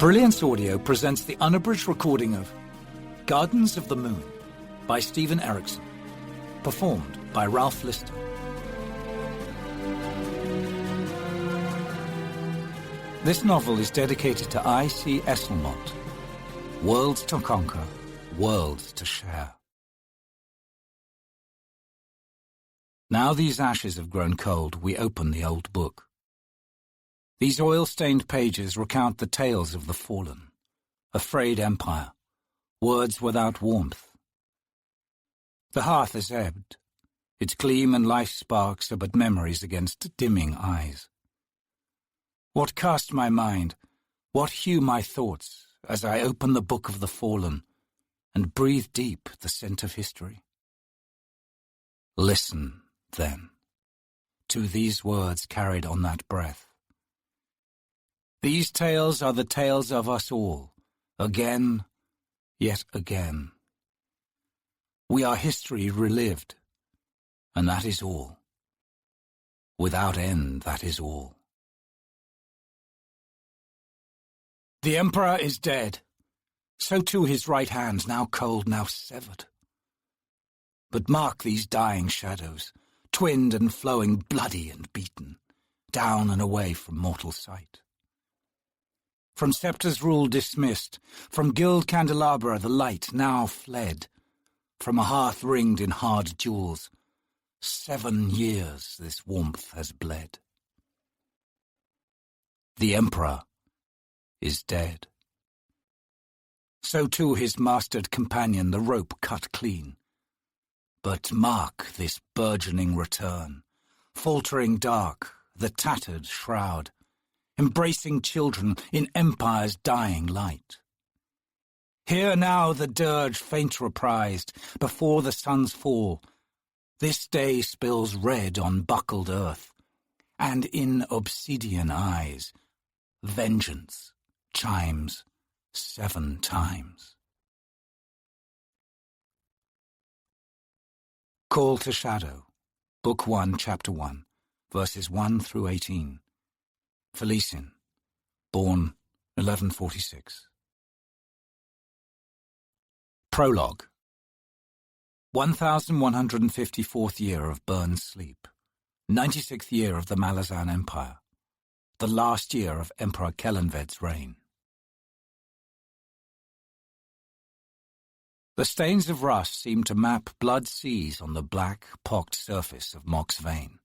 Brilliance Audio presents the unabridged recording of Gardens of the Moon by Stephen Erikson, performed by Ralph Lister. This novel is dedicated to I.C. Esselmont. Worlds to conquer, worlds to share. Now these ashes have grown cold, we open the old book. These oil-stained pages recount the tales of the fallen, a frayed empire, words without warmth. The hearth has ebbed. Its gleam and life sparks are but memories against dimming eyes. What cast my mind, what hue my thoughts, as I open the book of the fallen and breathe deep the scent of history? Listen, then, to these words carried on that breath. These tales are the tales of us all, again, yet again. We are history relived, and that is all. Without end, that is all. The Emperor is dead. So too his right hand, now cold, now severed. But mark these dying shadows, twinned and flowing, bloody and beaten, down and away from mortal sight. From sceptre's rule dismissed, from gilt candelabra the light now fled, from a hearth ringed in hard jewels, 7 years this warmth has bled. The Emperor is dead. So too his mastered companion, the rope cut clean. But mark this burgeoning return, faltering dark, the tattered shroud, embracing children in empire's dying light. Here now the dirge faint reprised, before the sun's fall, this day spills red on buckled earth, and in obsidian eyes, vengeance chimes 7 times. Call to Shadow, Book 1, Chapter 1, verses 1 through 18. Felicin, born 1146. Prologue. 1154th year of Bern's sleep, 96th year of the Malazan Empire, the last year of Emperor Kellanved's reign. The stains of rust seemed to map blood seas on the black, pocked surface of Mock's vein.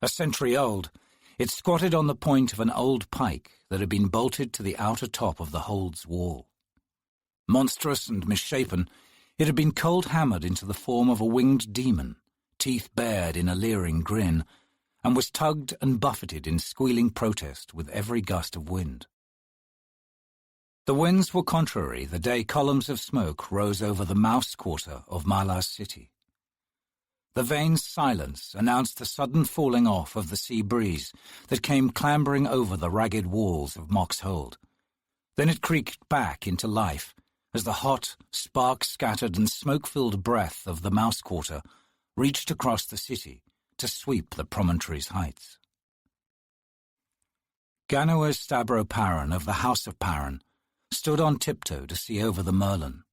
A century old, it squatted on the point of an old pike that had been bolted to the outer top of the hold's wall. Monstrous and misshapen, it had been cold-hammered into the form of a winged demon, teeth bared in a leering grin, and was tugged and buffeted in squealing protest with every gust of wind. The winds were contrary the day columns of smoke rose over the mouse quarter of Malaz city. The vane's silence announced the sudden falling off of the sea breeze that came clambering over the ragged walls of Mock's hold. Then it creaked back into life as the hot, spark-scattered and smoke-filled breath of the mouse quarter reached across the city to sweep the promontory's heights. Ganoes Stabro Paran of the House of Paran stood on tiptoe to see over the Merlin.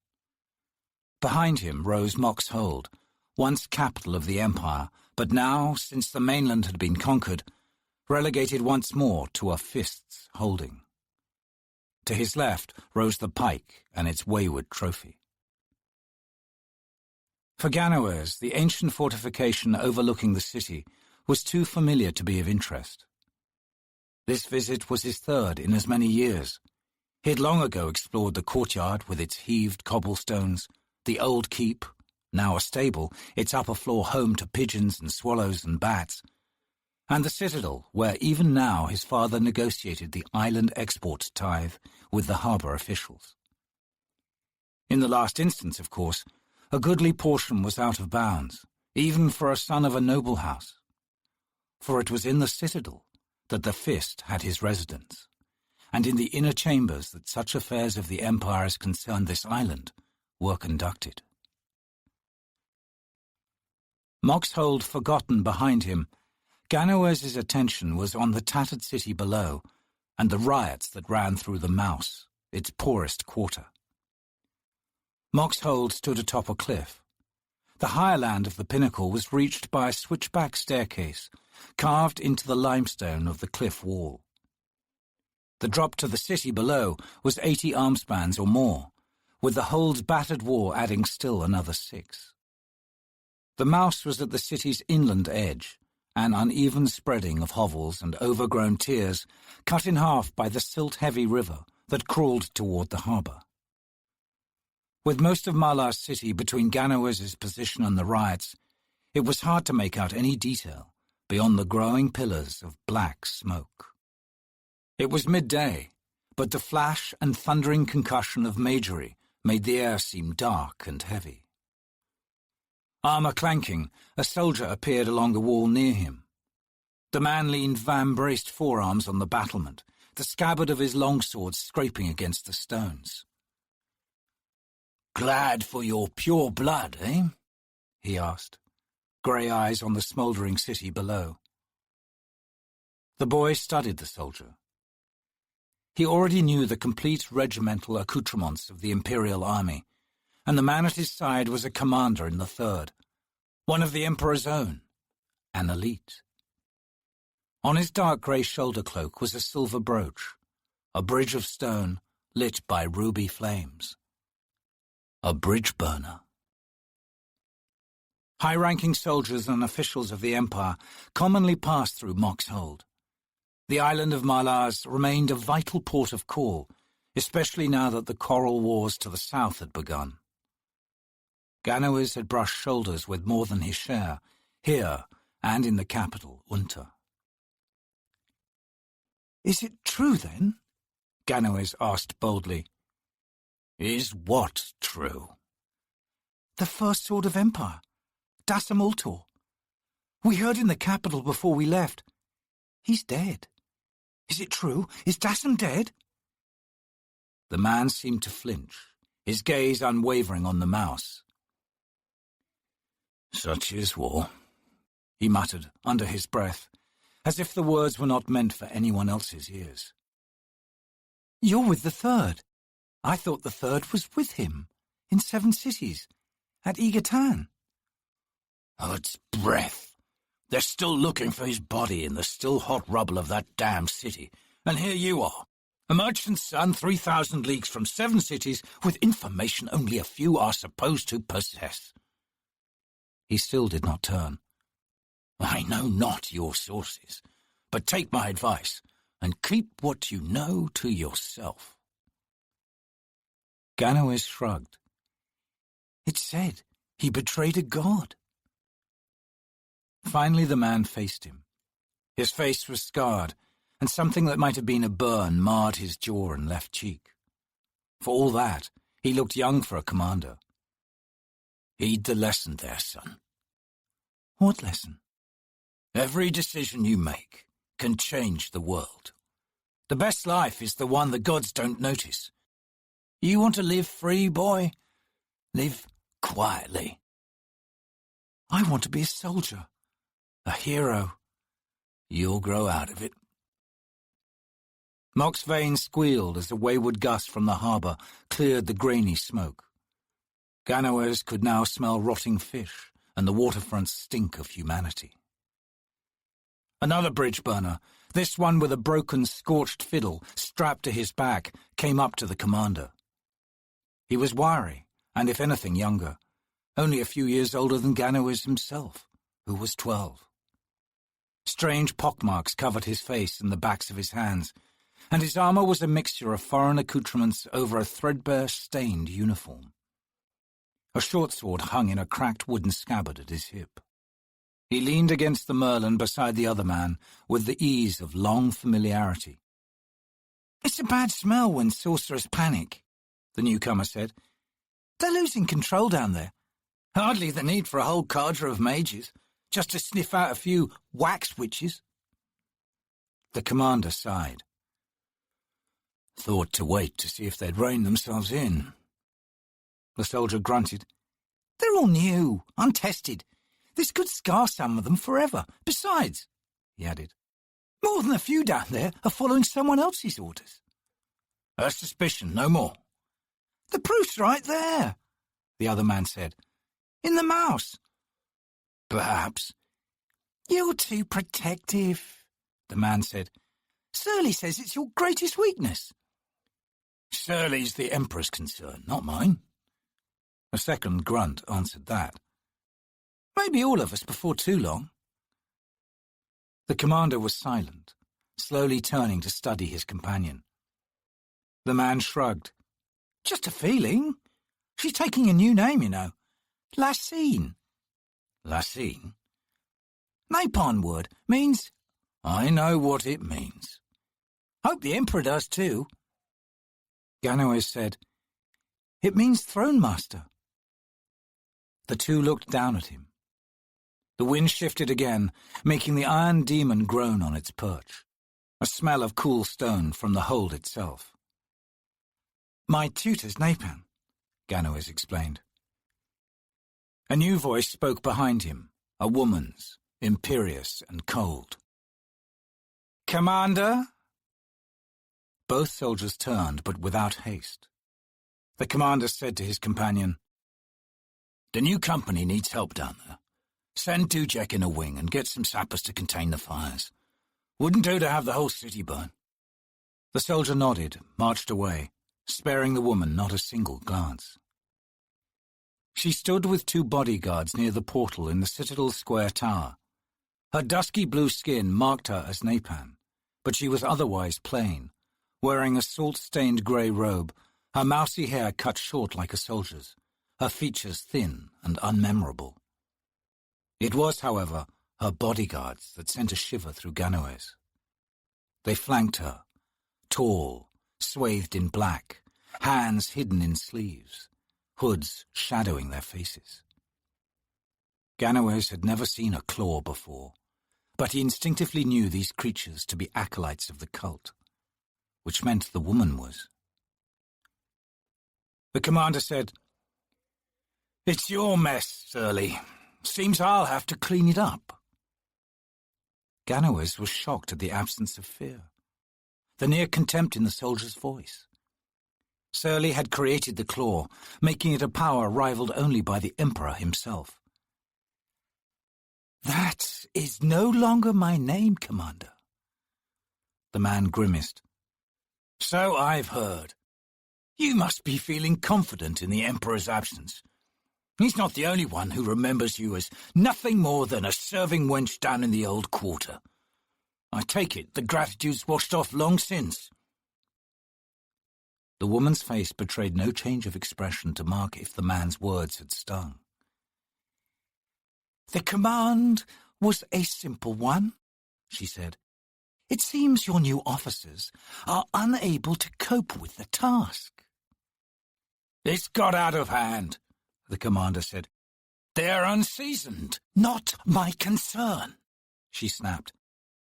Behind him rose Mock's hold, once capital of the empire, but now, since the mainland had been conquered, relegated once more to a fist's holding. To his left rose the pike and its wayward trophy. For Ganoes, the ancient fortification overlooking the city was too familiar to be of interest. This visit was his third in as many years. He had long ago explored the courtyard with its heaved cobblestones, the old keep, now a stable, its upper floor home to pigeons and swallows and bats, and the citadel where even now his father negotiated the island export tithe with the harbour officials. In the last instance, of course, a goodly portion was out of bounds, even for a son of a noble house. For it was in the citadel that the Fist had his residence, and in the inner chambers that such affairs of the empire as concerned this island were conducted. Mock's hold forgotten behind him, Ganoes' attention was on the tattered city below, and the riots that ran through the Mouse, its poorest quarter. Mock's Hold stood atop a cliff. The higher land of the pinnacle was reached by a switchback staircase carved into the limestone of the cliff wall. The drop to the city below was 80 armspans or more, with the Hold's battered wall adding still another 6. The Mouse was at the city's inland edge, an uneven spreading of hovels and overgrown tiers cut in half by the silt-heavy river that crawled toward the harbour. With most of Malaz city between Ganawaz's position and the riots, it was hard to make out any detail beyond the growing pillars of black smoke. It was midday, but the flash and thundering concussion of Majory made the air seem dark and heavy. Armour clanking, a soldier appeared along the wall near him. The man leaned van-braced forearms on the battlement, the scabbard of his longsword scraping against the stones. "Glad for your pure blood, eh?" he asked, grey eyes on the smouldering city below. The boy studied the soldier. He already knew the complete regimental accoutrements of the Imperial Army, and the man at his side was a commander in the 3rd, one of the Emperor's own, an elite. On his dark grey shoulder cloak was a silver brooch, a bridge of stone lit by ruby flames. A bridge burner. High-ranking soldiers and officials of the Empire commonly passed through Mock's Hold. The island of Malaz remained a vital port of call, especially now that the Coral Wars to the south had begun. Ganawaz had brushed shoulders with more than his share, here and in the capital, Unta. "Is it true, then?" Ganawaz asked boldly. "Is what true?" "The first sword of Empire, Dassam Ultor. We heard in the capital before we left. He's dead. Is it true? Is Dassam dead?" The man seemed to flinch, his gaze unwavering on the Mouse. "Such is war," he muttered under his breath, as if the words were not meant for anyone else's ears. "You're with the 3rd. I thought the 3rd was with him, in 7 cities, at Egatan." "Od's breath! They're still looking for his body in the still hot rubble of that damned city, and here you are, a merchant's son 3,000 leagues from 7 cities, with information only a few are supposed to possess." He still did not turn. "I know not your sources, but take my advice, and keep what you know to yourself." Ganawaz shrugged. "It said he betrayed a god." Finally the man faced him. His face was scarred, and something that might have been a burn marred his jaw and left cheek. For all that, he looked young for a commander. "Heed the lesson there, son." "What lesson?" "Every decision you make can change the world. The best life is the one the gods don't notice. You want to live free, boy? Live quietly." "I want to be a soldier, a hero." "You'll grow out of it." Mock's Vane squealed as a wayward gust from the harbour cleared the grainy smoke. Ganawaz could now smell rotting fish and the waterfront stink of humanity. Another bridge burner, this one with a broken, scorched fiddle strapped to his back, came up to the commander. He was wiry, and if anything younger, only a few years older than Ganawaz himself, who was 12. Strange pockmarks covered his face and the backs of his hands, and his armour was a mixture of foreign accoutrements over a threadbare, stained uniform. A short sword hung in a cracked wooden scabbard at his hip. He leaned against the merlon beside the other man with the ease of long familiarity. "It's a bad smell when sorcerers panic," the newcomer said. "They're losing control down there. Hardly the need for a whole cadre of mages, just to sniff out a few wax witches." The commander sighed. "Thought to wait to see if they'd rein themselves in." The soldier grunted. "They're all new, untested. This could scar some of them forever. Besides," he added, More than a few down there are following someone else's orders. A suspicion, no more. The proof's right there, the other man said. In the mouse. Perhaps. You're too protective, the man said. Surly says it's your greatest weakness. Surly's the Emperor's concern, not mine. A second grunt answered that. Maybe all of us before too long. The commander was silent, slowly turning to study his companion. The man shrugged. Just a feeling. She's taking a new name, you know. Lassine. Lassine? Napalm word means... I know what it means. Hope the Emperor does too. Ganoes said, It means throne master. The two looked down at him. The wind shifted again, making the iron demon groan on its perch, a smell of cool stone from the hold itself. My tutor's Napalm, Ganoes explained. A new voice spoke behind him, a woman's, imperious and cold. Commander? Both soldiers turned, but without haste. The commander said to his companion, The new company needs help down there. Send Dujek in a wing and get some sappers to contain the fires. Wouldn't do to have the whole city burn. The soldier nodded, marched away, sparing the woman not a single glance. She stood with two bodyguards near the portal in the Citadel's square tower. Her dusky blue skin marked her as Napalm, but she was otherwise plain, wearing a salt-stained grey robe, her mousy hair cut short like a soldier's, her features thin and unmemorable. It was, however, her bodyguards that sent a shiver through Ganoes. They flanked her, tall, swathed in black, hands hidden in sleeves, hoods shadowing their faces. Ganoes had never seen a claw before, but he instinctively knew these creatures to be acolytes of the cult, which meant the woman was. The commander said, It's your mess, Surly. Seems I'll have to clean it up. Ganoes was shocked at the absence of fear, the near contempt in the soldier's voice. Surly had created the claw, making it a power rivaled only by the Emperor himself. That is no longer my name, Commander. The man grimaced. So I've heard. You must be feeling confident in the Emperor's absence. He's not the only one who remembers you as nothing more than a serving wench down in the old quarter. I take it the gratitude's washed off long since. The woman's face betrayed no change of expression to mark if the man's words had stung. The command was a simple one, she said. It seems your new officers are unable to cope with the task. It's got out of hand, the commander said. They're unseasoned. Not my concern, she snapped.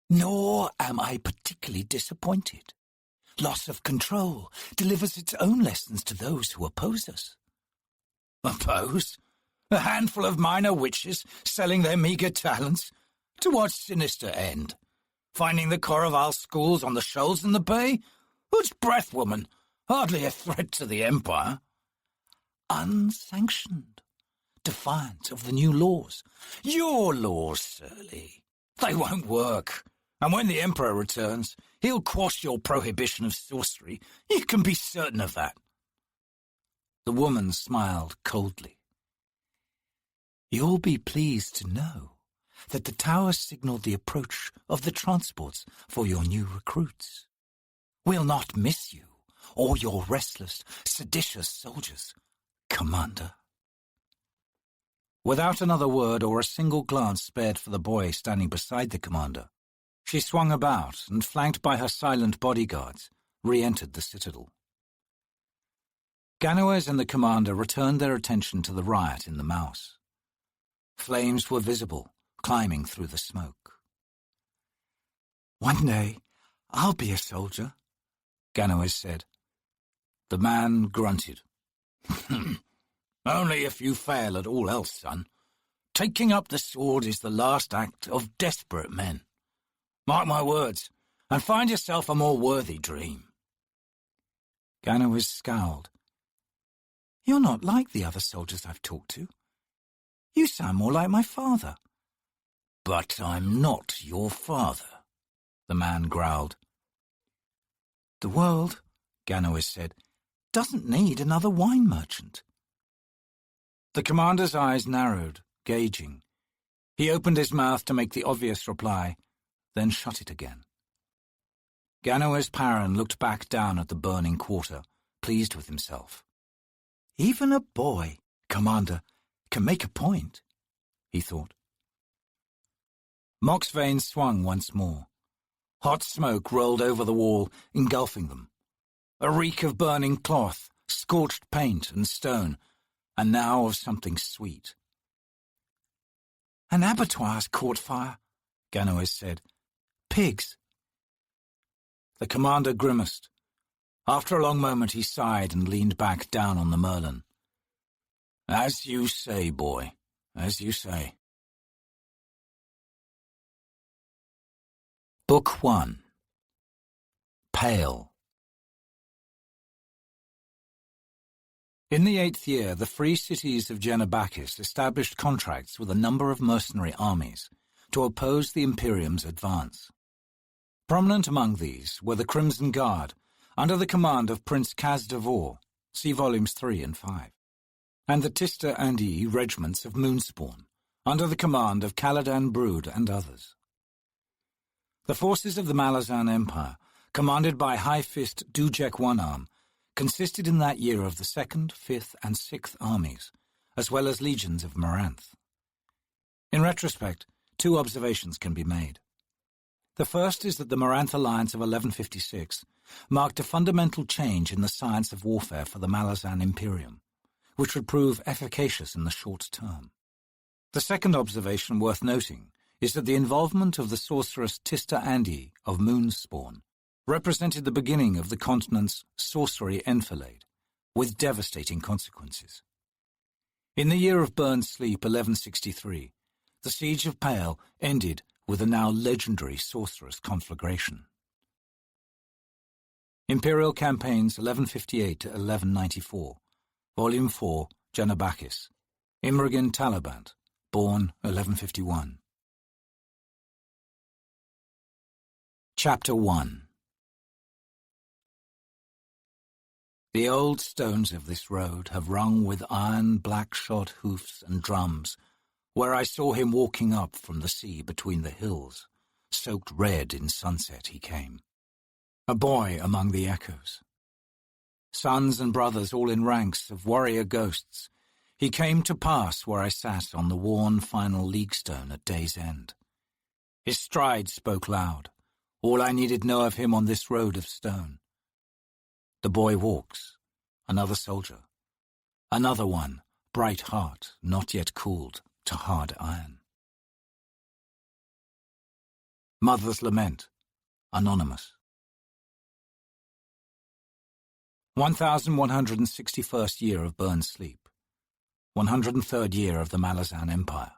Nor am I particularly disappointed. Loss of control delivers its own lessons to those who oppose us. Oppose? A handful of minor witches selling their meagre talents? To what sinister end? Finding the Coraval schools on the shoals in the bay? Whose breath, woman? Hardly a threat to the Empire. Unsanctioned, defiant of the new laws. Your laws, Surly. They won't work. And when the Emperor returns, he'll quash your prohibition of sorcery. You can be certain of that. The woman smiled coldly. You'll be pleased to know that the tower signaled the approach of the transports for your new recruits. We'll not miss you or your restless, seditious soldiers, Commander. Without another word or a single glance spared for the boy standing beside the commander, she swung about and, flanked by her silent bodyguards, re-entered the citadel. Ganoes and the commander returned their attention to the riot in the Mouse. Flames were visible, climbing through the smoke. One day, I'll be a soldier, Ganoes said. The man grunted. Only if you fail at all else, son. Taking up the sword is the last act of desperate men. Mark my words, and find yourself a more worthy dream. Ganowis scowled. You're not like the other soldiers I've talked to. You sound more like my father. But I'm not your father, the man growled. The world, Ganowis said, doesn't need another wine merchant. The commander's eyes narrowed, gauging. He opened his mouth to make the obvious reply, then shut it again. Ganowis Paran looked back down at the burning quarter, pleased with himself. Even a boy, Commander, can make a point, he thought. Mock's Vein swung once more. Hot smoke rolled over the wall, engulfing them. A reek of burning cloth, scorched paint and stone, and now of something sweet. An abattoir's caught fire, Ganowis said. Pigs. The commander grimaced. After a long moment he sighed and leaned back down on the merlin. As you say, boy, as you say. Book 1. Pale. In the 8th year, the free cities of Genabakis established contracts with a number of mercenary armies to oppose the Imperium's advance. Prominent among these were the Crimson Guard, under the command of Prince Kaz Davor, see volumes 3 and 5, and the Tista Andi regiments of Moonspawn, under the command of Caladan Brood and others. The forces of the Malazan Empire, commanded by High Fist Dujek One-Arm, consisted in that year of the 2nd, 5th, and 6th armies, as well as legions of Maranth. In retrospect, 2 observations can be made. The first is that the Maranth alliance of 1156 marked a fundamental change in the science of warfare for the Malazan Imperium, which would prove efficacious in the short term. The second observation worth noting is that the involvement of the sorceress Tista Andi of Moonspawn represented the beginning of the continent's sorcery enfilade, with devastating consequences. In the year of Burned Sleep 1163, the Siege of Pale ended with a now legendary sorceress conflagration. Imperial Campaigns 1158 to 1194, Volume 4, Genabakis, Imragin Talabant, born 1151. Chapter 1. The old stones of this road have rung with iron black-shod hoofs and drums, where I saw him walking up from the sea between the hills. Soaked red in sunset he came, a boy among the echoes. Sons and brothers all in ranks of warrior ghosts, he came to pass where I sat on the worn final league stone at day's end. His stride spoke loud, all I needed know of him on this road of stone. The boy walks, another soldier, another one, bright heart, not yet cooled to hard iron. Mother's Lament, anonymous. 1161st year of Burned Sleep, 103rd year of the Malazan Empire,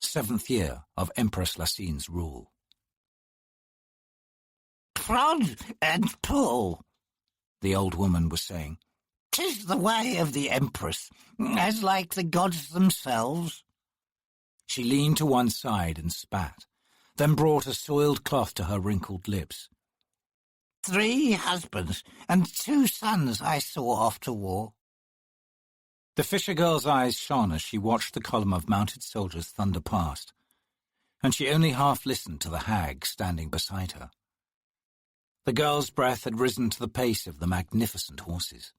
7th year of Empress Lassine's rule. Prod and pull, the old woman was saying. 'Tis the way of the Empress, as like the gods themselves. She leaned to one side and spat, then brought a soiled cloth to her wrinkled lips. 3 husbands and 2 sons I saw off to war. The fisher girl's eyes shone as she watched the column of mounted soldiers thunder past, and she only half listened to the hag standing beside her. The girl's breath had risen to the pace of the magnificent horses.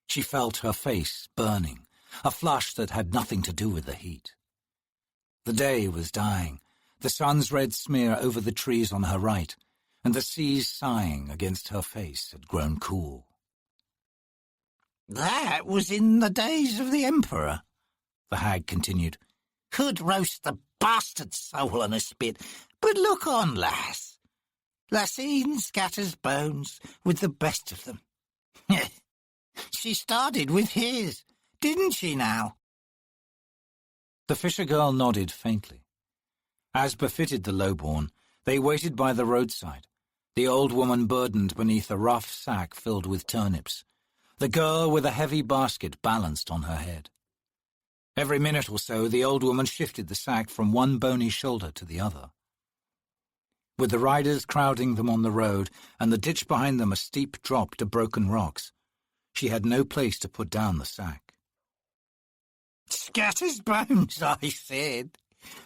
She felt her face burning, a flush that had nothing to do with the heat. The day was dying, the sun's red smear over the trees on her right, and the seas sighing against her face had grown cool. That was in the days of the Emperor, the hag continued. Could roast the bastard soul on a spit, but look on, lass. Lassine scatters bones with the best of them. She started with his, didn't she now? The fisher girl nodded faintly. As befitted the lowborn, They waited by the roadside, the old woman burdened beneath a rough sack filled with turnips, the girl with a heavy basket balanced on her head. Every minute or so, the old woman shifted the sack from one bony shoulder to the other. With the riders crowding them on the road and the ditch behind them a steep drop to broken rocks, she had no place to put down the sack. "Scatters bones," I said.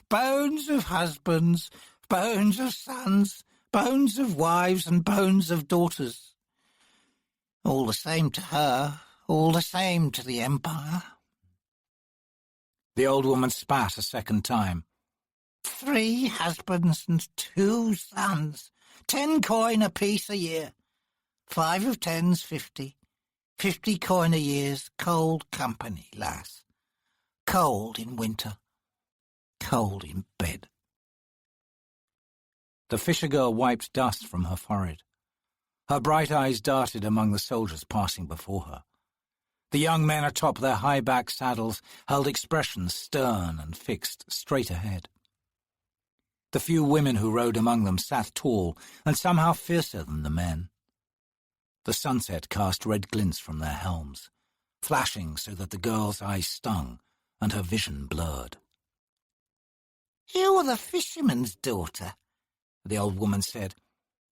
"Bones of husbands, bones of sons, bones of wives and bones of daughters. All the same to her, all the same to the Empire." The old woman spat a second time. 3 husbands and 2 sons, 10 coin apiece a year. 5 of 10's 50. 50 coin a year's cold company, lass. Cold in winter, cold in bed. The fisher girl wiped dust from her forehead. Her bright eyes darted among the soldiers passing before her. The young men atop their high-back saddles held expressions stern and fixed straight ahead. The few women who rode among them sat tall and somehow fiercer than the men. The sunset cast red glints from their helms, flashing so that the girl's eyes stung and her vision blurred. "You're the fisherman's daughter," the old woman said.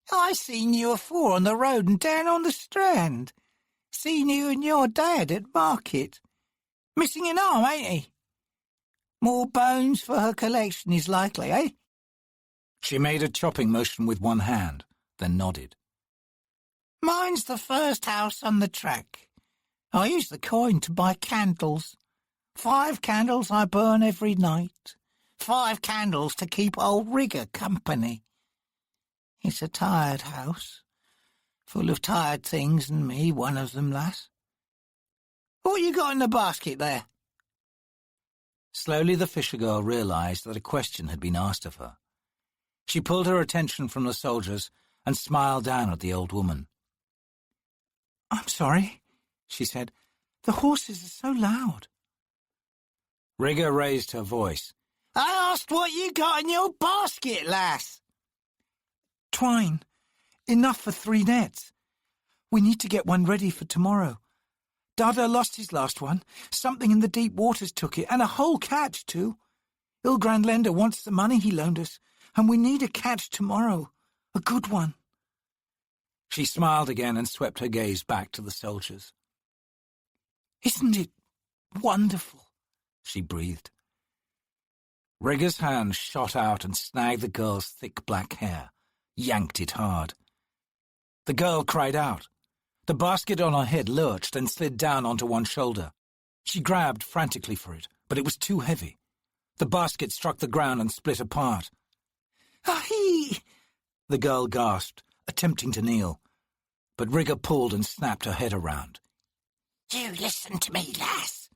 "I seen you afore on the road and down on the strand. Seen you and your dad at market. Missing an arm, ain't he? More bones for her collection is likely, eh?" She made a chopping motion with one hand, then nodded. "Mine's the first house on the track. I use the coin to buy candles. 5 candles I burn every night. 5 candles to keep old Rigger company. It's a tired house, full of tired things, and me one of them, lass. What you got in the basket there?" Slowly the fisher girl realized that a question had been asked of her. She pulled her attention from the soldiers and smiled down at the old woman. "I'm sorry," she said. "The horses are so loud." Rigger raised her voice. "I asked what you got in your basket, lass." "Twine. Enough for 3 nets. We need to get one ready for tomorrow. Dada lost his last one. Something in the deep waters took it, and a whole catch, too. Ilgrand Lender wants the money he loaned us, and we need a catch tomorrow. A good one." She smiled again and swept her gaze back to the soldiers. "Isn't it wonderful?" she breathed. Rigger's hand shot out and snagged the girl's thick black hair, yanked it hard. The girl cried out. The basket on her head lurched and slid down onto one shoulder. She grabbed frantically for it, but it was too heavy. The basket struck the ground and split apart. "Aye!" the girl gasped, attempting to kneel. But Rigger pulled and snapped her head around. "You listen to me, lass."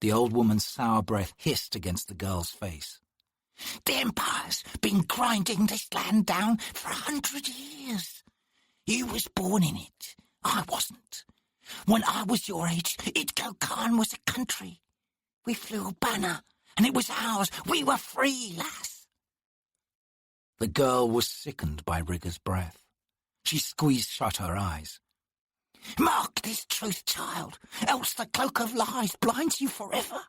The old woman's sour breath hissed against the girl's face. "The Empire's been grinding this land down for 100 years. You was born in it. I wasn't. When I was your age, Idko Khan was a country. We flew a banner, and it was ours. We were free, lass." The girl was sickened by Rigger's breath. She squeezed shut her eyes. "Mark this truth, child, else the cloak of lies blinds you forever."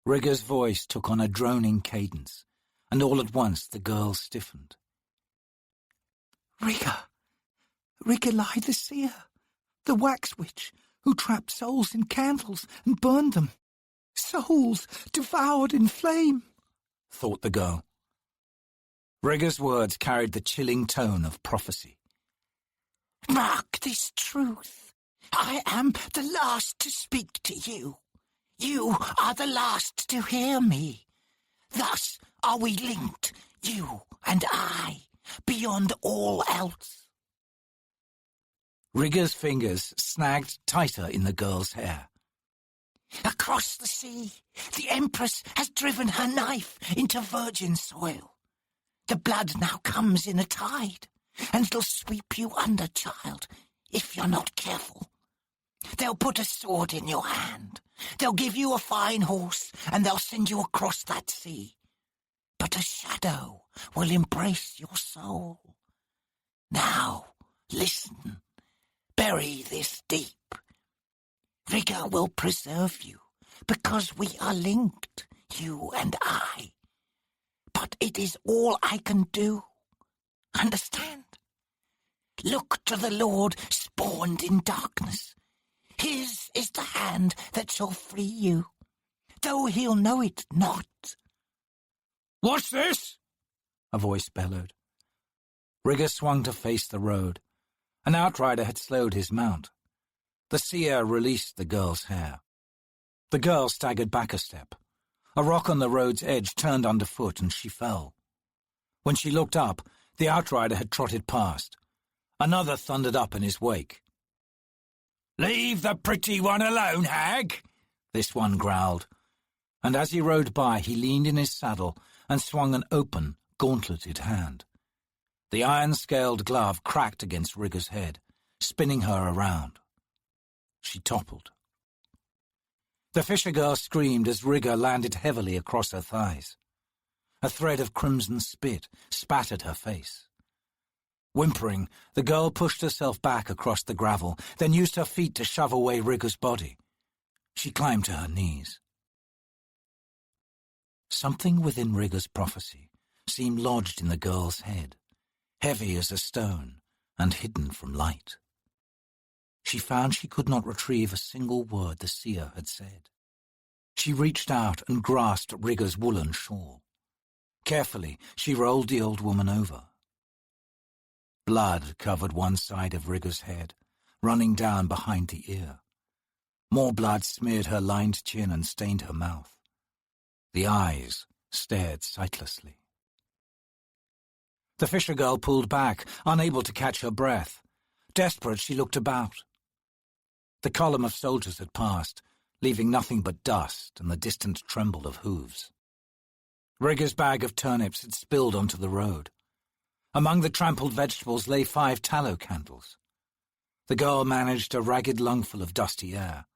Rigger's voice took on a droning cadence, and all at once the girl stiffened. Rigger lied the seer, the wax witch, who trapped souls in candles and burned them. Souls devoured in flame," thought the girl. Rigger's words carried the chilling tone of prophecy. "Mark this truth. I am the last to speak to you. You are the last to hear me. Thus are we linked, you and I, beyond all else." Rigger's fingers snagged tighter in the girl's hair. "Across the sea, the Empress has driven her knife into virgin soil. The blood now comes in a tide, and it'll sweep you under, child, if you're not careful. They'll put a sword in your hand. They'll give you a fine horse, and they'll send you across that sea. but a shadow will embrace your soul. Now, listen. Bury this deep. Rigor will preserve you, because we are linked, you and I. But it is all I can do. Understand? Look to the Lord spawned in darkness. His is the hand that shall free you, though he'll know it not. "What's this?" a voice bellowed. Rigor swung to face the road. An outrider had slowed his mount. The seer released the girl's hair. The girl staggered back a step. A rock on the road's edge turned underfoot and she fell. When she looked up, the outrider had trotted past. Another thundered up in his wake. "Leave the pretty one alone, hag," this one growled. And as he rode by, he leaned in his saddle and swung an open, gauntleted hand. The iron-scaled glove cracked against Rigger's head, spinning her around. She toppled. The fisher girl screamed as Rigger landed heavily across her thighs. A thread of crimson spit spattered her face. Whimpering, the girl pushed herself back across the gravel, then used her feet to shove away Rigger's body. She climbed to her knees. Something within Rigger's prophecy seemed lodged in the girl's head, heavy as a stone and hidden from light. She found she could not retrieve a single word the seer had said. She reached out and grasped Rigger's woolen shawl. Carefully, she rolled the old woman over. Blood covered one side of Rigger's head, running down behind the ear. More blood smeared her lined chin and stained her mouth. The eyes stared sightlessly. The fisher girl pulled back, unable to catch her breath. Desperate, she looked about. The column of soldiers had passed, leaving nothing but dust and the distant tremble of hooves. Rigger's bag of turnips had spilled onto the road. Among the trampled vegetables lay 5 tallow candles. The girl managed a ragged lungful of dusty air.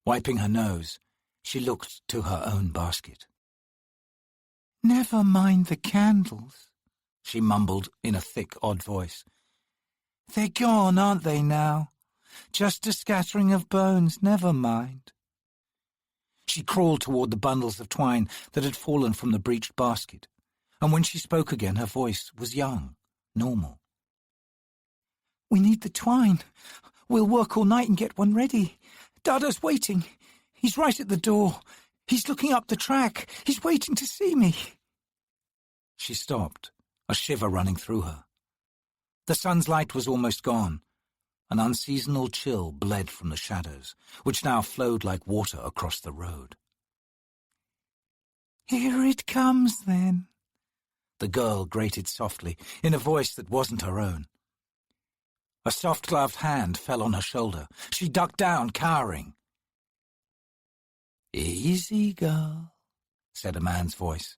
Wiping her nose, she looked to her own basket. "Never mind the candles," she mumbled in a thick, odd voice. "They're gone, aren't they now? Just a scattering of bones, never mind." She crawled toward the bundles of twine that had fallen from the breached basket, and when she spoke again her voice was young, normal. "We need the twine. We'll work all night and get one ready. Dada's waiting. He's right at the door. He's looking up the track. He's waiting to see me." She stopped, a shiver running through her. The sun's light was almost gone. An unseasonal chill bled from the shadows, which now flowed like water across the road. "Here it comes, then," the girl grated softly, in a voice that wasn't her own. A soft-gloved hand fell on her shoulder. She ducked down, cowering. "Easy, girl," said a man's voice.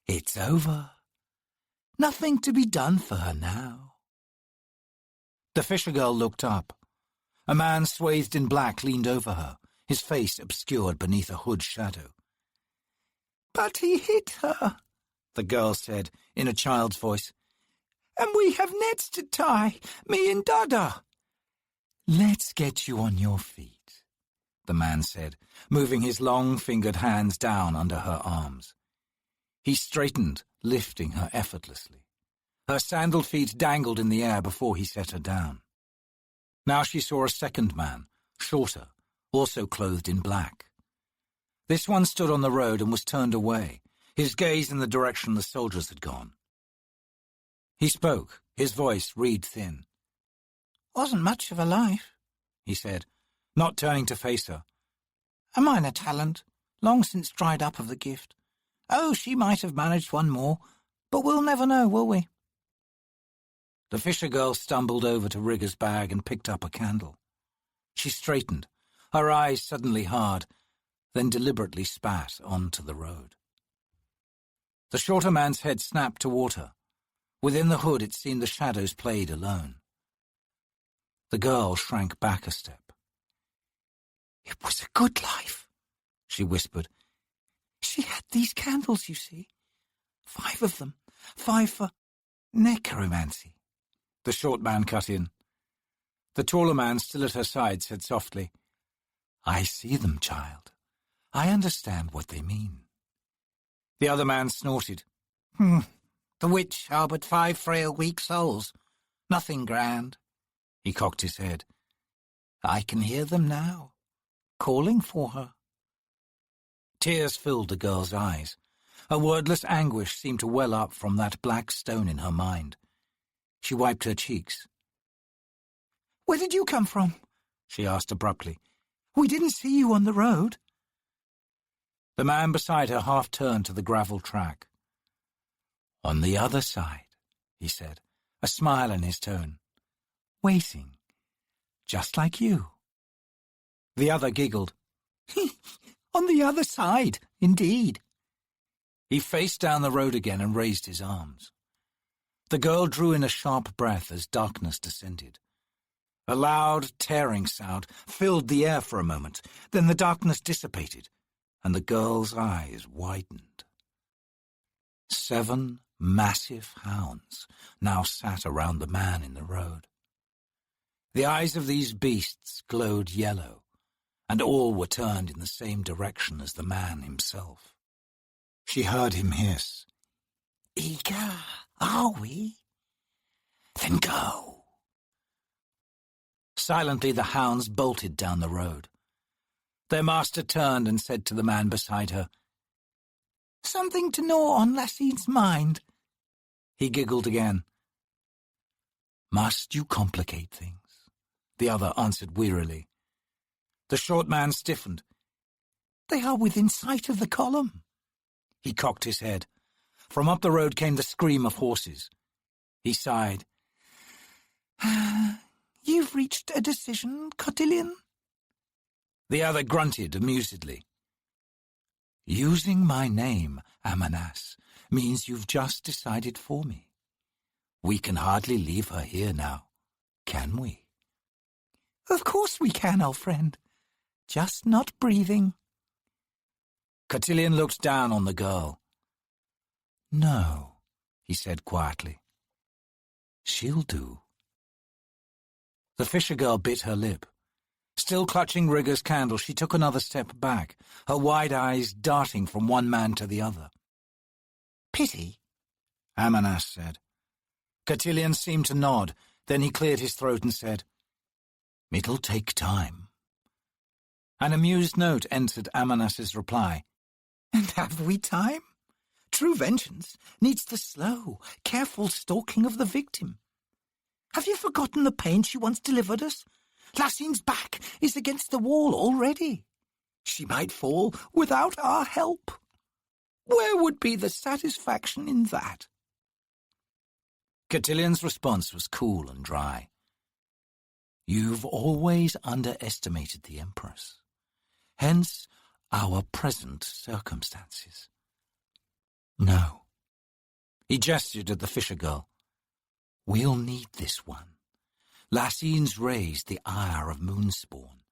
"It's over. Nothing to be done for her now." The fisher girl looked up. A man swathed in black leaned over her, his face obscured beneath a hood's shadow. "But he hit her," the girl said in a child's voice. "And we have nets to tie, me and Dada." "Let's get you on your feet," the man said, moving his long-fingered hands down under her arms. He straightened, lifting her effortlessly. Her sandaled feet dangled in the air before he set her down. Now she saw a second man, shorter, also clothed in black. This one stood on the road and was turned away, his gaze in the direction the soldiers had gone. He spoke, his voice reed thin. "Wasn't much of a life," he said, not turning to face her. "A minor talent, long since dried up of the gift. Oh, she might have managed one more, but we'll never know, will we?" The fisher girl stumbled over to Rigger's bag and picked up a candle. She straightened, her eyes suddenly hard, then deliberately spat onto the road. The shorter man's head snapped toward her. Within the hood it seemed the shadows played alone. The girl shrank back a step. "It was a good life," she whispered. "She had these candles, you see. 5 of them. 5 for necromancy. The short man cut in. The taller man, still at her side, said softly, "I see them, child. I understand what they mean." The other man snorted. The witch harboured 5 frail, weak souls. Nothing grand. He cocked his head. I can hear them now, calling for her. Tears filled the girl's eyes. A wordless anguish seemed to well up from that black stone in her mind. She wiped her cheeks. "Where did you come from?" she asked abruptly. "We didn't see you on the road." The man beside her half turned to the gravel track. "On the other side," he said, a smile in his tone. "Waiting, just like you." The other giggled. "On the other side, indeed." He faced down the road again and raised his arms. The girl drew in a sharp breath as darkness descended. A loud, tearing sound filled the air for a moment, then the darkness dissipated, and the girl's eyes widened. 7 massive hounds now sat around the man in the road. The eyes of these beasts glowed yellow, and all were turned in the same direction as the man himself. She heard him hiss, "Eager, are we? Then go." Silently the hounds bolted down the road. Their master turned and said to the man beside her, "Something to gnaw on Lassine's mind." He giggled again. "Must you complicate things?" the other answered wearily. The short man stiffened. "They are within sight of the column." He cocked his head. From up the road came the scream of horses. He sighed. "You've reached a decision, Cotillion?" The other grunted amusedly. "Using my name, Amanas, means you've just decided for me. We can hardly leave her here now, can we?" "Of course we can, old friend. Just not breathing." Cotillion looked down on the girl. "No," he said quietly. "She'll do." The fisher girl bit her lip. Still clutching Rigger's candle, she took another step back, her wide eyes darting from one man to the other. "Pity," Amanas said. Cotillion seemed to nod, then he cleared his throat and said, "It'll take time." An amused note entered Amanas's reply. "And have we time? True vengeance needs the slow, careful stalking of the victim. Have you forgotten the pain she once delivered us? Lassine's back is against the wall already. She might fall without our help. Where would be the satisfaction in that?" Cotillion's response was cool and dry. "You've always underestimated the Empress. Hence our present circumstances." "No." He gestured at the fisher girl. "We'll need this one. Lassine's raised the ire of Moonspawn,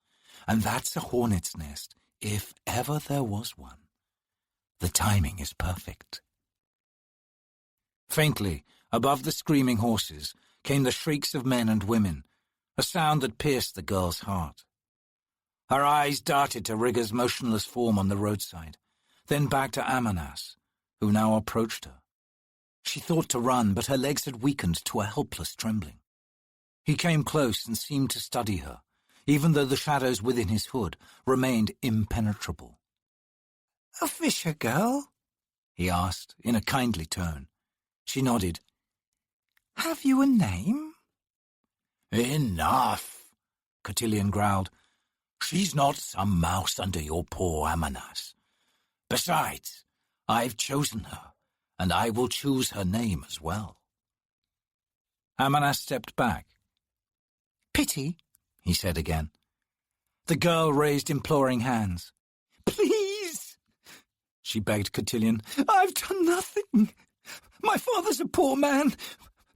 and that's a hornet's nest, if ever there was one. The timing is perfect." Faintly, above the screaming horses, came the shrieks of men and women, a sound that pierced the girl's heart. Her eyes darted to Rigger's motionless form on the roadside, then back to Amanas, who now approached her. She thought to run, but her legs had weakened to a helpless trembling. He came close and seemed to study her, even though the shadows within his hood remained impenetrable. "A fisher girl?" he asked, in a kindly tone. She nodded. "Have you a name?" "Enough," Cotillion growled. "She's not some mouse under your paw, Amanas. Besides, I've chosen her, and I will choose her name as well." Amanas stepped back. "Pity," he said again. The girl raised imploring hands. "Please," she begged Cotillion. "I've done nothing. My father's a poor man,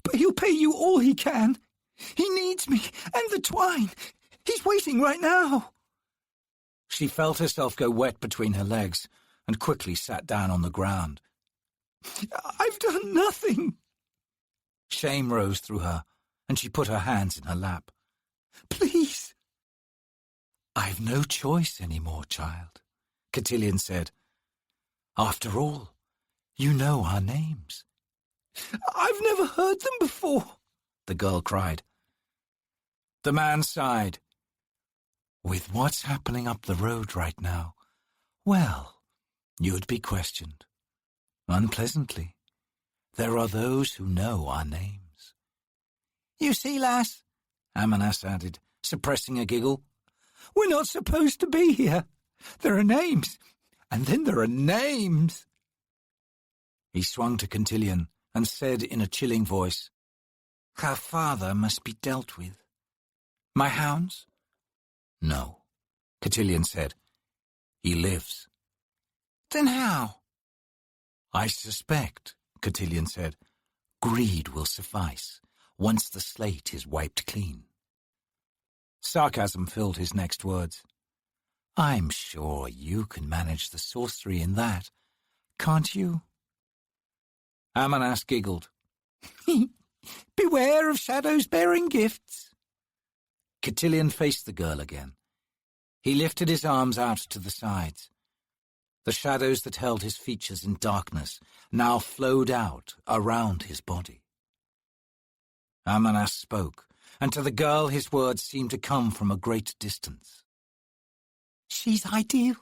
but he'll pay you all he can. He needs me and the twine. He's waiting right now." She felt herself go wet between her legs and quickly sat down on the ground. I've done nothing. Shame rose through her, and she put her hands in her lap. Please. I've no choice any more, child, Cotillion said. After all, you know our names. I've never heard them before, the girl cried. The man sighed. With what's happening up the road right now, well, you'd be questioned. Unpleasantly. There are those who know our names. You see, lass, Amanas added, suppressing a giggle. We're not supposed to be here. There are names, and then there are names. He swung to Cotillion and said in a chilling voice, Her father must be dealt with. My hounds? No, Cotillion said. He lives. Then how? I suspect, Cotillion said, greed will suffice once the slate is wiped clean. Sarcasm filled his next words. I'm sure you can manage the sorcery in that, can't you? Amanas giggled. Beware of shadows bearing gifts. Cotillion faced the girl again. He lifted his arms out to the sides. The shadows that held his features in darkness now flowed out around his body. Amanas spoke, and to the girl his words seemed to come from a great distance. She's ideal.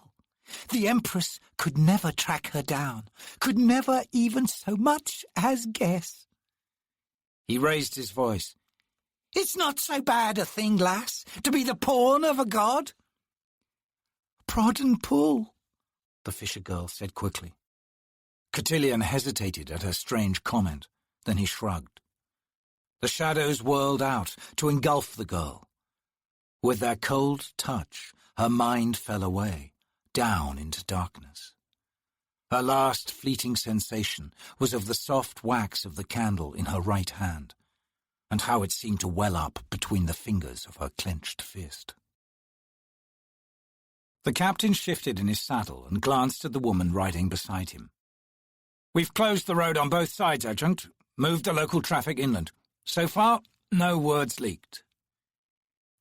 The Empress could never track her down, could never even so much as guess. He raised his voice. It's not so bad a thing, lass, to be the pawn of a god. Prod and pull, the fisher girl said quickly. Cotillion hesitated at her strange comment, then he shrugged. The shadows whirled out to engulf the girl. With their cold touch, her mind fell away, down into darkness. Her last fleeting sensation was of the soft wax of the candle in her right hand, and how it seemed to well up between the fingers of her clenched fist. The captain shifted in his saddle and glanced at the woman riding beside him. We've closed the road on both sides, Adjunct. Moved the local traffic inland. So far, no words leaked.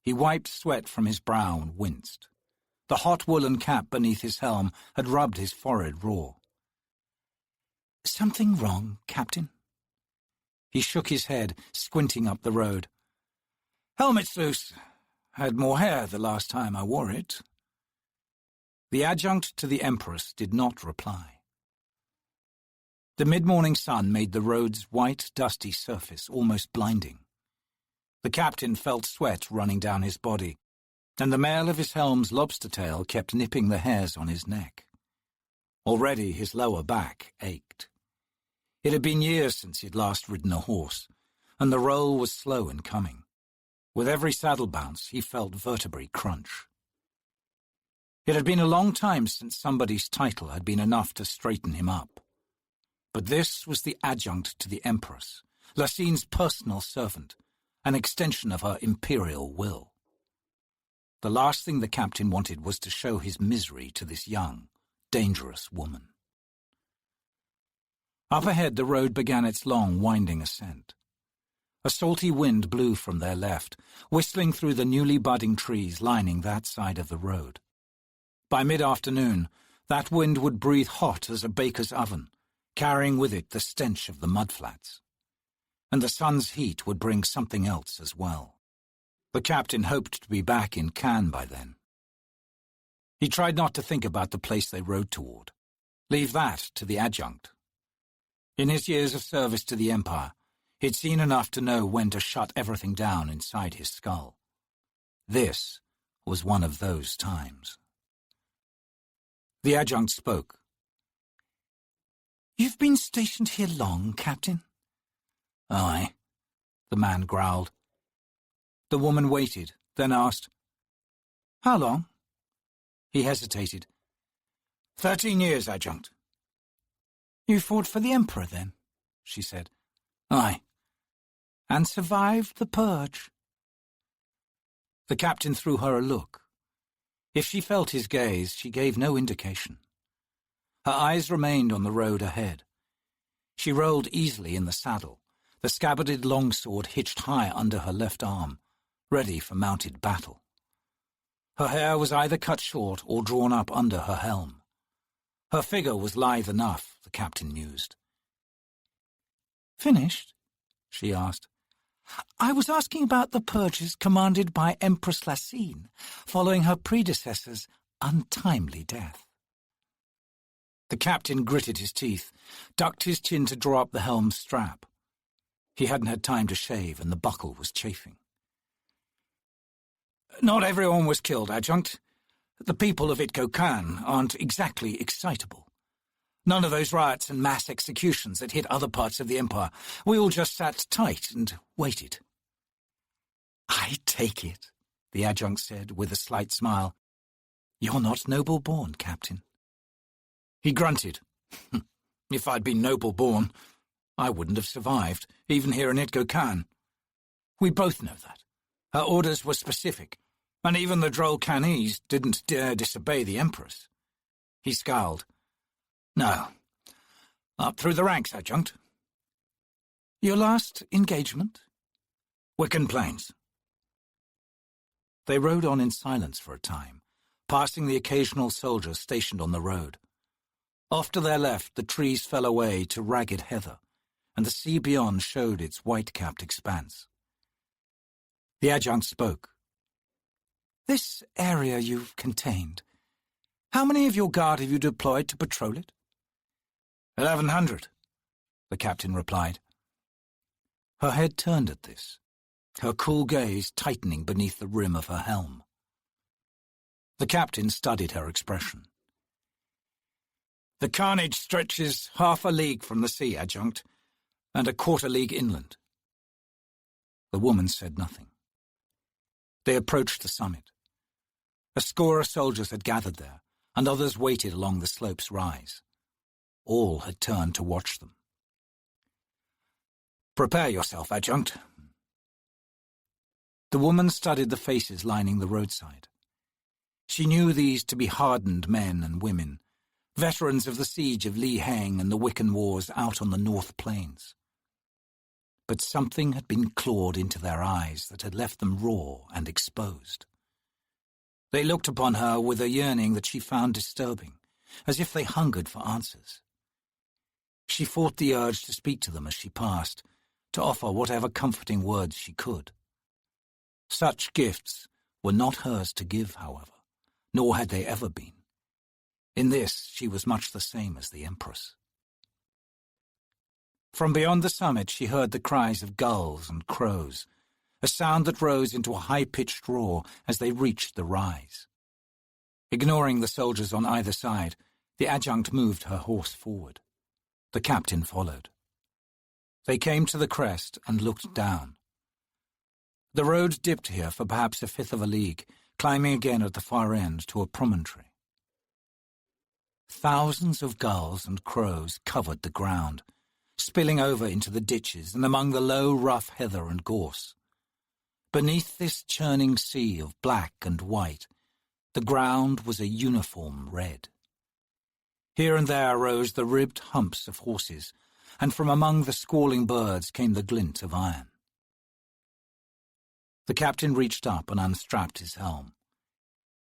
He wiped sweat from his brow and winced. The hot woolen cap beneath his helm had rubbed his forehead raw. Something wrong, Captain? He shook his head, squinting up the road. Helmet's loose. Had more hair the last time I wore it. The adjunct to the Empress did not reply. The mid-morning sun made the road's white, dusty surface almost blinding. The captain felt sweat running down his body, and the mail of his helm's lobster tail kept nipping the hairs on his neck. Already his lower back ached. It had been years since he had last ridden a horse, and the roll was slow in coming. With every saddle bounce, he felt vertebrae crunch. It had been a long time since somebody's title had been enough to straighten him up. But this was the adjunct to the Empress, Lacine's personal servant, an extension of her imperial will. The last thing the captain wanted was to show his misery to this young, dangerous woman. Up ahead the road began its long, winding ascent. A salty wind blew from their left, whistling through the newly budding trees lining that side of the road. By mid-afternoon, that wind would breathe hot as a baker's oven, carrying with it the stench of the mudflats. And the sun's heat would bring something else as well. The captain hoped to be back in Cannes by then. He tried not to think about the place they rode toward. Leave that to the adjunct. In his years of service to the Empire, he'd seen enough to know when to shut everything down inside his skull. This was one of those times. The adjunct spoke. You've been stationed here long, Captain? Aye, the man growled. The woman waited, then asked, How long? He hesitated. 13 years, adjunct. You fought for the Emperor, then? She said. Aye. And survived the purge? The captain threw her a look. If she felt his gaze, she gave no indication. Her eyes remained on the road ahead. She rolled easily in the saddle, the scabbarded longsword hitched high under her left arm, ready for mounted battle. Her hair was either cut short or drawn up under her helm. Her figure was lithe enough, the captain mused. "Finished?" she asked. "I was asking about the purges commanded by Empress Lacine, following her predecessor's untimely death." The captain gritted his teeth, ducked his chin to draw up the helm's strap. He hadn't had time to shave, and the buckle was chafing. "Not everyone was killed, Adjunct. The people of Itko-Kan aren't exactly excitable. None of those riots and mass executions that hit other parts of the Empire. We all just sat tight and waited." "I take it," the adjunct said with a slight smile. "You're not noble-born, Captain." He grunted. "If I'd been noble-born, I wouldn't have survived, even here in Itko-Kan. We both know that. Her orders were specific, and even the droll Canese didn't dare disobey the Empress." He scowled. "No. Up through the ranks, Adjunct." "Your last engagement?" "Wiccan Plains." They rode on in silence for a time, passing the occasional soldier stationed on the road. Off to their left, the trees fell away to ragged heather, and the sea beyond showed its white-capped expanse. The adjunct spoke. "This area you've contained, how many of your guard have you deployed to patrol it?" 1,100, the captain replied. Her head turned at this, her cool gaze tightening beneath the rim of her helm. The captain studied her expression. "The carnage stretches half a league from the sea, Adjunct, and a quarter league inland." The woman said nothing. They approached the summit. A score of soldiers had gathered there, and others waited along the slope's rise. All had turned to watch them. "Prepare yourself, Adjunct." The woman studied the faces lining the roadside. She knew these to be hardened men and women, veterans of the siege of Li Heng and the Wiccan Wars out on the North Plains. But something had been clawed into their eyes that had left them raw and exposed. They looked upon her with a yearning that she found disturbing, as if they hungered for answers. She fought the urge to speak to them as she passed, to offer whatever comforting words she could. Such gifts were not hers to give, however, nor had they ever been. In this, she was much the same as the Empress. From beyond the summit, she heard the cries of gulls and crows, a sound that rose into a high-pitched roar as they reached the rise. Ignoring the soldiers on either side, the adjunct moved her horse forward. The captain followed. They came to the crest and looked down. The road dipped here for perhaps a fifth of a league, climbing again at the far end to a promontory. Thousands of gulls and crows covered the ground, spilling over into the ditches and among the low, rough heather and gorse. Beneath this churning sea of black and white, the ground was a uniform red. Here and there rose the ribbed humps of horses, and from among the squalling birds came the glint of iron. The captain reached up and unstrapped his helm.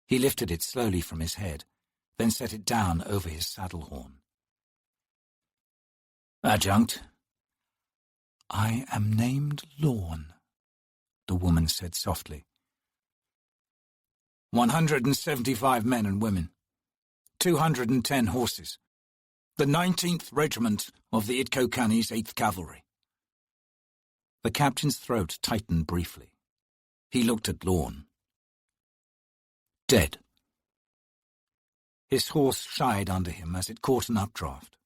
He lifted it slowly from his head, then set it down over his saddle horn. "Adjunct." "I am named Lorne," the woman said softly. 175 men and women, 210 horses, the 19th Regiment of the Itko-Kanese 8th Cavalry. The captain's throat tightened briefly. He looked at Lorne. "Dead." His horse shied under him as it caught an updraft.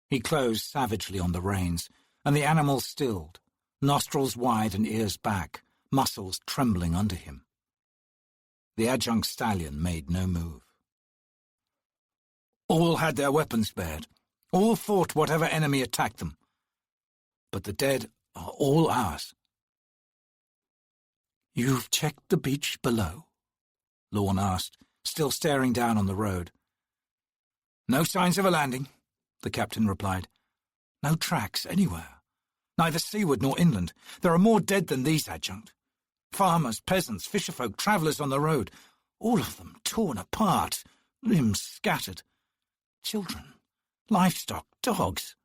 He closed savagely on the reins, and the animal stilled, nostrils wide and ears back, muscles trembling under him. The adjunct stallion made no move. "All had their weapons bared. All fought whatever enemy attacked them. But the dead are all ours." "You've checked the beach below?" Lorne asked, still staring down on the road. "No signs of a landing," the captain replied. No tracks anywhere. Neither seaward nor inland. There are more dead than these, Adjunct. Farmers, peasants, fisherfolk, travellers on the road. All of them torn apart, limbs scattered. Children, livestock, dogs.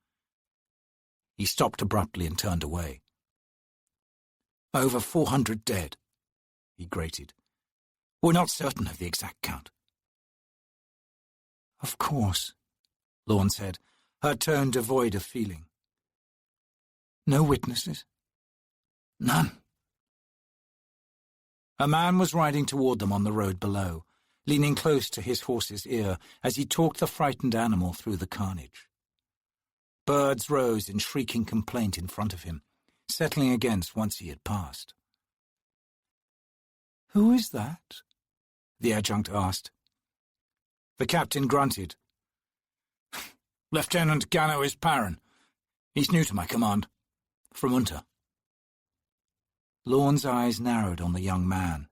He stopped abruptly and turned away. Over 400 dead, he grated. We're not certain of the exact count. Of course, Lorne said, her tone devoid of feeling. No witnesses? None. A man was riding toward them on the road below, leaning close to his horse's ear as he talked the frightened animal through the carnage. Birds rose in shrieking complaint in front of him, settling against once he had passed. "Who is that?" the adjutant asked. The captain grunted. "Lieutenant Ganois Parran. He's new to my command. From Unter." Lorne's eyes narrowed on the young man.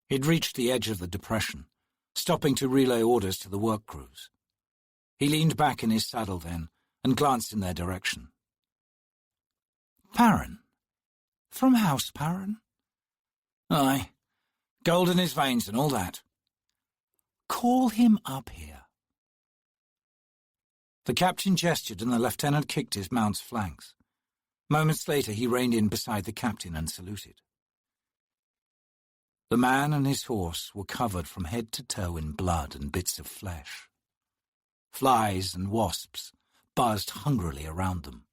He'd reached the edge of the depression, stopping to relay orders to the work crews. He leaned back in his saddle then and glanced in their direction. "Parran? From House Parran?" "Aye. Gold in his veins and all that." "Call him up here." The captain gestured and the lieutenant kicked his mount's flanks. Moments later he reined in beside the captain and saluted. The man and his horse were covered from head to toe in blood and bits of flesh. Flies and wasps buzzed hungrily around them.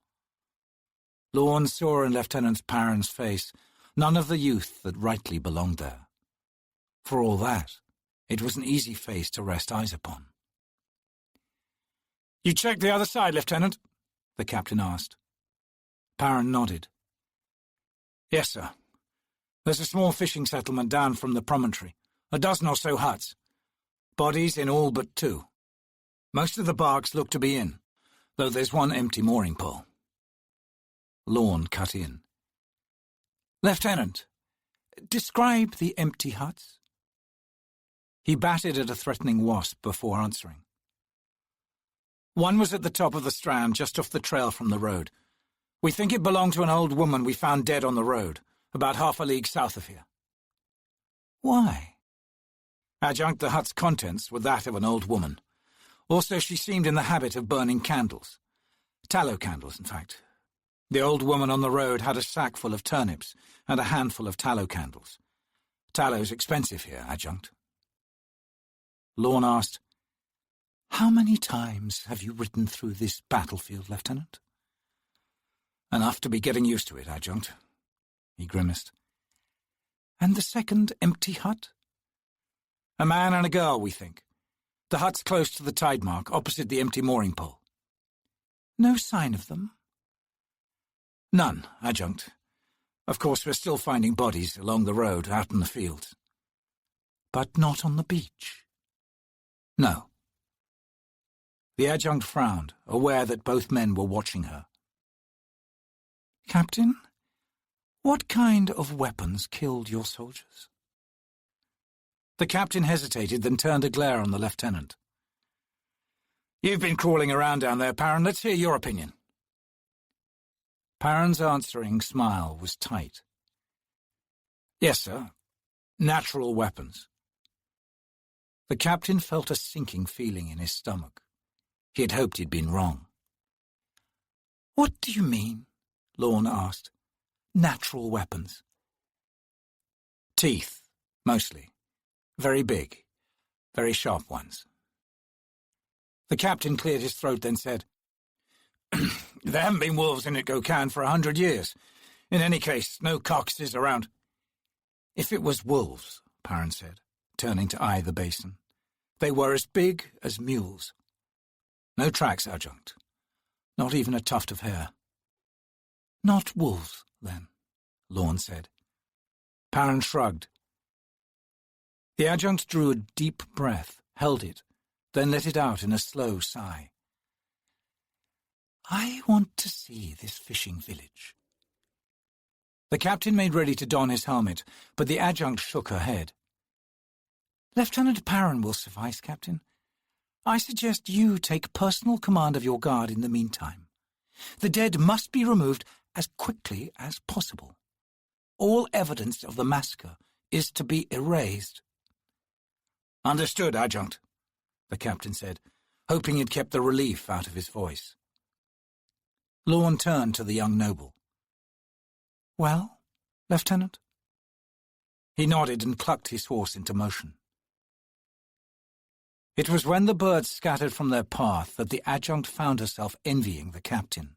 Lorne saw in Lieutenant Parran's face none of the youth that rightly belonged there. For all that, it was an easy face to rest eyes upon. "You checked the other side, Lieutenant?" the captain asked. Parran nodded. "Yes, sir. There's a small fishing settlement down from the promontory, a dozen or so huts. Bodies in all but 2. Most of the barks look to be in, though there's one empty mooring pole." Lorne cut in. "Lieutenant, describe the empty huts." He batted at a threatening wasp before answering. "One was at the top of the strand, just off the trail from the road. We think it belonged to an old woman we found dead on the road, about half a league south of here." "Why?" "Adjunct, the hut's contents were that of an old woman. Also, she seemed in the habit of burning candles. Tallow candles, in fact. The old woman on the road had a sack full of turnips and a handful of tallow candles. Tallow's expensive here, Adjunct." Lorne asked, "How many times have you ridden through this battlefield, Lieutenant?" "Enough to be getting used to it, Adjunct." He grimaced. "And the second empty hut?" "A man and a girl, we think. The hut's close to the tide mark, opposite the empty mooring pole." "No sign of them?" "None, Adjunct. Of course, we're still finding bodies along the road, out in the fields." "But not on the beach?" "No." The adjutant frowned, aware that both men were watching her. "Captain, what kind of weapons killed your soldiers?" The captain hesitated, then turned a glare on the lieutenant. "You've been crawling around down there, Parran. Let's hear your opinion." Parran's answering smile was tight. "Yes, sir. Natural weapons." The captain felt a sinking feeling in his stomach. He had hoped he'd been wrong. "What do you mean?" Lorne asked. "Natural weapons." "Teeth, mostly. Very big, very sharp ones." The captain cleared his throat, then said, "There haven't been wolves in Itgokan for 100 years. In any case, no carcasses around." "If it was wolves," Parran said, turning to eye the basin, "they were as big as mules. No tracks, Adjunct. Not even a tuft of hair." "Not wolves, then," Lorne said. Parran shrugged. The adjutant drew a deep breath, held it, then let it out in a slow sigh. "I want to see this fishing village." The captain made ready to don his helmet, but the adjutant shook her head. "Lieutenant Parran will suffice, Captain. I suggest you take personal command of your guard in the meantime. The dead must be removed as quickly as possible. All evidence of the massacre is to be erased." "Understood, Adjunct," the captain said, hoping he'd kept the relief out of his voice. Lorne turned to the young noble. "Well, Lieutenant?" He nodded and clucked his horse into motion. It was when the birds scattered from their path that the adjunct found herself envying the captain.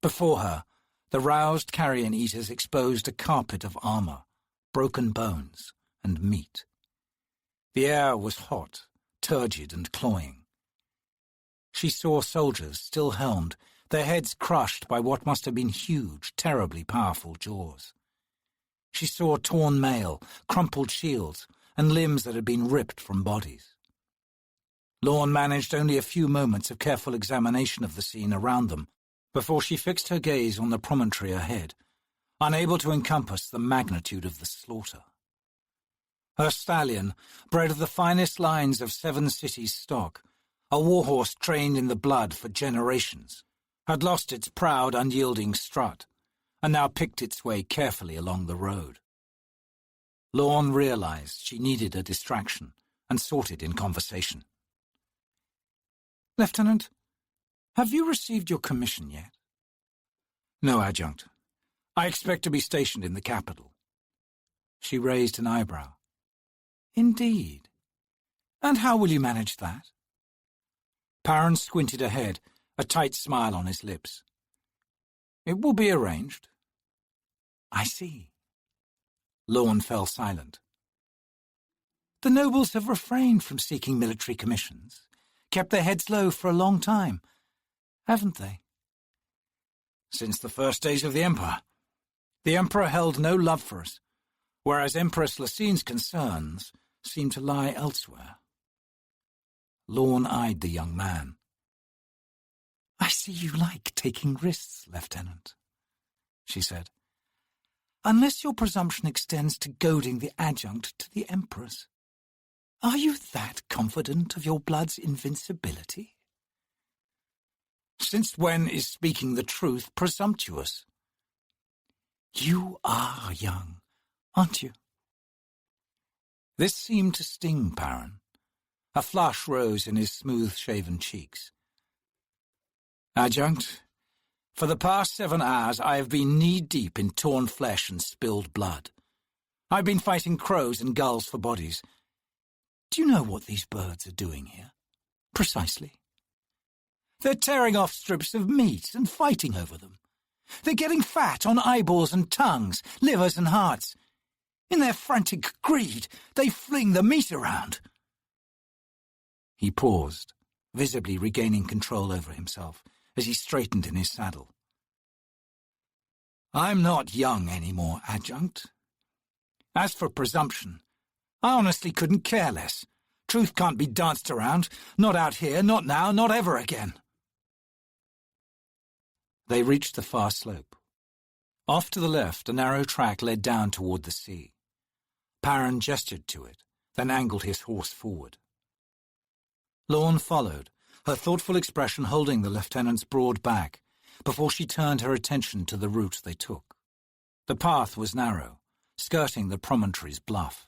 Before her, the roused carrion eaters exposed a carpet of armor, broken bones, and meat. The air was hot, turgid, and cloying. She saw soldiers still helmed, their heads crushed by what must have been huge, terribly powerful jaws. She saw torn mail, crumpled shields, and limbs that had been ripped from bodies. Lorne managed only a few moments of careful examination of the scene around them before she fixed her gaze on the promontory ahead, unable to encompass the magnitude of the slaughter. Her stallion, bred of the finest lines of 7 cities stock, a warhorse trained in the blood for generations, had lost its proud, unyielding strut, and now picked its way carefully along the road. Lorne realized she needed a distraction and sought it in conversation. "Lieutenant, have you received your commission yet?" "No, Adjunct. I expect to be stationed in the capital." She raised an eyebrow. "Indeed. And how will you manage that?" Perrin squinted ahead, a tight smile on his lips. "It will be arranged." "I see." Lorne fell silent. "The nobles have refrained from seeking military commissions, kept their heads low for a long time, haven't they?" "Since the first days of the Empire. The Emperor held no love for us, whereas Empress Lacine's concerns seem to lie elsewhere." Lorne eyed the young man. "I see you like taking risks, Lieutenant," she said. "Unless your presumption extends to goading the adjunct to the Empress. Are you that confident of your blood's invincibility?" "Since when is speaking the truth presumptuous?" "You are young, aren't you?" This seemed to sting Perrin. A flush rose in his smooth-shaven cheeks. "Adjunct, for the past 7 hours I have been knee-deep in torn flesh and spilled blood. I've been fighting crows and gulls for bodies. Do you know what these birds are doing here? Precisely. They're tearing off strips of meat and fighting over them. They're getting fat on eyeballs and tongues, livers and hearts. In their frantic greed, they fling the meat around." He paused, visibly regaining control over himself as he straightened in his saddle. "I'm not young anymore, Adjunct. As for presumption, I honestly couldn't care less. Truth can't be danced around, not out here, not now, not ever again." They reached the far slope. Off to the left, a narrow track led down toward the sea. Perrin gestured to it, then angled his horse forward. Lorne followed, her thoughtful expression holding the lieutenant's broad back, before she turned her attention to the route they took. The path was narrow, skirting the promontory's bluff.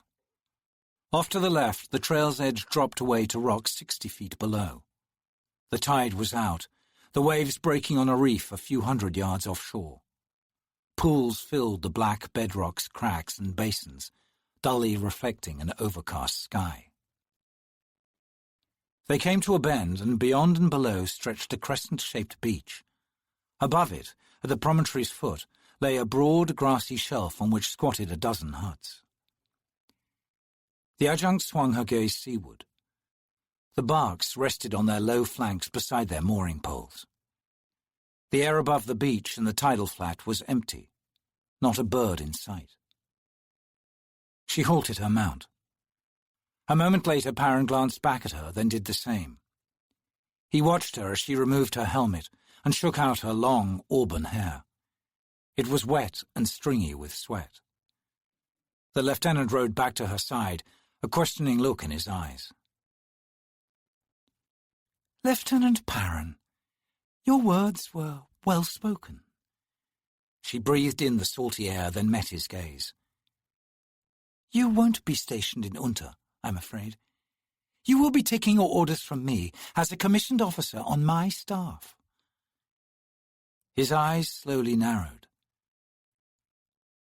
Off to the left, the trail's edge dropped away to rocks 60 feet below. The tide was out, the waves breaking on a reef a few hundred yards offshore. Pools filled the black bedrock's cracks and basins, dully reflecting an overcast sky. They came to a bend, and beyond and below stretched a crescent-shaped beach. Above it, at the promontory's foot, lay a broad, grassy shelf on which squatted a dozen huts. The adjunct swung her gaze seaward. The barks rested on their low flanks beside their mooring poles. The air above the beach and the tidal flat was empty, not a bird in sight. She halted her mount. A moment later, Perrin glanced back at her, then did the same. He watched her as she removed her helmet and shook out her long, auburn hair. It was wet and stringy with sweat. The lieutenant rode back to her side, a questioning look in his eyes. "Lieutenant Perrin, Your words were well spoken. She breathed in the salty air, then met his gaze. You won't be stationed in Unter, I'm afraid. You will be taking your orders from me as a commissioned officer on my staff. His eyes slowly narrowed.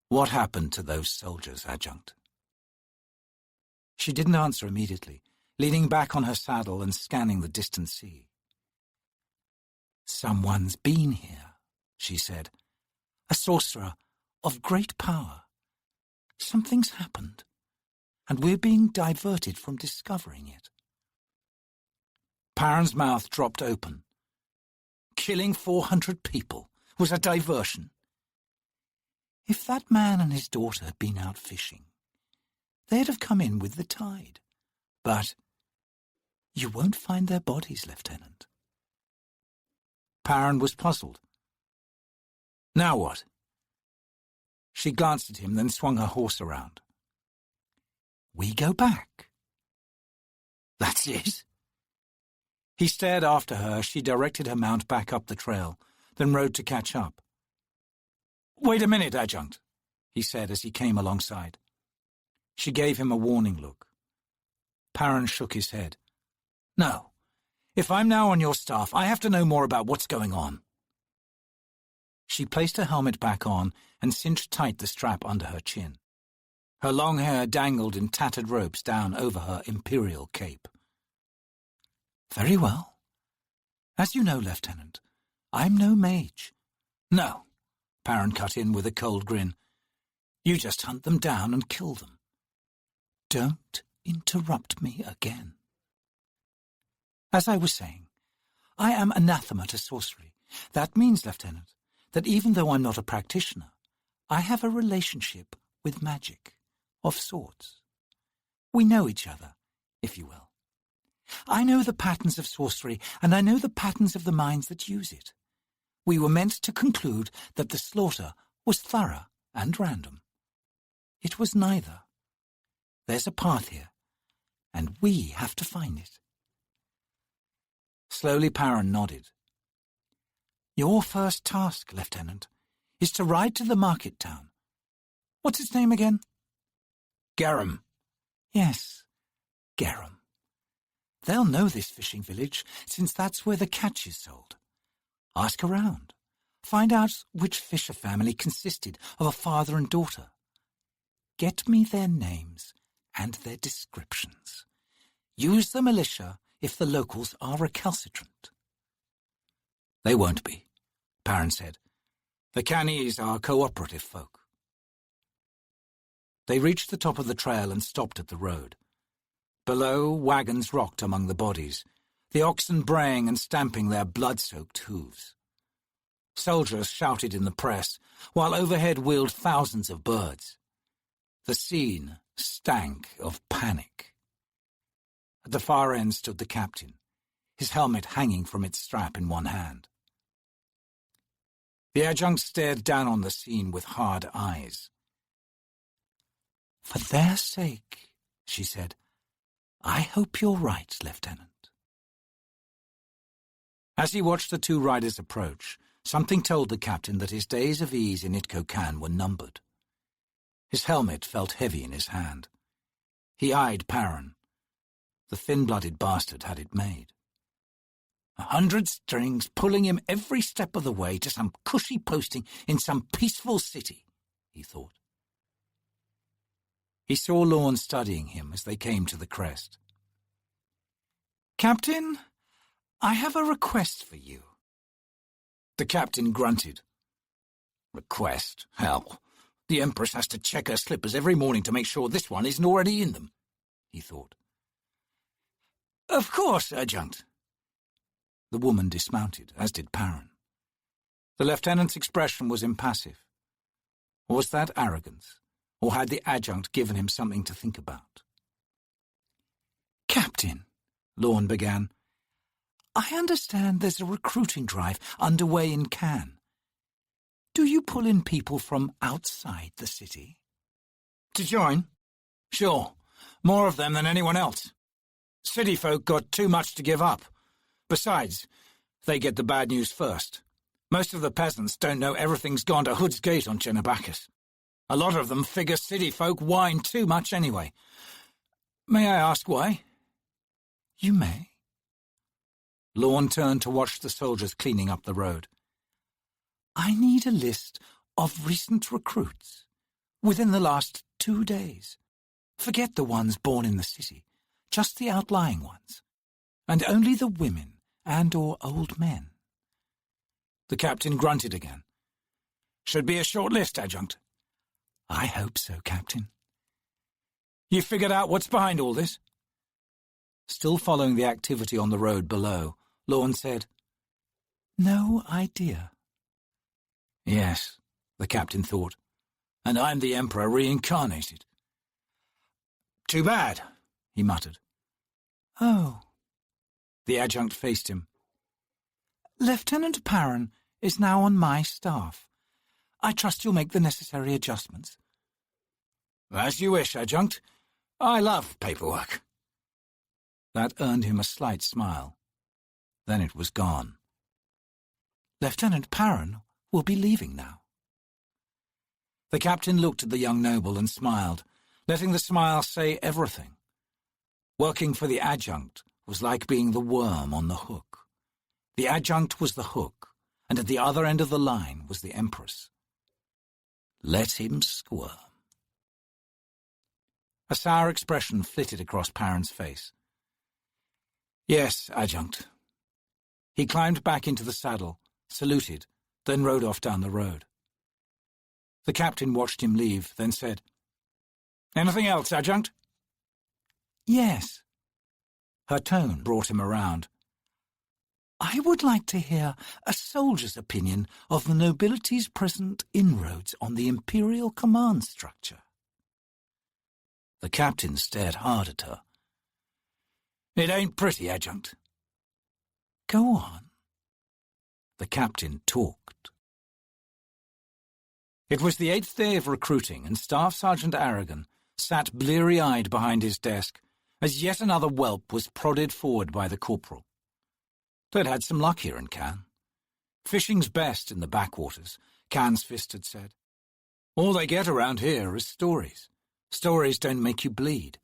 What happened to those soldiers, Adjunct? She didn't answer immediately, leaning back on her saddle and scanning the distant sea. Someone's been here, she said. A sorcerer of great power. Something's happened, and we're being diverted from discovering it. Perrin's mouth dropped open. Killing 400 people was a diversion. If that man and his daughter had been out fishing, they'd have come in with the tide. But you won't find their bodies, Lieutenant. Perrin was puzzled. Now what? She glanced at him, then swung her horse around. We go back. That's it? He stared after her as she directed her mount back up the trail, then rode to catch up. Wait a minute, Adjunct, he said as he came alongside. She gave him a warning look. Perrin shook his head. No. If I'm now on your staff, I have to know more about what's going on. She placed her helmet back on and cinched tight the strap under her chin. Her long hair dangled in tattered ropes down over her imperial cape. Very well. As you know, Lieutenant, I'm no mage. No, Perrin cut in with a cold grin. You just hunt them down and kill them. Don't interrupt me again. As I was saying, I am anathema to sorcery. That means, Lieutenant, that even though I'm not a practitioner, I have a relationship with magic, of sorts. We know each other, if you will. I know the patterns of sorcery, and I know the patterns of the minds that use it. We were meant to conclude that the slaughter was thorough and random. It was neither. There's a path here, and we have to find it. Slowly Perrin nodded. Your first task, Lieutenant, is to ride to the market town. What's its name again? Garum. Yes, Garum. They'll know this fishing village, since that's where the catch is sold. Ask around. Find out which fisher family consisted of a father and daughter. Get me their names and their descriptions. Use the militia if the locals are recalcitrant. They won't be, Perrin said. The Canese are cooperative folk. They reached the top of the trail and stopped at the road. Below, wagons rocked among the bodies, the oxen braying and stamping their blood-soaked hooves. Soldiers shouted in the press, while overhead wheeled thousands of birds. The scene stank of panic. At the far end stood the captain, his helmet hanging from its strap in one hand. The adjutant stared down on the scene with hard eyes. For their sake, she said, I hope you're right, Lieutenant. As he watched the two riders approach, something told the captain that his days of ease in Itko Khan were numbered. His helmet felt heavy in his hand. He eyed Perrin. The thin-blooded bastard had it made. 100 strings pulling him every step of the way to some cushy posting in some peaceful city, he thought. He saw Lorne studying him as they came to the crest. Captain, I have a request for you. The captain grunted. Request? Hell, the Empress has to check her slippers every morning to make sure this one isn't already in them, he thought. Of course, Adjutant. The woman dismounted, as did Perrin. The lieutenant's expression was impassive. Was that arrogance, or had the adjunct given him something to think about? Captain, Lorne began, I understand there's a recruiting drive underway in Cannes. Do you pull in people from outside the city? To join? Sure. More of them than anyone else. City folk got too much to give up. Besides, They get the bad news first. Most of the peasants don't know everything's gone to Hood's Gate on Genabacchus. A lot of them figure city folk whine too much anyway. May I ask why? You may. Lorne turned to watch the soldiers cleaning up the road. I need a list of recent recruits within the last 2 days. Forget the ones born in the city, just the outlying ones, and only the women and/or old men. The captain grunted again. Should be a short list, Adjunct. I hope so, Captain. You figured out what's behind all this? Still following the activity on the road below, Lorne said, No idea. Yes, the captain thought, and I'm the Emperor reincarnated. Too bad, he muttered. Oh. The adjunct faced him. Lieutenant Parron is now on my staff. I trust you'll make the necessary adjustments. As you wish, Adjunct. I love paperwork. That earned him a slight smile. Then it was gone. Lieutenant Parron will be leaving now. The captain looked at the young noble and smiled, letting the smile say everything. Working for the adjunct was like being the worm on the hook. The adjunct was the hook, and at the other end of the line was the Empress. Let him squirm. A sour expression flitted across Parron's face. Yes, Adjunct. He climbed back into the saddle, saluted, then rode off down the road. The captain watched him leave, then said, Anything else, Adjunct? Yes. Her tone brought him around. I would like to hear a soldier's opinion of the nobility's present inroads on the imperial command structure. The captain stared hard at her. It ain't pretty, Adjunct. Go on. The captain talked. It was the 8th day of recruiting, and Staff Sergeant Aragon sat bleary-eyed behind his desk as yet another whelp was prodded forward by the corporal. They'd had some luck here in Cannes. Fishing's best in the backwaters, Cannes Fist had said. All they get around here is stories. Stories don't make you bleed.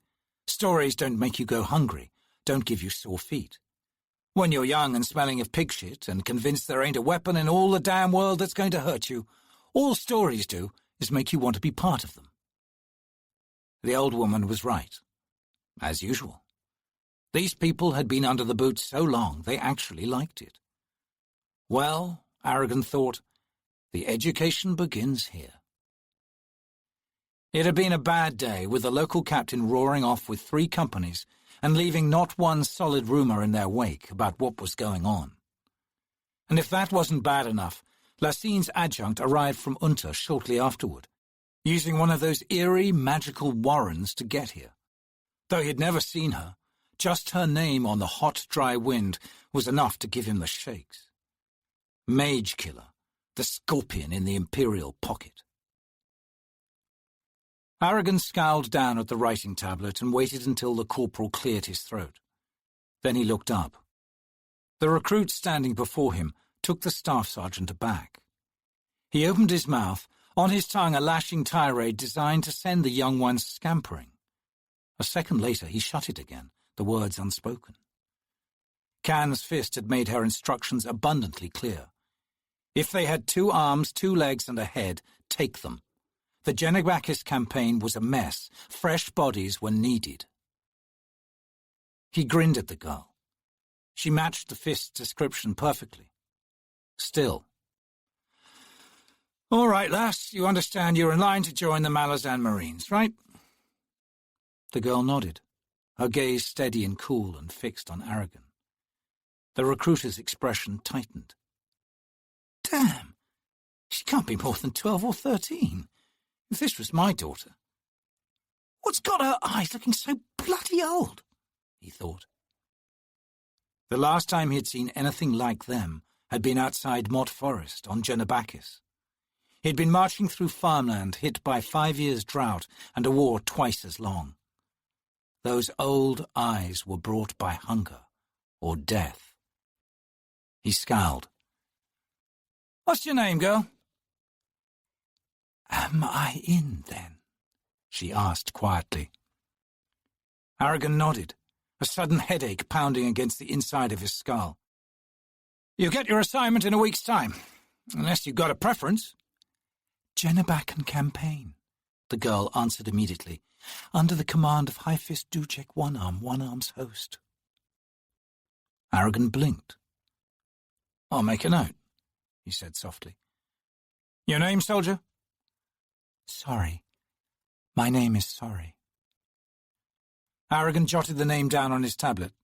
Stories don't make you go hungry, don't give you sore feet. When you're young and smelling of pig shit and convinced there ain't a weapon in all the damn world that's going to hurt you, all stories do is make you want to be part of them. The old woman was right. As usual. These people had been under the boot so long they actually liked it. Well, Aragon thought, the education begins here. It had been a bad day, with the local captain roaring off with 3 companies and leaving not one solid rumour in their wake about what was going on. And if that wasn't bad enough, Lacine's adjunct arrived from Unter shortly afterward, using one of those eerie, magical warrens to get here. Though he'd never seen her, just her name on the hot, dry wind was enough to give him the shakes. Mage Killer, the scorpion in the imperial pocket. Aragon scowled down at the writing tablet and waited until the corporal cleared his throat. Then he looked up. The recruit standing before him took the staff sergeant aback. He opened his mouth, on his tongue a lashing tirade designed to send the young ones scampering. A second later he shut it again, the words unspoken. Cannes Fist had made her instructions abundantly clear. If they had 2 arms, 2 legs and a head, take them. The Genabacchus campaign was a mess. Fresh bodies were needed. He grinned at the girl. She matched the Fist's description perfectly. Still. All right, lass, you understand you're in line to join the Malazan Marines, right? The girl nodded, her gaze steady and cool and fixed on Aragon. The recruiter's expression tightened. Damn, she can't be more than 12 or 13. If this was my daughter. What's got her eyes looking so bloody old? He thought. The last time he had seen anything like them had been outside Mott Forest on Genabacchus. He'd been marching through farmland hit by 5 years' drought and a war twice as long. Those old eyes were brought by hunger or death. He scowled. "What's your name, girl?" "Am I in, then?" she asked quietly. Erikson nodded, a sudden headache pounding against the inside of his skull. "You get your assignment in a week's time, unless you've got a preference." "Jenneback and Campaign," the girl answered immediately, "under the command of High-Fist Duchek One-Arm's host." Erikson blinked. "I'll make a note," he said softly. "Your name, soldier?" "Sorry. My name is Sorry." Erikson jotted the name down on his tablet.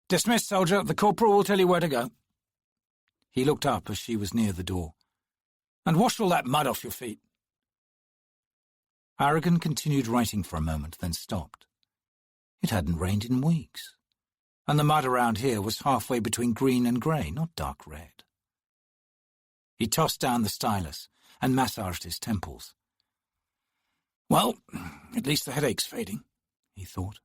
"Dismissed, soldier. The corporal will tell you where to go." He looked up as she was near the door. "And wash all that mud off your feet." Erikson continued writing for a moment, then stopped. It hadn't rained in weeks, and the mud around here was halfway between green and grey, not dark red. He tossed down the stylus and massaged his temples. "Well, at least the headache's fading," he thought.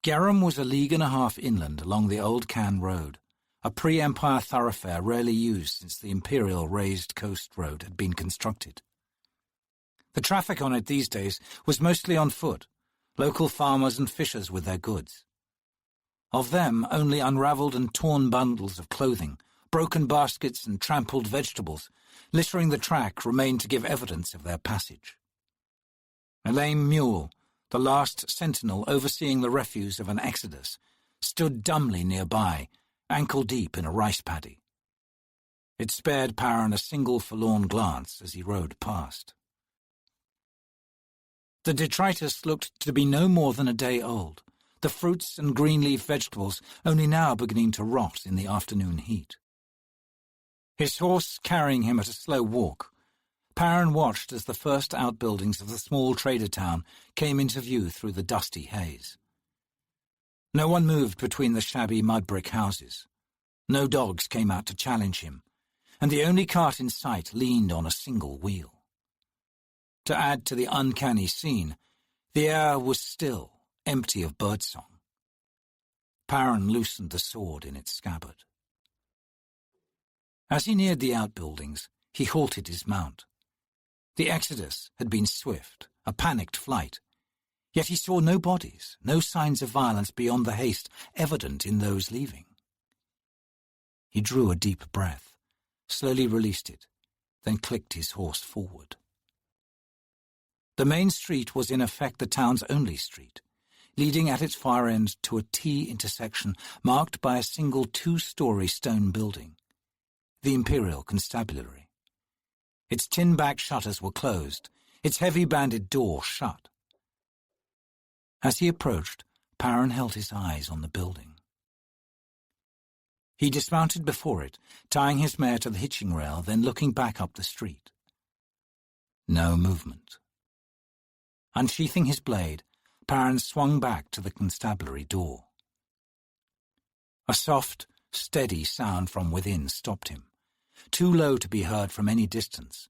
Garum was a league and a half inland along the Old Cannes Road, a pre-Empire thoroughfare rarely used since the Imperial raised coast road had been constructed. The traffic on it these days was mostly on foot, local farmers and fishers with their goods. Of them, only unravelled and torn bundles of clothing, broken baskets and trampled vegetables, littering the track, remained to give evidence of their passage. A lame mule, the last sentinel overseeing the refuse of an exodus, stood dumbly nearby, ankle-deep in a rice paddy. It spared Perrin a single forlorn glance as he rode past. The detritus looked to be no more than a day old, the fruits and green-leaf vegetables only now beginning to rot in the afternoon heat. His horse carrying him at a slow walk, Perrin watched as the first outbuildings of the small trader town came into view through the dusty haze. No one moved between the shabby mud-brick houses. No dogs came out to challenge him, and the only cart in sight leaned on a single wheel. To add to the uncanny scene, the air was still, empty of birdsong. Perrin loosened the sword in its scabbard. As he neared the outbuildings, he halted his mount. The exodus had been swift, a panicked flight, yet he saw no bodies, no signs of violence beyond the haste evident in those leaving. He drew a deep breath, slowly released it, then clicked his horse forward. The main street was in effect the town's only street, leading at its far end to a T-intersection marked by a single 2-story stone building, the Imperial Constabulary. Its tin-backed shutters were closed, its heavy banded door shut. As he approached, Perrin held his eyes on the building. He dismounted before it, tying his mare to the hitching rail, then looking back up the street. No movement. Unsheathing his blade, Perrin swung back to the constabulary door. A soft, steady sound from within stopped him, too low to be heard from any distance,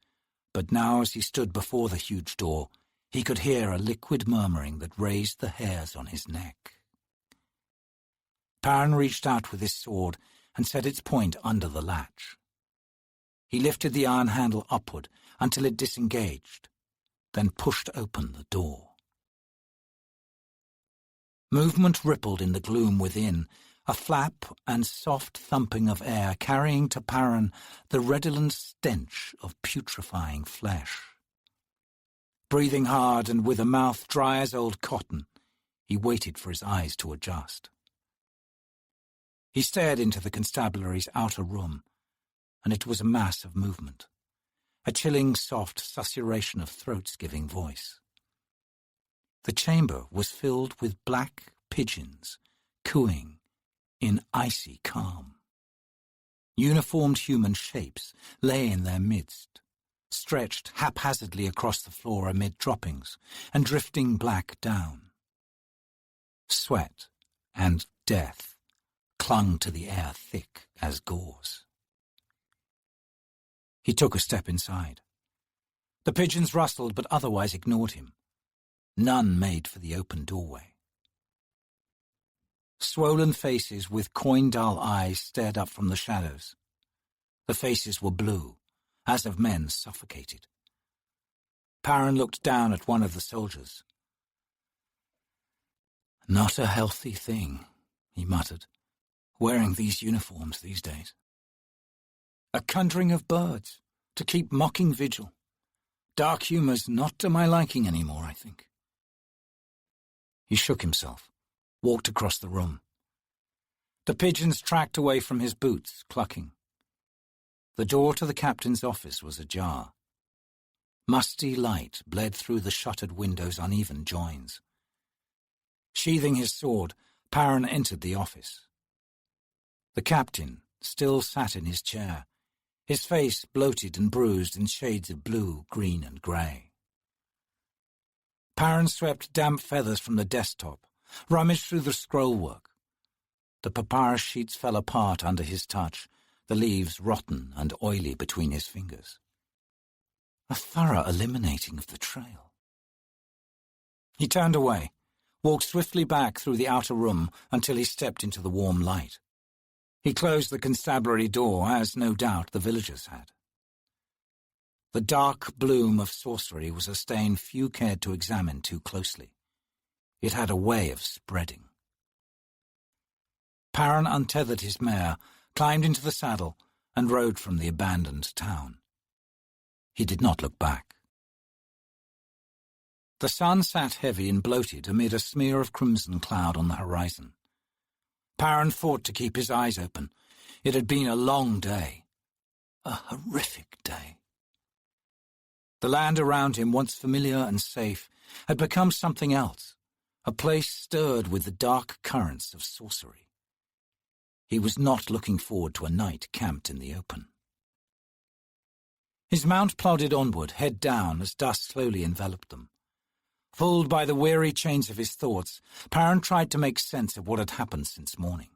but now as he stood before the huge door, he could hear a liquid murmuring that raised the hairs on his neck. Perrin reached out with his sword and set its point under the latch. He lifted the iron handle upward until it disengaged, then pushed open the door. Movement rippled in the gloom within, a flap and soft thumping of air carrying to Perrin the redolent stench of putrefying flesh. Breathing hard and with a mouth dry as old cotton, he waited for his eyes to adjust. He stared into the constabulary's outer room, and it was a mass of movement, a chilling, soft susurration of throats giving voice. The chamber was filled with black pigeons, cooing in icy calm. Uniformed human shapes lay in their midst, stretched haphazardly across the floor amid droppings and drifting black down. Sweat and death clung to the air thick as gauze. He took a step inside. The pigeons rustled but otherwise ignored him. None made for the open doorway. Swollen faces with coin-dull eyes stared up from the shadows. The faces were blue, as of men suffocated. Perrin looked down at one of the soldiers. "Not a healthy thing," he muttered, "wearing these uniforms these days. A conjuring of birds, to keep mocking vigil. Dark humour's not to my liking any more, I think." He shook himself, walked across the room. The pigeons tracked away from his boots, clucking. The door to the captain's office was ajar. Musty light bled through the shuttered window's uneven joins. Sheathing his sword, Perrin entered the office. The captain still sat in his chair, his face bloated and bruised in shades of blue, green, and grey. Perrin swept damp feathers from the desktop, rummaged through the scrollwork. The papyrus sheets fell apart under his touch, the leaves rotten and oily between his fingers. A thorough eliminating of the trail. He turned away, walked swiftly back through the outer room until he stepped into the warm light. He closed the constabulary door, as no doubt the villagers had. The dark bloom of sorcery was a stain few cared to examine too closely. It had a way of spreading. Perrin untethered his mare, climbed into the saddle, and rode from the abandoned town. He did not look back. The sun sat heavy and bloated amid a smear of crimson cloud on the horizon. Perrin fought to keep his eyes open. It had been a long day. A horrific day. The land around him, once familiar and safe, had become something else, a place stirred with the dark currents of sorcery. He was not looking forward to a night camped in the open. His mount plodded onward, head down, as dust slowly enveloped them. Pulled by the weary chains of his thoughts, Perrin tried to make sense of what had happened since morning.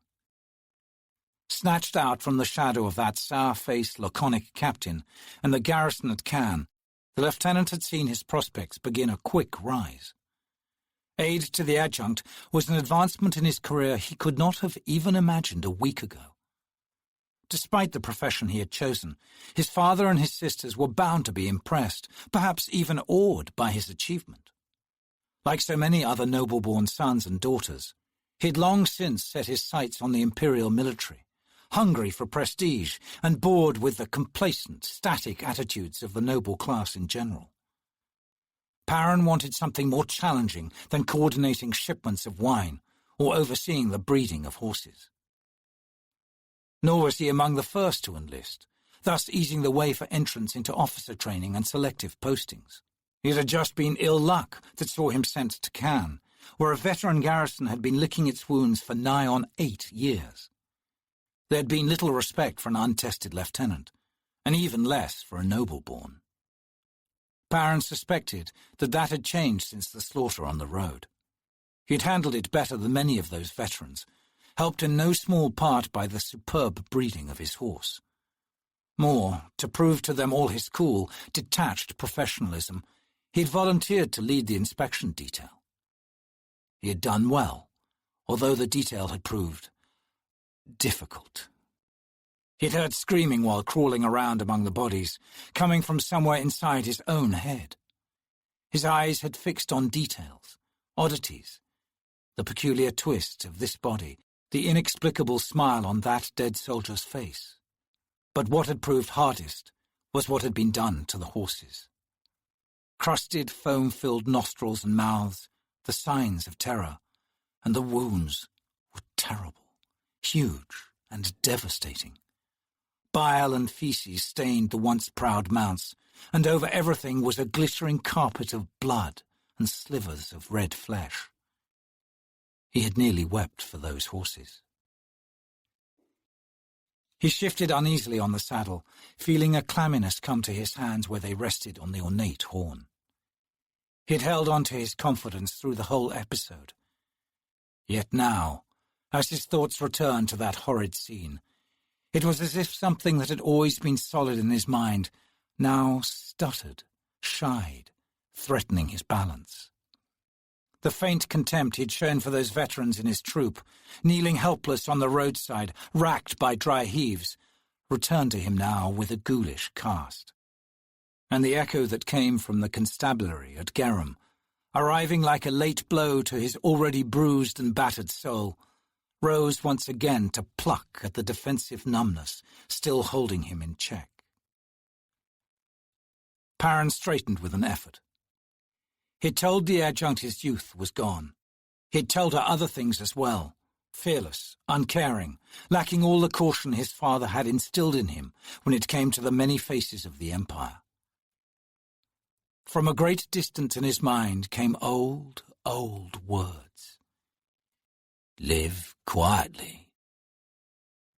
Snatched out from the shadow of that sour-faced, laconic captain and the garrison at Cannes, the lieutenant had seen his prospects begin a quick rise. Aide to the adjutant was an advancement in his career he could not have even imagined a week ago. Despite the profession he had chosen, his father and his sisters were bound to be impressed, perhaps even awed by his achievement. Like so many other noble-born sons and daughters, he had long since set his sights on the imperial military, hungry for prestige and bored with the complacent, static attitudes of the noble class in general. Perrin wanted something more challenging than coordinating shipments of wine or overseeing the breeding of horses. Nor was he among the first to enlist, thus easing the way for entrance into officer training and selective postings. It had just been ill luck that saw him sent to Cannes, where a veteran garrison had been licking its wounds for nigh on 8 years. There had been little respect for an untested lieutenant, and even less for a noble-born. Perrin suspected that had changed since the slaughter on the road. He had handled it better than many of those veterans, helped in no small part by the superb breeding of his horse. More, to prove to them all his cool, detached professionalism, he had volunteered to lead the inspection detail. He had done well, although the detail had proved difficult. He had heard screaming while crawling around among the bodies, coming from somewhere inside his own head. His eyes had fixed on details, oddities, the peculiar twist of this body, the inexplicable smile on that dead soldier's face. But what had proved hardest was what had been done to the horses. Crusted, foam-filled nostrils and mouths, the signs of terror, and the wounds were terrible, huge and devastating. Bile and feces stained the once proud mounts, and over everything was a glittering carpet of blood and slivers of red flesh. He had nearly wept for those horses. He shifted uneasily on the saddle, feeling a clamminess come to his hands where they rested on the ornate horn. He had held on to his confidence through the whole episode. Yet now, as his thoughts returned to that horrid scene, it was as if something that had always been solid in his mind now stuttered, shied, threatening his balance. The faint contempt he'd shown for those veterans in his troop, kneeling helpless on the roadside, racked by dry heaves, returned to him now with a ghoulish cast. And the echo that came from the constabulary at Garum, arriving like a late blow to his already bruised and battered soul, rose once again to pluck at the defensive numbness still holding him in check. Perrin straightened with an effort. He'd told the adjunct his youth was gone. He'd told her other things as well, fearless, uncaring, lacking all the caution his father had instilled in him when it came to the many faces of the Empire. From a great distance in his mind came old, old words. Live quietly.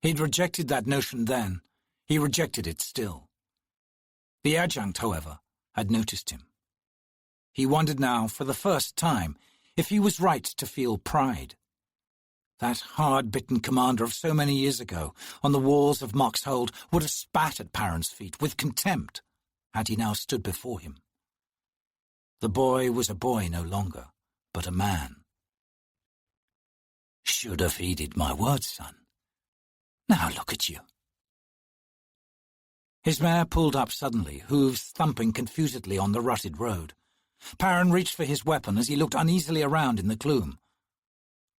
He'd rejected that notion then. He rejected it still. The adjunct, however, had noticed him. He wondered now, for the first time, if he was right to feel pride. That hard-bitten commander of so many years ago on the walls of Mock's Hold would have spat at Perrin's feet with contempt had he now stood before him. The boy was a boy no longer, but a man. Should have heeded my words, son. Now look at you. His mare pulled up suddenly, hooves thumping confusedly on the rutted road. Perrin reached for his weapon as he looked uneasily around in the gloom.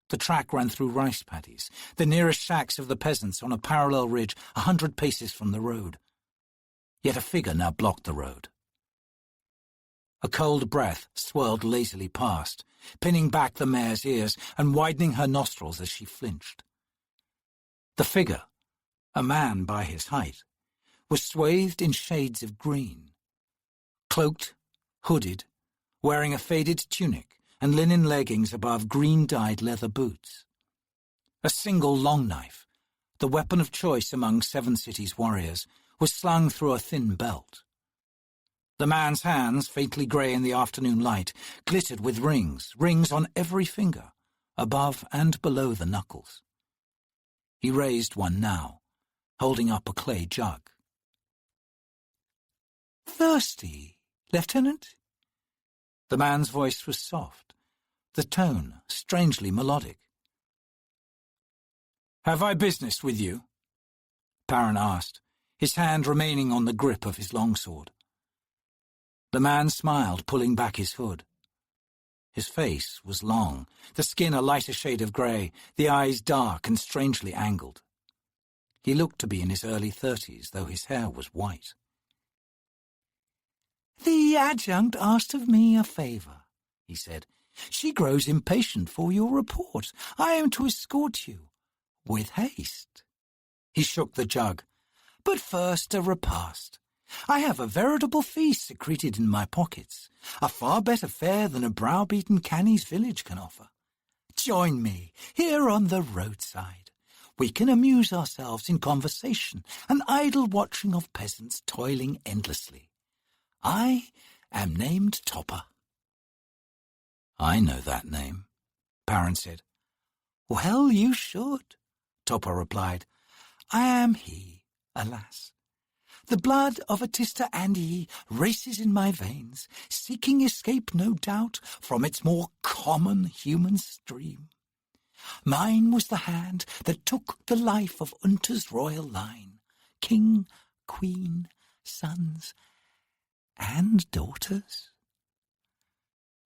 The track ran through rice paddies, the nearest shacks of the peasants on a parallel ridge 100 paces from the road. Yet a figure now blocked the road. A cold breath swirled lazily past, pinning back the mare's ears and widening her nostrils as she flinched. The figure, a man by his height, was swathed in shades of green. Cloaked, hooded, wearing a faded tunic and linen leggings above green-dyed leather boots. A single long knife, the weapon of choice among Seven Cities warriors, was slung through a thin belt. The man's hands, faintly grey in the afternoon light, glittered with rings on every finger, above and below the knuckles. He raised one now, holding up a clay jug. "Thirsty, Lieutenant?" The man's voice was soft, the tone strangely melodic. "Have I business with you?" Perrin asked, his hand remaining on the grip of his longsword. The man smiled, pulling back his hood. His face was long, the skin a lighter shade of grey, the eyes dark and strangely angled. He looked to be in his early 30s, though his hair was white. "The adjunct asked of me a favour," he said. "She grows impatient for your report. I am to escort you, with haste." He shook the jug. "But first a repast. I have a veritable feast secreted in my pockets, a far better fare than a browbeaten canny's village can offer. Join me here on the roadside. We can amuse ourselves in conversation and idle watching of peasants toiling endlessly. I am named Topper." "I know that name," Perrin said. "Well, you should," Topper replied. "I am he, alas. The blood of Atista and he races in my veins, seeking escape, no doubt, from its more common human stream. Mine was the hand that took the life of Unter's royal line, king, queen, sons, and daughters."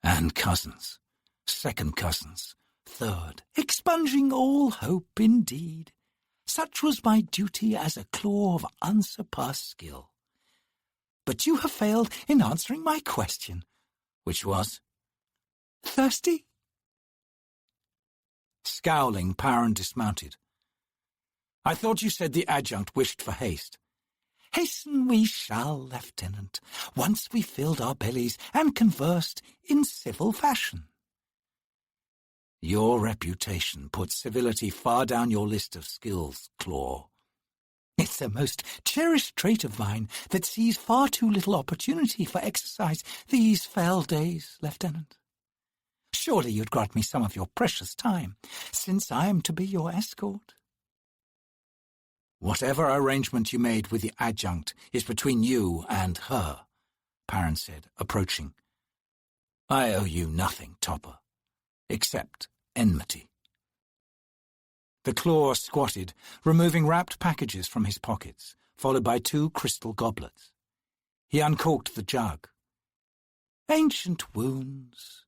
"And cousins, second cousins, third, expunging all hope indeed. Such was my duty as a claw of unsurpassed skill. But you have failed in answering my question." "Which was?" "Thirsty?" Scowling, Perrin dismounted. "I thought you said the adjunct wished for haste." "Hasten we shall, Lieutenant, once we filled our bellies and conversed in civil fashion." "Your reputation puts civility far down your list of skills, Claw." "It's a most cherished trait of mine that sees far too little opportunity for exercise these fell days, Lieutenant. Surely you'd grant me some of your precious time, since I am to be your escort." "Whatever arrangement you made with the adjunct is between you and her," Perrin said, approaching. "I owe you nothing, Topper. except enmity. The claw squatted, removing wrapped packages from his pockets, followed by 2 crystal goblets. He uncorked the jug. Ancient wounds.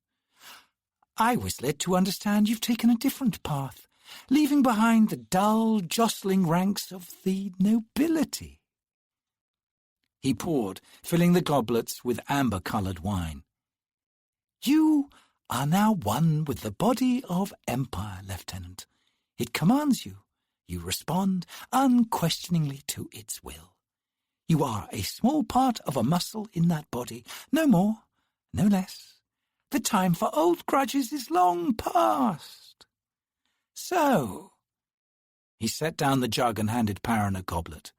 I was led to understand you've taken a different path, leaving behind the dull, jostling ranks of the nobility. He poured, filling the goblets with amber-coloured wine. You are now one with the body of empire, Lieutenant. It commands you. You respond unquestioningly to its will. You are a small part of a muscle in that body, no more, no less. The time for old grudges is long past. So, he set down the jug and handed Perrin a goblet.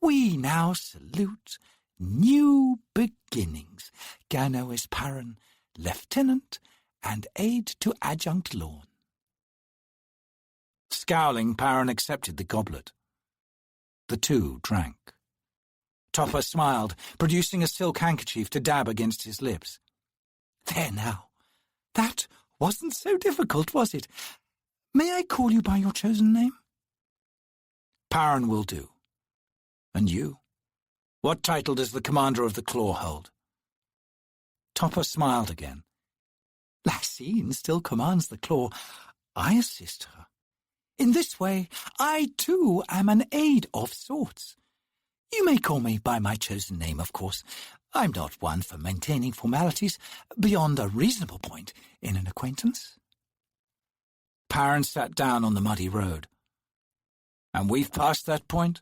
We now salute new beginnings. Ganoes Perrin, Lieutenant and Aide to Adjunct Lorne. Scowling, Perrin accepted the goblet. The 2 drank. Topper smiled, producing a silk handkerchief to dab against his lips. There now. That wasn't so difficult, was it? May I call you by your chosen name? Perrin will do. And you? What title does the commander of the Claw hold? Topper smiled again. Lassine still commands the Claw. I assist her. In this way, I too am an aide of sorts. You may call me by my chosen name, of course. I'm not one for maintaining formalities beyond a reasonable point in an acquaintance. Perrin sat down on the muddy road. And we've passed that point?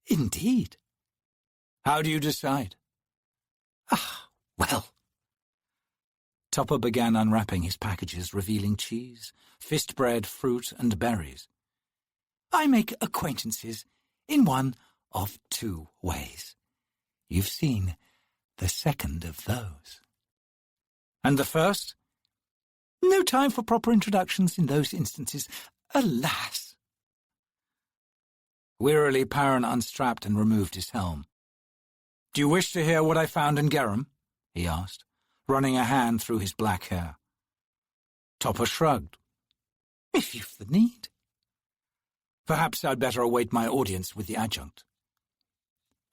Indeed. How do you decide? Well. Topper began unwrapping his packages, revealing cheese, fist bread, fruit, and berries. I make acquaintances in one of 2 ways. You've seen the second of those. And the first? No time for proper introductions in those instances, alas. Wearily, Perrin unstrapped and removed his helm. Do you wish to hear what I found in Garum? He asked, running a hand through his black hair. Topper shrugged. If you've the need. Perhaps I'd better await my audience with the adjunct.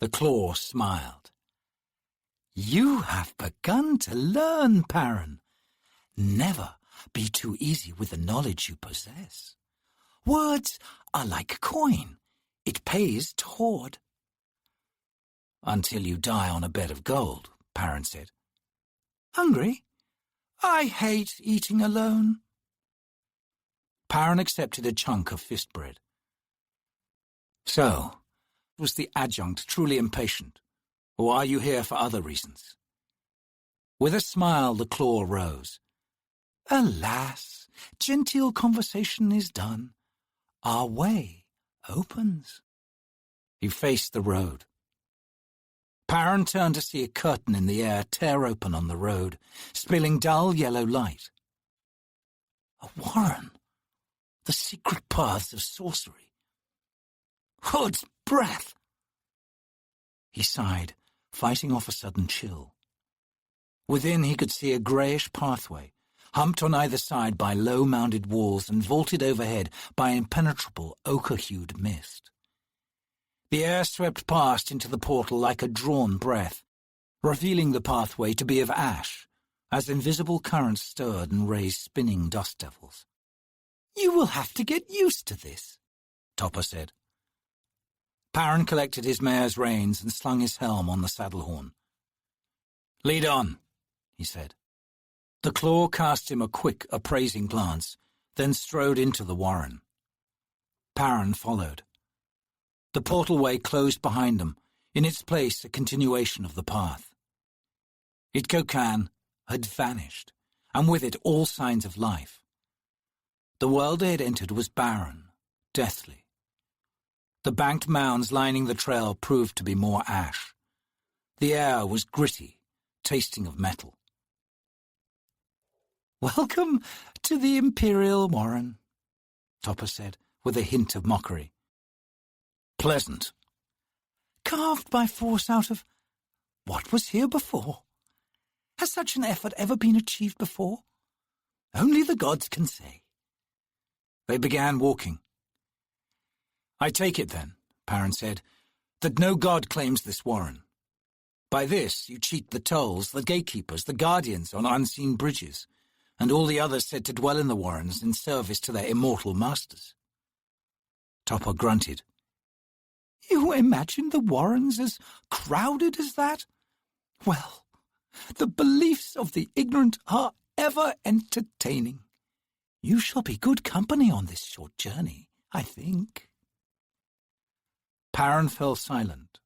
The Claw smiled. You have begun to learn, Perrin. Never be too easy with the knowledge you possess. Words are like coin. It pays to hoard. Until you die on a bed of gold, Perrin said. Hungry? I hate eating alone. Perrin accepted a chunk of fist bread. So, was the adjunct truly impatient, or are you here for other reasons? With a smile, the Claw rose. Alas, genteel conversation is done. Our way opens. He faced the road. Perrin turned to see a curtain in the air tear open on the road, spilling dull yellow light. A warren. The secret paths of sorcery. Hood's breath! He sighed, fighting off a sudden chill. Within he could see a greyish pathway, humped on either side by low-mounded walls and vaulted overhead by impenetrable ochre-hued mist. The air swept past into the portal like a drawn breath, revealing the pathway to be of ash, as invisible currents stirred and raised spinning dust devils. You will have to get used to this, Topper said. Perrin collected his mare's reins and slung his helm on the saddle horn. Lead on, he said. The Claw cast him a quick, appraising glance, then strode into the warren. Perrin followed. The portalway closed behind them, in its place a continuation of the path. Itkokan had vanished, and with it all signs of life. The world they had entered was barren, deathly. The banked mounds lining the trail proved to be more ash. The air was gritty, tasting of metal. Welcome to the Imperial Warren, Topper said, with a hint of mockery. Pleasant. Carved by force out of what was here before. Has such an effort ever been achieved before? Only the gods can say. They began walking. I take it then, Perrin said, that no god claims this warren. By this you cheat the tolls, the gatekeepers, the guardians on unseen bridges, and all the others said to dwell in the warrens in service to their immortal masters. Topper grunted. You imagine the warrens as crowded as that? Well, the beliefs of the ignorant are ever entertaining. You shall be good company on this short journey, I think. Perrin fell silent.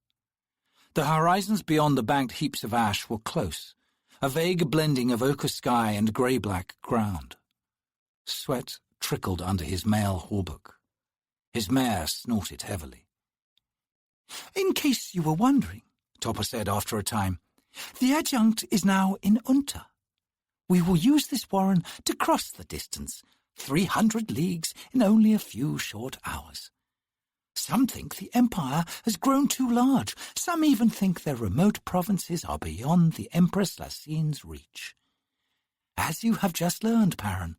The horizons beyond the banked heaps of ash were close, a vague blending of ochre sky and grey-black ground. Sweat trickled under his mail hauberk. His mare snorted heavily. In case you were wondering, Topper said after a time, the adjunct is now in Unta. We will use this warren to cross the distance, 300 leagues in only a few short hours. Some think the empire has grown too large. Some even think their remote provinces are beyond the Empress Lacine's reach. As you have just learned, Perrin,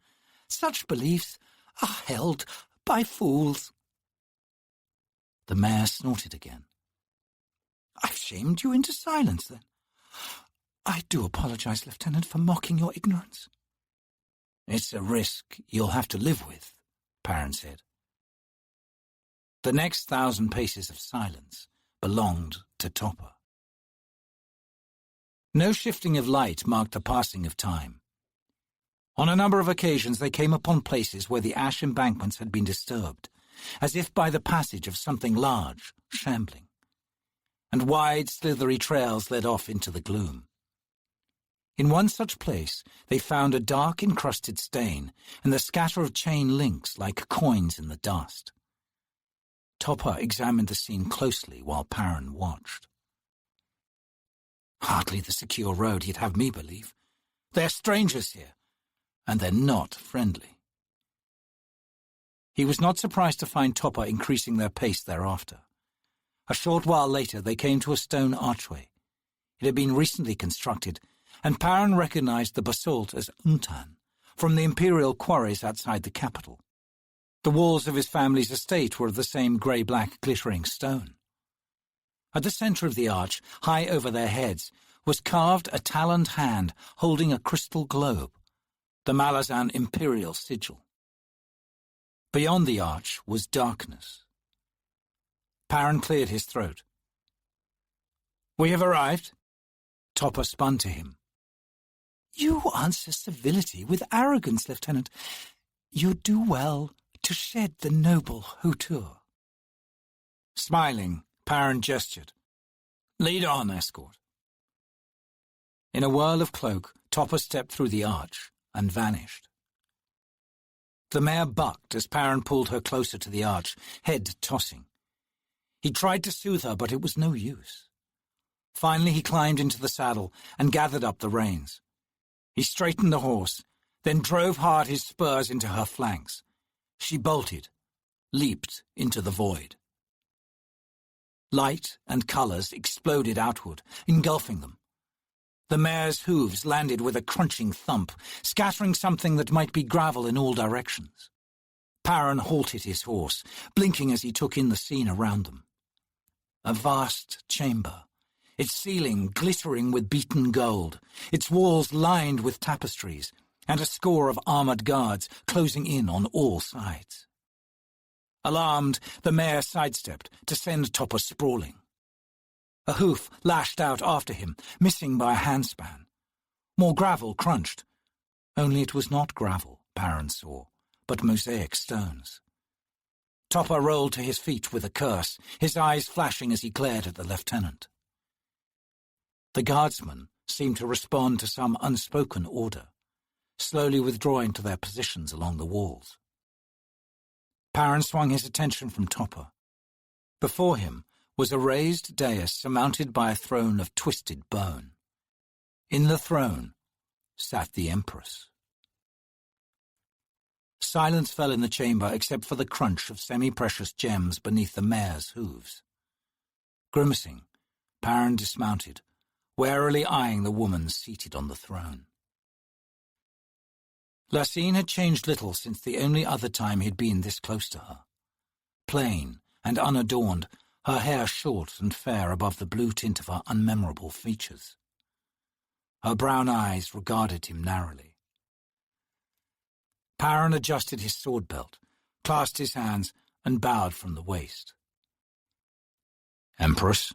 such beliefs are held by fools. The mare snorted again. I've shamed you into silence, then. I do apologize, Lieutenant, for mocking your ignorance. It's a risk you'll have to live with, Perrin said. The next 1,000 paces of silence belonged to Topper. No shifting of light marked the passing of time. On a number of occasions they came upon places where the ash embankments had been disturbed, as if by the passage of something large, shambling, and wide, slithery trails led off into the gloom. In one such place they found a dark, encrusted stain and the scatter of chain links like coins in the dust. Topper examined the scene closely while Perrin watched. Hardly the secure road he'd have me believe. They're strangers here, and they're not friendly. He was not surprised to find Topper increasing their pace thereafter. A short while later they came to a stone archway. It had been recently constructed, and Perrin recognized the basalt as Untan, from the imperial quarries outside the capital. The walls of his family's estate were of the same grey-black glittering stone. At the centre of the arch, high over their heads, was carved a taloned hand holding a crystal globe, the Malazan imperial sigil. Beyond the arch was darkness. Perrin cleared his throat. We have arrived. Topper spun to him. You answer civility with arrogance, Lieutenant. You do well to shed the noble hauteur. Smiling, Perrin gestured. Lead on, escort. In a whirl of cloak, Topper stepped through the arch and vanished. The mare bucked as Perrin pulled her closer to the arch, head tossing. He tried to soothe her, but it was no use. Finally he climbed into the saddle and gathered up the reins. He straightened the horse, then drove hard his spurs into her flanks. She bolted, leaped into the void. Light and colours exploded outward, engulfing them. The mare's hooves landed with a crunching thump, scattering something that might be gravel in all directions. Perrin halted his horse, blinking as he took in the scene around them. A vast chamber, its ceiling glittering with beaten gold, its walls lined with tapestries, and a score of armoured guards closing in on all sides. Alarmed, the mare sidestepped to send Topper sprawling. A hoof lashed out after him, missing by a handspan. More gravel crunched. Only it was not gravel, Perrin saw, but mosaic stones. Topper rolled to his feet with a curse, his eyes flashing as he glared at the lieutenant. The guardsmen seemed to respond to some unspoken order, slowly withdrawing to their positions along the walls. Perrin swung his attention from Topper. Before him was a raised dais surmounted by a throne of twisted bone. In the throne sat the Empress. Silence fell in the chamber except for the crunch of semi-precious gems beneath the mare's hooves. Grimacing, Perrin dismounted, warily eyeing the woman seated on the throne. Lasine had changed little since the only other time he'd been this close to her. Plain and unadorned, her hair short and fair above the blue tint of her unmemorable features. Her brown eyes regarded him narrowly. Perrin adjusted his sword belt, clasped his hands, and bowed from the waist. "Empress?"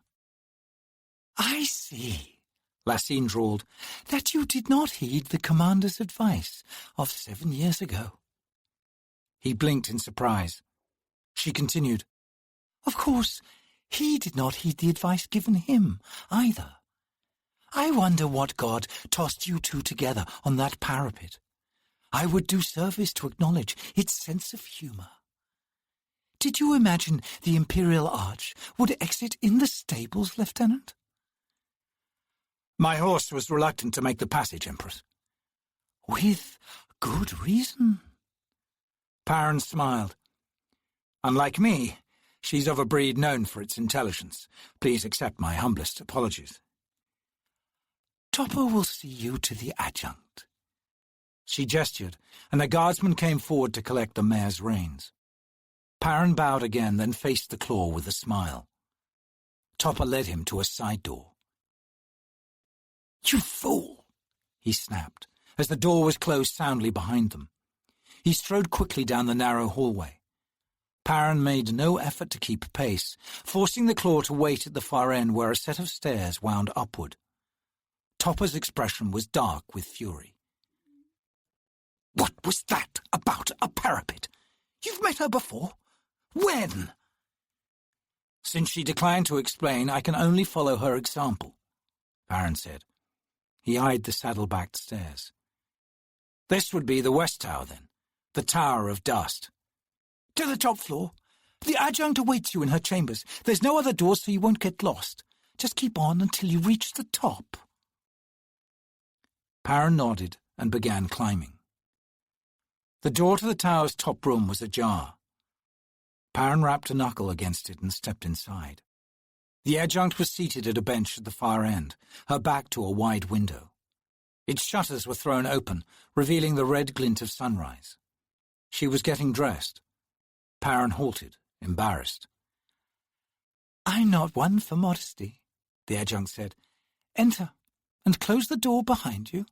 "I see," Lasine drawled, "that you did not heed the commander's advice of 7 years ago." He blinked in surprise. She continued, "Of course, he did not heed the advice given him, either. I wonder what god tossed you two together on that parapet. I would do service to acknowledge its sense of humour. Did you imagine the Imperial Arch would exit in the stables, Lieutenant?" "My horse was reluctant to make the passage, Empress." "With good reason." Perrin smiled. "Unlike me, she's of a breed known for its intelligence. Please accept my humblest apologies." "Topper will see you to the adjunct." She gestured, and a guardsman came forward to collect the mare's reins. Perrin bowed again, then faced the claw with a smile. Topper led him to a side door. "You fool!" he snapped, as the door was closed soundly behind them. He strode quickly down the narrow hallway. Perrin made no effort to keep pace, forcing the claw to wait at the far end where a set of stairs wound upward. Topper's expression was dark with fury. "What was that about a parapet? You've met her before. When?" "Since she declined to explain, I can only follow her example," Perrin said. He eyed the saddle-backed stairs. "This would be the West Tower, then, the Tower of Dust." "To the top floor. The adjunct awaits you in her chambers. There's no other door, so you won't get lost. Just keep on until you reach the top." Perrin nodded and began climbing. The door to the tower's top room was ajar. Perrin rapped a knuckle against it and stepped inside. The adjunct was seated at a bench at the far end, her back to a wide window. Its shutters were thrown open, revealing the red glint of sunrise. She was getting dressed. Perrin halted, embarrassed. "I'm not one for modesty," the adjunct said. "Enter, and close the door behind you."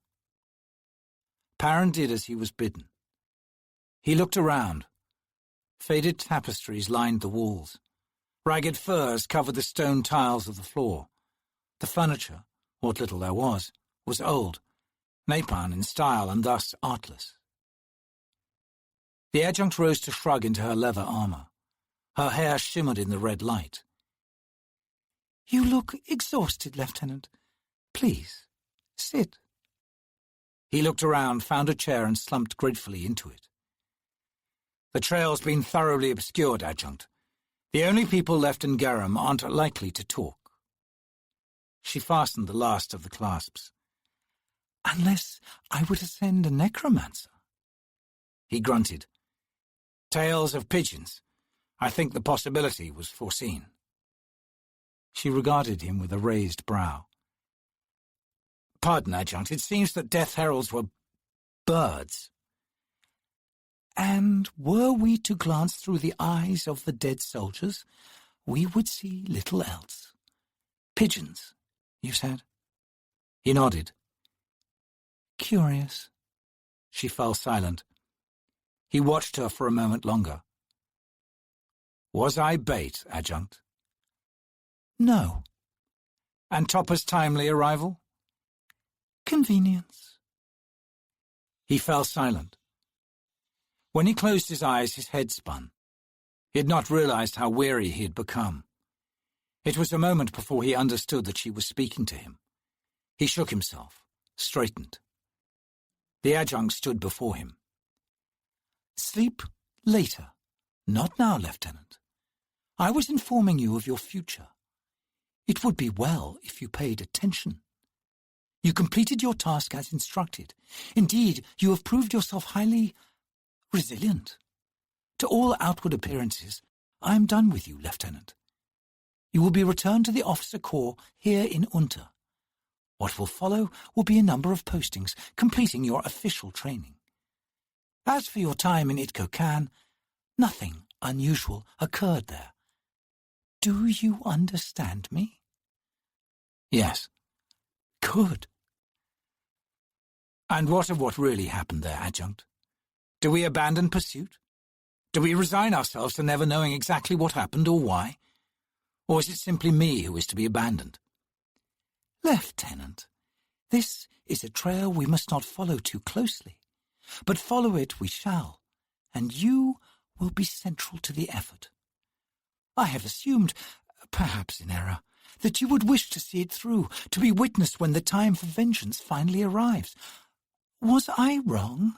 Perrin did as he was bidden. He looked around. Faded tapestries lined the walls. Ragged furs covered the stone tiles of the floor. The furniture, what little there was old, Napalm in style and thus artless. The adjunct rose to shrug into her leather armor. Her hair shimmered in the red light. "You look exhausted, Lieutenant. Please, sit." He looked around, found a chair, and slumped gratefully into it. "The trail's been thoroughly obscured, Adjunct. The only people left in Garum aren't likely to talk." She fastened the last of the clasps. "Unless I were to send a necromancer." He grunted. "Tales of pigeons. I think the possibility was foreseen." She regarded him with a raised brow. "Pardon, Adjunct, it seems that death heralds were birds." "And were we to glance through the eyes of the dead soldiers, we would see little else. Pigeons, you said?" He nodded. "Curious." She fell silent. He watched her for a moment longer. "Was I bait, Adjunct?" "No." "And Topper's timely arrival?" "Convenience." He fell silent. When he closed his eyes, his head spun. He had not realized how weary he had become. It was a moment before he understood that she was speaking to him. He shook himself, straightened. The adjunct stood before him. "Sleep later. Not now, Lieutenant. I was informing you of your future. It would be well if you paid attention. You completed your task as instructed. Indeed, you have proved yourself highly resilient. To all outward appearances, I am done with you, Lieutenant. You will be returned to the officer corps here in Unter. What will follow will be a number of postings, completing your official training. As for your time in Itko-Kan, nothing unusual occurred there. Do you understand me? Yes. Good. And what of what really happened there, Adjunct? Do we abandon pursuit? Do we resign ourselves to never knowing exactly what happened or why? Or is it simply me who is to be abandoned? Lieutenant, this is a trail we must not follow too closely, but follow it we shall, and you will be central to the effort. I have assumed, perhaps in error, that you would wish to see it through, to be witness when the time for vengeance finally arrives. Was I wrong?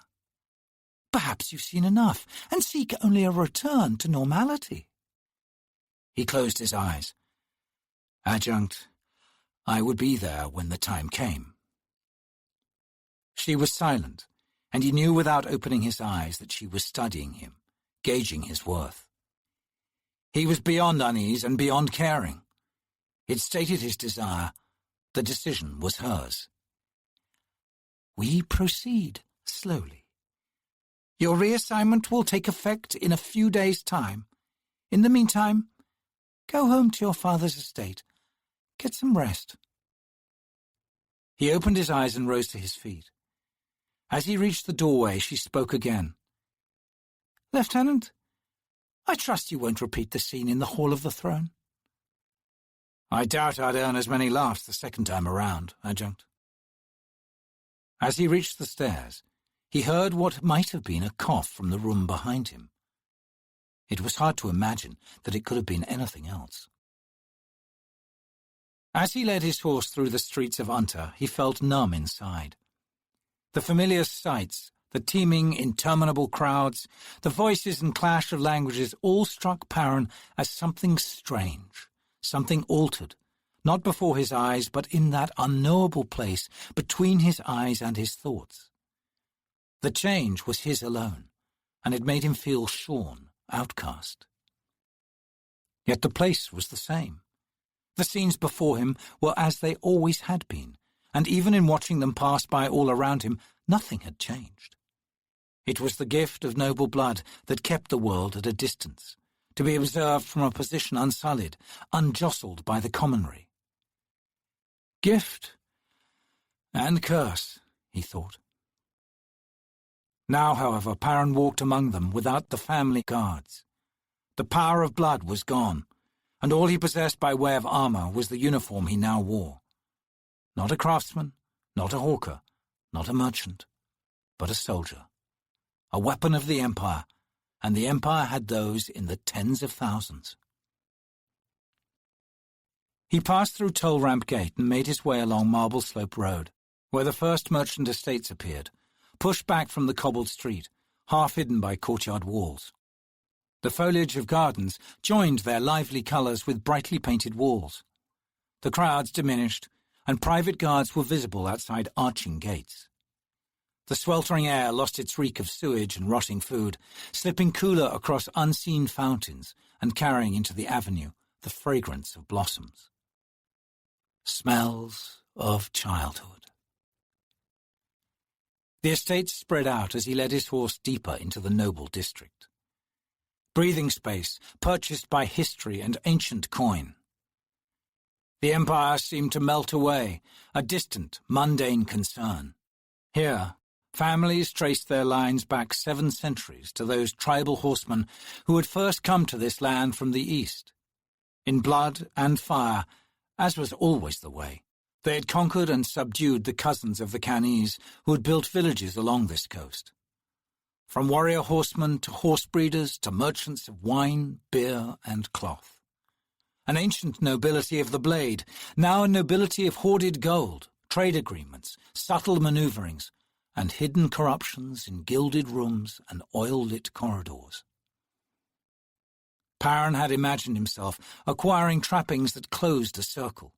Perhaps you've seen enough, and seek only a return to normality. He closed his eyes. Adjunct, I would be there when the time came. She was silent, and he knew without opening his eyes that she was studying him, gauging his worth. He was beyond unease and beyond caring. It stated his desire. The decision was hers. We proceed slowly. Your reassignment will take effect in a few days' time. In the meantime, go home to your father's estate. Get some rest. He opened his eyes and rose to his feet. As he reached the doorway, she spoke again. Lieutenant, I trust you won't repeat the scene in the Hall of the Throne. I doubt I'd earn as many laughs the second time around, Adjunct. As he reached the stairs, he heard what might have been a cough from the room behind him. It was hard to imagine that it could have been anything else. As he led his horse through the streets of Unter, he felt numb inside. The familiar sights, the teeming, interminable crowds, the voices and clash of languages all struck Perrin as something strange, something altered, not before his eyes, but in that unknowable place between his eyes and his thoughts. The change was his alone, and it made him feel shorn, outcast. Yet the place was the same. The scenes before him were as they always had been, and even in watching them pass by all around him, nothing had changed. It was the gift of noble blood that kept the world at a distance, to be observed from a position unsullied, unjostled by the commonry. Gift and curse, he thought. Now, however, Perrin walked among them without the family guards. The power of blood was gone, and all he possessed by way of armour was the uniform he now wore. Not a craftsman, not a hawker, not a merchant, but a soldier. A weapon of the Empire, and the Empire had those in the tens of thousands. He passed through Toll Ramp Gate and made his way along Marble Slope Road, where the first merchant estates appeared, pushed back from the cobbled street, half hidden by courtyard walls. The foliage of gardens joined their lively colours with brightly painted walls. The crowds diminished, and private guards were visible outside arching gates. The sweltering air lost its reek of sewage and rotting food, slipping cooler across unseen fountains and carrying into the avenue the fragrance of blossoms. Smells of childhood. The estates spread out as he led his horse deeper into the noble district. Breathing space purchased by history and ancient coin. The Empire seemed to melt away, a distant, mundane concern. Here, families traced their lines back 7 centuries to those tribal horsemen who had first come to this land from the east. In blood and fire, as was always the way, they had conquered and subdued the cousins of the Canese who had built villages along this coast. From warrior horsemen to horse breeders to merchants of wine, beer, and cloth. An ancient nobility of the blade, now a nobility of hoarded gold, trade agreements, subtle manoeuvrings, and hidden corruptions in gilded rooms and oil-lit corridors. Perrin had imagined himself acquiring trappings that closed a circle,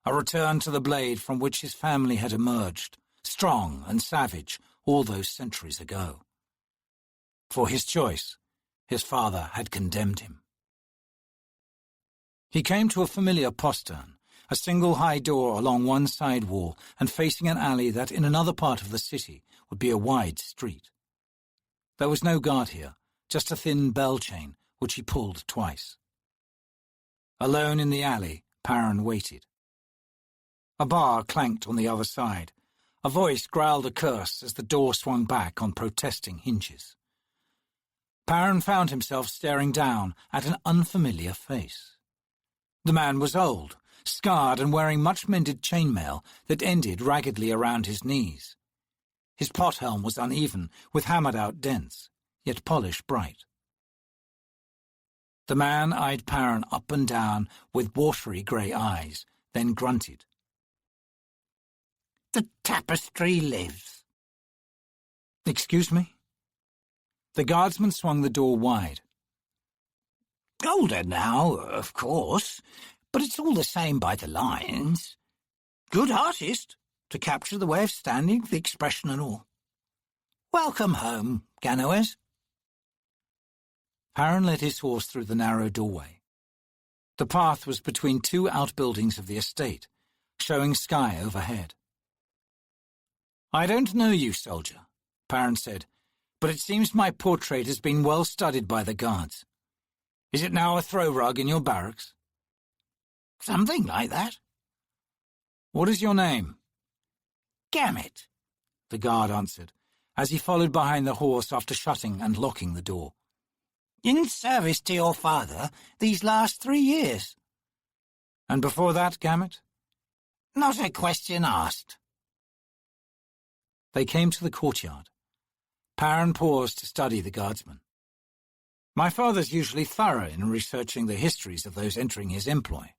a return to the blade from which his family had emerged, strong and savage all those centuries ago. For his choice, his father had condemned him. He came to a familiar postern, a single high door along one side wall and facing an alley that in another part of the city would be a wide street. There was no guard here, just a thin bell chain, which he pulled twice. Alone in the alley, Perrin waited. A bar clanked on the other side. A voice growled a curse as the door swung back on protesting hinges. Perrin found himself staring down at an unfamiliar face. The man was old, scarred and wearing much-mended chainmail that ended raggedly around his knees. His pot-helm was uneven, with hammered-out dents, yet polished bright. The man eyed Perrin up and down with watery grey eyes, then grunted. "The tapestry lives." "Excuse me?" The guardsman swung the door wide. "Older now, of course, but it's all the same by the lines. Good artist, to capture the way of standing, the expression and all. Welcome home, Ganoes." Perrin led his horse through the narrow doorway. The path was between two outbuildings of the estate, showing sky overhead. "I don't know you, soldier," Perrin said, "but it seems my portrait has been well studied by the guards. Is it now a throw rug in your barracks?" "Something like that." "What is your name?" "Gamut," the guard answered, as he followed behind the horse after shutting and locking the door. "In service to your father these last 3 years." "And before that, Gamut?" "Not a question asked." They came to the courtyard. Perrin paused to study the guardsman. "My father's usually thorough in researching the histories of those entering his employ."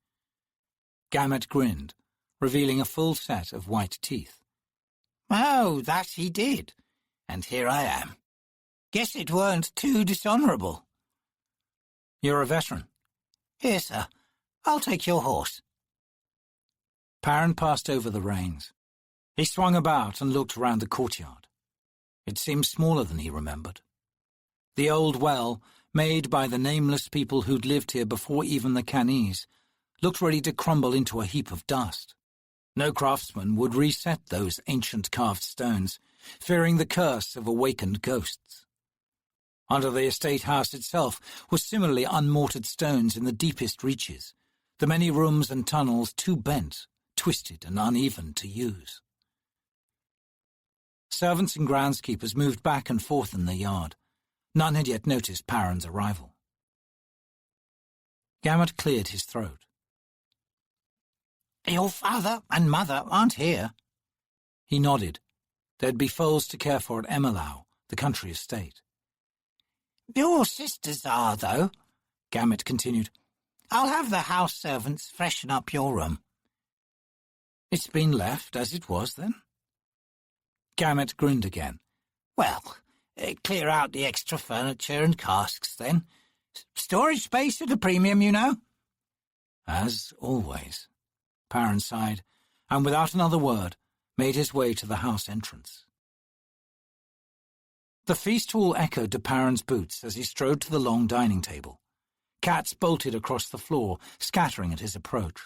Gamut grinned, revealing a full set of white teeth. "Oh, that he did. And here I am. Guess it weren't too dishonourable." "You're a veteran." "Here, sir. I'll take your horse." Perrin passed over the reins. He swung about and looked round the courtyard. It seemed smaller than he remembered. The old well, made by the nameless people who'd lived here before even the Canese, looked ready to crumble into a heap of dust. No craftsman would reset those ancient carved stones, fearing the curse of awakened ghosts. Under the estate house itself were similarly unmortared stones in the deepest reaches, the many rooms and tunnels too bent, twisted and uneven to use. Servants and groundskeepers moved back and forth in the yard. None had yet noticed Perrin's arrival. Gamut cleared his throat. "Your father and mother aren't here." He nodded. There'd be foals to care for at Emmelow, the country estate. "Your sisters are, though," Gamut continued. "I'll have the house servants freshen up your room." "It's been left as it was, then?" Gamut grinned again. "Well, clear out the extra furniture and casks, then. Storage space at a premium, you know." "As always," Perrin sighed, and without another word, made his way to the house entrance. The feast hall echoed to Perrin's boots as he strode to the long dining table. Cats bolted across the floor, scattering at his approach.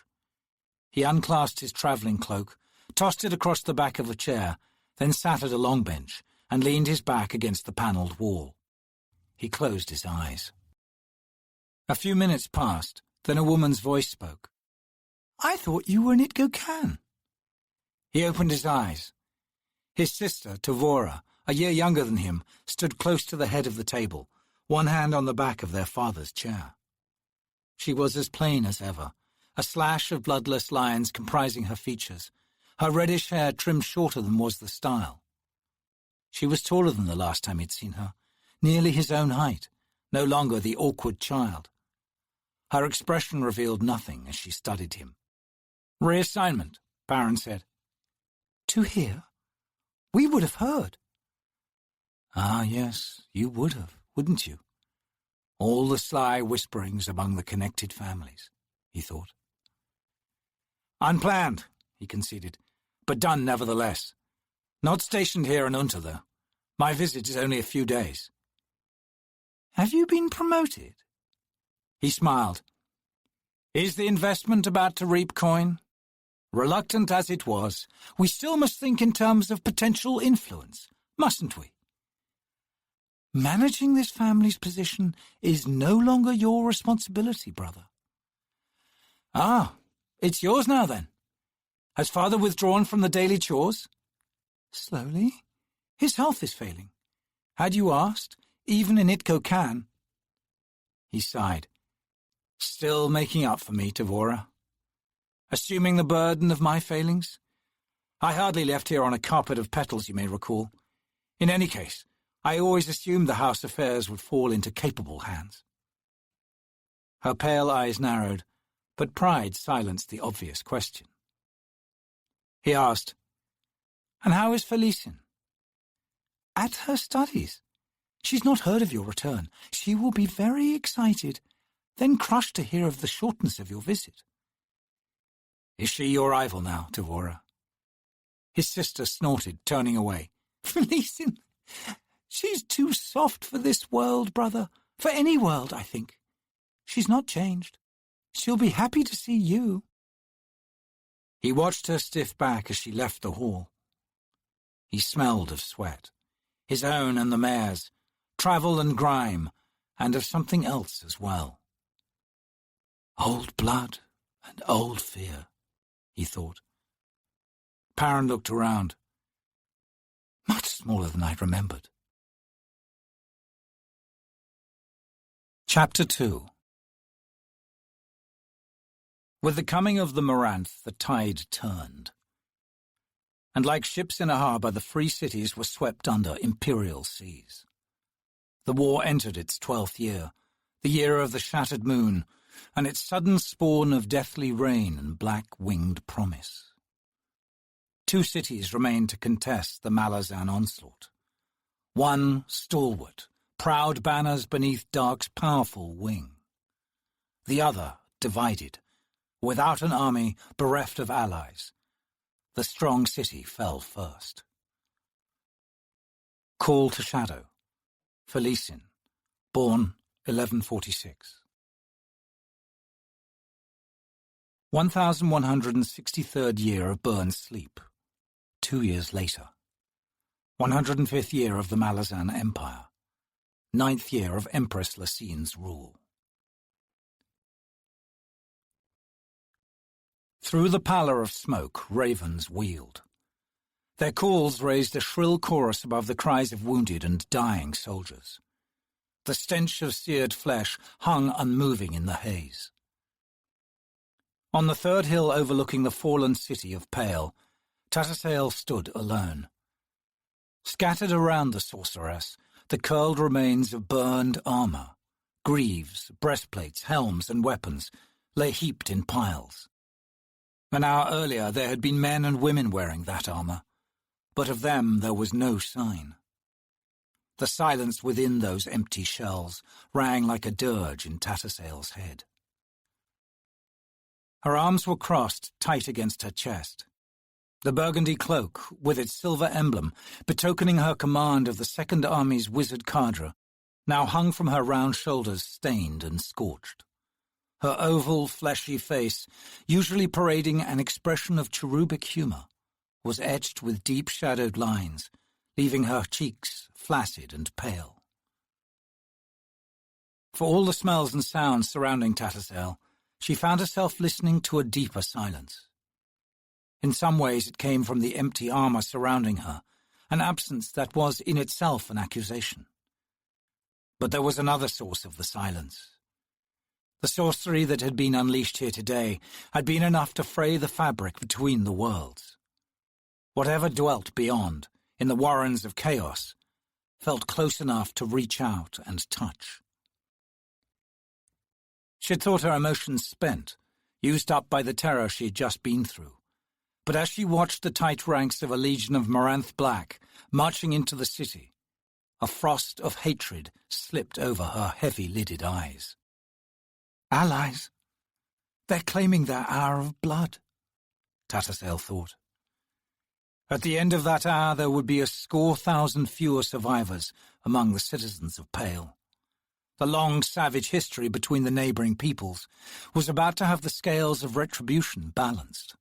He unclasped his travelling cloak, tossed it across the back of a chair, then sat at a long bench and leaned his back against the panelled wall. He closed his eyes. A few minutes passed, then a woman's voice spoke. "I thought you were in Itgo-Kan." He opened his eyes. His sister, Tavora, a year younger than him, stood close to the head of the table, one hand on the back of their father's chair. She was as plain as ever, a slash of bloodless lines comprising her features, her reddish hair trimmed shorter than was the style. She was taller than the last time he'd seen her, nearly his own height, no longer the awkward child. Her expression revealed nothing as she studied him. "Reassignment," Perrin said. "To here? We would have heard." "Ah, yes, you would have, wouldn't you? All the sly whisperings among the connected families," he thought. "Unplanned," he conceded, "but done nevertheless. Not stationed here in Unter, though. My visit is only a few days." "Have you been promoted?" He smiled. "Is the investment about to reap coin? Reluctant as it was, we still must think in terms of potential influence, mustn't we?" Managing this family's position is no longer your responsibility, brother. Ah, it's yours now, then. Has father withdrawn from the daily chores? Slowly. His health is failing. Had you asked, even Initko can. He sighed. Still making up for me, Tavora. Assuming the burden of my failings? I hardly left here on a carpet of petals, you may recall. In any case, I always assumed the house affairs would fall into capable hands. Her pale eyes narrowed, but pride silenced the obvious question. He asked, "And how is Felicin?" At her studies. She's not heard of your return. She will be very excited, then crushed to hear of the shortness of your visit. Is she your rival now, Tavora? His sister snorted, turning away. Felicin, she's too soft for this world, brother. For any world, I think. She's not changed. She'll be happy to see you. He watched her stiff back as she left the hall. He smelled of sweat, his own and the mayor's, travel and grime, and of something else as well. Old blood and old fear, he thought. Perrin looked around. Much smaller than I'd remembered. Chapter 2. With the coming of the Moranth, the tide turned. And like ships in a harbour, the free cities were swept under imperial seas. The war entered its 12th year, the year of the shattered moon, and its sudden spawn of deathly rain and black-winged promise. 2 cities remained to contest the Malazan onslaught. One stalwart, proud banners beneath Dark's powerful wing. The other divided, without an army, bereft of allies. The strong city fell first. Call to Shadow. Felicin, born 1146. 1163rd year of Byrne's sleep. 2 years later. 105th year of the Malazan Empire. 9th year of Empress Lacine's rule. Through the pallor of smoke, ravens wheeled. Their calls raised a shrill chorus above the cries of wounded and dying soldiers. The stench of seared flesh hung unmoving in the haze. On the third hill overlooking the fallen city of Pale, Tattersail stood alone. Scattered around the sorceress, the curled remains of burned armour, greaves, breastplates, helms, and weapons lay heaped in piles. An hour earlier there had been men and women wearing that armour, but of them there was no sign. The silence within those empty shells rang like a dirge in Tattersail's head. Her arms were crossed tight against her chest. The burgundy cloak, with its silver emblem, betokening her command of the Second Army's wizard cadre, now hung from her round shoulders stained and scorched. Her oval, fleshy face, usually parading an expression of cherubic humour, was etched with deep-shadowed lines, leaving her cheeks flaccid and pale. For all the smells and sounds surrounding Tattersail, she found herself listening to a deeper silence. In some ways it came from the empty armour surrounding her, an absence that was in itself an accusation. But there was another source of the silence. The sorcery that had been unleashed here today had been enough to fray the fabric between the worlds. Whatever dwelt beyond, in the warrens of chaos, felt close enough to reach out and touch. She had thought her emotions spent, used up by the terror she had just been through. But as she watched the tight ranks of a legion of Moranth Black marching into the city, a frost of hatred slipped over her heavy-lidded eyes. Allies. They're claiming their hour of blood, Tattersail thought. At the end of that hour there would be 100,000 fewer survivors among the citizens of Pale. The long, savage history between the neighbouring peoples was about to have the scales of retribution balanced.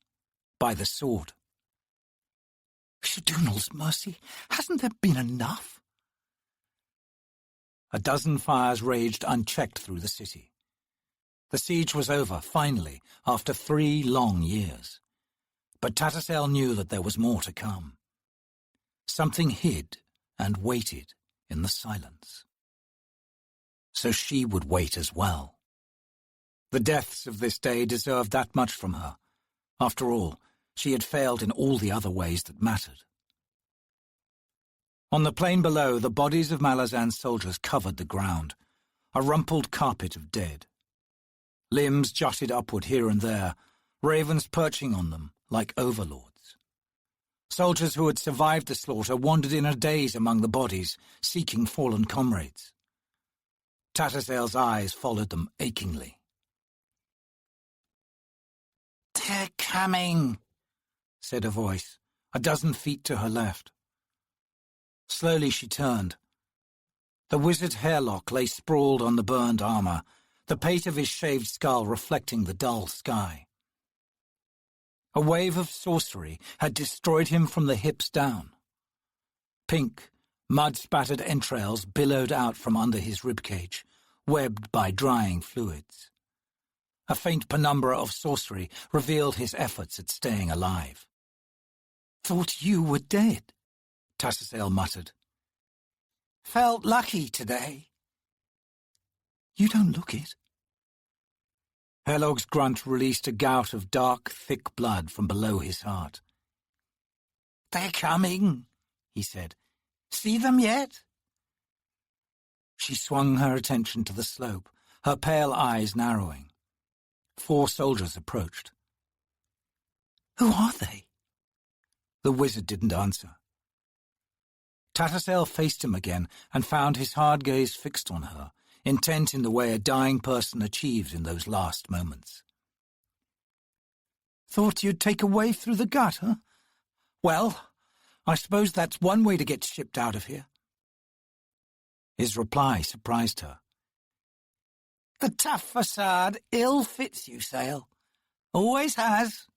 By the sword. Shadunal's mercy, hasn't there been enough? A dozen fires raged unchecked through the city. The siege was over, finally, after 3 long years. But Tattersall knew that there was more to come. Something hid and waited in the silence. So she would wait as well. The deaths of this day deserved that much from her. After all, she had failed in all the other ways that mattered. On the plain below, the bodies of Malazan's soldiers covered the ground, a rumpled carpet of dead. Limbs jutted upward here and there, ravens perching on them like overlords. Soldiers who had survived the slaughter wandered in a daze among the bodies, seeking fallen comrades. Tattersall's eyes followed them achingly. "They're coming," said a voice, a dozen feet to her left. Slowly she turned. The wizard's hairlock lay sprawled on the burned armor, the pate of his shaved skull reflecting the dull sky. A wave of sorcery had destroyed him from the hips down. Pink, mud-spattered entrails billowed out from under his ribcage, webbed by drying fluids. A faint penumbra of sorcery revealed his efforts at staying alive. "Thought you were dead," Tattersall muttered. "Felt lucky today." "You don't look it." Herlog's grunt released a gout of dark, thick blood from below his heart. "They're coming," he said. "See them yet?" She swung her attention to the slope, her pale eyes narrowing. 4 soldiers approached. "Who are they?" The wizard didn't answer. Tattersall faced him again and found his hard gaze fixed on her, intent in the way a dying person achieves in those last moments. "Thought you'd take a way through the gut, huh? Well, I suppose that's one way to get shipped out of here." His reply surprised her. "The tough facade ill fits you, Sale. Always has."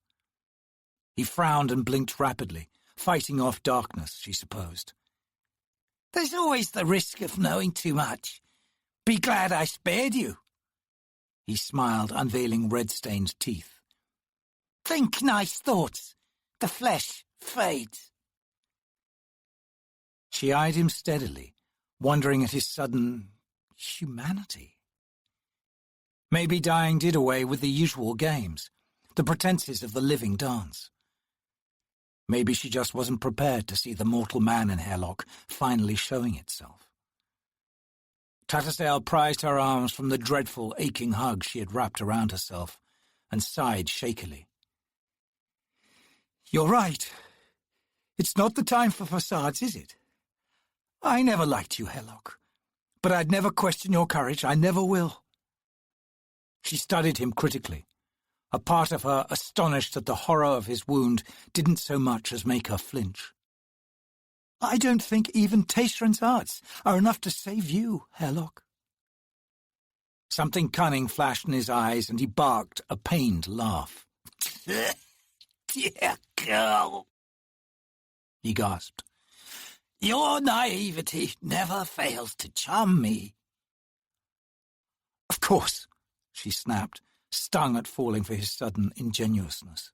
He frowned and blinked rapidly, fighting off darkness, she supposed. "There's always the risk of knowing too much. Be glad I spared you." He smiled, unveiling red-stained teeth. "Think nice thoughts. The flesh fades." She eyed him steadily, wondering at his sudden humanity. Maybe dying did away with the usual games, the pretenses of the living dance. Maybe she just wasn't prepared to see the mortal man in Hairlock finally showing itself. Tattersall prized her arms from the dreadful, aching hug she had wrapped around herself and sighed shakily. "You're right. It's not the time for facades, is it? I never liked you, Hairlock, but I'd never question your courage. I never will." She studied him critically. A part of her, astonished at the horror of his wound, didn't so much as make her flinch. "I don't think even Taisran's arts are enough to save you, Hairlock." Something cunning flashed in his eyes, and he barked a pained laugh. "Dear girl," he gasped. "Your naivety never fails to charm me." "Of course," she snapped, stung at falling for his sudden ingenuousness.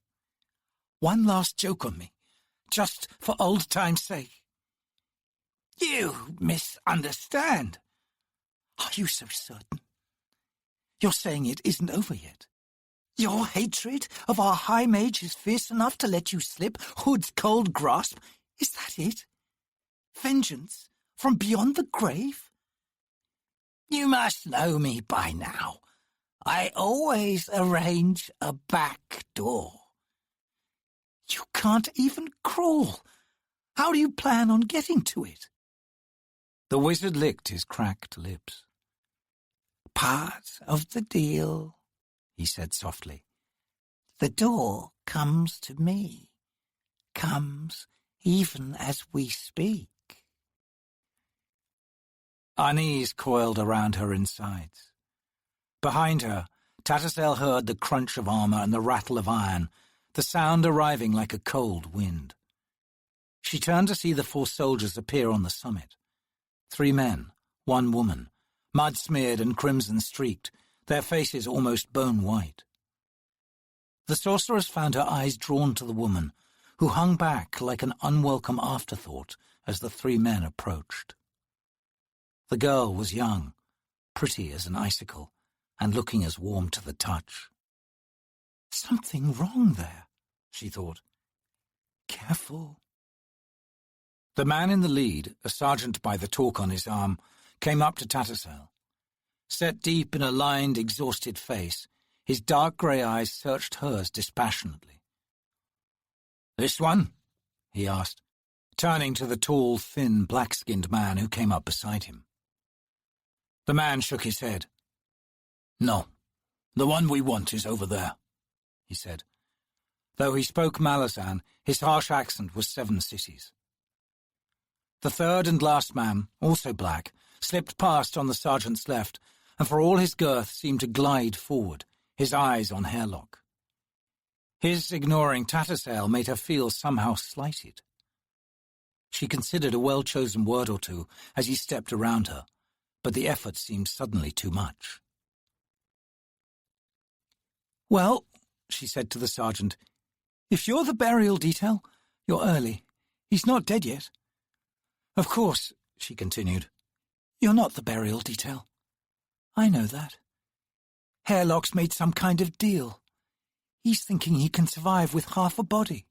"One last joke on me, just for old time's sake." "You misunderstand." "Are you so certain? You're saying it isn't over yet? Your hatred of our High Mage is fierce enough to let you slip Hood's cold grasp? Is that it? Vengeance from beyond the grave?" "You must know me by now. I always arrange a back door." "You can't even crawl. How do you plan on getting to it?" The wizard licked his cracked lips. "Part of the deal," he said softly. "The door comes to me. Comes even as we speak." Unease coiled around her insides. Behind her, Tattersall heard the crunch of armor and the rattle of iron, the sound arriving like a cold wind. She turned to see the 4 soldiers appear on the summit. 3 men, one woman, mud-smeared and crimson-streaked, their faces almost bone-white. The sorceress found her eyes drawn to the woman, who hung back like an unwelcome afterthought as the three men approached. The girl was young, pretty as an icicle, and looking as warm to the touch. Something wrong there, she thought. Careful. The man in the lead, a sergeant by the talk on his arm, came up to Tattersall. Set deep in a lined, exhausted face, his dark grey eyes searched hers dispassionately. "This one?" he asked, turning to the tall, thin, black-skinned man who came up beside him. The man shook his head. "No, the one we want is over there," he said. Though he spoke Malazan, his harsh accent was 7 cities. The third and last man, also black, slipped past on the sergeant's left, and for all his girth seemed to glide forward, his eyes on Hairlock. His ignoring Tattersall made her feel somehow slighted. She considered a well-chosen word or two as he stepped around her, but the effort seemed suddenly too much. "Well," she said to the sergeant, "if you're the burial detail, you're early. He's not dead yet." "Of course," she continued, "you're not the burial detail. I know that. Hairlock's made some kind of deal. He's thinking he can survive with half a body."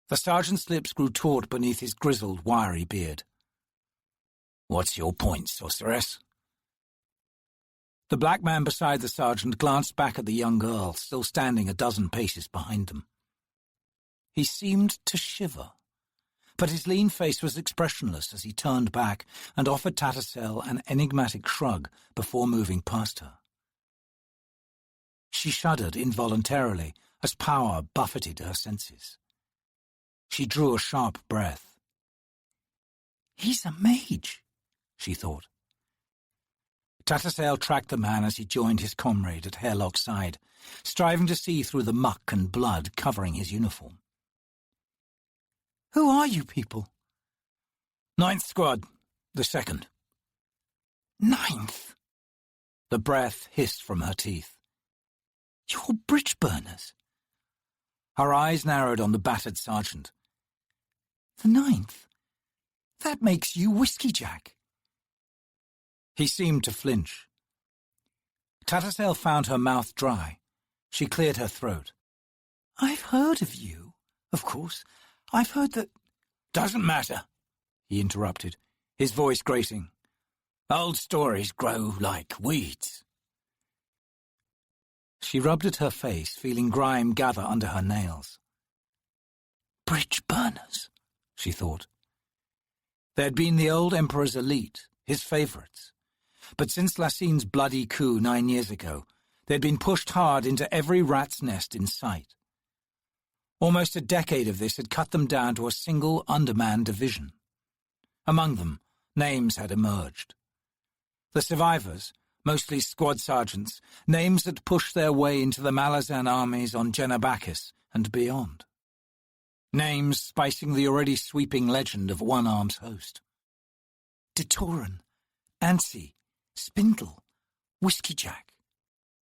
The sergeant's lips grew taut beneath his grizzled, wiry beard. "What's your point, sorceress?" The black man beside the sergeant glanced back at the young girl, still standing a dozen paces behind them. He seemed to shiver, but his lean face was expressionless as he turned back and offered Tattersall an enigmatic shrug before moving past her. She shuddered involuntarily as power buffeted her senses. She drew a sharp breath. "He's a mage," she thought. Tattersall tracked the man as he joined his comrade at Hairlock's side, striving to see through the muck and blood covering his uniform. "Who are you people?" "Ninth Squad, the 2nd. "Ninth?" The breath hissed from her teeth. "You're bridge burners." Her eyes narrowed on the battered sergeant. "The 9th? That makes you Whiskey Jack." He seemed to flinch. Tattersall found her mouth dry. She cleared her throat. "I've heard of you, of course. I've heard that—" "Doesn't matter," he interrupted, his voice grating. "Old stories grow like weeds." She rubbed at her face, feeling grime gather under her nails. "Bridge burners," she thought. There'd been the old Emperor's elite, his favourites. But since Lassine's bloody coup 9 years ago, they'd been pushed hard into every rat's nest in sight. Almost a decade of this had cut them down to a single undermanned division. Among them, names had emerged. The survivors, mostly squad sergeants, names that pushed their way into the Malazan armies on Genabakis and beyond. Names spicing the already sweeping legend of one arm's host. "Detoran, Anssi, Spindle, Whiskey Jack,"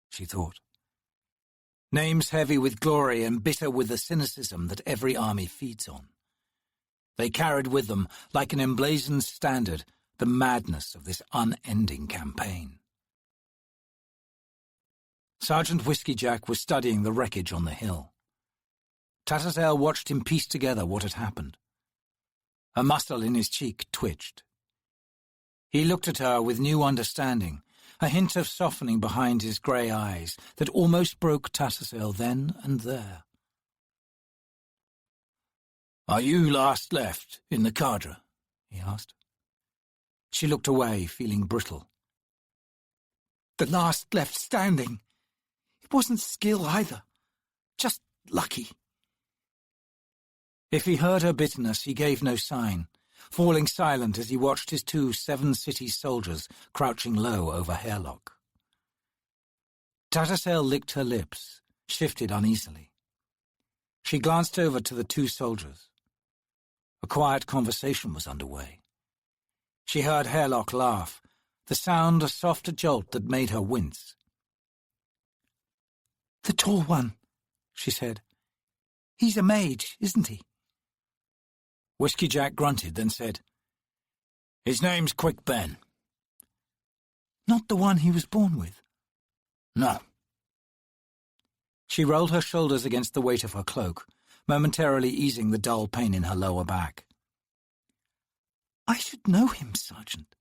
she thought. Names heavy with glory and bitter with the cynicism that every army feeds on. They carried with them, like an emblazoned standard, the madness of this unending campaign. Sergeant Whiskey Jack was studying the wreckage on the hill. Tattersall watched him piece together what had happened. A muscle in his cheek twitched. He looked at her with new understanding, a hint of softening behind his grey eyes that almost broke Tattersall then and there. "Are you last left in the cadre?" he asked. She looked away, feeling brittle. "The last left standing. It wasn't skill either. Just lucky." If he heard her bitterness, he gave no sign, falling silent as he watched his 2 7-city soldiers crouching low over Hairlock. Tattersall licked her lips, shifted uneasily. She glanced over to the 2 soldiers. A quiet conversation was underway. She heard Hairlock laugh, the sound a soft jolt that made her wince. "The tall one," she said. "He's a mage, isn't he?" Whiskey Jack grunted, then said, "His name's Quick Ben." "Not the one he was born with?" "No." She rolled her shoulders against the weight of her cloak, momentarily easing the dull pain in her lower back. "I should know him, Sergeant.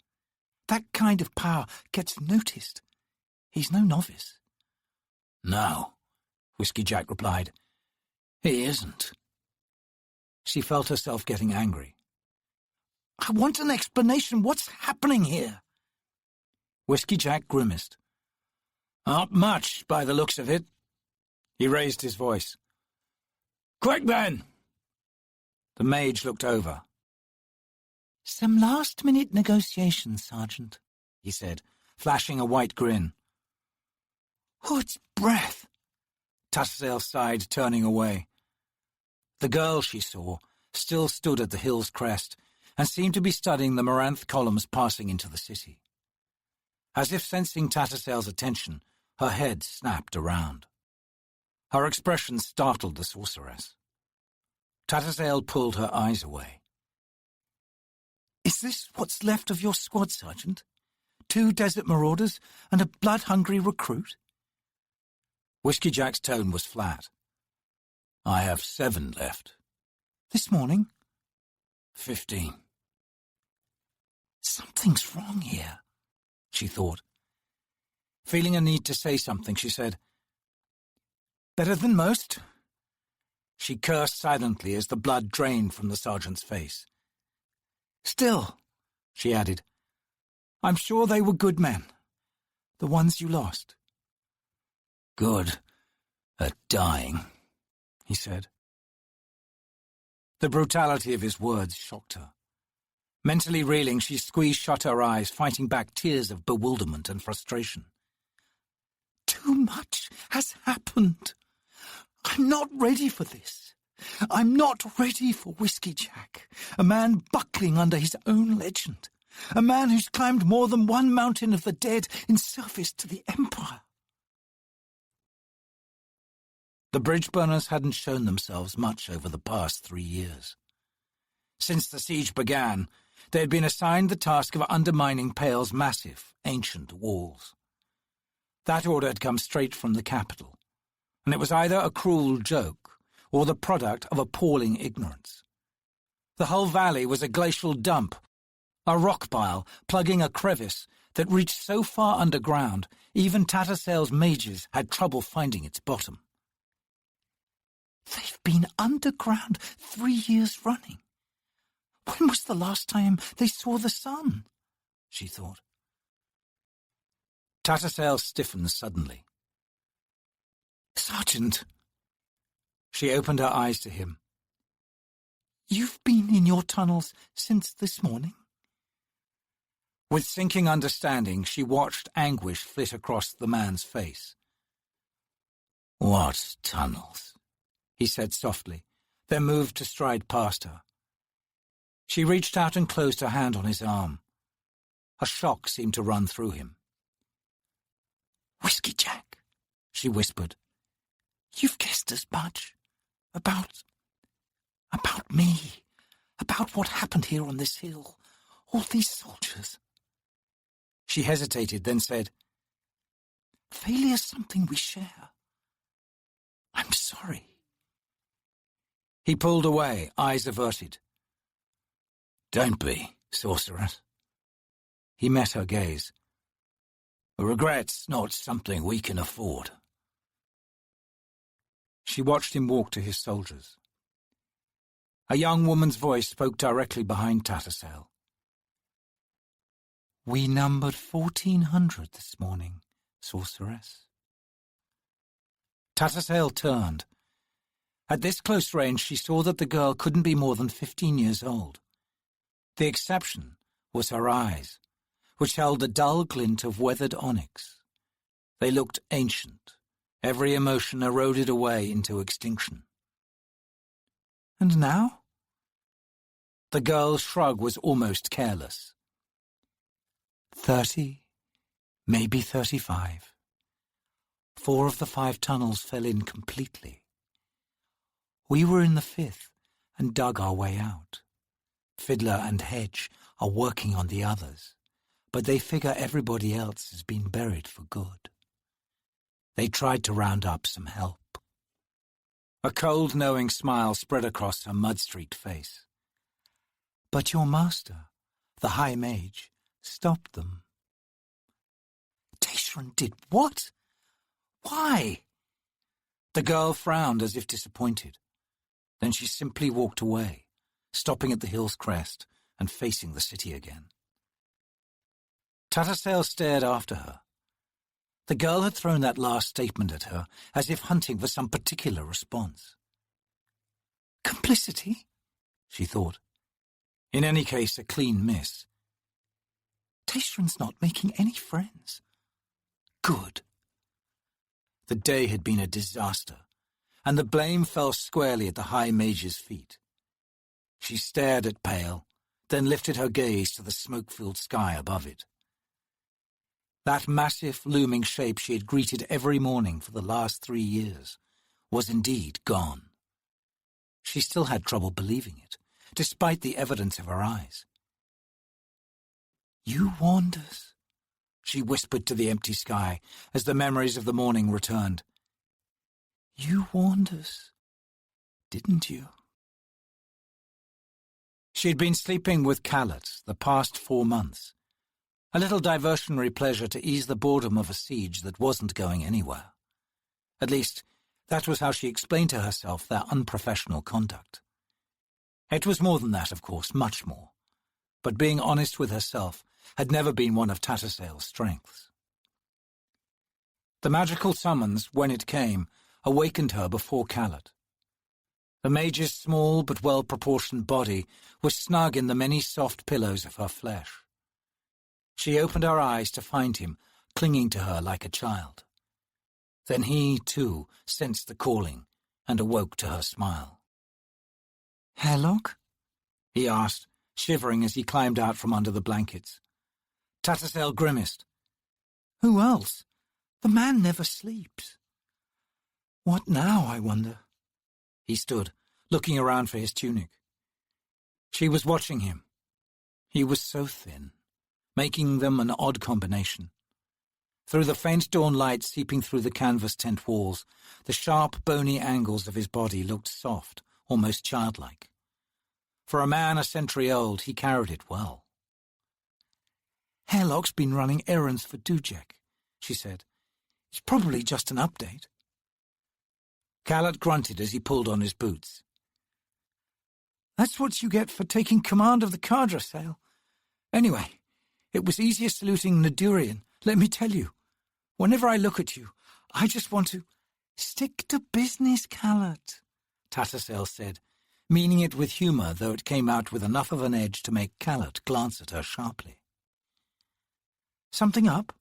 That kind of power gets noticed. He's no novice." "No," Whiskey Jack replied. "He isn't." She felt herself getting angry. "I want an explanation. What's happening here?" Whiskey Jack grimaced. "Not much, by the looks of it." He raised his voice. "Quick, Ben!" The mage looked over. "Some last-minute negotiations, Sergeant," he said, flashing a white grin. "Hood's breath!" Tassel sighed, turning away. The girl she saw still stood at the hill's crest and seemed to be studying the Moranth columns passing into the city. As if sensing Tattersail's attention, her head snapped around. Her expression startled the sorceress. Tattersail pulled her eyes away. "Is this what's left of your squad, Sergeant? 2 desert marauders and a blood-hungry recruit?" Whiskey Jack's tone was flat. "I have 7 left." "This morning?" 15. "Something's wrong here," she thought. Feeling a need to say something, she said, "Better than most." She cursed silently as the blood drained from the sergeant's face. "Still," she added, "I'm sure they were good men. The ones you lost." "Good at dying," he said. The brutality of his words shocked her. Mentally reeling, she squeezed shut her eyes, fighting back tears of bewilderment and frustration. "Too much has happened. I'm not ready for this. I'm not ready for Whiskey Jack, a man buckling under his own legend, a man who's climbed more than one mountain of the dead in service to the Empire." The bridge burners hadn't shown themselves much over the past 3 years. Since the siege began, they had been assigned the task of undermining Pale's massive, ancient walls. That order had come straight from the capital, and it was either a cruel joke or the product of appalling ignorance. The whole valley was a glacial dump, a rock pile plugging a crevice that reached so far underground even Tattersail's mages had trouble finding its bottom. "They've been underground 3 years running. When was the last time they saw the sun?" she thought. Tattersail stiffened suddenly. "Sergeant." She opened her eyes to him. "You've been in your tunnels since this morning?" With sinking understanding, she watched anguish flit across the man's face. "What tunnels?" he said softly, then moved to stride past her. She reached out and closed her hand on his arm. A shock seemed to run through him. "Whiskey Jack," she whispered. "You've guessed as much. About me. About what happened here on this hill. All these soldiers." She hesitated, then said, "Failure's something we share. I'm sorry." He pulled away, eyes averted. "Don't be, sorceress." He met her gaze. "Regret's not something we can afford." She watched him walk to his soldiers. A young woman's voice spoke directly behind Tattersail. "We numbered 1,400 this morning, sorceress." Tattersail turned. At this close range, she saw that the girl couldn't be more than 15 years old. The exception was her eyes, which held a dull glint of weathered onyx. They looked ancient, every emotion eroded away into extinction. "And now?" The girl's shrug was almost careless. 30, maybe 35. 4 of the 5 tunnels fell in completely. We were in the 5th and dug our way out. Fiddler and Hedge are working on the others, but they figure everybody else has been buried for good. They tried to round up some help. A cold, knowing smile spread across her mud-streaked face. But your master, the High Mage, stopped them. Tayshran did what? Why? The girl frowned as if disappointed. Then she simply walked away, stopping at the hill's crest and facing the city again. Tattersail stared after her. The girl had thrown that last statement at her as if hunting for some particular response. Complicity? She thought. In any case, a clean miss. Tayshran's not making any friends. Good. The day had been a disaster, and the blame fell squarely at the High Mage's feet. She stared at Pale, then lifted her gaze to the smoke-filled sky above it. That massive, looming shape she had greeted every morning for the last 3 years was indeed gone. She still had trouble believing it, despite the evidence of her eyes. "You warned us," she whispered to the empty sky as the memories of the morning returned. "You warned us, didn't you?" She had been sleeping with Callot the past 4 months, a little diversionary pleasure to ease the boredom of a siege that wasn't going anywhere. At least, that was how she explained to herself their unprofessional conduct. It was more than that, of course, much more, but being honest with herself had never been one of Tattersail's strengths. The magical summons, when it came, awakened her before Callot. The mage's small but well-proportioned body was snug in the many soft pillows of her flesh. She opened her eyes to find him clinging to her like a child. Then he, too, sensed the calling and awoke to her smile. "Hairlock?" he asked, shivering as he climbed out from under the blankets. Tattersail grimaced. "Who else? The man never sleeps." "What now, I wonder?" He stood, looking around for his tunic. She was watching him. He was so thin, making them an odd combination. Through the faint dawn light seeping through the canvas tent walls, the sharp, bony angles of his body looked soft, almost childlike. For a man a century old, he carried it well. "Hairlock's been running errands for Dujek," she said. "It's probably just an update." Callot grunted as he pulled on his boots. "That's what you get for taking command of the Cadre sail. Anyway, it was easier saluting Nadurian, let me tell you. Whenever I look at you, I just want to—" "Stick to business, Callot," Tattersail said, meaning it with humour, though it came out with enough of an edge to make Callot glance at her sharply. "Something up?"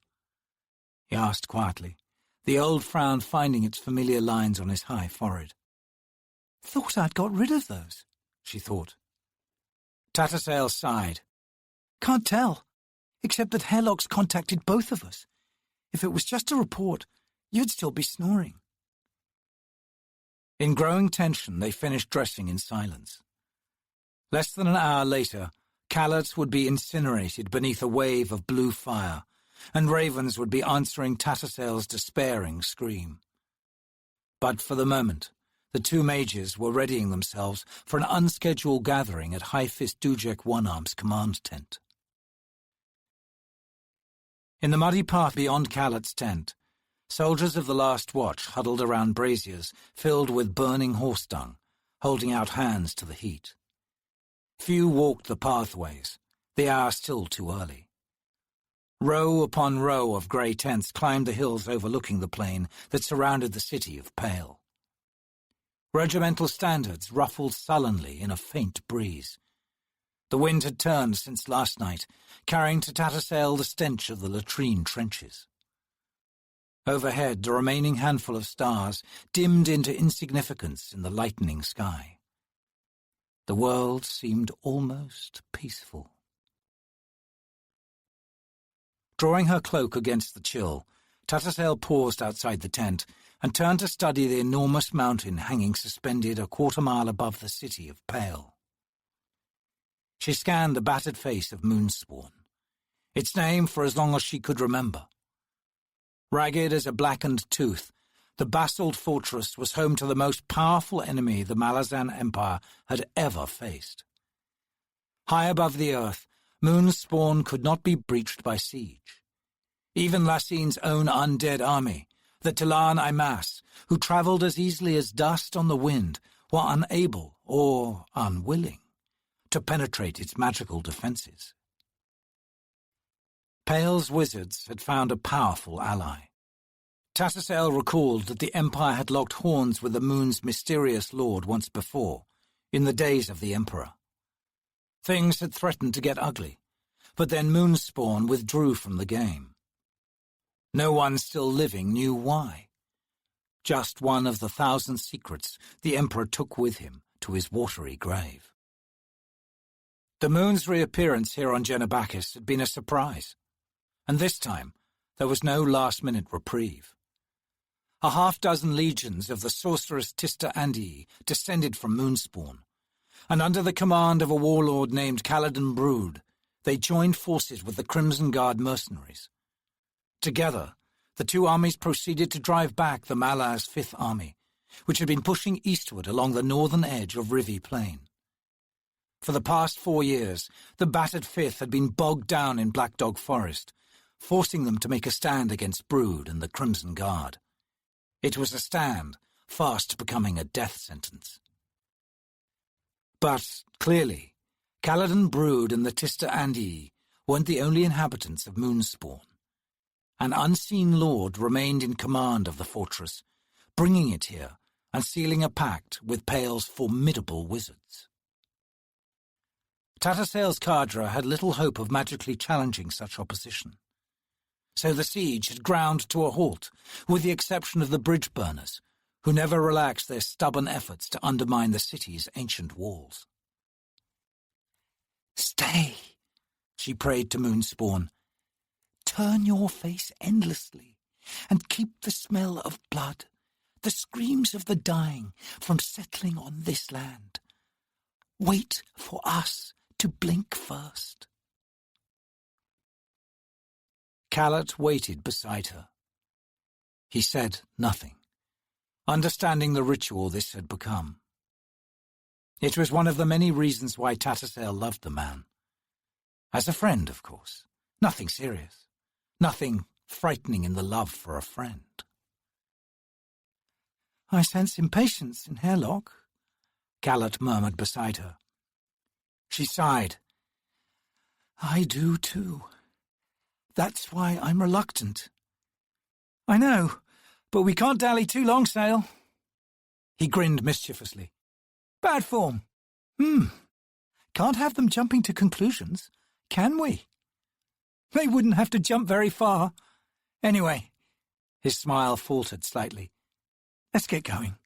he asked quietly, the old frown finding its familiar lines on his high forehead. "Thought I'd got rid of those," she thought. Tattersail sighed. "Can't tell, except that Hairlock's contacted both of us. If it was just a report, you'd still be snoring." In growing tension, they finished dressing in silence. Less than an hour later, Callot would be incinerated beneath a wave of blue fire, and ravens would be answering Tattersail's despairing scream. But for the moment, the 2 mages were readying themselves for an unscheduled gathering at High Fist Dujek One-Arm's command tent. In the muddy path beyond Callot's tent, soldiers of the Last Watch huddled around braziers filled with burning horse dung, holding out hands to the heat. Few walked the pathways, the hour still too early. Row upon row of grey tents climbed the hills overlooking the plain that surrounded the city of Pale. Regimental standards ruffled sullenly in a faint breeze. The wind had turned since last night, carrying to Tattersail the stench of the latrine trenches. Overhead, the remaining handful of stars dimmed into insignificance in the lightening sky. The world seemed almost peaceful. Drawing her cloak against the chill, Tatersail paused outside the tent and turned to study the enormous mountain hanging suspended a quarter-mile above the city of Pale. She scanned the battered face of Moonspawn, its name for as long as she could remember. Ragged as a blackened tooth, the basalt fortress was home to the most powerful enemy the Malazan Empire had ever faced. High above the earth, Moonspawn could not be breached by siege. Even Lassine's own undead army, the Talan Imas, who travelled as easily as dust on the wind, were unable, or unwilling, to penetrate its magical defences. Pale's wizards had found a powerful ally. Tatersail recalled that the Empire had locked horns with the moon's mysterious lord once before, in the days of the Emperor. Things had threatened to get ugly, but then Moonspawn withdrew from the game. No one still living knew why. Just one of the 1,000 secrets the Emperor took with him to his watery grave. The moon's reappearance here on Genebakis had been a surprise, and this time there was no last-minute reprieve. A half-dozen legions of the sorceress Tista Andii descended from Moonspawn, and under the command of a warlord named Kaladin Brood, they joined forces with the Crimson Guard mercenaries. Together, the two armies proceeded to drive back the Malaz Fifth Army, which had been pushing eastward along the northern edge of Rivi Plain. For the past 4 years, the battered Fifth had been bogged down in Black Dog Forest, forcing them to make a stand against Brood and the Crimson Guard. It was a stand, fast becoming a death sentence. But, clearly, Kaladin Brood and the Tista Andii weren't the only inhabitants of Moonspawn. An unseen lord remained in command of the fortress, bringing it here and sealing a pact with Pale's formidable wizards. Tatersail's cadre had little hope of magically challenging such opposition. So the siege had ground to a halt, with the exception of the bridge burners, who never relaxed their stubborn efforts to undermine the city's ancient walls. "Stay," she prayed to Moonspawn. "Turn your face endlessly, and keep the smell of blood, the screams of the dying, from settling on this land. Wait for us to blink first." Kalat waited beside her. He said nothing, understanding the ritual this had become. It was one of the many reasons why Tatersail loved the man. As a friend, of course. Nothing serious. Nothing frightening in the love for a friend. "I sense impatience in Hairlock," Kalat murmured beside her. She sighed. "I do too. That's why I'm reluctant." "I know, but we can't dally too long, Sail." He grinned mischievously. "Bad form. Can't have them jumping to conclusions, can we? They wouldn't have to jump very far. Anyway," his smile faltered slightly, "let's get going."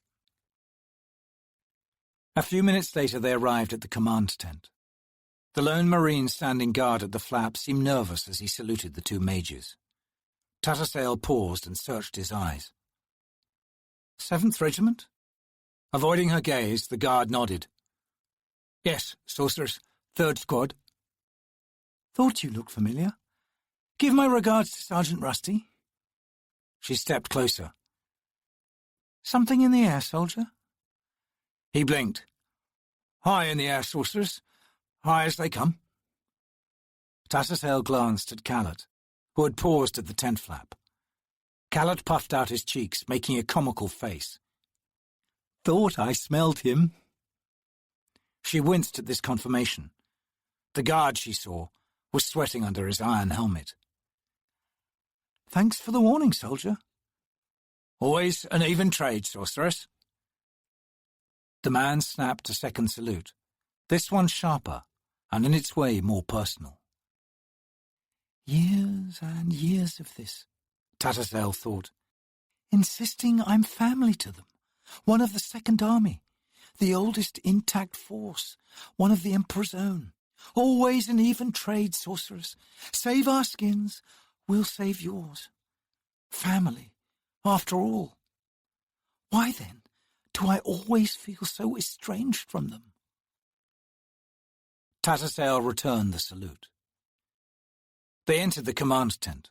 A few minutes later they arrived at the command tent. The lone Marine standing guard at the flap seemed nervous as he saluted the two mages. Tatersail paused and searched his eyes. 7th Regiment? Avoiding her gaze, the guard nodded. "Yes, Sorceress, 3rd Squad." "Thought you looked familiar. Give my regards to Sergeant Rusty." She stepped closer. "Something in the air, soldier?" He blinked. "High in the air, Sorceress. High as they come." Tatersail glanced at Kalat, who had paused at the tent flap. Kalat puffed out his cheeks, making a comical face. "Thought I smelled him." She winced at this confirmation. The guard, she saw, was sweating under his iron helmet. "Thanks for the warning, soldier." "Always an even trade, Sorceress." The man snapped a second salute, this one sharper, and in its way more personal. "Years and years of this," Tatersail thought. "Insisting I'm family to them, one of the 2nd Army, the oldest intact force, one of the Emperor's own. Always an even trade, Sorceress. Save our skins, We'll save yours. Family, after all. Why then do I always feel so estranged from them? Tattersall returned the salute. They entered the command tent.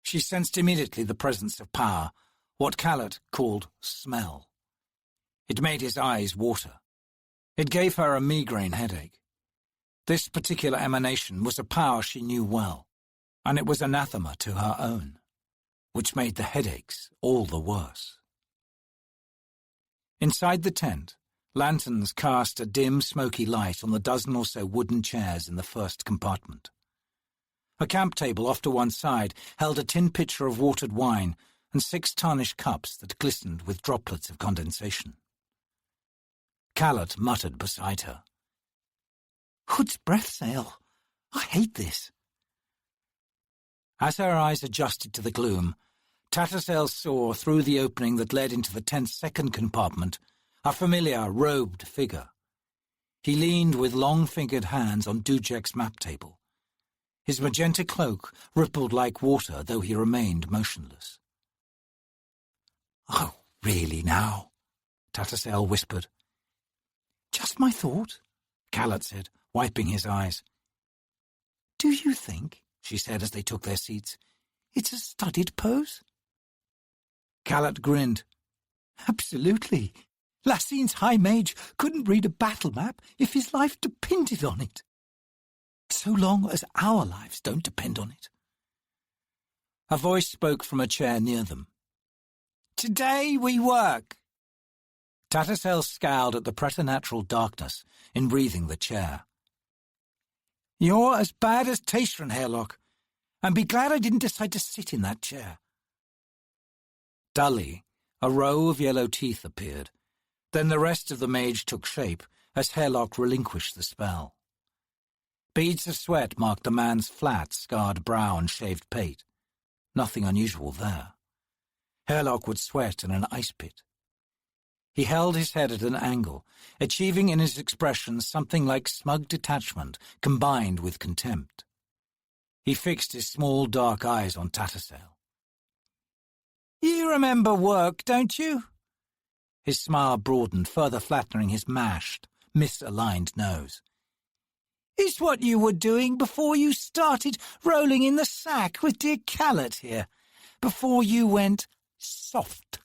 She sensed immediately the presence of power, what Callot called smell. It made his eyes water. It gave her a migraine headache. This particular emanation was a power she knew well, and it was anathema to her own, which made the headaches all the worse. Inside the tent, lanterns cast a dim, smoky light on the dozen or so wooden chairs in the first compartment. A camp table off to one side held a tin pitcher of watered wine and 6 tarnished cups that glistened with droplets of condensation. Callot muttered beside her. Hood's breath's ale. I hate this. As her eyes adjusted to the gloom, Tattersall saw through the opening that led into the tent's second compartment a familiar, robed figure. He leaned with long-fingered hands on Dujek's map table. His magenta cloak rippled like water, though he remained motionless. Oh, really now? Tattersall whispered. Just my thought, Callot said, wiping his eyes. Do you think, she said as they took their seats, it's a studied pose? Callot grinned. Absolutely. Lassine's high mage couldn't read a battle map if his life depended on it. So long as our lives don't depend on it. A voice spoke from a chair near them. Today we work. Tattersall scowled at the preternatural darkness in breathing the chair. You're as bad as Taishran, Hairlock, and be glad I didn't decide to sit in that chair. Dully, a row of yellow teeth appeared. Then the rest of the mage took shape as Hairlock relinquished the spell. Beads of sweat marked the man's flat, scarred brow and shaved pate. Nothing unusual there. Hairlock would sweat in an ice pit. He held his head at an angle, achieving in his expression something like smug detachment combined with contempt. He fixed his small dark eyes on Tattersall. You remember work, don't you? His smile broadened, further flattening his mashed, misaligned nose. It's what you were doing before you started rolling in the sack with dear Callot here, before you went soft.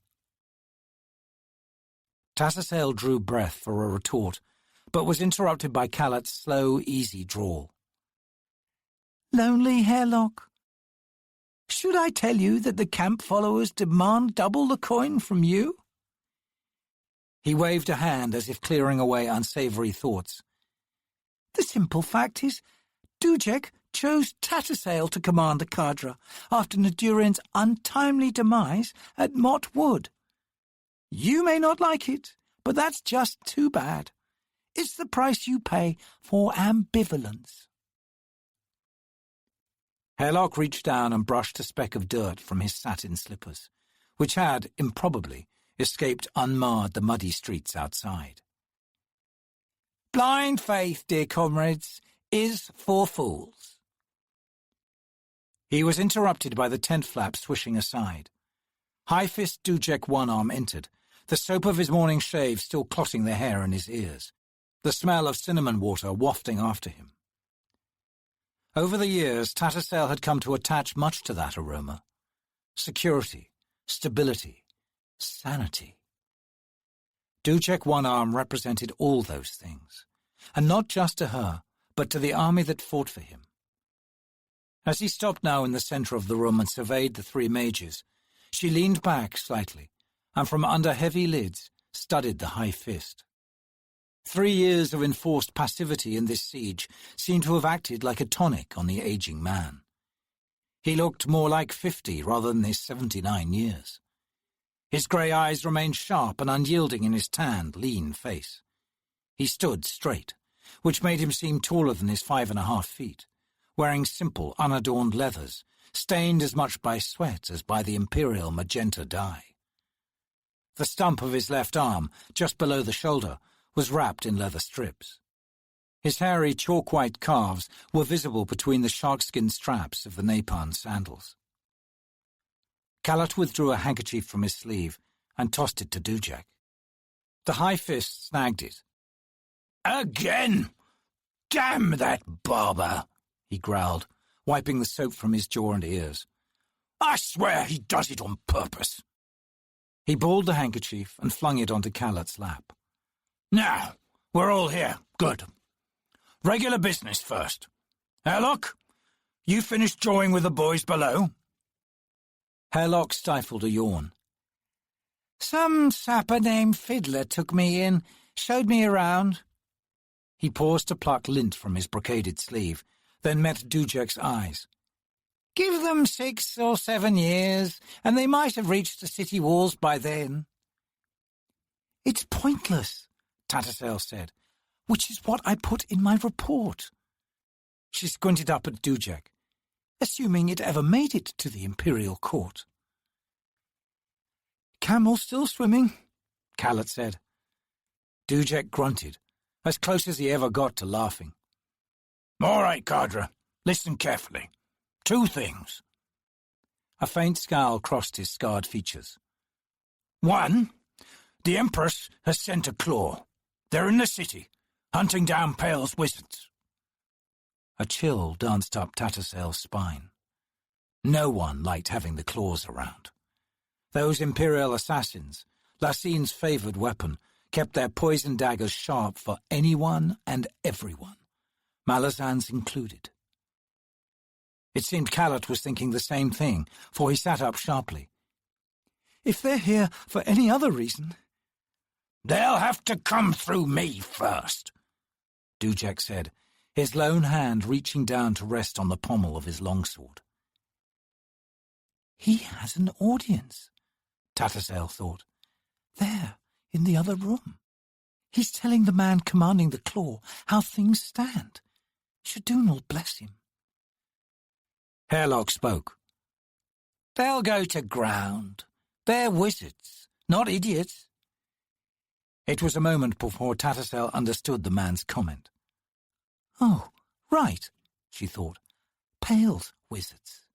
Tattersall drew breath for a retort, but was interrupted by Callot's slow, easy drawl. Lonely, Hairlock? Should I tell you that the camp followers demand double the coin from you? He waved a hand as if clearing away unsavoury thoughts. The simple fact is, Dujek chose Tattersall to command the cadre after Nadurian's untimely demise at Mott Wood. You may not like it, but that's just too bad. It's the price you pay for ambivalence. Hairlock reached down and brushed a speck of dirt from his satin slippers, which had, improbably, escaped unmarred the muddy streets outside. Blind faith, dear comrades, is for fools. He was interrupted by the tent flap swishing aside. High-fist Dujek One-Arm entered, the soap of his morning shave still clotting the hair in his ears, the smell of cinnamon water wafting after him. Over the years, Tattersall had come to attach much to that aroma. Security, stability, sanity. Dujek One-Arm represented all those things, and not just to her, but to the army that fought for him. As he stopped now in the centre of the room and surveyed the 3 mages, she leaned back slightly, and from under heavy lids studied the high fist. 3 years of enforced passivity in this siege seemed to have acted like a tonic on the aging man. He looked more like 50 rather than his 79 years. His grey eyes remained sharp and unyielding in his tanned, lean face. He stood straight, which made him seem taller than his 5.5 feet, wearing simple, unadorned leathers, stained as much by sweat as by the imperial magenta dye. The stump of his left arm, just below the shoulder, was wrapped in leather strips. His hairy, chalk-white calves were visible between the sharkskin straps of the Nepan sandals. Kalat withdrew a handkerchief from his sleeve and tossed it to Dujek. The high fist snagged it. "Again! Damn that barber!" he growled, wiping the soap from his jaw and ears. "I swear he does it on purpose." He balled the handkerchief and flung it onto Kalat's lap. "Now, we're all here. Good. Regular business first. Herlock, you finished drawing with the boys below?" Herlock stifled a yawn. "Some sapper named Fiddler took me in, showed me around." He paused to pluck lint from his brocaded sleeve, then met Dujek's eyes. "Give them 6 or 7 years, and they might have reached the city walls by then." "It's pointless," Tattersall said, "which is what I put in my report." She squinted up at Dujek, assuming it ever made it to the Imperial Court. "Camel still swimming?" Kalat said. Dujek grunted, as close as he ever got to laughing. "All right, Cadre, listen carefully. 2 things. A faint scowl crossed his scarred features. 1, the Empress has sent a claw. They're in the city, hunting down Pale's wizards." A chill danced up Tattersall's spine. No one liked having the claws around. Those Imperial assassins, Lassine's favoured weapon, kept their poison daggers sharp for anyone and everyone, Malazan's included. It seemed Kalat was thinking the same thing, for he sat up sharply. "If they're here for any other reason—" "They'll have to come through me first," Dujek said, his lone hand reaching down to rest on the pommel of his longsword. "He has an audience," Tattersall thought. "There, in the other room. He's telling the man commanding the claw how things stand. Shadun'll bless him." Herlock spoke. "They'll go to ground. They're wizards, not idiots." It was a moment before Tattersall understood the man's comment. "Oh, right," she thought. "Pale's wizards."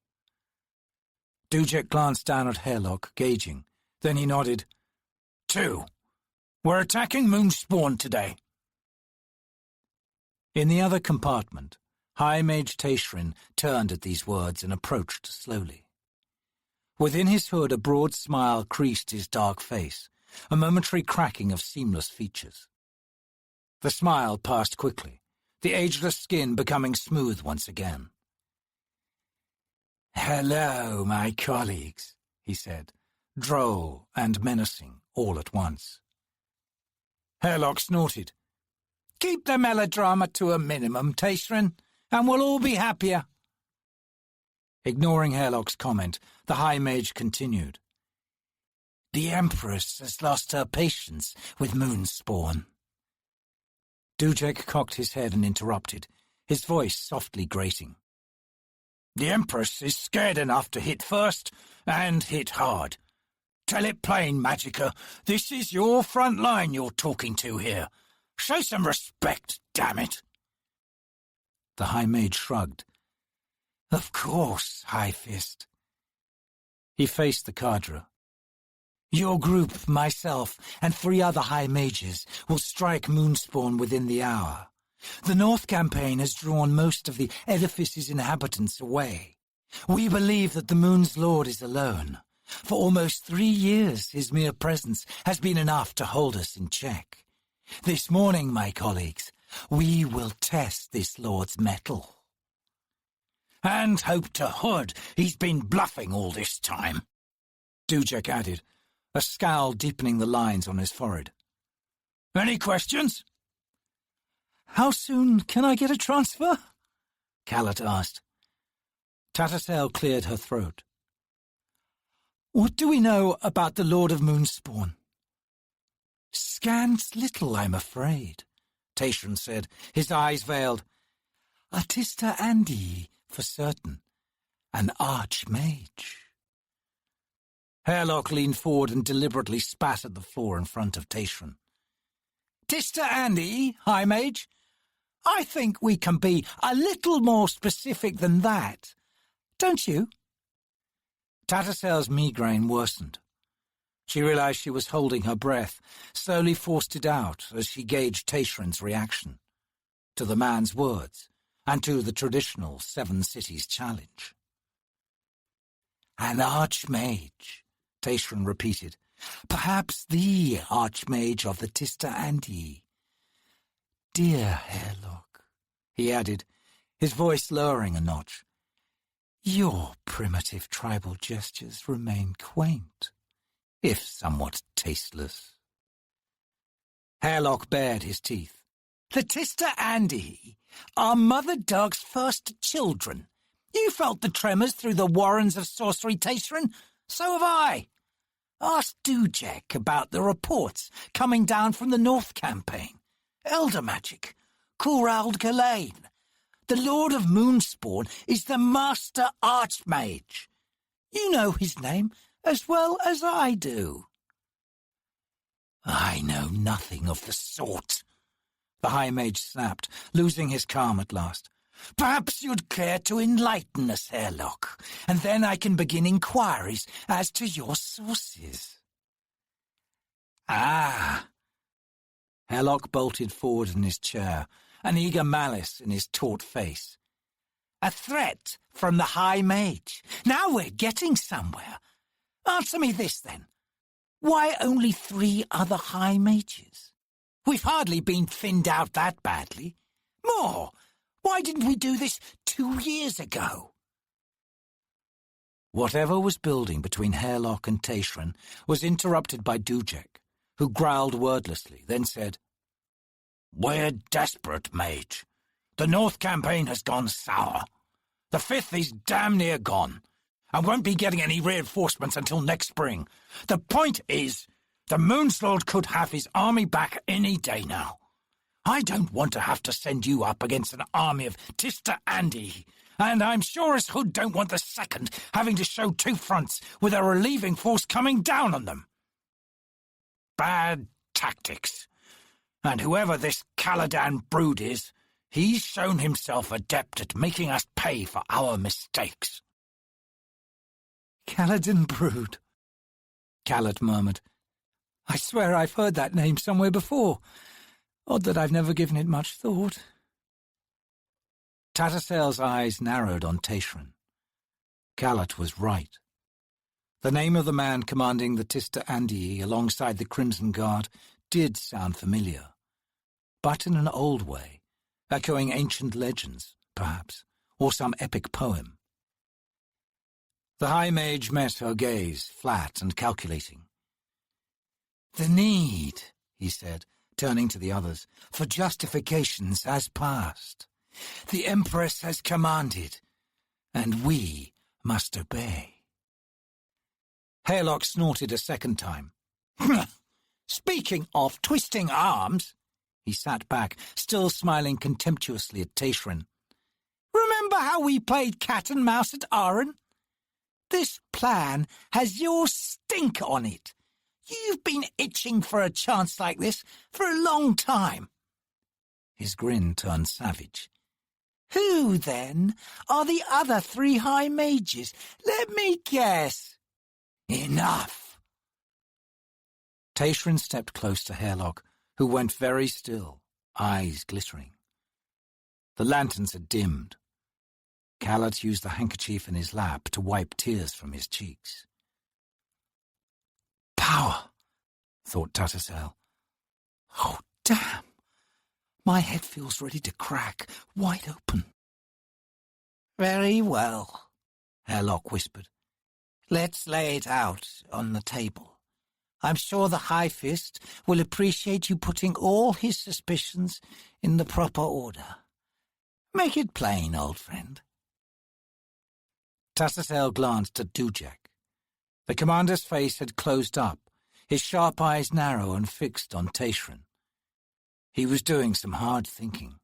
Dujek glanced down at Herlock, gauging. Then he nodded. 2. We're attacking Moonspawn today." In the other compartment, High Mage Tashrin turned at these words and approached slowly. Within his hood a broad smile creased his dark face, a momentary cracking of seamless features. The smile passed quickly, the ageless skin becoming smooth once again. "Hello, my colleagues," he said, droll and menacing all at once. Herlock snorted. "Keep the melodrama to a minimum, Tashrin, and we'll all be happier." Ignoring Herlock's comment, the High Mage continued. "The Empress has lost her patience with Moonspawn." Dujek cocked his head and interrupted, his voice softly grating. "The Empress is scared enough to hit first and hit hard. Tell it plain, Magica. This is your front line you're talking to here. Show some respect, damn it." The High Mage shrugged. "Of course, High Fist." He faced the cadre. "Your group, myself, and 3 other High Mages will strike Moonspawn within the hour. The North campaign has drawn most of the edifice's inhabitants away. We believe that the Moon's Lord is alone. For almost 3 years, his mere presence has been enough to hold us in check. This morning, my colleagues, we will test this Lord's mettle." "And hope to hood he's been bluffing all this time," Dujek added, a scowl deepening the lines on his forehead. "Any questions?" "How soon can I get a transfer?" Kalat asked. Tattersall cleared her throat. "What do we know about the Lord of Moonspawn?" "Scant little, I'm afraid," Tashrin said, his eyes veiled. "Artista Andi, for certain. An archmage." Herlock leaned forward and deliberately spat at the floor in front of Tashrin. "Tista Andi, High Mage? I think we can be a little more specific than that. Don't you? Tattersail's migraine worsened. She realized she was holding her breath, slowly forced it out as she gauged Tayshrin's reaction to the man's words and to the traditional Seven Cities challenge. An archmage, Tayshrin repeated. Perhaps the archmage of the Tista Andi. Dear Hairlock, he added, his voice lowering a notch, your primitive tribal gestures remain quaint, if somewhat tasteless. Hairlock bared his teeth. The Tista Andi are Mother Dog's first children. You felt the tremors through the warrens of sorcery, Tayshrin. So have I. Ask Dujek about the reports coming down from the North Campaign. Elder magic. Kurald Galain. The Lord of Moonspawn is the Master Archmage. You know his name as well as I do. I know nothing of the sort, the High Mage snapped, losing his calm at last. Perhaps you'd care to enlighten us, Hairlock, and then I can begin inquiries as to your sources. Ah! Hairlock bolted forward in his chair, an eager malice in his taut face. A threat from the High Mage. Now we're getting somewhere. Answer me this, then. Why only 3 other High Mages? We've hardly been thinned out that badly. More! Why didn't we do this 2 years ago? Whatever was building between Hairlock and Tayshrin was interrupted by Dujek, who growled wordlessly, then said, We're desperate, Mage. The North Campaign has gone sour. The 5th is damn near gone, and won't be getting any reinforcements until next spring. The point is, the Moonslord could have his army back any day now. I don't want to have to send you up against an army of Tista Andi, and I'm sure as Hood don't want the 2nd having to show 2 fronts with a relieving force coming down on them. Bad tactics. And whoever this Caladan brood is, he's shown himself adept at making us pay for our mistakes. Caladan brood, Callat murmured. I swear I've heard that name somewhere before. Odd that I've never given it much thought. Tattersail's eyes narrowed on Tayshrin. Callat was right. The name of the man commanding the Tista Andi alongside the Crimson Guard did sound familiar, but in an old way, echoing ancient legends, perhaps, or some epic poem. The High Mage met her gaze, flat and calculating. The need, he said, turning to the others, for justifications has passed. The Empress has commanded, and we must obey. Hairlock snorted a second time. Speaking of twisting arms, he sat back, still smiling contemptuously at Tayshrin. Remember how we played cat and mouse at Aaron? This plan has your stink on it. You've been itching for a chance like this for a long time. His grin turned savage. Who, then, are the other 3 High Mages? Let me guess. Enough. Tayshrin stepped close to Hairlock, who went very still, eyes glittering. The lanterns had dimmed. Callat used the handkerchief in his lap to wipe tears from his cheeks. Power, thought Tattersail. Oh, damn. My head feels ready to crack, wide open. Very well, Hairlock whispered. Let's lay it out on the table. I'm sure the High Fist will appreciate you putting all his suspicions in the proper order. Make it plain, old friend. Tattersail glanced at Dujek. The commander's face had closed up, his sharp eyes narrow and fixed on Tayshrin. He was doing some hard thinking.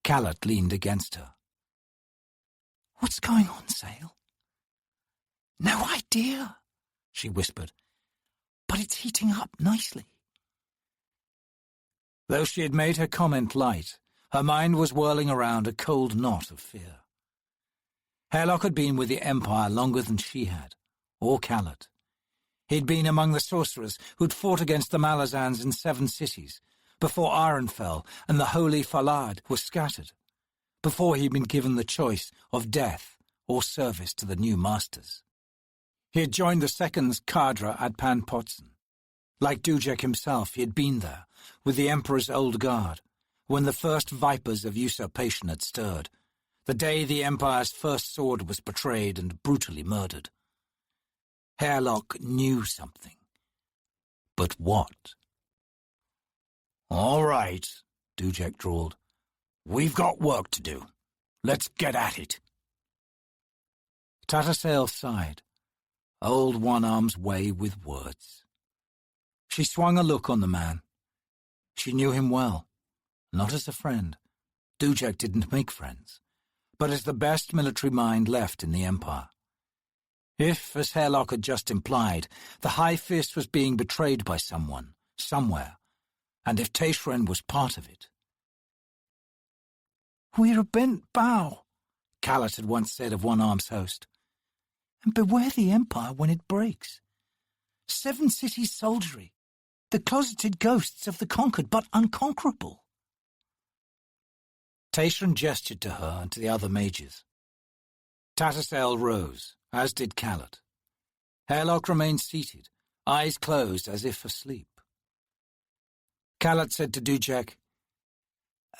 Callat leaned against her. What's going on, Sail? No idea, she whispered, but it's heating up nicely. Though she had made her comment light, her mind was whirling around a cold knot of fear. Hairlock had been with the Empire longer than she had, or Callot. He'd been among the sorcerers who'd fought against the Malazans in 7 cities, before Iron fell and the Holy Falad was scattered, before he'd been given the choice of death or service to the new masters. He had joined the Second's cadre at Pan Potsen. Like Dujek himself, he had been there, with the Emperor's old guard, when the first vipers of usurpation had stirred, the day the Empire's first sword was betrayed and brutally murdered. Hairlock knew something. But what? "All right," Dujek drawled. "We've got work to do. Let's get at it." Tattersail sighed, old One-Arm's way with words. She swung a look on the man. She knew him well, not as a friend. Dujek didn't make friends, but as the best military mind left in the Empire. If, as Hairlock had just implied, the High Fist was being betrayed by someone, somewhere, and if Tayshren was part of it. "We're a bent bow," Callot had once said of One-Arm's host. "And beware the Empire when it breaks. 7 cities soldiery, the closeted ghosts of the conquered but unconquerable." Tayshren gestured to her and to the other mages. Tattersail rose, as did Callot. Hairlock remained seated, eyes closed as if asleep. Callot said to Dujek,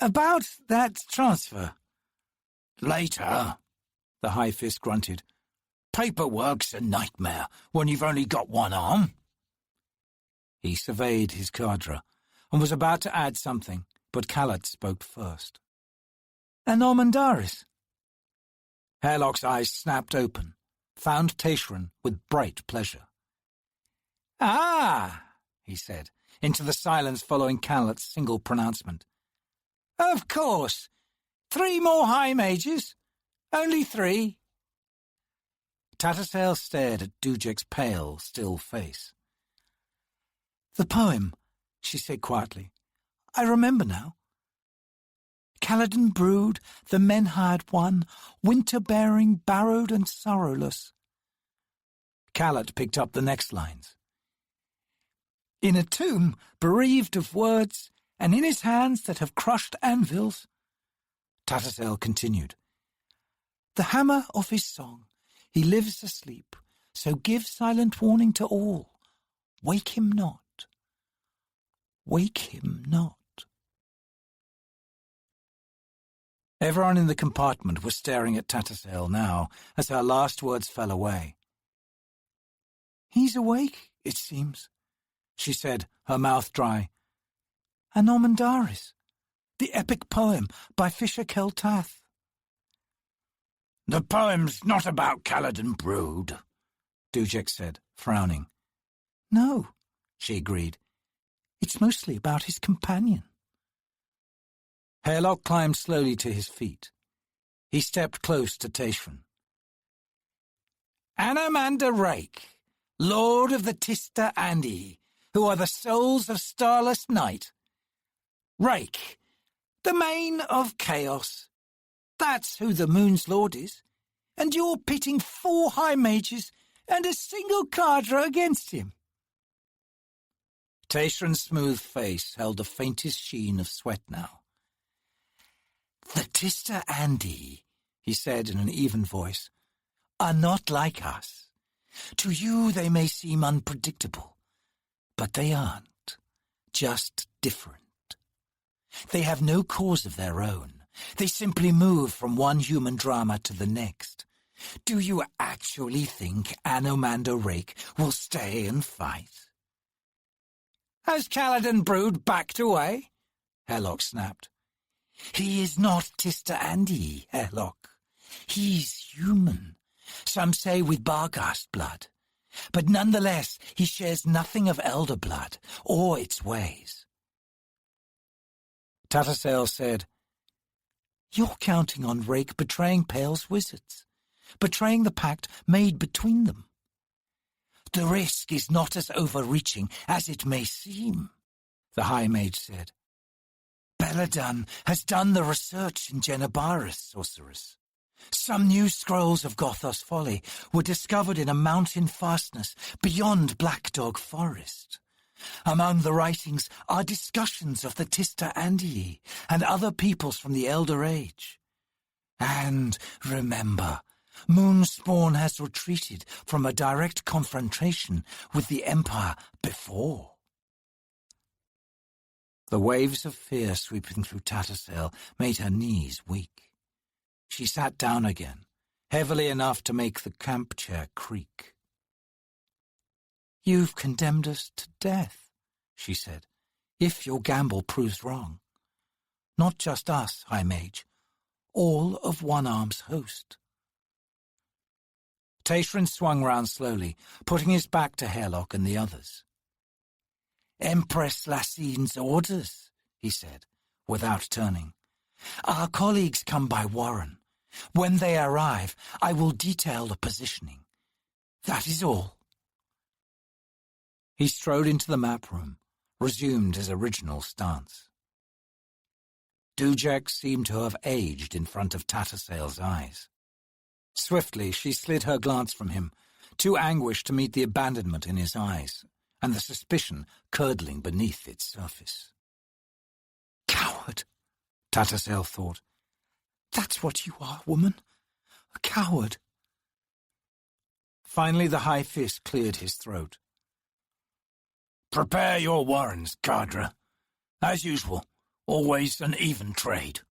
"About that transfer." "Later," the High Fist grunted. "Paperwork's a nightmare when you've only got one arm." He surveyed his cadre and was about to add something, but Callot spoke first. "And Armandaris?" Hairlock's eyes snapped open, found Tayshren with bright pleasure. "Ah," he said, into the silence following Callot's single pronouncement. "Of course. 3 more High Mages. Only 3. Tattersail stared at Dujek's pale, still face. "The poem," she said quietly. "I remember now. Kaladin brood, the men-hired one, winter-bearing, barrowed and sorrowless." Callot picked up the next lines. "In a tomb, bereaved of words, and in his hands that have crushed anvils." Tattersail continued. "The hammer of his song, he lives asleep, so give silent warning to all. Wake him not. Wake him not." Everyone in the compartment was staring at Tattersail now, as her last words fell away. "He's awake, it seems," she said, her mouth dry. "And Armandaris, the epic poem by Fisher Keltath." "The poem's not about Kaladin brood," Dujek said, frowning. "No," she agreed. "It's mostly about his companion." Hairlock climbed slowly to his feet. He stepped close to Tayshren. "Anomander Rake, Lord of the Tista Andi, who are the souls of starless night. Rake, the mane of chaos. That's who the Moon's Lord is. And you're pitting 4 High Mages and a single cadre against him." Tayshren's smooth face held the faintest sheen of sweat now. "The Tista Andi," he said in an even voice, "are not like us. To you they may seem unpredictable, but they aren't. Just different. They have no cause of their own. They simply move from one human drama to the next. Do you actually think Anomander Rake will stay and fight?" "Has Kaladin brood backed away?" Hairlock snapped. "He is not Tista Andi, Hairlock. He's human, some say with Barghast blood. But nonetheless, he shares nothing of Elder blood or its ways." Tattersail said, "You're counting on Rake betraying Pale's wizards, betraying the pact made between them." "The risk is not as overreaching as it may seem," the High Mage said. Beladan has done the research in Genebaris, sorceress. Some new scrolls of Gothos folly were discovered in a mountain fastness beyond Black Dog Forest. Among the writings are discussions of the Tista Andii and other peoples from the Elder Age. And remember, Moonspawn has retreated from a direct confrontation with the Empire before. The waves of fear sweeping through Tattersail made her knees weak. She sat down again, heavily enough to make the camp chair creak. "You've condemned us to death," she said, "if your gamble proves wrong. Not just us, High Mage, all of One Arm's host." Tayshrin swung round slowly, putting his back to Hairlock and the others. "Empress Lassine's orders," he said, without turning. "Our colleagues come by Warren. When they arrive, I will detail the positioning. That is all." He strode into the map room, resumed his original stance. Dujek seemed to have aged in front of Tattersail's eyes. Swiftly she slid her glance from him, too anguished to meet the abandonment in his eyes, and the suspicion curdling beneath its surface. "Coward," Tattersail thought. "That's what you are, woman. A coward." Finally the High Fist cleared his throat. "Prepare your warrants, Cadre. As usual, always an even trade."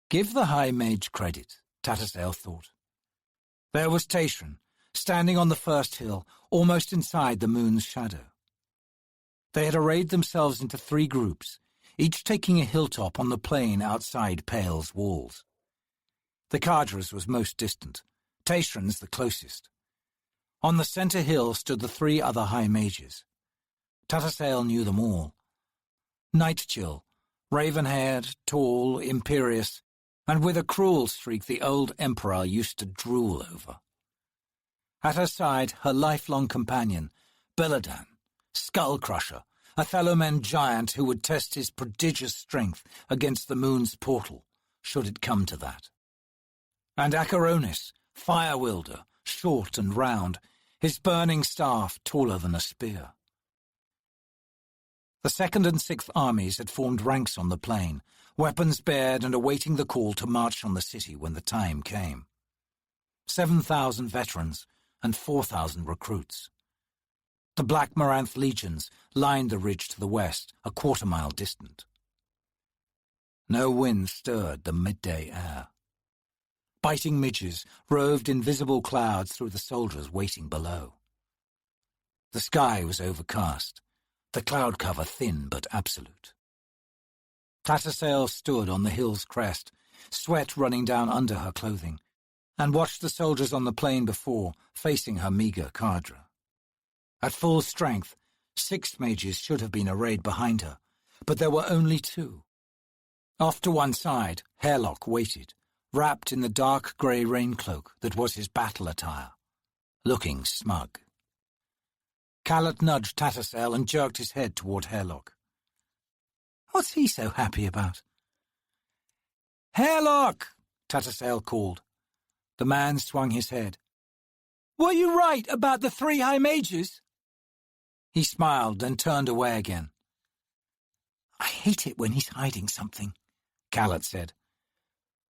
Give the High Mage credit, Tattersail thought. There was Tayshrin, standing on the first hill, almost inside the moon's shadow. They had arrayed themselves into 3 groups, each taking a hilltop on the plain outside Pale's walls. The Cadre's was most distant, Tayshrin's the closest. On the centre hill stood the 3 other High Mages. Tattersail knew them all. Nightchill, raven-haired, tall, imperious, and with a cruel streak the old Emperor used to drool over. At her side, her lifelong companion, Beladan, Skull-Crusher, a Thallomen giant who would test his prodigious strength against the moon's portal, should it come to that. And Acheronis, fire-wielder, short and round, his burning staff taller than a spear. The 2nd and 6th armies had formed ranks on the plain, weapons bared and awaiting the call to march on the city when the time came. 7,000 veterans and 4,000 recruits. The Black Moranth legions lined the ridge to the west, a quarter-mile distant. No wind stirred the midday air. Biting midges roved invisible clouds through the soldiers waiting below. The sky was overcast, the cloud cover thin but absolute. Tattersail stood on the hill's crest, sweat running down under her clothing, and watched the soldiers on the plain before, facing her meagre cadre. At full strength, 6 mages should have been arrayed behind her, but there were only 2. Off to one side, Hairlock waited, wrapped in the dark grey rain-cloak that was his battle attire, looking smug. Callot nudged Tattersail and jerked his head toward Hairlock. "What's he so happy about?" "Hairlock!" Tattersail called. The man swung his head. "Were you right about the 3 High Mages?" He smiled, then turned away again. "I hate it when he's hiding something," Callot said.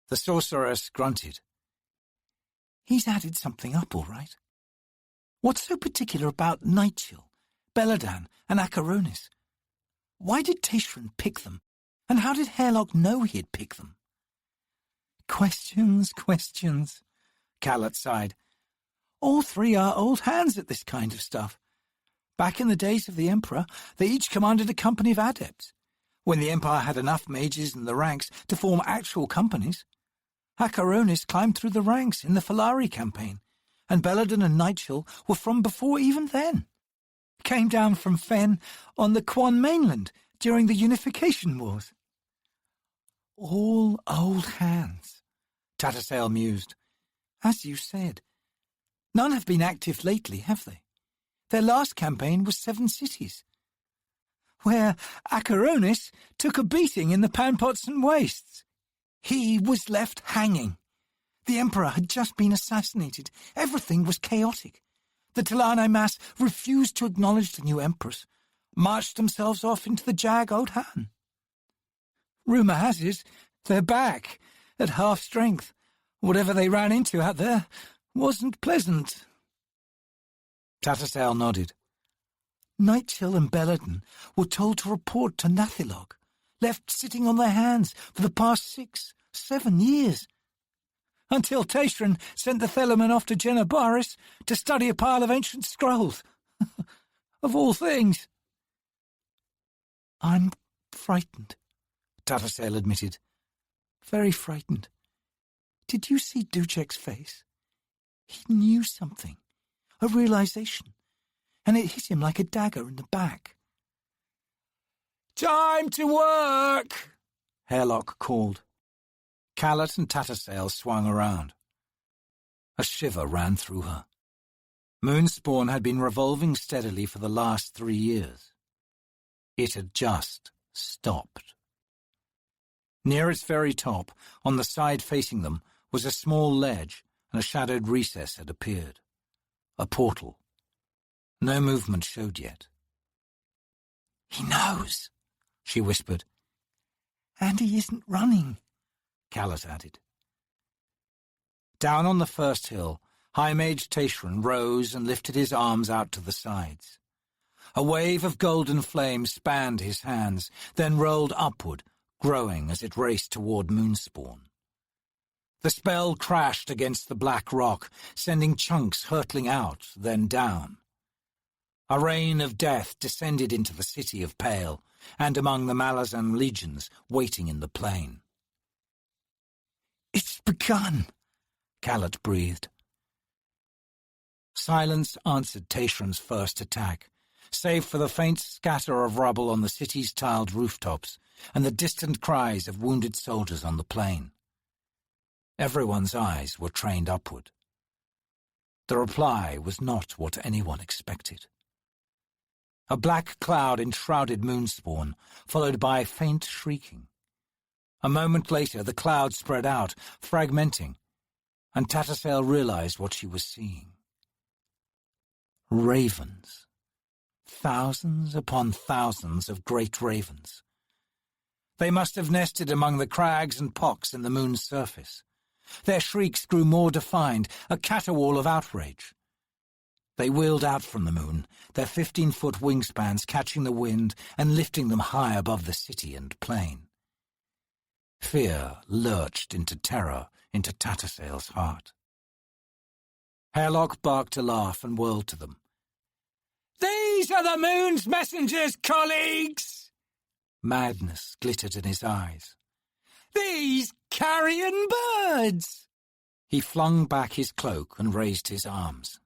The sorceress grunted. "He's added something up, all right. What's so particular about Nightchill, Beladan, and Acheronis? Why did Tayshrin pick them, and how did Hairlock know he'd pick them?" "Questions, questions," Callot sighed. "All 3 are old hands at this kind of stuff. Back in the days of the Emperor, they each commanded a company of adepts, when the Empire had enough mages in the ranks to form actual companies. Acheronis climbed through the ranks in the Falari campaign, and Beladan and Nightchill were from before even then. Came down from Fen on the Quan mainland during the Unification Wars." "All old hands," Tattersail mused. "As you said, none have been active lately, have they? Their last campaign was 7 cities. where Acheronis took a beating in the Panpots and Wastes. He was left hanging. The Emperor had just been assassinated. Everything was chaotic. The Talani mass refused to acknowledge the new Empress, marched themselves off into the Jag Odhan. Rumour has it they're back, at half strength. Whatever they ran into out there wasn't pleasant. Tattersall nodded. Nightchill and Belladon were told to report to Nathilog, left sitting on their hands for the past 6-7 years. Until Tashran sent the Thelaman off to Genabaris to study a pile of ancient scrolls. Of all things. I'm frightened, Tattersall admitted. Very frightened. Did you see Duchek's face? He knew something, a realization, and it hit him like a dagger in the back. Time to work, Hairlock called. Callot and Tattersall swung around. A shiver ran through her. Moonspawn had been revolving steadily for the last 3 years. It had just stopped. Near its very top, on the side facing them, was a small ledge, and a shadowed recess had appeared. A portal. No movement showed yet. He knows, she whispered. And he isn't running, Callot added. Down on the first hill, High Mage Tashran rose and lifted his arms out to the sides. A wave of golden flame spanned his hands, then rolled upward, growing as it raced toward Moonspawn. The spell crashed against the black rock, sending chunks hurtling out, then down. A rain of death descended into the city of Pale, and among the Malazan legions waiting in the plain. It's begun, Callot breathed. Silence answered Tashran's first attack, save for the faint scatter of rubble on the city's tiled rooftops and the distant cries of wounded soldiers on the plain. Everyone's eyes were trained upward. The reply was not what anyone expected. A black cloud enshrouded Moonspawn, followed by faint shrieking. A moment later, the cloud spread out, fragmenting, and Tattersall realized what she was seeing. Ravens. Thousands upon thousands of great ravens. They must have nested among the crags and pocks in the moon's surface. Their shrieks grew more defined, a caterwaul of outrage. They wheeled out from the moon, their 15-foot wingspans catching the wind and lifting them high above the city and plain. Fear lurched into terror into Tattersall's heart. Hairlock barked a laugh and whirled to them. These are the moon's messengers, colleagues! Madness glittered in his eyes. These carrion birds! He flung back his cloak and raised his arms.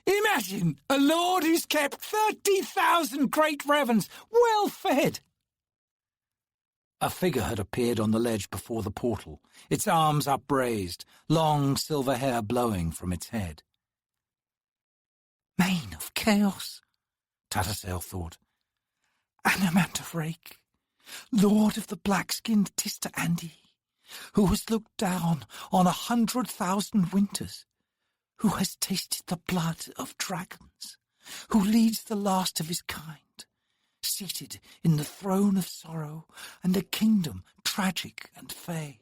Imagine a lord who's kept 30,000 great ravens well fed. A figure had appeared on the ledge before the portal, its arms upraised, long silver hair blowing from its head. Mane of Chaos, Tattersall thought. Anomander Rake, Lord of the black-skinned Tista Andi, who has looked down on 100,000 winters, who has tasted the blood of dragons, who leads the last of his kind, seated in the throne of sorrow and a kingdom tragic and fey.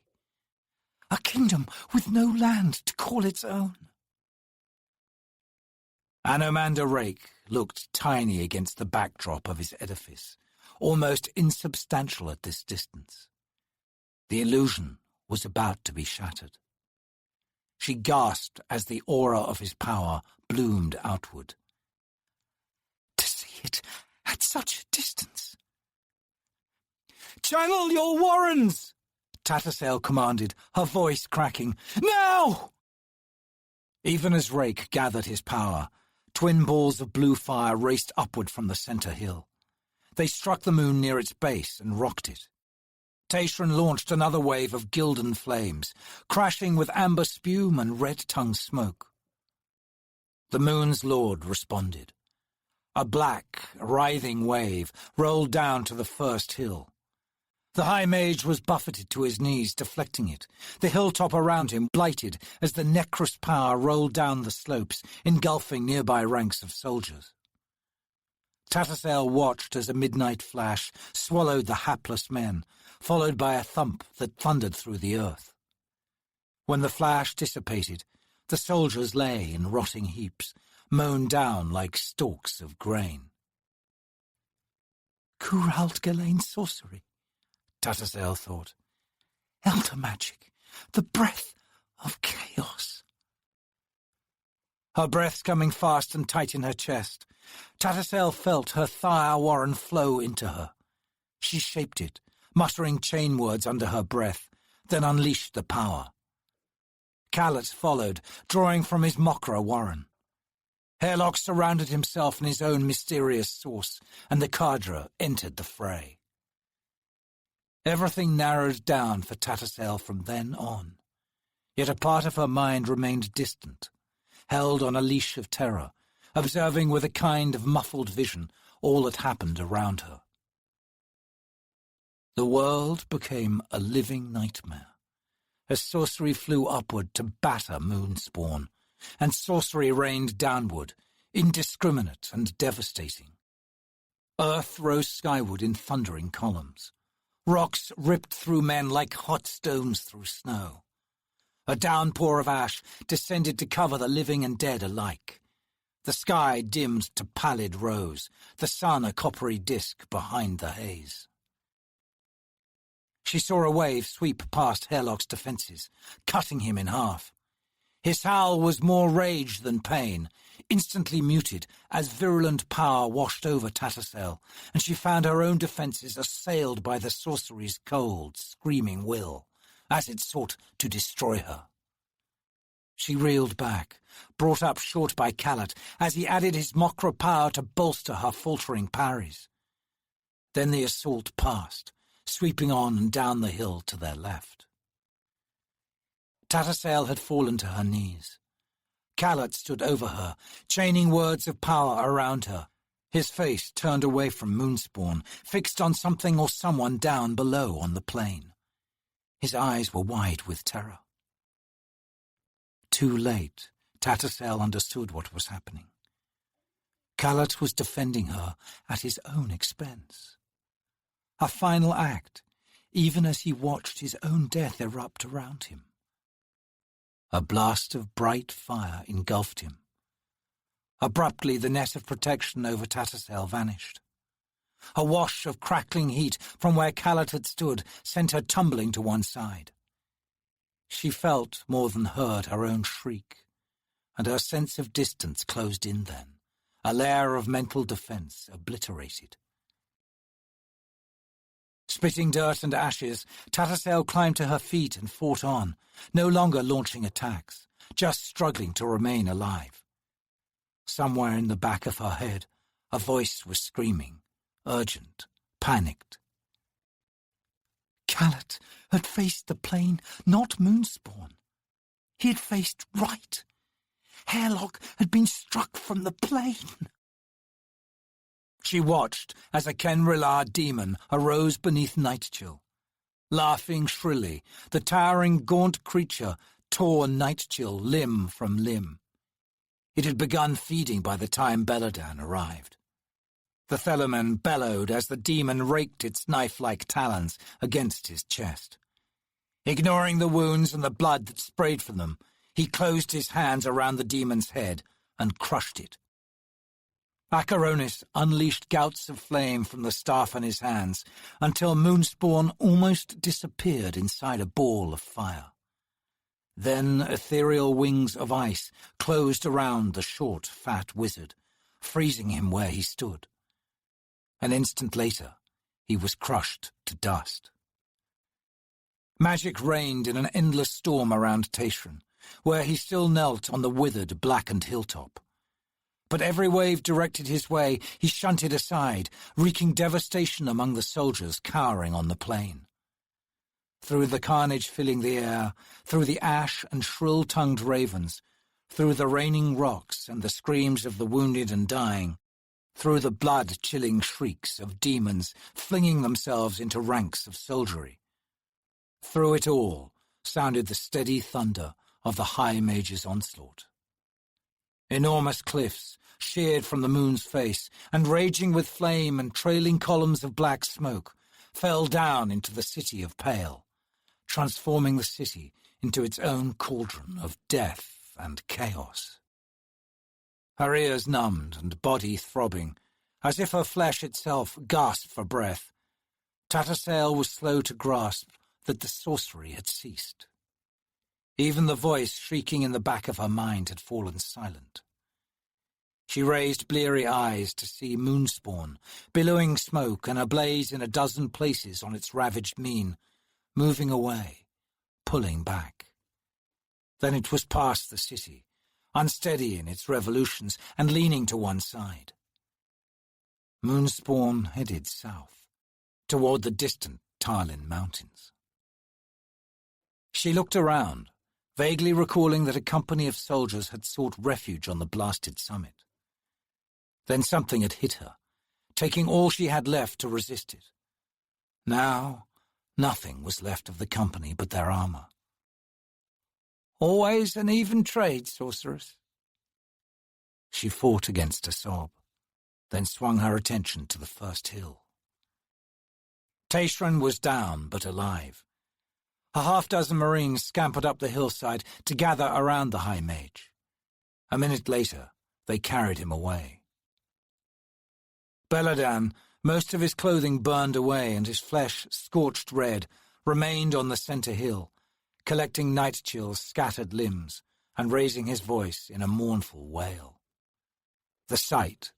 A kingdom with no land to call its own. Anomander Rake looked tiny against the backdrop of his edifice, almost insubstantial at this distance. The illusion was about to be shattered. She gasped as the aura of his power bloomed outward. To see it at such a distance. Channel your warrens, Tattersall commanded, her voice cracking. Now! Even as Rake gathered his power, twin balls of blue fire raced upward from the center hill. They struck the moon near its base and rocked it. Tashran launched another wave of gilden flames, crashing with amber spume and red-tongued smoke. The moon's lord responded. A black, writhing wave rolled down to the first hill. The High Mage was buffeted to his knees, deflecting it, the hilltop around him blighted as the necrous power rolled down the slopes, engulfing nearby ranks of soldiers. Tattersail watched as a midnight flash swallowed the hapless men, followed by a thump that thundered through the earth. When the flash dissipated, the soldiers lay in rotting heaps, mown down like stalks of grain. Kuralt Galane's sorcery, Tattersail thought. Elder magic, the breath of chaos. Her breath coming fast and tight in her chest, Tattersail felt her fire warren flow into her. She shaped it, muttering chain words under her breath, then unleashed the power. Callet followed, drawing from his Mokra warren. Hairlock surrounded himself in his own mysterious source, and the Cadre entered the fray. Everything narrowed down for Tattersail from then on, yet a part of her mind remained distant, held on a leash of terror, observing with a kind of muffled vision all that happened around her. The world became a living nightmare, as sorcery flew upward to batter Moonspawn, and sorcery rained downward, indiscriminate and devastating. Earth rose skyward in thundering columns. Rocks ripped through men like hot stones through snow. A downpour of ash descended to cover the living and dead alike. The sky dimmed to pallid rose, the sun a coppery disk behind the haze. She saw a wave sweep past Hairlock's defences, cutting him in half. His howl was more rage than pain, instantly muted as virulent power washed over Tattersail, and she found her own defences assailed by the sorcery's cold, screaming will, as it sought to destroy her. She reeled back, brought up short by Callet, as he added his Mokra power to bolster her faltering parries. Then the assault passed, sweeping on and down the hill to their left. Tattersail had fallen to her knees. Callet stood over her, chaining words of power around her, his face turned away from Moonspawn, fixed on something or someone down below on the plain. His eyes were wide with terror. Too late, Tattersail understood what was happening. Callet was defending her at his own expense. A final act, even as he watched his own death erupt around him. A blast of bright fire engulfed him. Abruptly, the net of protection over Tattersail vanished. A wash of crackling heat from where Callet had stood sent her tumbling to one side. She felt more than heard her own shriek, and her sense of distance closed in then, a layer of mental defence obliterated. Spitting dirt and ashes, Tattersail climbed to her feet and fought on, no longer launching attacks, just struggling to remain alive. Somewhere in the back of her head, a voice was screaming, urgent, panicked. Callet had faced the plain, not Moonspawn. He had faced right. Hairlock had been struck from the plain. She watched as a Kenrilar demon arose beneath Nightchill. Laughing shrilly, the towering gaunt creature tore Nightchill limb from limb. It had begun feeding by the time Beladan arrived. The Theluman bellowed as the demon raked its knife-like talons against his chest. Ignoring the wounds and the blood that sprayed from them, he closed his hands around the demon's head and crushed it. Acheronis unleashed gouts of flame from the staff in his hands until Moonspawn almost disappeared inside a ball of fire. Then ethereal wings of ice closed around the short, fat wizard, freezing him where he stood. An instant later, he was crushed to dust. Magic reigned in an endless storm around Tayshran, where he still knelt on the withered, blackened hilltop. But every wave directed his way, he shunted aside, wreaking devastation among the soldiers cowering on the plain. Through the carnage filling the air, through the ash and shrill-tongued ravens, through the raining rocks and the screams of the wounded and dying, through the blood-chilling shrieks of demons flinging themselves into ranks of soldiery. Through it all sounded the steady thunder of the High Mage's onslaught. Enormous cliffs, sheared from the moon's face and raging with flame and trailing columns of black smoke, fell down into the city of Pale, transforming the city into its own cauldron of death and chaos. Her ears numbed and body throbbing, as if her flesh itself gasped for breath, Tattersail was slow to grasp that the sorcery had ceased. Even the voice shrieking in the back of her mind had fallen silent. She raised bleary eyes to see Moonspawn, billowing smoke and ablaze in a dozen places on its ravaged mien, moving away, pulling back. Then it was past the city, unsteady in its revolutions and leaning to one side. Moonspawn headed south, toward the distant Tarlin Mountains. She looked around, vaguely recalling that a company of soldiers had sought refuge on the blasted summit. Then something had hit her, taking all she had left to resist it. Now, nothing was left of the company but their armor. Always an even trade, sorceress. She fought against a sob, then swung her attention to the first hill. Tayshran was down, but alive. A half-dozen Marines scampered up the hillside to gather around the High Mage. A minute later, they carried him away. Beladan, most of his clothing burned away and his flesh scorched red, remained on the center hill, collecting night chill's scattered limbs and raising his voice in a mournful wail. The sight,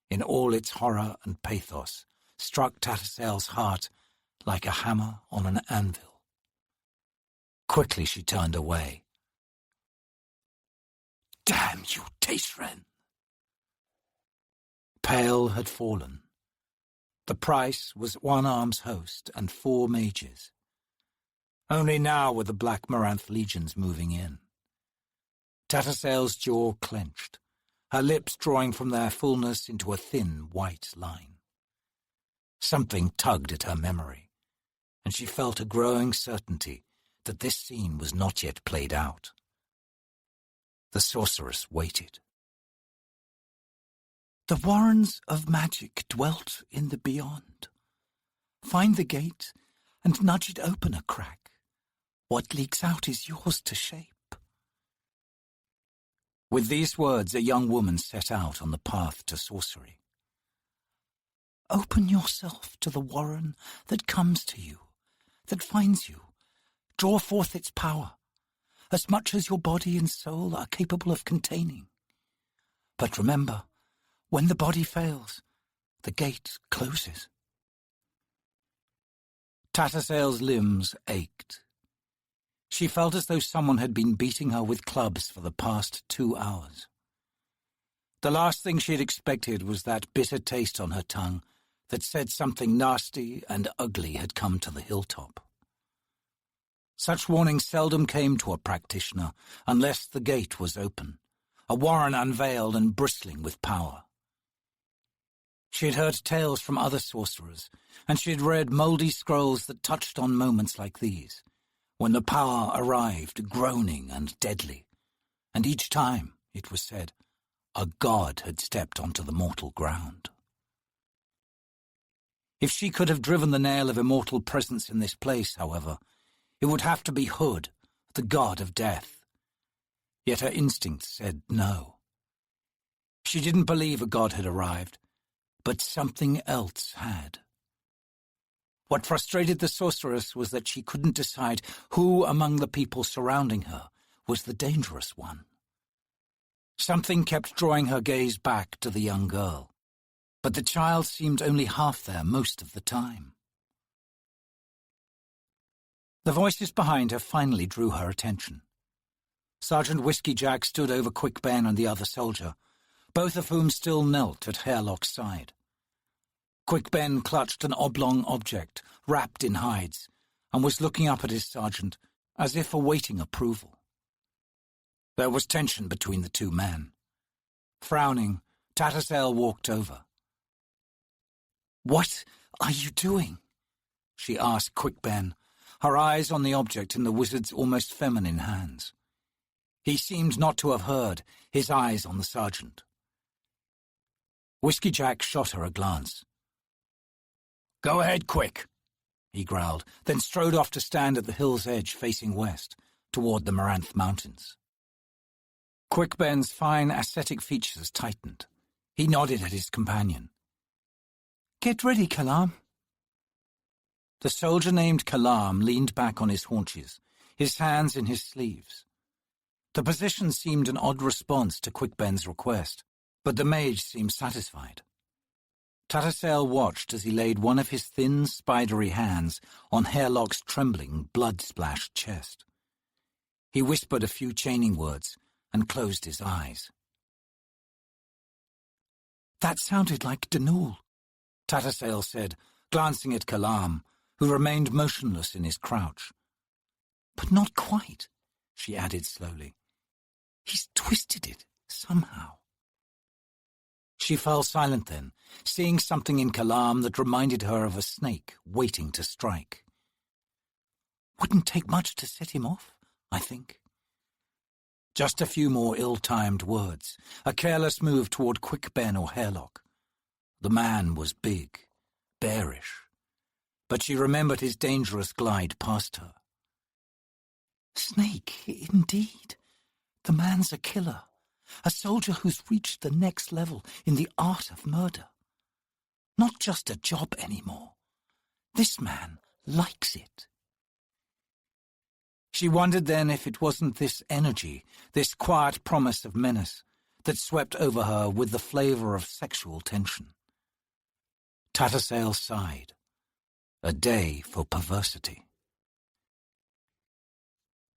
in all its horror and pathos, struck Tattersail's heart like a hammer on an anvil. Quickly she turned away. Damn you, Tayshran! Pale had fallen. The price was one arm's host and 4 mages. Only now were the Black Moranth legions moving in. Tattersail's jaw clenched, her lips drawing from their fullness into a thin white line. Something tugged at her memory, and she felt a growing certainty that this scene was not yet played out. The sorceress waited. The warrens of magic dwelt in the beyond. Find the gate and nudge it open a crack. What leaks out is yours to shape. With these words, a young woman set out on the path to sorcery. Open yourself to the warren that comes to you, that finds you. Draw forth its power, as much as your body and soul are capable of containing. But remember, when the body fails, the gate closes. Tattersail's limbs ached. She felt as though someone had been beating her with clubs for the past 2 hours. The last thing she had expected was that bitter taste on her tongue that said something nasty and ugly had come to the hilltop. Such warnings seldom came to a practitioner unless the gate was open, a warren unveiled and bristling with power. She had heard tales from other sorcerers, and she had read mouldy scrolls that touched on moments like these, when the power arrived groaning and deadly, and each time, it was said, a god had stepped onto the mortal ground. If she could have driven the nail of immortal presence in this place, however, it would have to be Hood, the god of death. Yet her instinct said no. She didn't believe a god had arrived, but something else had. What frustrated the sorceress was that she couldn't decide who among the people surrounding her was the dangerous one. Something kept drawing her gaze back to the young girl, but the child seemed only half there most of the time. The voices behind her finally drew her attention. Sergeant Whiskey Jack stood over Quick Ben and the other soldier, both of whom still knelt at Hairlock's side. Quick Ben clutched an oblong object, wrapped in hides, and was looking up at his sergeant, as if awaiting approval. There was tension between the two men. Frowning, Tattersail walked over, "What are you doing?" she asked Quick Ben, her eyes on the object in the wizard's almost feminine hands. He seemed not to have heard, his eyes on the sergeant. Whiskey Jack shot her a glance. "Go ahead, quick," he growled, then strode off to stand at the hill's edge facing west, toward the Maranth Mountains. Quick Ben's fine ascetic features tightened. He nodded at his companion. "Get ready, Kalam." The soldier named Kalam leaned back on his haunches, his hands in his sleeves. The position seemed an odd response to Quick Ben's request, but the mage seemed satisfied. Tattersail watched as he laid one of his thin, spidery hands on Hairlock's trembling, blood-splashed chest. He whispered a few chaining words and closed his eyes. "That sounded like Danul," Tattersail said, glancing at Kalam, who remained motionless in his crouch. "But not quite," she added slowly. "He's twisted it, somehow." She fell silent then, seeing something in Kalam that reminded her of a snake waiting to strike. "Wouldn't take much to set him off, I think." Just a few more ill-timed words, a careless move toward Quick Ben or Hairlock. The man was big, bearish, but she remembered his dangerous glide past her. "Snake, indeed. The man's a killer, a soldier who's reached the next level in the art of murder. Not just a job anymore. This man likes it." She wondered then if it wasn't this energy, this quiet promise of menace, that swept over her with the flavor of sexual tension. Tattersail sighed. A day for perversity.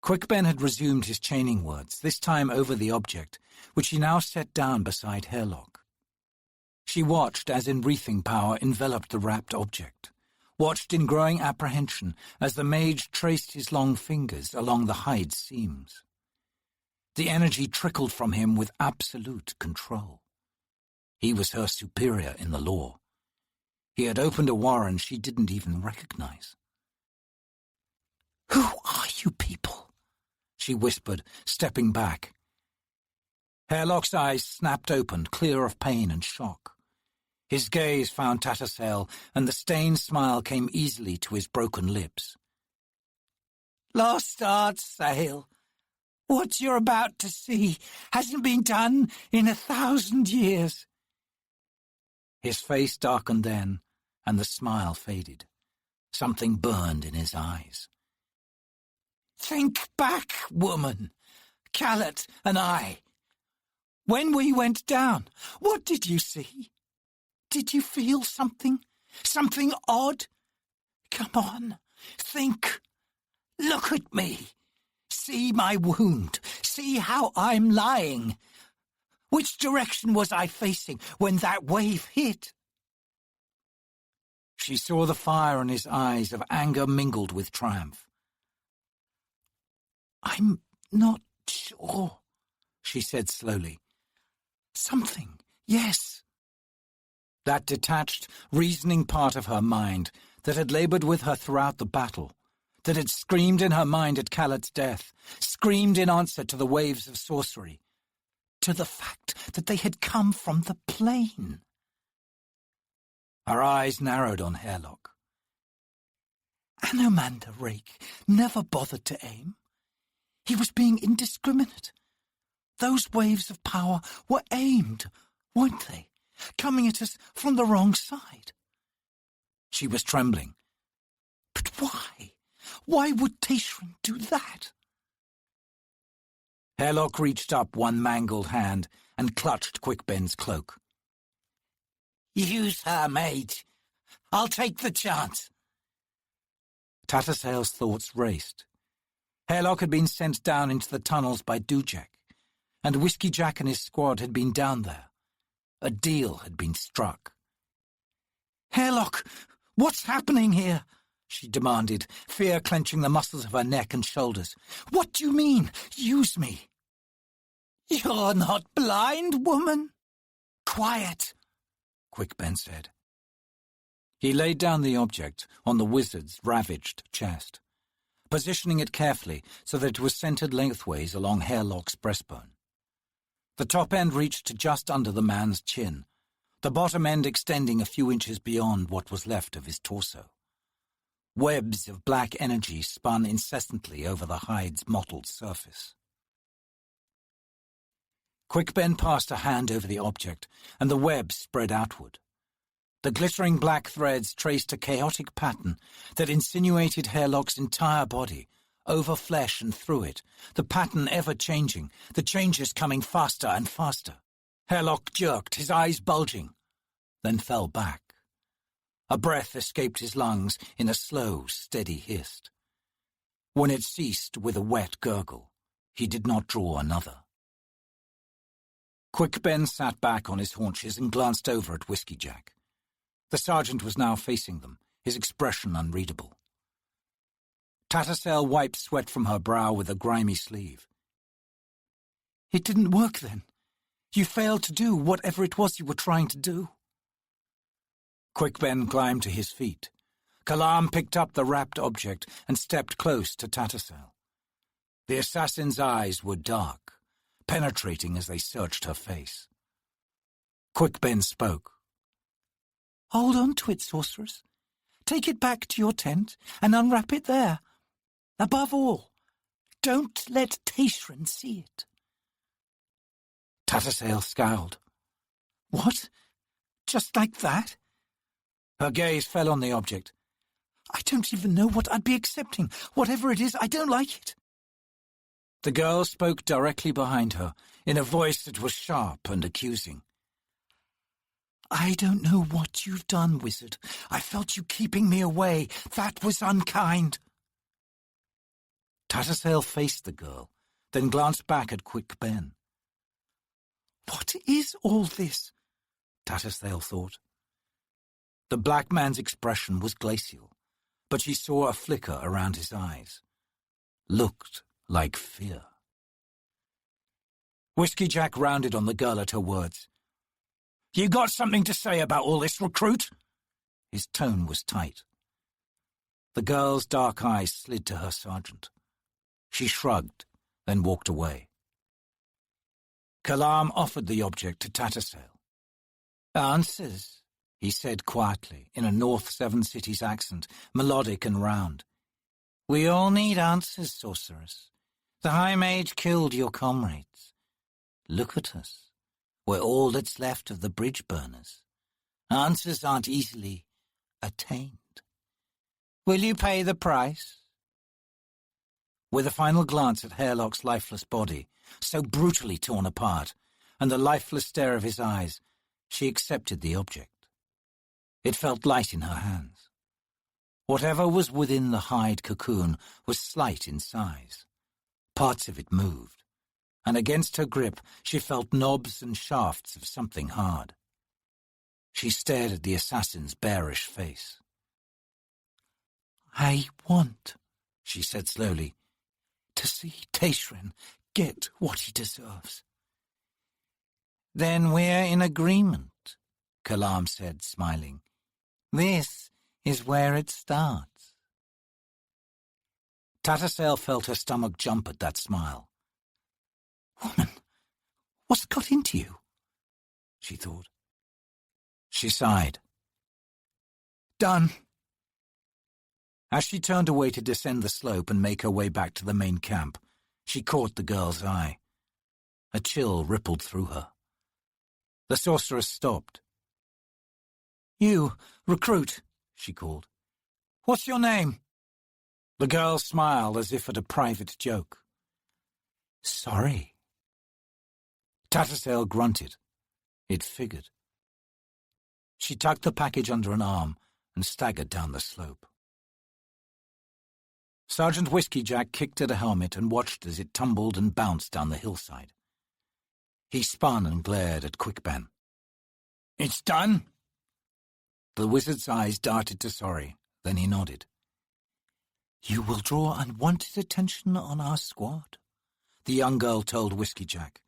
Quick Ben had resumed his chaining words, this time over the object, which he now set down beside Hairlock. She watched as enwreathing power enveloped the wrapped object, watched in growing apprehension as the mage traced his long fingers along the hide seams. The energy trickled from him with absolute control. He was her superior in the law. He had opened a warren she didn't even recognize. "Who are you people?" she whispered, stepping back. Hairlock's eyes snapped open, clear of pain and shock. His gaze found Tattersail, and the stained smile came easily to his broken lips. "Lost art, Sail. What you're about to see hasn't been done in 1,000 years. His face darkened then, and the smile faded. Something burned in his eyes. "Think back, woman. Callet and I. When we went down, what did you see? Did you feel something? Something odd? Come on, think. Look at me. See my wound. See how I'm lying. Which direction was I facing when that wave hit?" She saw the fire in his eyes of anger mingled with triumph. "I'm not sure," she said slowly. "Something, yes." That detached, reasoning part of her mind that had labored with her throughout the battle, that had screamed in her mind at Callet's death, screamed in answer to the waves of sorcery, to the fact that they had come from the plane. Her eyes narrowed on Hairlock. Anomander Rake never bothered to aim. He was being indiscriminate. Those waves of power were aimed, weren't they? Coming at us from the wrong side. She was trembling. But why? Why would Teshrin do that? Hairlock reached up one mangled hand and clutched Quick Ben's cloak. "Use her, mate. I'll take the chance." Tattersail's thoughts raced. Hairlock had been sent down into the tunnels by Dujek, and Whiskey Jack and his squad had been down there. A deal had been struck. "Hairlock, what's happening here?" she demanded, fear clenching the muscles of her neck and shoulders. "What do you mean, use me?" "You're not blind, woman." "Quiet," Quick Ben said. He laid down the object on the wizard's ravaged chest, positioning it carefully so that it was centered lengthways along Hairlock's breastbone. The top end reached to just under the man's chin, the bottom end extending a few inches beyond what was left of his torso. Webs of black energy spun incessantly over the hide's mottled surface. Quickben passed a hand over the object, and the web spread outward. The glittering black threads traced a chaotic pattern that insinuated Hairlock's entire body, over flesh and through it, the pattern ever-changing, the changes coming faster and faster. Hairlock jerked, his eyes bulging, then fell back. A breath escaped his lungs in a slow, steady hiss. When it ceased with a wet gurgle, he did not draw another. Quickben sat back on his haunches and glanced over at Whiskey Jack. The sergeant was now facing them, his expression unreadable. Tattersall wiped sweat from her brow with a grimy sleeve. It didn't work then. You failed to do whatever it was you were trying to do. Quickben climbed to his feet. Kalam picked up the wrapped object and stepped close to Tattersall. The assassin's eyes were dark, penetrating as they searched her face. Quickben spoke. Hold on to it, sorceress. Take it back to your tent and unwrap it there. Above all, don't let Tashrin see it. Tattersall scowled. What? Just like that? Her gaze fell on the object. I don't even know what I'd be accepting. Whatever it is, I don't like it. The girl spoke directly behind her, in a voice that was sharp and accusing. I don't know what you've done, wizard. I felt you keeping me away. That was unkind. Tattersall faced the girl, then glanced back at Quickben. What is all this? Tattersall thought. The black man's expression was glacial, but she saw a flicker around his eyes. Looked like fear. Whiskey Jack rounded on the girl at her words. You got something to say about all this, recruit? His tone was tight. The girl's dark eyes slid to her sergeant. She shrugged, then walked away. Kalam offered the object to Tattersall. Answers, he said quietly, in a North Seven Cities accent, melodic and round. We all need answers, sorceress. The High Mage killed your comrades. Look at us. We're all that's left of the bridge burners. Answers aren't easily attained. Will you pay the price? With a final glance at Hairlock's lifeless body, so brutally torn apart, and the lifeless stare of his eyes, she accepted the object. It felt light in her hands. Whatever was within the hide cocoon was slight in size. Parts of it moved, and against her grip she felt knobs and shafts of something hard. She stared at the assassin's bearish face. I want, she said slowly, to see Tashrin get what he deserves. Then we're in agreement, Kalam said, smiling. This is where it starts. Tattersall felt her stomach jump at that smile. Woman, what's got into you? She thought. She sighed. Done. As she turned away to descend the slope and make her way back to the main camp, she caught the girl's eye. A chill rippled through her. The sorceress stopped. You, recruit, she called. What's your name? The girl smiled as if at a private joke. Sorry. Tattersall grunted. It figured. She tucked the package under an arm and staggered down the slope. Sergeant Whiskey Jack kicked at a helmet and watched as it tumbled and bounced down the hillside. He spun and glared at Quickben. It's done? The wizard's eyes darted to Sorry, then he nodded. You will draw unwanted attention on our squad, the young girl told Whiskey Jack.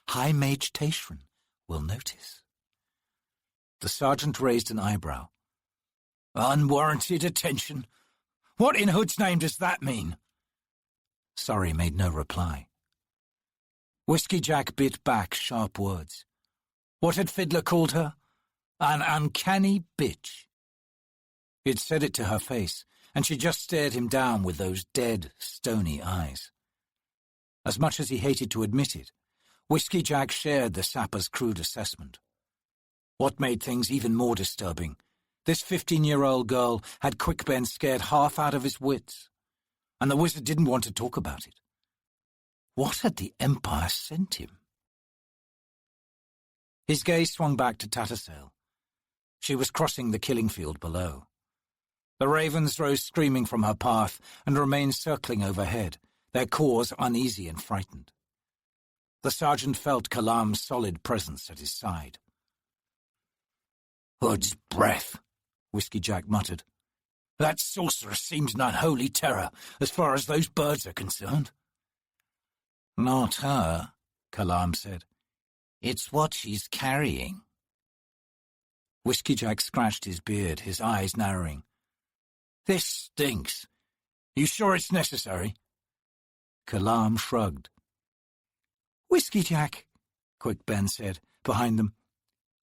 High Mage Tashrin will notice. The sergeant raised an eyebrow. Unwarranted attention? What in Hood's name does that mean? Surrey made no reply. Whiskey Jack bit back sharp words. What had Fiddler called her? An uncanny bitch. He'd said it to her face, and she just stared him down with those dead, stony eyes. As much as he hated to admit it, Whiskey Jack shared the sapper's crude assessment. What made things even more disturbing, this 15-year-old girl had Quick Ben scared half out of his wits, and the wizard didn't want to talk about it. What had the Empire sent him? His gaze swung back to Tattersail. She was crossing the killing field below. The ravens rose screaming from her path and remained circling overhead, their cause uneasy and frightened. The sergeant felt Kalam's solid presence at his side. Hood's breath, Whiskey Jack muttered. That sorceress seems an unholy terror as far as those birds are concerned. Not her, Kalam said. It's what she's carrying. Whiskey Jack scratched his beard, his eyes narrowing. This stinks. You sure it's necessary? Kalam shrugged. Whiskey Jack, Quick Ben said, behind them.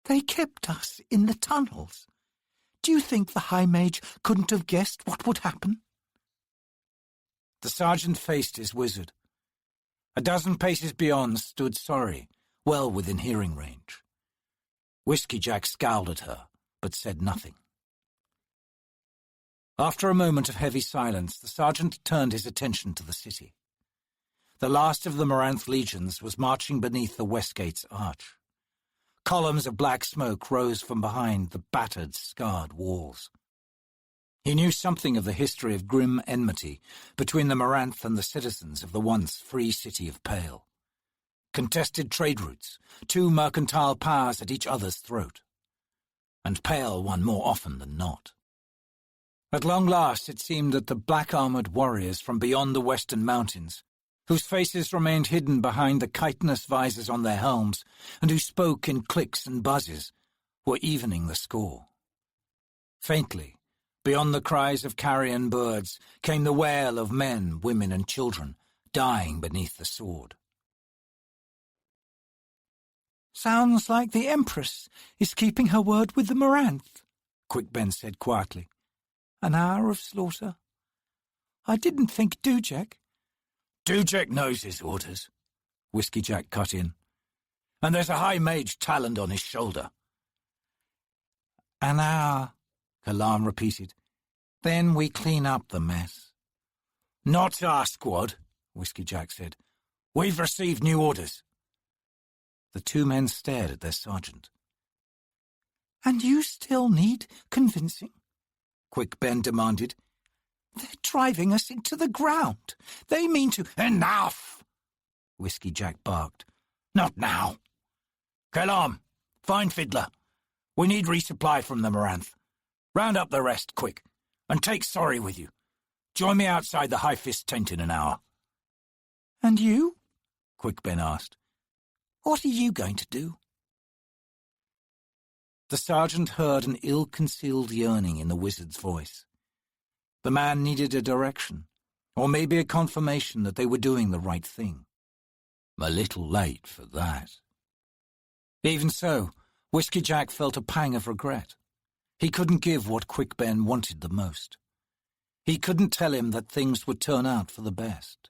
They kept us in the tunnels. Do you think the High Mage couldn't have guessed what would happen? The sergeant faced his wizard. A dozen paces beyond stood Sorry, well within hearing range. Whiskey Jack scowled at her, but said nothing. After a moment of heavy silence, the sergeant turned his attention to the city. The last of the Moranth legions was marching beneath the west gate's arch. Columns of black smoke rose from behind the battered, scarred walls. He knew something of the history of grim enmity between the Moranth and the citizens of the once free city of Pale. Contested trade routes, two mercantile powers at each other's throat. And Pale won more often than not. At long last it seemed that the black-armoured warriors from beyond the western mountains, whose faces remained hidden behind the chitinous visors on their helms, and who spoke in clicks and buzzes, were evening the score. Faintly, beyond the cries of carrion birds, came the wail of men, women, and children, dying beneath the sword. Sounds like the Empress is keeping her word with the Moranth, Quick Ben said quietly. An hour of slaughter. I didn't think Dujek. Dujek knows his orders, Whiskey Jack cut in. And there's a High Mage taloned on his shoulder. An hour, Kalam repeated. Then we clean up the mess. Not our squad, Whiskey Jack said. We've received new orders. The two men stared at their sergeant. And you still need convincing? Quick Ben demanded. They're driving us into the ground. They mean to— Enough! Whiskey Jack barked. Not now. Kalam, find Fiddler. We need resupply from the Moranth. Round up the rest, quick, and take Sorry with you. Join me outside the High Fist tent in an hour. And you? Quick Ben asked. What are you going to do? The sergeant heard an ill-concealed yearning in the wizard's voice. The man needed a direction, or maybe a confirmation that they were doing the right thing. A little late for that. Even so, Whiskey Jack felt a pang of regret. He couldn't give what Quick Ben wanted the most. He couldn't tell him that things would turn out for the best.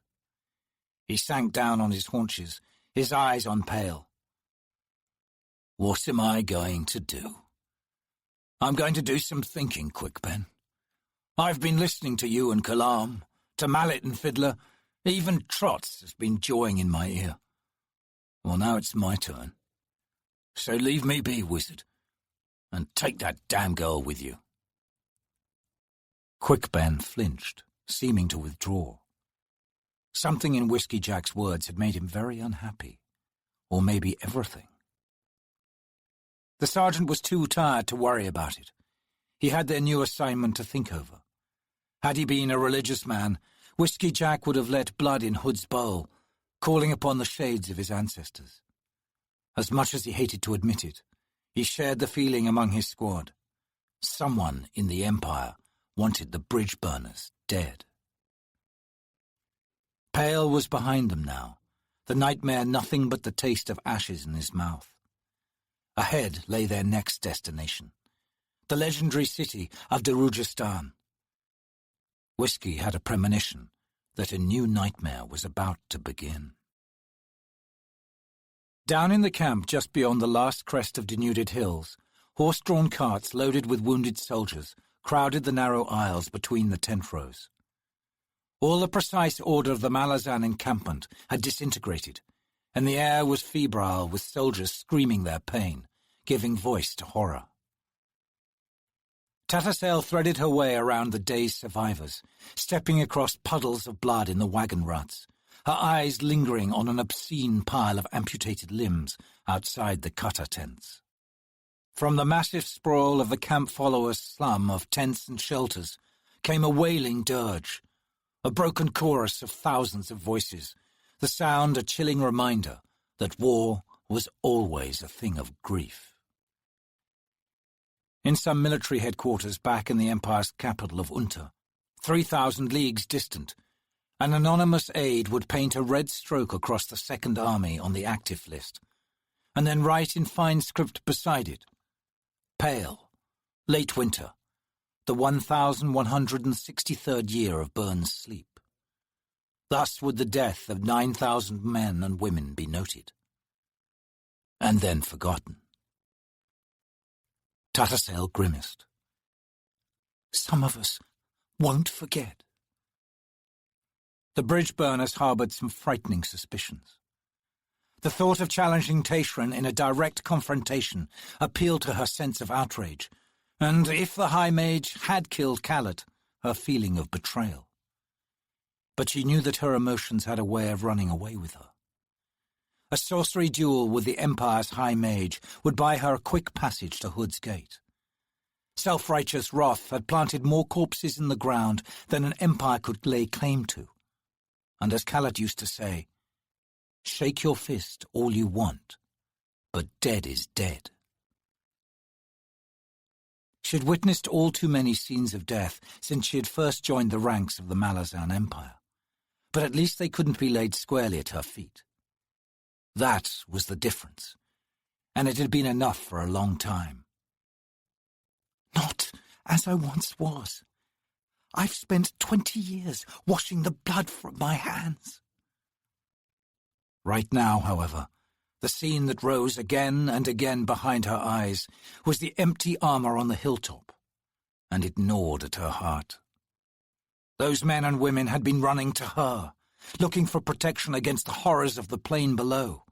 He sank down on his haunches, his eyes on Pale. What am I going to do? I'm going to do some thinking, Quick Ben. I've been listening to you and Kalam, to Mallet and Fiddler. Even Trots has been jawing in my ear. Well, now it's my turn. So leave me be, wizard, and take that damn girl with you. Quick Ben flinched, seeming to withdraw. Something in Whiskey Jack's words had made him very unhappy, or maybe everything. The sergeant was too tired to worry about it. He had their new assignment to think over. Had he been a religious man, Whiskey Jack would have let blood in Hood's bowl, calling upon the shades of his ancestors. As much as he hated to admit it, he shared the feeling among his squad. Someone in the Empire wanted the bridge burners dead. Pale was behind them now, the nightmare nothing but the taste of ashes in his mouth. Ahead lay their next destination, the legendary city of Darujistan. Whiskey had a premonition that a new nightmare was about to begin. Down in the camp just beyond the last crest of denuded hills, horse-drawn carts loaded with wounded soldiers crowded the narrow aisles between the tent rows. All the precise order of the Malazan encampment had disintegrated, and the air was febrile with soldiers screaming their pain, giving voice to horror. Tatasel threaded her way around the dazed survivors, stepping across puddles of blood in the wagon ruts, her eyes lingering on an obscene pile of amputated limbs outside the cutter tents. From the massive sprawl of the camp followers' slum of tents and shelters came a wailing dirge, a broken chorus of thousands of voices, the sound a chilling reminder that war was always a thing of grief. In some military headquarters back in the Empire's capital of Unta, 3,000 leagues distant, an anonymous aide would paint a red stroke across the Second Army on the active list, and then write in fine script beside it, "Pale, late winter, the 1,163rd year of Burns' sleep." Thus would the death of 9,000 men and women be noted, and then forgotten. Tatasel grimaced. "Some of us won't forget." The bridge burners harboured some frightening suspicions. The thought of challenging Tashran in a direct confrontation appealed to her sense of outrage, and if the High Mage had killed Khaled, her feeling of betrayal. But she knew that her emotions had a way of running away with her. A sorcery duel with the Empire's High Mage would buy her a quick passage to Hood's Gate. Self-righteous wrath had planted more corpses in the ground than an empire could lay claim to. And as Khaled used to say, "Shake your fist all you want, but dead is dead." She had witnessed all too many scenes of death since she had first joined the ranks of the Malazan Empire, but at least they couldn't be laid squarely at her feet. That was the difference, and it had been enough for a long time. "Not as I once was. I've spent 20 years washing the blood from my hands." Right now, however, the scene that rose again and again behind her eyes was the empty armor on the hilltop, and it gnawed at her heart. Those men and women had been running to her, looking for protection against the horrors of the plain below.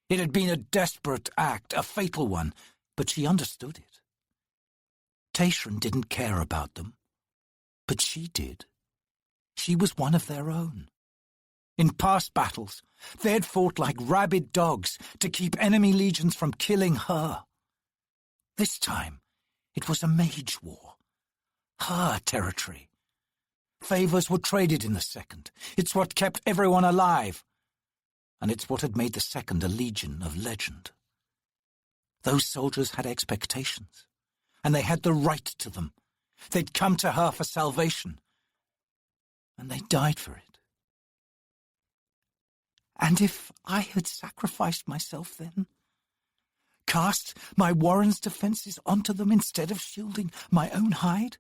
It had been a desperate act, a fatal one, but she understood it. Tashran didn't care about them, but she did. She was one of their own. In past battles, they had fought like rabid dogs to keep enemy legions from killing her. This time, it was a mage war. Her territory. Favors were traded in the Second. It's what kept everyone alive. And it's what had made the Second a legion of legend. Those soldiers had expectations, and they had the right to them. They'd come to her for salvation, and they died for it. And if I had sacrificed myself then, cast my Warren's defences onto them instead of shielding my own hide?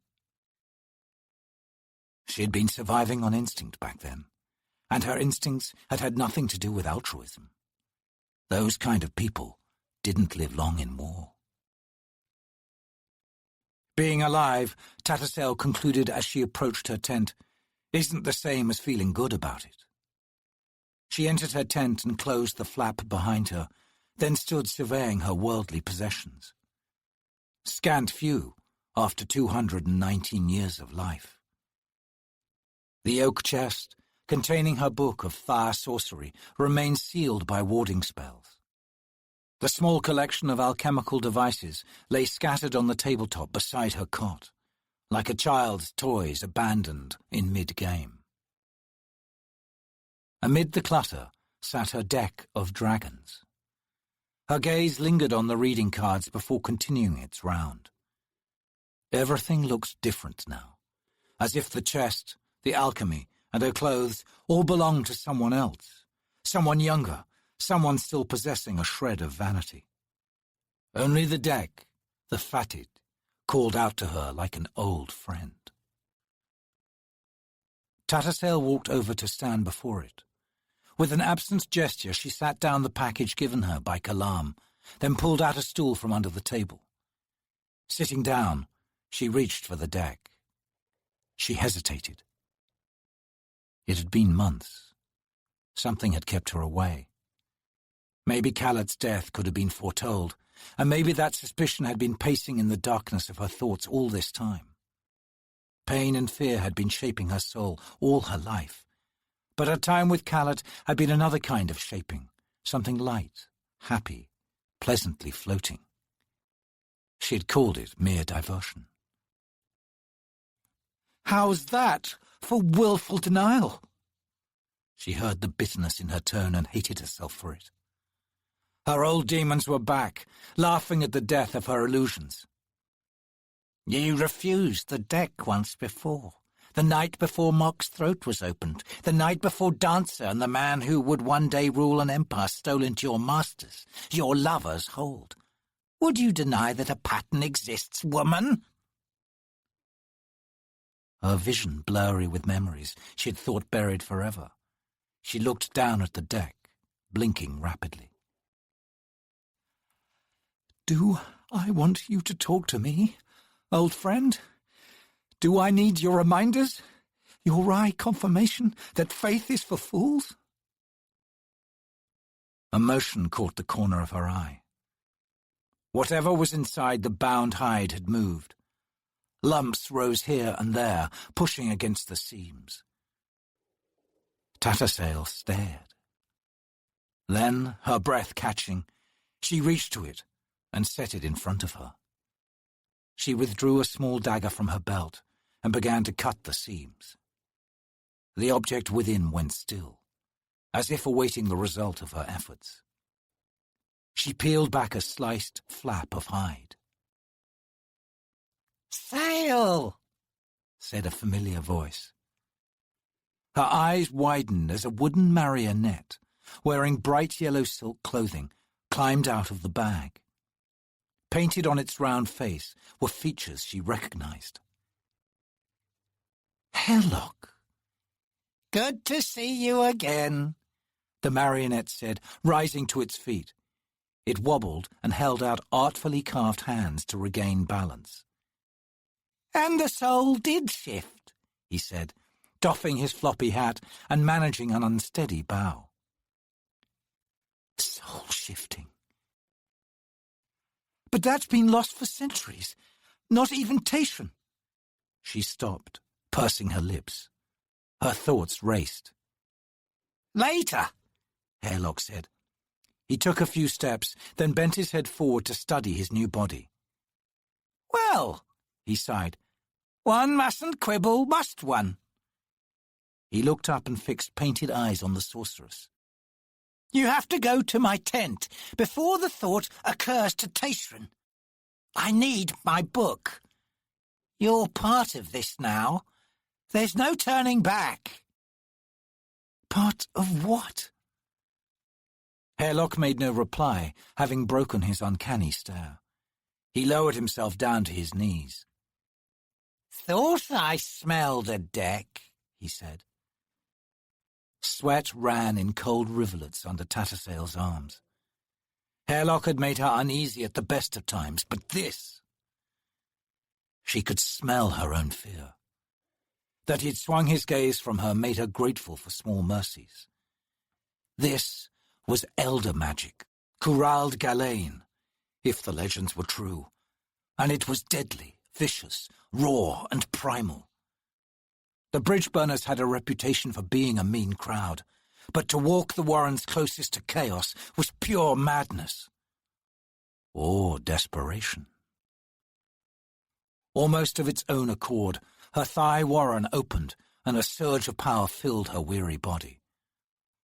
She had been surviving on instinct back then, and her instincts had had nothing to do with altruism. Those kind of people didn't live long in war. Being alive, Tatasel concluded as she approached her tent, isn't the same as feeling good about it. She entered her tent and closed the flap behind her, then stood surveying her worldly possessions. Scant few after 219 years of life. The oak chest, containing her book of Thar sorcery, remained sealed by warding spells. The small collection of alchemical devices lay scattered on the tabletop beside her cot, like a child's toys abandoned in mid-game. Amid the clutter sat her deck of dragons. Her gaze lingered on the reading cards before continuing its round. Everything looked different now, as if the chest, the alchemy, and her clothes all belonged to someone else, someone younger, someone still possessing a shred of vanity. Only the deck, the fatted, called out to her like an old friend. Tattersail walked over to stand before it. With an absent gesture, she sat down the package given her by Kalam, then pulled out a stool from under the table. Sitting down, she reached for the deck. She hesitated. It had been months. Something had kept her away. Maybe Khaled's death could have been foretold, and maybe that suspicion had been pacing in the darkness of her thoughts all this time. Pain and fear had been shaping her soul all her life, but her time with Khaled had been another kind of shaping, something light, happy, pleasantly floating. She had called it mere diversion. "How's that for willful denial?" She heard the bitterness in her tone and hated herself for it. Her old demons were back, laughing at the death of her illusions. You refused the deck once before, the night before Mock's throat was opened, the night before Dancer and the man who would one day rule an empire stole into your master's, your lover's hold. Would you deny that a pattern exists, woman? Her vision blurry with memories she had thought buried forever. She looked down at the deck, blinking rapidly. "Do I want you to talk to me, old friend? Do I need your reminders? Your wry confirmation that faith is for fools?" Emotion caught the corner of her eye. Whatever was inside the bound hide had moved. Lumps rose here and there, pushing against the seams. Tattersail stared. Then, her breath catching, she reached to it and set it in front of her. She withdrew a small dagger from her belt and began to cut the seams. The object within went still, as if awaiting the result of her efforts. She peeled back a sliced flap of hide. "Sail!" said a familiar voice. Her eyes widened as a wooden marionette, wearing bright yellow silk clothing, climbed out of the bag. Painted on its round face were features she recognized. "Herlock, good to see you again," the marionette said, rising to its feet. It wobbled and held out artfully carved hands to regain balance. "And the soul did shift," he said, doffing his floppy hat and managing an unsteady bow. Soul shifting. But that's been lost for centuries. Not even Tatian. She stopped, pursing her lips. Her thoughts raced. "Later," Herlock said. He took a few steps, then bent his head forward to study his new body. "Well," he sighed, "one mustn't quibble, must one?" He looked up and fixed painted eyes on the sorceress. "You have to go to my tent before the thought occurs to Tatian. I need my book. You're part of this now. There's no turning back." "Part of what?" Herlock made no reply, having broken his uncanny stare. He lowered himself down to his knees. "Thought I smelled a deck," he said. Sweat ran in cold rivulets under Tattersail's arms. Herlock had made her uneasy at the best of times, but this... She could smell her own fear. That he had swung his gaze from her made her grateful for small mercies. This was elder magic, Curald Galain, if the legends were true, and it was deadly, vicious, raw, and primal. The Bridgeburners had a reputation for being a mean crowd, but to walk the Warrens closest to chaos was pure madness. Or desperation. Almost of its own accord, her thigh warren opened, and a surge of power filled her weary body.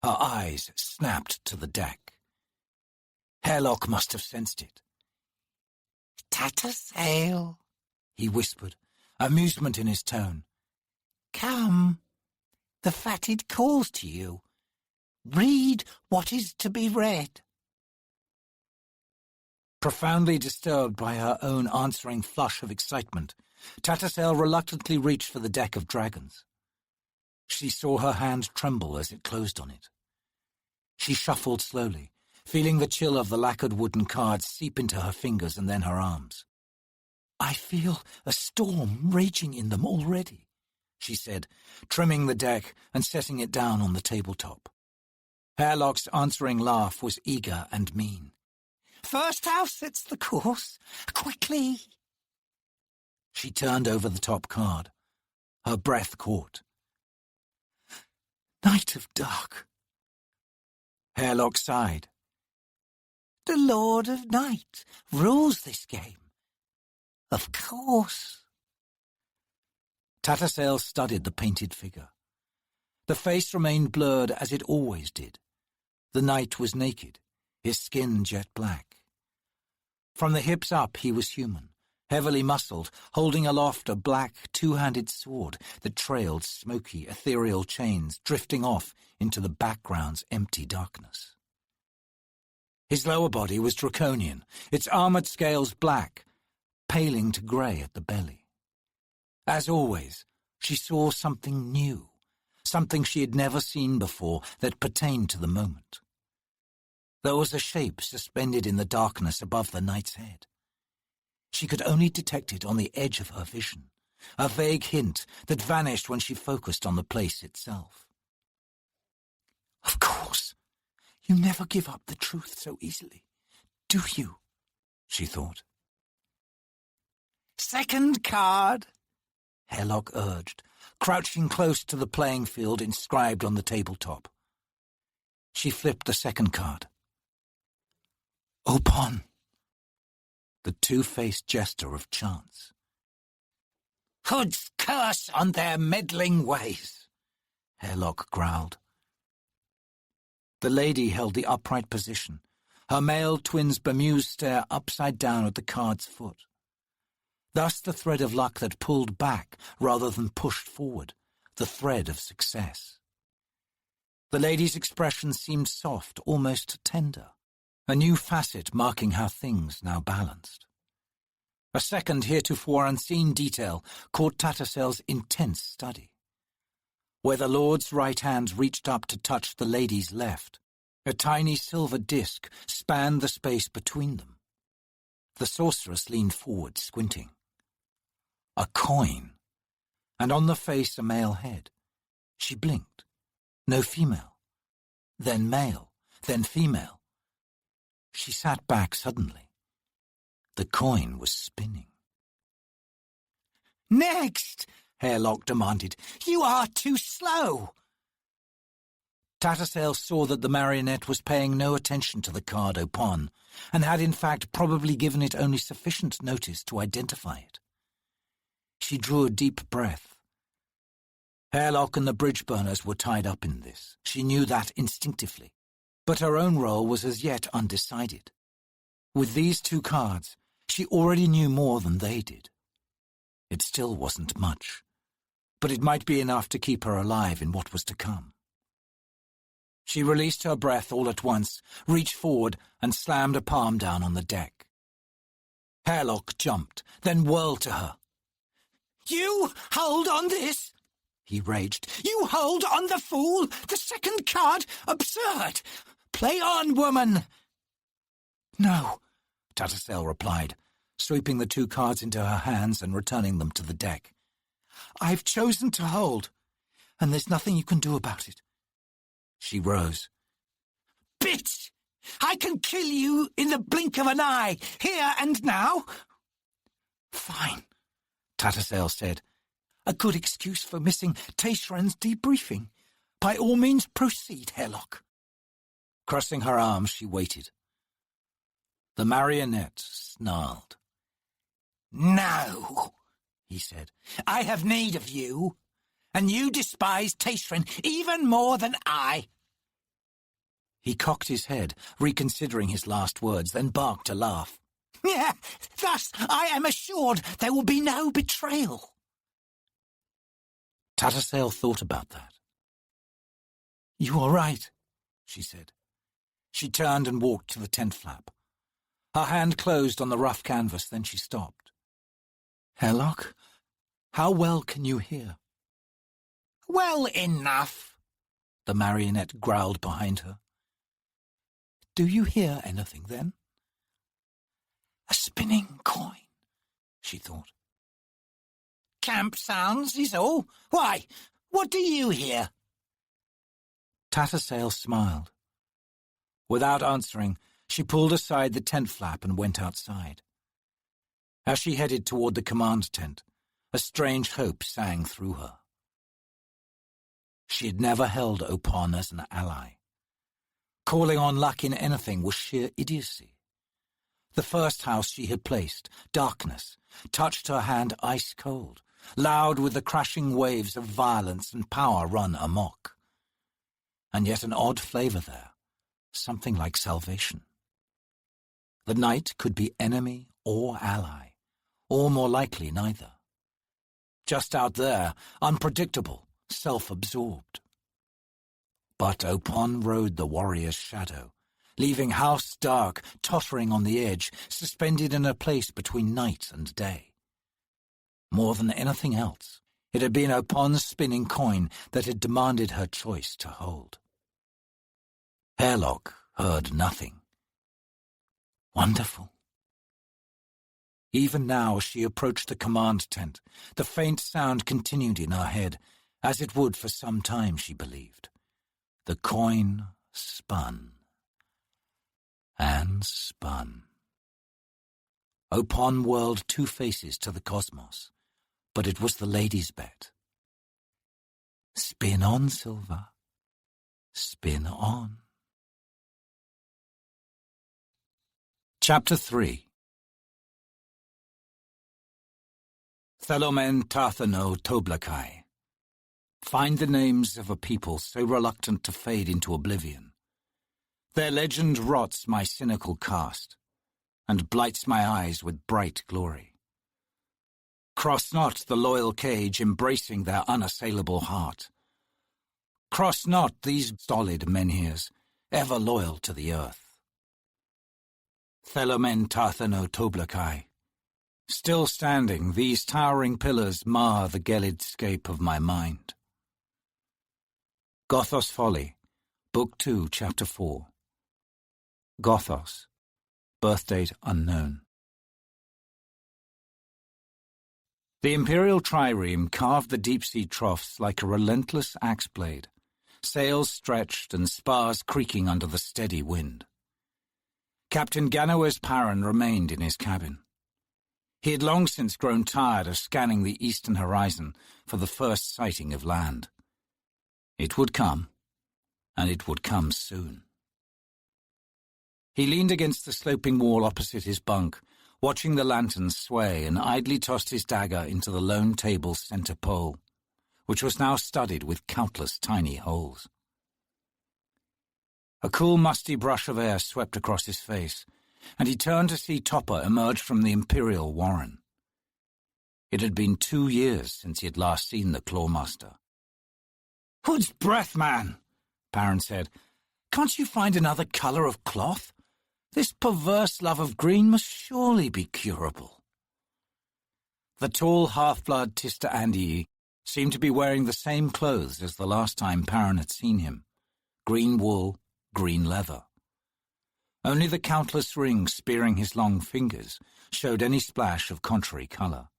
Her eyes snapped to the deck. Herlock must have sensed it. "Tattersail," he whispered, amusement in his tone. Come, the fatted calls to you. Read what is to be read. Profoundly disturbed by her own answering flush of excitement, Tattersall reluctantly reached for the deck of dragons. She saw her hand tremble as it closed on it. She shuffled slowly, feeling the chill of the lacquered wooden cards seep into her fingers and then her arms. I feel a storm raging in them already, she said, trimming the deck and setting it down on the tabletop. Hairlock's answering laugh was eager and mean. First house sets the course. Quickly! She turned over the top card. Her breath caught. Night of Dark. Hairlock sighed. The Lord of Night rules this game. Of course. Tattersall studied the painted figure. The face remained blurred as it always did. The knight was naked, his skin jet black. From the hips up he was human, heavily muscled, holding aloft a black two-handed sword that trailed smoky, ethereal chains drifting off into the background's empty darkness. His lower body was draconian, its armoured scales black, paling to grey at the belly. As always, she saw something new, something she had never seen before that pertained to the moment. There was a shape suspended in the darkness above the knight's head. She could only detect it on the edge of her vision, a vague hint that vanished when she focused on the place itself. Of course, you never give up the truth so easily, do you? She thought. Second card, Hairlock urged, crouching close to the playing field inscribed on the tabletop. She flipped the second card. Opon. The two-faced jester of chance. Hood's curse on their meddling ways, Hairlock growled. The lady held the upright position, her male twin's bemused stare upside down at the card's foot. Thus the thread of luck that pulled back rather than pushed forward, the thread of success. The lady's expression seemed soft, almost tender, a new facet marking how things now balanced. A second heretofore unseen detail caught Tattersall's intense study. Where the lord's right hand reached up to touch the lady's left, a tiny silver disc spanned the space between them. The sorceress leaned forward, squinting. A coin, and on the face a male head. She blinked. No female. Then male, then female. She sat back suddenly. The coin was spinning. Next, Hairlock demanded. You are too slow. Tattersall saw that the marionette was paying no attention to the card Opon, and had in fact probably given it only sufficient notice to identify it. She drew a deep breath. Hairlock and the bridge burners were tied up in this. She knew that instinctively. But her own role was as yet undecided. With these two cards, she already knew more than they did. It still wasn't much, but it might be enough to keep her alive in what was to come. She released her breath all at once, reached forward, and slammed a palm down on the deck. Hairlock jumped, then whirled to her. You hold on this, he raged. You hold on the fool! The second card! Absurd! Play on, woman! No, Tattersall replied, sweeping the two cards into her hands and returning them to the deck. I've chosen to hold, and there's nothing you can do about it. She rose. Bitch! I can kill you in the blink of an eye, here and now. Fine, Tattersall said. A good excuse for missing Tayshran's debriefing. By all means proceed, Hairlock. Crossing her arms, she waited. The marionette snarled. No, he said. I have need of you, and you despise Tayshran even more than I. He cocked his head, reconsidering his last words, then barked a laugh. Yeah, thus I am assured there will be no betrayal. Tattersail thought about that. You are right, she said. She turned and walked to the tent flap. Her hand closed on the rough canvas, then she stopped. Herlock, how well can you hear? Well enough, the marionette growled behind her. Do you hear anything, then? A spinning coin, she thought. Camp sounds is all. Why, what do you hear? Tattersail smiled. Without answering, she pulled aside the tent flap and went outside. As she headed toward the command tent, a strange hope sang through her. She had never held Opon as an ally. Calling on luck in anything was sheer idiocy. The first house she had placed, darkness, touched her hand ice-cold, loud with the crashing waves of violence and power run amok. And yet an odd flavor there, something like salvation. The night could be enemy or ally, or more likely neither. Just out there, unpredictable, self-absorbed. But Opon rode the warrior's shadow, leaving house dark, tottering on the edge, suspended in a place between night and day. More than anything else, it had been Opon's spinning coin that had demanded her choice to hold. Herlock heard nothing. Wonderful. Even now, as she approached the command tent, the faint sound continued in her head, as it would for some time, she believed. The coin spun. And spun. Opon whirled two faces to the cosmos, but it was the lady's bet. Spin on, Silver. Spin on. Chapter 3. Thelomen Tarthano Toblakai. Find the names of a people so reluctant to fade into oblivion. Their legend rots my cynical cast, and blights my eyes with bright glory. Cross not the loyal cage embracing their unassailable heart. Cross not these stolid menhirs, ever loyal to the earth. Thelomen Tarthano Toblakai. Still standing, these towering pillars mar the gelid scape of my mind. Gothos Folly, Book 2, Chapter 4. Gothos, birthdate unknown. The imperial trireme carved the deep-sea troughs like a relentless axe blade, sails stretched and spars creaking under the steady wind. Captain Ganowes Parran remained in his cabin. He had long since grown tired of scanning the eastern horizon for the first sighting of land. It would come, and it would come soon. He leaned against the sloping wall opposite his bunk, watching the lanterns sway, and idly tossed his dagger into the lone table's centre pole, which was now studded with countless tiny holes. A cool, musty brush of air swept across his face, and he turned to see Topper emerge from the imperial warren. It had been 2 years since he had last seen the Clawmaster. "Hood's breath, man," Parran said. "Can't you find another colour of cloth? This perverse love of green must surely be curable." The tall half-blood Tista Andii seemed to be wearing the same clothes as the last time Parran had seen him. Green wool, green leather. Only the countless rings spearing his long fingers showed any splash of contrary colour.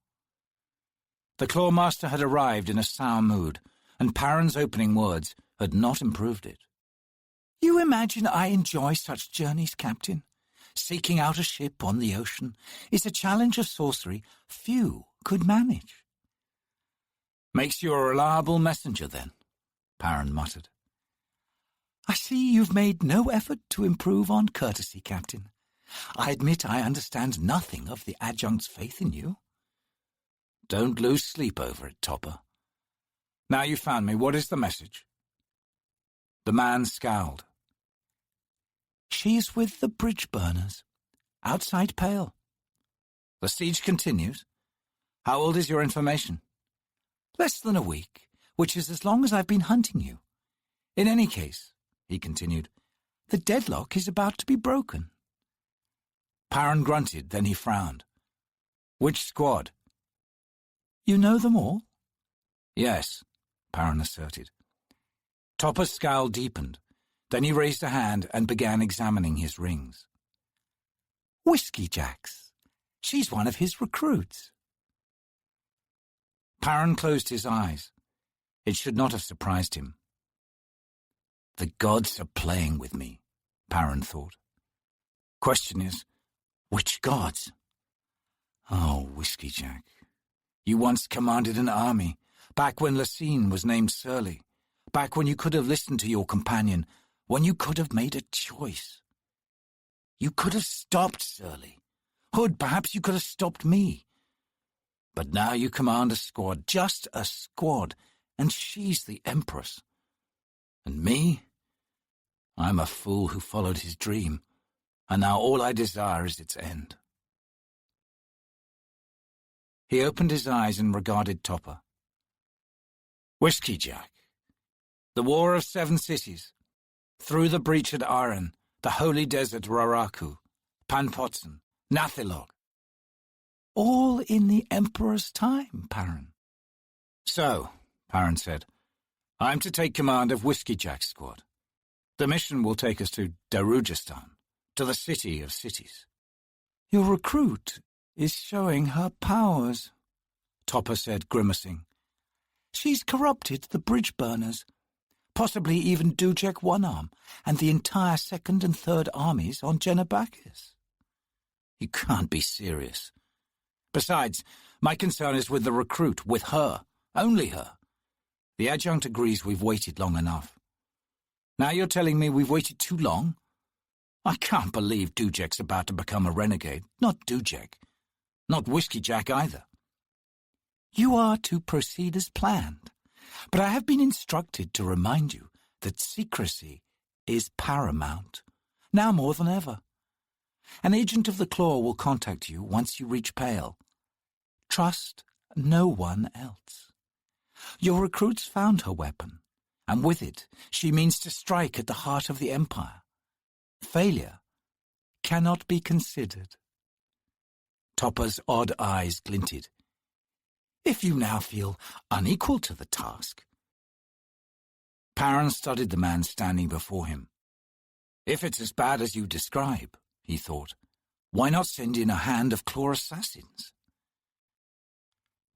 The Clawmaster had arrived in a sour mood, and Parran's opening words had not improved it. "You imagine I enjoy such journeys, Captain? Seeking out a ship on the ocean is a challenge of sorcery few could manage." "Makes you a reliable messenger, then," Parran muttered. "I see you've made no effort to improve on courtesy, Captain. I admit I understand nothing of the adjunct's faith in you." "Don't lose sleep over it, Topper. Now you found me, what is the message?" The man scowled. "She is with the bridge burners, outside Pale," The siege continues? How old is your information? Less than a week, which is as long as I've been hunting you. In any case, he continued, the deadlock is about to be broken. Paran grunted, then he frowned. Which squad? You know them all? Yes, Paran asserted. Topper's scowl deepened. Then he raised a hand and began examining his rings. Whiskey Jacks. She's one of his recruits. Paran closed his eyes. It should not have surprised him. The gods are playing with me, Paran thought. Question is, which gods? Oh, Whiskey Jack. You once commanded an army, back when Lasine was named Surly, back when you could have listened to your companion, when you could have made a choice. You could have stopped Surly. Hood, perhaps you could have stopped me. But now you command a squad, just a squad, and she's the Empress. And me? I'm a fool who followed his dream, and now all I desire is its end. He opened his eyes and regarded Topper. Whiskey Jack. The War of 7 Cities. Through the breach at Aren, the holy desert Raraku, Panpotson, Nathilog. All in the Emperor's time, Paran. So, Paran said, I'm to take command of Whiskey Jack's squad. The mission will take us to Darujistan, to the city of cities. Your recruit is showing her powers, Topper said, grimacing. She's corrupted the bridge burners, possibly even Dujek One-Arm and the entire 2nd and 3rd armies on Genabakis. You can't be serious. Besides, my concern is with the recruit, with her, only her. The adjutant agrees we've waited long enough. Now you're telling me we've waited too long? I can't believe Dujek's about to become a renegade. Not Dujek. Not Whiskey Jack either. You are to proceed as planned, but I have been instructed to remind you that secrecy is paramount, now more than ever. An agent of the Claw will contact you once you reach Pale. Trust no one else. Your recruits found her weapon, and with it she means to strike at the heart of the Empire. Failure cannot be considered. Topper's odd eyes glinted. If you now feel unequal to the task. Paran studied the man standing before him. If it's as bad as you describe, he thought, why not send in a hand of Claw assassins?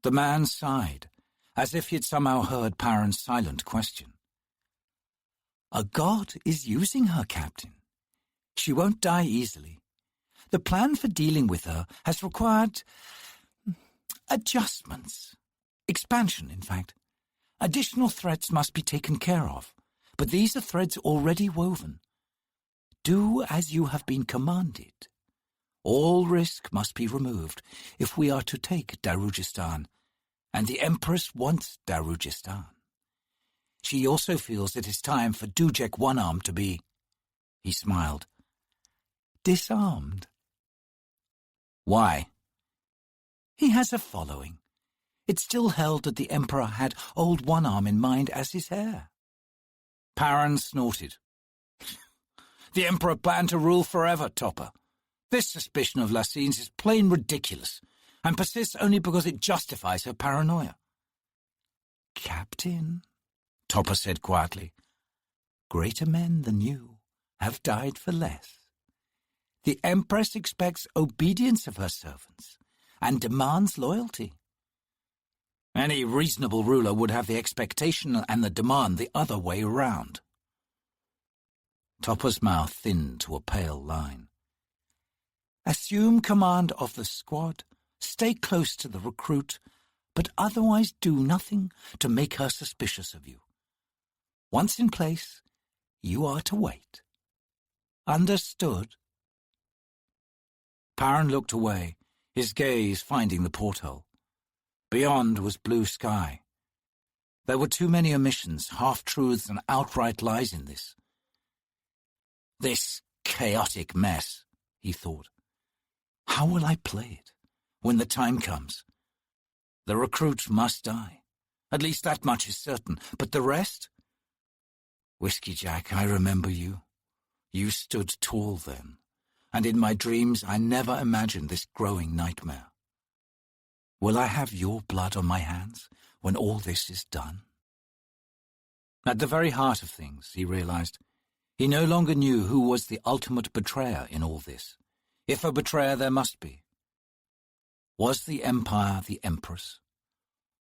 The man sighed, as if he had somehow heard Paran's silent question. A god is using her, Captain. She won't die easily. The plan for dealing with her has required adjustments. Expansion, in fact. Additional threats must be taken care of, but these are threads already woven. Do as you have been commanded. All risk must be removed if we are to take Darujistan, and the Empress wants Darujistan. She also feels it is time for Dujek One-Arm to be, he smiled, disarmed. Why? He has a following. It's still held that the Emperor had old One-Arm in mind as his heir. Paran snorted. The Emperor planned to rule forever, Topper. This suspicion of Lasine's is plain ridiculous, and persists only because it justifies her paranoia. Captain, Topper said quietly, greater men than you have died for less. The Empress expects obedience of her servants and demands loyalty. Any reasonable ruler would have the expectation and the demand the other way round. Topper's mouth thinned to a pale line. Assume command of the squad, stay close to the recruit, but otherwise do nothing to make her suspicious of you. Once in place, you are to wait. Understood? Paran looked away, his gaze finding the porthole. Beyond was blue sky. There were too many omissions, half-truths and outright lies in this. This chaotic mess, he thought. How will I play it? when the time comes. The recruit must die. At least that much is certain. But the rest? Whiskey Jack, I remember you. You stood tall then, and in my dreams I never imagined this growing nightmare. Will I have your blood on my hands when all this is done? At the very heart of things, he realized, he no longer knew who was the ultimate betrayer in all this, if a betrayer there must be. Was the Empire the Empress?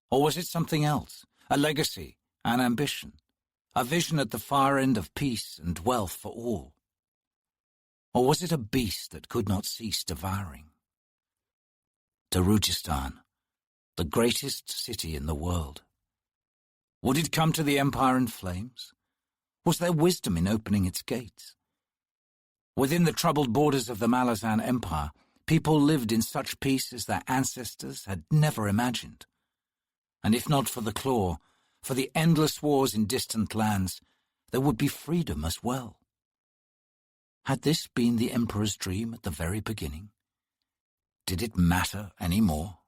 Or was it something else, a legacy, an ambition, a vision at the far end of peace and wealth for all? Or was it a beast that could not cease devouring? Darujistan, the greatest city in the world. Would it come to the Empire in flames? Was there wisdom in opening its gates? Within the troubled borders of the Malazan Empire, people lived in such peace as their ancestors had never imagined. And if not for the claw, for the endless wars in distant lands, there would be freedom as well. Had this been the Emperor's dream at the very beginning? Did it matter any more?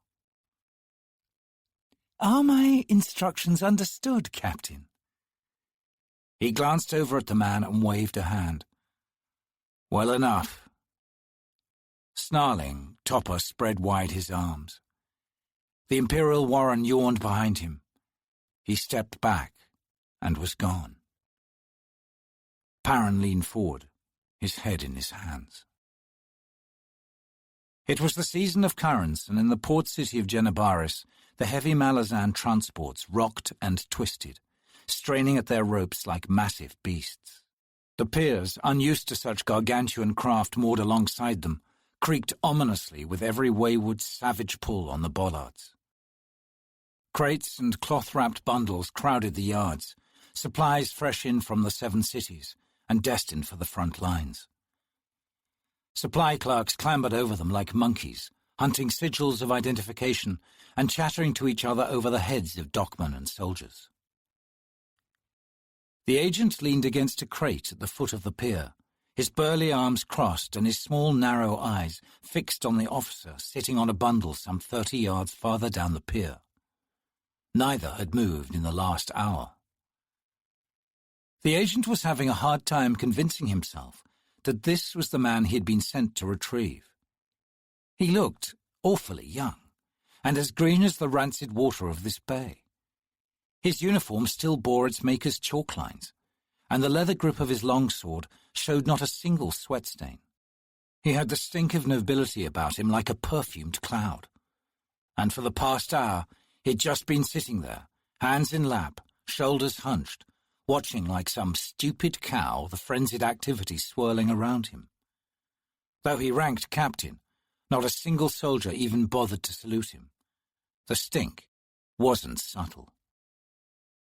Are my instructions understood, Captain? He glanced over at the man and waved a hand. Well enough. Snarling, Topper spread wide his arms. The Imperial Warren yawned behind him. He stepped back and was gone. Perrin leaned forward, his head in his hands. It was the season of currents, and in the port city of Genebaris, the heavy Malazan transports rocked and twisted, straining at their ropes like massive beasts. The piers, unused to such gargantuan craft moored alongside them, creaked ominously with every wayward, savage pull on the bollards. Crates and cloth-wrapped bundles crowded the yards, supplies fresh in from the 7 cities and destined for the front lines. Supply clerks clambered over them like monkeys, hunting sigils of identification and chattering to each other over the heads of dockmen and soldiers. The agent leaned against a crate at the foot of the pier, his burly arms crossed and his small, narrow eyes fixed on the officer sitting on a bundle some 30 yards farther down the pier. Neither had moved in the last hour. The agent was having a hard time convincing himself that this was the man he had been sent to retrieve. He looked awfully young, and as green as the rancid water of this bay. His uniform still bore its maker's chalk lines, and the leather grip of his longsword showed not a single sweat stain. He had the stink of nobility about him like a perfumed cloud. And for the past hour, he'd just been sitting there, hands in lap, shoulders hunched, watching like some stupid cow the frenzied activity swirling around him. Though he ranked captain, not a single soldier even bothered to salute him. The stink wasn't subtle.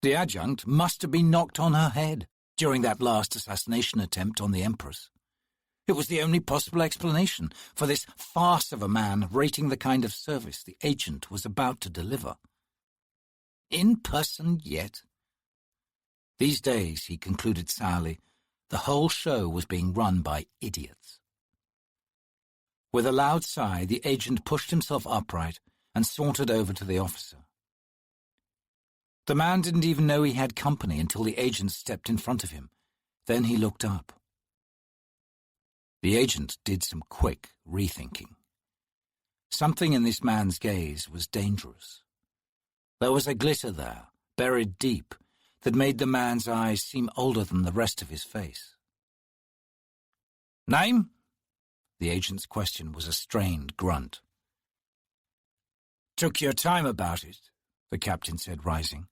The adjutant must have been knocked on her head during that last assassination attempt on the Empress. It was the only possible explanation for this farce of a man rating the kind of service the agent was about to deliver. In person yet? These days, he concluded sourly, the whole show was being run by idiots. With a loud sigh, the agent pushed himself upright and sauntered over to the officer. The man didn't even know he had company until the agent stepped in front of him. Then he looked up. The agent did some quick rethinking. Something in this man's gaze was dangerous. There was a glitter there, buried deep, that made the man's eyes seem older than the rest of his face. Name? The agent's question was a strained grunt. Took your time about it, the captain said, rising.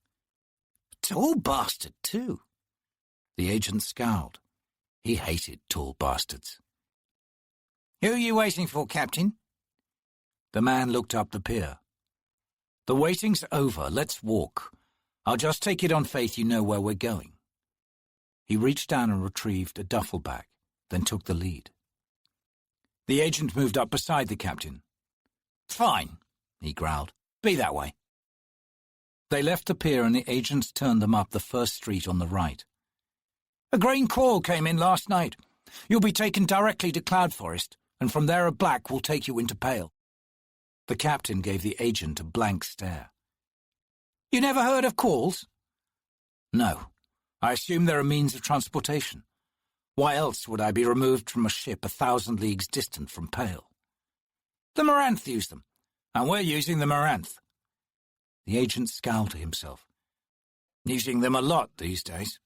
Tall bastard, too. The agent scowled. He hated tall bastards. Who are you waiting for, Captain? The man looked up the pier. The waiting's over. Let's walk. I'll just take it on faith you know where we're going. He reached down and retrieved a duffel bag, then took the lead. The agent moved up beside the captain. Fine, he growled. Be that way. They left the pier and the agent turned them up the first street on the right. A grain call came in last night. You'll be taken directly to Cloud Forest, and from there a black will take you into Pale. The captain gave the agent a blank stare. You never heard of qualls? No. I assume they're a means of transportation. Why else would I be removed from a ship 1,000 leagues distant from Pale? The Moranth use them, and we're using the Moranth. The agent scowled to himself. Using them a lot these days.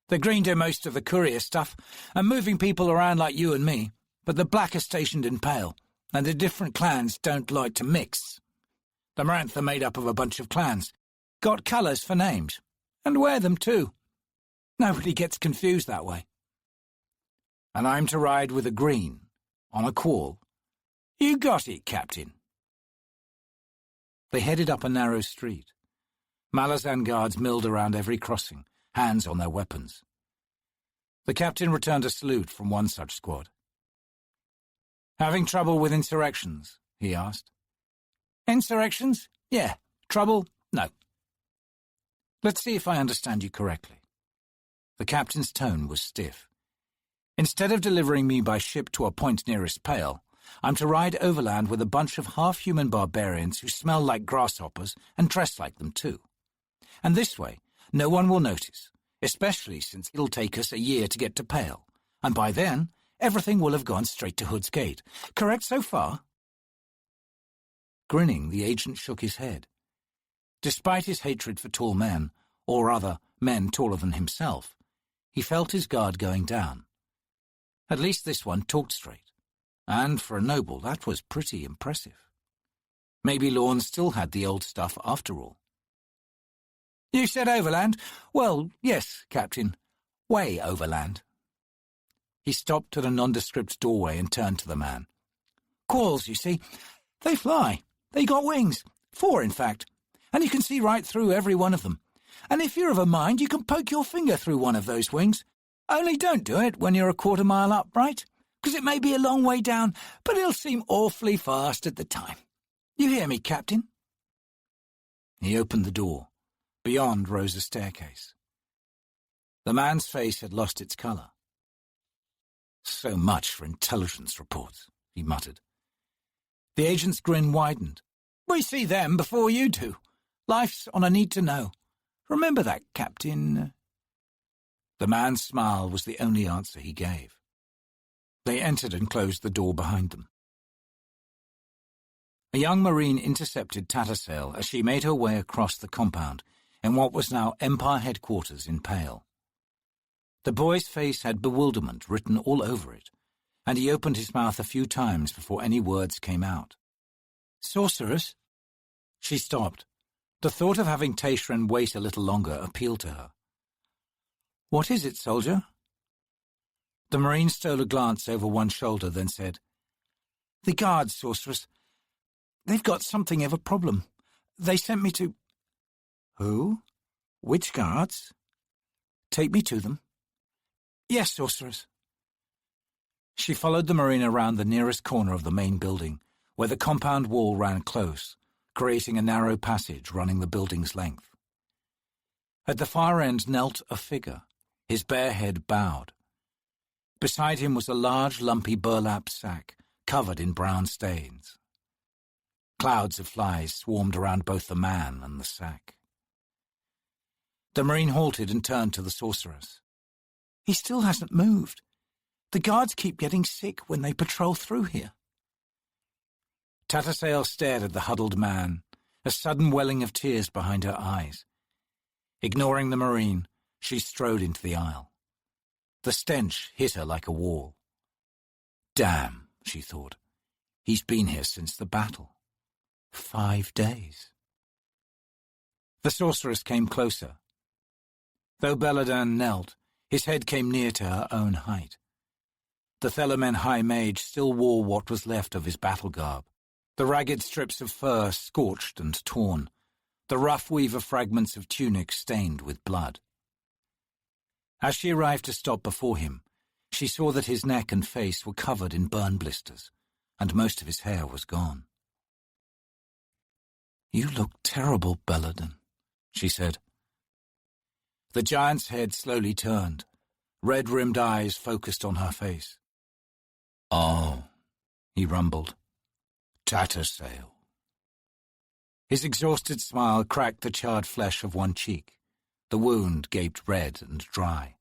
The Green do most of the courier stuff, and moving people around like you and me, but the Black are stationed in Pale, and the different clans don't like to mix. The Moranth are made up of a bunch of clans, got colours for names, and wear them too. Nobody gets confused that way. And I'm to ride with a Green, on a quall? You got it, Captain. They headed up a narrow street. Malazan guards milled around every crossing, hands on their weapons. The captain returned a salute from one such squad. Having trouble with insurrections? He asked. Insurrections? Yeah. Trouble? No. Let's see if I understand you correctly. The captain's tone was stiff. Instead of delivering me by ship to a point nearest Pale, I'm to ride overland with a bunch of half-human barbarians who smell like grasshoppers and dress like them too. And this way, no one will notice, especially since it'll take us a year to get to Pale, and by then, everything will have gone straight to Hood's Gate. Correct so far? Grinning, the agent shook his head. Despite his hatred for tall men, or rather, men taller than himself, he felt his guard going down. At least this one talked straight, and for a noble that was pretty impressive. Maybe Lorne still had the old stuff after all. You said overland? Well, yes, Captain. Way overland. He stopped at a nondescript doorway and turned to the man. Qualls, you see. They fly. They got wings. 4, in fact. And you can see right through every one of them. And if you're of a mind, you can poke your finger through one of those wings. Only don't do it when you're a quarter mile up, right? Because it may be a long way down, but it'll seem awfully fast at the time. You hear me, Captain? He opened the door. Beyond rose a staircase. The man's face had lost its colour. So much for intelligence reports, he muttered. The agent's grin widened. We see them before you do. Life's on a need-to-know. Remember that, Captain. The man's smile was the only answer he gave. They entered and closed the door behind them. A young Marine intercepted Tattersail as she made her way across the compound in what was now Empire headquarters in Pale. The boy's face had bewilderment written all over it, and he opened his mouth a few times before any words came out. Sorceress? She stopped. The thought of having Taishran wait a little longer appealed to her. What is it, soldier? The Marine stole a glance over one shoulder, then said, The guards, sorceress. They've got something of a problem. They sent me to... Who? Which guards? Take me to them. Yes, sorceress. She followed the Marine around the nearest corner of the main building, where the compound wall ran close, creating a narrow passage running the building's length. At the far end knelt a figure, his bare head bowed. Beside him was a large, lumpy burlap sack, covered in brown stains. Clouds of flies swarmed around both the man and the sack. The Marine halted and turned to the sorceress. He still hasn't moved. The guards keep getting sick when they patrol through here. Tattersail stared at the huddled man, a sudden welling of tears behind her eyes. Ignoring the Marine, she strode into the aisle. The stench hit her like a wall. Damn, she thought. He's been here since the battle. 5 days. The sorceress came closer. Though Belladin knelt, his head came near to her own height. The Thelamen High Mage still wore what was left of his battle garb, the ragged strips of fur scorched and torn, the rough weave of fragments of tunic stained with blood. As she arrived to stop before him, she saw that his neck and face were covered in burn blisters, and most of his hair was gone. "You look terrible, Belladin," she said. The giant's head slowly turned, red-rimmed eyes focused on her face. "Oh," he rumbled. "Tattersail, His exhausted smile cracked the charred flesh of one cheek. The wound gaped red and dry.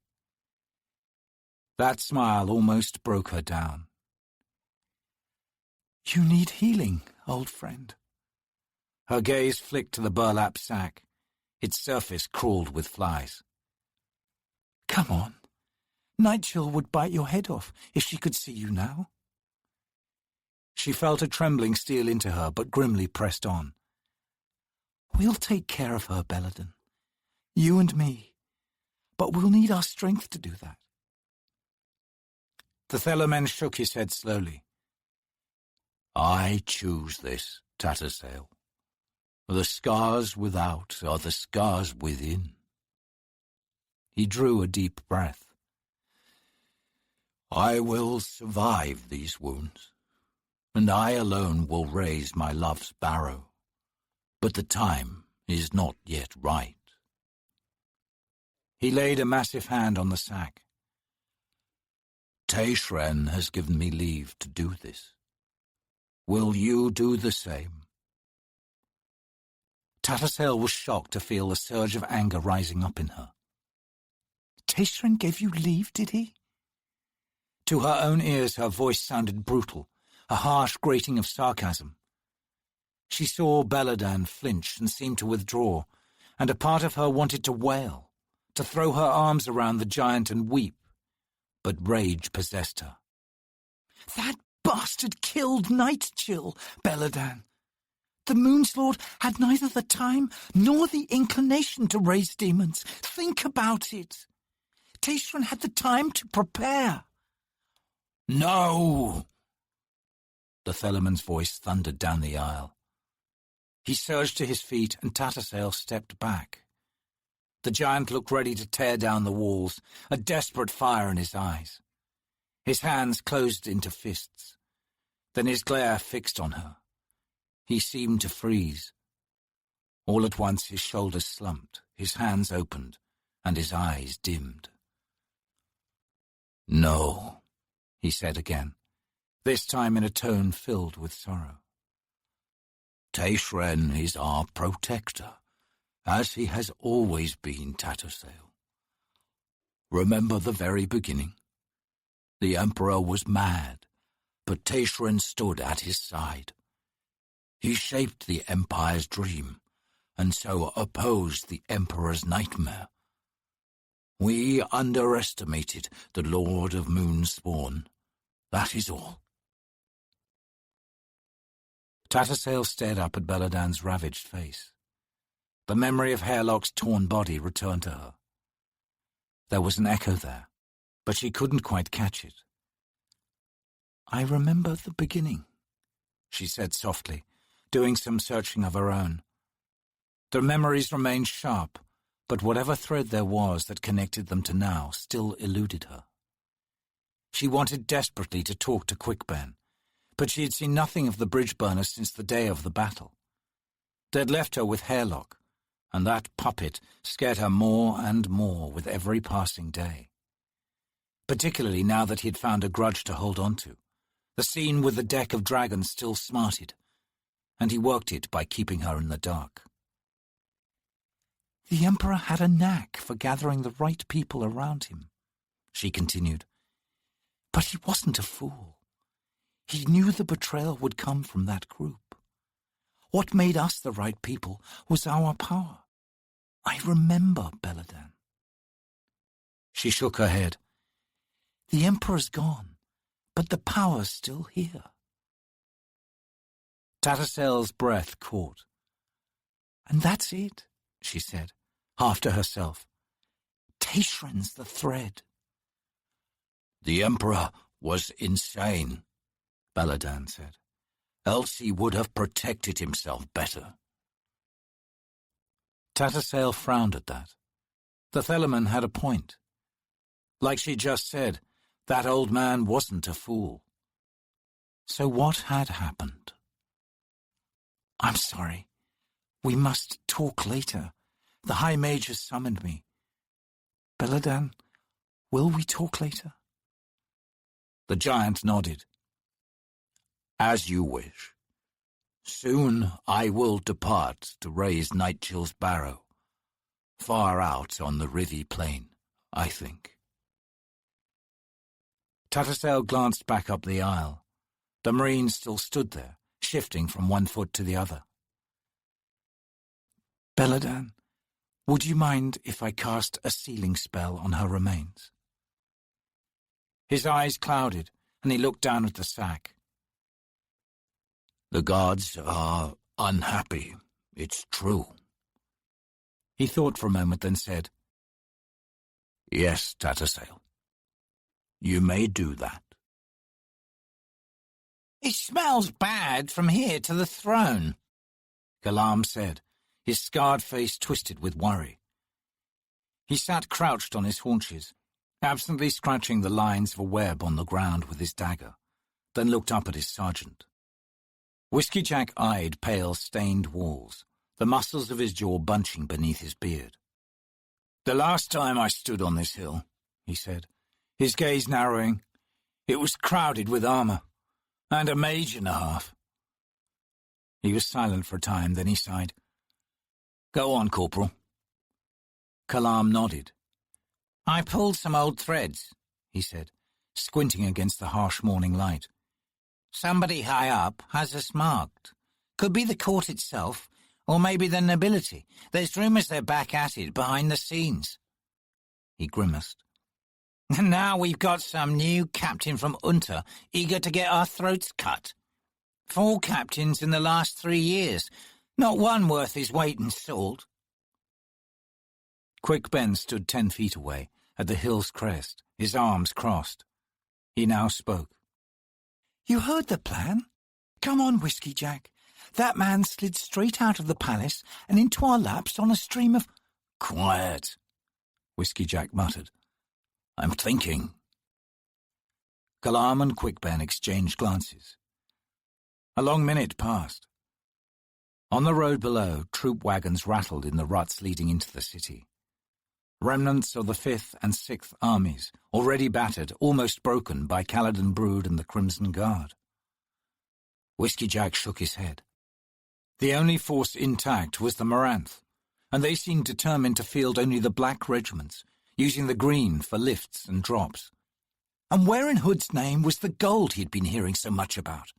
That smile almost broke her down. You need healing, old friend. Her gaze flicked to the burlap sack. Its surface crawled with flies. Come on. Nightchill would bite your head off if she could see you now. She felt a trembling steal into her, but grimly pressed on. We'll take care of her, Belladon. You and me. But we'll need our strength to do that. The Thellamen shook his head slowly. I choose this, Tattersail. The scars without are the scars within. He drew a deep breath. I will survive these wounds, and I alone will raise my love's barrow. But the time is not yet right. He laid a massive hand on the sack. Taishran has given me leave to do this. Will you do the same? Tattersail was shocked to feel a surge of anger rising up in her. Taishran gave you leave, did he? To her own ears her voice sounded brutal, a harsh grating of sarcasm. She saw Belladon flinch and seem to withdraw, and a part of her wanted to wail, to throw her arms around the giant and weep. But rage possessed her. That bastard killed Nightchill, Belladon. The Moon's Lord had neither the time nor the inclination to raise demons. Think about it. Taishran had the time to prepare. No! The Thellamen's voice thundered down the aisle. He surged to his feet, and Tattersail stepped back. The giant looked ready to tear down the walls, a desperate fire in his eyes. His hands closed into fists. Then his glare fixed on her. He seemed to freeze. All at once his shoulders slumped, his hands opened, and his eyes dimmed. No, he said again, this time in a tone filled with sorrow. Taishran is our protector, as he has always been, Tattersail. Remember the very beginning? The Emperor was mad, but Taishran stood at his side. He shaped the Empire's dream, and so opposed the Emperor's nightmare. We underestimated the Lord of Moonspawn. That is all. Tattersail stared up at Belladon's ravaged face. The memory of Hairlock's torn body returned to her. There was an echo there, but she couldn't quite catch it. I remember the beginning, she said softly, doing some searching of her own. Their memories remained sharp, but whatever thread there was that connected them to now still eluded her. She wanted desperately to talk to Quickben, but she had seen nothing of the bridge burners since the day of the battle. They'd left her with Hairlock, and that puppet scared her more and more with every passing day. Particularly now that he had found a grudge to hold on to. The scene with the deck of dragons still smarted, and he worked it by keeping her in the dark. The Emperor had a knack for gathering the right people around him, she continued. But he wasn't a fool. He knew the betrayal would come from that group. What made us the right people was our power. I remember, Belladon. She shook her head. The Emperor's gone, but the power's still here. Tattersail's breath caught. And that's it, she said, half to herself. Taishran's the thread. The Emperor was insane, Belladon said. Else he would have protected himself better. Tattersail frowned at that. The Thellamen had a point. Like she just said, that old man wasn't a fool. So what had happened? I'm sorry. We must talk later. The High Mage has summoned me. Belladon, will we talk later? The giant nodded. As you wish. Soon I will depart to raise Nightchill's barrow, far out on the Rithy plain, I think. Tattersail glanced back up the aisle. The Marine still stood there, shifting from one foot to the other. Belladon, would you mind if I cast a sealing spell on her remains? His eyes clouded, and he looked down at the sack. The gods are unhappy, it's true. He thought for a moment, then said, Yes, Tattersail. You may do that. It smells bad from here to the throne, Kalam said, his scarred face twisted with worry. He sat crouched on his haunches, absently scratching the lines of a web on the ground with his dagger, then looked up at his sergeant. Whiskey Jack eyed pale, stained walls, the muscles of his jaw bunching beneath his beard. The last time I stood on this hill, he said, his gaze narrowing, it was crowded with armour, and a mage and a half. He was silent for a time, then he sighed. Go on, Corporal. Kalam nodded. I pulled some old threads, he said, squinting against the harsh morning light. Somebody high up has us marked. Could be the court itself, or maybe the nobility. There's rumours they're back at it behind the scenes. He grimaced. And now we've got some new captain from Unter eager to get our throats cut. 4 captains in the last 3 years. Not one worth his weight in salt. Quick Ben stood 10 feet away, at the hill's crest, his arms crossed. He now spoke. You heard the plan? Come on, Whiskey Jack. That man slid straight out of the palace and into our laps on a stream of... Quiet, Whiskey Jack muttered. I'm thinking. Kalam and Quick Ben exchanged glances. A long minute passed. On the road below, troop wagons rattled in the ruts leading into the city. Remnants of the 5th and 6th armies, already battered, almost broken by Caledon Brood and the Crimson Guard. Whiskey Jack shook his head. The only force intact was the Moranth, and they seemed determined to field only the black regiments, using the green for lifts and drops. And where in Hood's name was the gold he'd been hearing so much about?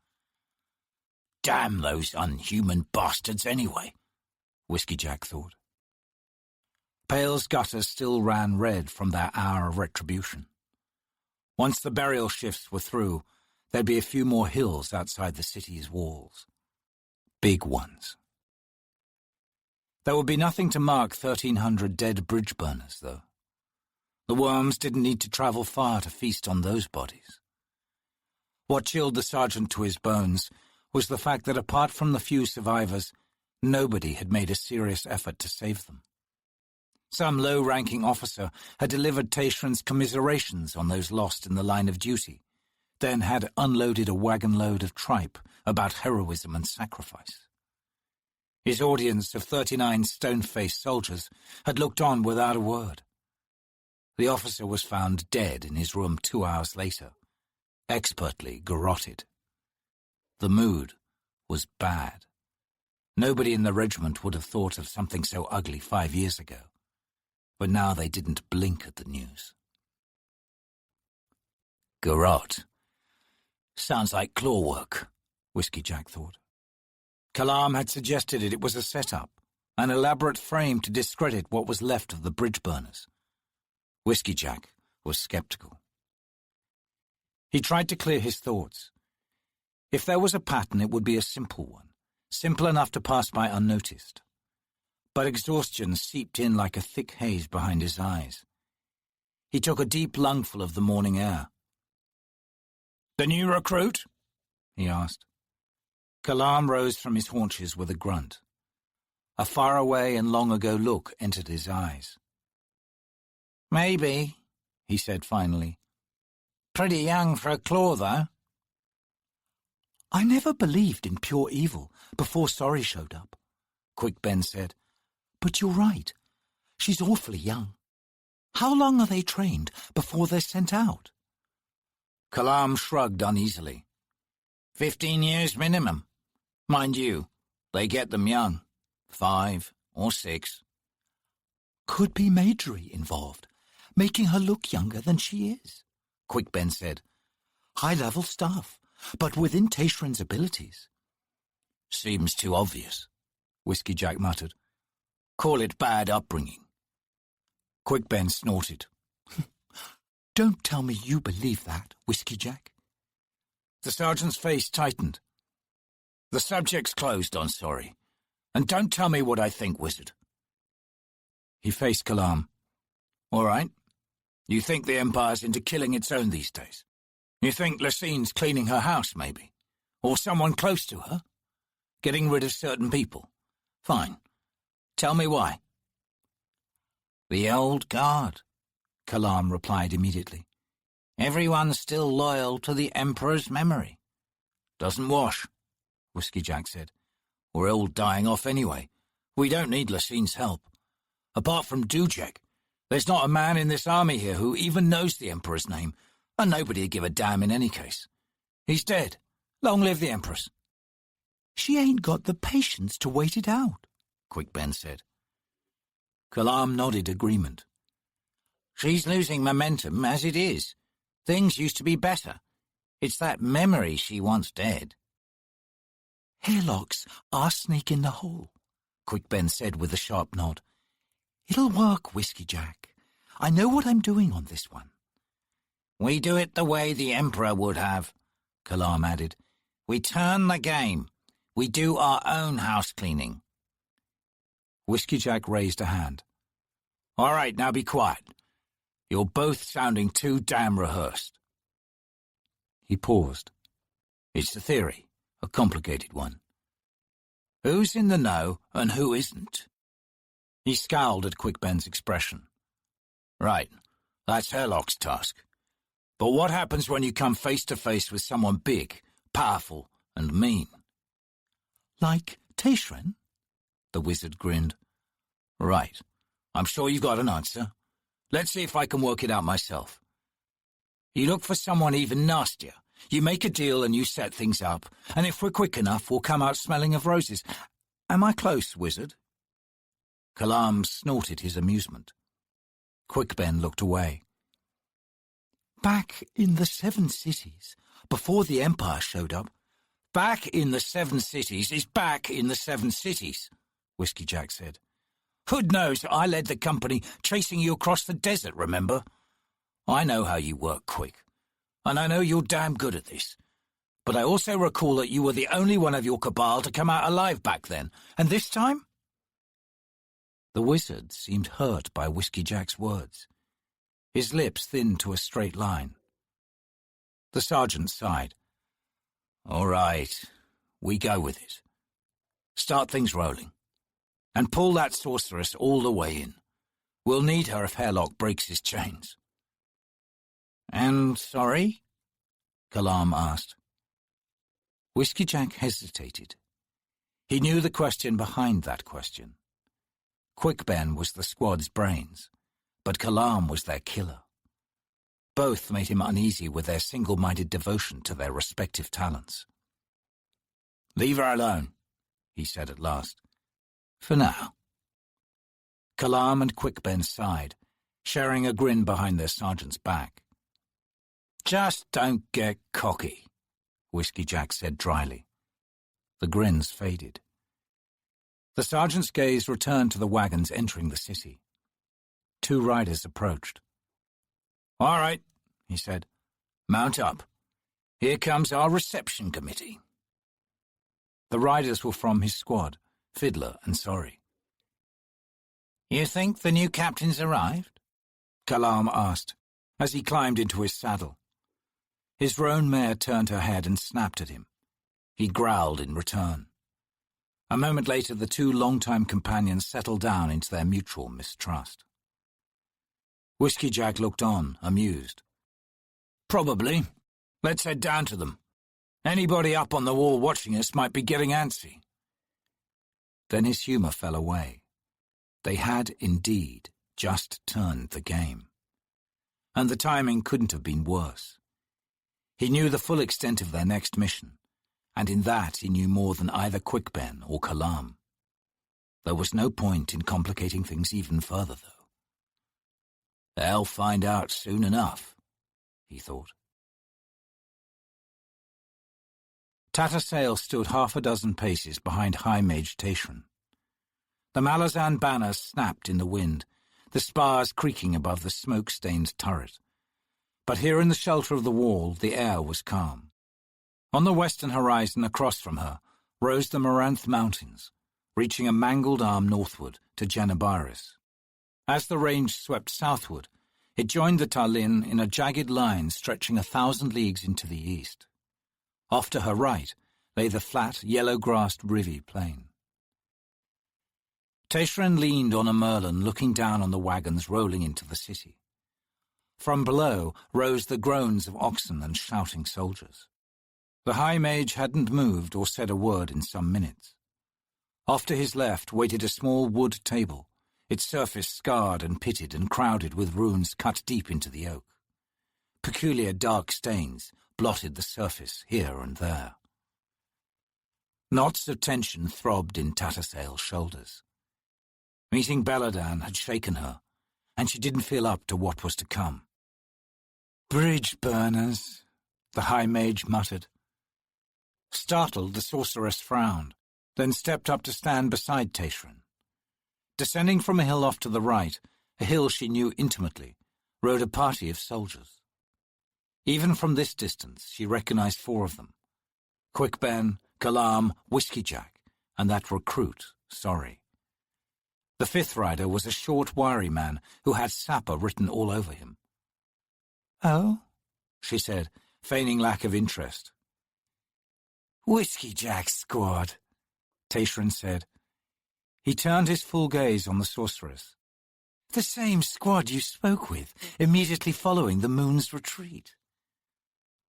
Damn those unhuman bastards anyway, Whiskey Jack thought. Pale's gutters still ran red from their hour of retribution. Once the burial shifts were through, there'd be a few more hills outside the city's walls. Big ones. There would be nothing to mark 1,300 dead bridge burners, though. The worms didn't need to travel far to feast on those bodies. What chilled the sergeant to his bones was the fact that apart from the few survivors, nobody had made a serious effort to save them. Some low-ranking officer had delivered Tayshran's commiserations on those lost in the line of duty, then had unloaded a wagon-load of tripe about heroism and sacrifice. His audience of 39 stone-faced soldiers had looked on without a word. The officer was found dead in his room 2 hours later, expertly garroted. The mood was bad. Nobody in the regiment would have thought of something so ugly 5 years ago. But now they didn't blink at the news. Garrote. Sounds like claw work, Whiskey Jack thought. Kalam had suggested it was a setup, an elaborate frame to discredit what was left of the bridge burners. Whiskey Jack was skeptical. He tried to clear his thoughts. If there was a pattern, it would be a simple one, simple enough to pass by unnoticed. But exhaustion seeped in like a thick haze behind his eyes. He took a deep lungful of the morning air. "The new recruit?" he asked. Kalam rose from his haunches with a grunt. A faraway and long-ago look entered his eyes. "Maybe," he said finally. "Pretty young for a claw, though." "I never believed in pure evil before Sorry showed up," Quick Ben said. "But you're right. She's awfully young. How long are they trained before they're sent out?" Kalam shrugged uneasily. 15 years minimum. Mind you, they get them young, 5 or 6. Could be Majorie involved, making her look younger than she is, Quick Ben said. High-level stuff, but within Tayshran's abilities. Seems too obvious, Whiskey Jack muttered. Call it bad upbringing. Quick Ben snorted. Don't tell me you believe that, Whiskey Jack. The sergeant's face tightened. The subject's closed on sorry. And don't tell me what I think, Wizard. He faced Kalam. All right. You think the Empire's into killing its own these days? You think Lassine's cleaning her house, maybe? Or someone close to her? Getting rid of certain people? Fine. Tell me why. The old guard, Kalam replied immediately. Everyone's still loyal to the Emperor's memory. Doesn't wash, Whiskey Jack said. We're all dying off anyway. We don't need Lassine's help. Apart from Dujek, there's not a man in this army here who even knows the Emperor's name, and nobody'd give a damn in any case. He's dead. Long live the Empress. She ain't got the patience to wait it out, Quick Ben said. Kalam nodded agreement. She's losing momentum as it is. Things used to be better. It's that memory she wants dead. Hairlock's arsenic in the hole, Quick Ben said with a sharp nod. It'll work, Whiskey Jack. I know what I'm doing on this one. We do it the way the Emperor would have, Kalam added. We turn the game. We do our own house cleaning. Whiskey Jack raised a hand. All right, now be quiet. You're both sounding too damn rehearsed. He paused. It's a theory, a complicated one. Who's in the know and who isn't? He scowled at Quick Ben's expression. Right, that's Hairlock's task. But what happens when you come face to face with someone big, powerful, and mean? Like Tayshran? The wizard grinned. Right. I'm sure you've got an answer. Let's see if I can work it out myself. You look for someone even nastier. You make a deal and you set things up, and if we're quick enough, we'll come out smelling of roses. Am I close, wizard? Kalam snorted his amusement. Quick Ben looked away. Back in the 7 cities, before the Empire showed up. Back in the 7 cities is back in the 7 cities, Whiskey Jack said. Hood knows I led the company chasing you across the desert, remember? I know how you work quick, and I know you're damn good at this. But I also recall that you were the only one of your cabal to come out alive back then, and this time? The wizard seemed hurt by Whiskey Jack's words. His lips thinned to a straight line. The sergeant sighed. All right, we go with it. Start things rolling. And pull that sorceress all the way in. We'll need her if Hairlock breaks his chains. And sorry? Kalam asked. Whiskey Jack hesitated. He knew the question behind that question. Quick Ben was the squad's brains, but Kalam was their killer. Both made him uneasy with their single-minded devotion to their respective talents. Leave her alone, he said at last. For now. Kalam and Quick Ben sighed, sharing a grin behind their sergeant's back. Just don't get cocky, Whiskey Jack said dryly. The grins faded. The sergeant's gaze returned to the wagons entering the city. 2 riders approached. All right, he said. Mount up. Here comes our reception committee. The riders were from his squad, Fiddler and Sorry. You think the new captain's arrived? Kalam asked, as he climbed into his saddle. His roan mare turned her head and snapped at him. He growled in return. A moment later, the 2 long-time companions settled down into their mutual mistrust. Whiskey Jack looked on, amused. Probably. Let's head down to them. Anybody up on the wall watching us might be getting antsy. Then his humour fell away. They had, indeed, just turned the game. And the timing couldn't have been worse. He knew the full extent of their next mission, and in that he knew more than either Quickben or Kalam. There was no point in complicating things even further, though. They'll find out soon enough, he thought. Tattersail stood 6 paces behind High Mage Tayshran. The Malazan banners snapped in the wind, the spars creaking above the smoke-stained turret. But here in the shelter of the wall, the air was calm. On the western horizon across from her rose the Moranth Mountains, reaching a mangled arm northward to Genebaris. As the range swept southward, it joined the Tarlin in a jagged line stretching 1,000 leagues into the east. Off to her right lay the flat, yellow-grassed Rivi plain. Tayshran leaned on a merlon looking down on the wagons rolling into the city. From below rose the groans of oxen and shouting soldiers. The High Mage hadn't moved or said a word in some minutes. Off to his left waited a small wood table, its surface scarred and pitted and crowded with runes cut deep into the oak. Peculiar dark stains blotted the surface here and there. Knots of tension throbbed in Tattersail's shoulders. Meeting Beladan had shaken her, and she didn't feel up to what was to come. "Bridge burners," the High Mage muttered. Startled, the sorceress frowned, then stepped up to stand beside Tayshran. Descending from a hill off to the right, a hill she knew intimately, rode a party of soldiers. Even from this distance, she recognized 4 of them: Quickben, Kalam, Whiskey Jack, and that recruit, Sorry. The 5th rider was a short, wiry man who had Sapper written all over him. "Oh?" she said, feigning lack of interest. "Whiskey Jack's squad," Tayshran said. He turned his full gaze on the sorceress. "The same squad you spoke with immediately following the moon's retreat."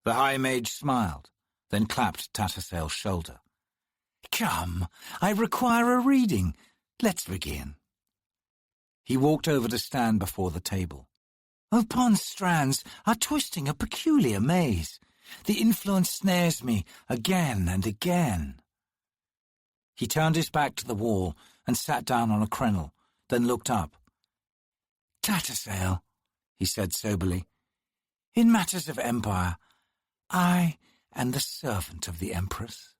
The High Mage smiled, then clapped Tattersail's shoulder. "Come, I require a reading. Let's begin." He walked over to stand before the table. "Upon strands are twisting a peculiar maze. The influence snares me again and again." He turned his back to the wall and sat down on a crenel, then looked up. "Tattersail," he said soberly, "in matters of empire, I am the servant of the Empress."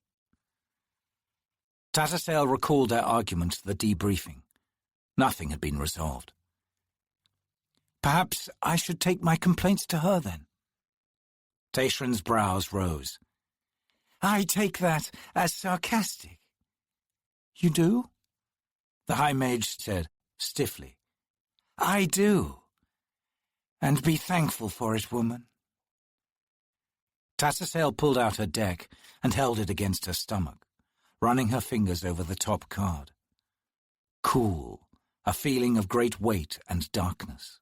Tattersail recalled their argument at the debriefing. Nothing had been resolved. "Perhaps I should take my complaints to her, then." Tayshran's brows rose. "I take that as sarcastic." "You do?" the High Mage said, stiffly. "I do. And be thankful for it, woman." Tattersail pulled out her deck and held it against her stomach, running her fingers over the top card. Cool, a feeling of great weight and darkness.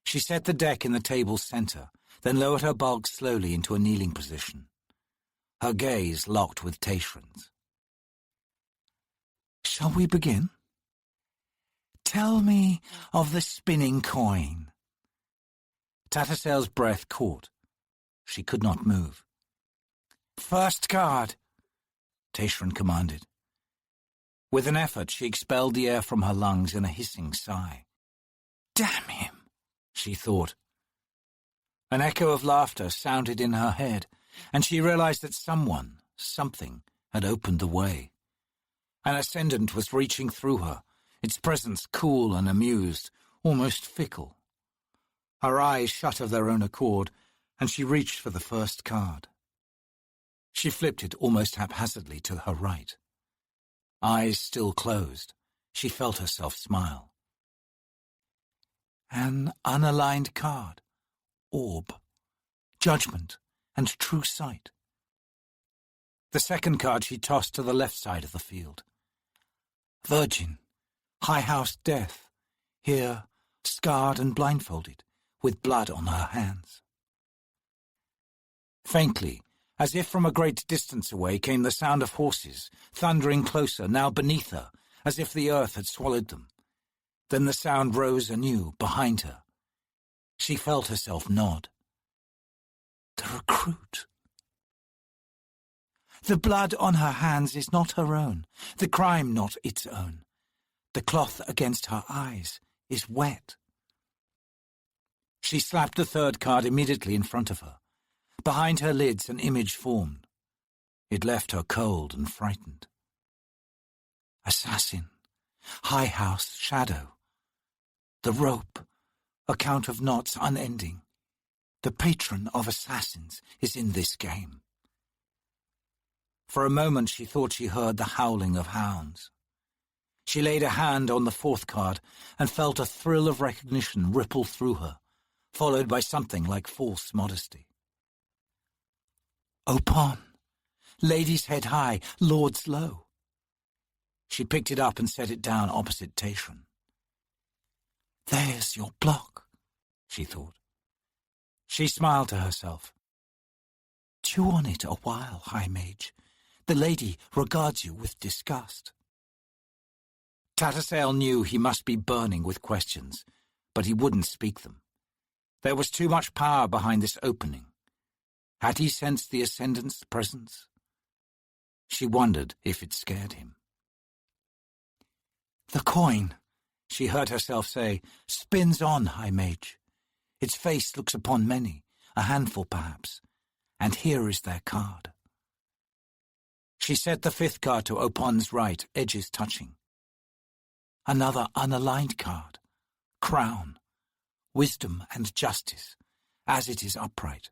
She set the deck in the table's center, then lowered her bulk slowly into a kneeling position. Her gaze locked with Tayshran's. "Shall we begin?" "Tell me of the spinning coin." Tattersail's breath caught. She could not move. "First card," Tayshran commanded. With an effort, she expelled the air from her lungs in a hissing sigh. "Damn him," she thought. An echo of laughter sounded in her head, and she realized that something had opened the way. An ascendant was reaching through her, its presence cool and amused, almost fickle. Her eyes shut of their own accord, and she reached for the first card. She flipped it almost haphazardly to her right. Eyes still closed, she felt herself smile. An unaligned card. Orb. Judgment and true sight. The second card she tossed to the left side of the field. Virgin. High house death. Here, scarred and blindfolded, with blood on her hands. Faintly, as if from a great distance away, came the sound of horses, thundering closer, now beneath her, as if the earth had swallowed them. Then the sound rose anew, behind her. She felt herself nod. The recruit. The blood on her hands is not her own, the crime not its own. The cloth against her eyes is wet. She slapped the third card immediately in front of her. Behind her lids an image formed. It left her cold and frightened. Assassin, high house shadow. The rope, a count of knots unending. The patron of assassins is in this game. For a moment she thought she heard the howling of hounds. She laid a hand on the fourth card and felt a thrill of recognition ripple through her, followed by something like false modesty. Opon, ladies head high, lords low. She picked it up and set it down opposite Tayshran. There's your block, she thought. She smiled to herself. Chew on it a while, High Mage. The lady regards you with disgust. Tattersail knew he must be burning with questions, but he wouldn't speak them. There was too much power behind this opening. Had he sensed the Ascendant's presence? She wondered if it scared him. The coin, she heard herself say, spins on, High Mage. Its face looks upon many, a handful perhaps, and here is their card. She set the fifth card to Opon's right, edges touching. Another unaligned card, crown, wisdom and justice, as it is upright.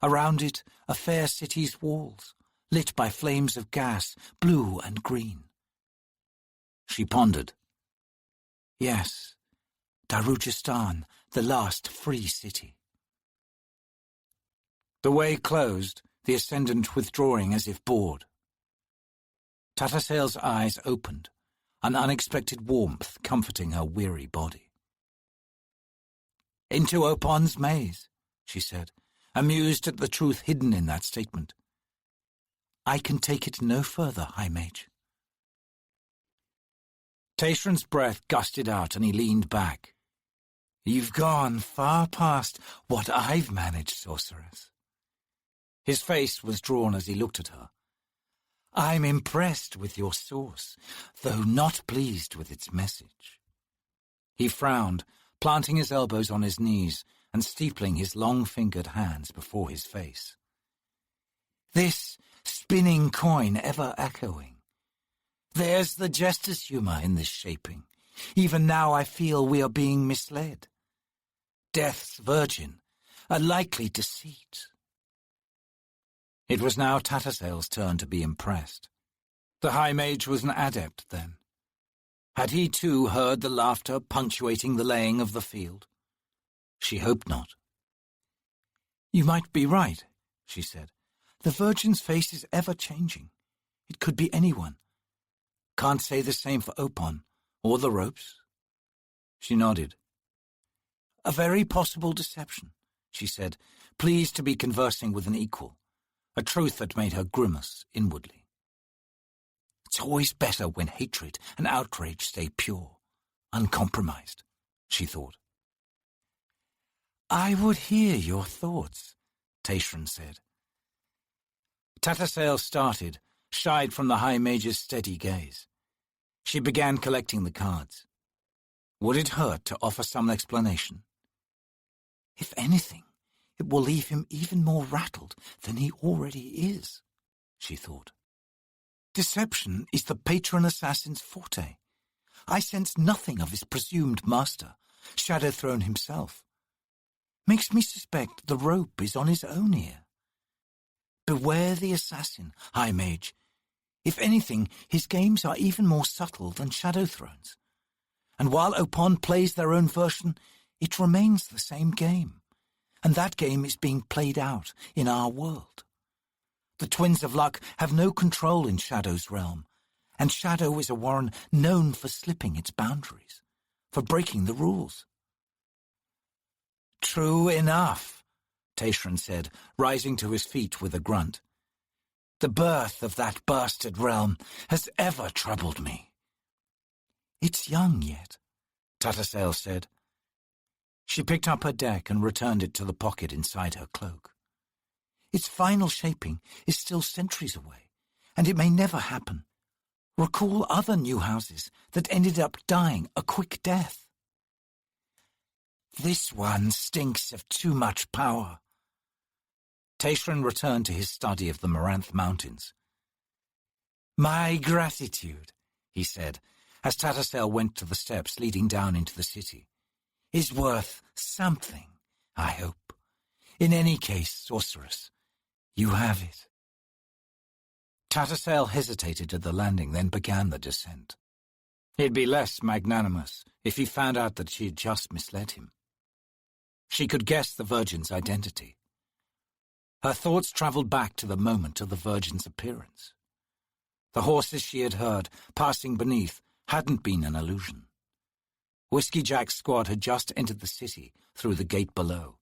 Around it, a fair city's walls, lit by flames of gas, blue and green. She pondered. Yes, Darujistan, the last free city. The way closed, the Ascendant withdrawing as if bored. Tattersail's eyes opened, an unexpected warmth comforting her weary body. Into Opon's maze, she said, amused at the truth hidden in that statement. I can take it no further, High Mage. Tayshran's breath gusted out and he leaned back. You've gone far past what I've managed, sorceress. His face was drawn as he looked at her. I'm impressed with your source, though not pleased with its message. He frowned, planting his elbows on his knees and steepling his long-fingered hands before his face. This spinning coin ever echoing. There's the jester's humour in this shaping. Even now I feel we are being misled. Death's virgin, a likely deceit. It was now Tattersail's turn to be impressed. The High Mage was an adept, then. Had he too heard the laughter punctuating the laying of the field? She hoped not. You might be right, she said. The Virgin's face is ever changing. It could be anyone. Can't say the same for Opon, or the ropes. She nodded. A very possible deception, she said, pleased to be conversing with an equal, a truth that made her grimace inwardly. It's always better when hatred and outrage stay pure, uncompromised, she thought. I would hear your thoughts, Tayshran said. Tattersail started, shied from the High Mage's steady gaze. She began collecting the cards. Would it hurt to offer some explanation? If anything, it will leave him even more rattled than he already is, she thought. Deception is the patron assassin's forte. I sense nothing of his presumed master, Shadow Throne himself. Makes me suspect the rope is on his own ear. Beware the assassin, High Mage. If anything, his games are even more subtle than Shadow Throne's. And while Opon plays their own version, it remains the same game. And that game is being played out in our world. The Twins of Luck have no control in Shadow's realm, and Shadow is a warren known for slipping its boundaries, for breaking the rules. True enough, Tayshran said, rising to his feet with a grunt. The birth of that bastard realm has ever troubled me. It's young yet, Tattersail said. She picked up her deck and returned it to the pocket inside her cloak. Its final shaping is still centuries away, and it may never happen. Recall other new houses that ended up dying a quick death. This one stinks of too much power. Tayshran returned to his study of the Maranth Mountains. My gratitude, he said, as Tattersall went to the steps leading down into the city, is worth something, I hope. In any case, sorceress, you have it. Tattersall hesitated at the landing, then began the descent. He'd be less magnanimous if he found out that she had just misled him. She could guess the Virgin's identity. Her thoughts travelled back to the moment of the Virgin's appearance. The horses she had heard passing beneath hadn't been an illusion. Whiskey Jack's squad had just entered the city through the gate below,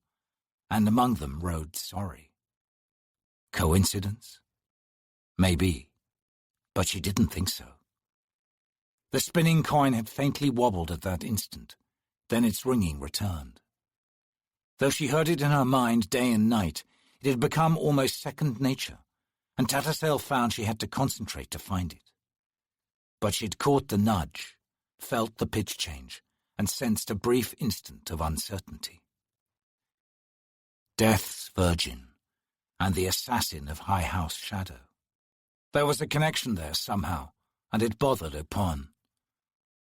and among them rode Sorry. Coincidence? Maybe, but she didn't think so. The spinning coin had faintly wobbled at that instant, then its ringing returned. Though she heard it in her mind day and night, it had become almost second nature, and Tattersall found she had to concentrate to find it. But she'd caught the nudge, felt the pitch change, and sensed a brief instant of uncertainty. Death's Virgin, and the assassin of High House Shadow. There was a connection there somehow, and it bothered Upon.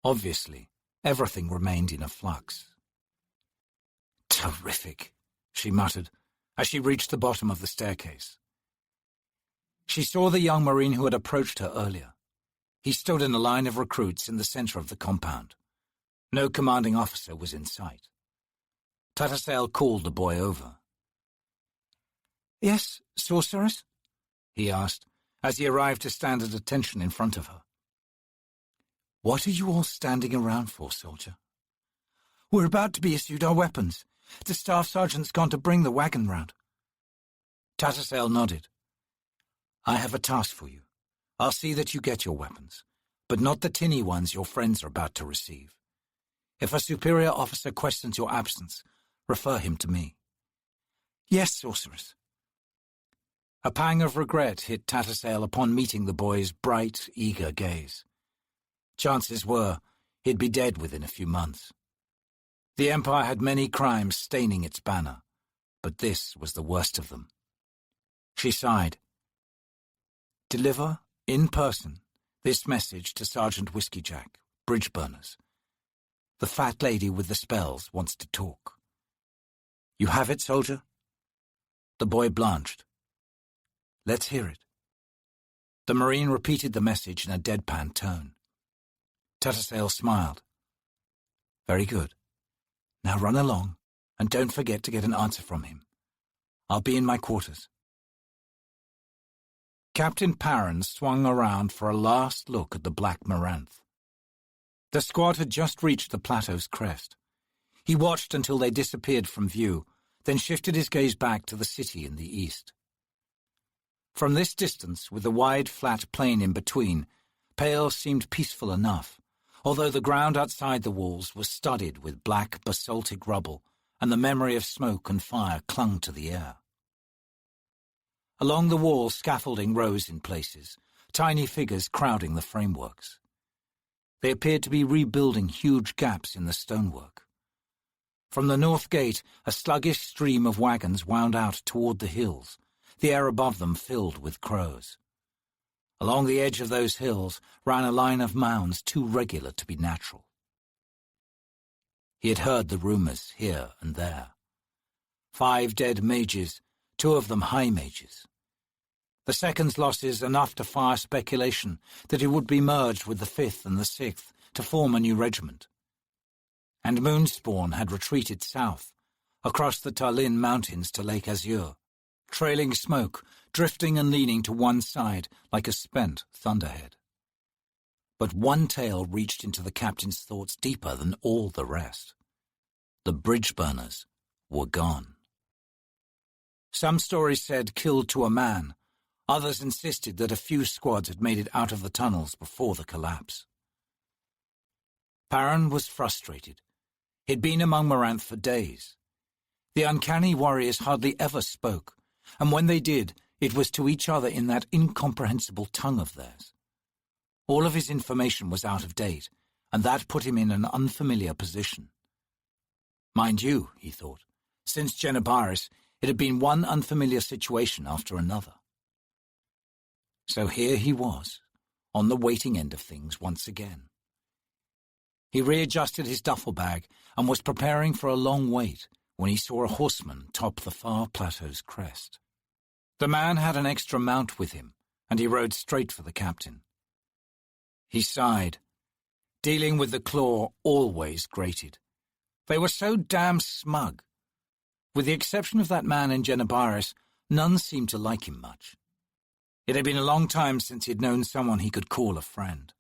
Obviously, everything remained in a flux. Terrific, she muttered, as she reached the bottom of the staircase. She saw the young Marine who had approached her earlier. He stood in a line of recruits in the centre of the compound. No commanding officer was in sight. Tattersall called the boy over. Yes, sorceress? He asked, as he arrived to stand at attention in front of her. What are you all standing around for, soldier? We're about to be issued our weapons. The staff sergeant's gone to bring the wagon round. Tattersall nodded. I have a task for you. I'll see that you get your weapons, but not the tinny ones your friends are about to receive. If a superior officer questions your absence, refer him to me. Yes, sorceress. A pang of regret hit Tattersall upon meeting the boy's bright, eager gaze. Chances were he'd be dead within a few months. The Empire had many crimes staining its banner, but this was the worst of them. She sighed. Deliver, in person, this message to Sergeant Whiskey Jack, Bridge Burners. The fat lady with the spells wants to talk. You have it, soldier? The boy blanched. Let's hear it. The Marine repeated the message in a deadpan tone. Tattersall smiled. Very good. Now run along, and don't forget to get an answer from him. I'll be in my quarters. Captain Parron swung around for a last look at the Black Maranth. The squad had just reached the plateau's crest. He watched until they disappeared from view, then shifted his gaze back to the city in the east. From this distance, with the wide, flat plain in between, Pale seemed peaceful enough, although the ground outside the walls was studded with black basaltic rubble, and the memory of smoke and fire clung to the air. Along the wall, scaffolding rose in places, tiny figures crowding the frameworks. They appeared to be rebuilding huge gaps in the stonework. From the north gate, a sluggish stream of wagons wound out toward the hills, the air above them filled with crows. Along the edge of those hills ran a line of mounds too regular to be natural. He had heard the rumours here and there. 5 dead mages, 2 of them high mages. The second's losses enough to fire speculation that it would be merged with the 5th and the 6th to form a new regiment. And Moonspawn had retreated south, across the Tallinn Mountains to Lake Azure, trailing smoke, drifting and leaning to one side like a spent thunderhead. But one tale reached into the captain's thoughts deeper than all the rest. The bridge burners were gone. Some stories said killed to a man. Others insisted that a few squads had made it out of the tunnels before the collapse. Parron was frustrated. He'd been among Maranth for days. The uncanny warriors hardly ever spoke, and when they did, it was to each other in that incomprehensible tongue of theirs. All of his information was out of date, and that put him in an unfamiliar position. Mind you, he thought, since Genebaris, it had been one unfamiliar situation after another. So here he was, on the waiting end of things once again. He readjusted his duffel bag and was preparing for a long wait when he saw a horseman top the far plateau's crest. The man had an extra mount with him, and he rode straight for the captain. He sighed. Dealing with the claw always grated. They were so damn smug. With the exception of that man in Genebaris, none seemed to like him much. It had been a long time since he had known someone he could call a friend.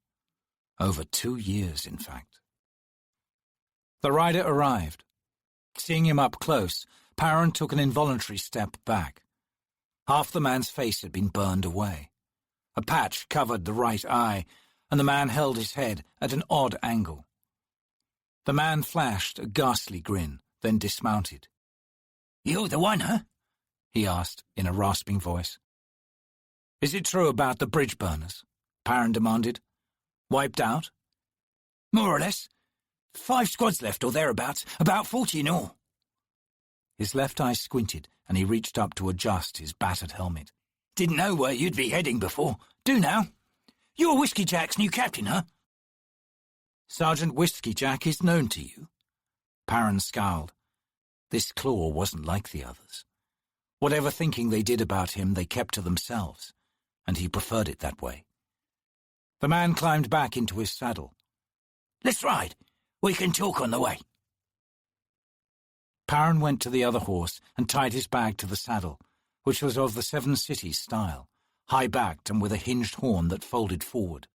Over 2 years, in fact. The rider arrived. Seeing him up close, Perrin took an involuntary step back. Half the man's face had been burned away. A patch covered the right eye, and the man held his head at an odd angle. The man flashed a ghastly grin, then dismounted. "You're the one, huh?" he asked in a rasping voice. "Is it true about the bridge burners?" Perrin demanded. "Wiped out?" "More or less. 5 squads left or thereabouts, about 40 in all." His left eye squinted, and he reached up to adjust his battered helmet. "Didn't know where you'd be heading before. Do now. You're Whiskey Jack's new captain, huh?" "Sergeant Whiskey Jack is known to you?" Perrin scowled. This claw wasn't like the others. Whatever thinking they did about him, they kept to themselves, and he preferred it that way. The man climbed back into his saddle. "Let's ride. We can talk on the way." Perrin went to the other horse and tied his bag to the saddle, which was of the 7 Cities style, high-backed and with a hinged horn that folded forward.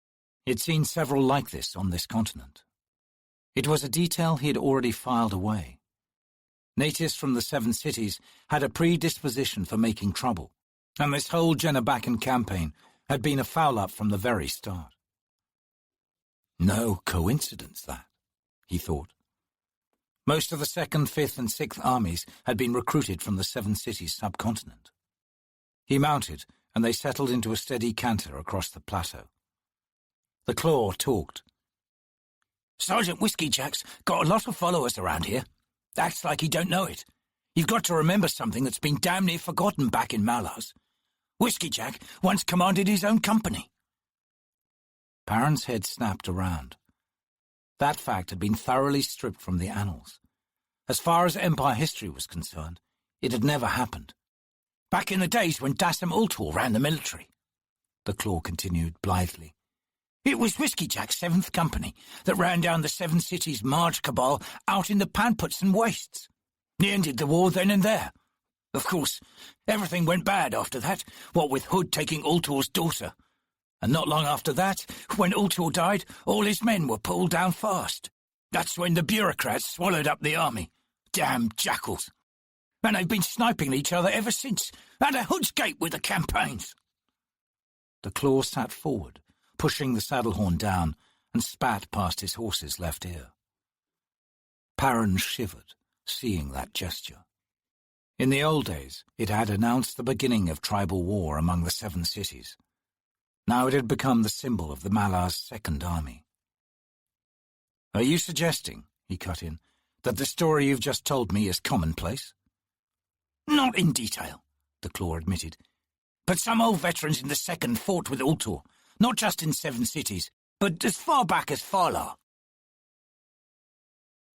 He had seen several like this on this continent. It was a detail he had already filed away. Natives from the 7 Cities had a predisposition for making trouble, and this whole Genebakan campaign had been a foul-up from the very start. No coincidence, that, he thought. Most of the 2nd, 5th, and 6th armies had been recruited from the 7 Cities subcontinent. He mounted, and they settled into a steady canter across the plateau. The claw talked. "Sergeant Whiskey Jack's got a lot of followers around here. Acts like he don't know it. You've got to remember something that's been damn near forgotten back in Malaz. Whiskey Jack once commanded his own company." Perrin's head snapped around. That fact had been thoroughly stripped from the annals. As far as Empire history was concerned, it had never happened. "Back in the days when Dassam Ultor ran the military," the claw continued blithely. "It was Whiskey Jack's 7th Company that ran down the 7 Cities Marge cabal out in the Panputs and Wastes. He ended the war then and there. Of course, everything went bad after that, what with Hood taking Ultor's daughter. And not long after that, when Ultor died, all his men were pulled down fast. That's when the bureaucrats swallowed up the army. Damn jackals. And they've been sniping each other ever since, at a Hood's gate with the campaigns." The claw sat forward, pushing the saddle horn down, and spat past his horse's left ear. Perrin shivered, seeing that gesture. In the old days, it had announced the beginning of tribal war among the 7 Cities. Now it had become the symbol of the Malaz 2nd Army. "Are you suggesting," he cut in, "that the story you've just told me is commonplace?" "Not in detail," the claw admitted. "But some old veterans in the 2nd fought with Ultor, not just in 7 Cities, but as far back as Farlar."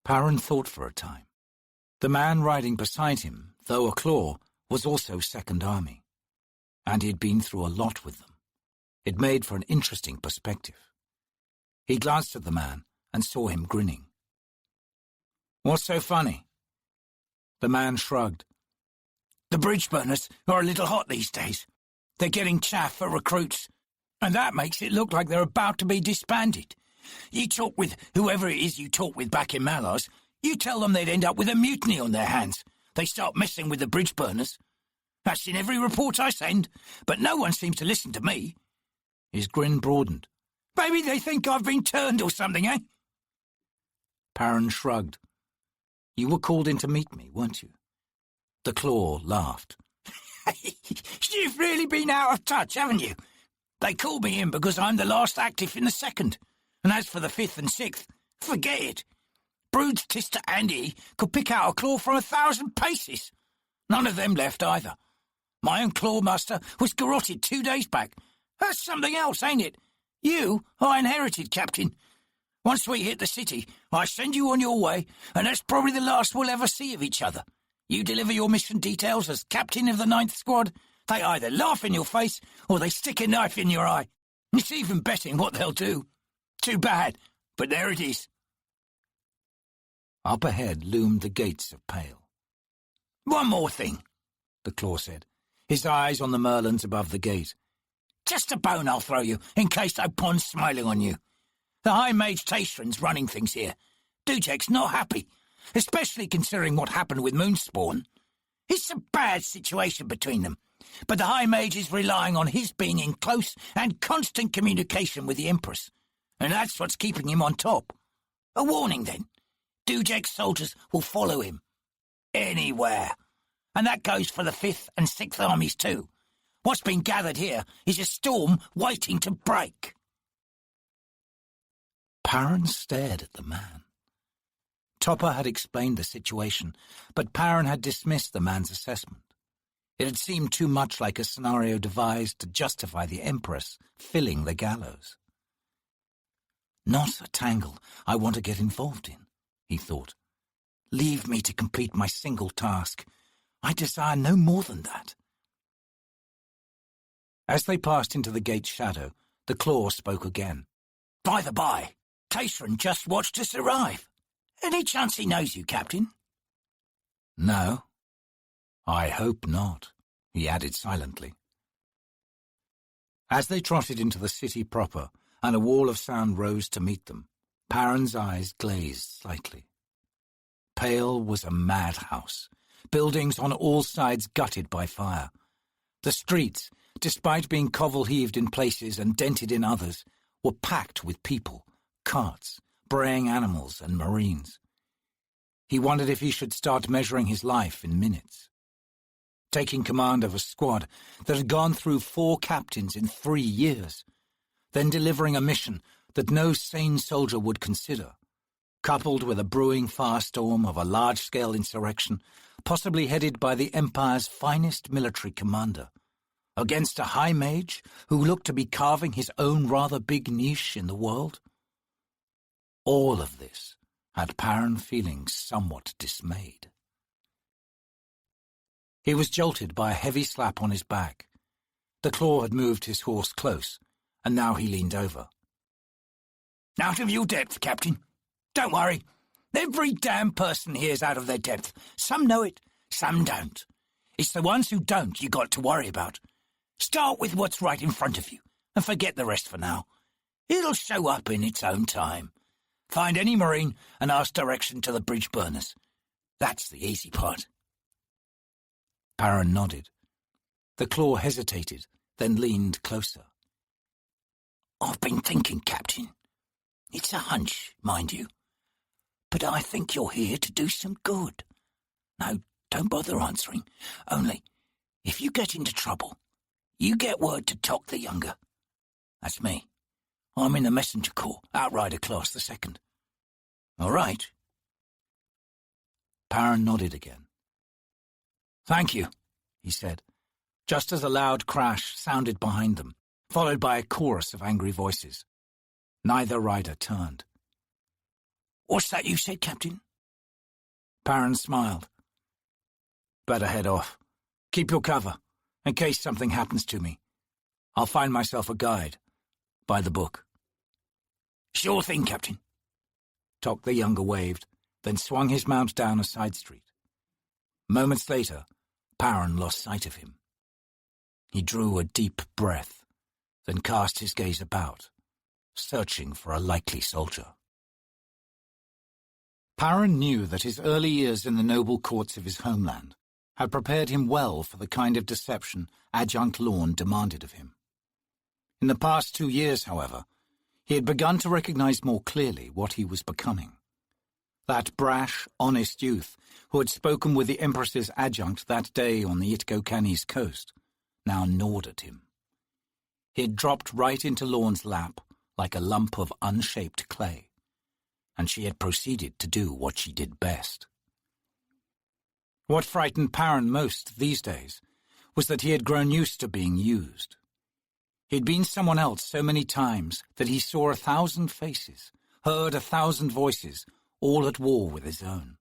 Perrin thought for a time. The man riding beside him, though a claw, was also 2nd Army, and he had been through a lot with them. It made for an interesting perspective. He glanced at the man and saw him grinning. "What's so funny?" The man shrugged. "The bridge burners are a little hot these days. They're getting chaff for recruits, and that makes it look like they're about to be disbanded. You talk with whoever it is you talk with back in Malaz, you tell them they'd end up with a mutiny on their hands. They start messing with the bridge burners. That's in every report I send, but no one seems to listen to me." His grin broadened. "Maybe they think I've been turned or something, eh?" Perrin shrugged. "You were called in to meet me, weren't you?" The claw laughed. You've really been out of touch, haven't you? They called me in because I'm the last active in the second. And as for the fifth and sixth, forget it. Brood's Tister Andy could pick out a claw from 1,000 paces. None of them left either. My own claw master was garroted 2 days back. That's something else, ain't it? You, I inherited, Captain. Once we hit the city, I send you on your way, and that's probably the last we'll ever see of each other. You deliver your mission details as captain of the 9th Squad, they either laugh in your face or they stick a knife in your eye. It's even betting what they'll do. Too bad, but there it is. Up ahead loomed the gates of Pale. One more thing, the claw said, his eyes on the merlons above the gate. Just a bone I'll throw you, in case O'Pon's smiling on you. The High Mage Taystran's running things here. Dujek's not happy, especially considering what happened with Moonspawn. It's a bad situation between them, but the High Mage is relying on his being in close and constant communication with the Empress, and that's what's keeping him on top. A warning, then. Dujek's soldiers will follow him. Anywhere. And that goes for the 5th and 6th armies too. What's been gathered here is a storm waiting to break. Perrin stared at the man. Topper had explained the situation, but Perrin had dismissed the man's assessment. It had seemed too much like a scenario devised to justify the Empress filling the gallows. Not a tangle I want to get involved in, he thought. Leave me to complete my single task. I desire no more than that. As they passed into the gate's shadow, the claw spoke again. By the by, Taystran just watched us arrive. Any chance he knows you, Captain? No. I hope not, he added silently. As they trotted into the city proper, and a wall of sound rose to meet them, Perrin's eyes glazed slightly. Pale was a madhouse, buildings on all sides gutted by fire. The streets, despite being covel-heaved in places and dented in others, were packed with people, carts, braying animals and marines. He wondered if he should start measuring his life in minutes. Taking command of a squad that had gone through 4 captains in 3 years, then delivering a mission that no sane soldier would consider, coupled with a brewing firestorm of a large-scale insurrection, possibly headed by the Empire's finest military commander, against a high mage who looked to be carving his own rather big niche in the world. All of this had Perrin feeling somewhat dismayed. He was jolted by a heavy slap on his back. The claw had moved his horse close, and now he leaned over. Out of your depth, Captain. Don't worry. Every damn person here's out of their depth. Some know it, some don't. It's the ones who don't you got to worry about. Start with what's right in front of you, and forget the rest for now. It'll show up in its own time. Find any marine and ask direction to the bridge burners. That's the easy part. Perrin nodded. The claw hesitated, then leaned closer. I've been thinking, Captain. It's a hunch, mind you. But I think you're here to do some good. No, don't bother answering. Only, if you get into trouble, you get word to Tok the Younger. That's me. I'm in the messenger corps, Outrider class the 2nd. All right? Perrin nodded again. Thank you, he said, just as a loud crash sounded behind them, followed by a chorus of angry voices. Neither rider turned. What's that you said, Captain? Perrin smiled. Better head off. Keep your cover, in case something happens to me. I'll find myself a guide. By the book. Sure thing, Captain. Tok the Younger waved, then swung his mount down a side street. Moments later, Perrin lost sight of him. He drew a deep breath, then cast his gaze about, searching for a likely soldier. Perrin knew that his early years in the noble courts of his homeland had prepared him well for the kind of deception Adjunct Lorne demanded of him. In the past 2 years, however, he had begun to recognize more clearly what he was becoming. That brash, honest youth who had spoken with the Empress's adjunct that day on the Itko-Canis coast now gnawed at him. He had dropped right into Lorne's lap like a lump of unshaped clay, and she had proceeded to do what she did best. What frightened Perrin most these days was that he had grown used to being used. He'd been someone else so many times that he saw 1,000 faces, heard 1,000 voices, all at war with his own.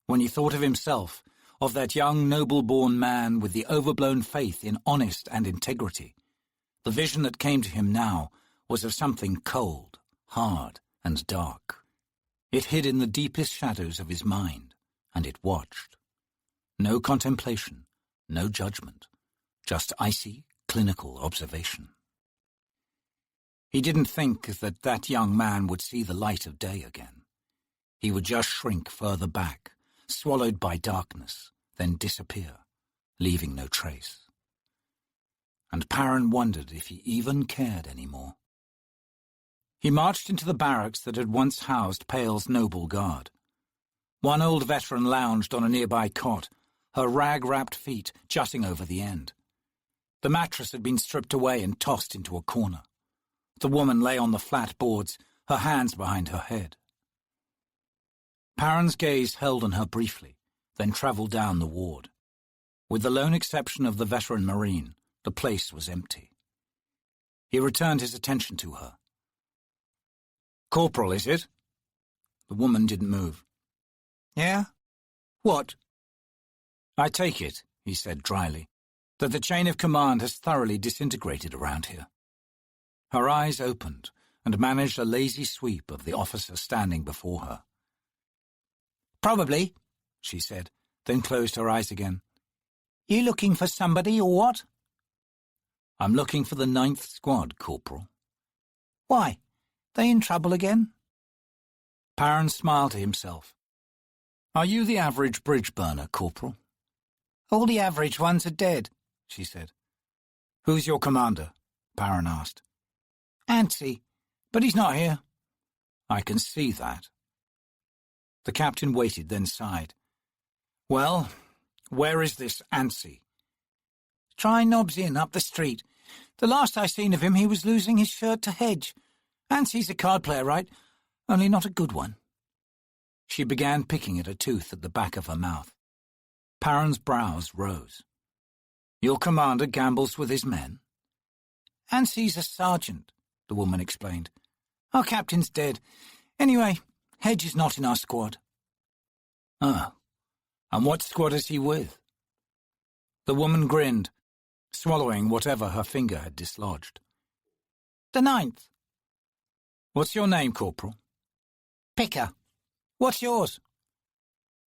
When he thought of himself, of that young noble-born man with the overblown faith in honest and integrity, the vision that came to him now was of something cold, hard, and dark. It hid in the deepest shadows of his mind, and it watched. No contemplation, no judgment, just icy, clinical observation. He didn't think that that young man would see the light of day again. He would just shrink further back, swallowed by darkness, then disappear, leaving no trace. And Perrin wondered if he even cared anymore. He marched into the barracks that had once housed Pale's noble guard. One old veteran lounged on a nearby cot, her rag-wrapped feet jutting over the end. The mattress had been stripped away and tossed into a corner. The woman lay on the flat boards, her hands behind her head. Perrin's gaze held on her briefly, then travelled down the ward. With the lone exception of the veteran Marine, the place was empty. He returned his attention to her. "Corporal, is it?" The woman didn't move. "Yeah? What?" "I take it," he said dryly, "that the chain of command has thoroughly disintegrated around here." Her eyes opened and managed a lazy sweep of the officer standing before her. "Probably," she said, then closed her eyes again. "You looking for somebody or what?" "I'm looking for the 9th Squad, Corporal." "Why? They in trouble again?" Perrin smiled to himself. "Are you the average bridge burner, Corporal?" "All the average ones are dead," she said. "Who's your commander?" Perrin asked. "Antsy, but he's not here." "I can see that." The captain waited, then sighed. "Well, where is this Antsy?" "Try Nob's Inn up the street. The last I seen of him he was losing his shirt to Hedge. Antsy's a card player, right? Only not a good one." She began picking at a tooth at the back of her mouth. Perrin's brows rose. "Your commander gambles with his men?" "Antsy's a sergeant," the woman explained. "Our captain's dead. Anyway, Hedge is not in our squad." "Oh. And what squad is he with?" The woman grinned, swallowing whatever her finger had dislodged. "The 9th. "What's your name, Corporal?" "Picker. What's yours?"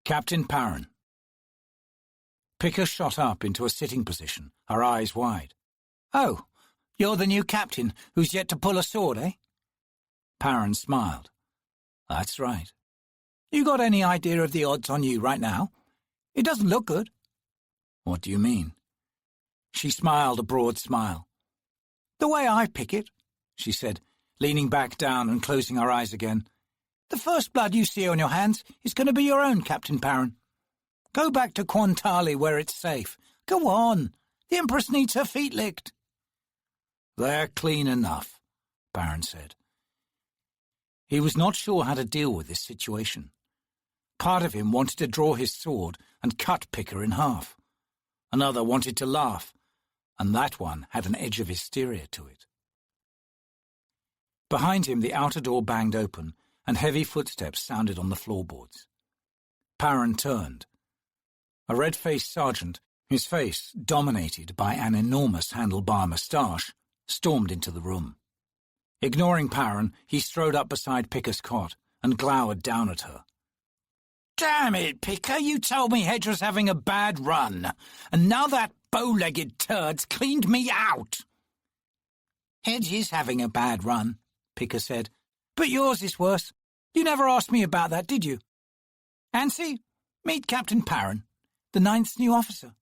"Captain Perrin." Picker shot up into a sitting position, her eyes wide. "Oh, you're the new captain who's yet to pull a sword, eh?" Perrin smiled. "That's right." "You got any idea of the odds on you right now? It doesn't look good." "What do you mean?" She smiled a broad smile. "The way I pick it," she said, leaning back down and closing her eyes again, "the first blood you see on your hands is going to be your own, Captain Perrin. Go back to Quantali where it's safe. Go on. The Empress needs her feet licked." "They're clean enough," Perrin said. He was not sure how to deal with this situation. Part of him wanted to draw his sword and cut Picker in half. Another wanted to laugh, and that one had an edge of hysteria to it. Behind him the outer door banged open, and heavy footsteps sounded on the floorboards. Perrin turned. A red-faced sergeant, his face dominated by an enormous handlebar moustache, stormed into the room. Ignoring Perrin, he strode up beside Picker's cot and glowered down at her. "Damn it, Picker, you told me Hedge was having a bad run, and now that bow-legged turd's cleaned me out." "Hedge is having a bad run," Picker said, "but yours is worse. You never asked me about that, did you? Antsy, meet Captain Perrin, the 9th's new officer."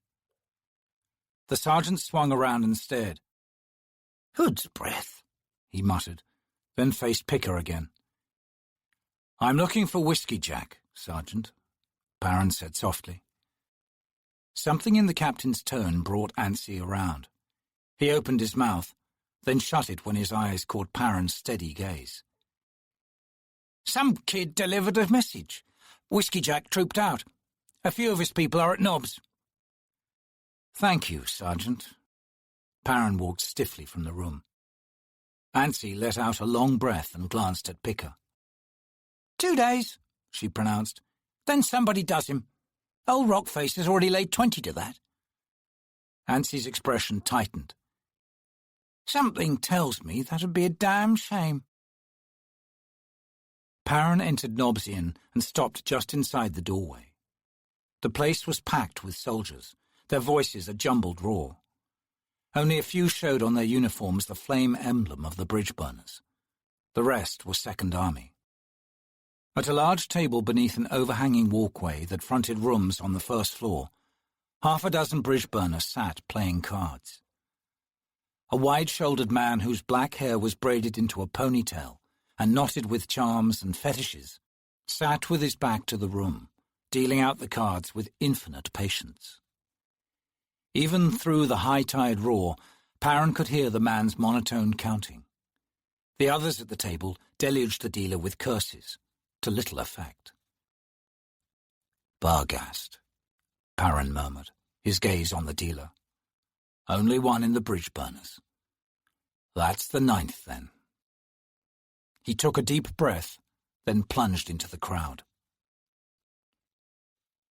The sergeant swung around and stared. "Hood's breath," he muttered, then faced Picker again. "I'm looking for Whiskey Jack, Sergeant," Barron said softly. Something in the captain's tone brought Anstey around. He opened his mouth, then shut it when his eyes caught Barron's steady gaze. "Some kid delivered a message. Whiskey Jack trooped out. A few of his people are at Nobbs." "Thank you, Sergeant." Barron walked stiffly from the room. Anstey let out a long breath and glanced at Picker. 2 days, she pronounced. Then somebody does him. Old Rockface has already laid 20 to that. Anstey's expression tightened. "Something tells me that'd be a damn shame." Barron entered Nobbs Inn and stopped just inside the doorway. The place was packed with soldiers, their voices a jumbled roar. Only a few showed on their uniforms the flame emblem of the bridge burners. The rest were Second Army. At a large table beneath an overhanging walkway that fronted rooms on the first floor, half a dozen bridge burners sat playing cards. A wide-shouldered man whose black hair was braided into a ponytail and knotted with charms and fetishes sat with his back to the room, dealing out the cards with infinite patience. Even through the high-tide roar, Barron could hear the man's monotone counting. The others at the table deluged the dealer with curses, to little effect. "Barghast," Barron murmured, his gaze on the dealer. "Only one in the bridge burners. That's the 9th, then." He took a deep breath, then plunged into the crowd.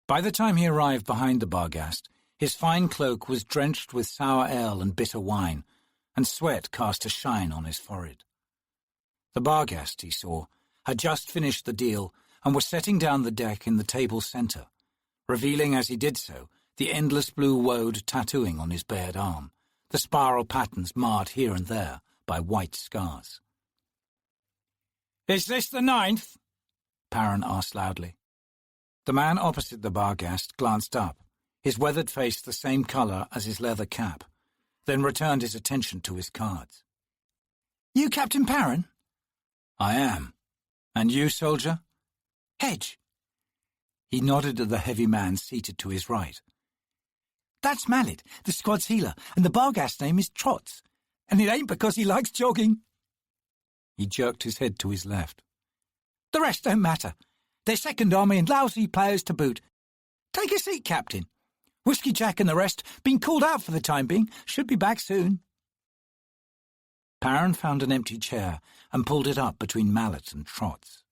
By the time he arrived behind the Barghast, his fine cloak was drenched with sour ale and bitter wine, and sweat cast a shine on his forehead. The Barghast, he saw, had just finished the deal and was setting down the deck in the table's centre, revealing as he did so the endless blue woad tattooing on his bared arm, the spiral patterns marred here and there by white scars. "Is this the 9th? Barron asked loudly. The man opposite the Barghast glanced up, his weathered face the same colour as his leather cap, then returned his attention to his cards. "You Captain Barron?" "I am. And you, soldier?" "Hedge." He nodded at the heavy man seated to his right. "That's Mallet, the squad's healer, and the Barghast's name is Trots. And it ain't because he likes jogging." He jerked his head to his left. "The rest don't matter. They're Second Army and lousy players to boot. Take a seat, Captain. Whiskey Jack and the rest been called out for the time being. Should be back soon." Barron found an empty chair and pulled it up between Mallet and Trots.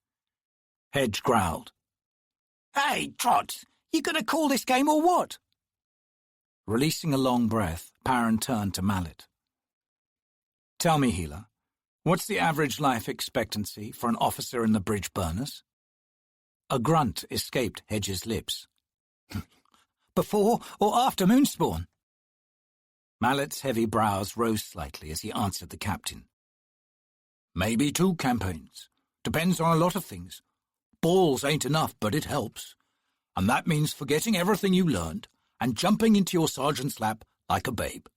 Hedge growled. "Hey, Trots, you gonna call this game or what?" Releasing a long breath, Barron turned to Mallet. "Tell me, healer, what's the average life expectancy for an officer in the bridge burners?" A grunt escaped Hedge's lips. "Before or after Moonspawn?" Mallet's heavy brows rose slightly as he answered the captain. "Maybe 2 campaigns. Depends on a lot of things. Balls ain't enough, but it helps. And that means forgetting everything you learned and jumping into your sergeant's lap like a babe.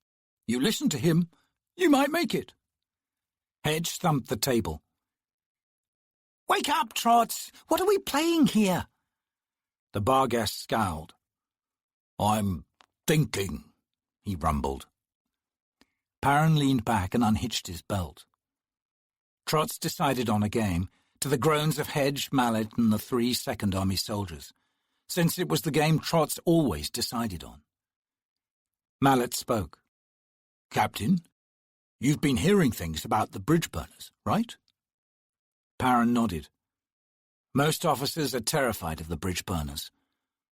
You listen to him, you might make it." Hedge thumped the table. "Wake up, Trots! What are we playing here?" The Barghast scowled. "I'm thinking," he rumbled. Barron leaned back and unhitched his belt. Trots decided on a game, to the groans of Hedge, Mallet, and the 3 Second Army soldiers, since it was the game Trots always decided on. Mallet spoke. "Captain, you've been hearing things about the bridge burners, right?" Barron nodded. "Most officers are terrified of the bridge burners.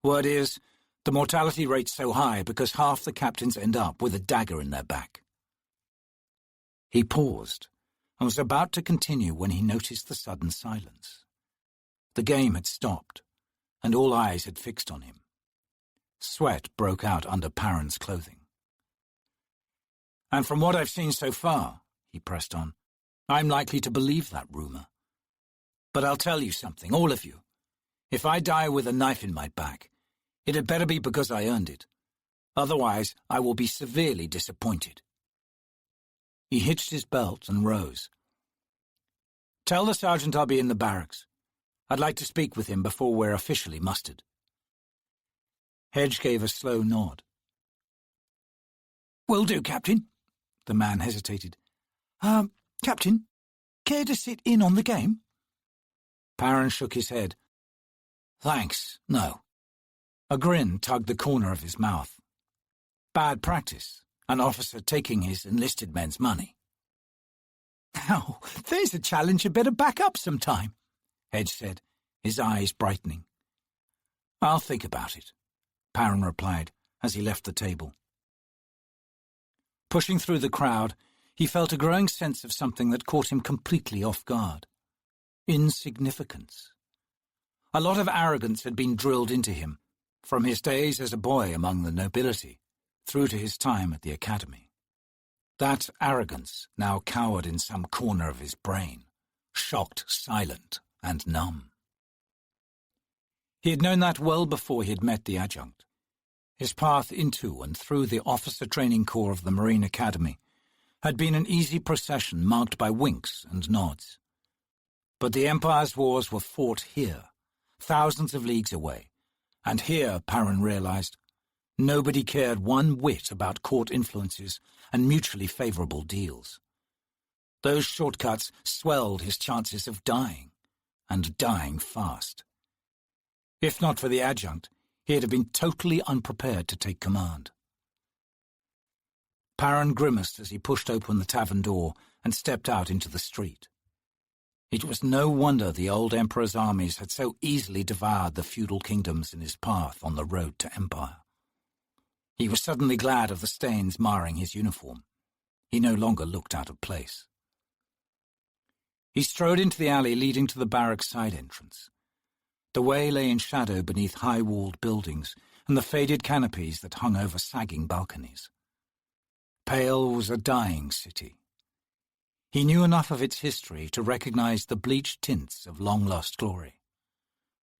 Word is, the mortality rate's so high because half the captains end up with a dagger in their back." He paused and was about to continue when he noticed the sudden silence. The game had stopped, and all eyes had fixed on him. Sweat broke out under Barron's clothing. "And from what I've seen so far," he pressed on, "I'm likely to believe that rumour. But I'll tell you something, all of you. If I die with a knife in my back, it had better be because I earned it. Otherwise, I will be severely disappointed." He hitched his belt and rose. "Tell the sergeant I'll be in the barracks. I'd like to speak with him before we're officially mustered. Hedge gave a slow nod. Will do, Captain. The man hesitated. Captain, care to sit in on the game? Parran shook his head. Thanks, no. A grin tugged the corner of his mouth. Bad practice, an officer taking his enlisted men's money. Now, there's a challenge you better back up sometime, Hedge said, his eyes brightening. I'll think about it, Parran replied as he left the table. Pushing through the crowd, he felt a growing sense of something that caught him completely off guard. Insignificance. A lot of arrogance had been drilled into him, from his days as a boy among the nobility, through to his time at the academy. That arrogance now cowered in some corner of his brain, shocked, silent, and numb. He had known that well before he had met the adjunct. His path into and through the officer training corps of the Marine Academy had been an easy procession marked by winks and nods. But the Empire's wars were fought here, thousands of leagues away, and here, Parran realized, nobody cared one whit about court influences and mutually favorable deals. Those shortcuts swelled his chances of dying, and dying fast. If not for the adjunct, he'd have been totally unprepared to take command. Parran grimaced as he pushed open the tavern door and stepped out into the street. It was no wonder the old emperor's armies had so easily devoured the feudal kingdoms in his path on the road to empire. He was suddenly glad of the stains marring his uniform. He no longer looked out of place. He strode into the alley leading to the barracks side entrance. The way lay in shadow beneath high-walled buildings and the faded canopies that hung over sagging balconies. Pale was a dying city. He knew enough of its history to recognize the bleached tints of long-lost glory.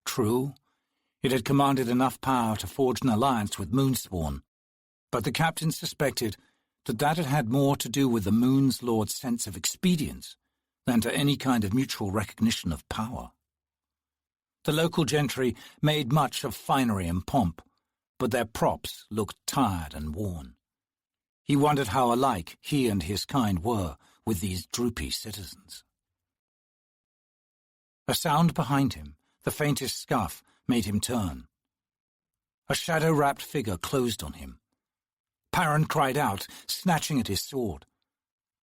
True, it had commanded enough power to forge an alliance with Moonspawn, but the captain suspected that it had more to do with the Moon's Lord's sense of expedience than to any kind of mutual recognition of power. The local gentry made much of finery and pomp, but their props looked tired and worn. He wondered how alike he and his kind were with these droopy citizens. A sound behind him, the faintest scuff, made him turn. A shadow-wrapped figure closed on him. Parran cried out, snatching at his sword.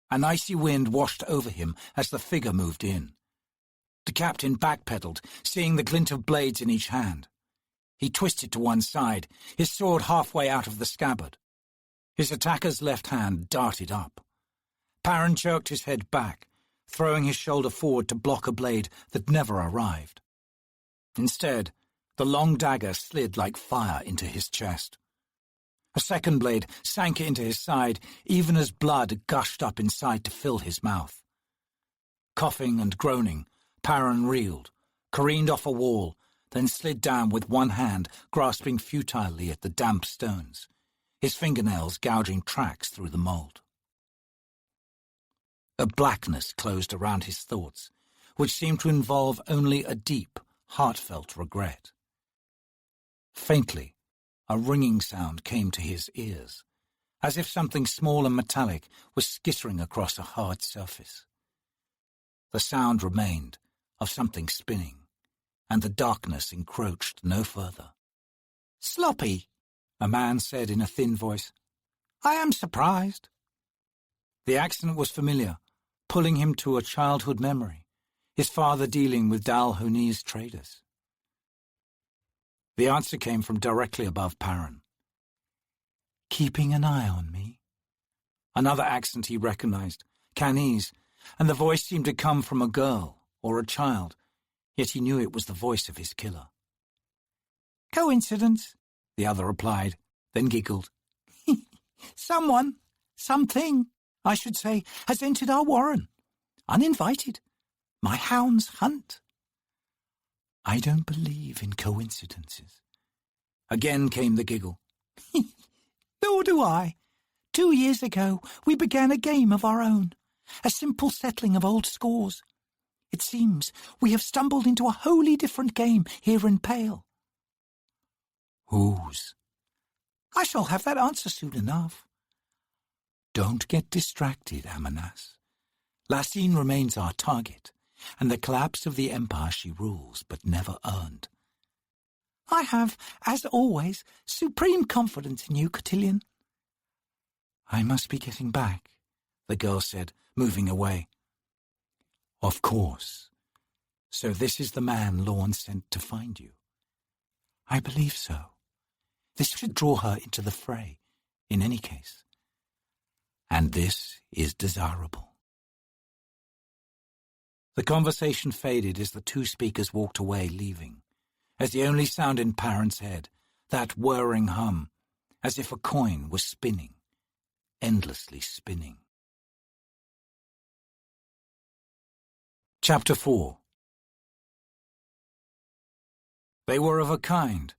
An icy wind washed over him as the figure moved in. The captain backpedaled, seeing the glint of blades in each hand. He twisted to one side, his sword halfway out of the scabbard. His attacker's left hand darted up. Parran jerked his head back, throwing his shoulder forward to block a blade that never arrived. Instead, the long dagger slid like fire into his chest. A second blade sank into his side, even as blood gushed up inside to fill his mouth. Coughing and groaning, Parran reeled, careened off a wall, then slid down with one hand, grasping futilely at the damp stones, his fingernails gouging tracks through the mould. A blackness closed around his thoughts, which seemed to involve only a deep, heartfelt regret. Faintly, a ringing sound came to his ears, as if something small and metallic was skittering across a hard surface. The sound remained, of something spinning, and the darkness encroached no further. "Sloppy," a man said in a thin voice. "I am surprised." The accent was familiar, pulling him to a childhood memory, his father dealing with Dalhonese traders. The answer came from directly above Parran. "Keeping an eye on me?" Another accent he recognized, Canese, and the voice seemed to come from a girl or a child, yet he knew it was the voice of his killer. "Coincidence," the other replied, then giggled. Something, I should say, has entered our warren. Uninvited. My hounds hunt. I don't believe in coincidences. Again came the giggle. Nor do I. 2 years ago, we began a game of our own, a simple settling of old scores. It seems we have stumbled into a wholly different game here in Pale. Whose? I shall have that answer soon enough. Don't get distracted, Amanas. Lasine remains our target, and the collapse of the empire she rules but never earned. I have, as always, supreme confidence in you, Cotillion. I must be getting back, the girl said, moving away. Of course. So this is the man Lorne sent to find you. I believe so. This should draw her into the fray, in any case. And this is desirable. The conversation faded as the two speakers walked away, leaving, as the only sound in Parent's head, that whirring hum, as if a coin was spinning, endlessly spinning. Chapter 4. They were of a kind,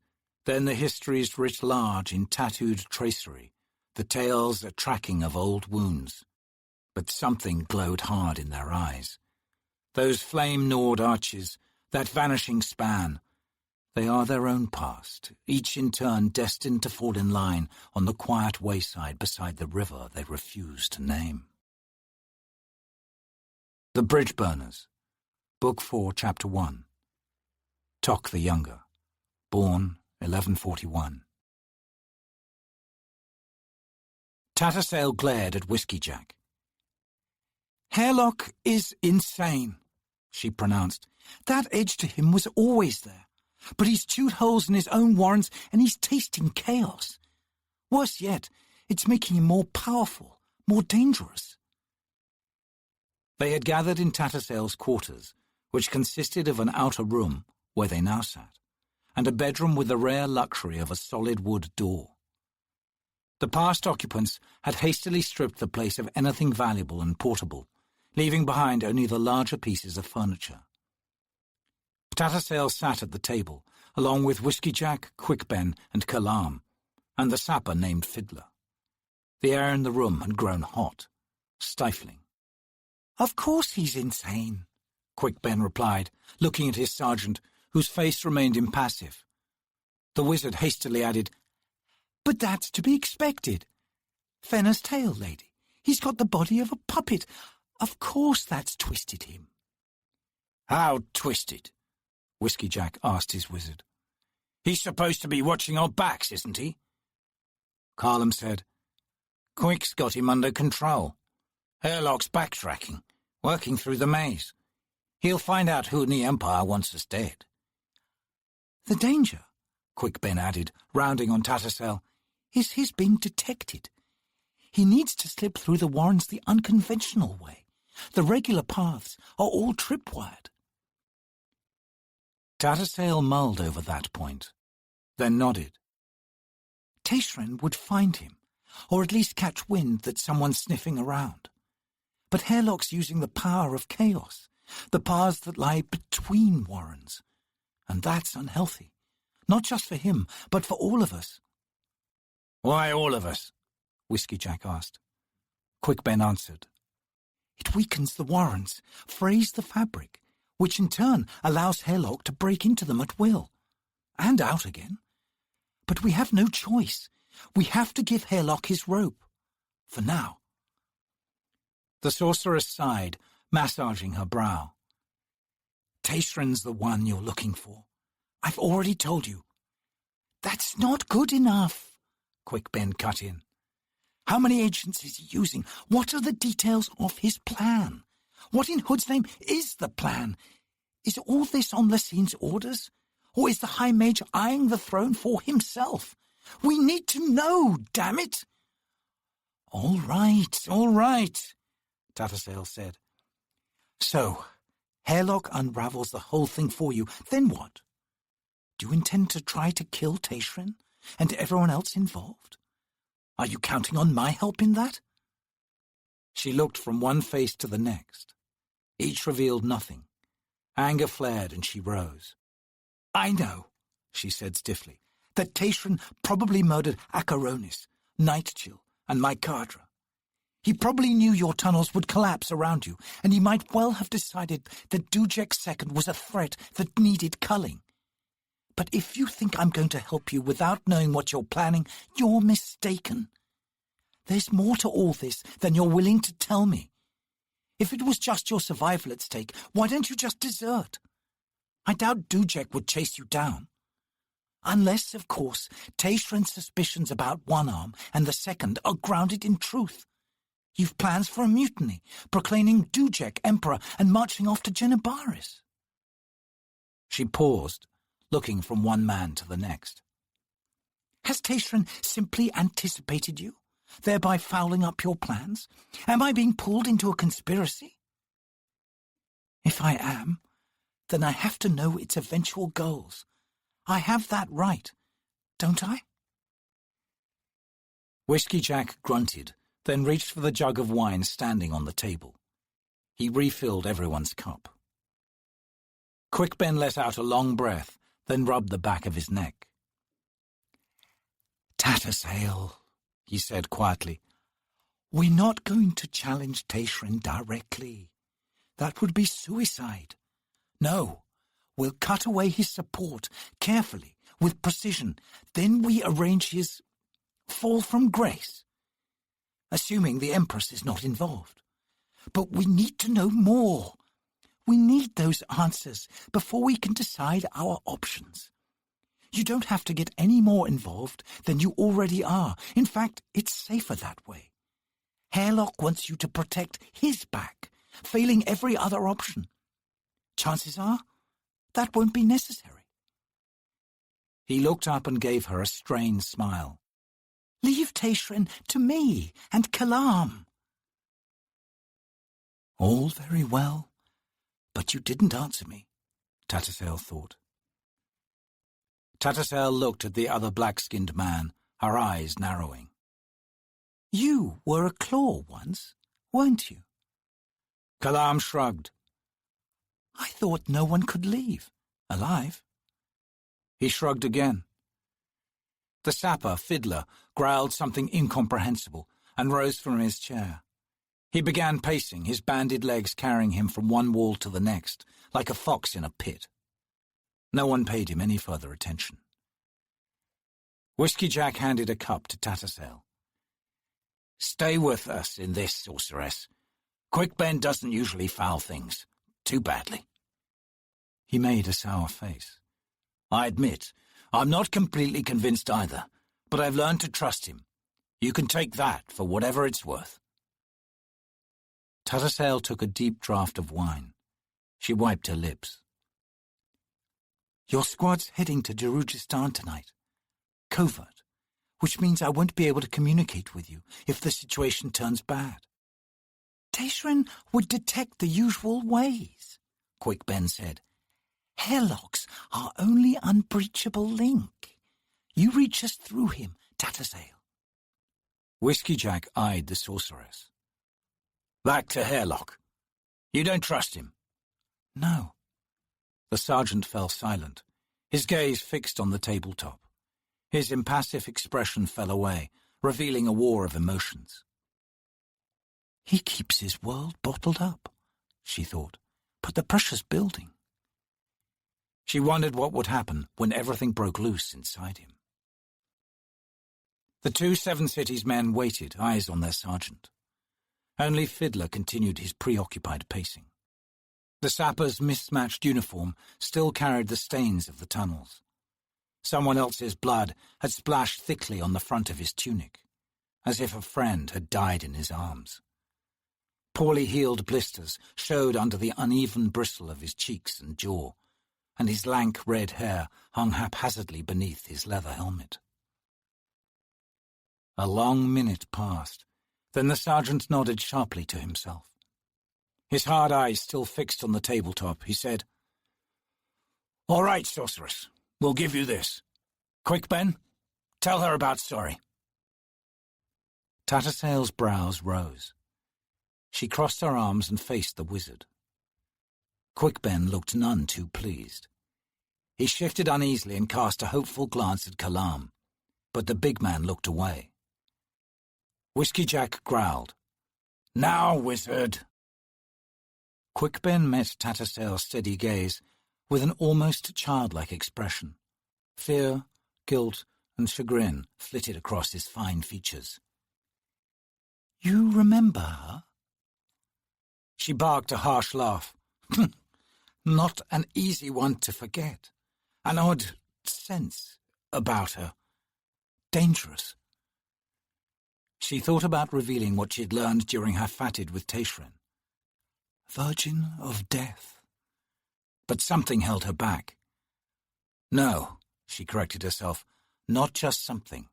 then the histories writ large in tattooed tracery, the tales a tracking of old wounds. But something glowed hard in their eyes. Those flame-gnawed arches, that vanishing span, they are their own past, each in turn destined to fall in line on the quiet wayside beside the river they refuse to name. The Bridge Burners, Book 4, Chapter 1. Tok the Younger, born 1141. Tattersail glared at Whiskey Jack. Hairlock is insane, she pronounced. That edge to him was always there. But he's chewed holes in his own warrants and he's tasting chaos. Worse yet, it's making him more powerful, more dangerous. They had gathered in Tattersail's quarters, which consisted of an outer room, where they now sat, and a bedroom with the rare luxury of a solid wood door. The past occupants had hastily stripped the place of anything valuable and portable, leaving behind only the larger pieces of furniture. Tattersail sat at the table, along with Whiskey Jack, Quickben, and Kalam, and the sapper named Fiddler. The air in the room had grown hot, stifling. Of course he's insane, Quickben replied, looking at his sergeant, whose face remained impassive. The wizard hastily added, But that's to be expected. Fenner's tail, lady. He's got the body of a puppet. Of course that's twisted him. How twisted? Whiskey Jack asked his wizard. He's supposed to be watching our backs, isn't he? Carlum said, Quick's got him under control. Hairlock's backtracking, working through the maze. He'll find out who in the Empire wants us dead. The danger, Quickben added, rounding on Tattersail, is his being detected. He needs to slip through the warrens the unconventional way. The regular paths are all tripwired. Tattersail mulled over that point, then nodded. Taishran would find him, or at least catch wind that someone's sniffing around. But Hairlock's using the power of chaos, the paths that lie between warrens. And that's unhealthy, not just for him, but for all of us. Why all of us? Whiskey Jack asked. Quickben answered. It weakens the warrens, frays the fabric, which in turn allows Hairlock to break into them at will, and out again. But we have no choice. We have to give Hairlock his rope, for now. The sorceress sighed, massaging her brow. Taishran's the one you're looking for. I've already told you. That's not good enough, Quickben cut in. How many agents is he using? What are the details of his plan? What in Hood's name is the plan? Is all this on Lasine's orders? Or is the High Mage eyeing the throne for himself? We need to know, damn it! All right, Tattersail said. So, Hairlock unravels the whole thing for you, then what? Do you intend to try to kill Taishran and everyone else involved? Are you counting on my help in that? She looked from one face to the next. Each revealed nothing. Anger flared and she rose. I know, she said stiffly, that Taishran probably murdered Acheronis, Nightchill, and Mycadra. He probably knew your tunnels would collapse around you, and he might well have decided that Dujek's second was a threat that needed culling. But if you think I'm going to help you without knowing what you're planning, you're mistaken. There's more to all this than you're willing to tell me. If it was just your survival at stake, why don't you just desert? I doubt Dujek would chase you down. Unless, of course, Tayshran's suspicions about one arm and the second are grounded in truth. You've plans for a mutiny, proclaiming Dujek emperor and marching off to Genebaris. She paused, looking from one man to the next. Has Tayshran simply anticipated you, thereby fouling up your plans? Am I being pulled into a conspiracy? If I am, then I have to know its eventual goals. I have that right, don't I? Whiskey Jack grunted, then reached for the jug of wine standing on the table. He refilled everyone's cup. Quick Ben let out a long breath, then rubbed the back of his neck. Tattersale, he said quietly, we're not going to challenge Tayshran directly. That would be suicide. No, we'll cut away his support carefully, with precision. Then we arrange his fall from grace, assuming the Empress is not involved. But we need to know more. We need those answers before we can decide our options. You don't have to get any more involved than you already are. In fact, it's safer that way. Hairlock wants you to protect his back, failing every other option. Chances are, that won't be necessary. He looked up and gave her a strained smile. Leave Tayshran to me and Kalam. All very well, but you didn't answer me, Tattersale thought. Tattersale looked at the other black-skinned man, her eyes narrowing. You were a claw once, weren't you? Kalam shrugged. I thought no one could leave, alive. He shrugged again. The sapper, Fiddler, growled something incomprehensible and rose from his chair. He began pacing, his banded legs carrying him from one wall to the next, like a fox in a pit. No one paid him any further attention. Whiskey Jack handed a cup to Tattersale. Stay with us in this, sorceress. Quick Ben doesn't usually foul things too badly. He made a sour face. I admit, I'm not completely convinced either, but I've learned to trust him. You can take that for whatever it's worth. Tattersale took a deep draught of wine. She wiped her lips. Your squad's heading to Darujistan tonight. Covert, which means I won't be able to communicate with you if the situation turns bad. Tayshran would detect the usual ways, Quick Ben said. Hairlocks are only unbreachable link. You reach us through him, Tattersale. Whiskey Jack eyed the sorceress. Back to Hairlock. You don't trust him? No. The sergeant fell silent, his gaze fixed on the tabletop. His impassive expression fell away, revealing a war of emotions. He keeps his world bottled up, she thought, but the pressure's building. She wondered what would happen when everything broke loose inside him. The two Seven Cities men waited, eyes on their sergeant. Only Fiddler continued his preoccupied pacing. The sapper's mismatched uniform still carried the stains of the tunnels. Someone else's blood had splashed thickly on the front of his tunic, as if a friend had died in his arms. Poorly healed blisters showed under the uneven bristle of his cheeks and jaw, and his lank red hair hung haphazardly beneath his leather helmet. A long minute passed, then the sergeant nodded sharply to himself. His hard eyes still fixed on the tabletop, he said, All right, sorceress, we'll give you this. Quick, Ben, tell her about Sorry. Tattersale's brows rose. She crossed her arms and faced the wizard. Quick Ben looked none too pleased. He shifted uneasily and cast a hopeful glance at Kalam, but the big man looked away. Whiskey Jack growled, Now, wizard. Quickben met Tattersail's steady gaze with an almost childlike expression. Fear, guilt, and chagrin flitted across his fine features. "You remember her?" She barked a harsh laugh. Not an easy one to forget. An odd sense about her. Dangerous. She thought about revealing what she'd learned during her fatid with Teshrin. Virgin of death. But something held her back. No, she corrected herself, not just something.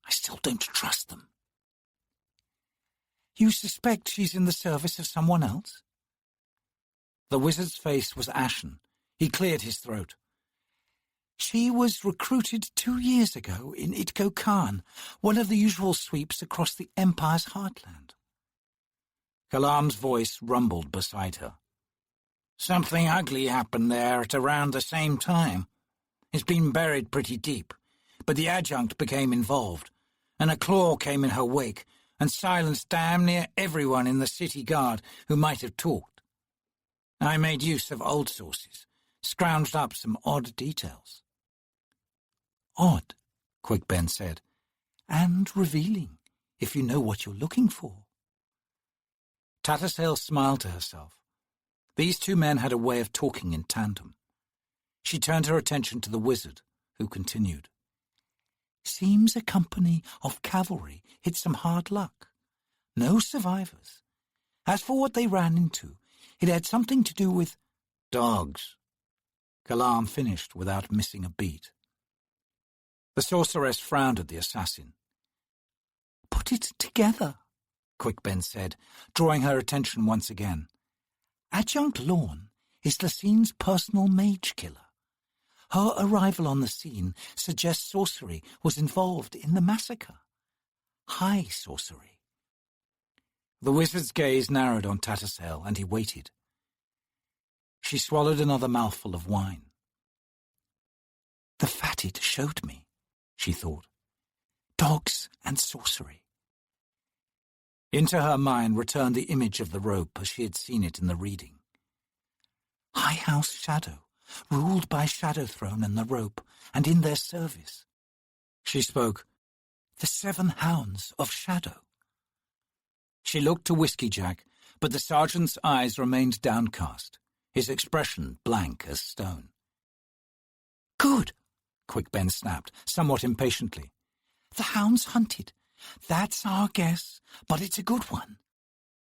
I still don't trust them. "You suspect she's in the service of someone else?" The wizard's face was ashen. He cleared his throat. "She was recruited 2 years ago in Itko Khan, one of the usual sweeps across the Empire's heartland." Kalam's voice rumbled beside her. Something ugly happened there at around the same time. It's been buried pretty deep, but the adjunct became involved, and a claw came in her wake and silenced damn near everyone in the city guard who might have talked. I made use of old sources, scrounged up some odd details. "Odd," Quickben said, "and revealing, if you know what you're looking for." Tattersail smiled to herself. These two men had a way of talking in tandem. She turned her attention to the wizard, who continued. "Seems a company of cavalry hit some hard luck. No survivors. As for what they ran into, it had something to do with dogs." Kalam finished without missing a beat. The sorceress frowned at the assassin. "Put it together," Quickben said, drawing her attention once again. "Adjunct Lorne is Lassine's personal mage killer. Her arrival on the scene suggests sorcery was involved in the massacre. High sorcery." The wizard's gaze narrowed on Tattersail, and he waited. She swallowed another mouthful of wine. "The fatid showed me," she thought. "Dogs and sorcery." Into her mind returned the image of the rope as she had seen it in the reading. High House Shadow, ruled by Shadow Throne and the rope, and in their service. She spoke. The 7 Hounds of Shadow. She looked to Whiskey Jack, but the sergeant's eyes remained downcast, his expression blank as stone. "Good," Quickben snapped, somewhat impatiently. "The hounds hunted. That's our guess, but it's a good one.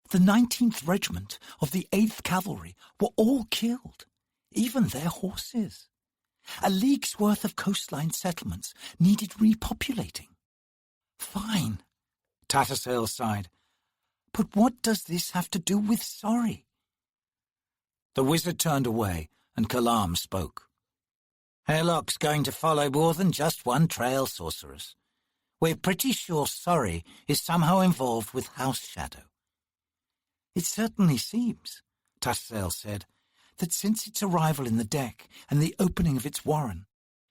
The 19th Regiment of the 8th Cavalry were all killed, even their horses. A league's worth of coastline settlements needed repopulating." "Fine," Tattersail sighed. "But what does this have to do with sorry?" The wizard turned away, and Kalam spoke. Hairlock's going to follow more than just one trail, sorceress. We're pretty sure sorry is somehow involved with House Shadow." "It certainly seems," Tattersail said, "that since its arrival in the deck and the opening of its warren,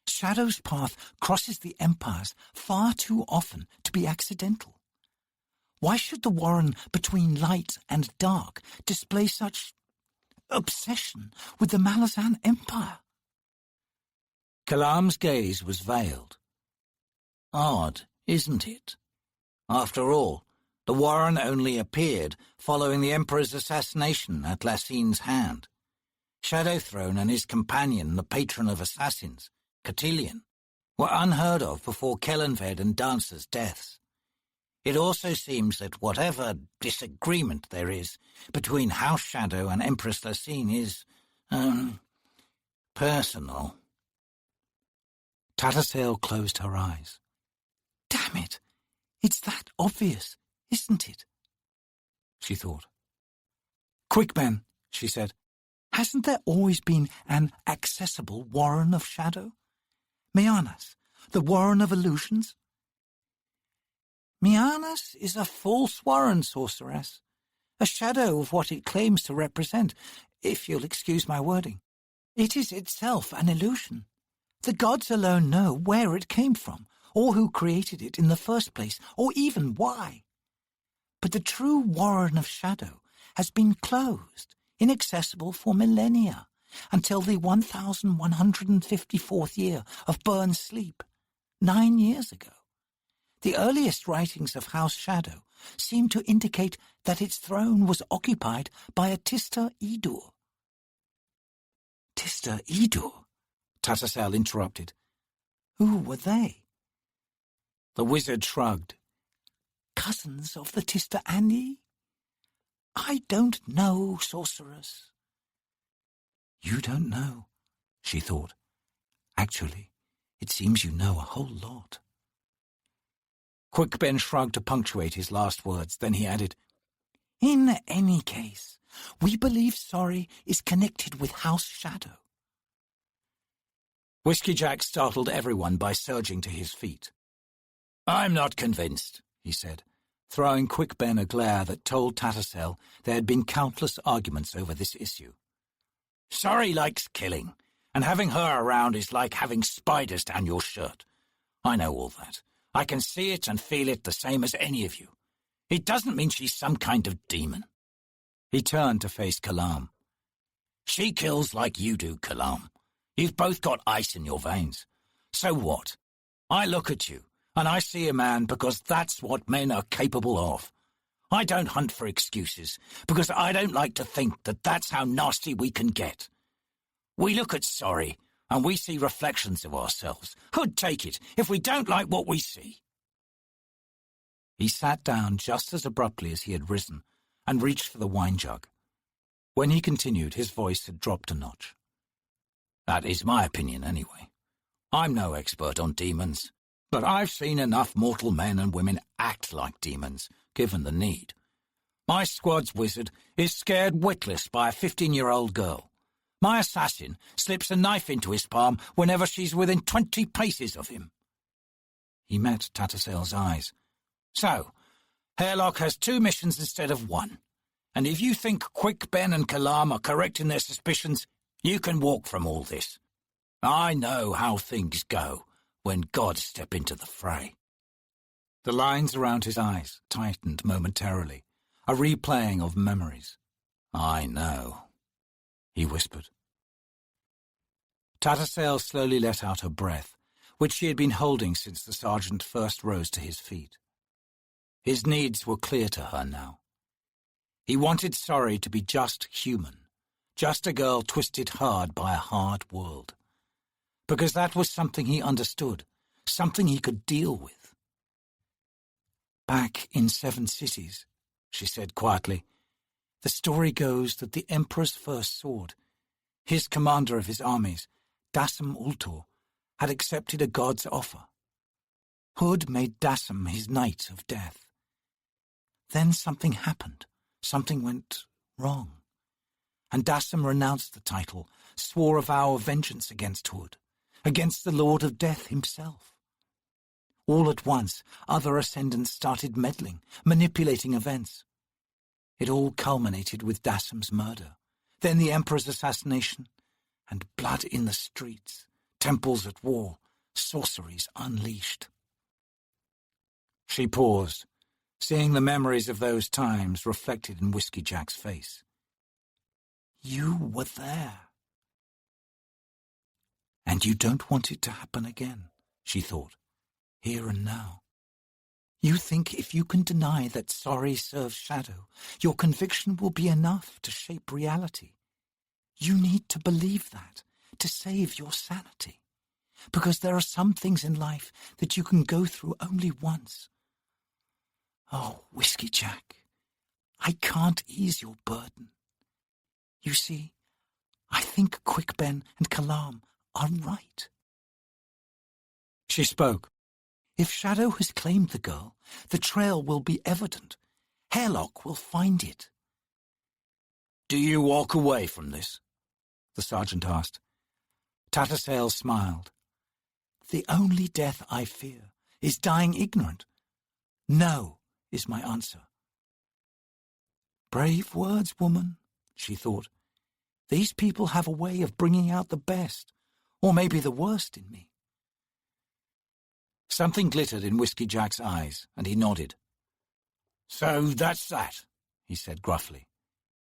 Shadow's path crosses the Empire's far too often to be accidental. Why should the warren between light and dark display such obsession with the Malazan Empire?" Kalam's gaze was veiled. Odd, isn't it? After all, the warren only appeared following the Emperor's assassination at Lassine's hand. Shadow Throne and his companion, the patron of assassins, Cotillion, were unheard of before Kellenved and Dancer's deaths. It also seems that whatever disagreement there is between House Shadow and Empress Lassine is, personal. Tattersail closed her eyes. "Damn it! It's that obvious, isn't it?" she thought. "Quickben," she said. "Hasn't there always been an accessible Warren of Shadow? Mianas, the Warren of Illusions?" "Mianas is a false Warren, sorceress. A shadow of what it claims to represent, if you'll excuse my wording. It is itself an illusion. The gods alone know where it came from, or who created it in the first place, or even why. But the true Warren of Shadow has been closed, inaccessible for millennia, until the 1154th year of Byrne's sleep, 9 years ago. The earliest writings of House Shadow seem to indicate that its throne was occupied by a Tista Edur. Tista Edur? Tattersall interrupted. Who were they? The wizard shrugged. Cousins of the Tista Andi? I don't know, sorceress. You don't know, she thought. Actually, it seems you know a whole lot. Quick Ben shrugged to punctuate his last words, then he added, In any case, we believe Sorry is connected with House Shadow. Whiskey Jack startled everyone by surging to his feet. I'm not convinced, he said, throwing Quick Ben a glare that told Tattersall there had been countless arguments over this issue. Sorry likes killing, and having her around is like having spiders down your shirt. I know all that. I can see it and feel it the same as any of you. It doesn't mean she's some kind of demon. He turned to face Kalam. She kills like you do, Kalam. You've both got ice in your veins. So what? I look at you, and I see a man because that's what men are capable of. I don't hunt for excuses, because I don't like to think that that's how nasty we can get. We look at Sorry, and we see reflections of ourselves. Who'd take it if we don't like what we see? He sat down just as abruptly as he had risen, and reached for the wine jug. When he continued, his voice had dropped a notch. That is my opinion, anyway. I'm no expert on demons, but I've seen enough mortal men and women act like demons, given the need. My squad's wizard is scared witless by a 15-year-old girl. My assassin slips a knife into his palm whenever she's within 20 paces of him. He met Tattersall's eyes. So, Hairlock has 2 missions instead of 1. And if you think Quick Ben and Kalam are correct in their suspicions, you can walk from all this. I know how things go when gods step into the fray. The lines around his eyes tightened momentarily, a replaying of memories. I know, he whispered. Tattersall slowly let out her breath, which she had been holding since the sergeant first rose to his feet. His needs were clear to her now. He wanted Sorry to be just human, just a girl twisted hard by a hard world. Because that was something he understood, something he could deal with. Back in 7 cities, she said quietly, the story goes that the Emperor's first sword, his commander of his armies, Dassem Ultor, had accepted a god's offer. Hood made Dassem his knight of death. Then something happened, something went wrong, and Dassem renounced the title, swore a vow of vengeance against Hood, against the Lord of Death himself. All at once, other ascendants started meddling, manipulating events. It all culminated with Dassem's murder, then the Emperor's assassination, and blood in the streets, temples at war, sorceries unleashed. She paused, seeing the memories of those times reflected in Whiskey Jack's face. You were there. And you don't want it to happen again, she thought, here and now. You think if you can deny that Sorry serves Shadow, your conviction will be enough to shape reality. You need to believe that, to save your sanity. Because there are some things in life that you can go through only once. Oh, Whiskey Jack, I can't ease your burden. You see, I think Quick Ben and Kalam are right. She spoke. If Shadow has claimed the girl, the trail will be evident. Hairlock will find it. Do you walk away from this? The sergeant asked. Tattersall smiled. The only death I fear is dying ignorant. No, is my answer. Brave words, woman, she thought. These people have a way of bringing out the best, or maybe the worst in me. Something glittered in Whiskey Jack's eyes, and he nodded. "So that's that," he said gruffly.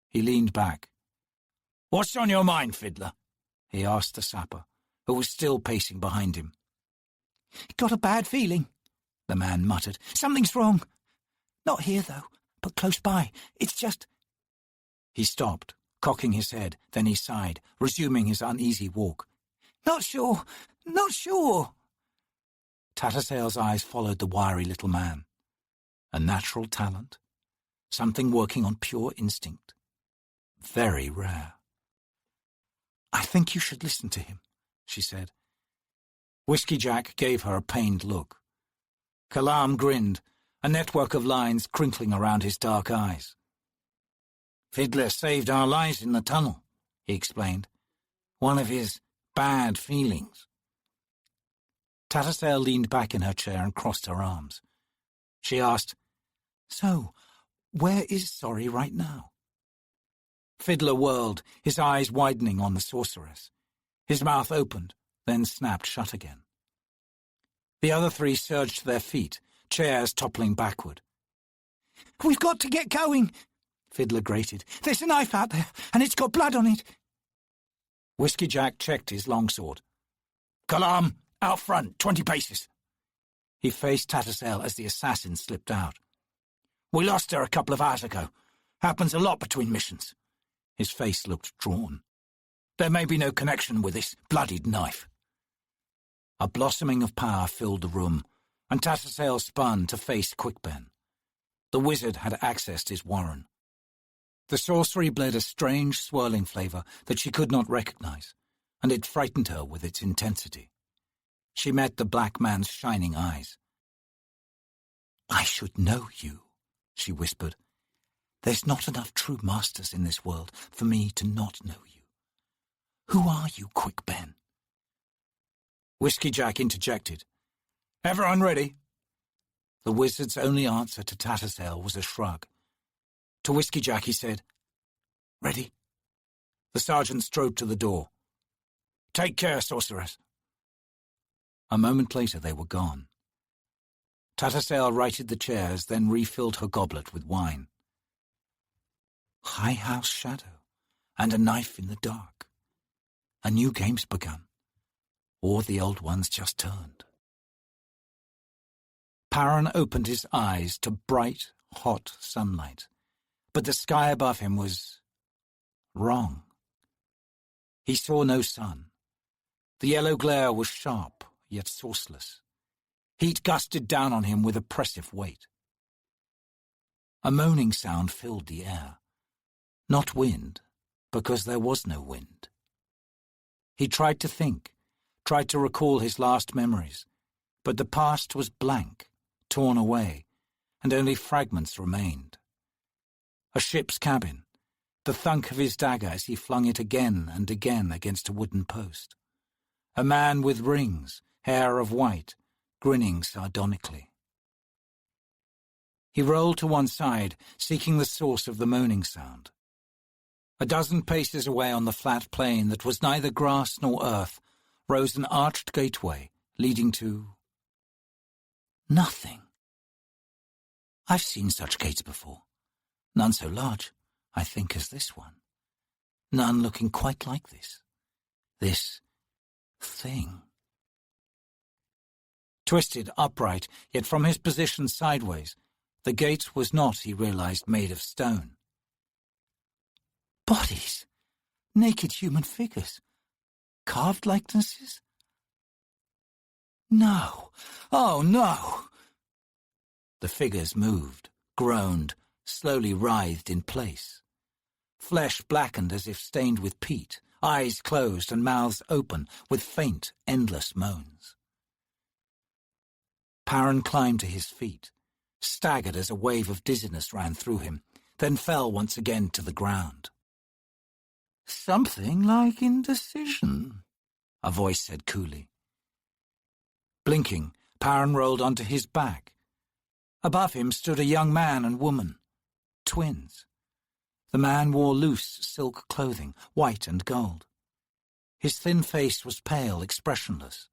He leaned back. "What's on your mind, Fiddler?" he asked the sapper, who was still pacing behind him. Got a bad feeling, the man muttered. Something's wrong. Not here, though, but close by. It's just... He stopped, cocking his head, then he sighed, resuming his uneasy walk. Not sure. Tattersall's eyes followed the wiry little man. A natural talent? Something working on pure instinct? Very rare. I think you should listen to him, she said. Whiskey Jack gave her a pained look. Kalam grinned, a network of lines crinkling around his dark eyes. "Fiddler saved our lives in the tunnel," he explained. "One of his bad feelings." Tattersall leaned back in her chair and crossed her arms. She asked, "So, where is Sorry right now?" Fiddler whirled, his eyes widening on the sorceress. His mouth opened, then snapped shut again. The other three surged to their feet, chairs toppling backward. "We've got to get going," Fiddler grated. "There's a knife out there, and it's got blood on it." Whiskey Jack checked his longsword. "Kalam, out front, 20 paces." He faced Tattersall as the assassin slipped out. "We lost her a couple of hours ago. Happens a lot between missions." His face looked drawn. "There may be no connection with this bloodied knife." A blossoming of power filled the room, and Tattersall spun to face Quickben. The wizard had accessed his warren. The sorcery bled a strange, swirling flavour that she could not recognise, and it frightened her with its intensity. She met the black man's shining eyes. "I should know you," she whispered. "There's not enough true masters in this world for me to not know you. Who are you, Quickben?" Whiskey Jack interjected. "Everyone ready?" The wizard's only answer to Tattersall was a shrug. To Whiskey Jack he said, "Ready?" The sergeant strode to the door. "Take care, sorceress." A moment later they were gone. Tattersall righted the chairs, then refilled her goblet with wine. High house shadow, and a knife in the dark. A new game's begun, or the old one's just turned. Paran opened his eyes to bright, hot sunlight, but the sky above him was wrong. He saw no sun. The yellow glare was sharp, yet sourceless. Heat gusted down on him with oppressive weight. A moaning sound filled the air. Not wind, because there was no wind. He tried to think, tried to recall his last memories, but the past was blank, torn away, and only fragments remained. A ship's cabin, the thunk of his dagger as he flung it again and again against a wooden post. A man with rings, hair of white, grinning sardonically. He rolled to one side, seeking the source of the moaning sound. A dozen paces away on the flat plain that was neither grass nor earth rose an arched gateway leading to... nothing. I've seen such gates before. None so large, I think, as this one. None looking quite like this. This thing. Twisted upright, yet from his position sideways, the gate was not, he realized, made of stone. Bodies. Naked human figures. Carved likenesses? No. Oh, no. The figures moved, groaned, slowly writhed in place. Flesh blackened as if stained with peat, eyes closed and mouths open with faint, endless moans. Paran climbed to his feet, staggered as a wave of dizziness ran through him, then fell once again to the ground. Something like indecision, a voice said coolly. Blinking, Paran rolled onto his back. Above him stood a young man and woman, twins. The man wore loose silk clothing, white and gold. His thin face was pale, expressionless.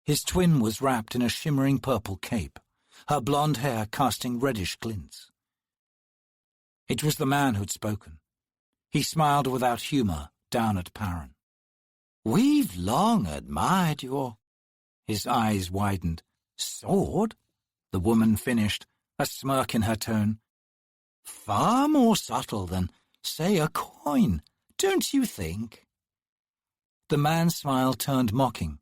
His twin was wrapped in a shimmering purple cape, her blonde hair casting reddish glints. It was the man who'd spoken. He smiled without humour down at Paran. "We've long admired your—" His eyes widened. "Sword?" The woman finished, a smirk in her tone. "Far more subtle than, say, a coin, don't you think?" The man's smile turned mocking.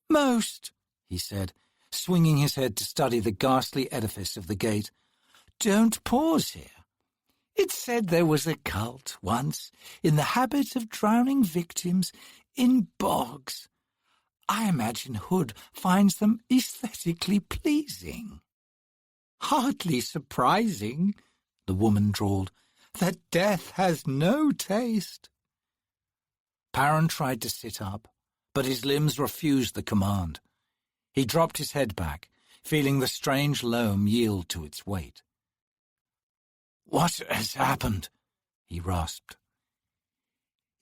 "Most," he said, swinging his head to study the ghastly edifice of the gate. "Don't pause here. It's said there was a cult once in the habit of drowning victims in bogs. I imagine Hood finds them aesthetically pleasing." "Hardly surprising," the woman drawled, "that death has no taste." Paran tried to sit up, but his limbs refused the command. He dropped his head back, feeling the strange loam yield to its weight. "What has happened?" he rasped.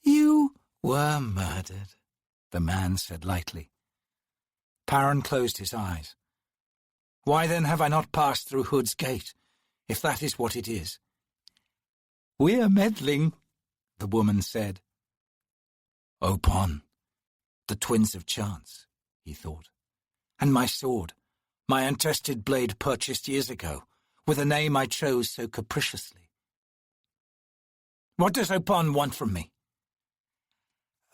"You were murdered," the man said lightly. Paran closed his eyes. "Why then have I not passed through Hood's gate, if that is what it is?" "We're meddling," the woman said. Opon, the twins of chance, he thought. And my sword, my untested blade purchased years ago, with a name I chose so capriciously. What does Opon want from me?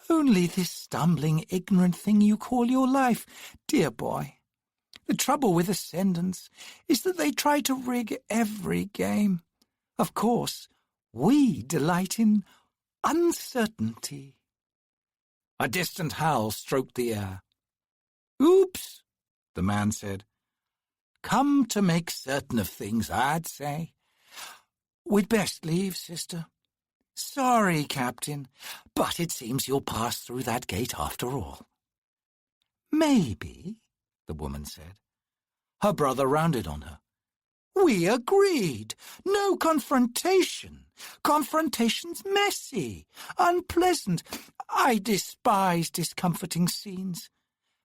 "Only this stumbling, ignorant thing you call your life, dear boy. The trouble with ascendants is that they try to rig every game. Of course, we delight in uncertainty." A distant howl stroked the air. "Oops," the man said. "Come to make certain of things, I'd say. We'd best leave, sister. Sorry, Captain, but it seems you'll pass through that gate after all." "Maybe," the woman said. Her brother rounded on her. "We agreed. No confrontation. Confrontation's messy, unpleasant. I despise discomforting scenes.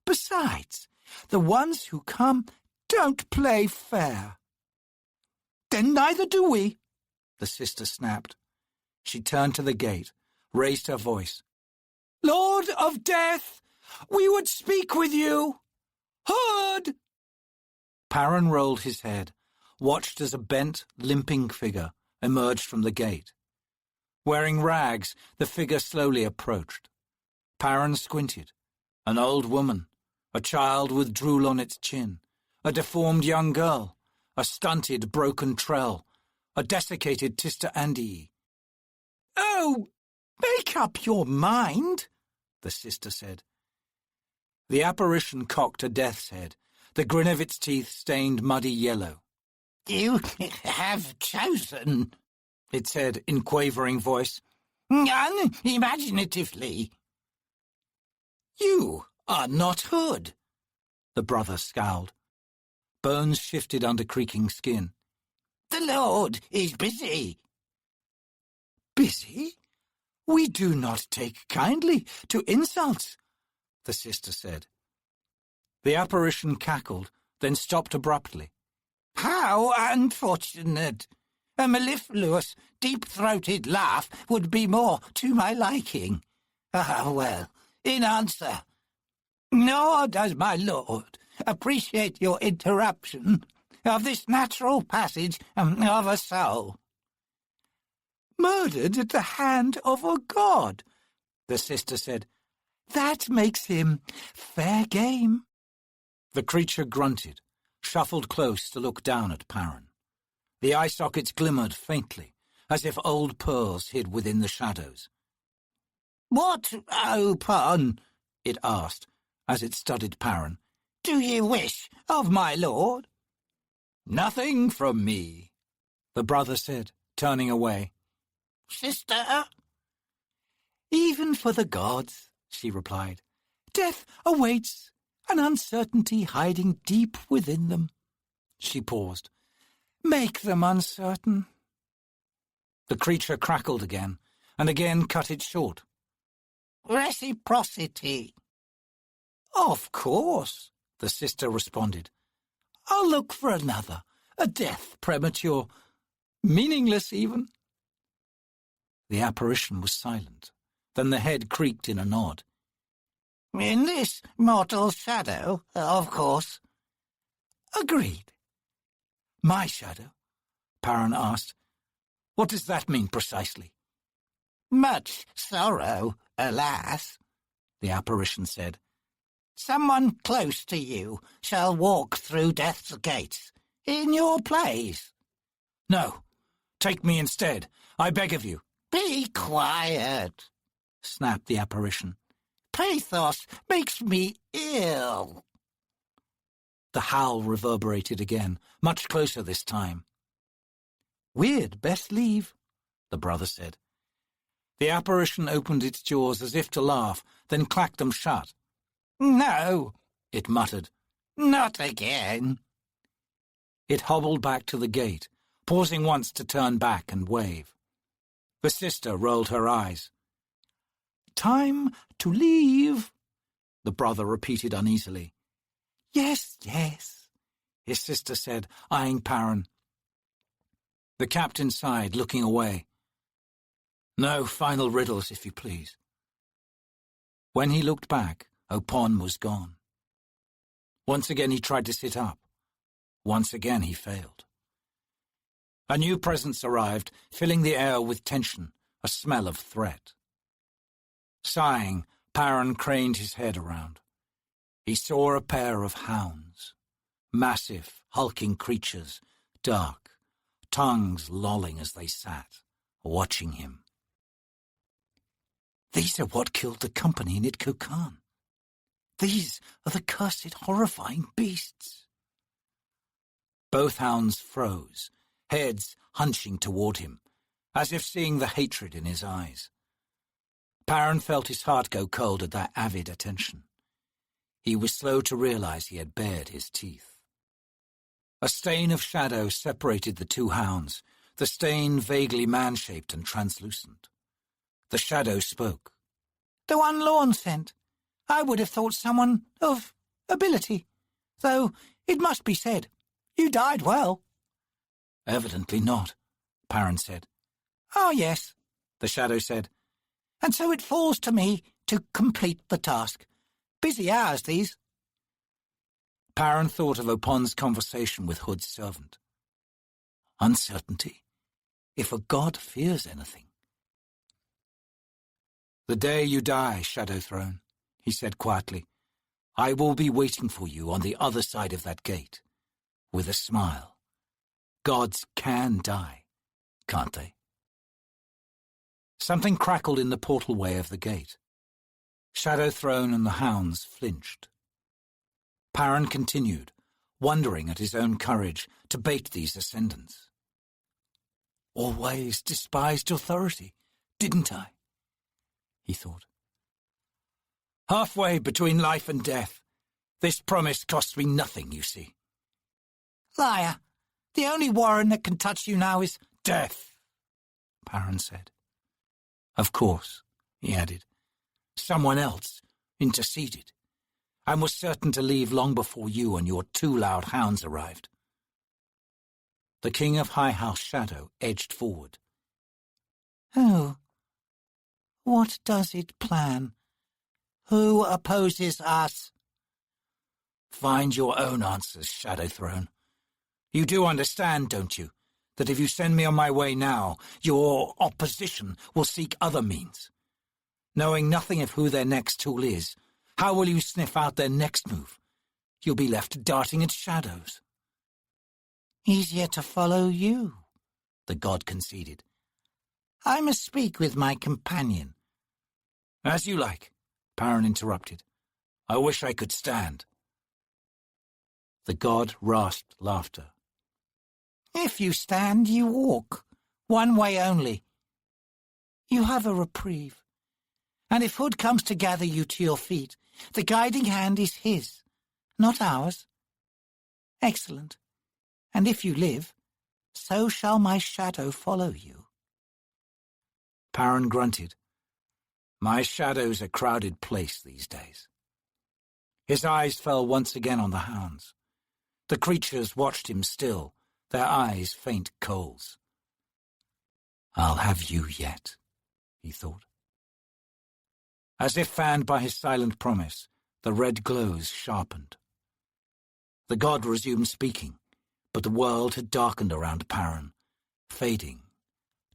Besides, the ones who come don't play fair." "Then neither do we," the sister snapped. She turned to the gate, raised her voice. "Lord of Death, we would speak with you. Hood!" Paran rolled his head, watched as a bent, limping figure emerged from the gate. Wearing rags, the figure slowly approached. Paran squinted. An old woman, a child with drool on its chin, a deformed young girl, a stunted, broken trell, a desiccated Tista Andii. "Oh, make up your mind," the sister said. The apparition cocked a death's head, the grin of its teeth stained muddy yellow. "You have chosen," it said in quavering voice, "unimaginatively." "You are not Hood," the brother scowled. Bones shifted under creaking skin. "The Lord is busy." "Busy? We do not take kindly to insults," the sister said. The apparition cackled, then stopped abruptly. "How unfortunate! A mellifluous, deep-throated laugh would be more to my liking. Ah, well, in answer, nor does my lord appreciate your interruption of this natural passage of a soul." "Murdered at the hand of a god," the sister said. "That makes him fair game." The creature grunted, shuffled close to look down at Paran. The eye sockets glimmered faintly, as if old pearls hid within the shadows. "What, Opon," it asked, as it studied Paran, "do you wish of my lord?" "Nothing from me," the brother said, turning away. "Sister?" "Even for the gods," she replied. "Death awaits, an uncertainty hiding deep within them." She paused. "Make them uncertain." The creature crackled again, and again cut it short. "Reciprocity." "Of course," the sister responded. "I'll look for another, a death premature. Meaningless, even. The apparition was silent. Then the head creaked in a nod. In this mortal shadow, of course. Agreed. My shadow? Paran asked. What does that mean precisely? Much sorrow, alas, the apparition said. Someone close to you shall walk through death's gates, in your place. No, take me instead, I beg of you. Be quiet, snapped the apparition. Pathos makes me ill. The howl reverberated again, much closer this time. We'd best leave, the brother said. The apparition opened its jaws as if to laugh, then clacked them shut. No, it muttered. Not again. It hobbled back to the gate, pausing once to turn back and wave. The sister rolled her eyes. Time to leave, the brother repeated uneasily. Yes, yes, his sister said, eyeing Paran. The captain sighed, looking away. No final riddles, if you please. When he looked back, Opon was gone. Once again he tried to sit up. Once again he failed. A new presence arrived, filling the air with tension, a smell of threat. Sighing, Paran craned his head around. He saw a pair of hounds, massive, hulking creatures, dark, tongues lolling as they sat, watching him. These are what killed the company in Idko Khan. These are the cursed, horrifying beasts. Both hounds froze, heads hunching toward him, as if seeing the hatred in his eyes. Paran felt his heart go cold at that avid attention. He was slow to realize he had bared his teeth. A stain of shadow separated the two hounds, the stain vaguely man-shaped and translucent. The shadow spoke. The one Lorne sent. I would have thought someone of ability. Though, it must be said, you died well. Evidently not, Paran said. Oh, yes, the shadow said. And so it falls to me to complete the task. Busy hours, these. Paran thought of Opon's conversation with Hood's servant. Uncertainty. If a god fears anything. The day you die, Shadow Throne, he said quietly, I will be waiting for you on the other side of that gate, with a smile. Gods can die, can't they? Something crackled in the portalway of the gate. Shadow Throne and the hounds flinched. Paran continued, wondering at his own courage to bait these ascendants. Always despised authority, didn't I? He thought. Halfway between life and death. This promise costs me nothing, you see. Liar. The only warren that can touch you now is death, Paran said. Of course, he added. Someone else interceded, and was certain to leave long before you and your two loud hounds arrived. The King of High House Shadow edged forward. Oh, what does it plan? Who opposes us? Find your own answers, Shadow Throne. You do understand, don't you, that if you send me on my way now, your opposition will seek other means? Knowing nothing of who their next tool is, how will you sniff out their next move? You'll be left darting at shadows. Easier to follow you, the god conceded. I must speak with my companion. As you like, Paran interrupted. I wish I could stand. The god rasped laughter. If you stand, you walk. One way only. You have a reprieve. And if Hood comes to gather you to your feet, the guiding hand is his, not ours. Excellent. And if you live, so shall my shadow follow you. Paran grunted. My shadow's a crowded place these days. His eyes fell once again on the hounds. The creatures watched him still, their eyes faint coals. "I'll have you yet," he thought. As if fanned by his silent promise, the red glows sharpened. The god resumed speaking, but the world had darkened around Perrin, fading,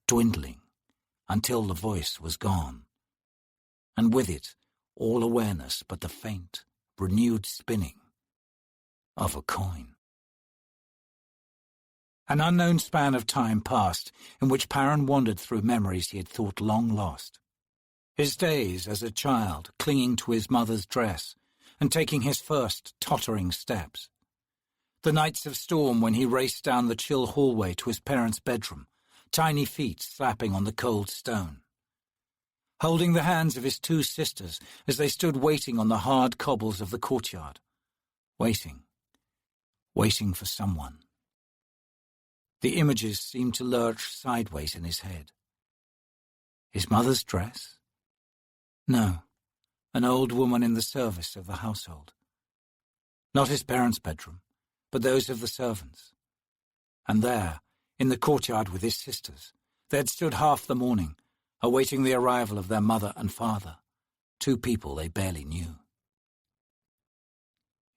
dwindling, until the voice was gone, and with it all awareness but the faint, renewed spinning of a coin. An unknown span of time passed in which Perrin wandered through memories he had thought long lost. His days as a child, clinging to his mother's dress and taking his first tottering steps. The nights of storm when he raced down the chill hallway to his parents' bedroom, tiny feet slapping on the cold stone. Holding the hands of his two sisters as they stood waiting on the hard cobbles of the courtyard. Waiting for someone. The images seemed to lurch sideways in his head. His mother's dress? No, an old woman in the service of the household. Not his parents' bedroom, but those of the servants. And there, in the courtyard with his sisters, they had stood half the morning, awaiting the arrival of their mother and father, two people they barely knew.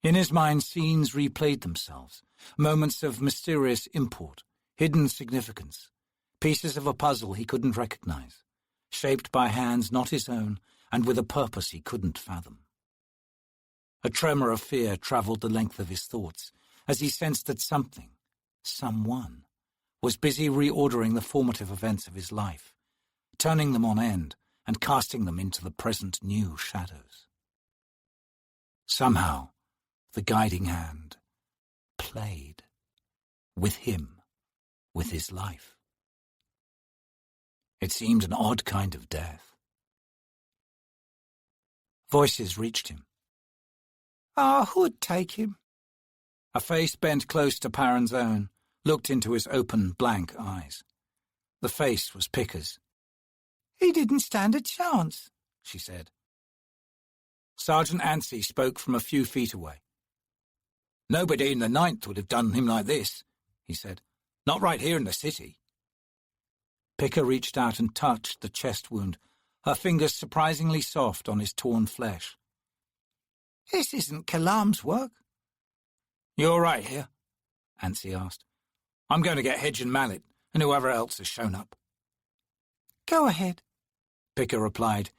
In his mind, scenes replayed themselves, moments of mysterious import, hidden significance, pieces of a puzzle he couldn't recognize, shaped by hands not his own and with a purpose he couldn't fathom. A tremor of fear travelled the length of his thoughts as he sensed that someone, was busy reordering the formative events of his life, turning them on end and casting them into the present new shadows. Somehow, the guiding hand played with him, with his life. It seemed an odd kind of death. Voices reached him. Our hood take him. A face bent close to Perrin's own looked into his open, blank eyes. The face was Picker's. He didn't stand a chance, she said. Sergeant Anstey spoke from a few feet away. Nobody in the 9th would have done him like this, he said. Not right here in the city. Picker reached out and touched the chest wound, her fingers surprisingly soft on his torn flesh. This isn't Kalam's work. You all right here? Anstey asked. I'm going to get Hedge and Mallet and whoever else has shown up. Go ahead, Picker replied,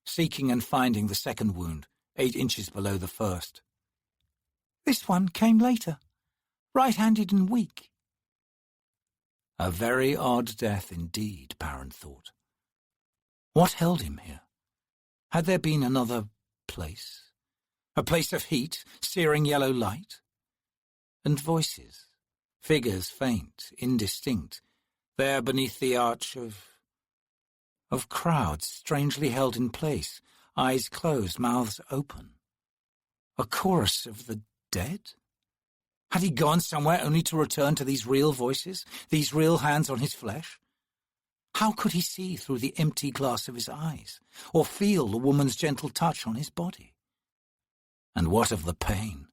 seeking and finding the second wound, 8 inches below the first. This one came later, right-handed and weak. A very odd death indeed, Perrin thought. What held him here? Had there been another place? A place of heat, searing yellow light? And voices, figures faint, indistinct, there beneath the arch of crowds strangely held in place, eyes closed, mouths open. A chorus of the dead? Had he gone somewhere only to return to these real voices, these real hands on his flesh? How could he see through the empty glass of his eyes, or feel the woman's gentle touch on his body? And what of the pain,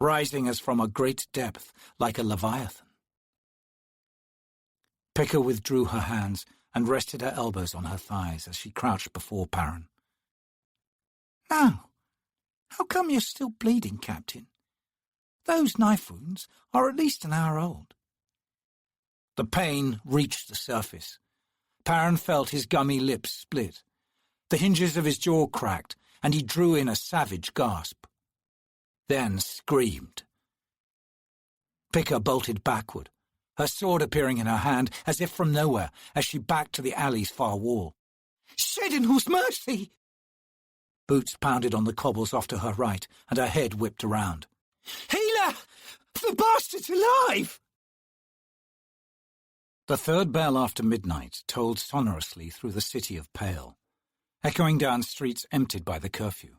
rising as from a great depth like a leviathan? Picker withdrew her hands and rested her elbows on her thighs as she crouched before Perrin. Now, how come you're still bleeding, Captain? Those knife wounds are at least an hour old. The pain reached the surface. Perrin felt his gummy lips split. The hinges of his jaw cracked, and he drew in a savage gasp. Then screamed. Picker bolted backward, her sword appearing in her hand as if from nowhere as she backed to the alley's far wall. Sheddenhall's mercy! Boots pounded on the cobbles off to her right, and her head whipped around. Healer! The bastard's alive! The third bell after midnight tolled sonorously through the city of Pale, echoing down streets emptied by the curfew.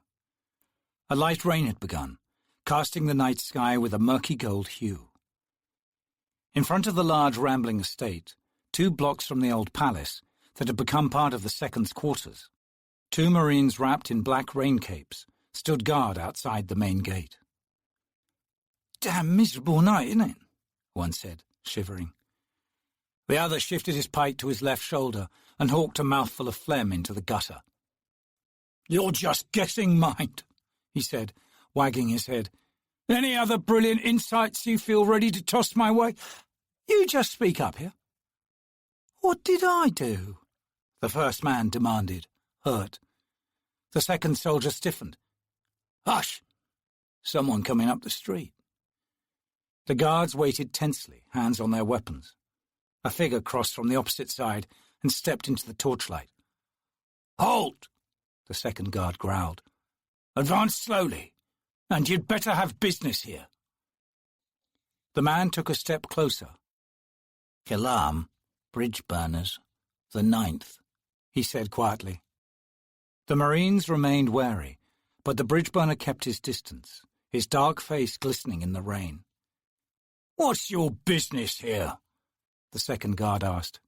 A light rain had begun, casting the night sky with a murky gold hue. In front of the large rambling estate, 2 blocks from the old palace that had become part of the Second's quarters, 2 Marines wrapped in black rain capes stood guard outside the main gate. Damn miserable night, isn't it? One said, shivering. The other shifted his pike to his left shoulder and hawked a mouthful of phlegm into the gutter. "You're just guessing, mind," he said, wagging his head. "Any other brilliant insights you feel ready to toss my way? You just speak up here." "What did I do?" the first man demanded, hurt. The second soldier stiffened. "Hush! Someone coming up the street." The guards waited tensely, hands on their weapons. A figure crossed from the opposite side and stepped into the torchlight. "Halt!" the second guard growled. "Advance slowly, and you'd better have business here." The man took a step closer. Kalam, bridge burners, the 9th, he said quietly. The Marines remained wary, but the bridge burner kept his distance, his dark face glistening in the rain. "What's your business here?" the second guard asked.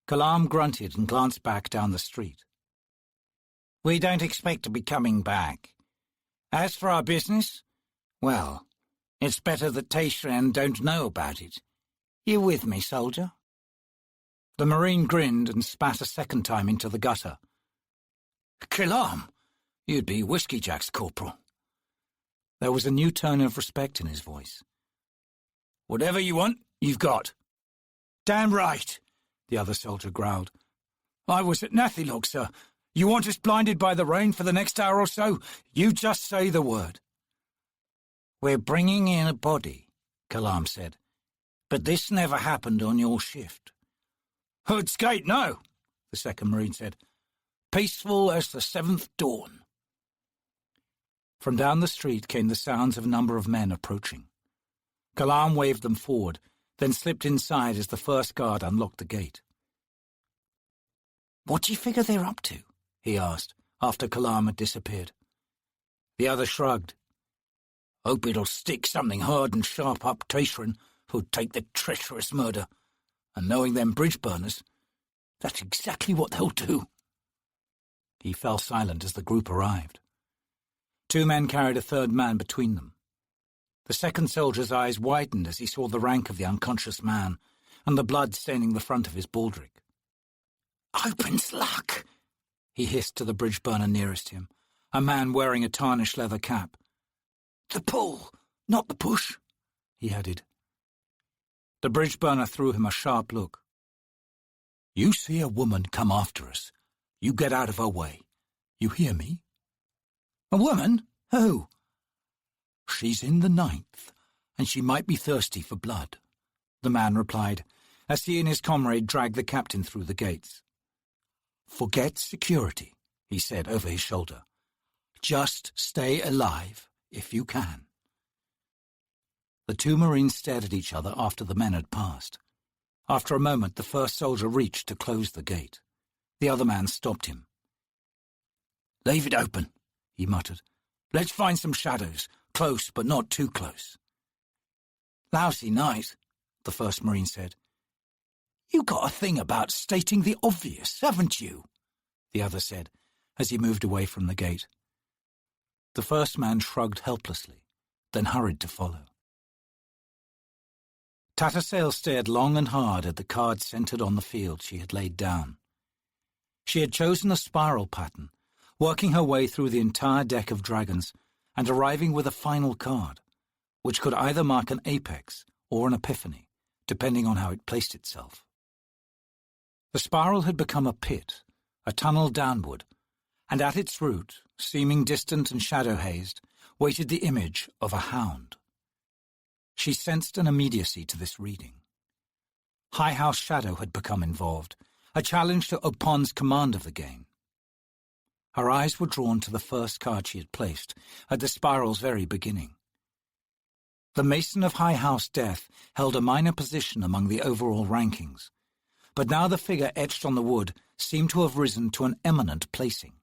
Kalam grunted and glanced back down the street. "We don't expect to be coming back. As for our business, well, it's better that Teshran don't know about it. You with me, soldier?" The Marine grinned and spat a second time into the gutter. "Kalam, you'd be Whiskey Jack's corporal." There was a new tone of respect in his voice. "Whatever you want, you've got." "Damn right," the other soldier growled. "I was at Nathylock, sir. You want us blinded by the rain for the next hour or so? You just say the word." "We're bringing in a body," Kalam said. "But this never happened on your shift." "Hood's Gate, no," the second Marine said. "Peaceful as the 7th dawn." From down the street came the sounds of a number of men approaching. Kalam waved them forward, then slipped inside as the first guard unlocked the gate. "What do you figure they're up to?" he asked, after Kalam had disappeared. The other shrugged. "Hope it'll stick something hard and sharp up Teshran, who'd take the treacherous murder. And knowing them bridge burners, that's exactly what they'll do." He fell silent as the group arrived. Two men carried a third man between them. The second soldier's eyes widened as he saw the rank of the unconscious man and the blood staining the front of his baldric. "Opens luck," he hissed to the bridge burner nearest him, a man wearing a tarnished leather cap. "The pull, not the push," he added. The bridge burner threw him a sharp look. "You see a woman come after us. You get out of her way. You hear me?" "A woman? Who?" "She's in the 9th, and she might be thirsty for blood," the man replied, as he and his comrade dragged the captain through the gates. "Forget security," he said over his shoulder. "Just stay alive if you can." The two Marines stared at each other after the men had passed. After a moment, the first soldier reached to close the gate. The other man stopped him. "Leave it open," he muttered. "Let's find some shadows, close but not too close." "Lousy night," the first Marine said. "You got a thing about stating the obvious, haven't you?" the other said, as he moved away from the gate. The first man shrugged helplessly, then hurried to follow. Tattersail stared long and hard at the cards centred on the field she had laid down. She had chosen a spiral pattern, working her way through the entire deck of dragons and arriving with a final card, which could either mark an apex or an epiphany, depending on how it placed itself. The spiral had become a pit, a tunnel downward, and at its root, seeming distant and shadow-hazed, waited the image of a hound. She sensed an immediacy to this reading. High House Shadow had become involved, a challenge to Opon's command of the game. Her eyes were drawn to the first card she had placed, at the spiral's very beginning. The Mason of High House Death held a minor position among the overall rankings, but now the figure etched on the wood seemed to have risen to an eminent placing.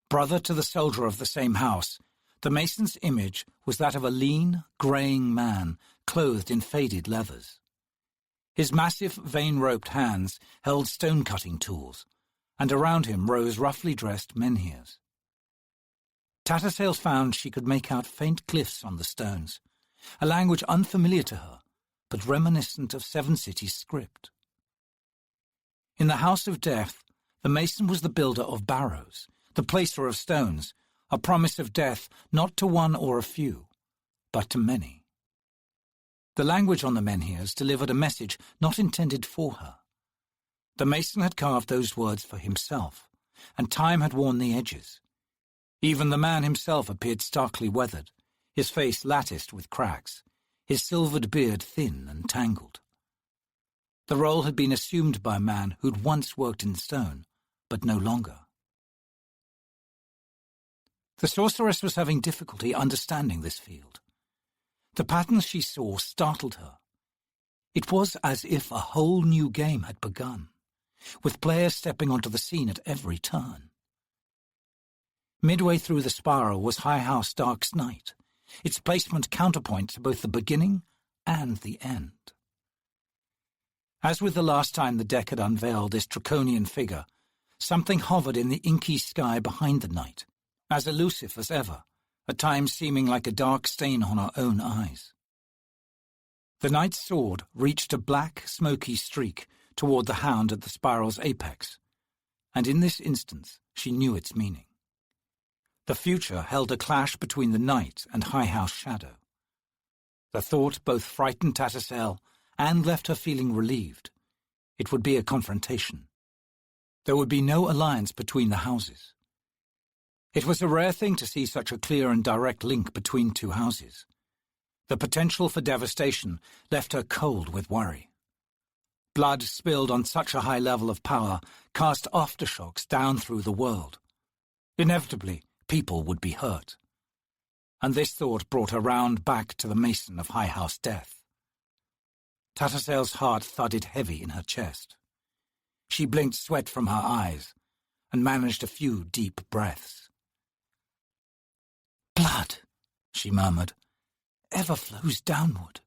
Brother to the soldier of the same house, the Mason's image was that of a lean, greying man clothed in faded leathers. His massive, vein-roped hands held stone-cutting tools, and around him rose roughly dressed menhirs. Tattersail found she could make out faint glyphs on the stones, a language unfamiliar to her, but reminiscent of Seven Cities script. In the House of Death, the mason was the builder of barrows, the placer of stones, a promise of death not to one or a few, but to many. The language on the menhirs delivered a message not intended for her. The mason had carved those words for himself, and time had worn the edges. Even the man himself appeared starkly weathered, his face latticed with cracks, his silvered beard thin and tangled. The role had been assumed by a man who'd once worked in stone, but no longer. The sorceress was having difficulty understanding this field. The patterns she saw startled her. It was as if a whole new game had begun, with players stepping onto the scene at every turn. Midway through the spiral was High House Dark's Night, its placement counterpoint to both the beginning and the end. As with the last time the deck had unveiled this draconian figure, something hovered in the inky sky behind the night, as elusive as ever, at times seeming like a dark stain on her own eyes. The knight's sword reached a black, smoky streak toward the hound at the spiral's apex, and in this instance she knew its meaning. The future held a clash between the knight and High House Shadow. The thought both frightened Tattersall and left her feeling relieved. It would be a confrontation. There would be no alliance between the houses. It was a rare thing to see such a clear and direct link between two houses. The potential for devastation left her cold with worry. Blood spilled on such a high level of power cast aftershocks down through the world. Inevitably, people would be hurt. And this thought brought her round back to the mason of High House Death. Tattersall's heart thudded heavy in her chest. She blinked sweat from her eyes and managed a few deep breaths. "Blood," she murmured, "ever flows downward."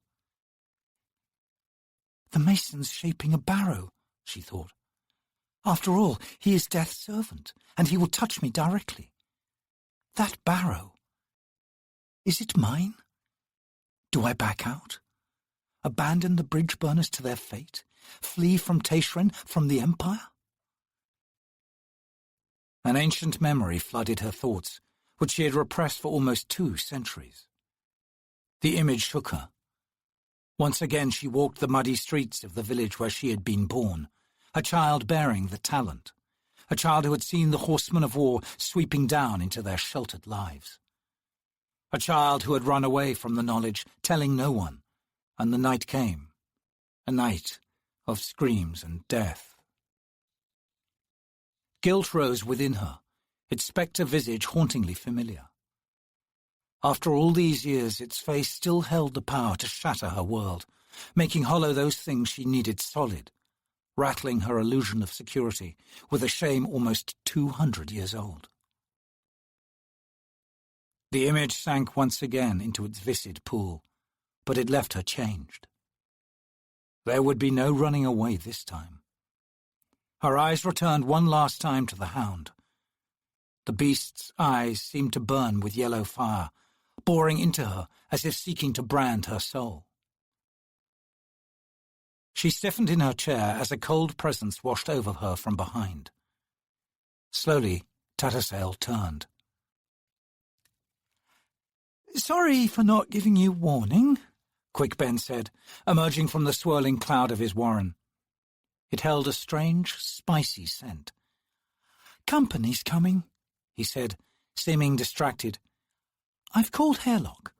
"The mason's shaping a barrow," she thought. "After all, he is Death's servant, and he will touch me directly. That barrow. Is it mine? Do I back out? Abandon the bridge burners to their fate? Flee from Taishran, from the Empire?" An ancient memory flooded her thoughts, which she had repressed for almost 2 centuries. The image shook her. Once again she walked the muddy streets of the village where she had been born, a child bearing the talent, a child who had seen the horsemen of war sweeping down into their sheltered lives. A child who had run away from the knowledge, telling no one, and the night came, a night of screams and death. Guilt rose within her, its spectre visage hauntingly familiar. After all these years, its face still held the power to shatter her world, making hollow those things she needed solid, rattling her illusion of security with a shame almost 200 years old. The image sank once again into its viscid pool, but it left her changed. There would be no running away this time. Her eyes returned one last time to the hound. The beast's eyes seemed to burn with yellow fire, boring into her as if seeking to brand her soul. She stiffened in her chair as a cold presence washed over her from behind. Slowly, Tattersall turned. "Sorry for not giving you warning," Quick Ben said, emerging from the swirling cloud of his warren. It held a strange, spicy scent. "Company's coming," he said, seeming distracted. "I've called Hairlock.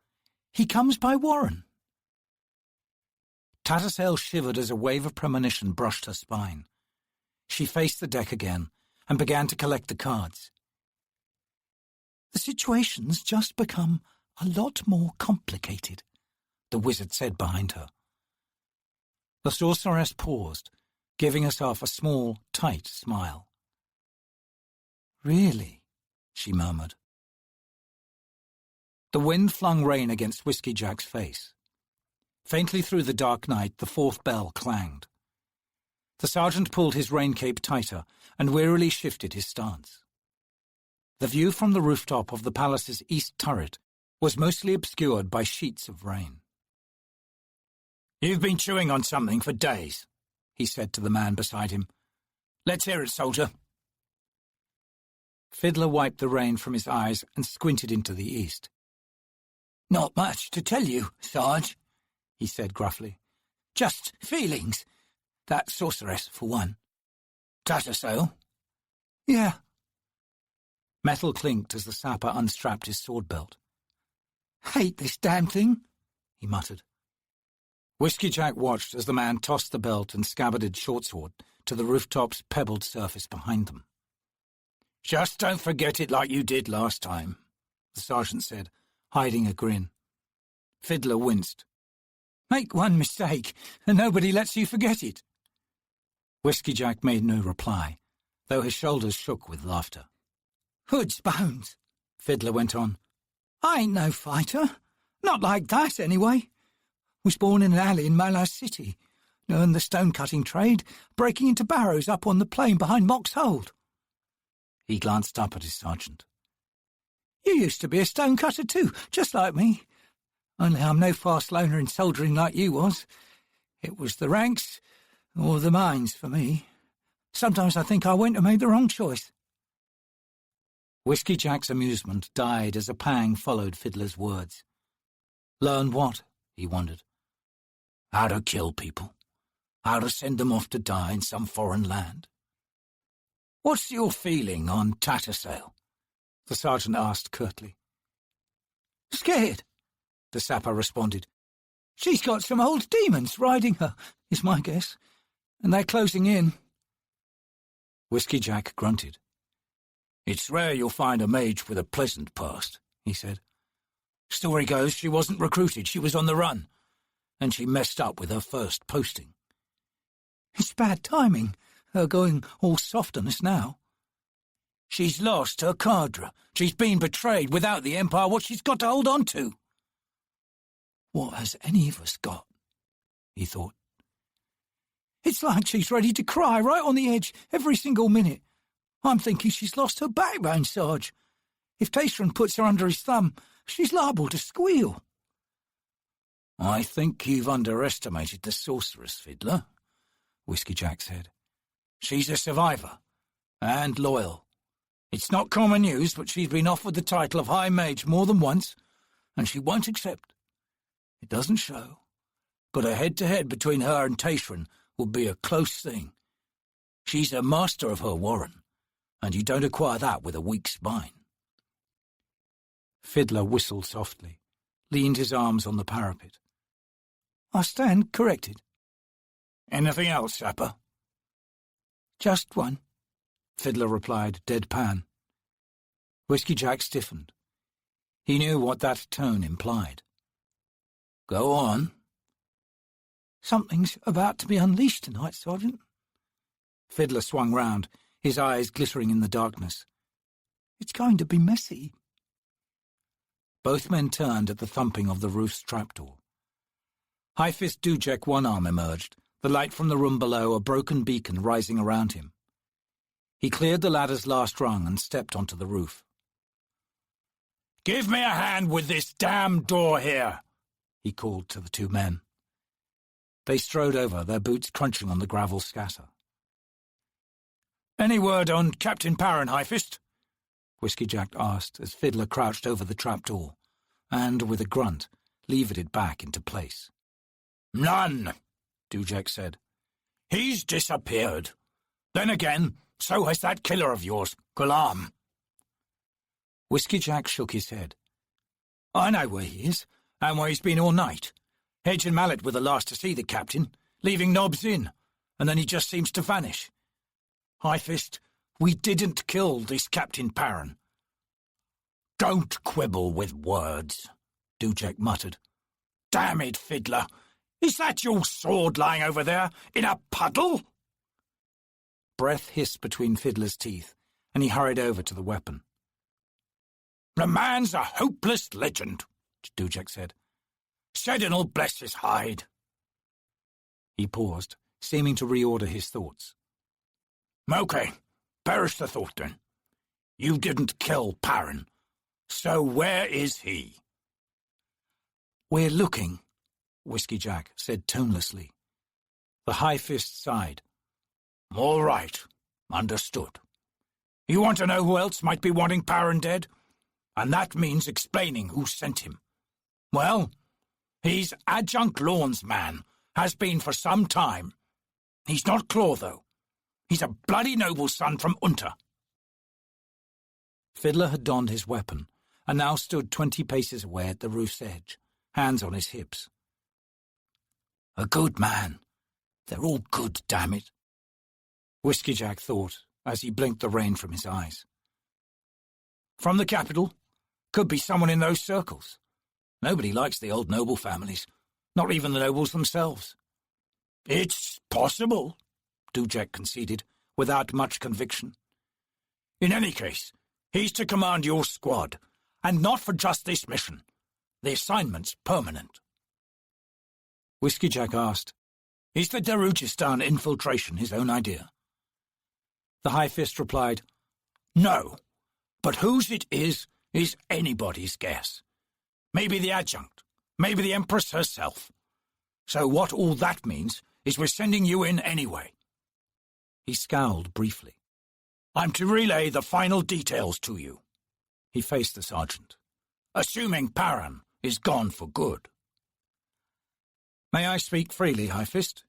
He comes by warren." Tattersall shivered as a wave of premonition brushed her spine. She faced the deck again and began to collect the cards. "The situation's just become a lot more complicated," the wizard said behind her. The sorceress paused, giving herself a small, tight smile. "Really?" she murmured. The wind flung rain against Whiskey Jack's face. Faintly through the dark night, the 4th bell clanged. The sergeant pulled his rain cape tighter and wearily shifted his stance. The view from the rooftop of the palace's east turret was mostly obscured by sheets of rain. You've been chewing on something for days, he said to the man beside him. Let's hear it, soldier. Fiddler wiped the rain from his eyes and squinted into the east. Not much to tell you, Sarge, he said gruffly. Just feelings. That sorceress, for one. Tattersail? Yeah. Metal clinked as the sapper unstrapped his sword belt. Hate this damn thing, he muttered. Whiskey Jack watched as the man tossed the belt and scabbarded shortsword to the rooftop's pebbled surface behind them. Just don't forget it like you did last time, the sergeant said, hiding a grin. Fiddler winced. Make one mistake, and nobody lets you forget it. Whiskey Jack made no reply, though his shoulders shook with laughter. Hood's bones, Fiddler went on. I ain't no fighter. Not like that, anyway. Was born in an alley in Malazan City. Learned the stone-cutting trade, breaking into barrows up on the plain behind Mock's Hold. He glanced up at his sergeant. You used to be a stone-cutter too, just like me. Only I'm no fast loner in soldiering like you was. It was the ranks or the mines for me. Sometimes I think I went and made the wrong choice. Whiskey Jack's amusement died as a pang followed Fiddler's words. Learn what? He wondered. How to kill people. How to send them off to die in some foreign land. What's your feeling on Tattersail? The sergeant asked curtly. Scared, the sapper responded. She's got some old demons riding her, is my guess, and they're closing in. Whiskey Jack grunted. It's rare you'll find a mage with a pleasant past, he said. Story goes she wasn't recruited, she was on the run, and she messed up with her first posting. It's bad timing, her going all soft on us now. She's lost her cadre. She's been betrayed. Without the Empire, what she's got to hold on to. What has any of us got? He thought. It's like she's ready to cry right on the edge every single minute. I'm thinking she's lost her backbone, Sarge. If Tayson puts her under his thumb, she's liable to squeal. I think you've underestimated the sorceress, Fiddler, Whiskey Jack said. She's a survivor, and loyal. It's not common news, but she's been offered the title of High Mage more than once, and she won't accept. It doesn't show, but a head-to-head between her and Tayson would be a close thing. She's a master of her warren, and you don't acquire that with a weak spine. Fiddler whistled softly, leaned his arms on the parapet. I stand corrected. Anything else, Sapper? Just one, Fiddler replied, deadpan. Whiskey Jack stiffened. He knew what that tone implied. Go on. Something's about to be unleashed tonight, Sergeant. Fiddler swung round, his eyes glittering in the darkness. It's going to be messy. Both men turned at the thumping of the roof's trapdoor. High-Fist Dujek one arm emerged, the light from the room below a broken beacon rising around him. He cleared the ladder's last rung and stepped onto the roof. Give me a hand with this damn door here, he called to the two men. They strode over, their boots crunching on the gravel scatter. Any word on Captain Parran, High-Fist? Whiskey Jack asked as Fiddler crouched over the trapdoor, and, with a grunt, levered it back into place. None, Dujek said. He's disappeared. Then again, so has that killer of yours, Ghulam. Whiskey Jack shook his head. I know where he is, and where he's been all night. Hedge and Mallet were the last to see the captain, leaving Nobbs in, and then he just seems to vanish. High-Fist, we didn't kill this Captain Parran. Don't quibble with words, Dujek muttered. Damn it, Fiddler! Is that your sword lying over there, in a puddle? Breath hissed between Fiddler's teeth, and he hurried over to the weapon. The man's a hopeless legend, Dujek said. Sedin'll bless his hide. He paused, seeming to reorder his thoughts. Okay, perish the thought then. You didn't kill Parran, so where is he? We're looking, Whiskey Jack said tonelessly. The High Fist sighed. All right, understood. You want to know who else might be wanting Paran dead? And that means explaining who sent him. Well, he's Adjunct Lorne's man, has been for some time. He's not Claw, though. He's a bloody noble son from Unter. Fiddler had donned his weapon, and now stood 20 paces away at the roof's edge, hands on his hips. A good man. They're all good, damn it. Whiskey Jack thought, as he blinked the rain from his eyes. From the capital? Could be someone in those circles. Nobody likes the old noble families, not even the nobles themselves. It's possible, Dujek conceded, without much conviction. In any case, he's to command your squad, and not for just this mission. The assignment's permanent. Whiskey Jack asked, Is the Darujistan infiltration his own idea? The High Fist replied, No, but whose it is anybody's guess. Maybe the adjunct, maybe the Empress herself. So what all that means is we're sending you in anyway. He scowled briefly. I'm to relay the final details to you. He faced the sergeant. Assuming Paran is gone for good. May I speak freely, High Fist?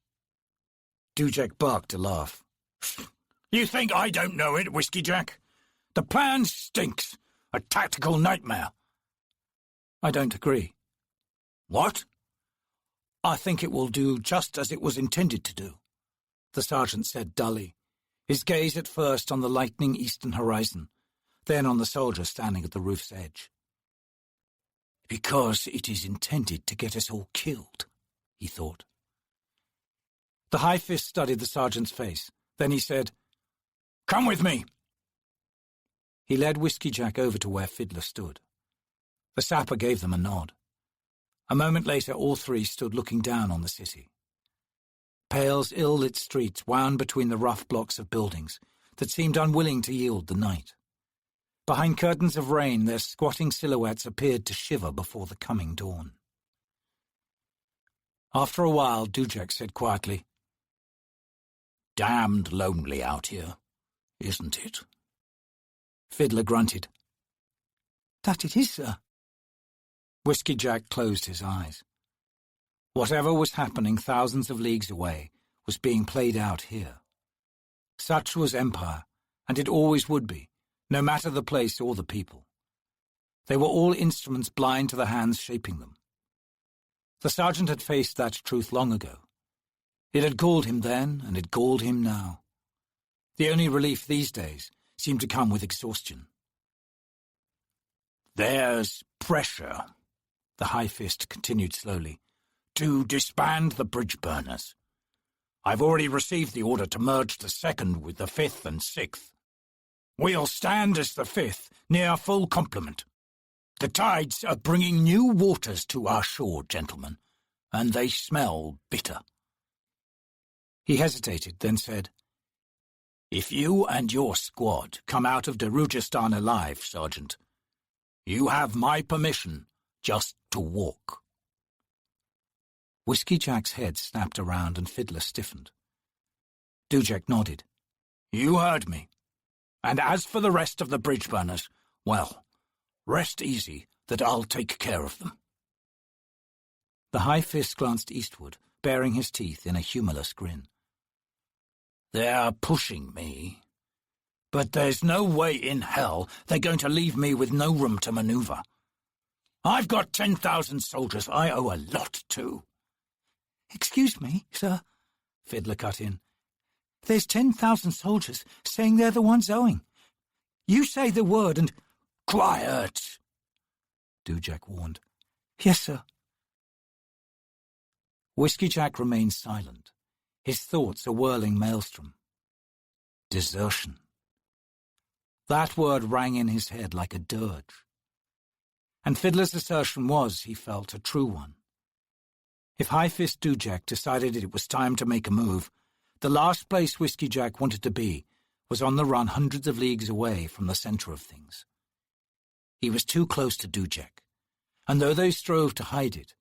Dujek barked a laugh. You think I don't know it, Whiskey Jack? The plan stinks. A tactical nightmare. I don't agree. What? I think it will do just as it was intended to do, the sergeant said dully, his gaze at first on the lightening eastern horizon, then on the soldier standing at the roof's edge. Because it is intended to get us all killed, he thought. The High Fist studied the sergeant's face. Then he said, Come with me. He led Whiskey Jack over to where Fiddler stood. The sapper gave them a nod. A moment later, all three stood looking down on the city. Pale's ill-lit streets wound between the rough blocks of buildings that seemed unwilling to yield the night. Behind curtains of rain, their squatting silhouettes appeared to shiver before the coming dawn. After a while, Dujek said quietly, Damned lonely out here, isn't it? Fiddler grunted. That it is, sir. Whiskey Jack closed his eyes. Whatever was happening thousands of leagues away was being played out here. Such was empire, and it always would be, no matter the place or the people. They were all instruments blind to the hands shaping them. The sergeant had faced that truth long ago. It had galled him then, and it galled him now. The only relief these days seemed to come with exhaustion. There's pressure, the High Fist continued slowly, to disband the bridge burners. I've already received the order to merge the 2nd with the 5th and 6th. We'll stand as the 5th, near full complement. The tides are bringing new waters to our shore, gentlemen, and they smell bitter. He hesitated, then said, If you and your squad come out of Darujistan alive, Sergeant, you have my permission just to walk. Whiskey Jack's head snapped around and Fiddler stiffened. Dujek nodded. You heard me. And as for the rest of the bridge burners, well, rest easy that I'll take care of them. The High Fist glanced eastward, baring his teeth in a humorless grin. They're pushing me. But there's no way in hell they're going to leave me with no room to maneuver. I've got 10,000 soldiers I owe a lot to. Excuse me, sir, Fiddler cut in. There's 10,000 soldiers saying they're the ones owing. You say the word and... Quiet, Dujek warned. Yes, sir. Whiskey Jack remained silent, his thoughts a whirling maelstrom. Desertion. That word rang in his head like a dirge. And Fiddler's assertion was, he felt, a true one. If High Fist Dujek decided it was time to make a move, the last place Whiskey Jack wanted to be was on the run hundreds of leagues away from the centre of things. He was too close to Dujek, and though they strove to hide it,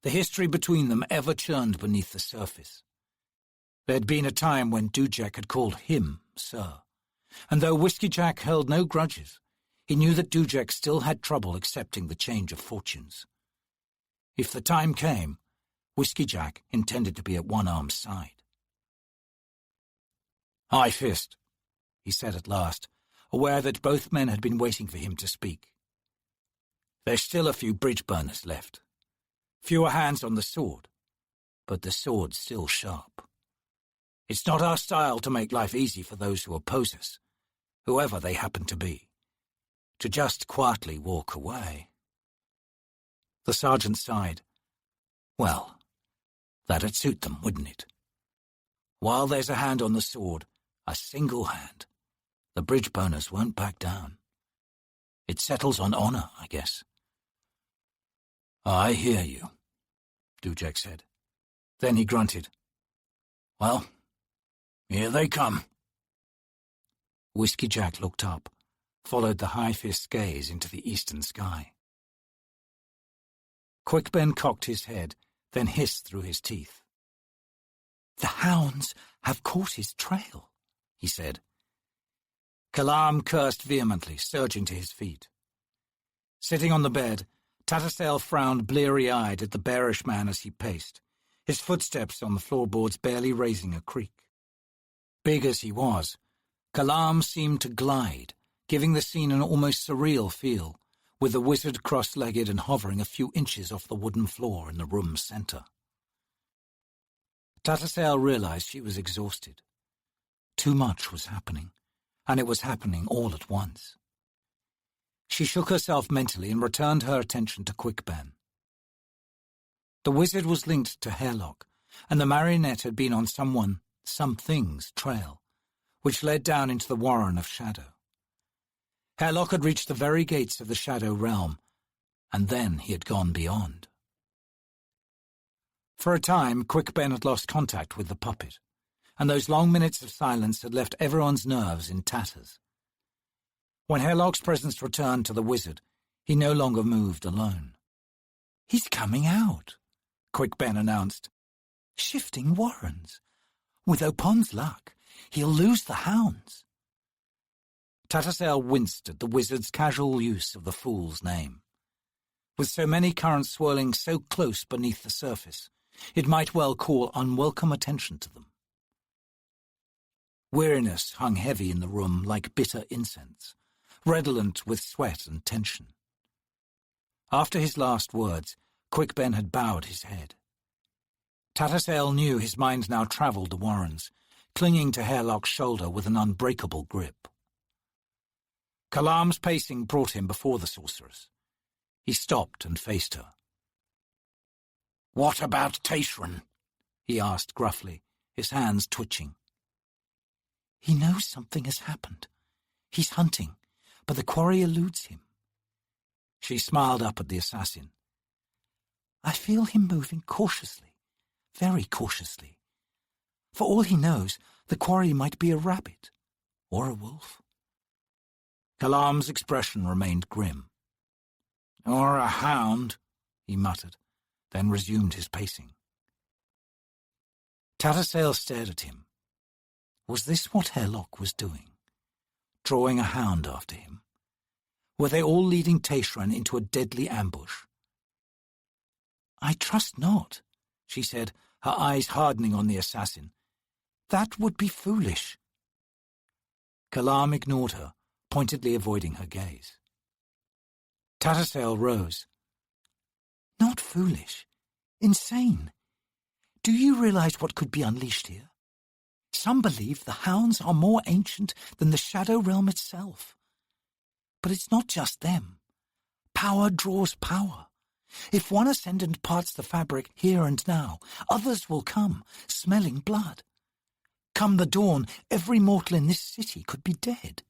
The history between them ever churned beneath the surface. There had been a time when Dujek had called him Sir, and though Whiskey Jack held no grudges, he knew that Dujek still had trouble accepting the change of fortunes. If the time came, Whiskey Jack intended to be at One Arm's side. "High Fist," he said at last, aware that both men had been waiting for him to speak. "There's still a few bridge burners left. Fewer hands on the sword, but the sword's still sharp. It's not our style to make life easy for those who oppose us, whoever they happen to be. To just quietly walk away." The sergeant sighed. "Well, that'd suit them, wouldn't it? While there's a hand on the sword, a single hand, the bridge burners won't back down. It settles on honor, I guess." "I hear you," Dujek said. Then he grunted. "Well, here they come." Whiskey Jack looked up, followed the High Fist's gaze into the eastern sky. Quick Ben cocked his head, then hissed through his teeth. "The hounds have caught his trail," he said. Kalam cursed vehemently, surging to his feet. Sitting on the bed, Tattersall frowned bleary-eyed at the bearish man as he paced, his footsteps on the floorboards barely raising a creak. Big as he was, Kalam seemed to glide, giving the scene an almost surreal feel, with the wizard cross-legged and hovering a few inches off the wooden floor in the room's centre. Tattersall realized she was exhausted. Too much was happening, and it was happening all at once. She shook herself mentally and returned her attention to Quick Ben. The wizard was linked to Hairlock, and the marionette had been on something's trail, which led down into the warren of shadow. Hairlock had reached the very gates of the shadow realm, and then he had gone beyond. For a time, Quick Ben had lost contact with the puppet, and those long minutes of silence had left everyone's nerves in tatters. When Hairlock's presence returned to the wizard, he no longer moved alone. "He's coming out," Quick Ben announced. "Shifting warrens. With Opon's luck, he'll lose the hounds." Tattersall winced at the wizard's casual use of the fool's name. With so many currents swirling so close beneath the surface, it might well call unwelcome attention to them. Weariness hung heavy in the room like bitter incense, redolent with sweat and tension. After his last words, Quick Ben had bowed his head. Tattersall knew his mind now travelled the warrens, clinging to Hairlock's shoulder with an unbreakable grip. Kalam's pacing brought him before the sorceress. He stopped and faced her. "What about Tayshran?" he asked gruffly, his hands twitching. "He knows something has happened. He's hunting, but the quarry eludes him." She smiled up at the assassin. "I feel him moving cautiously, very cautiously. For all he knows, the quarry might be a rabbit or a wolf." Kalam's expression remained grim. "Or a hound," he muttered, then resumed his pacing. Tattersall stared at him. Was this what Hairlock was doing? Drawing a hound after him? Were they all leading Tayshran into a deadly ambush? "I trust not," she said, her eyes hardening on the assassin. "That would be foolish." Kalam ignored her, pointedly avoiding her gaze. Tattersall rose. "Not foolish. Insane. Do you realize what could be unleashed here? Some believe the hounds are more ancient than the Shadow Realm itself. But it's not just them. Power draws power. If one ascendant parts the fabric here and now, others will come, smelling blood. Come the dawn, every mortal in this city could be dead."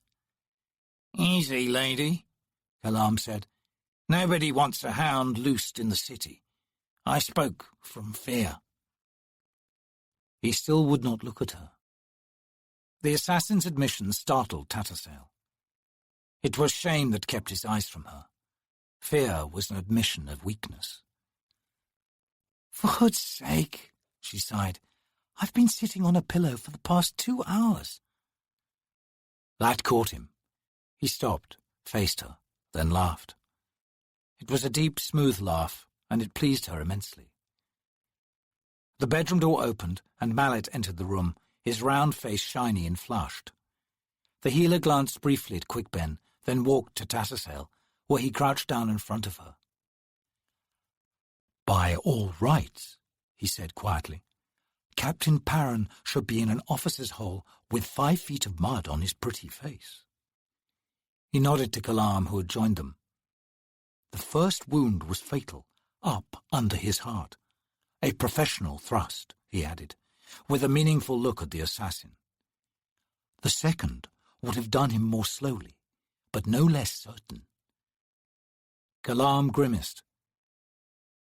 "Easy, lady," Kalam said. "Nobody wants a hound loosed in the city. I spoke from fear." He still would not look at her. The assassin's admission startled Tattersall. It was shame that kept his eyes from her. Fear was an admission of weakness. For hood's sake, she sighed. I've been sitting on a pillow for the past 2 hours. That caught him. He stopped, faced her, then laughed. It was a deep, smooth laugh, and it pleased her immensely. The bedroom door opened, and Mallet entered the room, his round face shiny and flushed. The healer glanced briefly at Quickben, then walked to Tattersail, where he crouched down in front of her. "By all rights," he said quietly, "Captain Parron should be in an officer's hole with 5 feet of mud on his pretty face." He nodded to Kalam, who had joined them. "The first wound was fatal, up under his heart. A professional thrust," he added, with a meaningful look at the assassin. "The second would have done him more slowly, but no less certain." Kalam grimaced.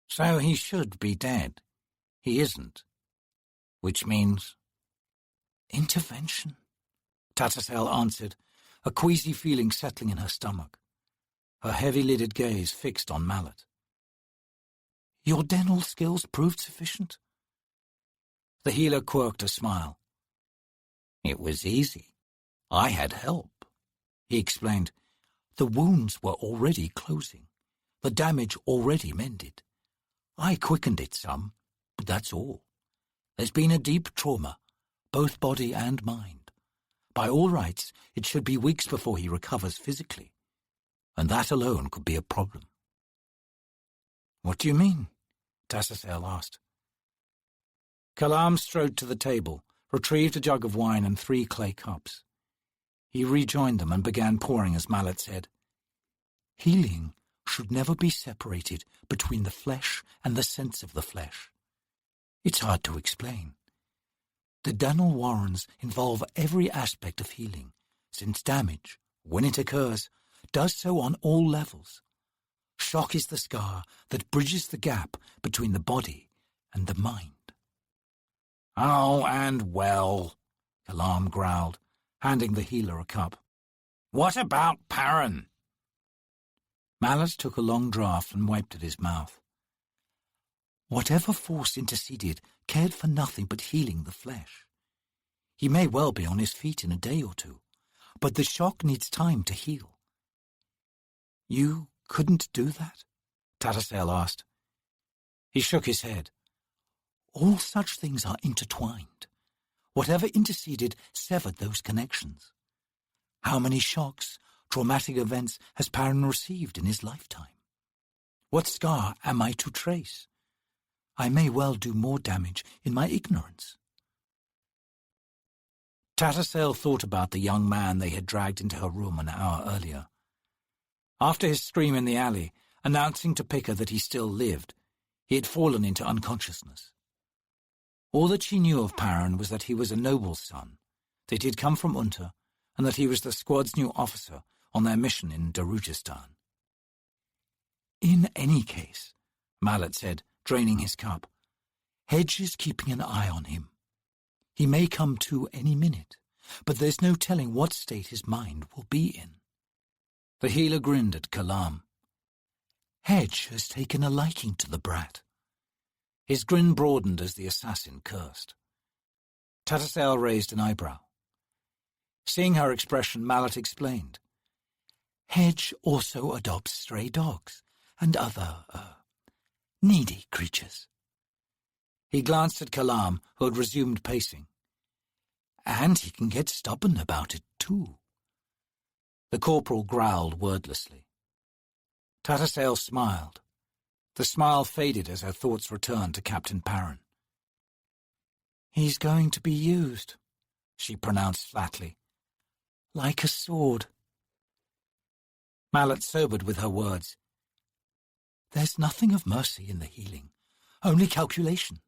"So he should be dead. He isn't. Which means—" "Intervention," Tattersail answered, a queasy feeling settling in her stomach. Her heavy-lidded gaze fixed on Mallet. "Your dental skills proved sufficient?" The healer quirked a smile. "It was easy. I had help," he explained. "The wounds were already closing, the damage already mended. I quickened it some, but that's all. There's been a deep trauma, both body and mind. By all rights, it should be weeks before he recovers physically, and that alone could be a problem." "What do you mean?" Tattersail asked. Kalam strode to the table, retrieved a jug of wine and 3 clay cups. He rejoined them and began pouring as Mallet said, "Healing should never be separated between the flesh and the sense of the flesh. It's hard to explain. The dental warrens involve every aspect of healing, since damage, when it occurs, does so on all levels. Shock is the scar that bridges the gap between the body and the mind." "Oh, and well," Kalam growled, handing the healer a cup. "What about Parron?" Mallet took a long draught and wiped at his mouth. "Whatever force interceded cared for nothing but healing the flesh. He may well be on his feet in a day or 2, but the shock needs time to heal." "You couldn't do that?" Tattersail asked. He shook his head. "All such things are intertwined. Whatever interceded severed those connections. How many shocks, traumatic events has Parron received in his lifetime? What scar am I to trace? I may well do more damage in my ignorance." Tattersail thought about the young man they had dragged into her room an hour earlier. After his scream in the alley, announcing to Picker that he still lived, he had fallen into unconsciousness. All that she knew of Parron was that he was a noble's son, that he had come from Unter, and that he was the squad's new officer on their mission in Darujistan. "In any case," Mallet said, draining his cup, "Hedge is keeping an eye on him. He may come to any minute, but there's no telling what state his mind will be in." The healer grinned at Kalam. "Hedge has taken a liking to the brat." His grin broadened as the assassin cursed. Tattersail raised an eyebrow. Seeing her expression, Mallet explained. "Hedge also adopts stray dogs and other, needy creatures." He glanced at Kalam, who had resumed pacing. "And he can get stubborn about it, too." The corporal growled wordlessly. Tattersail smiled. The smile faded as her thoughts returned to Captain Parron. "He's going to be used," she pronounced flatly. "Like a sword." Mallet sobered with her words. "There's nothing of mercy in the healing, only calculation."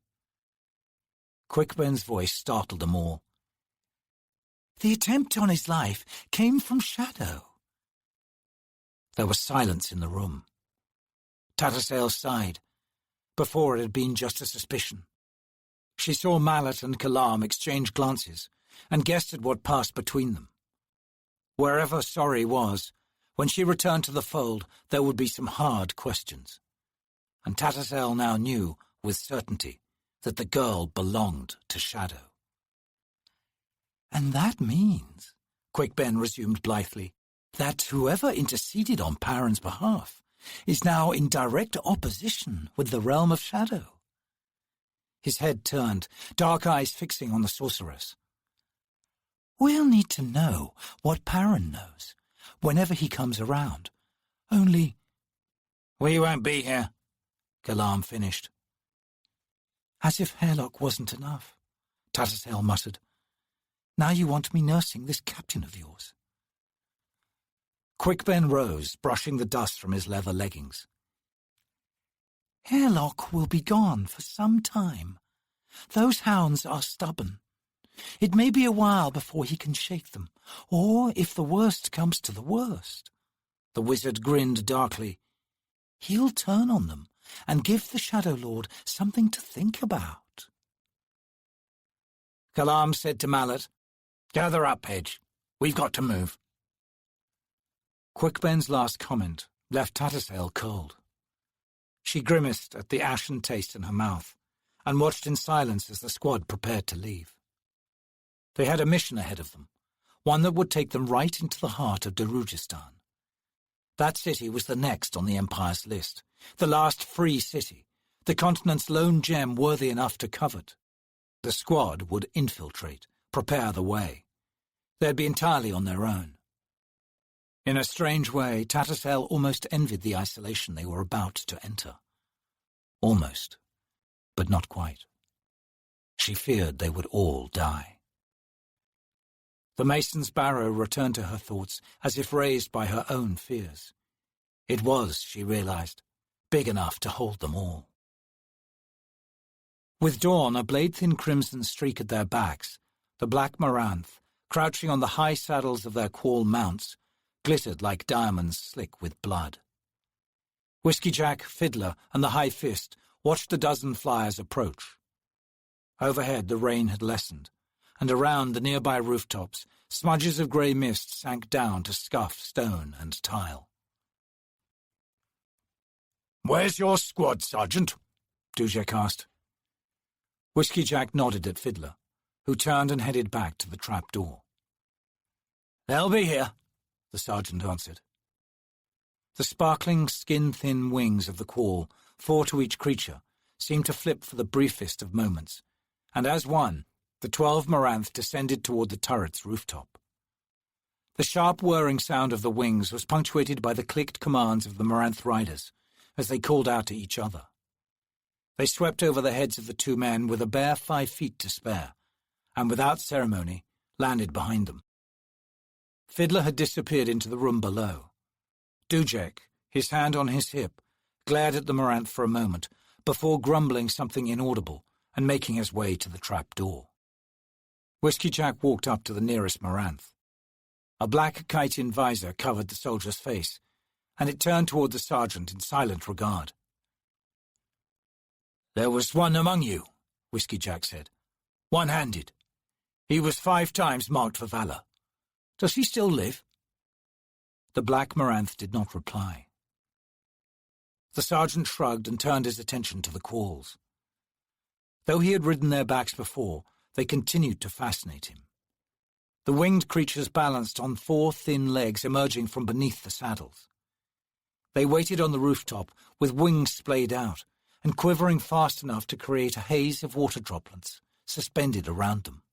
Quickben's voice startled them all. "The attempt on his life came from Shadow." There was silence in the room. Tattersail sighed. Before it had been just a suspicion. She saw Mallet and Kalam exchange glances and guessed at what passed between them. Wherever Sorry was, when she returned to the fold, there would be some hard questions. And Tattersail now knew with certainty that the girl belonged to Shadow. "And that means," Quick Ben resumed blithely, "that whoever interceded on Paren's behalf is now in direct opposition with the realm of Shadow." His head turned, dark eyes fixing on the sorceress. "We'll need to know what Paren knows whenever he comes around. Only—" "We won't be here," Galam finished. "As if Hairlock wasn't enough," Tattersall muttered. "Now you want me nursing this captain of yours." Quick Ben rose, brushing the dust from his leather leggings. "Hairlock will be gone for some time. Those hounds are stubborn. It may be a while before he can shake them, or if the worst comes to the worst," the wizard grinned darkly, "he'll turn on them and give the Shadow Lord something to think about." Galam said to Mallet, "Gather up, Hedge. We've got to move." Quick Ben's last comment left Tattersall cold. She grimaced at the ashen taste in her mouth and watched in silence as the squad prepared to leave. They had a mission ahead of them, one that would take them right into the heart of Darujistan. That city was the next on the Empire's list, the last free city, the continent's lone gem worthy enough to covet. The squad would infiltrate, prepare the way. They'd be entirely on their own. In a strange way, Tattersall almost envied the isolation they were about to enter. Almost, but not quite. She feared they would all die. The Mason's barrow returned to her thoughts as if raised by her own fears. It was, she realized, big enough to hold them all. With dawn, a blade-thin crimson streak at their backs, the black Maranth, crouching on the high saddles of their quall mounts, glittered like diamonds slick with blood. Whiskey Jack, Fiddler, and the High Fist watched the dozen flyers approach. Overhead, the rain had lessened, and around the nearby rooftops, smudges of grey mist sank down to scuff stone and tile. "Where's your squad, Sergeant?" Dujek asked. Whiskey Jack nodded at Fiddler, who turned and headed back to the trap door. "They'll be here," the sergeant answered. The sparkling, skin-thin wings of the quall, 4 to each creature, seemed to flip for the briefest of moments, and as one, the 12 Maranth descended toward the turret's rooftop. The sharp whirring sound of the wings was punctuated by the clicked commands of the Maranth riders as they called out to each other. They swept over the heads of the 2 men with a bare 5 feet to spare, and without ceremony landed behind them. Fiddler had disappeared into the room below. Dujek, his hand on his hip, glared at the Maranth for a moment before grumbling something inaudible and making his way to the trap door. Whiskey Jack walked up to the nearest Maranth. A black chitin visor covered the soldier's face, and it turned toward the sergeant in silent regard. "There was one among you," Whiskey Jack said. "One-handed. He was 5 times marked for valor. Does he still live?" The black Maranth did not reply. The sergeant shrugged and turned his attention to the qualls. Though he had ridden their backs before, they continued to fascinate him. The winged creatures balanced on 4 thin legs emerging from beneath the saddles. They waited on the rooftop with wings splayed out and quivering fast enough to create a haze of water droplets suspended around them.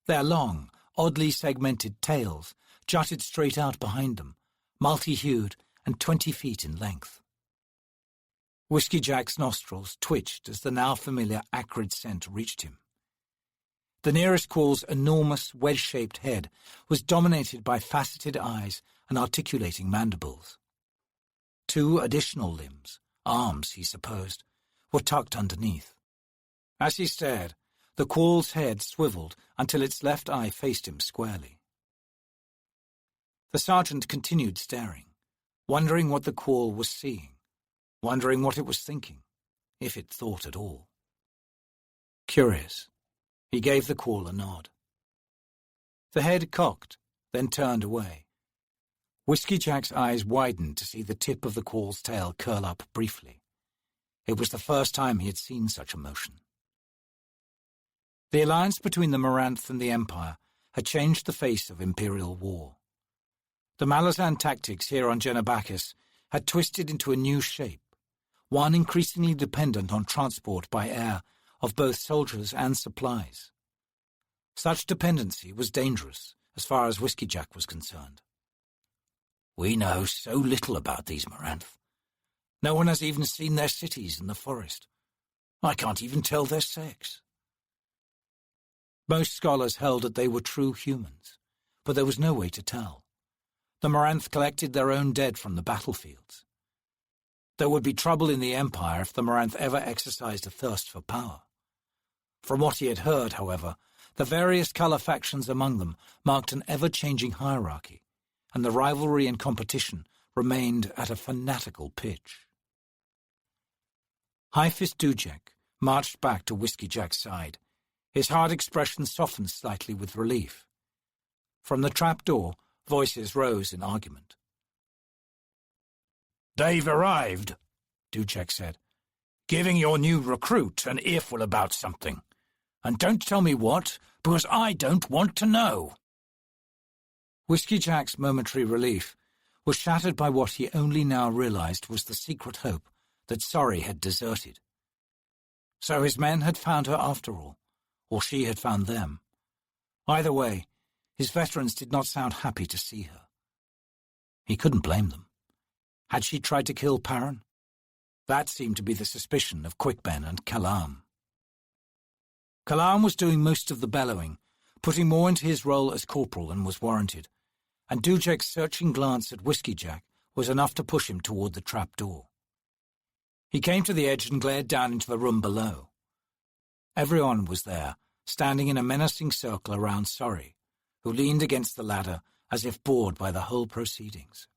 Their long, oddly segmented tails jutted straight out behind them, multi-hued and 20 feet in length. Whiskey Jack's nostrils twitched as the now familiar acrid scent reached him. The nearest quall's enormous, wedge-shaped head was dominated by faceted eyes and articulating mandibles. 2 additional limbs, arms, he supposed, were tucked underneath. As he stared, the quall's head swiveled until its left eye faced him squarely. The sergeant continued staring, wondering what the quall was seeing, wondering what it was thinking, if it thought at all. Curious, he gave the quall a nod. The head cocked, then turned away. Whiskey Jack's eyes widened to see the tip of the quall's tail curl up briefly. It was the first time he had seen such emotion. The alliance between the Moranth and the Empire had changed the face of imperial war. The Malazan tactics here on Genobacchus had twisted into a new shape, one increasingly dependent on transport by air of both soldiers and supplies. Such dependency was dangerous as far as Whiskey Jack was concerned. We know so little about these Moranth. No one has even seen their cities in the forest. I can't even tell their sex. Most scholars held that they were true humans, but there was no way to tell. The Moranth collected their own dead from the battlefields. There would be trouble in the Empire if the Moranth ever exercised a thirst for power. From what he had heard, however, the various colour factions among them marked an ever-changing hierarchy, and the rivalry and competition remained at a fanatical pitch. High-Fist Dujek marched back to Whiskey Jack's side. His hard expression softened slightly with relief. From the trap-door, voices rose in argument. "They've arrived," Dujek said, "giving your new recruit an earful about something. And don't tell me what, because I don't want to know." Whiskey Jack's momentary relief was shattered by what he only now realized was the secret hope that Sorry had deserted. So his men had found her after all, or she had found them. Either way, his veterans did not sound happy to see her. He couldn't blame them. Had she tried to kill Perrin? That seemed to be the suspicion of Quickben and Kalam. Kalam was doing most of the bellowing, putting more into his role as corporal than was warranted, and Dujek's searching glance at Whiskey Jack was enough to push him toward the trap-door. He came to the edge and glared down into the room below. Everyone was there, standing in a menacing circle around Sorry, who leaned against the ladder as if bored by the whole proceedings.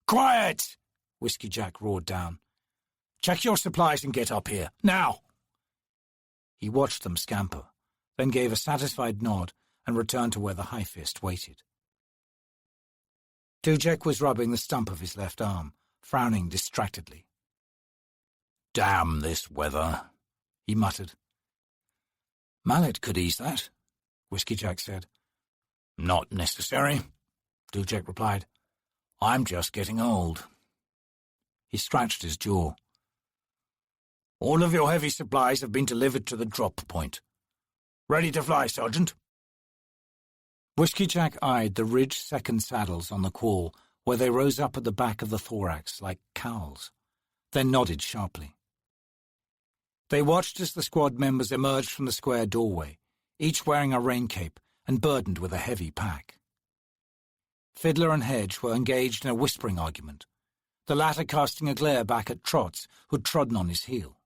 "Quiet!" Whiskey Jack roared down. "Check your supplies and get up here, now!" He watched them scamper, then gave a satisfied nod and returned to where the High-Fist waited. Dujek was rubbing the stump of his left arm, frowning distractedly. "Damn this weather," he muttered. "Mallet could ease that," Whiskey Jack said. "Not necessary," Dujek replied. "I'm just getting old." He scratched his jaw. "All of your heavy supplies have been delivered to the drop point. Ready to fly, Sergeant?" Whiskey Jack eyed the ridged second saddles on the quall where they rose up at the back of the thorax like cowls, then nodded sharply. They watched as the squad members emerged from the square doorway, each wearing a rain cape and burdened with a heavy pack. Fiddler and Hedge were engaged in a whispering argument, the latter casting a glare back at Trotz, who'd trodden on his heel.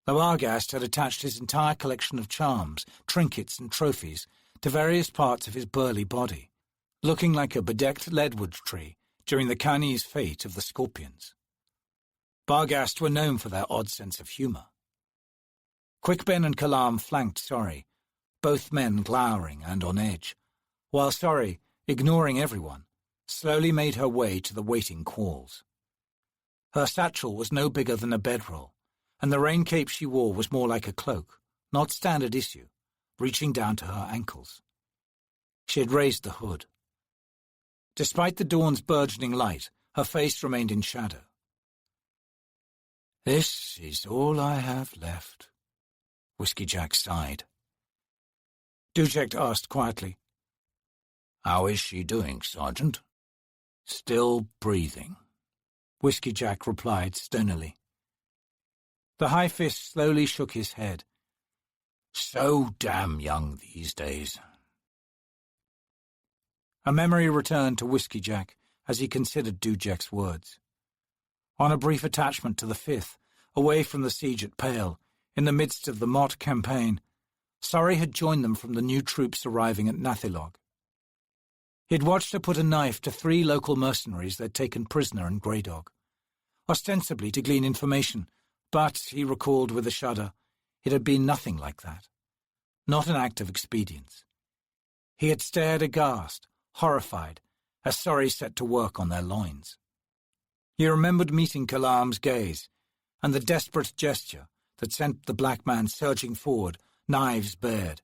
The Barghast had attached his entire collection of charms, trinkets and trophies to various parts of his burly body, looking like a bedecked leadwood tree during the Chinese fete of the Scorpions. Barghast were known for their odd sense of humour. Quickben and Kalam flanked Sorry, both men glowering and on edge, while Sorry, ignoring everyone, slowly made her way to the waiting qualls. Her satchel was no bigger than a bedroll, and the rain cape she wore was more like a cloak, not standard issue, reaching down to her ankles. She had raised the hood. Despite the dawn's burgeoning light, her face remained in shadow. "This is all I have left," Whiskey Jack sighed. Dujek asked quietly, "How is she doing, Sergeant?" "Still breathing," Whiskey Jack replied stonily. The High-Fist slowly shook his head. "So damn young these days." A memory returned to Whiskey Jack as he considered Dujek's words. On a brief attachment to the 5th, away from the siege at Pale, in the midst of the Mott campaign, Sorry had joined them from the new troops arriving at Nathilog. He had watched her put a knife to 3 local mercenaries they'd taken prisoner in Grey Dog, ostensibly to glean information, but, he recalled with a shudder, it had been nothing like that. Not an act of expedience. He had stared aghast, horrified, as Sorry set to work on their loins. He remembered meeting Kalam's gaze, and the desperate gesture that sent the black man surging forward, knives bared.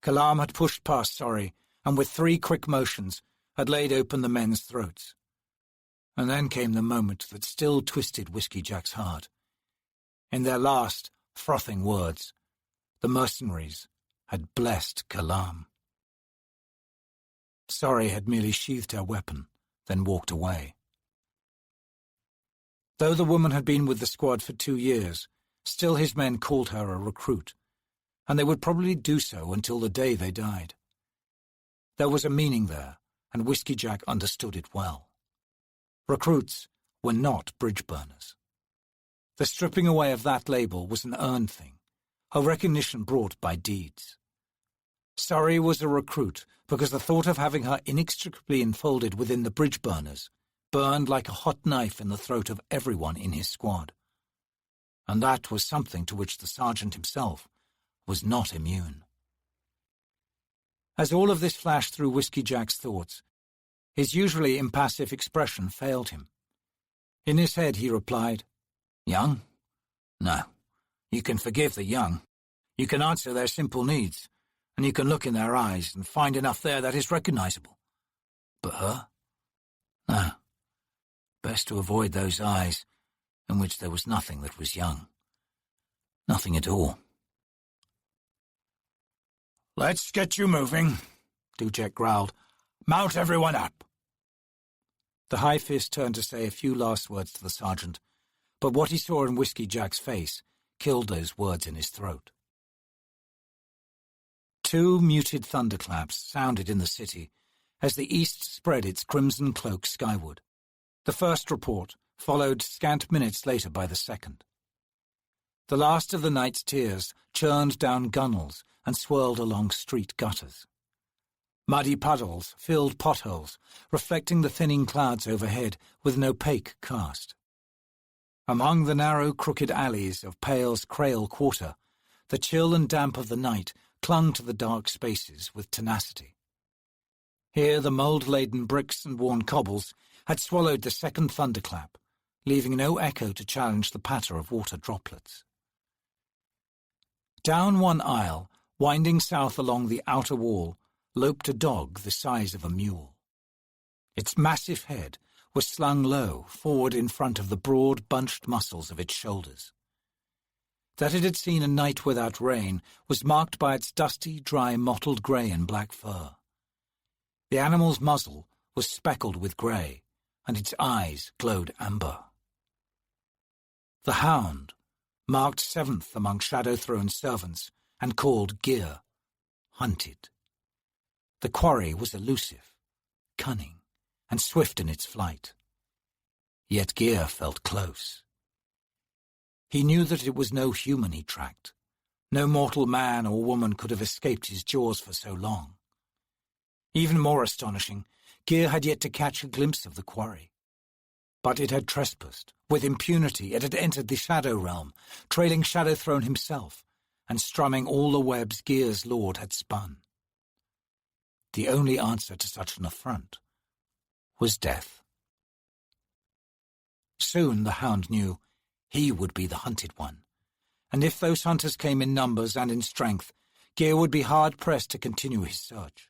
Kalam had pushed past Sorry, and with 3 quick motions had laid open the men's throats. And then came the moment that still twisted Whiskey Jack's heart. In their last, frothing words, the mercenaries had blessed Kalam. Sorry had merely sheathed her weapon, then walked away. Though the woman had been with the squad for 2 years, still his men called her a recruit, and they would probably do so until the day they died. There was a meaning there, and Whiskey Jack understood it well. Recruits were not bridge burners. The stripping away of that label was an earned thing, a recognition brought by deeds. Sorry was a recruit because the thought of having her inextricably enfolded within the bridge burners burned like a hot knife in the throat of everyone in his squad. And that was something to which the sergeant himself was not immune. As all of this flashed through Whiskey Jack's thoughts, his usually impassive expression failed him. In his head he replied, "Young? No. You can forgive the young. You can answer their simple needs, and you can look in their eyes and find enough there that is recognizable. But her? No. Best to avoid those eyes in which there was nothing that was young. Nothing at all." "Let's get you moving," Dujek growled. "Mount everyone up." The High-Fist turned to say a few last words to the sergeant, but what he saw in Whiskey Jack's face killed those words in his throat. 2 muted thunderclaps sounded in the city as the east spread its crimson cloak skyward. The first report followed scant minutes later by the second. The last of the night's tears churned down gunnels and swirled along street gutters. Muddy puddles filled potholes, reflecting the thinning clouds overhead with an opaque cast. Among the narrow, crooked alleys of Pale's Crail Quarter, the chill and damp of the night clung to the dark spaces with tenacity. Here the mould-laden bricks and worn cobbles had swallowed the second thunderclap, leaving no echo to challenge the patter of water droplets. Down one aisle, winding south along the outer wall, loped a dog the size of a mule. Its massive head was slung low, forward in front of the broad, bunched muscles of its shoulders. That it had seen a night without rain was marked by its dusty, dry, mottled grey and black fur. The animal's muzzle was speckled with grey, and its eyes glowed amber. The hound, marked 7th among Shadow-Throne servants, and called Gear, hunted. The quarry was elusive, cunning, and swift in its flight. Yet Gear felt close. He knew that it was no human he tracked. No mortal man or woman could have escaped his jaws for so long. Even more astonishing, Gear had yet to catch a glimpse of the quarry. But it had trespassed. With impunity, it had entered the Shadow Realm, trailing Shadow-Throne himself, and strumming all the webs Gear's lord had spun. The only answer to such an affront was death. Soon the hound knew he would be the hunted one, and if those hunters came in numbers and in strength, Gear would be hard-pressed to continue his search.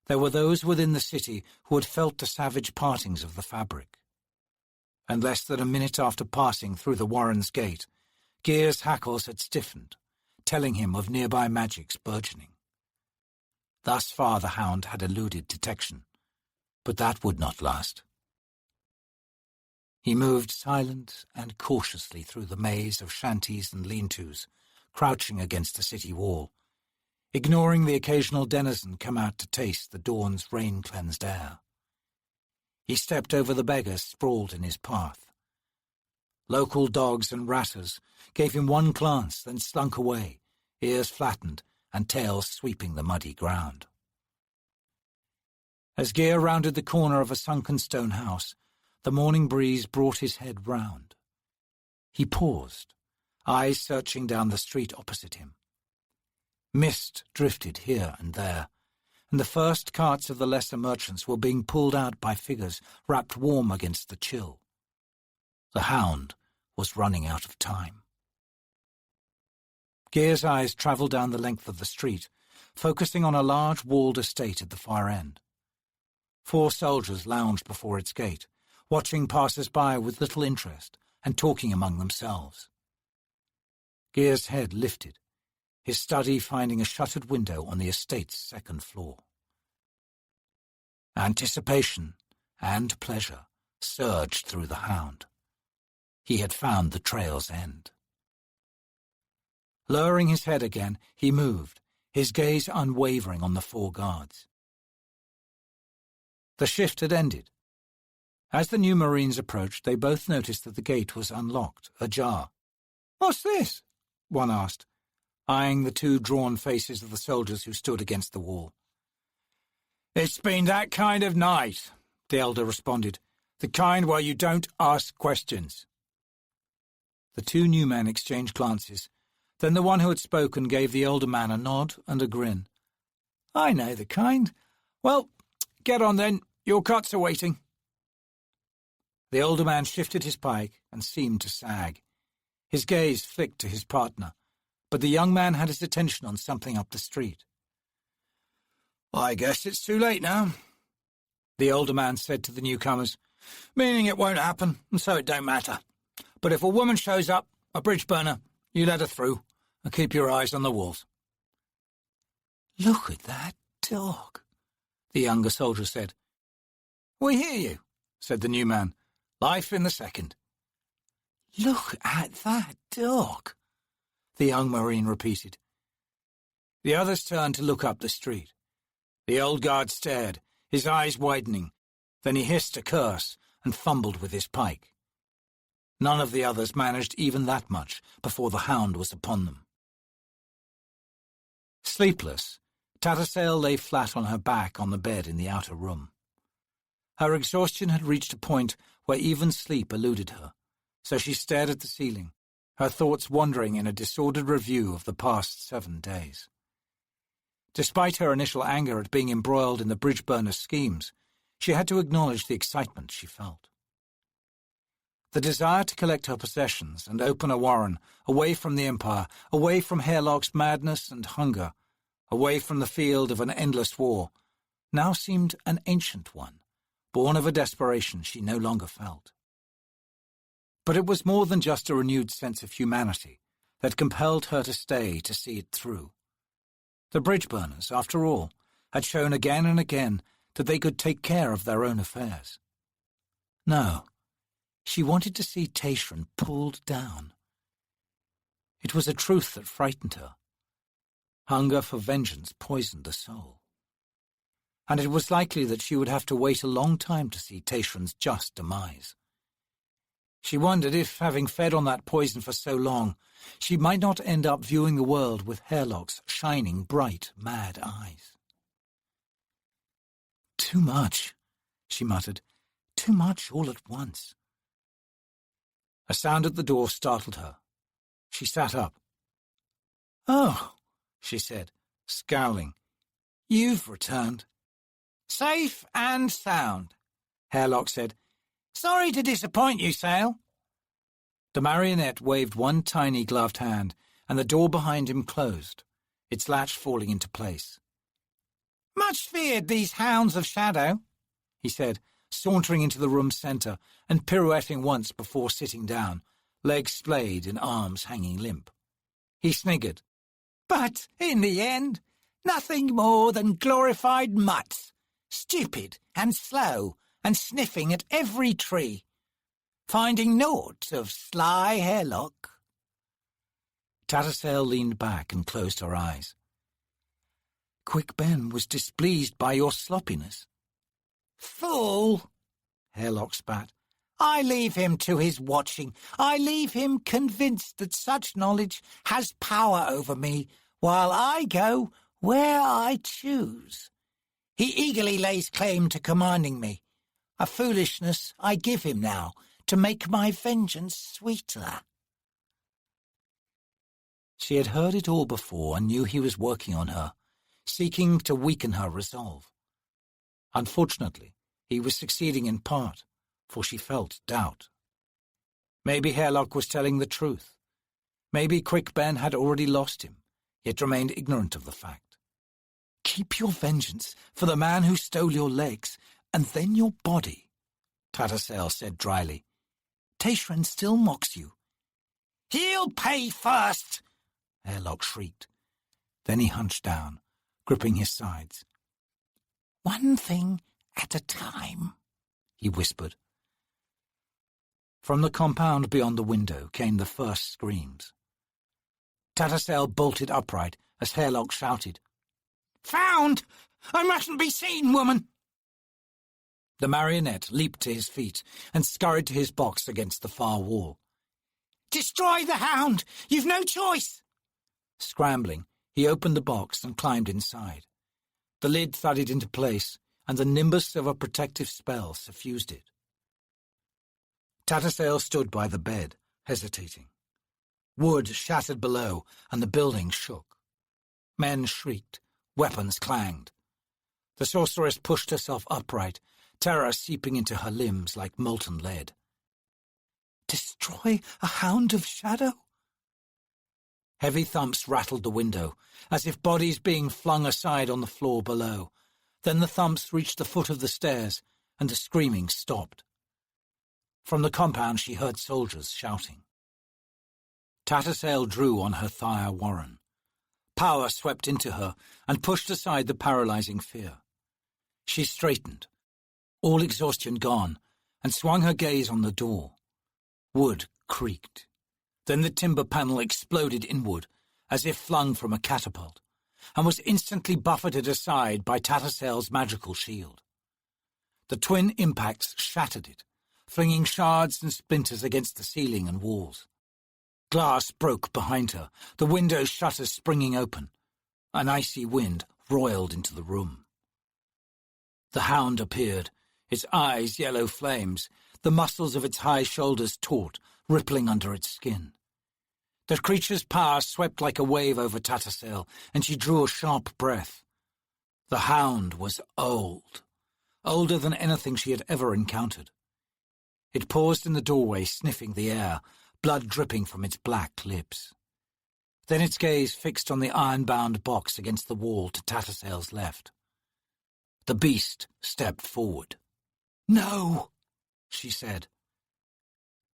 There were those within the city who had felt the savage partings of the fabric. And less than a minute after passing through the Warren's gate, Gear's hackles had stiffened, telling him of nearby magic's burgeoning. Thus far the hound had eluded detection, but that would not last. He moved silent and cautiously through the maze of shanties and lean-tos, crouching against the city wall, ignoring the occasional denizen come out to taste the dawn's rain-cleansed air. He stepped over the beggars sprawled in his path. Local dogs and ratters gave him one glance, then slunk away, ears flattened and tails sweeping the muddy ground. As Gear rounded the corner of a sunken stone house, the morning breeze brought his head round. He paused, eyes searching down the street opposite him. Mist drifted here and there, and the first carts of the lesser merchants were being pulled out by figures wrapped warm against the chill. The hound was running out of time. Gear's eyes travelled down the length of the street, focusing on a large walled estate at the far end. 4 soldiers lounged before its gate, watching passers-by with little interest and talking among themselves. Gear's head lifted, his study finding a shuttered window on the estate's 2nd floor. Anticipation and pleasure surged through the hound. He had found the trail's end. Lowering his head again, he moved, his gaze unwavering on the 4 guards. The shift had ended. As the new Marines approached, they both noticed that the gate was unlocked, ajar. "What's this?" one asked, eyeing the 2 drawn faces of the soldiers who stood against the wall. "It's been that kind of night," the elder responded, "the kind where you don't ask questions." The 2 new men exchanged glances. Then the one who had spoken gave the older man a nod and a grin. "I know the kind. Well, get on then. Your cuts are waiting." The older man shifted his pike and seemed to sag. His gaze flicked to his partner, but the young man had his attention on something up the street. "I guess it's too late now," the older man said to the newcomers, "meaning it won't happen, and so it don't matter. But if a woman shows up, a bridge burner, you let her through, and keep your eyes on the walls." "Look at that dog," the younger soldier said. "We hear you," said the new man. "Life in the 2nd. "Look at that dog," the young Marine repeated. The others turned to look up the street. The old guard stared, his eyes widening. Then he hissed a curse and fumbled with his pike. None of the others managed even that much before the hound was upon them. Sleepless, Tattersail lay flat on her back on the bed in the outer room. Her exhaustion had reached a point where even sleep eluded her, so she stared at the ceiling, her thoughts wandering in a disordered review of the past 7 days. Despite her initial anger at being embroiled in the bridge burner's schemes, she had to acknowledge the excitement she felt. The desire to collect her possessions and open a warren, away from the Empire, away from Hairlock's madness and hunger, away from the field of an endless war, now seemed an ancient one, born of a desperation she no longer felt. But it was more than just a renewed sense of humanity that compelled her to stay to see it through. The bridge burners, after all, had shown again and again that they could take care of their own affairs. No, she wanted to see Tayshran pulled down. It was a truth that frightened her. Hunger for vengeance poisoned the soul. And it was likely that she would have to wait a long time to see Tayshran's just demise. She wondered if, having fed on that poison for so long, she might not end up viewing the world with Hairlock's shining, bright, mad eyes. "Too much," she muttered. "Too much all at once." A sound at the door startled her. She sat up. "Oh," she said, scowling. "You've returned." "Safe and sound," Hairlock said. "Sorry to disappoint you, Sale." The marionette waved one tiny gloved hand, and the door behind him closed, its latch falling into place. "Much feared, these hounds of shadow," he said, sauntering into the room's centre and pirouetting once before sitting down, legs splayed and arms hanging limp. He sniggered. "But, in the end, nothing more than glorified mutts, stupid and slow and sniffing at every tree, finding naught of sly Hairlock." Tattersail leaned back and closed her eyes. "Quick Ben was displeased by your sloppiness." "Fool!" Hairlock spat. "I leave him to his watching. I leave him convinced that such knowledge has power over me, while I go where I choose. He eagerly lays claim to commanding me, a foolishness I give him now to make my vengeance sweeter." She had heard it all before and knew he was working on her, seeking to weaken her resolve. Unfortunately, he was succeeding in part, for she felt doubt. Maybe Hairlock was telling the truth. Maybe Quick Ben had already lost him, yet remained ignorant of the fact. "Keep your vengeance for the man who stole your legs, and then your body," Tattersall said dryly. "Tayshran still mocks you." "He'll pay first!" Hairlock shrieked. Then he hunched down, gripping his sides. "One thing at a time," he whispered. From the compound beyond the window came the first screams. Tattersall bolted upright as Hairlock shouted, "Found! I mustn't be seen, woman!" The marionette leaped to his feet and scurried to his box against the far wall. "Destroy the hound! You've no choice!" Scrambling, he opened the box and climbed inside. The lid thudded into place, and the nimbus of a protective spell suffused it. Tattersall stood by the bed, hesitating. Wood shattered below, and the building shook. Men shrieked, weapons clanged. The sorceress pushed herself upright, terror seeping into her limbs like molten lead. "Destroy a hound of shadow?" Heavy thumps rattled the window, as if bodies being flung aside on the floor below. Then the thumps reached the foot of the stairs, and the screaming stopped. From the compound she heard soldiers shouting. Tattersall drew on her Thire Warren. Power swept into her and pushed aside the paralyzing fear. She straightened, all exhaustion gone, and swung her gaze on the door. Wood creaked. Then the timber panel exploded inward, as if flung from a catapult, and was instantly buffeted aside by Tattersall's magical shield. The twin impacts shattered it, flinging shards and splinters against the ceiling and walls. Glass broke behind her, the window shutters springing open. An icy wind roiled into the room. The hound appeared, its eyes yellow flames, the muscles of its high shoulders taut, rippling under its skin. The creature's power swept like a wave over Tattersall, and she drew a sharp breath. The hound was old, older than anything she had ever encountered. It paused in the doorway, sniffing the air, blood dripping from its black lips. Then its gaze fixed on the iron-bound box against the wall to Tattersall's left. The beast stepped forward. "No," she said.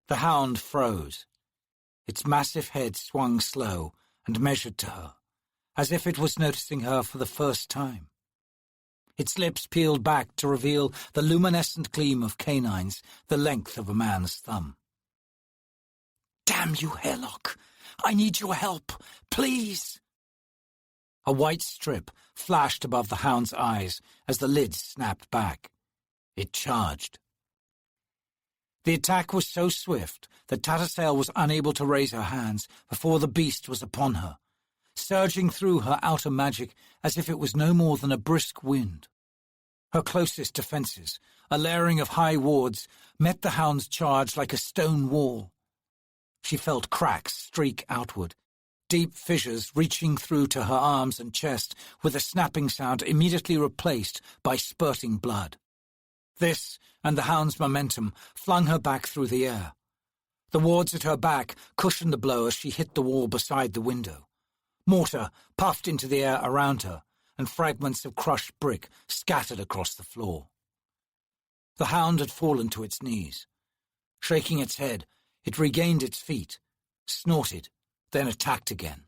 The hound froze. Its massive head swung slow and measured to her, as if it was noticing her for the first time. Its lips peeled back to reveal the luminescent gleam of canines the length of a man's thumb. "Damn you, Hairlock! I need your help, please!" A white strip flashed above the hound's eyes as the lids snapped back. It charged. The attack was so swift that Tattersall was unable to raise her hands before the beast was upon her, surging through her outer magic as if it was no more than a brisk wind. Her closest defences, a layering of high wards, met the hound's charge like a stone wall. She felt cracks streak outward, deep fissures reaching through to her arms and chest with a snapping sound immediately replaced by spurting blood. This, and the hound's momentum, flung her back through the air. The wards at her back cushioned the blow as she hit the wall beside the window. Mortar puffed into the air around her, and fragments of crushed brick scattered across the floor. The hound had fallen to its knees. Shaking its head, it regained its feet, snorted, then attacked again.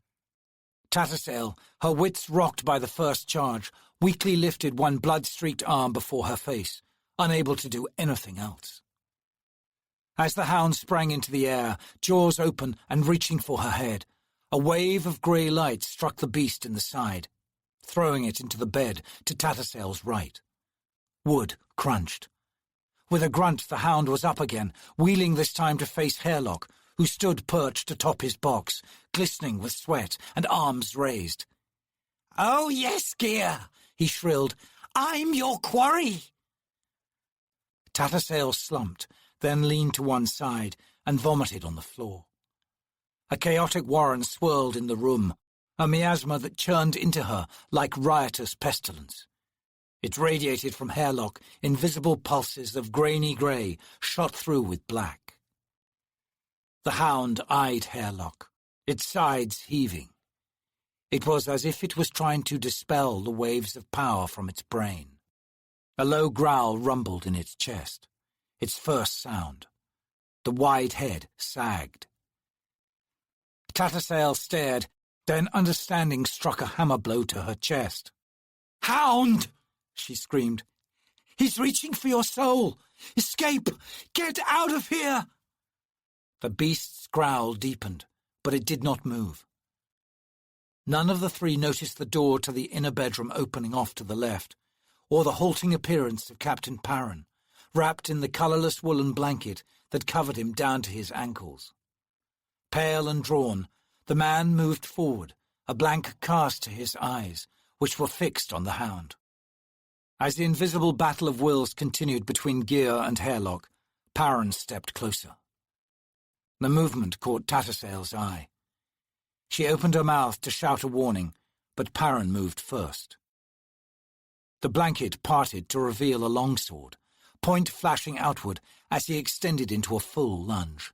Tattersall, her wits rocked by the first charge, weakly lifted one blood-streaked arm before her face, unable to do anything else. As the hound sprang into the air, jaws open and reaching for her head, a wave of grey light struck the beast in the side, throwing it into the bed to Tattersall's right. Wood crunched. With a grunt, the hound was up again, wheeling this time to face Hairlock, who stood perched atop his box, glistening with sweat and arms raised. "Oh, yes, Gear," he shrilled. "I'm your quarry." Tattersall slumped, then leaned to one side and vomited on the floor. A chaotic warren swirled in the room, a miasma that churned into her like riotous pestilence. It radiated from Hairlock invisible pulses of grainy grey shot through with black. The hound eyed Hairlock, its sides heaving. It was as if it was trying to dispel the waves of power from its brain. A low growl rumbled in its chest, its first sound. The wide head sagged. Tattersail stared, then understanding struck a hammer blow to her chest. "Hound!" she screamed. "He's reaching for your soul! Escape! Get out of here!" The beast's growl deepened, but it did not move. None of the three noticed the door to the inner bedroom opening off to the left, or the halting appearance of Captain Parron, wrapped in the colourless woolen blanket that covered him down to his ankles. Pale and drawn, the man moved forward, a blank cast to his eyes, which were fixed on the hound. As the invisible battle of wills continued between Gear and Hairlock, Parron stepped closer. The movement caught Tattersail's eye. She opened her mouth to shout a warning, but Parron moved first. The blanket parted to reveal a longsword, point flashing outward as he extended into a full lunge.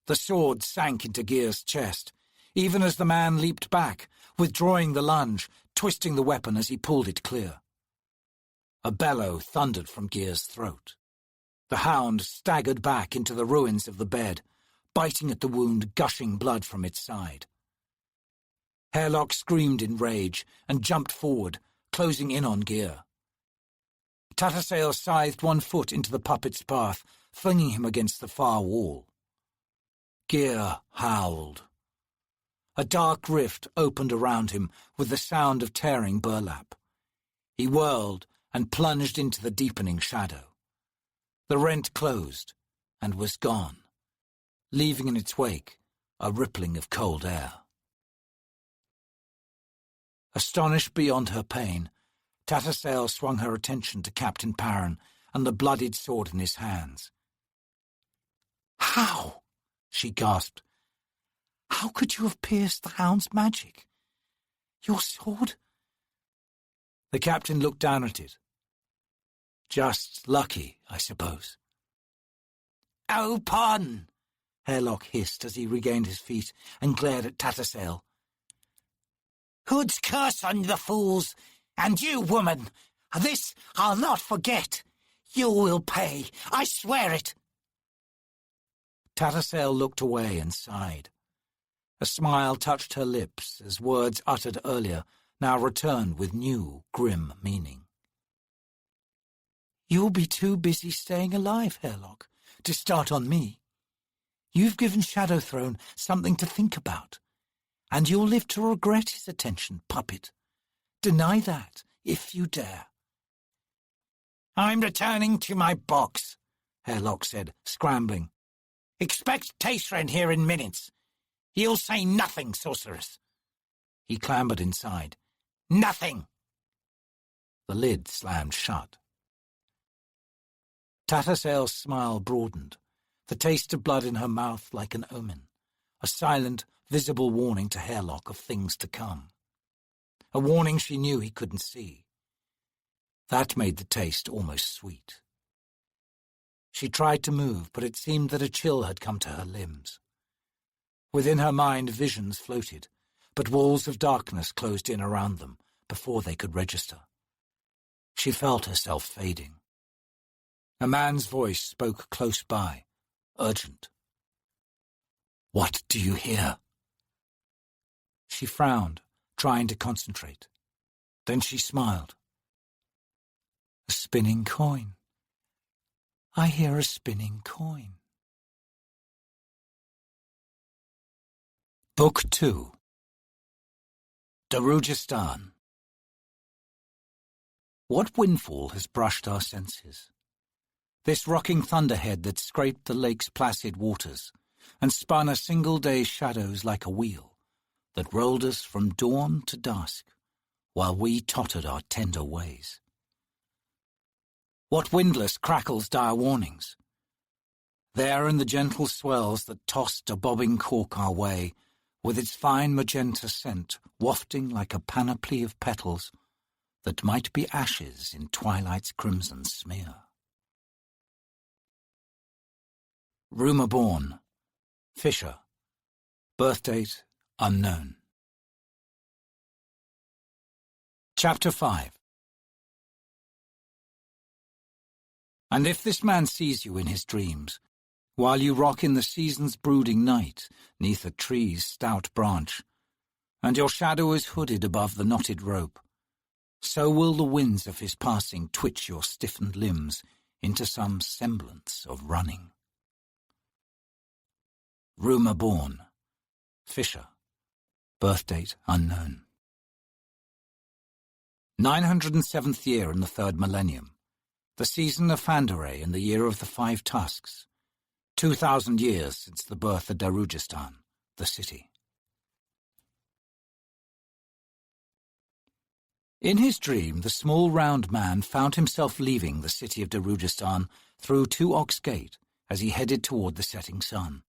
The sword sank into Gear's chest, even as the man leaped back, withdrawing the lunge, twisting the weapon as he pulled it clear. A bellow thundered from Gear's throat. The hound staggered back into the ruins of the bed, biting at the wound, gushing blood from its side. Hairlock screamed in rage and jumped forward, closing in on Gear. Tattersail scythed one foot into the puppet's path, flinging him against the far wall. Gear howled. A dark rift opened around him with the sound of tearing burlap. He whirled and plunged into the deepening shadow. The rent closed and was gone, leaving in its wake a rippling of cold air. Astonished beyond her pain, Tattersail swung her attention to Captain Parron and the bloodied sword in his hands. "How?" she gasped. "How could you have pierced the hound's magic? Your sword?" The captain looked down at it. "Just lucky, I suppose." "Open!" Hairlock hissed as he regained his feet and glared at Tattersail. "Hood's curse on the fools! And you, woman! This I'll not forget! You will pay, I swear it!" Tattersail looked away and sighed. A smile touched her lips as words uttered earlier now returned with new, grim meaning. "You'll be too busy staying alive, Hairlock, to start on me. You've given Shadowthrone something to think about, and you'll live to regret his attention, puppet. Deny that, if you dare." "I'm returning to my box," Hairlock said, scrambling. "Expect Tacerin here in minutes. He'll say nothing, sorceress." He clambered inside. "Nothing." The lid slammed shut. Tattersail's smile broadened, the taste of blood in her mouth like an omen, a silent, visible warning to Hairlock of things to come. A warning she knew he couldn't see. That made the taste almost sweet. She tried to move, but it seemed that a chill had come to her limbs. Within her mind visions floated, but walls of darkness closed in around them before they could register. She felt herself fading. A man's voice spoke close by, urgent. "What do you hear?" She frowned, trying to concentrate. Then she smiled. "A spinning coin. I hear a spinning coin." Book 2. Darujistan. What windfall has brushed our senses? This rocking thunderhead that scraped the lake's placid waters and spun a single day's shadows like a wheel that rolled us from dawn to dusk while we tottered our tender ways. What windless crackles dire warnings? There in the gentle swells that tossed a bobbing cork our way with its fine magenta scent wafting like a panoply of petals that might be ashes in twilight's crimson smear. Rumour born. Fisher. Birth date unknown. Chapter 5. And if this man sees you in his dreams, while you rock in the season's brooding night, 'neath a tree's stout branch, and your shadow is hooded above the knotted rope, so will the winds of his passing twitch your stiffened limbs into some semblance of running. Rumour born. Fisher. Birth date unknown. 907th year in the third millennium. The season of Fandaray in the year of the 5 tusks. 2,000 years since the birth of Darujistan, the city. In his dream, the small round man found himself leaving the city of Darujistan through 2 Ox Gate as he headed toward the setting sun.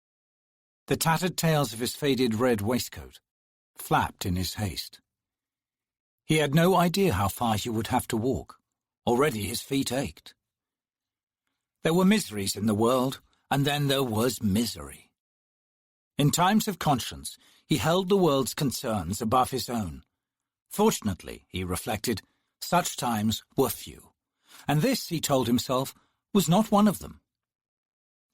The tattered tails of his faded red waistcoat flapped in his haste. He had no idea how far he would have to walk. Already his feet ached. There were miseries in the world, and then there was misery. In times of conscience, he held the world's concerns above his own. Fortunately, he reflected, such times were few, and this, he told himself, was not one of them.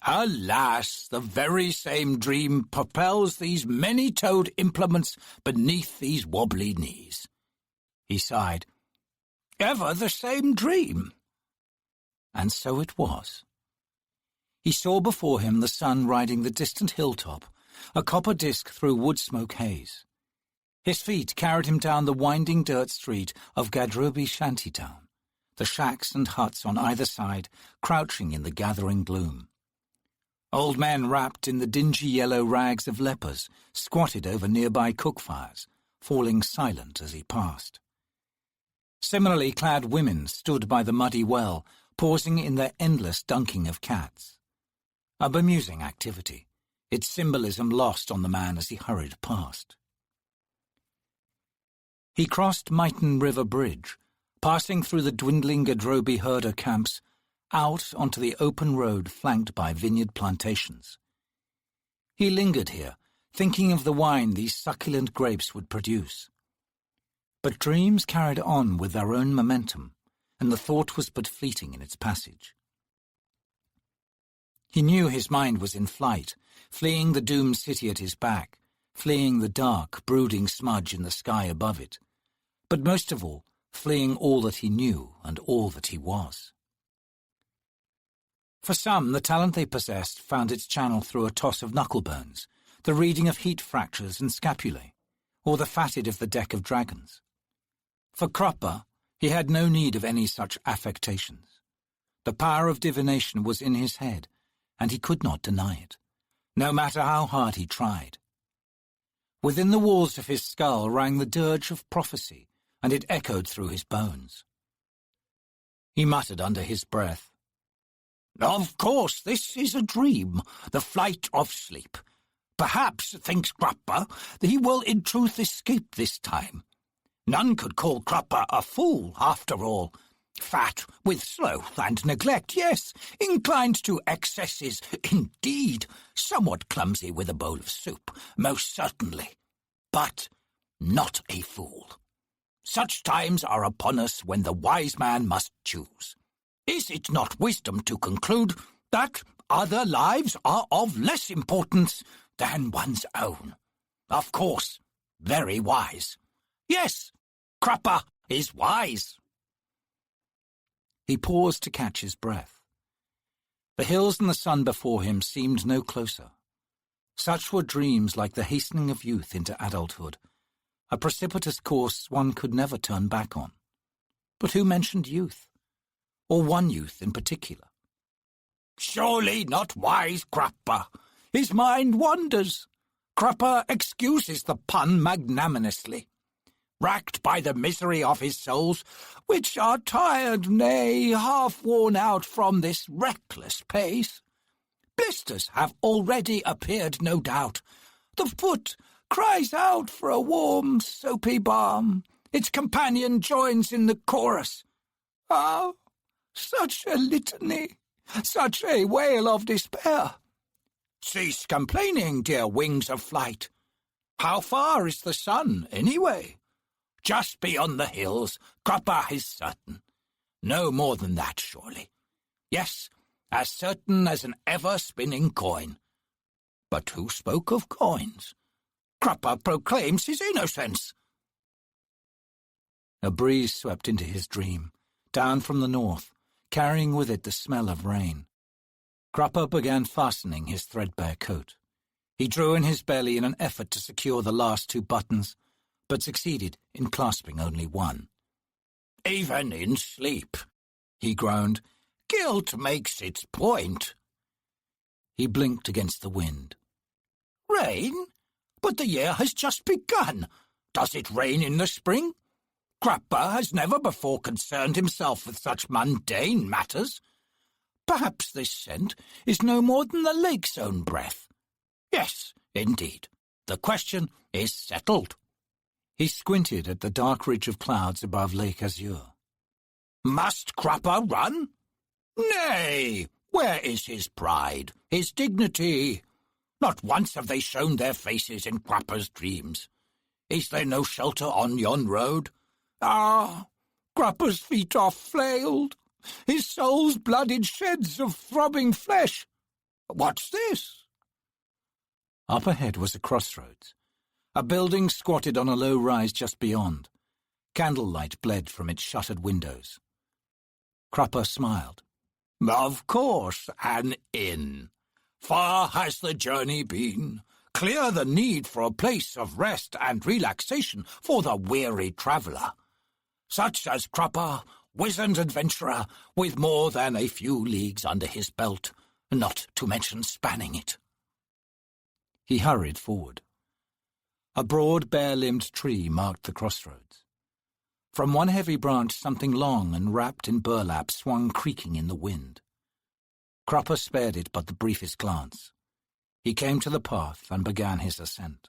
Alas, the very same dream propels these many-toed implements beneath these wobbly knees. He sighed. Ever the same dream. And so it was. He saw before him the sun riding the distant hilltop, a copper disk through wood-smoke haze. His feet carried him down the winding dirt street of Gadrobi shantytown, the shacks and huts on either side crouching in the gathering gloom. Old men wrapped in the dingy yellow rags of lepers squatted over nearby cook-fires, falling silent as he passed. Similarly clad women stood by the muddy well, pausing in their endless dunking of cats. A bemusing activity, its symbolism lost on the man as he hurried past. He crossed Myton River Bridge, passing through the dwindling Gadrobi herder camps, out onto the open road flanked by vineyard plantations. He lingered here, thinking of the wine these succulent grapes would produce. But dreams carried on with their own momentum, and the thought was but fleeting in its passage. He knew his mind was in flight, fleeing the doomed city at his back, fleeing the dark, brooding smudge in the sky above it, but most of all, fleeing all that he knew and all that he was. For some, the talent they possessed found its channel through a toss of knucklebones, the reading of heat fractures and scapulae, or the fatted of the deck of dragons. For Kruppa, he had no need of any such affectations. The power of divination was in his head, and he could not deny it, no matter how hard he tried. Within the walls of his skull rang the dirge of prophecy, and it echoed through his bones. He muttered under his breath, Of course, this is a dream, the flight of sleep. Perhaps, thinks Kruppa, he will in truth escape this time. None could call Kruppa a fool, after all. Fat with sloth and neglect, yes, inclined to excesses, indeed, somewhat clumsy with a bowl of soup, most certainly, but not a fool. Such times are upon us when the wise man must choose. Is it not wisdom to conclude that other lives are of less importance than one's own? Of course, very wise. Yes, Kruppa is wise. He paused to catch his breath. The hills and the sun before him seemed no closer. Such were dreams like the hastening of youth into adulthood, a precipitous course one could never turn back on. But who mentioned youth? Or one youth in particular? Surely not wise, Kruppa. His mind wanders. Kruppa excuses the pun magnanimously. Racked by the misery of his souls, which are tired, nay, half worn out from this reckless pace. Blisters have already appeared, no doubt. The foot cries out for a warm, soapy balm. Its companion joins in the chorus. Ah, such a litany, such a wail of despair. Cease complaining, dear wings of flight. How far is the sun, anyway? Just beyond the hills, Crupper is certain. No more than that, surely. Yes, as certain as an ever-spinning coin. But who spoke of coins? Crupper proclaims his innocence. A breeze swept into his dream, down from the north, carrying with it the smell of rain. Crupper began fastening his threadbare coat. He drew in his belly in an effort to secure the last 2 buttons, but succeeded in clasping only one. Even in sleep, he groaned, guilt makes its point. He blinked against the wind. Rain? But the year has just begun. Does it rain in the spring? Crupper has never before concerned himself with such mundane matters. Perhaps this scent is no more than the lake's own breath. Yes, indeed, the question is settled. He squinted at the dark ridge of clouds above Lake Azure. Must Crupper run? Nay, where is his pride, his dignity? Not once have they shown their faces in Crupper's dreams. Is there no shelter on yon road? Ah, Crupper's feet are flailed, his soul's blood in sheds of throbbing flesh. What's this? Up ahead was a crossroads. A building squatted on a low rise just beyond. Candlelight bled from its shuttered windows. Crupper smiled. Of course, an inn. Far has the journey been. Clear the need for a place of rest and relaxation for the weary traveller. Such as Crupper, wizened adventurer, with more than a few leagues under his belt, not to mention spanning it. He hurried forward. A broad, bare-limbed tree marked the crossroads. From one heavy branch something long and wrapped in burlap swung creaking in the wind. Crupper spared it but the briefest glance. He came to the path and began his ascent.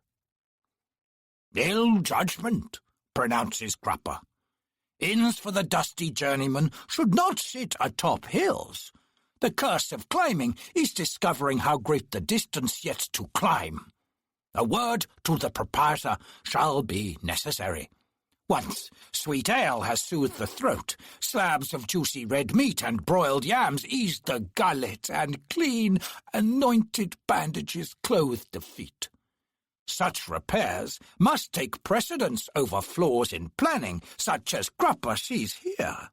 Ill judgment, pronounces Crupper. Inns for the dusty journeyman should not sit atop hills. The curse of climbing is discovering how great the distance yet to climb. A word to the proprietor shall be necessary. Once sweet ale has soothed the throat, slabs of juicy red meat and broiled yams eased the gullet, and clean, anointed bandages clothed the feet. Such repairs must take precedence over flaws in planning, such as Crupper sees here.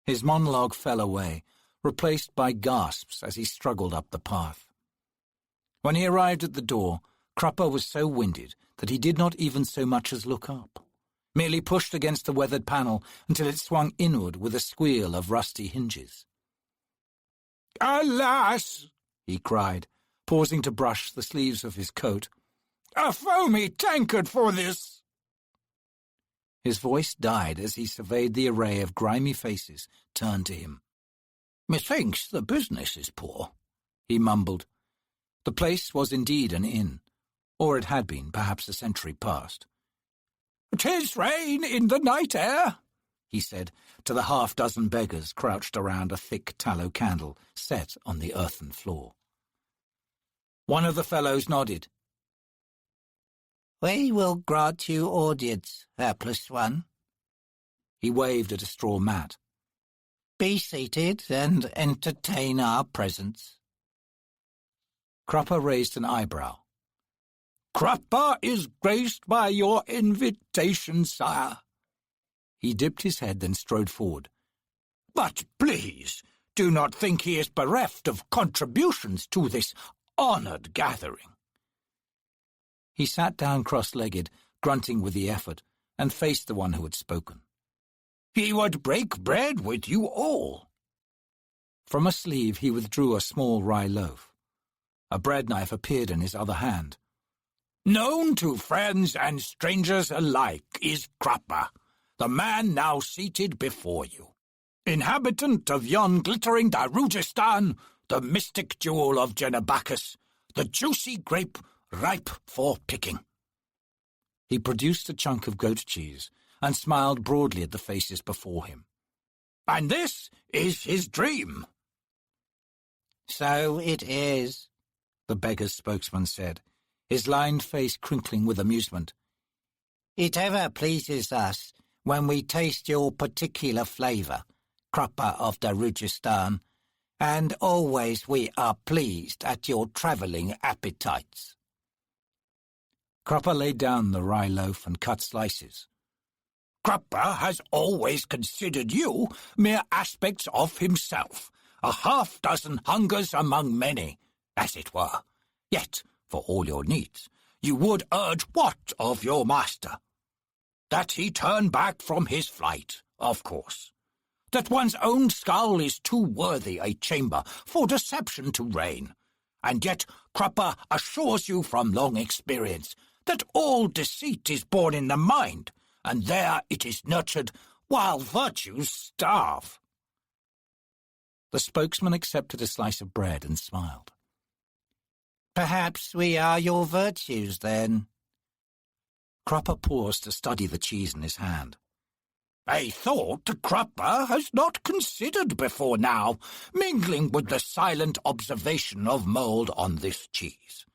His monologue fell away, replaced by gasps as he struggled up the path. When he arrived at the door, Crupper was so winded that he did not even so much as look up, merely pushed against the weathered panel until it swung inward with a squeal of rusty hinges. "Alas!" he cried, pausing to brush the sleeves of his coat. "A foamy tankard for this!" His voice died as he surveyed the array of grimy faces turned to him. "Methinks the business is poor," he mumbled. The place was indeed an inn, or it had been perhaps a century past. "'Tis rain in the night air," he said to the half-dozen beggars crouched around a thick tallow candle set on the earthen floor. One of the fellows nodded. "We will grant you audience, hapless one." He waved at a straw mat. "Be seated and entertain our presence." Crupper raised an eyebrow. "Crupper is graced by your invitation, sire." He dipped his head, then strode forward. "But please, do not think he is bereft of contributions to this honoured gathering." He sat down cross-legged, grunting with the effort, and faced the one who had spoken. "He would break bread with you all." From a sleeve he withdrew a small rye loaf. A bread knife appeared in his other hand. "Known to friends and strangers alike is Crupper, the man now seated before you. Inhabitant of yon glittering Darujistan, the mystic jewel of Genebacchus, the juicy grape ripe for picking. He produced a chunk of goat cheese and smiled broadly at the faces before him. And this is his dream. So it is, the beggar's spokesman said, his lined face crinkling with amusement. It ever pleases us when we taste your particular flavour, Crupper of Darujistan, and always we are pleased at your travelling appetites. Crupper laid down the rye loaf and cut slices. Crupper has always considered you mere aspects of himself, a half-dozen hungers among many, as it were. Yet, for all your needs, you would urge what of your master? That he turn back from his flight, of course. That one's own skull is too worthy a chamber for deception to reign. And yet Crupper assures you from long experience that all deceit is born in the mind, and there it is nurtured while virtues starve. The spokesman accepted a slice of bread and smiled. Perhaps we are your virtues, then. Crupper paused to study the cheese in his hand. A thought Crupper has not considered before now, mingling with the silent observation of mould on this cheese.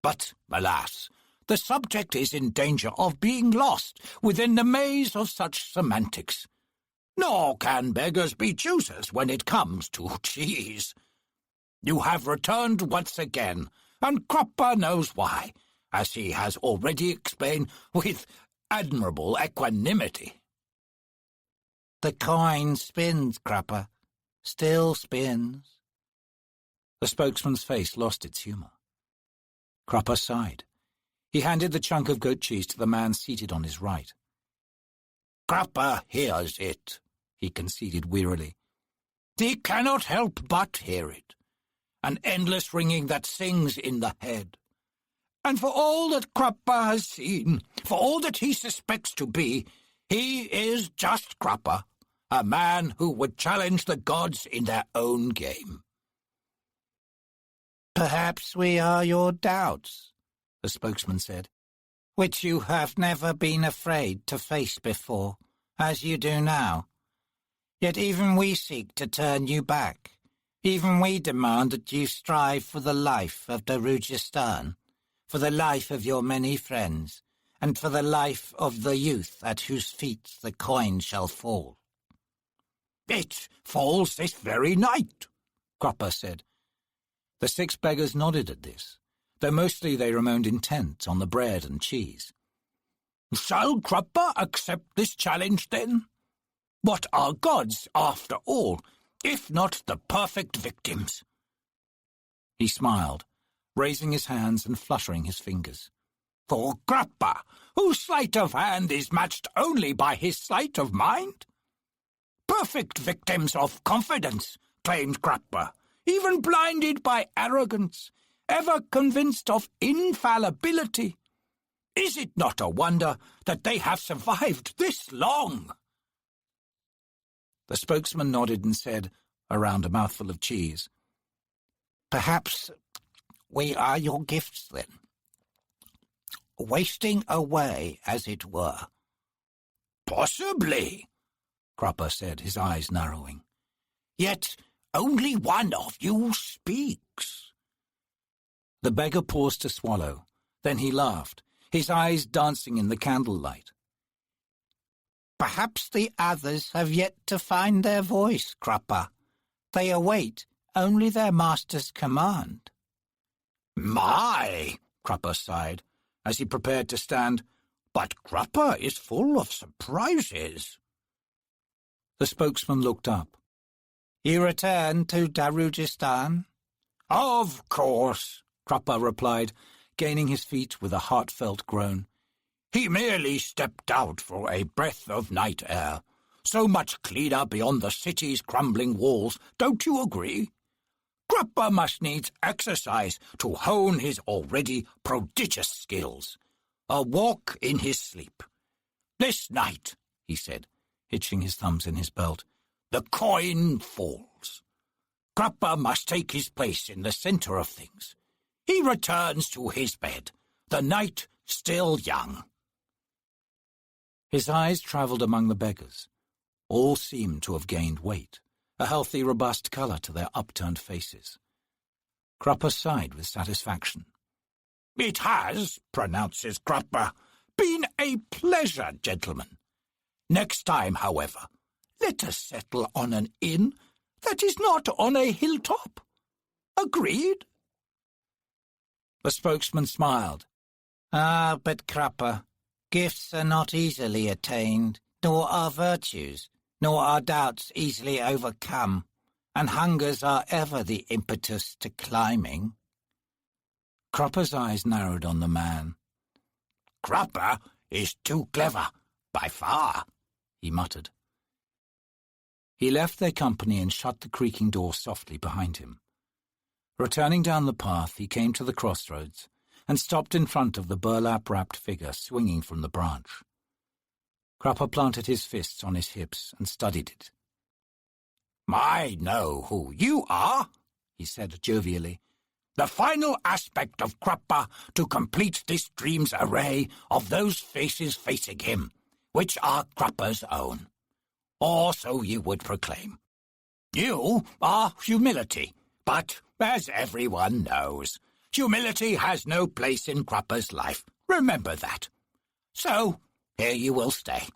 But, alas, the subject is in danger of being lost within the maze of such semantics. Nor can beggars be choosers when it comes to cheese. You have returned once again, and Crupper knows why, as he has already explained with admirable equanimity. The coin spins, Crupper. Still spins. The spokesman's face lost its humour. Crupper sighed. He handed the chunk of goat cheese to the man seated on his right. Crupper hears it, he conceded wearily. He cannot help but hear it. An endless ringing that sings in the head. And for all that Crupper has seen, for all that he suspects to be, he is just Crupper, a man who would challenge the gods in their own game. Perhaps we are your doubts, the spokesman said, which you have never been afraid to face before, as you do now. Yet even we seek to turn you back. Even we demand that you strive for the life of Darujistan, for the life of your many friends, and for the life of the youth at whose feet the coin shall fall. It falls this very night, Crupper said. The 6 beggars nodded at this, though mostly they remained intent on the bread and cheese. Shall Crupper accept this challenge, then? What are gods, after all, if not the perfect victims? He smiled, raising his hands and fluttering his fingers. For Crupper, whose sleight of hand is matched only by his sleight of mind? Perfect victims of confidence, claimed Crupper, even blinded by arrogance, ever convinced of infallibility. Is it not a wonder that they have survived this long? The spokesman nodded and said, around a mouthful of cheese, Perhaps we are your gifts, then. Wasting away, as it were. Possibly, Crupper said, his eyes narrowing. Yet only one of you speaks. The beggar paused to swallow. Then he laughed, his eyes dancing in the candlelight. Perhaps the others have yet to find their voice, Crupper. They await only their master's command. My, Crupper sighed, as he prepared to stand, but Crupper is full of surprises. The spokesman looked up. You return to Darujistan? Of course, Crupper replied, gaining his feet with a heartfelt groan. He merely stepped out for a breath of night air. So much cleaner beyond the city's crumbling walls, don't you agree? Crupper must needs exercise to hone his already prodigious skills. A walk in his sleep. This night, he said, hitching his thumbs in his belt, the coin falls. Crupper must take his place in the centre of things. he returns to his bed, the night still young. His eyes travelled among the beggars. All seemed to have gained weight, a healthy, robust colour to their upturned faces. Crupper sighed with satisfaction. "It has," pronounces Crupper, "been a pleasure, gentlemen. Next time, however, let us settle on an inn that is not on a hilltop. Agreed?" The spokesman smiled. "Ah, but Crupper, gifts are not easily attained, nor are virtues, nor are doubts easily overcome, and hungers are ever the impetus to climbing." Crupper's eyes narrowed on the man. "Crupper is too clever, by far," he muttered. He left their company and shut the creaking door softly behind him. Returning down the path, he came to the crossroads and stopped in front of the burlap-wrapped figure swinging from the branch. Crupper planted his fists on his hips and studied it. "I know who you are," he said jovially. "The final aspect of Crupper to complete this dream's array of those faces facing him, which are Crupper's own. Or so you would proclaim. You are humility, but, as everyone knows, humility has no place in Crupper's life. Remember that. So, here you will stay."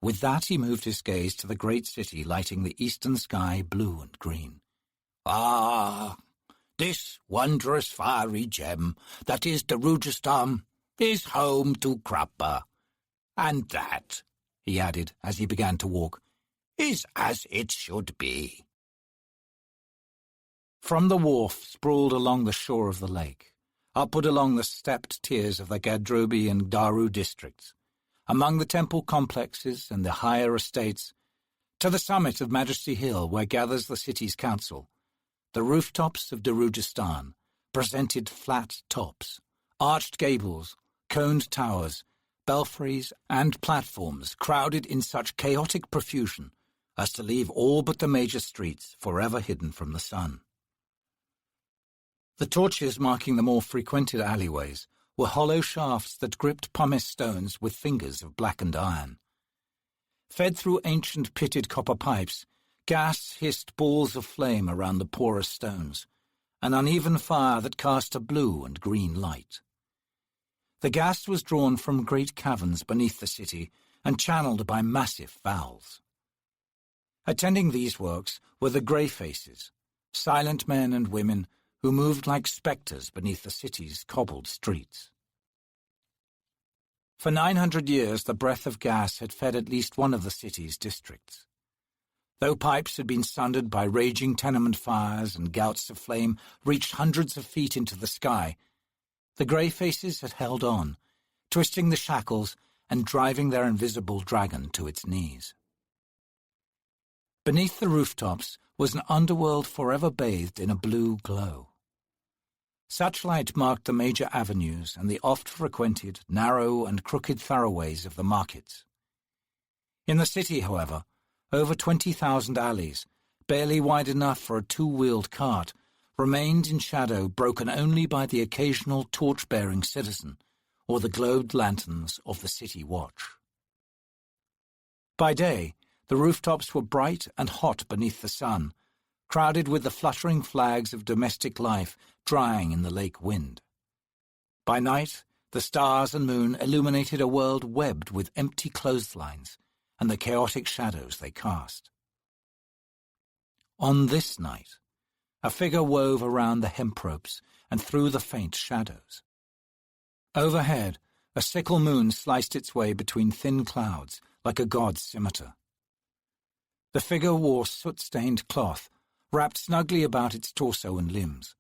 With that he moved his gaze to the great city lighting the eastern sky blue and green. "Ah, this wondrous fiery gem that is Darujistan is home to Crupper. And that," he added as he began to walk, "is as it should be." From the wharf sprawled along the shore of the lake, upward along the stepped tiers of the Gadrobi and Daru districts, among the temple complexes and the higher estates, to the summit of Majesty Hill where gathers the city's council, the rooftops of Darujistan presented flat tops, arched gables, coned towers, belfries and platforms crowded in such chaotic profusion as to leave all but the major streets forever hidden from the sun. The torches marking the more frequented alleyways were hollow shafts that gripped pumice stones with fingers of blackened iron. Fed through ancient pitted copper pipes, gas hissed balls of flame around the porous stones, an uneven fire that cast a blue and green light. The gas was drawn from great caverns beneath the city and channeled by massive valves. Attending these works were the grey faces, silent men and women who moved like spectres beneath the city's cobbled streets. For 900 years the breath of gas had fed at least one of the city's districts. Though pipes had been sundered by raging tenement fires and gouts of flame reached hundreds of feet into the sky, the grey faces had held on, twisting the shackles and driving their invisible dragon to its knees. Beneath the rooftops was an underworld forever bathed in a blue glow. Such light marked the major avenues and the oft-frequented, narrow and crooked thoroughways of the markets. In the city, however, over 20,000 alleys, barely wide enough for a two-wheeled cart, remained in shadow broken only by the occasional torch-bearing citizen or the globed lanterns of the city watch. By day, the rooftops were bright and hot beneath the sun, crowded with the fluttering flags of domestic life drying in the lake wind. By night, the stars and moon illuminated a world webbed with empty clotheslines and the chaotic shadows they cast. On this night, a figure wove around the hemp ropes and through the faint shadows. Overhead, a sickle moon sliced its way between thin clouds like a god's scimitar. The figure wore soot-stained cloth, wrapped snugly about its torso and limbs,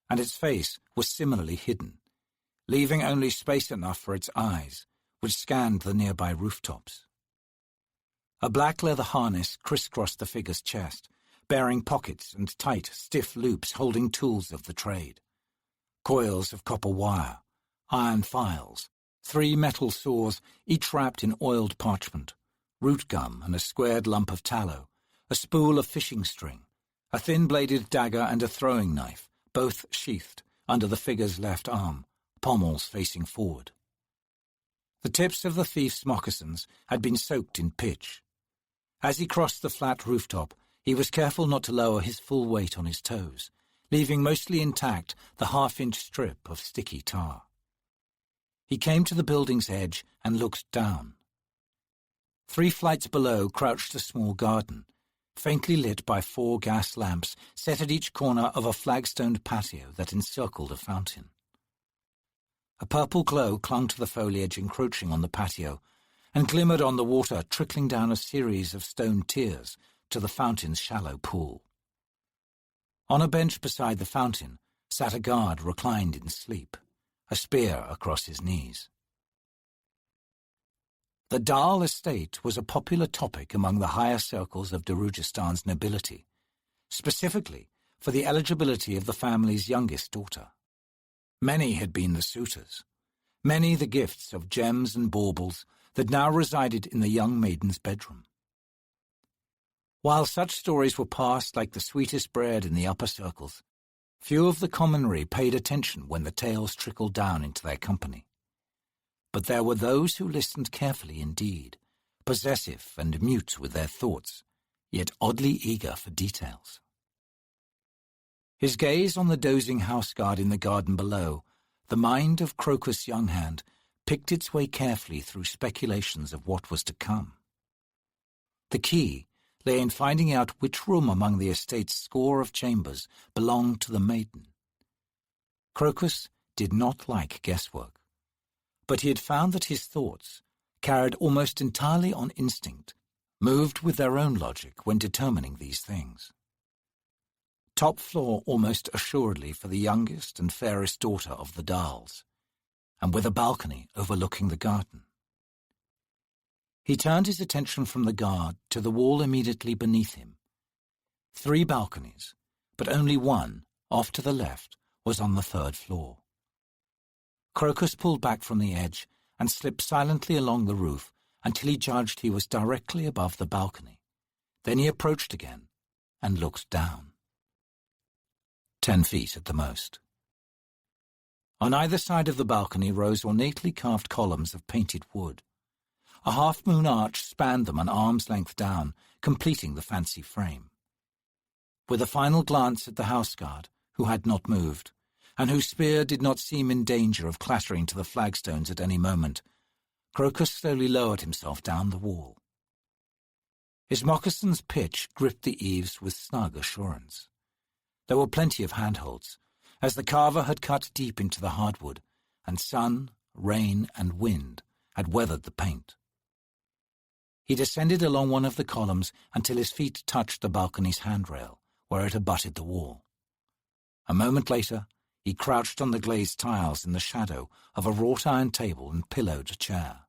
and its face was similarly hidden, leaving only space enough for its eyes, which scanned the nearby rooftops. A black leather harness crisscrossed the figure's chest, bearing pockets and tight, stiff loops holding tools of the trade. Coils of copper wire, iron files, 3 metal saws, each wrapped in oiled parchment, root gum and a squared lump of tallow, a spool of fishing string, a thin-bladed dagger and a throwing knife, both sheathed, under the figure's left arm, pommels facing forward. The tips of the thief's moccasins had been soaked in pitch. As he crossed the flat rooftop, he was careful not to lower his full weight on his toes, leaving mostly intact the half-inch strip of sticky tar. He came to the building's edge and looked down. 3 flights below crouched a small garden, faintly lit by 4 gas lamps set at each corner of a flagstoned patio that encircled a fountain. A purple glow clung to the foliage encroaching on the patio and glimmered on the water trickling down a series of stone tiers to the fountain's shallow pool. On a bench beside the fountain sat a guard reclined in sleep, a spear across his knees. The Dal estate was a popular topic among the higher circles of Darujistan's nobility, specifically for the eligibility of the family's youngest daughter. Many had been the suitors, many the gifts of gems and baubles that now resided in the young maiden's bedroom. While such stories were passed like the sweetest bread in the upper circles, few of the commonry paid attention when the tales trickled down into their company. But there were those who listened carefully indeed, possessive and mute with their thoughts, yet oddly eager for details. His gaze on the dozing houseguard in the garden below, the mind of Crocus Younghand picked its way carefully through speculations of what was to come. The key lay in finding out which room among the estate's score of chambers belonged to the maiden. Crocus did not like guesswork, but he had found that his thoughts, carried almost entirely on instinct, moved with their own logic when determining these things. Top floor almost assuredly for the youngest and fairest daughter of the Dals, and with a balcony overlooking the garden. He turned his attention from the guard to the wall immediately beneath him. 3 balconies, but only one, off to the left, was on the 3rd floor. Crocus pulled back from the edge and slipped silently along the roof until he judged he was directly above the balcony. Then he approached again and looked down. 10 feet at the most. On either side of the balcony rose ornately carved columns of painted wood. A half-moon arch spanned them an arm's length down, completing the fancy frame. With a final glance at the houseguard, who had not moved, and whose spear did not seem in danger of clattering to the flagstones at any moment, Crocus slowly lowered himself down the wall. His moccasin's pitch gripped the eaves with snug assurance. There were plenty of handholds, as the carver had cut deep into the hardwood, and sun, rain, and wind had weathered the paint. He descended along one of the columns until his feet touched the balcony's handrail, where it abutted the wall. A moment later, he crouched on the glazed tiles in the shadow of a wrought-iron table and pillowed chair.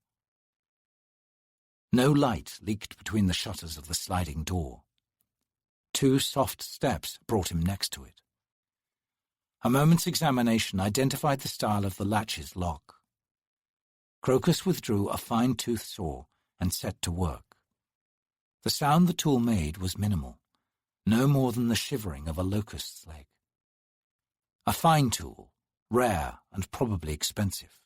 No light leaked between the shutters of the sliding door. 2 soft steps brought him next to it. A moment's examination identified the style of the latch's lock. Crocus withdrew a fine-toothed saw and set to work. The sound the tool made was minimal, no more than the shivering of a locust's leg. A fine tool, rare and probably expensive.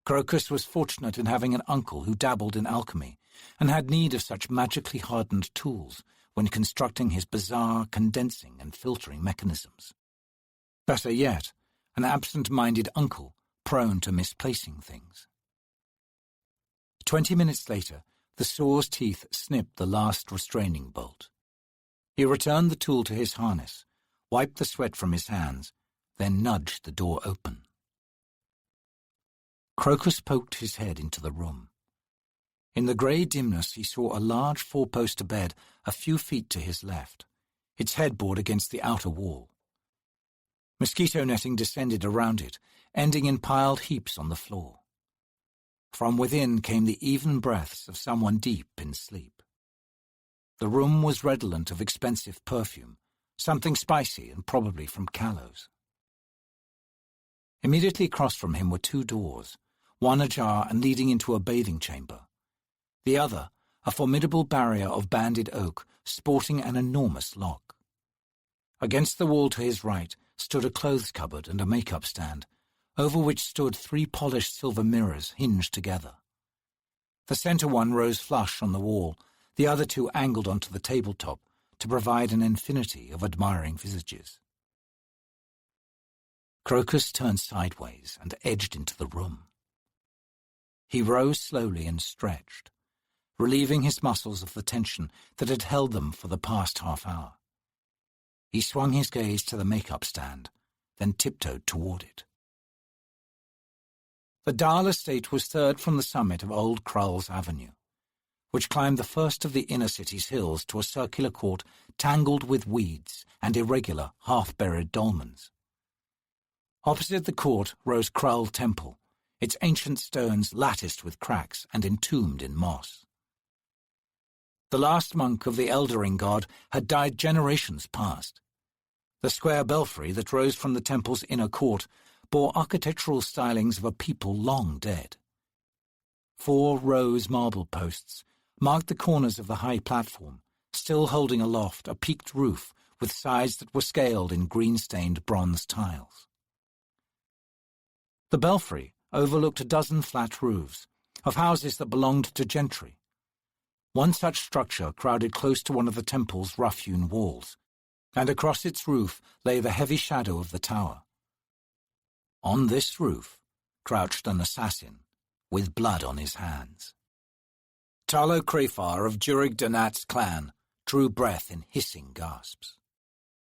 Crocus was fortunate in having an uncle who dabbled in alchemy and had need of such magically hardened tools when constructing his bizarre condensing and filtering mechanisms. Better yet, an absent-minded uncle prone to misplacing things. 20 minutes later, the saw's teeth snipped the last restraining bolt. He returned the tool to his harness, wiped the sweat from his hands, then nudged the door open. Crocus poked his head into the room. In the grey dimness he saw a large 4-poster bed a few feet to his left, its headboard against the outer wall. Mosquito netting descended around it, ending in piled heaps on the floor. From within came the even breaths of someone deep in sleep. The room was redolent of expensive perfume, something spicy and probably from Callow's. Immediately across from him were 2 doors, one ajar and leading into a bathing chamber. The other, a formidable barrier of banded oak, sporting an enormous lock. Against the wall to his right stood a clothes cupboard and a makeup stand, over which stood 3 polished silver mirrors hinged together. The center one rose flush on the wall, the other 2 angled onto the tabletop to provide an infinity of admiring visages. Crocus turned sideways and edged into the room. He rose slowly and stretched, relieving his muscles of the tension that had held them for the past half hour. He swung his gaze to the makeup stand, then tiptoed toward it. The Dahl estate was 3rd from the summit of Old Krull's Avenue, which climbed the first of the inner city's hills to a circular court tangled with weeds and irregular, half-buried dolmens. Opposite the court rose Krull Temple, its ancient stones latticed with cracks and entombed in moss. The last monk of the Eldering god had died generations past. The square belfry that rose from the temple's inner court bore architectural stylings of a people long dead. 4 rose marble posts marked the corners of the high platform, still holding aloft a peaked roof with sides that were scaled in green-stained bronze tiles. The belfry overlooked a dozen flat roofs of houses that belonged to gentry. One such structure crowded close to one of the temple's rough-hewn walls, and across its roof lay the heavy shadow of the tower. On this roof crouched an assassin, with blood on his hands. Tarlo Crafar of Durig Danat's clan drew breath in hissing gasps.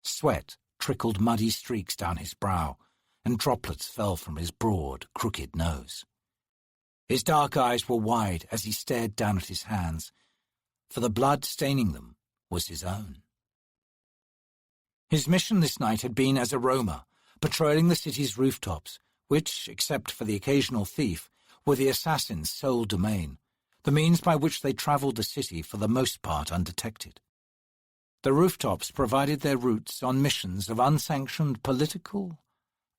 Sweat trickled muddy streaks down his brow, and droplets fell from his broad, crooked nose. His dark eyes were wide as he stared down at his hands, for the blood staining them was his own. His mission this night had been as a roamer, patrolling the city's rooftops, which, except for the occasional thief, were the assassin's sole domain, the means by which they travelled the city for the most part undetected. The rooftops provided their routes on missions of unsanctioned political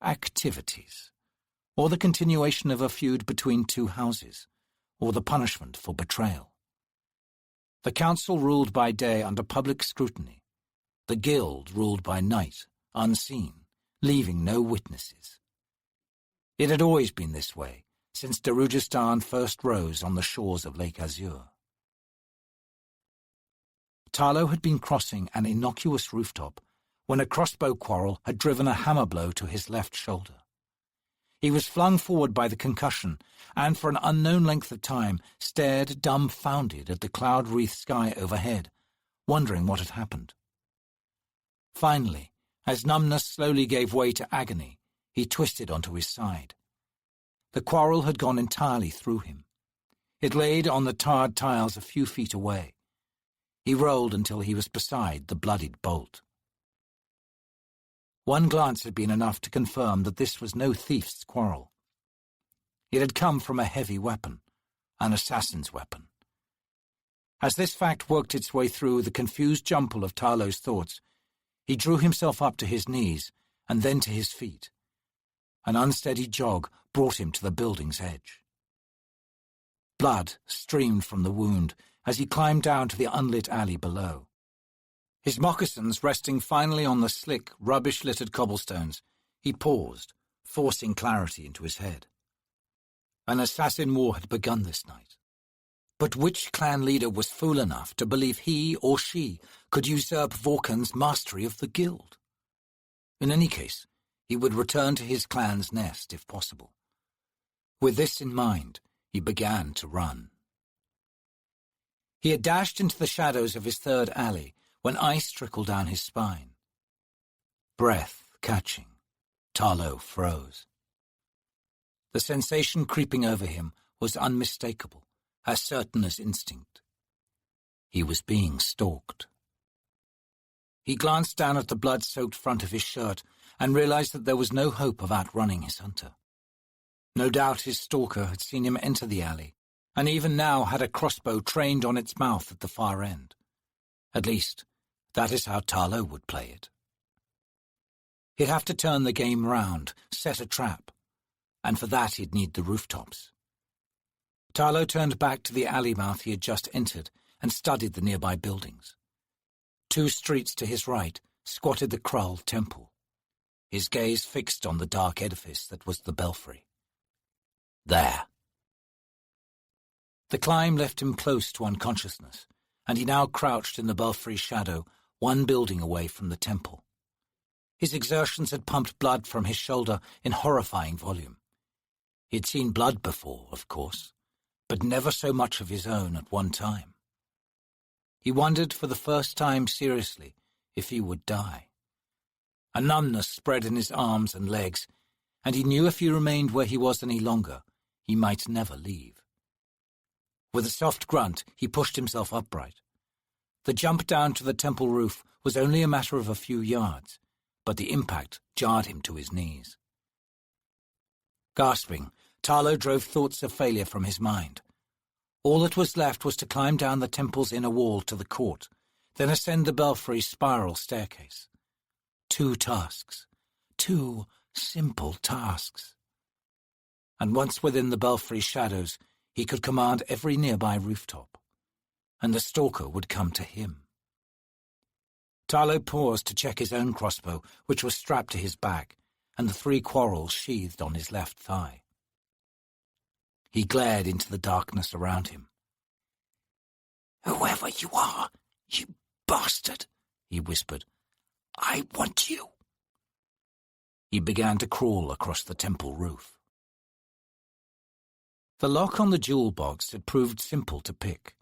activities, or the continuation of a feud between 2 houses, or the punishment for betrayal. The council ruled by day under public scrutiny. The guild ruled by night, unseen, leaving no witnesses. It had always been this way, since Darujistan first rose on the shores of Lake Azure. Tarlo had been crossing an innocuous rooftop when a crossbow quarrel had driven a hammer blow to his left shoulder. He was flung forward by the concussion and, for an unknown length of time, stared dumbfounded at the cloud-wreathed sky overhead, wondering what had happened. Finally, as numbness slowly gave way to agony, he twisted onto his side. The quarrel had gone entirely through him. It laid on the tarred tiles a few feet away. He rolled until he was beside the bloodied bolt. One glance had been enough to confirm that this was no thief's quarrel. It had come from a heavy weapon, an assassin's weapon. As this fact worked its way through the confused jumble of Tarlo's thoughts, he drew himself up to his knees and then to his feet. An unsteady jog brought him to the building's edge. Blood streamed from the wound as he climbed down to the unlit alley below. His moccasins resting finally on the slick, rubbish-littered cobblestones, he paused, forcing clarity into his head. An assassin war had begun this night. But which clan leader was fool enough to believe he or she could usurp Vorkan's mastery of the guild? In any case, he would return to his clan's nest if possible. With this in mind, he began to run. He had dashed into the shadows of his third alley when ice trickled down his spine. Breath catching, Tarlo froze. The sensation creeping over him was unmistakable, as certain as instinct. He was being stalked. He glanced down at the blood-soaked front of his shirt and realized that there was no hope of outrunning his hunter. No doubt his stalker had seen him enter the alley, and even now had a crossbow trained on its mouth at the far end. At least, that is how Tarlo would play it. He'd have to turn the game round, set a trap, and for that he'd need the rooftops. Tarlo turned back to the alley mouth he had just entered and studied the nearby buildings. 2 streets to his right squatted the Krull Temple. his gaze fixed on the dark edifice that was the belfry. There. The climb left him close to unconsciousness, and he now crouched in the belfry's shadow, one building away from the temple. His exertions had pumped blood from his shoulder in horrifying volume. He had seen blood before, of course, but never so much of his own at one time. He wondered for the first time seriously if he would die. A numbness spread in his arms and legs, and he knew if he remained where he was any longer, he might never leave. With a soft grunt, he pushed himself upright. The jump down to the temple roof was only a matter of a few yards, but the impact jarred him to his knees. Gasping, Tarlo drove thoughts of failure from his mind. All that was left was to climb down the temple's inner wall to the court, then ascend the belfry's spiral staircase. 2 tasks. 2 simple tasks. And once within the belfry's shadows, he could command every nearby rooftop, and the stalker would come to him. Tarlo paused to check his own crossbow, which was strapped to his back, and the 3 quarrels sheathed on his left thigh. He glared into the darkness around him. "Whoever you are, you bastard," he whispered. "I want you." He began to crawl across the temple roof. The lock on the jewel box had proved simple to pick.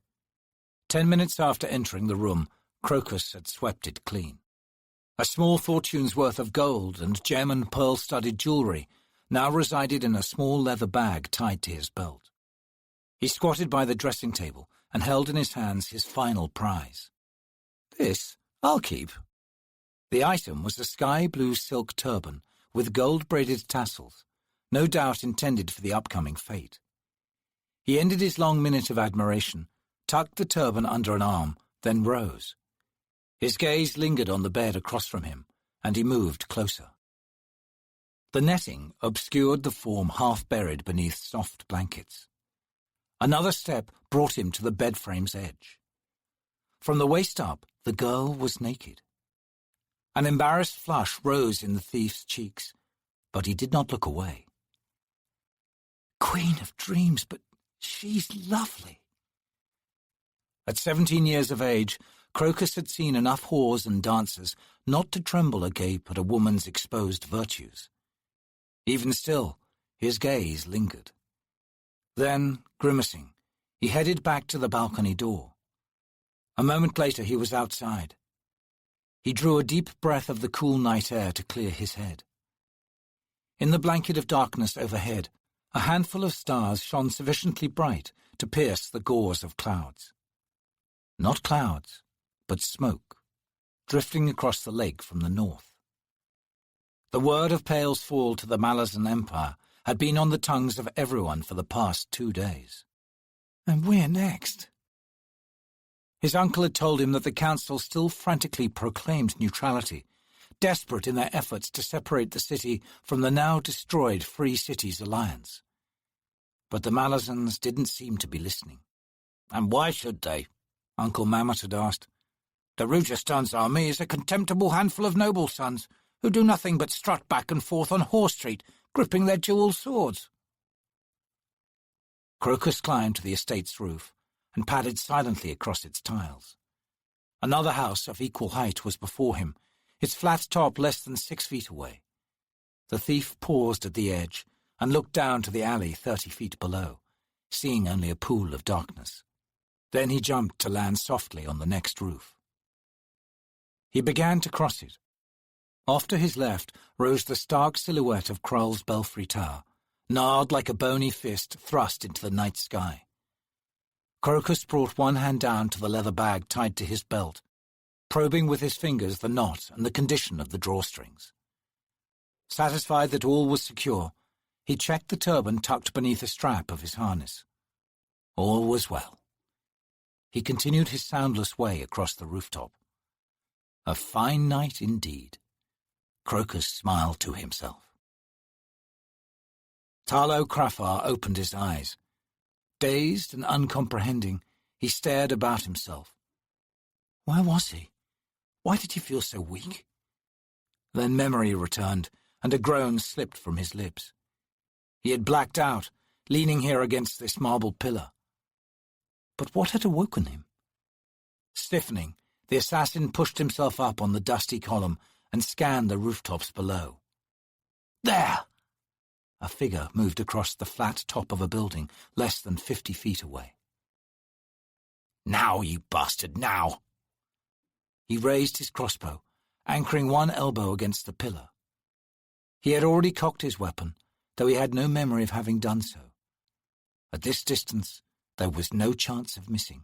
10 minutes after entering the room, Crocus had swept it clean. A small fortune's worth of gold and gem and pearl-studded jewellery now resided in a small leather bag tied to his belt. He squatted by the dressing table and held in his hands his final prize. "This I'll keep." The item was a sky-blue silk turban with gold-braided tassels, no doubt intended for the upcoming fete. He ended his long minute of admiration, tucked the turban under an arm, then rose. His gaze lingered on the bed across from him, and he moved closer. The netting obscured the form half buried beneath soft blankets. Another step brought him to the bed frame's edge. From the waist up, the girl was naked. An embarrassed flush rose in the thief's cheeks, but he did not look away. Queen of dreams, but she's lovely. At 17 years of age, Crocus had seen enough whores and dancers not to tremble agape at a woman's exposed virtues. Even still, his gaze lingered. Then, grimacing, he headed back to the balcony door. A moment later he was outside. He drew a deep breath of the cool night air to clear his head. In the blanket of darkness overhead, a handful of stars shone sufficiently bright to pierce the gauze of clouds. Not clouds, but smoke, drifting across the lake from the north. The word of Pale's fall to the Malazan Empire had been on the tongues of everyone for the past 2 days. And we're next. His uncle had told him that the council still frantically proclaimed neutrality, desperate in their efforts to separate the city from the now destroyed Free Cities Alliance. But the Malazans didn't seem to be listening. "And why should they?" Uncle Mammoth had asked. "Darujastan's army is a contemptible handful of noble sons who do nothing but strut back and forth on Horse Street, gripping their jewelled swords." Crocus climbed to the estate's roof and padded silently across its tiles. Another house of equal height was before him, its flat top less than 6 feet away. The thief paused at the edge and looked down to the alley 30 feet below, seeing only a pool of darkness. Then he jumped to land softly on the next roof. He began to cross it. Off to his left rose the stark silhouette of Krull's belfry tower, gnarled like a bony fist thrust into the night sky. Crocus brought one hand down to the leather bag tied to his belt, probing with his fingers the knot and the condition of the drawstrings. Satisfied that all was secure, he checked the turban tucked beneath a strap of his harness. All was well. He continued his soundless way across the rooftop. A fine night indeed. Crocus smiled to himself. Tarlo Krafar opened his eyes. Dazed and uncomprehending, he stared about himself. Where was he? Why did he feel so weak? Then memory returned, and a groan slipped from his lips. He had blacked out, leaning here against this marble pillar. But what had awoken him? Stiffening, the assassin pushed himself up on the dusty column and scanned the rooftops below. There! A figure moved across the flat top of a building less than 50 feet away. Now, you bastard, now! He raised his crossbow, anchoring one elbow against the pillar. He had already cocked his weapon, though he had no memory of having done so. At this distance, there was no chance of missing.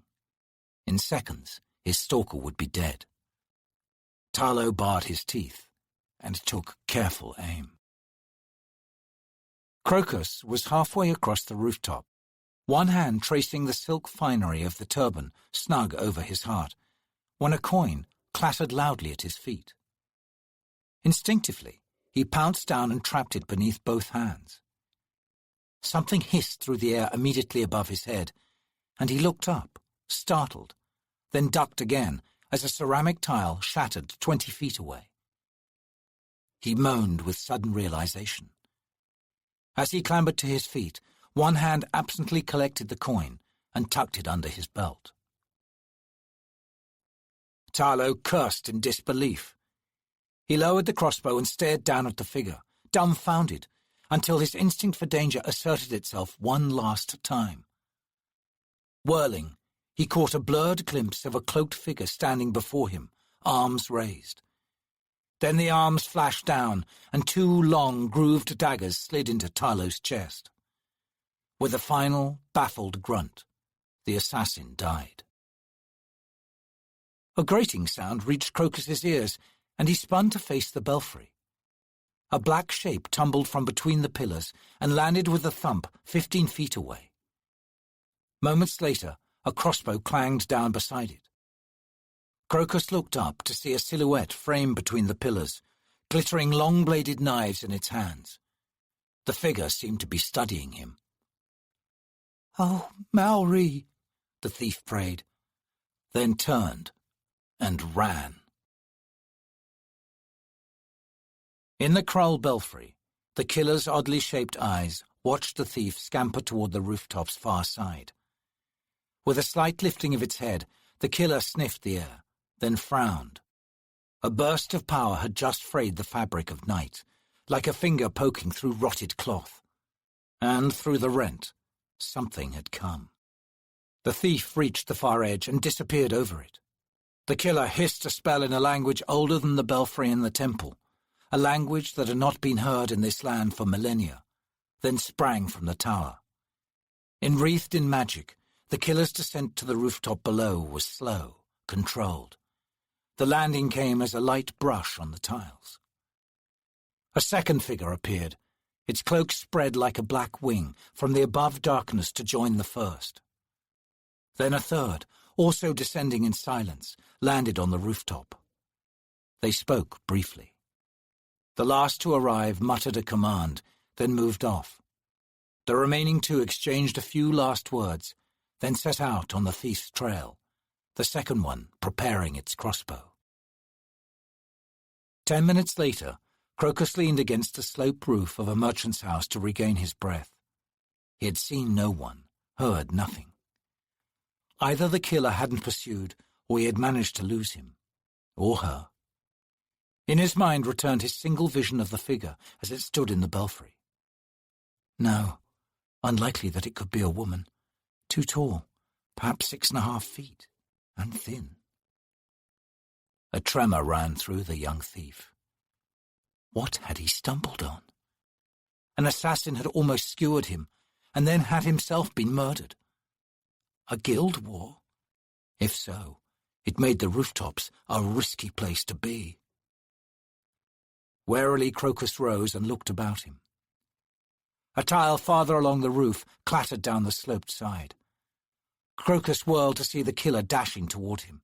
In seconds, his stalker would be dead. Tarlo bared his teeth and took careful aim. Crocus was halfway across the rooftop, one hand tracing the silk finery of the turban snug over his heart, when a coin clattered loudly at his feet. Instinctively, he pounced down and trapped it beneath both hands. Something hissed through the air immediately above his head, and he looked up, startled, then ducked again as a ceramic tile shattered 20 feet away. He moaned with sudden realization. As he clambered to his feet, one hand absently collected the coin and tucked it under his belt. Tarlo cursed in disbelief. He lowered the crossbow and stared down at the figure, dumbfounded, until his instinct for danger asserted itself one last time. Whirling, he caught a blurred glimpse of a cloaked figure standing before him, arms raised. Then the arms flashed down, and two long, grooved daggers slid into Tarlo's chest. With a final, baffled grunt, the assassin died. A grating sound reached Crocus's ears, and he spun to face the belfry. A black shape tumbled from between the pillars and landed with a thump 15 feet away. Moments later, a crossbow clanged down beside it. Crocus looked up to see a silhouette framed between the pillars, glittering long-bladed knives in its hands. The figure seemed to be studying him. "Oh, Malri," the thief prayed, then turned and ran. In the Krull belfry, the killer's oddly shaped eyes watched the thief scamper toward the rooftop's far side. With a slight lifting of its head, the killer sniffed the air, then frowned. A burst of power had just frayed the fabric of night, like a finger poking through rotted cloth. And through the rent, something had come. The thief reached the far edge and disappeared over it. The killer hissed a spell in a language older than the belfry and the temple, a language that had not been heard in this land for millennia, then sprang from the tower. Enwreathed in magic, the killer's descent to the rooftop below was slow, controlled. The landing came as a light brush on the tiles. A second figure appeared, its cloak spread like a black wing from the above darkness to join the first. Then a third, also descending in silence, landed on the rooftop. They spoke briefly. The last to arrive muttered a command, then moved off. The remaining two exchanged a few last words, then set out on the thief's trail, the second one preparing its crossbow. 10 minutes later, Crocus leaned against the slope roof of a merchant's house to regain his breath. He had seen no one, heard nothing. Either the killer hadn't pursued, or he had managed to lose him, or her. In his mind returned his single vision of the figure as it stood in the belfry. No, unlikely that it could be a woman. Too tall, perhaps 6.5 feet, and thin. A tremor ran through the young thief. What had he stumbled on? An assassin had almost skewered him, and then had himself been murdered. A guild war? If so, it made the rooftops a risky place to be. Warily Crocus rose and looked about him. A tile farther along the roof clattered down the sloped side. Crocus whirled to see the killer dashing toward him.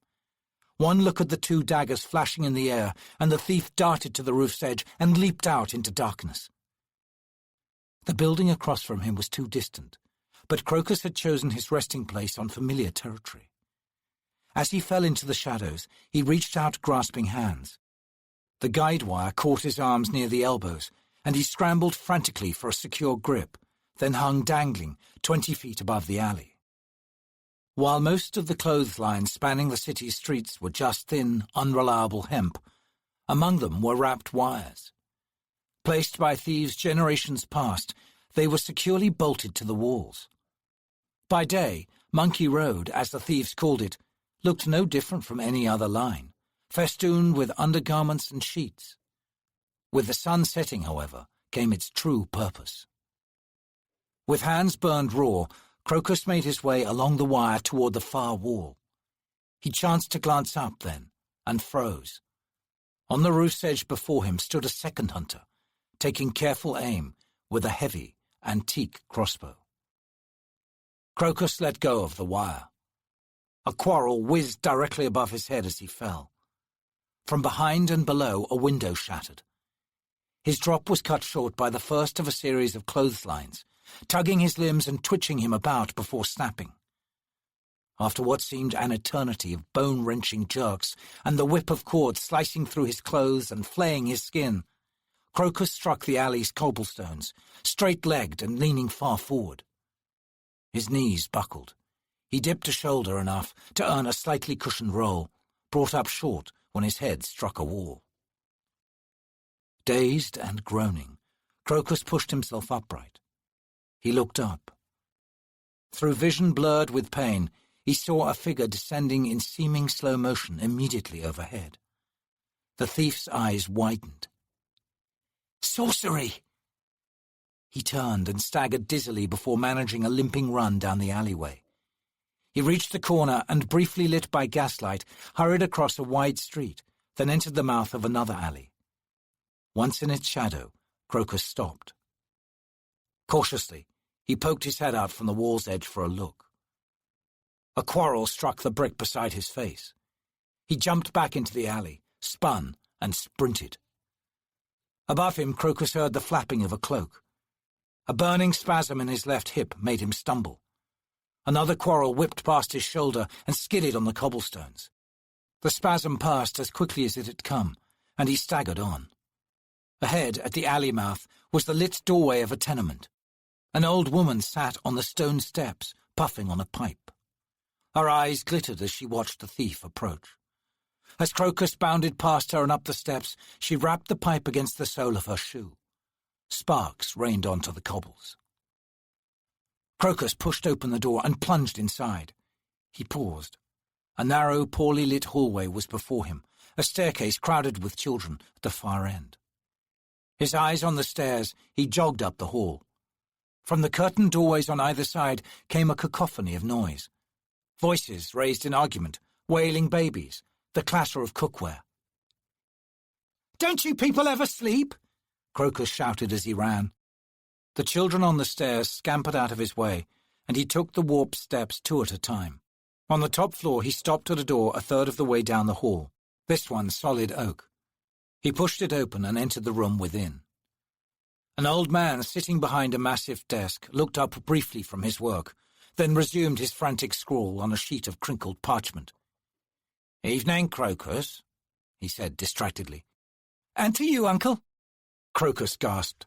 One look at the two daggers flashing in the air, and the thief darted to the roof's edge and leaped out into darkness. The building across from him was too distant, but Crocus had chosen his resting place on familiar territory. As he fell into the shadows, he reached out grasping hands. The guide wire caught his arms near the elbows, and he scrambled frantically for a secure grip, then hung dangling 20 feet above the alley. While most of the clotheslines spanning the city's streets were just thin, unreliable hemp, among them were wrapped wires. Placed by thieves generations past, they were securely bolted to the walls. By day, Monkey Road, as the thieves called it, looked no different from any other line, festooned with undergarments and sheets. With the sun setting, however, came its true purpose. With hands burned raw, Crocus made his way along the wire toward the far wall. He chanced to glance up then, and froze. On the roof's edge before him stood a second hunter, taking careful aim with a heavy, antique crossbow. Crocus let go of the wire. A quarrel whizzed directly above his head as he fell. From behind and below, a window shattered. His drop was cut short by the first of a series of clotheslines, tugging his limbs and twitching him about before snapping. After what seemed an eternity of bone-wrenching jerks and the whip of cords slicing through his clothes and flaying his skin, Crocus struck the alley's cobblestones, straight-legged and leaning far forward. His knees buckled. He dipped a shoulder enough to earn a slightly cushioned roll, brought up short when his head struck a wall. Dazed and groaning, Crocus pushed himself upright. He looked up. Through vision blurred with pain, he saw a figure descending in seeming slow motion immediately overhead. The thief's eyes widened. "Sorcery!" He turned and staggered dizzily before managing a limping run down the alleyway. He reached the corner and, briefly lit by gaslight, hurried across a wide street, then entered the mouth of another alley. Once in its shadow, Crocus stopped. Cautiously, he poked his head out from the wall's edge for a look. A quarrel struck the brick beside his face. He jumped back into the alley, spun, and sprinted. Above him, Crocus heard the flapping of a cloak. A burning spasm in his left hip made him stumble. Another quarrel whipped past his shoulder and skidded on the cobblestones. The spasm passed as quickly as it had come, and he staggered on. Ahead, at the alley mouth, was the lit doorway of a tenement. An old woman sat on the stone steps, puffing on a pipe. Her eyes glittered as she watched the thief approach. As Crocus bounded past her and up the steps, she rapped the pipe against the sole of her shoe. Sparks rained onto the cobbles. Crocus pushed open the door and plunged inside. He paused. A narrow, poorly lit hallway was before him, a staircase crowded with children at the far end. His eyes on the stairs, he jogged up the hall. From the curtained doorways on either side came a cacophony of noise. Voices raised in argument, wailing babies, the clatter of cookware. "Don't you people ever sleep?" Crocus shouted as he ran. The children on the stairs scampered out of his way, and he took the warped steps 2 at a time. On the top floor, he stopped at a door a third of the way down the hall, this one solid oak. He pushed it open and entered the room within. An old man sitting behind a massive desk looked up briefly from his work, then resumed his frantic scrawl on a sheet of crinkled parchment. "Evening, Crocus," he said distractedly. "And to you, Uncle," Crocus gasped.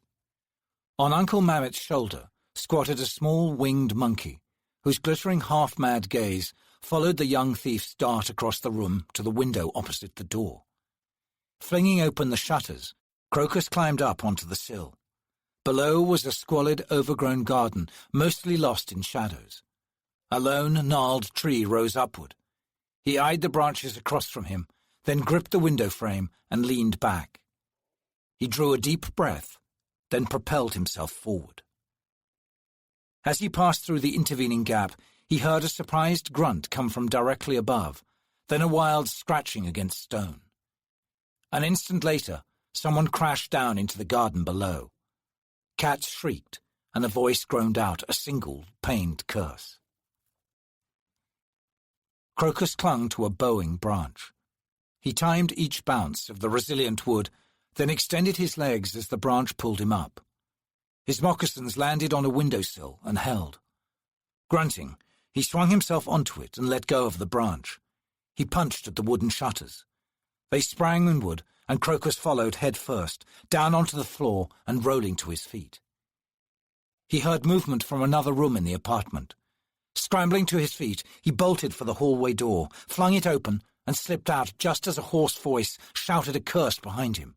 On Uncle Mammoth's shoulder squatted a small winged monkey, whose glittering half-mad gaze followed the young thief's dart across the room to the window opposite the door. Flinging open the shutters, Crocus climbed up onto the sill. Below was a squalid, overgrown garden, mostly lost in shadows. A lone, gnarled tree rose upward. He eyed the branches across from him, then gripped the window frame and leaned back. He drew a deep breath, then propelled himself forward. As he passed through the intervening gap, he heard a surprised grunt come from directly above, then a wild scratching against stone. An instant later, someone crashed down into the garden below. Cats shrieked, and a voice groaned out a single, pained curse. Crocus clung to a bowing branch. He timed each bounce of the resilient wood, then extended his legs as the branch pulled him up. His moccasins landed on a windowsill and held. Grunting, he swung himself onto it and let go of the branch. He punched at the wooden shutters. They sprang inward, and Crocus followed head first, down onto the floor and rolling to his feet. He heard movement from another room in the apartment. Scrambling to his feet, he bolted for the hallway door, flung it open, and slipped out just as a hoarse voice shouted a curse behind him.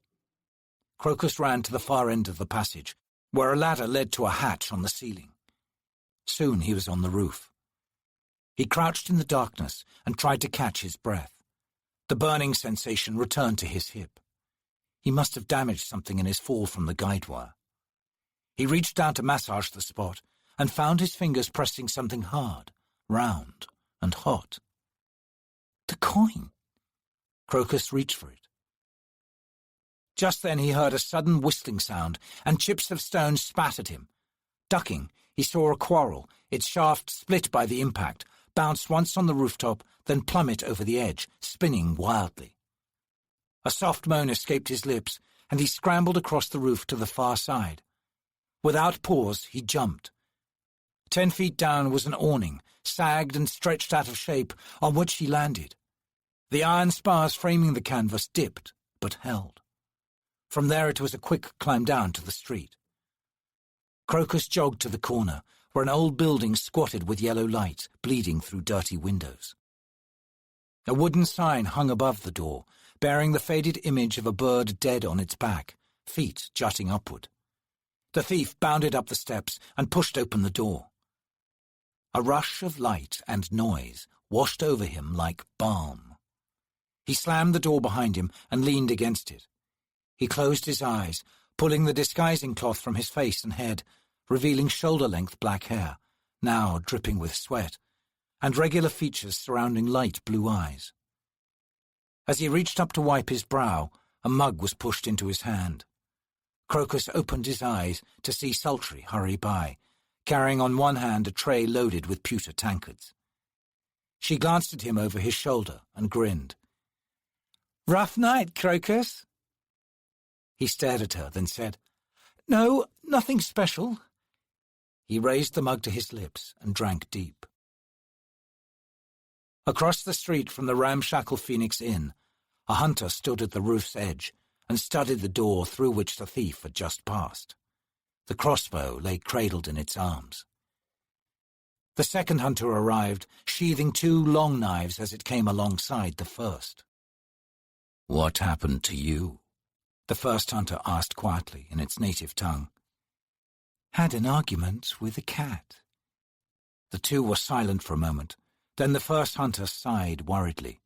Crocus ran to the far end of the passage, where a ladder led to a hatch on the ceiling. Soon he was on the roof. He crouched in the darkness and tried to catch his breath. The burning sensation returned to his hip. He must have damaged something in his fall from the guide wire. He reached down to massage the spot and found his fingers pressing something hard, round, and hot. The coin! Crocus reached for it. Just then he heard a sudden whistling sound, and chips of stone spat at him. Ducking, he saw a quarrel, its shaft split by the impact, bounce once on the rooftop, then plummet over the edge, spinning wildly. A soft moan escaped his lips, and he scrambled across the roof to the far side. Without pause, he jumped. 10 feet down was an awning, sagged and stretched out of shape, on which he landed. The iron spars framing the canvas dipped, but held. From there it was a quick climb down to the street. Crocus jogged to the corner, where an old building squatted with yellow light, bleeding through dirty windows. A wooden sign hung above the door, bearing the faded image of a bird dead on its back, feet jutting upward. The thief bounded up the steps and pushed open the door. A rush of light and noise washed over him like balm. He slammed the door behind him and leaned against it. He closed his eyes, pulling the disguising cloth from his face and head, revealing shoulder-length black hair, now dripping with sweat, and regular features surrounding light blue eyes. As he reached up to wipe his brow, a mug was pushed into his hand. Crocus opened his eyes to see Sultry hurry by, carrying on one hand a tray loaded with pewter tankards. She glanced at him over his shoulder and grinned. "Rough night, Crocus?" He stared at her, then said, "No, nothing special." He raised the mug to his lips and drank deep. Across the street from the ramshackle Phoenix Inn, a hunter stood at the roof's edge and studied the door through which the thief had just passed. The crossbow lay cradled in its arms. The second hunter arrived, sheathing 2 long knives as it came alongside the first. "What happened to you?" the first hunter asked quietly in its native tongue. "Had an argument with a cat." The two were silent for a moment. Then the first hunter sighed worriedly.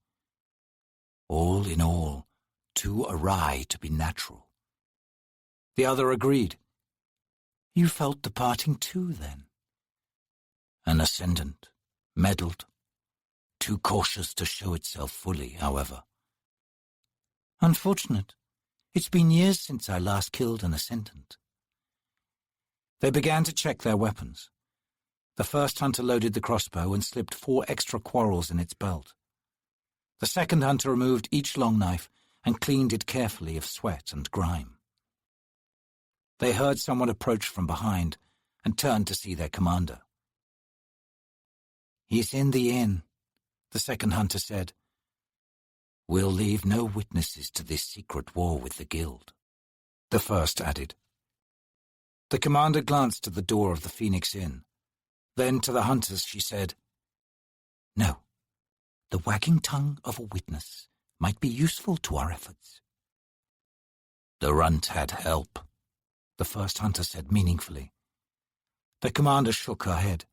"All in all, too awry to be natural." The other agreed. "You felt the parting too, then?" "An ascendant, meddled. Too cautious to show itself fully, however." "Unfortunate. It's been years since I last killed an ascendant." They began to check their weapons. The first hunter loaded the crossbow and slipped 4 extra quarrels in its belt. The second hunter removed each long knife and cleaned it carefully of sweat and grime. They heard someone approach from behind and turned to see their commander. "He's in the inn," the second hunter said. "We'll leave no witnesses to this secret war with the guild," the first added. The commander glanced at the door of the Phoenix Inn. Then to the hunters she said, "No, the wagging tongue of a witness might be useful to our efforts." "The runt had help," the first hunter said meaningfully. The commander shook her head.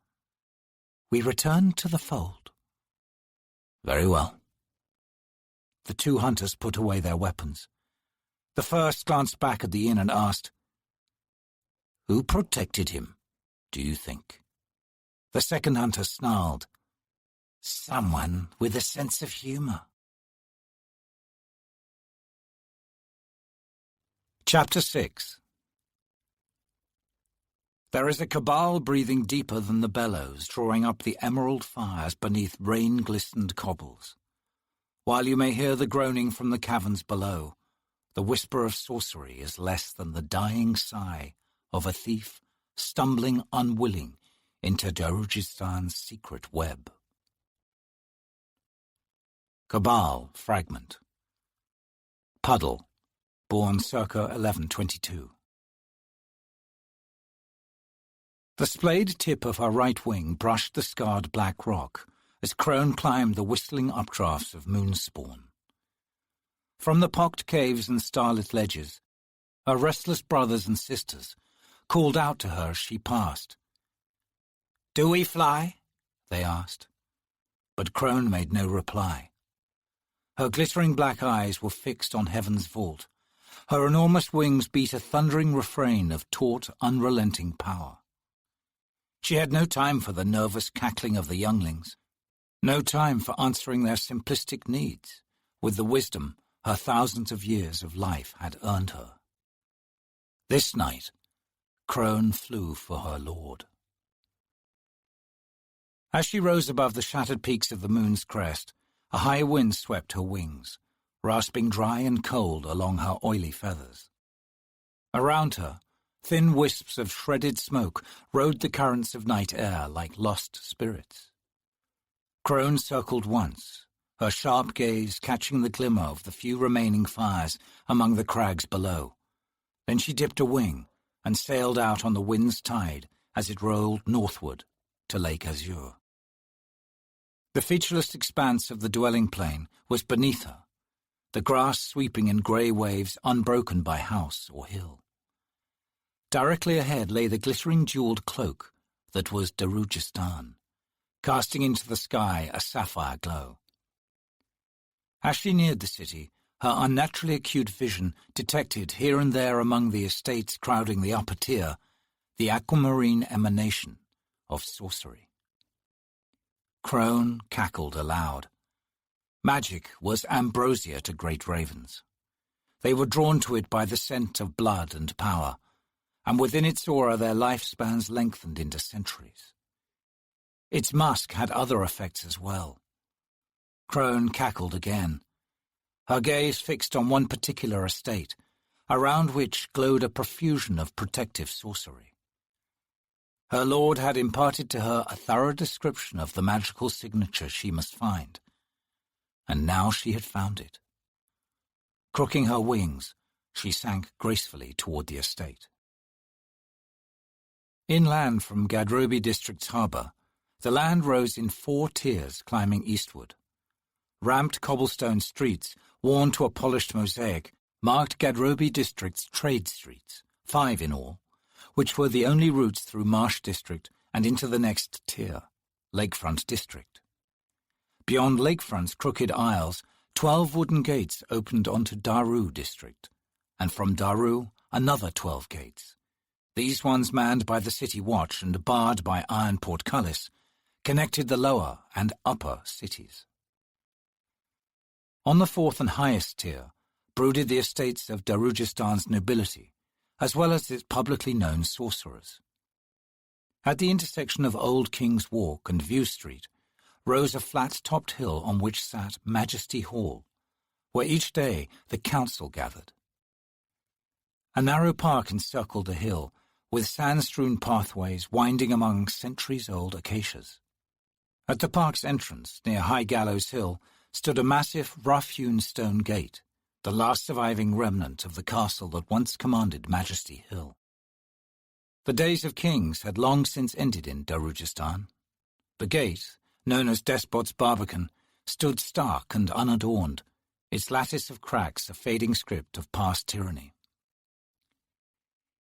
"We return to the fold." "Very well." The 2 hunters put away their weapons. The first glanced back at the inn and asked, "Who protected him, do you think?" The second hunter snarled, "Someone with a sense of humor." Chapter 6. There is a cabal breathing deeper than the bellows, drawing up the emerald fires beneath rain-glistened cobbles. While you may hear the groaning from the caverns below, the whisper of sorcery is less than the dying sigh of a thief stumbling unwilling into Darujistan's secret web. Cabal Fragment. Puddle, born circa 1122. The splayed tip of her right wing brushed the scarred black rock as Crone climbed the whistling updrafts of moonspawn. From the pocked caves and starlit ledges, her restless brothers and sisters called out to her as she passed. "Do we fly?" they asked. But Crone made no reply. Her glittering black eyes were fixed on heaven's vault. Her enormous wings beat a thundering refrain of taut, unrelenting power. She had no time for the nervous cackling of the younglings, no time for answering their simplistic needs with the wisdom her thousands of years of life had earned her. This night, Crone flew for her lord. As she rose above the shattered peaks of the moon's crest, a high wind swept her wings, rasping dry and cold along her oily feathers. Around her, thin wisps of shredded smoke rode the currents of night air like lost spirits. Crone circled once, her sharp gaze catching the glimmer of the few remaining fires among the crags below. Then she dipped a wing and sailed out on the wind's tide as it rolled northward to Lake Azure. The featureless expanse of the dwelling plain was beneath her, the grass sweeping in grey waves unbroken by house or hill. Directly ahead lay the glittering jewelled cloak that was Darujistan, casting into the sky a sapphire glow. As she neared the city, her unnaturally acute vision detected here and there among the estates crowding the upper tier the aquamarine emanation of sorcery. Crone cackled aloud. Magic was ambrosia to great ravens. They were drawn to it by the scent of blood and power, and within its aura their lifespans lengthened into centuries. Its musk had other effects as well. Crone cackled again, her gaze fixed on one particular estate, around which glowed a profusion of protective sorcery. Her lord had imparted to her a thorough description of the magical signature she must find, and now she had found it. Crooking her wings, she sank gracefully toward the estate. Inland from Gadrobi district's harbour, the land rose in 4 tiers climbing eastward. Ramped cobblestone streets, worn to a polished mosaic, marked Gadrobi district's trade streets, 5 in all, which were the only routes through Marsh District and into the next tier, Lakefront District. Beyond Lakefront's crooked aisles, 12 wooden gates opened onto Daru District, and from Daru, another 12 gates. These ones manned by the city watch and barred by iron portcullis, connected the lower and upper cities. On the 4th and highest tier brooded the estates of Darujistan's nobility, as well as its publicly known sorcerers. At the intersection of Old King's Walk and View Street rose a flat-topped hill on which sat Majesty Hall, where each day the council gathered. A narrow park encircled the hill, with sand-strewn pathways winding among centuries-old acacias. At the park's entrance, near High Gallows Hill, stood a massive, rough-hewn stone gate, the last surviving remnant of the castle that once commanded Majesty Hill. The days of kings had long since ended in Darujistan. The gate, known as Despot's Barbican, stood stark and unadorned, its lattice of cracks a fading script of past tyranny.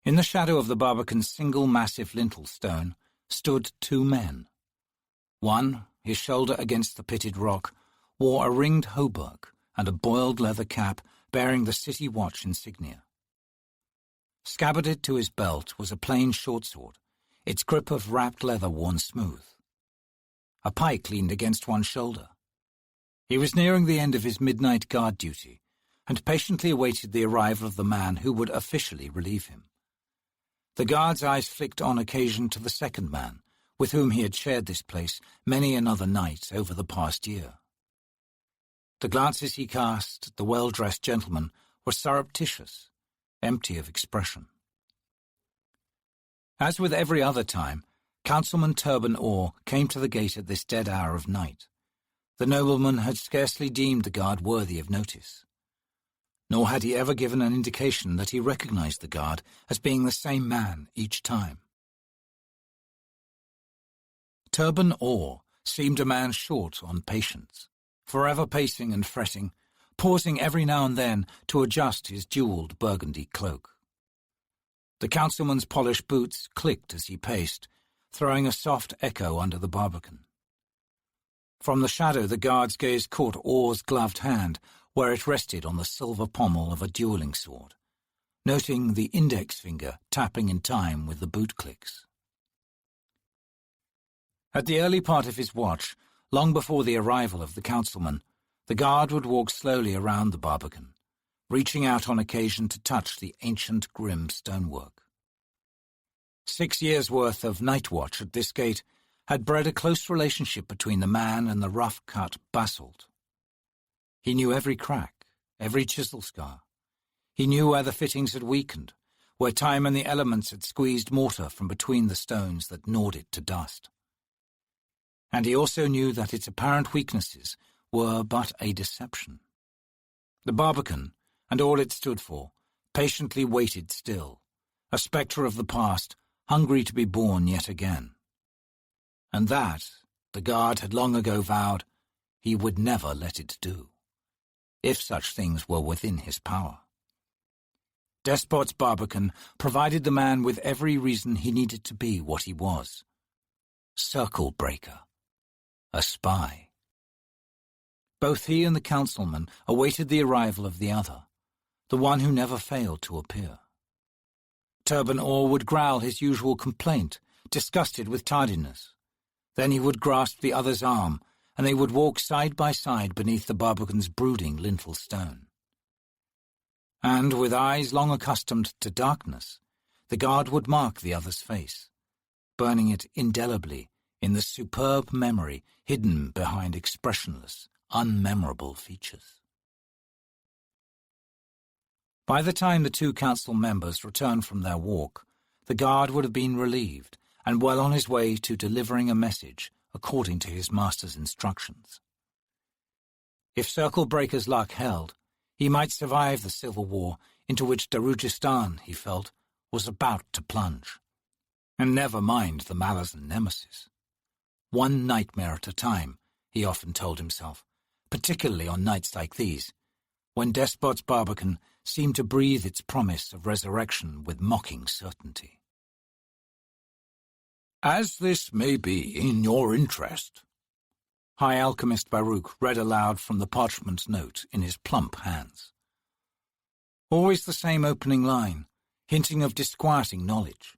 In the shadow of the Barbican's single massive lintel stone stood 2 men. One, his shoulder against the pitted rock, wore a ringed hauberk and a boiled leather cap bearing the city watch insignia. Scabbarded to his belt was a plain short sword, its grip of wrapped leather worn smooth. A pike leaned against one shoulder. He was nearing the end of his midnight guard duty and patiently awaited the arrival of the man who would officially relieve him. The guard's eyes flicked on occasion to the second man, with whom he had shared this place many another night over the past year. The glances he cast at the well-dressed gentleman were surreptitious, empty of expression. As with every other time, Councilman Turban Orr came to the gate at this dead hour of night. The nobleman had scarcely deemed the guard worthy of notice. nor had he ever given an indication that he recognized the guard as being the same man each time. Turban Orr seemed a man short on patience, forever pacing and fretting, pausing every now and then to adjust his jewelled burgundy cloak. The councilman's polished boots clicked as he paced, throwing a soft echo under the barbican. From the shadow the guard's gaze caught Orr's gloved hand where it rested on the silver pommel of a duelling sword, noting the index finger tapping in time with the boot clicks. At the early part of his watch, long before the arrival of the councilman, the guard would walk slowly around the barbican, reaching out on occasion to touch the ancient grim stonework. 6 years' worth of night watch at this gate had bred a close relationship between the man and the rough-cut basalt. He knew every crack, every chisel scar. He knew where the fittings had weakened, where time and the elements had squeezed mortar from between the stones that gnawed it to dust. And he also knew that its apparent weaknesses were but a deception. The barbican, and all it stood for, patiently waited still, a spectre of the past, hungry to be born yet again. And that, the guard had long ago vowed, he would never let it do, if such things were within his power. Despot's barbican provided the man with every reason he needed to be what he was. Circle breaker. A spy. Both he and the councilman awaited the arrival of the other, the one who never failed to appear. Turban Orr would growl his usual complaint, disgusted with tardiness. Then he would grasp the other's arm, and they would walk side by side beneath the barbican's brooding lintel stone. And, with eyes long accustomed to darkness, the guard would mark the other's face, burning it indelibly in the superb memory hidden behind expressionless, unmemorable features. By the time the two council members returned from their walk, the guard would have been relieved and well on his way to delivering a message according to his master's instructions. If Circle Breaker's luck held, he might survive the civil war into which Darujistan, he felt, was about to plunge. And never mind the Malazan nemesis. One nightmare at a time, he often told himself, particularly on nights like these, when Despot's barbican seemed to breathe its promise of resurrection with mocking certainty. As this may be in your interest, High Alchemist Baruch read aloud from the parchment note in his plump hands. Always the same opening line, hinting of disquieting knowledge.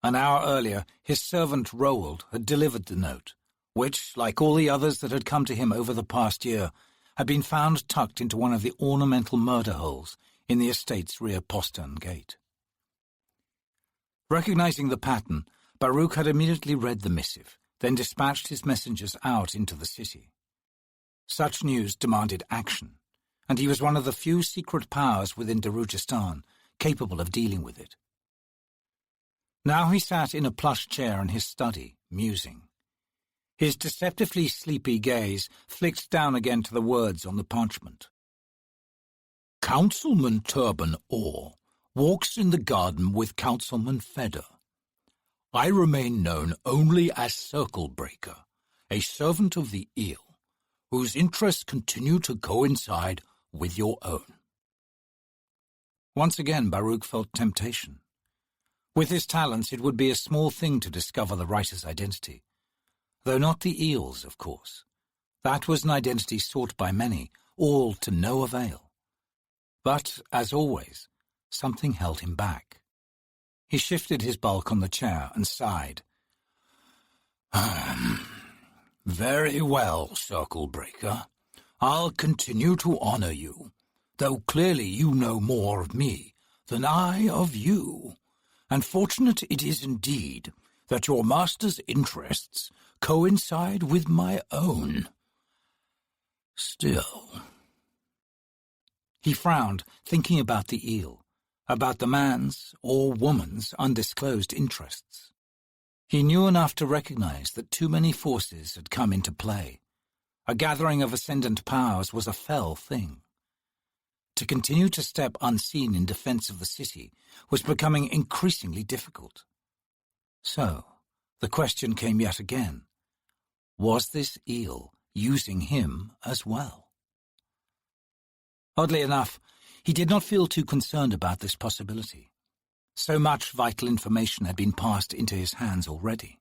An hour earlier, his servant Roald had delivered the note, which, like all the others that had come to him over the past year, had been found tucked into one of the ornamental murder holes in the estate's rear postern gate. Recognizing the pattern, Baruch had immediately read the missive, then dispatched his messengers out into the city. Such news demanded action, and he was one of the few secret powers within Darujistan capable of dealing with it. Now he sat in a plush chair in his study, musing. His deceptively sleepy gaze flicked down again to the words on the parchment. Councilman Turban Orr walks in the garden with Councilman Feder. I remain known only as Circle Breaker, a servant of the eel, whose interests continue to coincide with your own. Once again Baruch felt temptation. With his talents it would be a small thing to discover the writer's identity. Though not the eel's, of course. That was an identity sought by many, all to no avail. But, as always, something held him back. He shifted his bulk on the chair and sighed. Very well, Circle Breaker. I'll continue to honor you, though clearly you know more of me than I of you. And fortunate it is indeed that your master's interests coincide with my own. Still... He frowned, thinking about the eel, about the man's or woman's undisclosed interests. He knew enough to recognize that too many forces had come into play. A gathering of ascendant powers was a fell thing. to continue to step unseen in defense of the city was becoming increasingly difficult. So, the question came yet again. Was this eel using him as well? Oddly enough, he did not feel too concerned about this possibility. So much vital information had been passed into his hands already.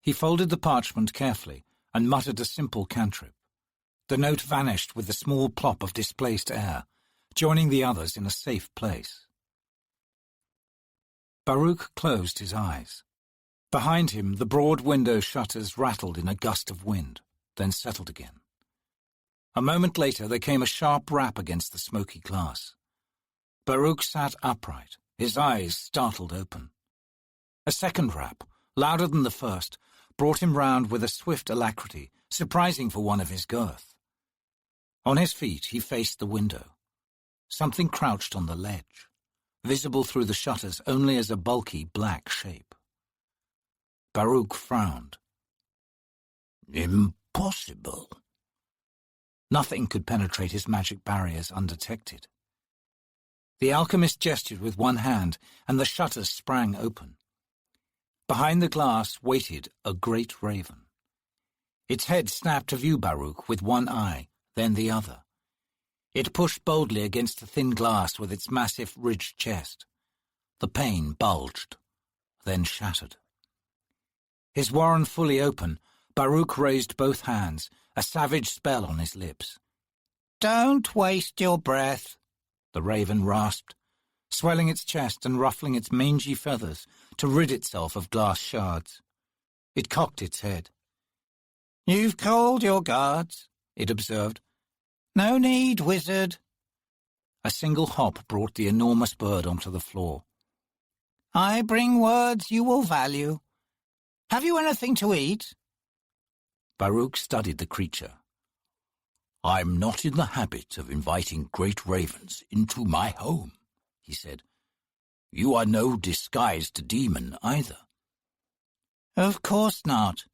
He folded the parchment carefully and muttered a simple cantrip. The note vanished with a small plop of displaced air, joining the others in a safe place. Baruch closed his eyes. Behind him, the broad window shutters rattled in a gust of wind, then settled again. A moment later, there came a sharp rap against the smoky glass. Baruch sat upright, his eyes startled open. A second rap, louder than the first, brought him round with a swift alacrity, surprising for one of his girth. On his feet, he faced the window. Something crouched on the ledge, visible through the shutters only as a bulky black shape. Baruch frowned. Impossible. Nothing could penetrate his magic barriers undetected. The alchemist gestured with one hand, and the shutters sprang open. Behind the glass waited a great raven. Its head snapped to view Baruch with one eye, then the other. It pushed boldly against the thin glass with its massive ridged chest. The pane bulged, then shattered. His warren fully open, Baruch raised both hands, a savage spell on his lips. "Don't waste your breath," the raven rasped, swelling its chest and ruffling its mangy feathers to rid itself of glass shards. It cocked its head. "You've called your guards," it observed. "No need, wizard." A single hop brought the enormous bird onto the floor. "I bring words you will value. Have you anything to eat?" Baruch studied the creature. "I'm not in the habit of inviting great ravens into my home," he said. "You are no disguised demon either." "Of course not.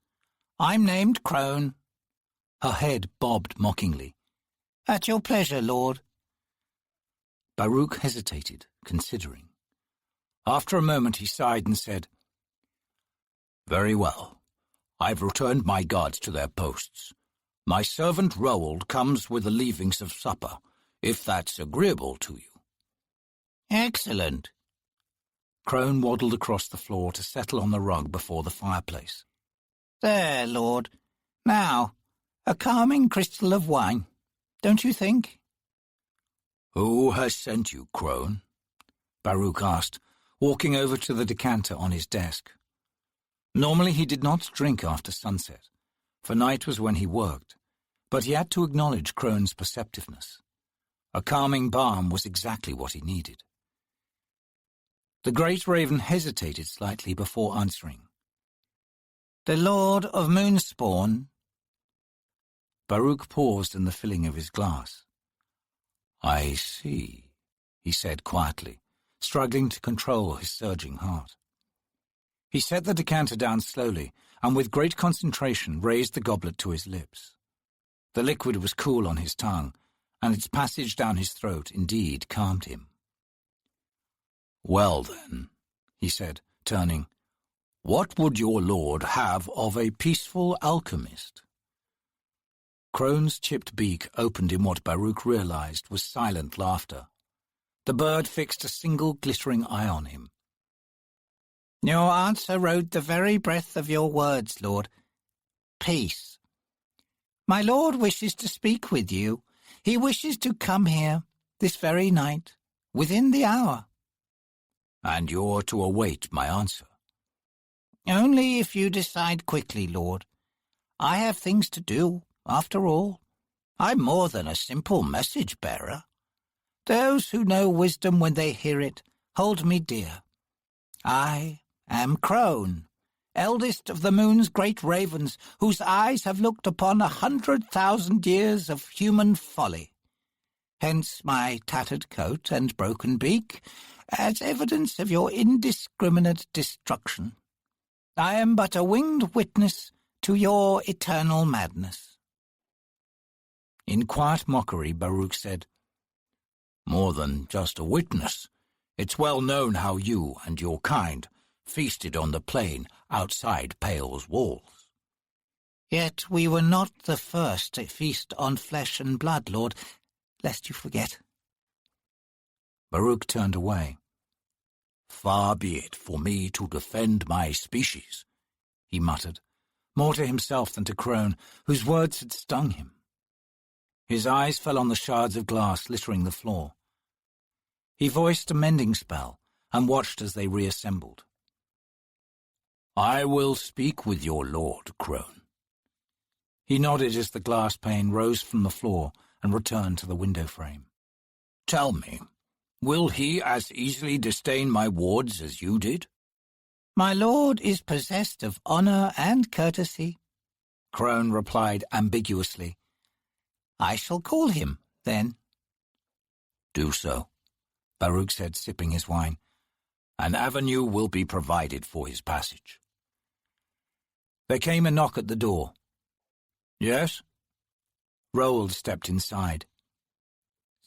I'm named Crone." Her head bobbed mockingly. "At your pleasure, Lord." Baruch hesitated, considering. After a moment he sighed and said, "Very well. I've returned my guards to their posts. My servant Roald comes with the leavings of supper, if that's agreeable to you." "Excellent." Crone waddled across the floor to settle on the rug before the fireplace. "There, Lord. Now, a calming crystal of wine, don't you think?" "Who has sent you, Crone?" Baruch asked, walking over to the decanter on his desk. Normally he did not drink after sunset, for night was when he worked, but he had to acknowledge Crone's perceptiveness. A calming balm was exactly what he needed. The great raven hesitated slightly before answering. "The Lord of Moonspawn." Baruch paused in the filling of his glass. "I see," he said quietly, struggling to control his surging heart. He set the decanter down slowly and with great concentration raised the goblet to his lips. The liquid was cool on his tongue, and its passage down his throat indeed calmed him. "Well then," he said, turning, "what would your lord have of a peaceful alchemist?" Crone's chipped beak opened in what Baruch realized was silent laughter. The bird fixed a single glittering eye on him. "Your answer rode the very breath of your words, Lord. Peace. My lord wishes to speak with you. He wishes to come here, this very night, within the hour." "And you're to await my answer?" "Only if you decide quickly, Lord. I have things to do, after all. I'm more than a simple message-bearer. Those who know wisdom when they hear it hold me dear. I am Crone, eldest of the moon's great ravens, whose eyes have looked upon 100,000 years of human folly. Hence my tattered coat and broken beak, as evidence of your indiscriminate destruction. I am but a winged witness to your eternal madness." In quiet mockery, Baruch said, More than just a witness. It's well known how you and your kind feasted on the plain outside Pale's walls. Yet we were not the first to feast on flesh and blood, Lord, lest you forget. Baruch turned away. Far be it for me to defend my species, he muttered, more to himself than to Crone, whose words had stung him. His eyes fell on the shards of glass littering the floor. He voiced a mending spell and watched as they reassembled. I will speak with your lord, Crone. He nodded as the glass pane rose from the floor and returned to the window frame. Tell me, will he as easily disdain my wards as you did? My lord is possessed of honour and courtesy, Crone replied ambiguously. I shall call him, then. Do so, Baruch said, sipping his wine. An avenue will be provided for his passage. There came a knock at the door. Yes? Roald stepped inside.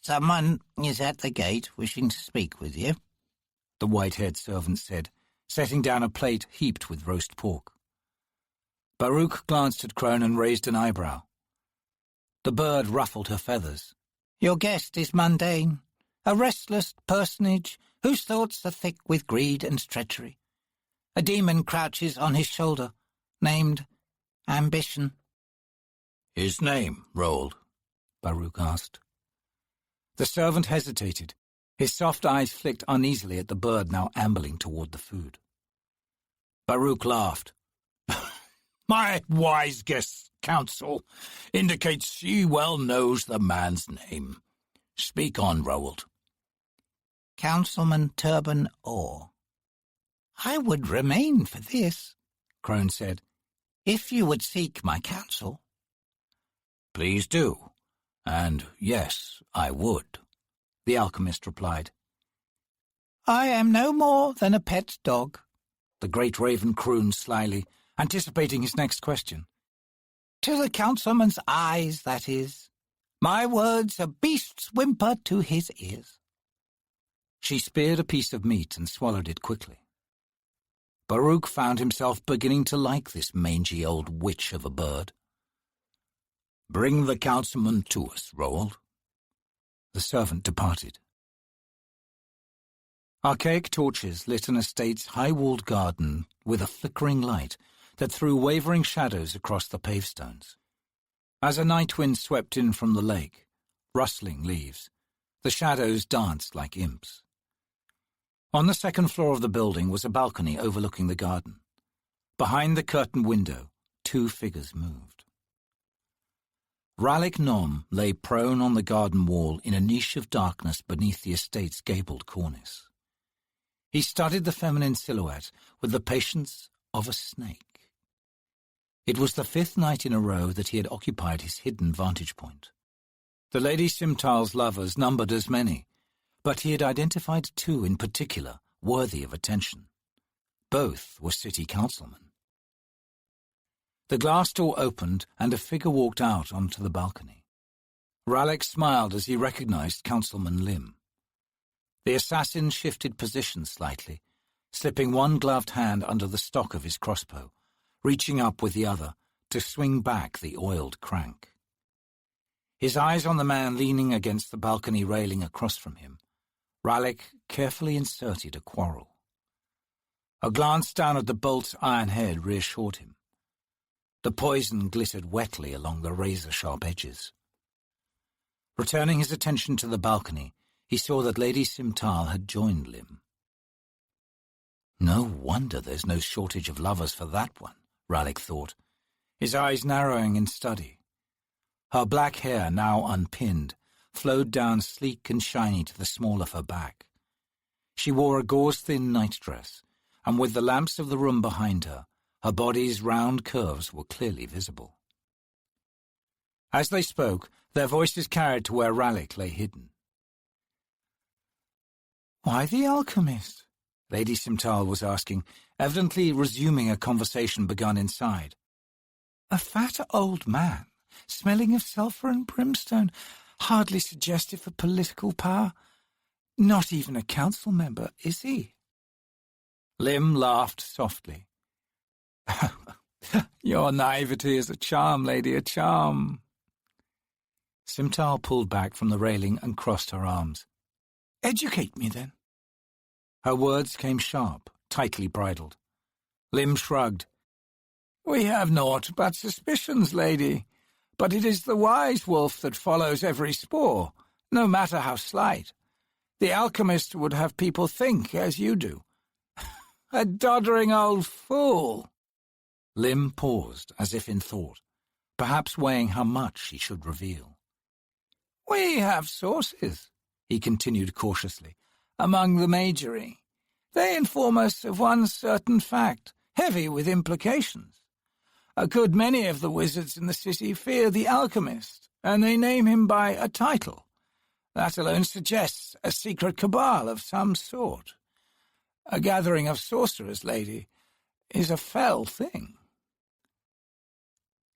Someone is at the gate wishing to speak with you, the white-haired servant said, setting down a plate heaped with roast pork. Baruch glanced at Crone and raised an eyebrow. The bird ruffled her feathers. Your guest is mundane, a restless personage whose thoughts are thick with greed and treachery. A demon crouches on his shoulder, named Ambition. His name, Roald? Baruch asked. The servant hesitated. His soft eyes flicked uneasily at the bird now ambling toward the food. Baruch laughed. My wise guest's counsel indicates she well knows the man's name. Speak on, Roald. Councilman Turban Orr. I would remain for this, Crone said, if you would seek my counsel. Please do. And yes, I would, the alchemist replied. I am no more than a pet dog, the great raven crooned slyly, anticipating his next question. To the councilman's eyes, that is. My words a beast's whimper to his ears. She speared a piece of meat and swallowed it quickly. Baruch found himself beginning to like this mangy old witch of a bird. Bring the councilman to us, Roald. The servant departed. Archaic torches lit an estate's high-walled garden with a flickering light that threw wavering shadows across the pavestones. As a night wind swept in from the lake, rustling leaves, the shadows danced like imps. On the second floor of the building was a balcony overlooking the garden. Behind the curtained window, two figures moved. Ralik Nom lay prone on the garden wall in a niche of darkness beneath the estate's gabled cornice. He studied the feminine silhouette with the patience of a snake. It was the 5th night in a row that he had occupied his hidden vantage point. The Lady Simtal's lovers numbered as many, but he had identified 2 in particular worthy of attention. Both were city councilmen. The glass door opened and a figure walked out onto the balcony. Ralik smiled as he recognized Councilman Lim. The assassin shifted position slightly, slipping one gloved hand under the stock of his crossbow, reaching up with the other to swing back the oiled crank. His eyes on the man leaning against the balcony railing across from him, Ralik carefully inserted a quarrel. A glance down at the bolt's iron head reassured him. The poison glittered wetly along the razor-sharp edges. Returning his attention to the balcony, he saw that Lady Simtal had joined Lim. No wonder there's no shortage of lovers for that one, Ralik thought, his eyes narrowing in study. Her black hair, now unpinned, flowed down sleek and shiny to the small of her back. She wore a gauze-thin nightdress, and with the lamps of the room behind her, her body's round curves were clearly visible. As they spoke, their voices carried to where Ralik lay hidden. Why the alchemist? Lady Simtal was asking, evidently resuming a conversation begun inside. A fat old man, smelling of sulphur and brimstone, hardly suggestive of political power, Not even a council member, is he? Lim laughed softly. Your naivety is a charm, lady, a charm. Simtal pulled back from the railing and crossed her arms. Educate me, then. Her words came sharp, tightly bridled. Lim shrugged. We have naught but suspicions, lady, but it is the wise wolf that follows every spoor, no matter how slight. The alchemist would have people think as you do. A doddering old fool. Lim paused, as if in thought, perhaps weighing how much he should reveal. We have sources, he continued cautiously, among the majory. They inform us of one certain fact, heavy with implications. A good many of the wizards in the city fear the alchemist, and they name him by a title. That alone suggests a secret cabal of some sort. A gathering of sorcerers, lady, is a fell thing.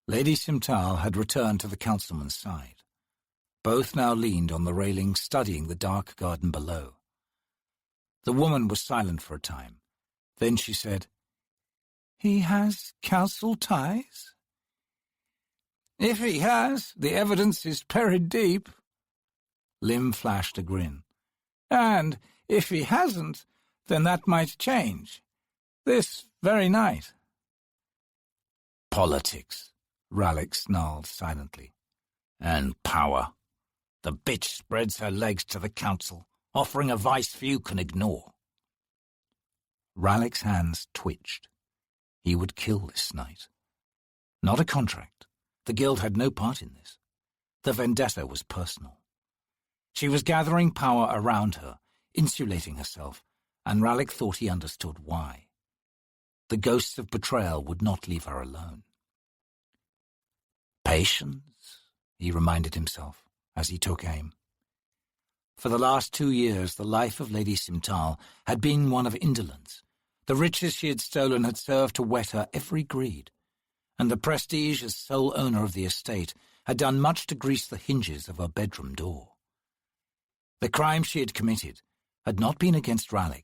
Lady Simtal had returned to the councilman's side. Both now leaned on the railing, studying the dark garden below. The woman was silent for a time. Then she said, He has council ties? If he has, the evidence is buried deep. Lim flashed a grin. And if he hasn't, then that might change. This very night. Politics, Rallick snarled silently. And power. The bitch spreads her legs to the council, offering a vice few can ignore. Rallick's hands twitched. He would kill this night. Not a contract. The guild had no part in this. The vendetta was personal. She was gathering power around her, insulating herself, and Rallick thought he understood why. The ghosts of betrayal would not leave her alone. Patience, he reminded himself, as he took aim. For the last 2 years, the life of Lady Simtal had been one of indolence. The riches she had stolen had served to whet her every greed, and the prestige as sole owner of the estate had done much to grease the hinges of her bedroom door. The crime she had committed had not been against Rallick,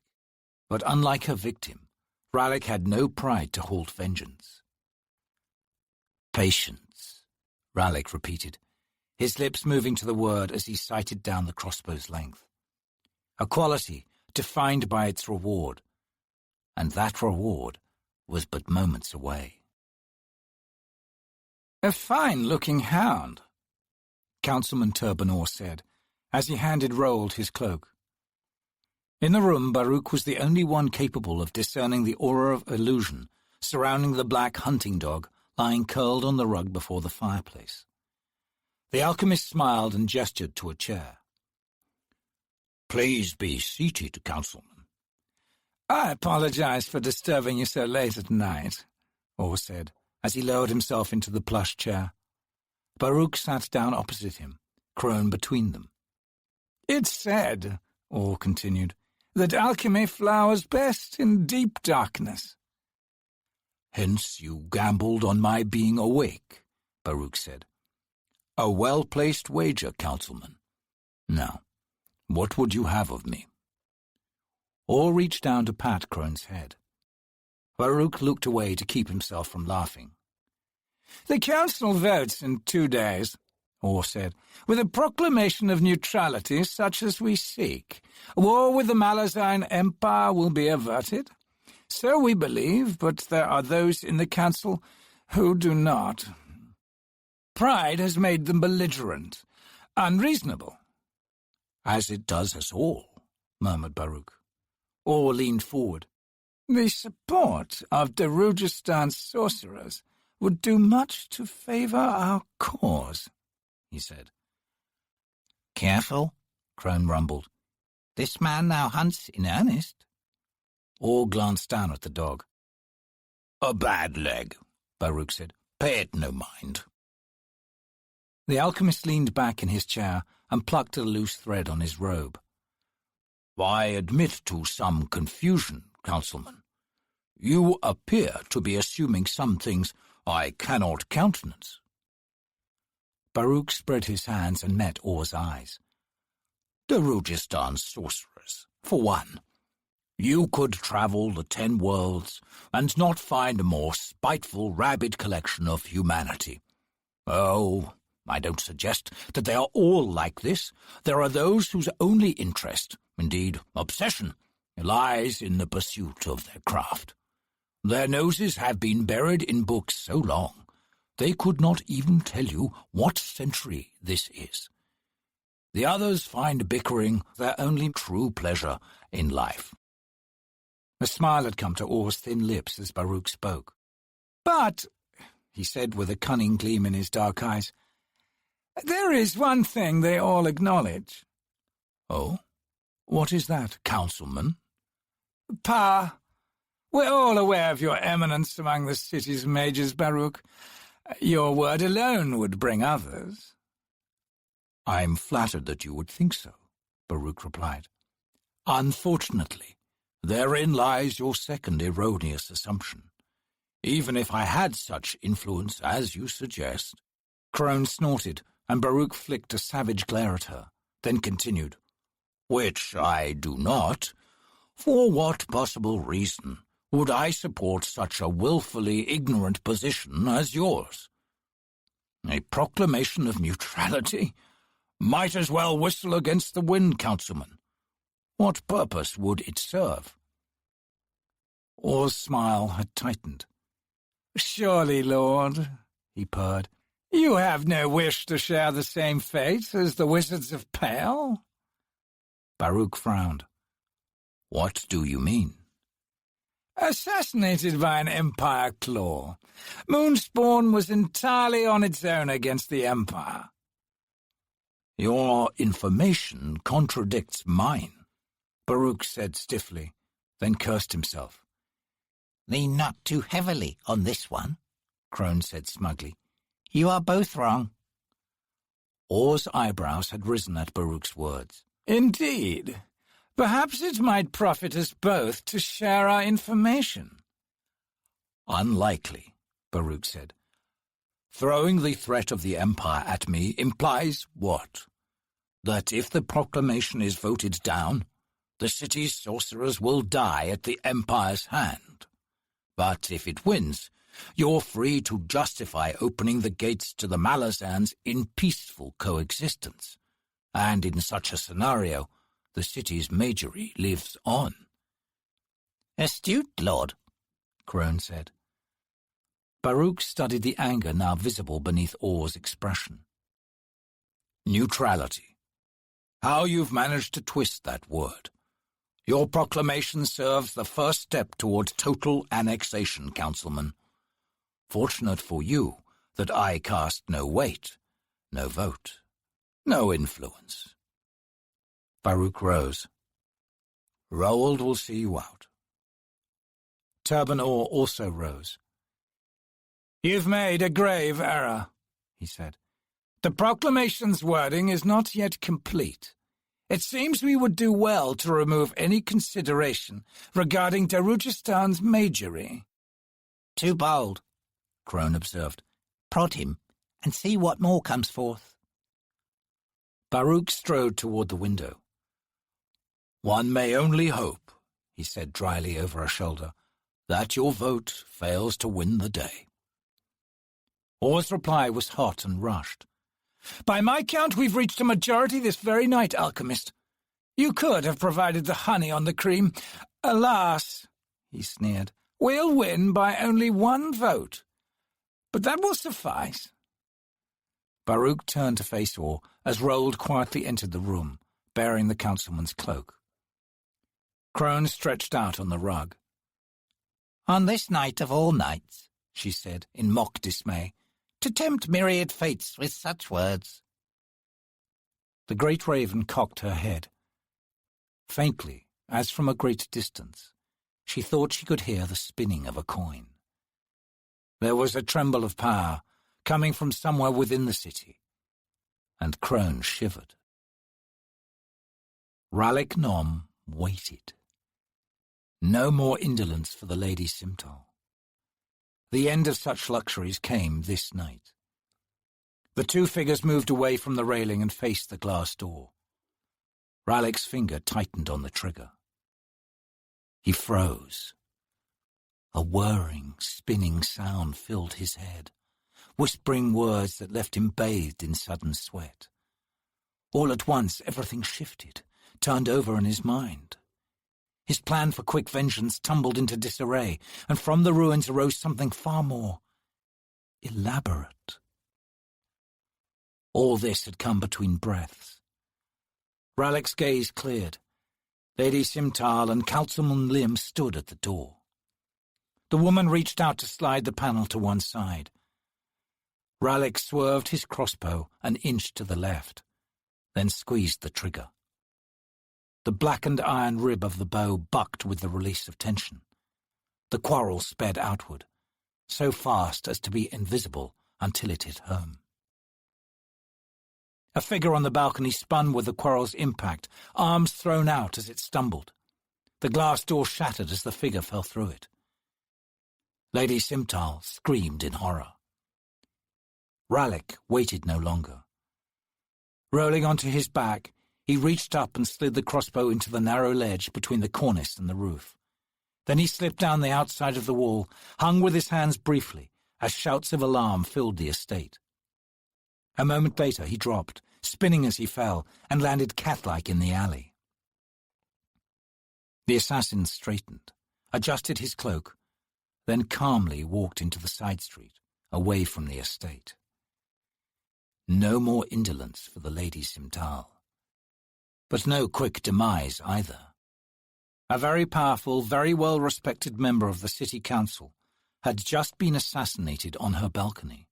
but unlike her victim, Rallick had no pride to halt vengeance. Patience, Rallick repeated, his lips moving to the word as he sighted down the crossbow's length. A quality defined by its reward, and that reward was but moments away. A fine-looking hound, Councilman Turbanor said, as he handed Roald his cloak. In the room, Baruch was the only one capable of discerning the aura of illusion surrounding the black hunting dog lying curled on the rug before the fireplace. The alchemist smiled and gestured to a chair. Please be seated, Councilman. I apologize for disturbing you so late at night, Orr said, as he lowered himself into the plush chair. Baruch sat down opposite him, crone between them. It's said, Orr continued, that alchemy flowers best in deep darkness. Hence you gambled on my being awake, Baruch said. A well-placed wager, Councilman. Now, what would you have of me? Orr reached down to pat Crone's head. Baruch looked away to keep himself from laughing. The council votes in 2 days, Orr said, with a proclamation of neutrality such as we seek. War with the Malazan Empire will be averted. So we believe, but there are those in the council who do not. Pride has made them belligerent, unreasonable. As it does us all, murmured Baruch. Orr leaned forward. The support of Darugistan's sorcerers would do much to favor our cause, he said. Careful, Crone rumbled. This man now hunts in earnest. Orr glanced down at the dog. A bad leg, Baruch said. Pay it no mind. The alchemist leaned back in his chair and plucked a loose thread on his robe. I admit to some confusion, Councilman. You appear to be assuming some things I cannot countenance. Baruch spread his hands and met Orr's eyes. Darugistan's sorcerers For one, you could travel the 10 worlds and not find a more spiteful, rabid collection of humanity. Oh, I don't suggest that they are all like this. There are those whose only interest, indeed obsession, lies in the pursuit of their craft. Their noses have been buried in books so long, they could not even tell you what century this is. The others find bickering their only true pleasure in life. A smile had come to Orr's thin lips as Baruch spoke. But, he said with a cunning gleam in his dark eyes, there is one thing they all acknowledge. Oh? What is that, Councilman? Pa, we're all aware of your eminence among the city's mages, Baruch. Your word alone would bring others. I'm flattered that you would think so, Baruch replied. Unfortunately, therein lies your second erroneous assumption. Even if I had such influence as you suggest. Crone snorted, and Baruch flicked a savage glare at her, then continued, Which I do not. For what possible reason would I support such a willfully ignorant position as yours? A proclamation of neutrality? Might as well whistle against the wind, Councilman. What purpose would it serve? Orr's smile had tightened. Surely, Lord, he purred, you have no wish to share the same fate as the Wizards of Pale? Baruch frowned. What do you mean? Assassinated by an Empire claw. Moonspawn was entirely on its own against the Empire. Your information contradicts mine, Baruch said stiffly, then cursed himself. Lean not too heavily on this one, Crone said smugly. You are both wrong. Orr's eyebrows had risen at Baruch's words. Indeed. Perhaps it might profit us both to share our information. Unlikely, Baruch said. Throwing the threat of the Empire at me implies what? That if the proclamation is voted down, the city's sorcerers will die at the Empire's hand. But if it wins, you're free to justify opening the gates to the Malazans in peaceful coexistence. And in such a scenario, the city's magery lives on. Astute, Lord, Crone said. Baruch studied the anger now visible beneath Orr's expression. Neutrality. How you've managed to twist that word. Your proclamation serves the first step toward total annexation, Councilman. Fortunate for you that I cast no weight, no vote, no influence. Baruch rose. Roald will see you out. Turban Orr also rose. You've made a grave error, he said. The proclamation's wording is not yet complete. It seems we would do well to remove any consideration regarding Darugistan's magery. Too bold, Crone observed. Prod him, and see what more comes forth. Baruch strode toward the window. One may only hope, he said dryly over her shoulder, that your vote fails to win the day. Orr's reply was hot and rushed. By my count, we've reached a majority this very night, Alchemist. You could have provided the honey on the cream. Alas, he sneered, we'll win by only one vote. But that will suffice. Baruch turned to face Orr as Roald quietly entered the room, bearing the councilman's cloak. Crone stretched out on the rug. On this night of all nights, she said in mock dismay, to tempt myriad fates with such words. The great raven cocked her head. Faintly, as from a great distance, she thought she could hear the spinning of a coin. There was a tremble of power coming from somewhere within the city, and Crone shivered. Rallick Nom waited. No more indolence for the Lady Simtal. The end of such luxuries came this night. The two figures moved away from the railing and faced the glass door. Ralik's finger tightened on the trigger. He froze. A whirring, spinning sound filled his head, whispering words that left him bathed in sudden sweat. All at once, everything shifted, turned over in his mind. His plan for quick vengeance tumbled into disarray, and from the ruins arose something far more elaborate. All this had come between breaths. Ralik's gaze cleared. Lady Simtal and Councilman Lim stood at the door. The woman reached out to slide the panel to one side. Ralik swerved his crossbow an inch to the left, then squeezed the trigger. The blackened iron rib of the bow bucked with the release of tension. The quarrel sped outward, so fast as to be invisible until it hit home. A figure on the balcony spun with the quarrel's impact, arms thrown out as it stumbled. The glass door shattered as the figure fell through it. Lady Simtal screamed in horror. Ralik waited no longer. Rolling onto his back, he reached up and slid the crossbow into the narrow ledge between the cornice and the roof. Then he slipped down the outside of the wall, hung with his hands briefly, as shouts of alarm filled the estate. A moment later he dropped, spinning as he fell, and landed cat-like in the alley. The assassin straightened, adjusted his cloak, then calmly walked into the side street, away from the estate. No more indolence for the Lady Simtal. But no quick demise either. A very powerful, very well-respected member of the city council had just been assassinated on her balcony.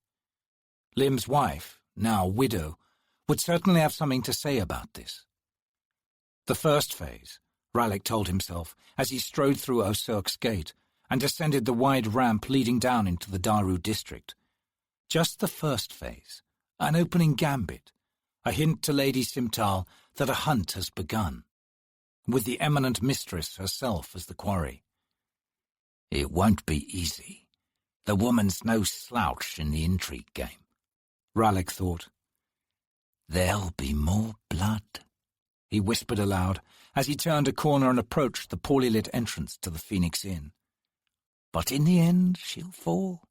Lim's wife, now widow, would certainly have something to say about this. The first phase, Ralik told himself as he strode through Osurk's gate and descended the wide ramp leading down into the Daru district. Just the first phase, an opening gambit, a hint to Lady Simtal that a hunt has begun, with the eminent mistress herself as the quarry. It won't be easy. The woman's no slouch in the intrigue game, Ralik thought. There'll be more blood, he whispered aloud as he turned a corner and approached the poorly lit entrance to the Phoenix Inn. But in the end she'll fall,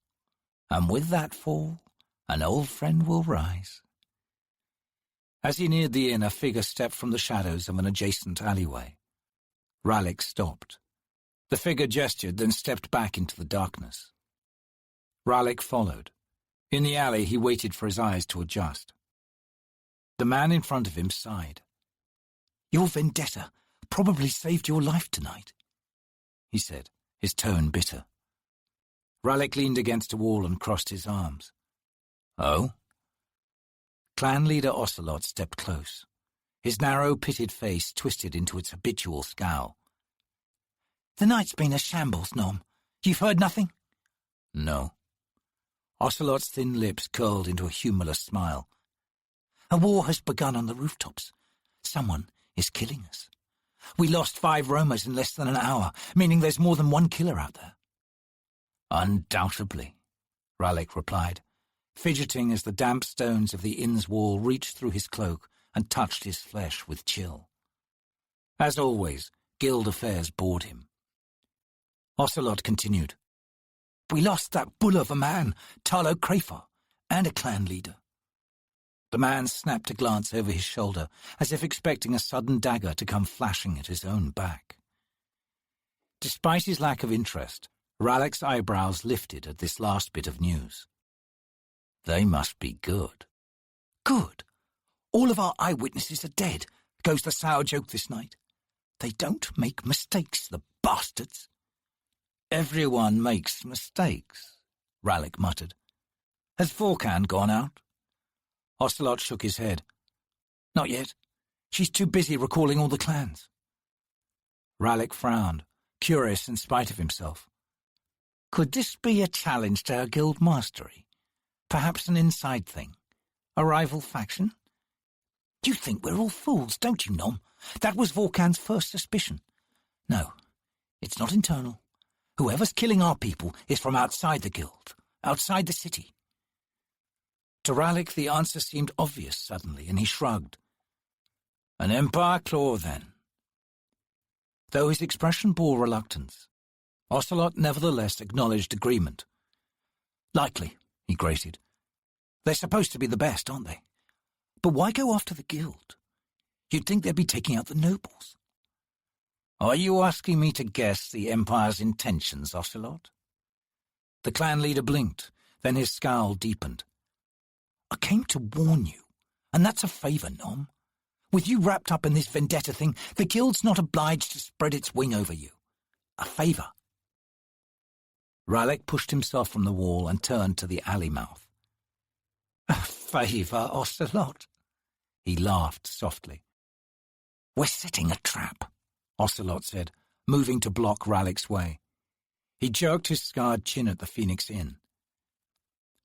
and with that fall, an old friend will rise. As he neared the inn, a figure stepped from the shadows of an adjacent alleyway. Ralik stopped. The figure gestured, then stepped back into the darkness. Ralik followed. In the alley, he waited for his eyes to adjust. The man in front of him sighed. "Your vendetta probably saved your life tonight," he said, his tone bitter. Ralik leaned against a wall and crossed his arms. "Oh?" Clan leader Ocelot stepped close. His narrow, pitted face twisted into its habitual scowl. "The night's been a shambles, Nom. You've heard nothing?" "No." Ocelot's thin lips curled into a humorless smile. "A war has begun on the rooftops. Someone is killing us. We lost 5 roamers in less than an hour, meaning there's more than one killer out there." "Undoubtedly," Ralik replied, fidgeting as the damp stones of the inn's wall reached through his cloak and touched his flesh with chill. As always, guild affairs bored him. Ocelot continued. "We lost that bull of a man, Tarlo Crafar, and a clan leader." The man snapped a glance over his shoulder, as if expecting a sudden dagger to come flashing at his own back. Despite his lack of interest, Ralik's eyebrows lifted at this last bit of news. "They must be good." "Good? All of our eyewitnesses are dead," goes the sour joke this night. "They don't make mistakes, the bastards." "Everyone makes mistakes," Ralik muttered. "Has Vorkan gone out?" Ocelot shook his head. "Not yet. She's too busy recalling all the clans." Ralik frowned, curious in spite of himself. Could this be a challenge to her guild mastery? Perhaps an inside thing? A rival faction? "You think we're all fools, don't you, Nom? That was Vorkan's first suspicion. No, it's not internal. Whoever's killing our people is from outside the guild, outside the city." To Ralik, the answer seemed obvious suddenly, and he shrugged. An Empire claw, then. Though his expression bore reluctance, Ocelot nevertheless acknowledged agreement. Likely, he grated. They're supposed to be the best, aren't they? But why go after the guild? You'd think they'd be taking out the nobles. Are you asking me to guess the Empire's intentions, Ocelot? The clan leader blinked, then his scowl deepened. I came to warn you, and that's a favour, Nom. With you wrapped up in this vendetta thing, the guild's not obliged to spread its wing over you. A favour. Rallick pushed himself from the wall and turned to the alley mouth. A favour, Ocelot? He laughed softly. We're setting a trap, Ocelot said, moving to block Rallick's way. He jerked his scarred chin at the Phoenix Inn.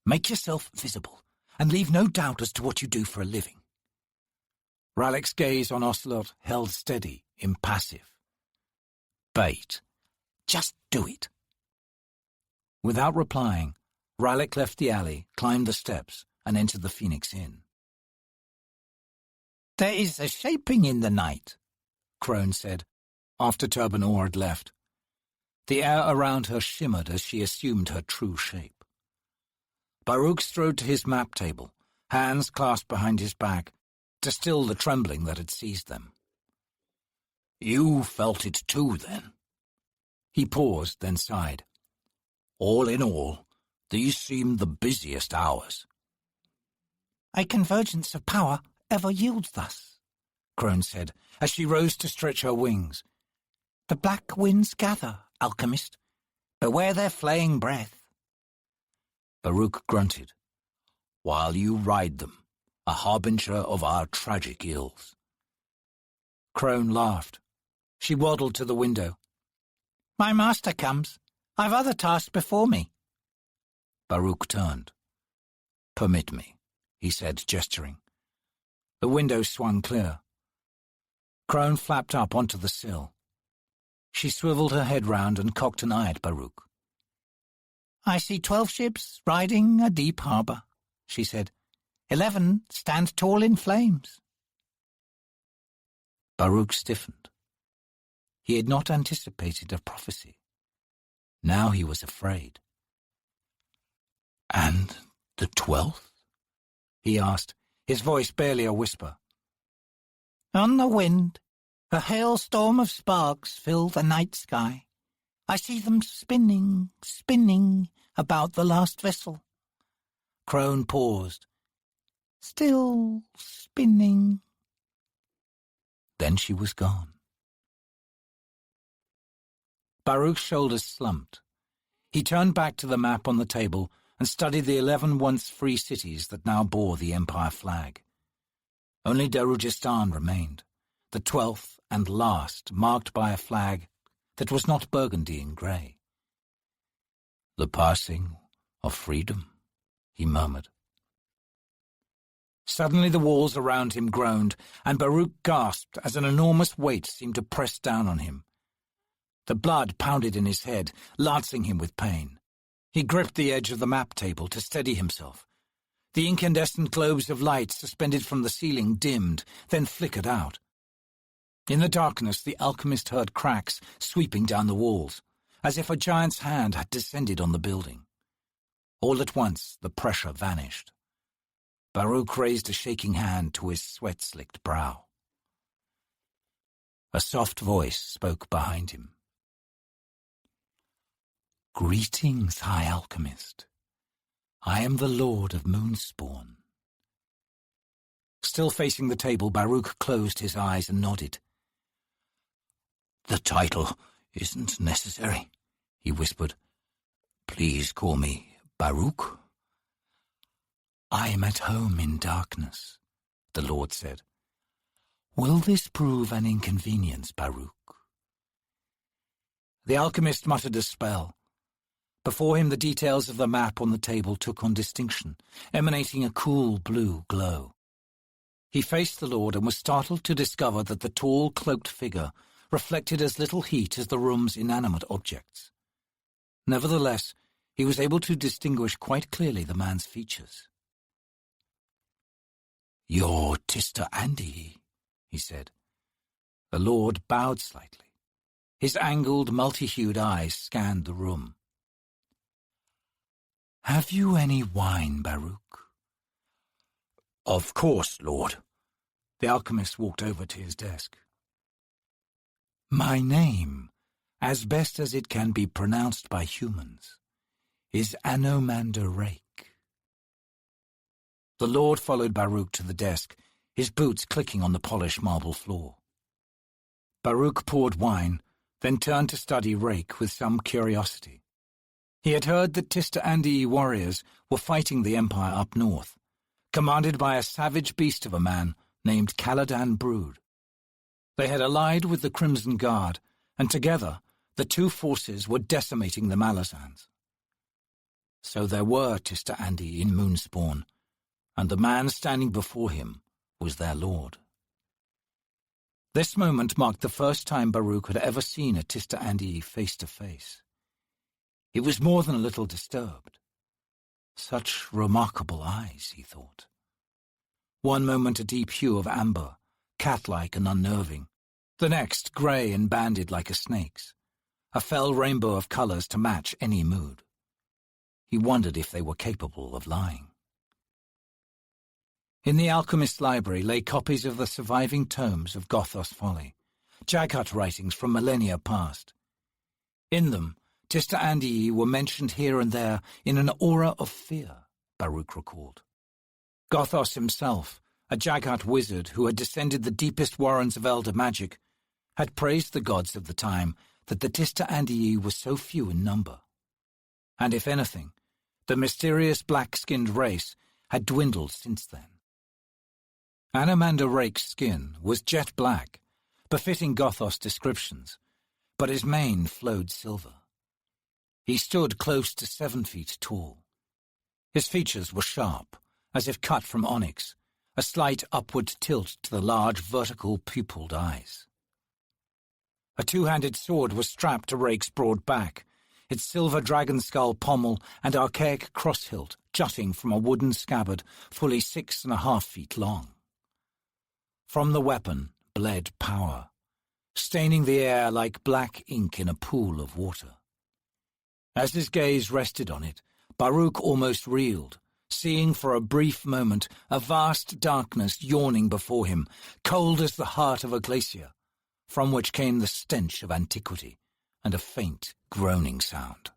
Make yourself visible, and leave no doubt as to what you do for a living. Rallick's gaze on Ocelot held steady, impassive. Bait. Just do it. Without replying, Rallick left the alley, climbed the steps, and entered the Phoenix Inn. There is a shaping in the night, Crone said, after Turbanor had left. The air around her shimmered as she assumed her true shape. Baruch strode to his map table, hands clasped behind his back, to still the trembling that had seized them. You felt it too, then? He paused, then sighed. All in all, these seem the busiest hours. A convergence of power ever yields thus, Crone said, as she rose to stretch her wings. The black winds gather, alchemist. Beware their flaying breath. Baruch grunted. While you ride them, a harbinger of our tragic ills. Crone laughed. She waddled to the window. My master comes. I've other tasks before me. Baruch turned. Permit me, he said, gesturing. The window swung clear. Crone flapped up onto the sill. She swiveled her head round and cocked an eye at Baruch. I see 12 ships riding a deep harbour, she said. 11 stand tall in flames. Baruch stiffened. He had not anticipated a prophecy. Now he was afraid. And the 12th? He asked, his voice barely a whisper. On the wind, a hailstorm of sparks fill the night sky. I see them spinning, spinning about the last vessel. Crone paused. Still spinning. Then she was gone. Baruch's shoulders slumped. He turned back to the map on the table and studied the 11 once free cities that now bore the Empire flag. Only Darujistan remained, the 12th and last, marked by a flag that was not burgundy and grey. The passing of freedom, he murmured. Suddenly the walls around him groaned, and Baruch gasped as an enormous weight seemed to press down on him. The blood pounded in his head, lancing him with pain. He gripped the edge of the map table to steady himself. The incandescent globes of light suspended from the ceiling dimmed, then flickered out. In the darkness, the alchemist heard cracks sweeping down the walls, as if a giant's hand had descended on the building. All at once, the pressure vanished. Baruch raised a shaking hand to his sweat-slicked brow. A soft voice spoke behind him. Greetings, High Alchemist. I am the Lord of Moonspawn. Still facing the table, Baruch closed his eyes and nodded. The title isn't necessary, he whispered. Please call me Baruch. I am at home in darkness, the Lord said. Will this prove an inconvenience, Baruch? The alchemist muttered a spell. Before him the details of the map on the table took on distinction, emanating a cool blue glow. He faced the Lord and was startled to discover that the tall, cloaked figure reflected as little heat as the room's inanimate objects. Nevertheless, he was able to distinguish quite clearly the man's features. You're Tister Andy, he said. The Lord bowed slightly. His angled, multi-hued eyes scanned the room. "Have you any wine, Baruch?" "Of course, Lord." The alchemist walked over to his desk. "My name, as best as it can be pronounced by humans, is Anomandarake." The Lord followed Baruch to the desk, his boots clicking on the polished marble floor. Baruch poured wine, then turned to study Rake with some curiosity. He had heard that Tista-Andii warriors were fighting the Empire up north, commanded by a savage beast of a man named Caladan Brood. They had allied with the Crimson Guard, and together the two forces were decimating the Malazans. So there were Tista-Andii in Moonspawn, and the man standing before him was their lord. This moment marked the first time Baruch had ever seen a Tista-Andii face to face. He was more than a little disturbed. Such remarkable eyes, he thought. One moment a deep hue of amber, cat-like and unnerving. The next grey and banded like a snake's, a fell rainbow of colours to match any mood. He wondered if they were capable of lying. In the alchemist's library lay copies of the surviving tomes of Gothos Folly, Jaghut writings from millennia past. In them, Tista-Andii were mentioned here and there in an aura of fear, Baruch recalled. Gothos himself, a Jaghut wizard who had descended the deepest warrens of elder magic, had praised the gods of the time that the Tista-Andii were so few in number. And if anything, the mysterious black-skinned race had dwindled since then. Anomandareke's skin was jet black, befitting Gothos descriptions, but his mane flowed silver. He stood close to 7 feet tall. His features were sharp, as if cut from onyx, a slight upward tilt to the large vertical pupilled eyes. A two-handed sword was strapped to Rake's broad back, its silver dragon skull pommel and archaic cross-hilt jutting from a wooden scabbard fully 6.5 feet long. From the weapon bled power, staining the air like black ink in a pool of water. As his gaze rested on it, Baruch almost reeled, seeing for a brief moment a vast darkness yawning before him, cold as the heart of a glacier, from which came the stench of antiquity and a faint, groaning sound.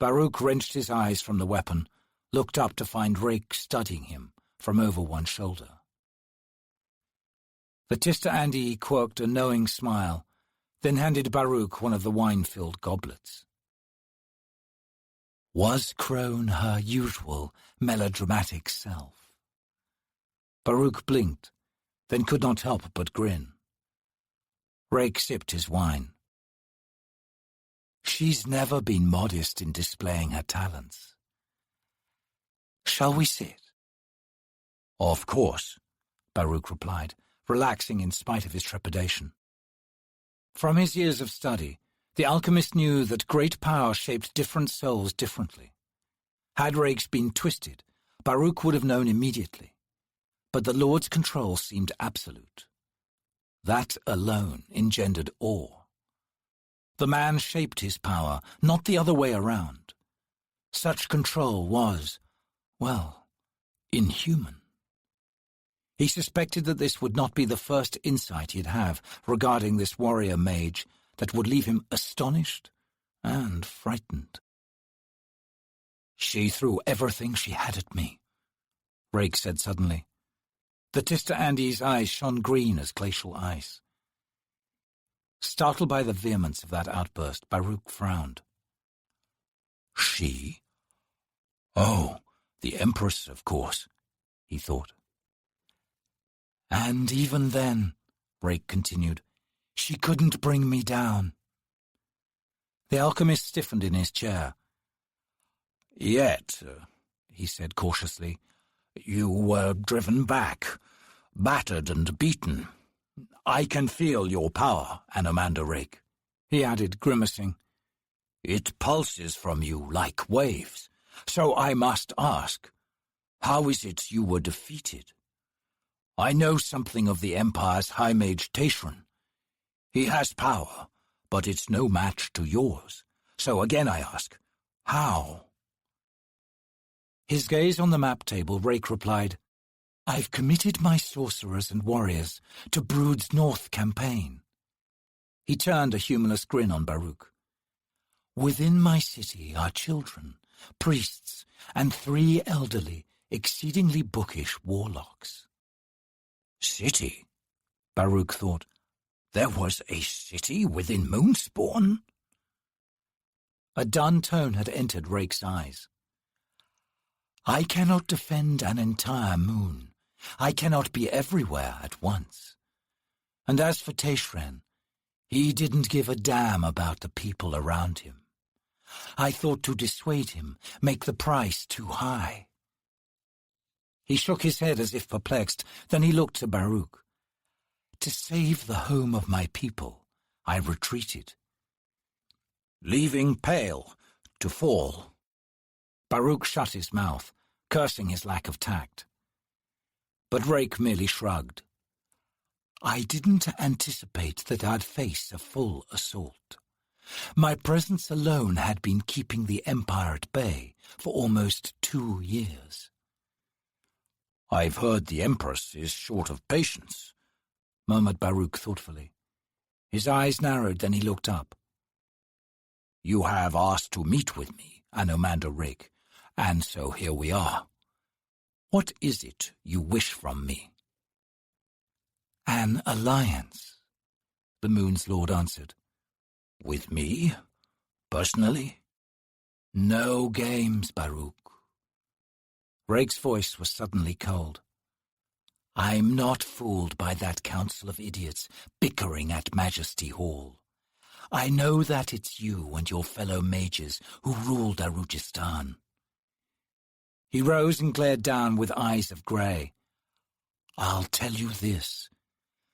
Baruch wrenched his eyes from the weapon, looked up to find Rake studying him from over one shoulder. The Tista-Andii quirked a knowing smile, then handed Baruch one of the wine-filled goblets. Was Crone her usual melodramatic self? Baruch blinked, then could not help but grin. Rake sipped his wine. She's never been modest in displaying her talents. Shall we sit? Of course, Baruch replied, relaxing in spite of his trepidation. From his years of study, the alchemist knew that great power shaped different souls differently. Had Rake's been twisted, Baruch would have known immediately. But the Lord's control seemed absolute. That alone engendered awe. The man shaped his power, not the other way around. Such control was, well, inhuman. He suspected that this would not be the first insight he'd have regarding this warrior mage that would leave him astonished and frightened. She threw everything she had at me, Rake said suddenly. The Tista-Andi's eyes shone green as glacial ice. Startled by the vehemence of that outburst, Baruch frowned. She? Oh, the Empress, of course, he thought. And even then, Rake continued, she couldn't bring me down. The alchemist stiffened in his chair. Yet, he said cautiously, you were driven back, battered and beaten. I can feel your power, Anomandarake, he added, grimacing. It pulses from you like waves, so I must ask, how is it you were defeated? I know something of the Empire's High Mage Taishran. He has power, but it's no match to yours. So again I ask, how? His gaze on the map table, Rake replied, I've committed my sorcerers and warriors to Brood's North campaign. He turned a humorless grin on Baruch. Within my city are children, priests, and 3 elderly, exceedingly bookish warlocks. City? Baruch thought. There was a city within Moonspawn? A dun tone had entered Rake's eyes. I cannot defend an entire moon. I cannot be everywhere at once. And as for Taishran, he didn't give a damn about the people around him. I thought to dissuade him, make the price too high. He shook his head as if perplexed, then he looked to Baruch. To save the home of my people, I retreated. Leaving Pale to fall. Baruch shut his mouth, cursing his lack of tact. But Rake merely shrugged. I didn't anticipate that I'd face a full assault. My presence alone had been keeping the Empire at bay for almost 2 years. I've heard the Empress is short of patience, murmured Baruch thoughtfully. His eyes narrowed, then he looked up. You have asked to meet with me, Anomander Rake, and so here we are. What is it you wish from me? An alliance, the Moon's Lord answered. With me? Personally? No games, Baruch. Rake's voice was suddenly cold. I'm not fooled by that council of idiots bickering at Majesty Hall. I know that it's you and your fellow mages who rule Darujistan. He rose and glared down with eyes of grey. I'll tell you this.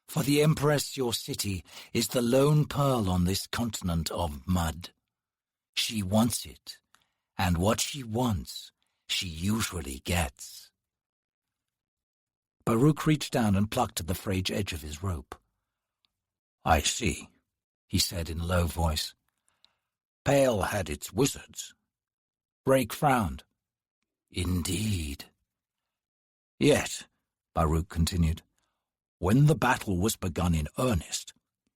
For the Empress, your city is the lone pearl on this continent of mud. She wants it, and what she wants, she usually gets. Baruch reached down and plucked at the frayed edge of his rope. I see, he said in a low voice. Pale had its wizards. Rake frowned. Indeed. Yet, Baruch continued, when the battle was begun in earnest,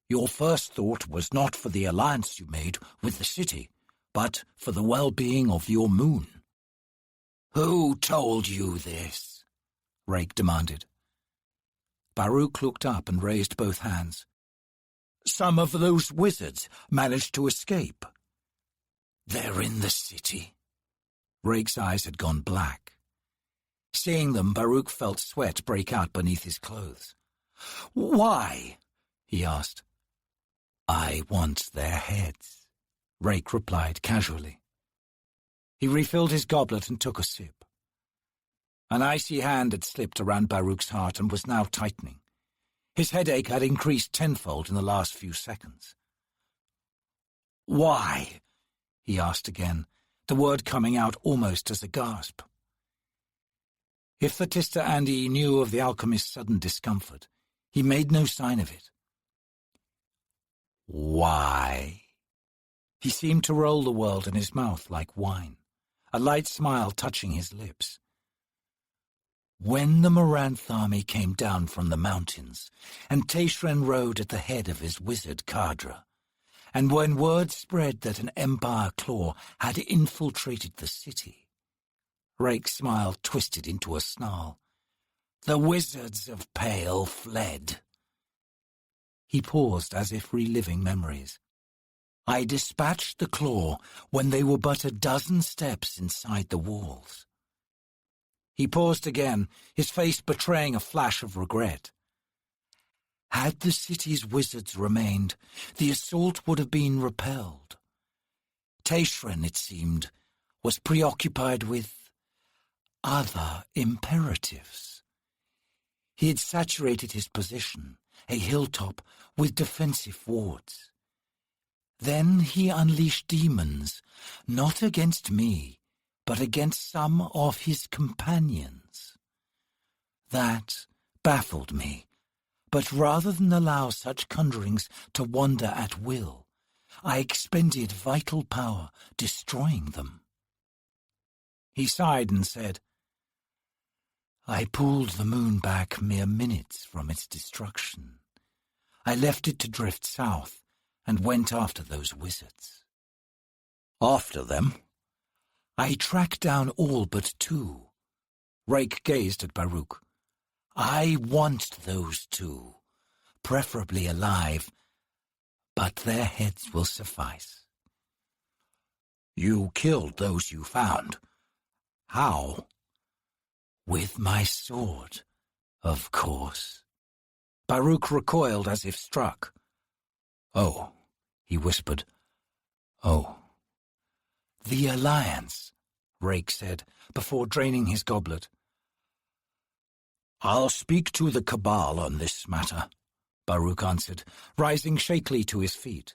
your first thought was not for the alliance you made with the city, but for the well-being of your moon. Who told you this? Rake demanded. Baruch looked up and raised both hands. Some of those wizards managed to escape. They're in the city. Rake's eyes had gone black. Seeing them, Baruch felt sweat break out beneath his clothes. Why? He asked. I want their heads, Rake replied casually. He refilled his goblet and took a sip. An icy hand had slipped around Baruch's heart and was now tightening. His headache had increased tenfold in the last few seconds. Why? He asked again, the word coming out almost as a gasp. If the Tista Andi knew of the alchemist's sudden discomfort, he made no sign of it. Why? He seemed to roll the world in his mouth like wine, a light smile touching his lips. When the Moranth army came down from the mountains, and Taishran rode at the head of his wizard cadre, and when word spread that an Empire claw had infiltrated the city, Rake's smile twisted into a snarl. The wizards of Pale fled. He paused as if reliving memories. I dispatched the claw when they were but a dozen steps inside the walls. He paused again, his face betraying a flash of regret. Had the city's wizards remained, the assault would have been repelled. Taishran, it seemed, was preoccupied with other imperatives. He had saturated his position, a hilltop, with defensive wards. Then he unleashed demons, not against me, but against some of his companions. That, baffled me, but rather than allow such conjurings to wander at will, I expended vital power destroying them. He sighed and said, I pulled the moon back mere minutes from its destruction. I left it to drift south and went after those wizards. After them? I tracked down all but 2. Rake gazed at Baruch. I want those 2, preferably alive, but their heads will suffice. You killed those you found. How? With my sword, of course. Baruch recoiled as if struck. Oh, he whispered. Oh. The Alliance, Rake said, before draining his goblet. I'll speak to the Cabal on this matter, Baruch answered, rising shakily to his feet.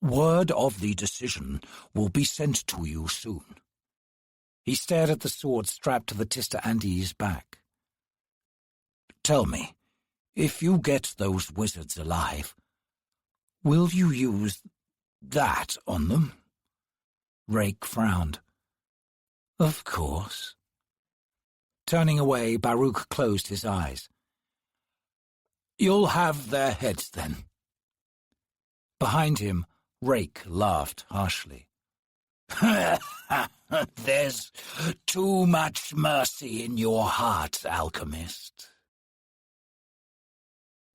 Word of the decision will be sent to you soon. He stared at the sword strapped to the Tista Andi's back. Tell me, if you get those wizards alive, will you use that on them? Rake frowned. Of course. Turning away, Baruch closed his eyes. You'll have their heads, then. Behind him, Rake laughed harshly. There's too much mercy in your heart, alchemist.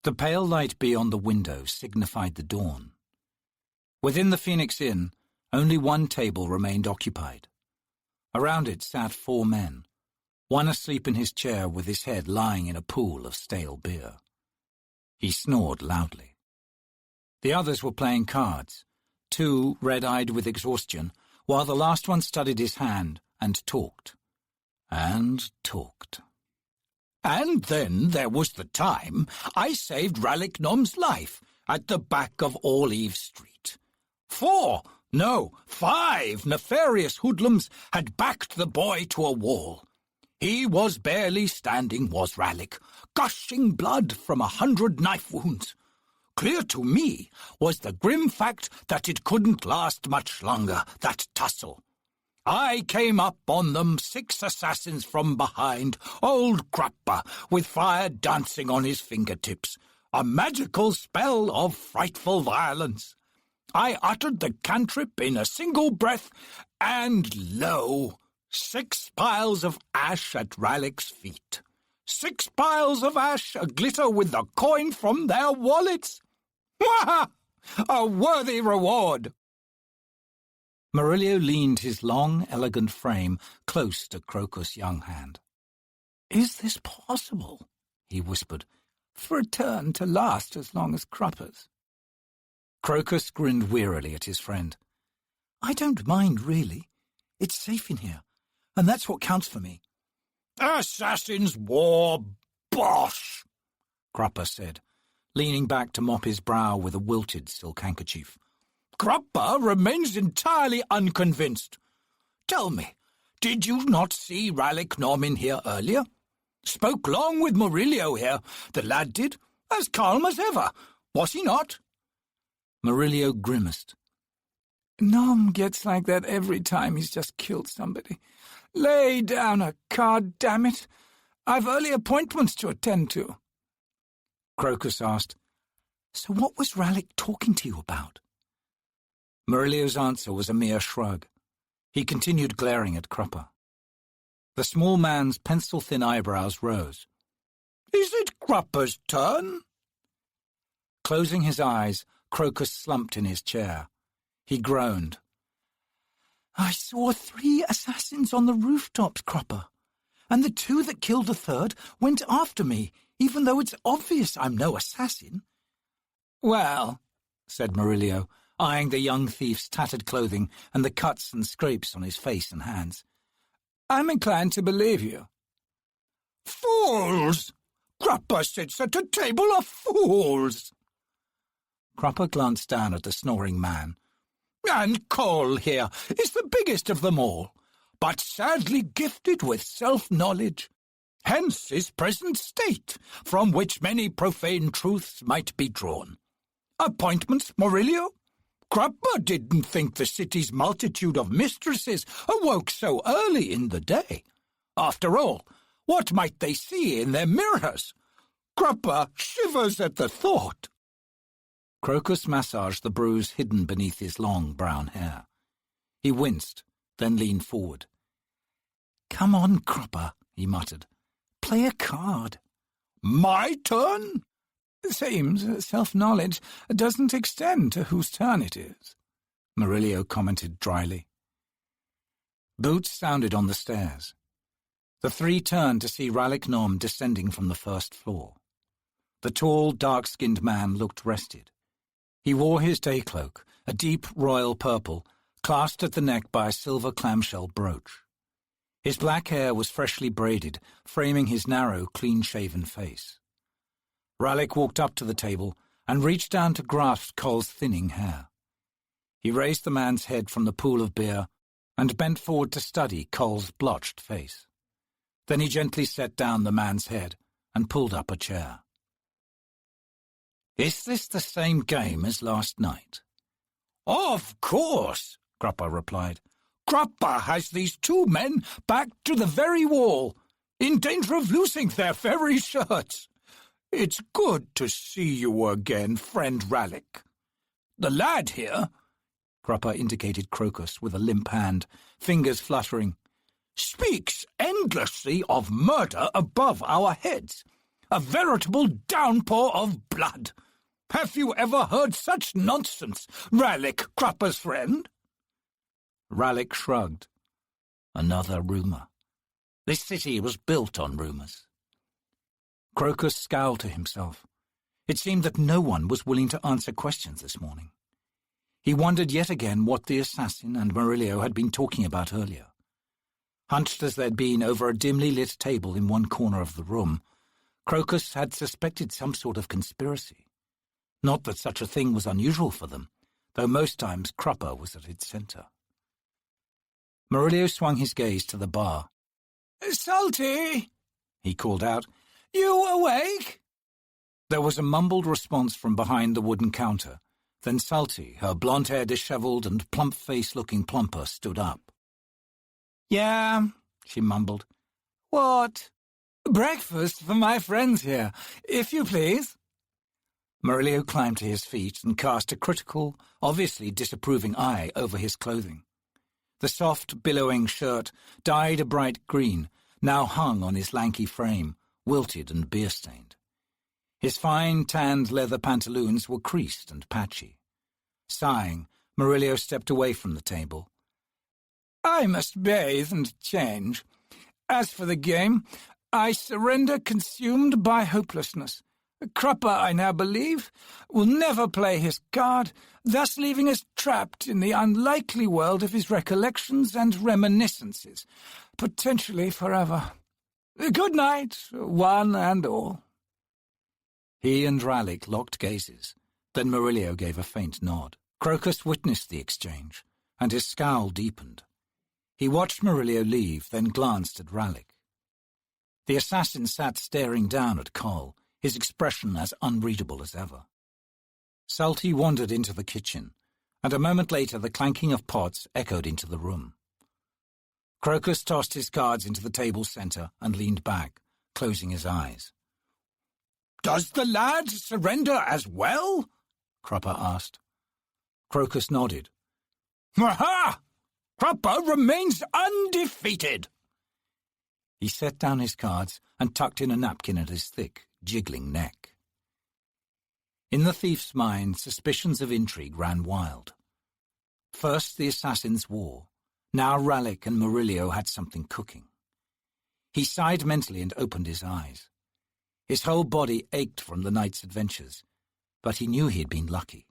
The pale light beyond the window signified the dawn. Within the Phoenix Inn, only one table remained occupied. Around it sat 4 men, one asleep in his chair with his head lying in a pool of stale beer. He snored loudly. The others were playing cards, 2 red-eyed with exhaustion, while the last one studied his hand and talked. And talked. And then there was the time I saved Raliknom's life at the back of Olive Street. 4, no, 5 nefarious hoodlums had backed the boy to a wall. He was barely standing, was Ralik, gushing blood from 100 knife wounds. Clear to me was the grim fact that it couldn't last much longer, that tussle. I came up on them 6 assassins from behind, old Krappa, with fire dancing on his fingertips, a magical spell of frightful violence. I uttered the cantrip in a single breath, and lo, 6 piles of ash at Ralik's feet. 6 piles of ash a-glitter with the coin from their wallets. Wah! A worthy reward! Murillo leaned his long, elegant frame close to Crocus' young hand. Is this possible? He whispered. For a turn to last as long as Crupper's. Crocus grinned wearily at his friend. I don't mind, really. It's safe in here, and that's what counts for me. Assassin's War bosh, Crupper said, leaning back to mop his brow with a wilted silk handkerchief. Crupper remains entirely unconvinced. Tell me, did you not see Raliknom in here earlier? Spoke long with Murillo here, the lad did, as calm as ever, was he not? Murillo grimaced. Nom gets like that every time he's just killed somebody. Lay down a card, damn it. I've early appointments to attend to. Crocus asked, So what was Ralik talking to you about? Murillo's answer was a mere shrug. He continued glaring at Crupper. The small man's pencil-thin eyebrows rose. Is it Crupper's turn? Closing his eyes, Crocus slumped in his chair. He groaned. I saw 3 assassins on the rooftops, Crupper, and the 2 that killed the 3rd went after me, even though it's obvious I'm no assassin. Well, said Murillo, eyeing the young thief's tattered clothing and the cuts and scrapes on his face and hands. I'm inclined to believe you. Fools! Crupper sits at a table of fools! Crupper glanced down at the snoring man. And Cole here is the biggest of them all, but sadly gifted with self-knowledge. Hence his present state, from which many profane truths might be drawn. Appointments, Murillo? Crupper didn't think the city's multitude of mistresses awoke so early in the day. After all, what might they see in their mirrors? Crupper shivers at the thought. Crocus massaged the bruise hidden beneath his long brown hair. He winced, then leaned forward. "Come on, Crupper," he muttered. "Play a card." My turn? Seems self-knowledge doesn't extend to whose turn it is, Murillo commented dryly. Boots sounded on the stairs. The three turned to see Rallick Nom descending from the first floor. The tall, dark-skinned man looked rested. He wore his day cloak, a deep royal purple, clasped at the neck by a silver clamshell brooch. His black hair was freshly braided, framing his narrow, clean-shaven face. Rallick walked up to the table and reached down to grasp Cole's thinning hair. He raised the man's head from the pool of beer and bent forward to study Cole's blotched face. Then he gently set down the man's head and pulled up a chair. Is this the same game as last night? Of course, Crupper replied. Crupper has these two men backed to the very wall, in danger of losing their very shirts. It's good to see you again, friend Rallick. The lad here, Crupper indicated Crocus with a limp hand, fingers fluttering, speaks endlessly of murder above our heads, a veritable downpour of blood. Have you ever heard such nonsense, Rallick, Crupper's friend? Rallick shrugged. Another rumour. This city was built on rumours. Crocus scowled to himself. It seemed that no one was willing to answer questions this morning. He wondered yet again what the assassin and Murillo had been talking about earlier. Hunched as they'd been over a dimly lit table in one corner of the room, Crocus had suspected some sort of conspiracy. Not that such a thing was unusual for them, though most times Crupper was at its centre. Murillo swung his gaze to the bar. "Salty!" he called out. "You awake?" There was a mumbled response from behind the wooden counter. Then Salty, her blonde hair dishevelled and plump face looking plumper, stood up. "Yeah," she mumbled. "What?" "Breakfast for my friends here, if you please." Murillo climbed to his feet and cast a critical, obviously disapproving eye over his clothing. The soft, billowing shirt, dyed a bright green, now hung on his lanky frame, wilted and beer-stained. His fine, tanned leather pantaloons were creased and patchy. Sighing, Murillo stepped away from the table. "I must bathe and change. As for the game, I surrender consumed by hopelessness. Crupper, I now believe, will never play his card, thus leaving us trapped in the unlikely world of his recollections and reminiscences, potentially forever. Good night, one and all." He and Rallick locked gazes. Then Murillo gave a faint nod. Crocus witnessed the exchange, and his scowl deepened. He watched Murillo leave, then glanced at Rallick. The assassin sat staring down at Cole, his expression as unreadable as ever. Salty wandered into the kitchen, and a moment later the clanking of pots echoed into the room. Crocus tossed his cards into the table centre and leaned back, closing his eyes. "Does the lad surrender as well?" Crupper asked. Crocus nodded. "Aha! Crupper remains undefeated." He set down his cards and tucked in a napkin at his thick, jiggling neck. In the thief's mind, suspicions of intrigue ran wild. First the assassins' war. Now Rallick and Murillo had something cooking. He sighed mentally and opened his eyes. His whole body ached from the night's adventures, but he knew he had been lucky.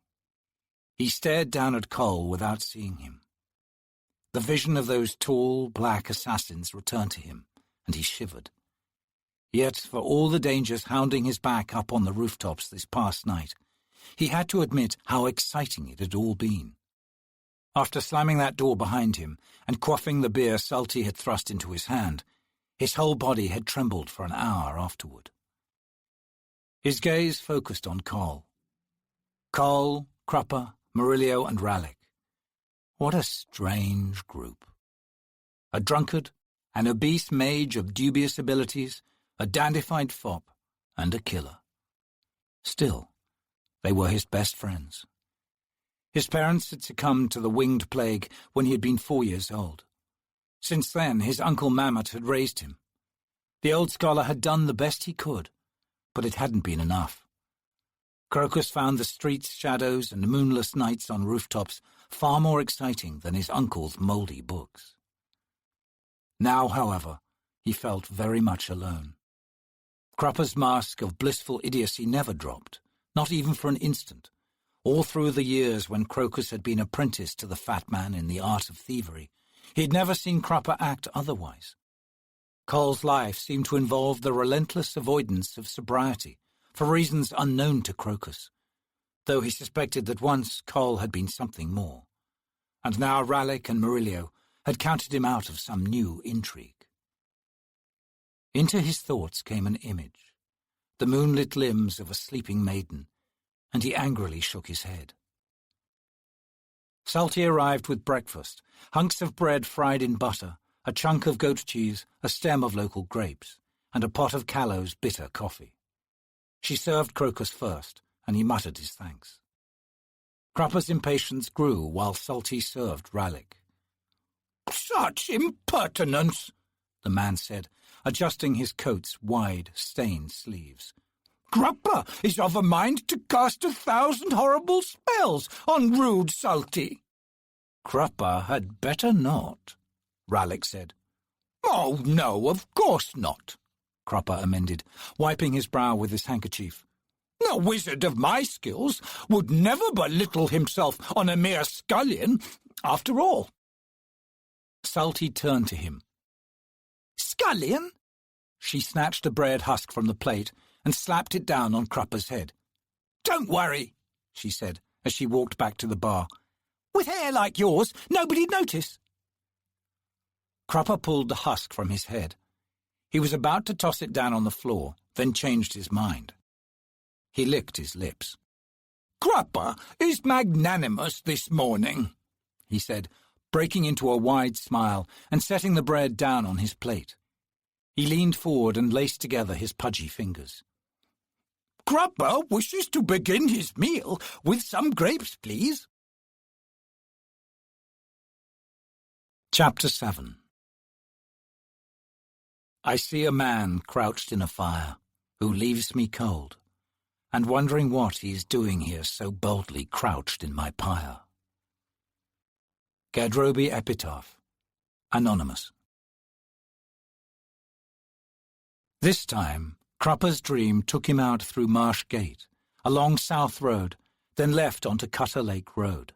He stared down at Cole without seeing him. The vision of those tall, black assassins returned to him, and he shivered. Yet, for all the dangers hounding his back up on the rooftops this past night, he had to admit how exciting it had all been. After slamming that door behind him and quaffing the beer Salty had thrust into his hand, His whole body had trembled for an hour afterward. His gaze focused on Coll. Coll, Crupper, Murillo, and Rallick. What a strange group. A drunkard, an obese mage of dubious abilities, a dandified fop, and a killer. Still, they were his best friends. His parents had succumbed to the winged plague when he had been 4 years old. Since then, his uncle Mammoth had raised him. The old scholar had done the best he could, but it hadn't been enough. Crocus found the streets' shadows and moonless nights on rooftops far more exciting than his uncle's mouldy books. Now, however, he felt very much alone. Crupper's mask of blissful idiocy never dropped, not even for an instant, all through the years when Crocus had been apprenticed to the fat man in the art of thievery. He had never seen Crupper act otherwise. Coll's life seemed to involve the relentless avoidance of sobriety, for reasons unknown to Crocus, though he suspected that once Coll had been something more, and now Rallick and Murillo had counted him out of some new intrigue. Into his thoughts came an image, the moonlit limbs of a sleeping maiden, and he angrily shook his head. Salty arrived with breakfast, hunks of bread fried in butter, a chunk of goat cheese, a stem of local grapes, and a pot of Callow's bitter coffee. She served Crocus first, and he muttered his thanks. Crupper's impatience grew while Salty served Rallick. "Such impertinence!" the man said, adjusting his coat's wide, stained sleeves. "Crupper is of a mind to cast 1,000 horrible spells on rude Salty." "Crupper had better not," Rallick said. "Oh, no, of course not," Crupper amended, wiping his brow with his handkerchief. "A wizard of my skills would never belittle himself on a mere scullion, after all." Salty turned to him. "Scullion?" She snatched a bread husk from the plate and slapped it down on Crupper's head. "Don't worry," she said, as she walked back to the bar. "With hair like yours, nobody'd notice." Crupper pulled the husk from his head. He was about to toss it down on the floor, then changed his mind. He licked his lips. "Crupper is magnanimous this morning," he said, breaking into a wide smile and setting the bread down on his plate. He leaned forward and laced together his pudgy fingers. "Crupper wishes to begin his meal with some grapes, please." Chapter 7. I see a man crouched in a fire, who leaves me cold, and wondering what he is doing here so boldly crouched in my pyre. Gadrobi Epitaph, Anonymous. This time, Crupper's dream took him out through Marsh Gate, along South Road, then left onto Cutter Lake Road.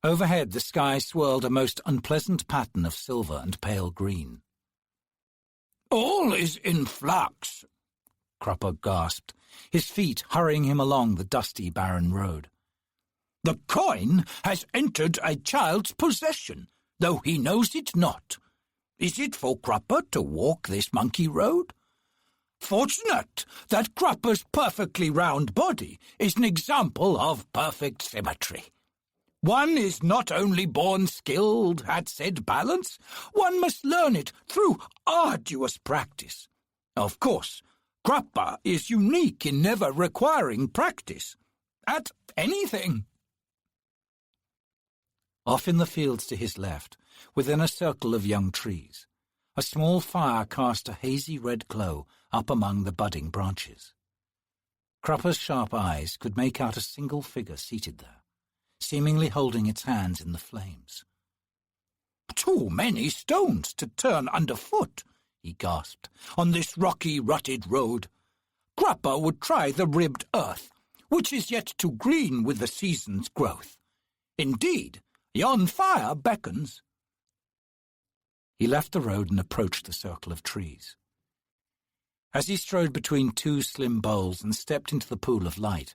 Overhead, the sky swirled a most unpleasant pattern of silver and pale green. "All is in flux," Crupper gasped, his feet hurrying him along the dusty, barren road. "The coin has entered a child's possession, though he knows it not. Is it for Crupper to walk this monkey road? Fortunate that Crupper's perfectly round body is an example of perfect symmetry. One is not only born skilled at said balance, one must learn it through arduous practice. Of course, Crupper is unique in never requiring practice at anything." Off in the fields to his left, within a circle of young trees, a small fire cast a hazy red glow up among the budding branches. Crupper's sharp eyes could make out a single figure seated there, seemingly holding its hands in the flames. "Too many stones to turn underfoot," he gasped, "on this rocky, rutted road. Crupper would try the ribbed earth, which is yet too green with the season's growth. Indeed, yon fire beckons." He left the road and approached the circle of trees. As he strode between two slim boles and stepped into the pool of light,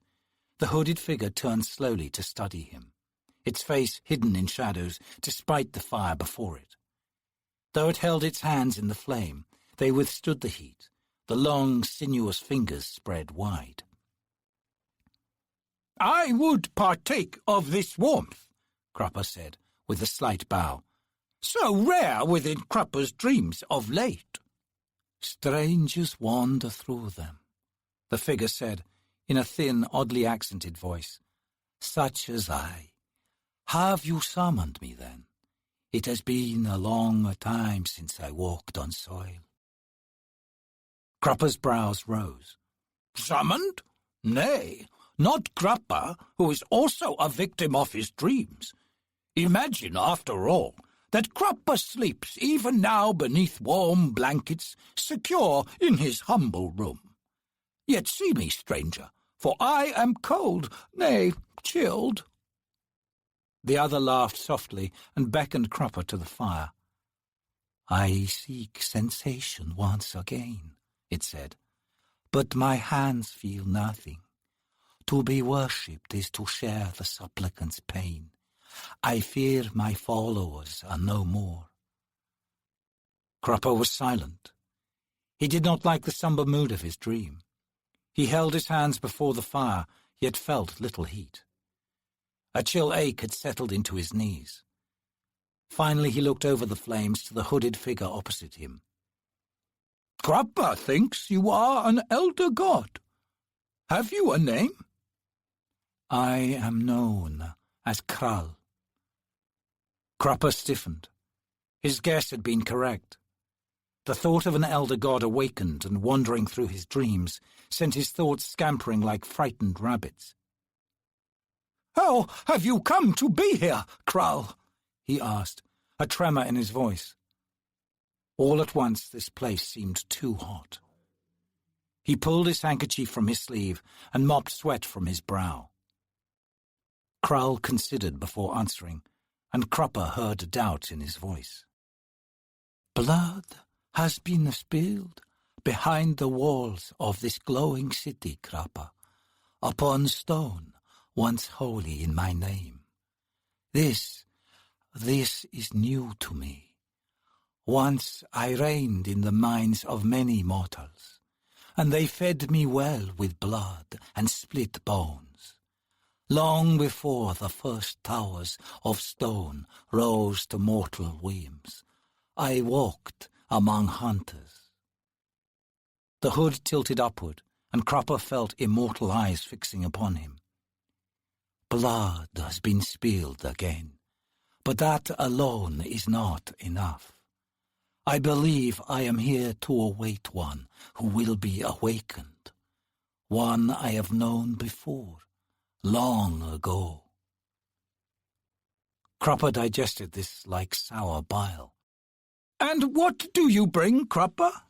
the hooded figure turned slowly to study him, its face hidden in shadows despite the fire before it. Though it held its hands in the flame, they withstood the heat, the long, sinuous fingers spread wide. "I would partake of this warmth," Cropper said, with a slight bow. "So rare within Cropper's dreams of late." "Strangers wander through them," the figure said, in a thin, oddly accented voice. "Such as I. Have you summoned me, then? It has been a long time since I walked on soil." Cropper's brows rose. "Summoned? Nay, not Cropper, who is also a victim of his dreams. Imagine, after all, that Cropper sleeps even now beneath warm blankets, secure in his humble room. Yet see me, stranger, for I am cold, nay, chilled." The other laughed softly and beckoned Cropper to the fire. "I seek sensation once again," it said, "but my hands feel nothing. To be worshipped is to share the supplicant's pain. I fear my followers are no more." Cropper was silent. He did not like the sombre mood of his dream. He held his hands before the fire, yet felt little heat. A chill ache had settled into his knees. Finally he looked over the flames to the hooded figure opposite him. "Cropper thinks you are an elder god. Have you a name?" "I am known as Kral." Cropper stiffened. His guess had been correct. The thought of an elder god awakened and wandering through his dreams sent his thoughts scampering like frightened rabbits. "How have you come to be here, Kral?" he asked, a tremor in his voice. All at once this place seemed too hot. He pulled his handkerchief from his sleeve and mopped sweat from his brow. Kral considered before answering, and Cropper heard doubt in his voice. "Blood has been spilled behind the walls of this glowing city, Cropper, upon stone once holy in my name. This is new to me. Once I reigned in the minds of many mortals, and they fed me well with blood and split bones. Long before the first towers of stone rose to mortal whims, I walked among hunters." The hood tilted upward, and Cropper felt immortal eyes fixing upon him. "Blood has been spilled again, but that alone is not enough. I believe I am here to await one who will be awakened, one I have known before, long ago." Cropper digested this like sour bile. "And what do you bring, Cropper?"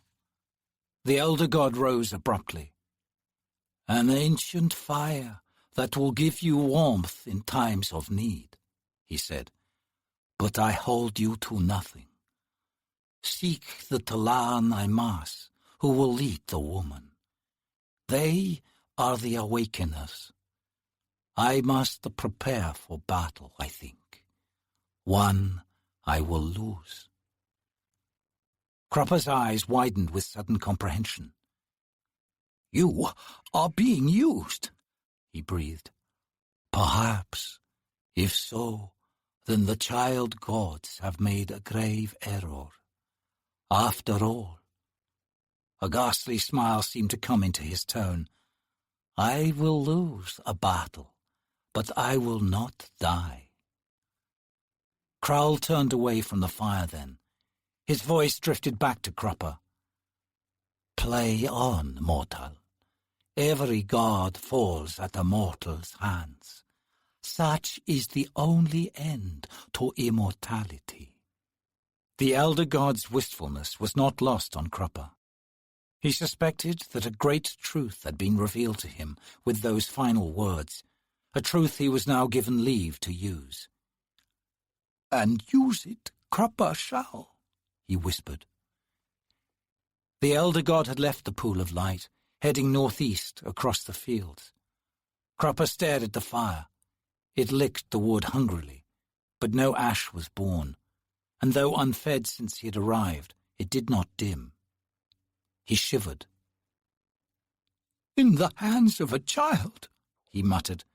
The elder god rose abruptly. "An ancient fire that will give you warmth in times of need," he said. "But I hold you to nothing. Seek the Talan Imas, who will lead the woman. They are the awakeners. I must prepare for battle, I think. One I will lose." Cropper's eyes widened with sudden comprehension. "You are being used," he breathed. "Perhaps. If so, then the child gods have made a grave error. After all," a ghastly smile seemed to come into his tone, "I will lose a battle, but I will not die." Kral turned away from the fire then. His voice drifted back to Cropper. "Play on, mortal. Every god falls at a mortal's hands. Such is the only end to immortality." The elder god's wistfulness was not lost on Cropper. He suspected that a great truth had been revealed to him with those final words, a truth he was now given leave to use. "And use it, Cropper shall," he whispered. The elder god had left the pool of light, heading northeast across the fields. Cropper stared at the fire. It licked the wood hungrily, but no ash was born, and though unfed since he had arrived, it did not dim. He shivered. "In the hands of a child," he muttered.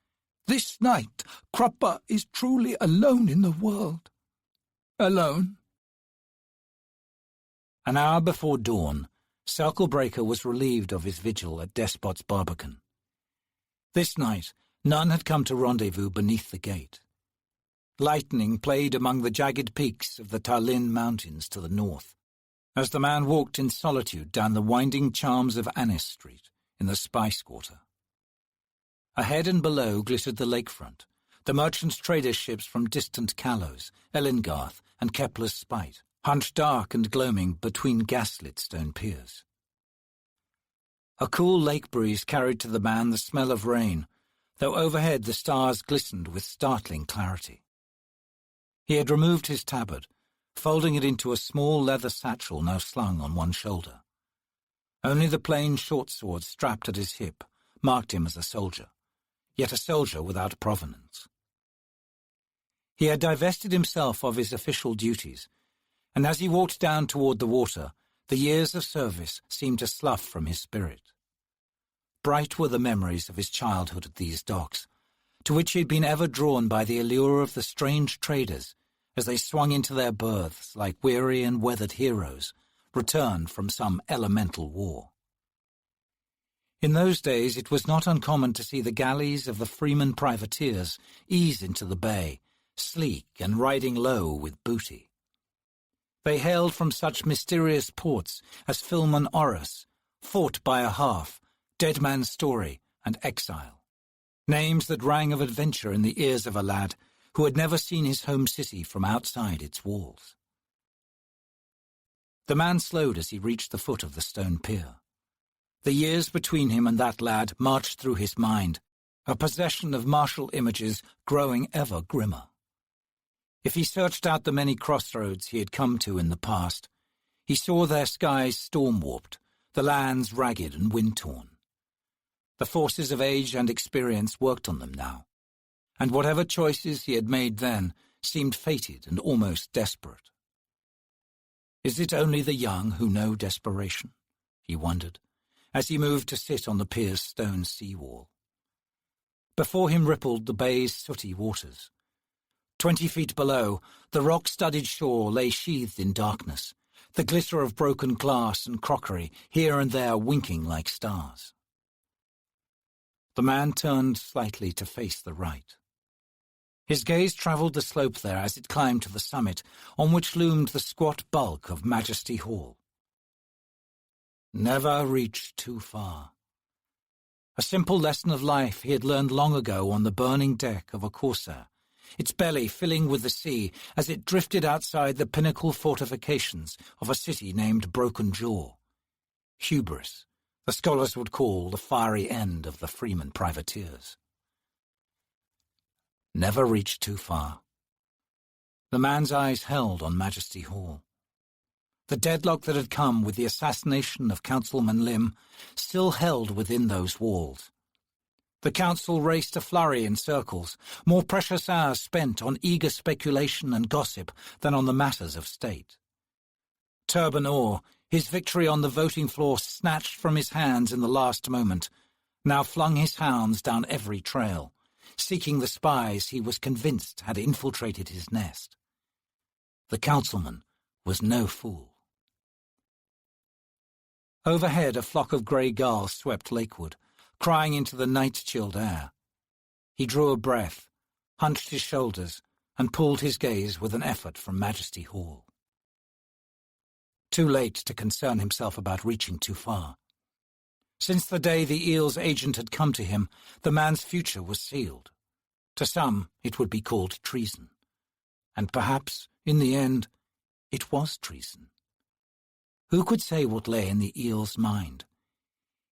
"This night, Kruppa is truly alone in the world. Alone." An hour before dawn, Circlebreaker was relieved of his vigil at Despot's Barbican. This night, none had come to rendezvous beneath the gate. Lightning played among the jagged peaks of the Tallinn Mountains to the north, as the man walked in solitude down the winding charms of Annis Street in the Spice Quarter. Ahead and below glittered the lakefront, the merchants' traders' ships from distant Callows, Ellengarth, and Kepler's Spite, hunched dark and gloaming between gaslit stone piers. A cool lake breeze carried to the man the smell of rain, though overhead the stars glistened with startling clarity. He had removed his tabard, folding it into a small leather satchel now slung on one shoulder. Only the plain short sword strapped at his hip marked him as a soldier, yet a soldier without provenance. He had divested himself of his official duties, and as he walked down toward the water, the years of service seemed to slough from his spirit. Bright were the memories of his childhood at these docks, to which he had been ever drawn by the allure of the strange traders as they swung into their berths like weary and weathered heroes, returned from some elemental war. In those days it was not uncommon to see the galleys of the freeman privateers ease into the bay, sleek and riding low with booty. They hailed from such mysterious ports as Filmon Orus, Fought by a Half, Dead Man's Story, and Exile. Names that rang of adventure in the ears of a lad who had never seen his home city from outside its walls. The man slowed as he reached the foot of the stone pier. The years between him and that lad marched through his mind, a possession of martial images growing ever grimmer. If he searched out the many crossroads he had come to in the past, he saw their skies storm-warped, the lands ragged and wind-torn. The forces of age and experience worked on them now, and whatever choices he had made then seemed fated and almost desperate. Is it only the young who know desperation? He wondered, as he moved to sit on the pier's stone sea-wall. Before him rippled the bay's sooty waters. 20 feet below, the rock-studded shore lay sheathed in darkness, the glitter of broken glass and crockery here and there winking like stars. The man turned slightly to face the right. His gaze travelled the slope there as it climbed to the summit, on which loomed the squat bulk of Majesty Hall. Never reach too far. A simple lesson of life he had learned long ago on the burning deck of a corsair, its belly filling with the sea as it drifted outside the pinnacle fortifications of a city named Broken Jaw. Hubris, the scholars would call the fiery end of the freeman privateers. Never reach too far. The man's eyes held on Majesty Hall. The deadlock that had come with the assassination of Councilman Lim still held within those walls. The council raced a flurry in circles, more precious hours spent on eager speculation and gossip than on the matters of state. Turban Orr, his victory on the voting floor snatched from his hands in the last moment, now flung his hounds down every trail, seeking the spies he was convinced had infiltrated his nest. The councilman was no fool. Overhead, a flock of grey gulls swept lakeward, crying into the night-chilled air. He drew a breath, hunched his shoulders, and pulled his gaze with an effort from Majesty Hall. Too late to concern himself about reaching too far. Since the day the Eel's agent had come to him, the man's future was sealed. To some, it would be called treason. And perhaps, in the end, it was treason. Who could say what lay in the Eel's mind?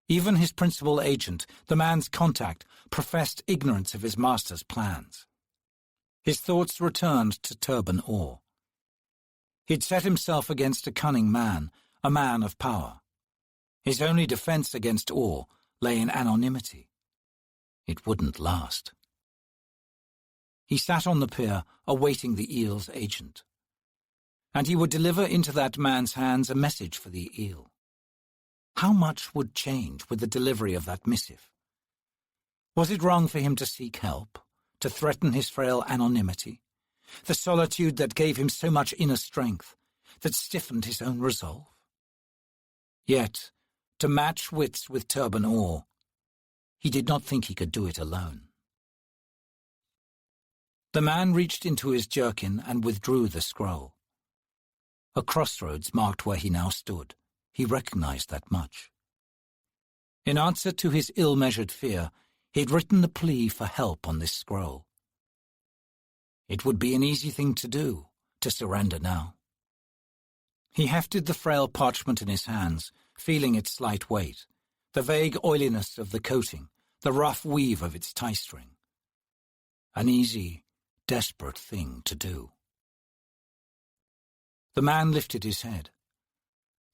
Even his principal agent, the man's contact, professed ignorance of his master's plans. His thoughts returned to Turban Orr. He'd set himself against a cunning man, a man of power. His only defense against Orr lay in anonymity. It wouldn't last. He sat on the pier, awaiting the Eel's agent. and he would deliver into that man's hands a message for the eel. How much would change with the delivery of that missive? Was it wrong for him to seek help, to threaten his frail anonymity, the solitude that gave him so much inner strength, that stiffened his own resolve? Yet, to match wits with Turban Orr, he did not think he could do it alone. The man reached into his jerkin and withdrew the scroll. A crossroads marked where he now stood. He recognized that much. In answer to his ill-measured fear, he had written the plea for help on this scroll. It would be an easy thing to do, to surrender now. He hefted the frail parchment in his hands, feeling its slight weight, the vague oiliness of the coating, the rough weave of its tie-string. An easy, desperate thing to do. The man lifted his head.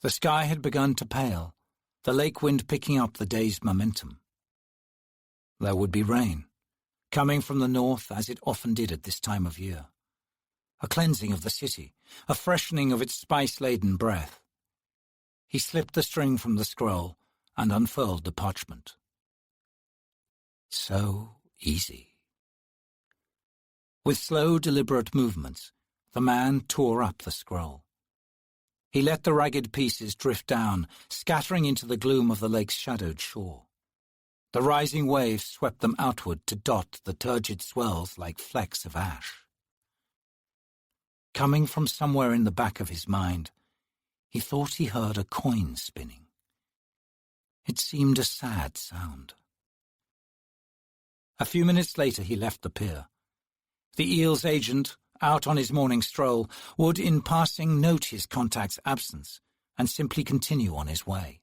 The sky had begun to pale, the lake wind picking up the day's momentum. There would be rain, coming from the north as it often did at this time of year. A cleansing of the city, a freshening of its spice-laden breath. He slipped the string from the scroll and unfurled the parchment. So easy. With slow, deliberate movements, the man tore up the scroll. He let the ragged pieces drift down, scattering into the gloom of the lake's shadowed shore. The rising waves swept them outward to dot the turgid swells like flecks of ash. Coming from somewhere in the back of his mind, he thought he heard a coin spinning. It seemed a sad sound. A few minutes later he left the pier. The eel's agent, out on his morning stroll, would in passing note his contact's absence and simply continue on his way.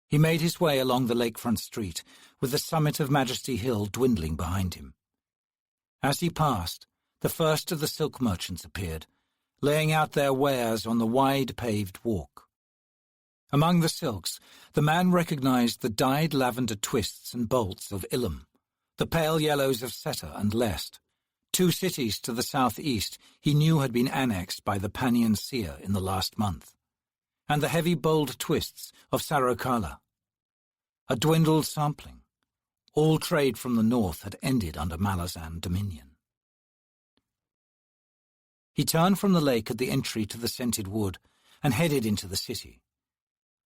He made his way along the lakefront street, with the summit of Majesty Hill dwindling behind him. As he passed, the first of the silk merchants appeared, laying out their wares on the wide paved walk. Among the silks, the man recognized the dyed lavender twists and bolts of Ilham, the pale yellows of Seta and Lest, 2 cities to the southeast he knew had been annexed by the Panian seer in the last month, and the heavy bold twists of Sarokala. A dwindled sampling. All trade from the north had ended under Malazan dominion. He turned from the lake at the entry to the scented wood and headed into the city.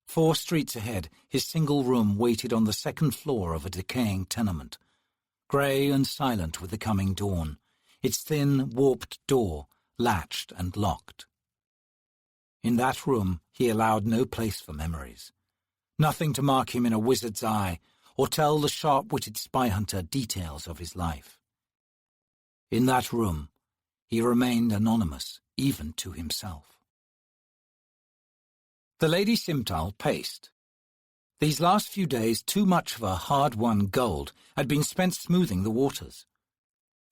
4 streets ahead, his single room waited on the second floor of a decaying tenement, grey and silent with the coming dawn, its thin, warped door latched and locked. In that room he allowed no place for memories, nothing to mark him in a wizard's eye or tell the sharp-witted spy hunter details of his life. In that room he remained anonymous, even to himself. The Lady Simtal paced. These last few days, too much of her hard-won gold had been spent smoothing the waters.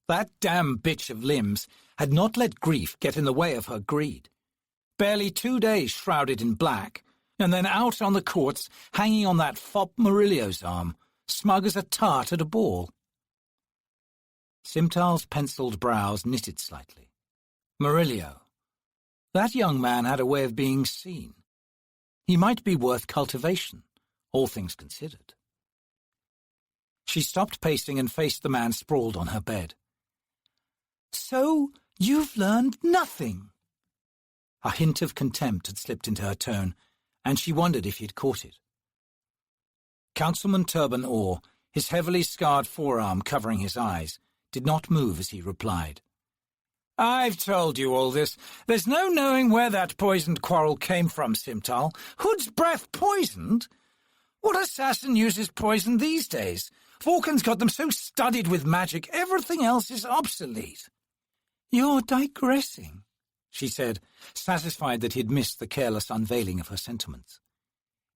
That damn bitch of Limbs had not let grief get in the way of her greed. Barely 2 days shrouded in black, and then out on the courts, hanging on that fop Murillo's arm, smug as a tart at a ball. Simtal's penciled brows knitted slightly. Murillo. That young man had a way of being seen. He might be worth cultivation, all things considered. She stopped pacing and faced the man sprawled on her bed. "So you've learned nothing?" A hint of contempt had slipped into her tone, and she wondered if he had caught it. Councilman Turban Orr, his heavily scarred forearm covering his eyes, did not move as he replied. "I've told you all this. There's no knowing where that poisoned quarrel came from, Simtal. Hood's breath poisoned? What assassin uses poison these days? Falcon's got them so studied with magic, everything else is obsolete." "You're digressing," she said, satisfied that he'd missed the careless unveiling of her sentiments.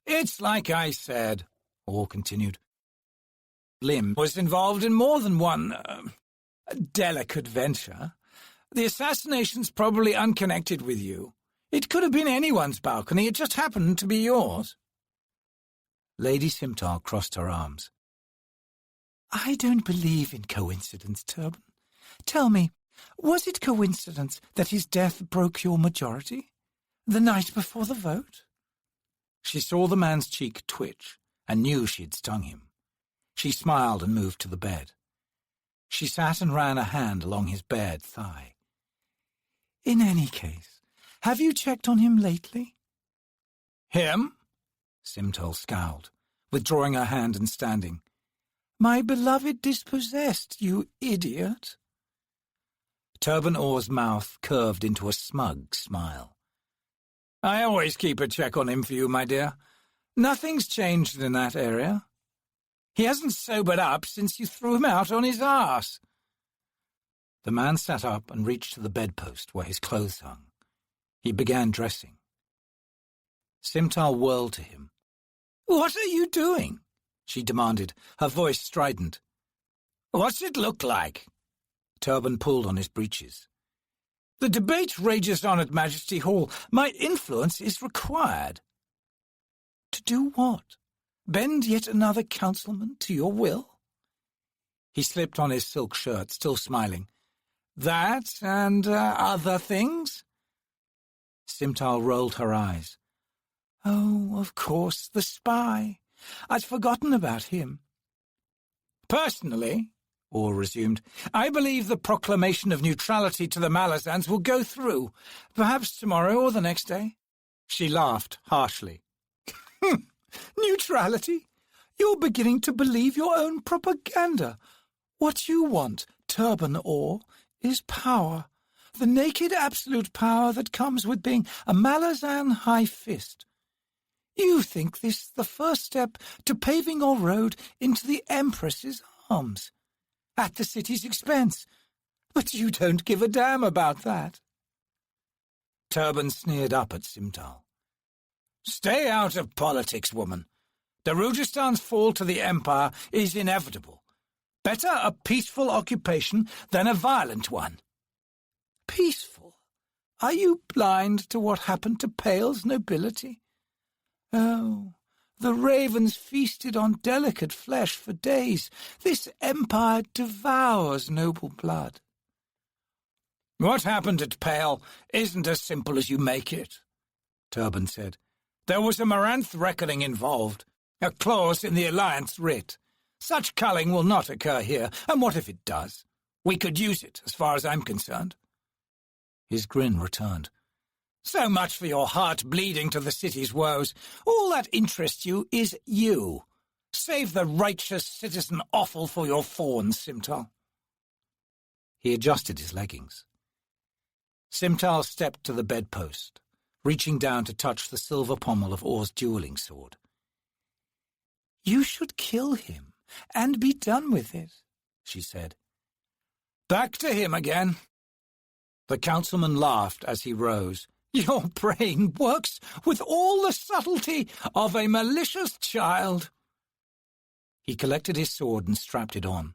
"It's like I said," Orr continued. "Lim was involved in more than one delicate venture. The assassination's probably unconnected with you. It could have been anyone's balcony, it just happened to be yours." Lady Simtal crossed her arms. "I don't believe in coincidence, Turban. Tell me, Was it coincidence that his death broke your majority? The night before the vote? She saw the man's cheek twitch and knew she had stung him. She smiled and moved to the bed. She sat and ran a hand along his bared thigh. In any case, have you checked on him lately? Him? Simtal scowled, withdrawing her hand and standing. My beloved dispossessed, you idiot. Turban Orr's mouth curved into a smug smile. I always keep a check on him for you, my dear. Nothing's changed in that area. He hasn't sobered up since you threw him out on his arse. The man sat up and reached to the bedpost where his clothes hung. He began dressing. Simtal whirled to him. What are you doing? She demanded, her voice strident. What's it look like? Turban pulled on his breeches. The debate rages on at Majesty Hall. My influence is required. To do what? Bend yet another councilman to your will? He slipped on his silk shirt, still smiling. That and other things? Simtal rolled her eyes. Oh, of course, the spy. I'd forgotten about him. Personally, Orr resumed, I believe the proclamation of neutrality to the Malazans will go through, perhaps tomorrow or the next day. She laughed harshly. Neutrality? You're beginning to believe your own propaganda. What you want, Turban Orr, is power. The naked absolute power that comes with being a Malazan high fist. You think this the first step to paving your road into the Empress's arms, at the city's expense. But you don't give a damn about that. Turban sneered up at Simtal. Stay out of politics, woman. Darujistan's fall to the Empire is inevitable. Better a peaceful occupation than a violent one. Peaceful? Are you blind to what happened to Pale's nobility? Oh, the ravens feasted on delicate flesh for days. This empire devours noble blood. What happened at Pale isn't as simple as you make it, Turban said. There was a Maranth reckoning involved, a clause in the alliance writ. Such culling will not occur here, and what if it does? We could use it, as far as I'm concerned. His grin returned. So much for your heart bleeding to the city's woes. All that interests you is you. Save the righteous citizen offal for your fawns, Simtal. He adjusted his leggings. Simtal stepped to the bedpost, reaching down to touch the silver pommel of Orr's dueling sword. You should kill him, and be done with it, she said. Back to him again. The councilman laughed as he rose. Your brain works with all the subtlety of a malicious child. He collected his sword and strapped it on.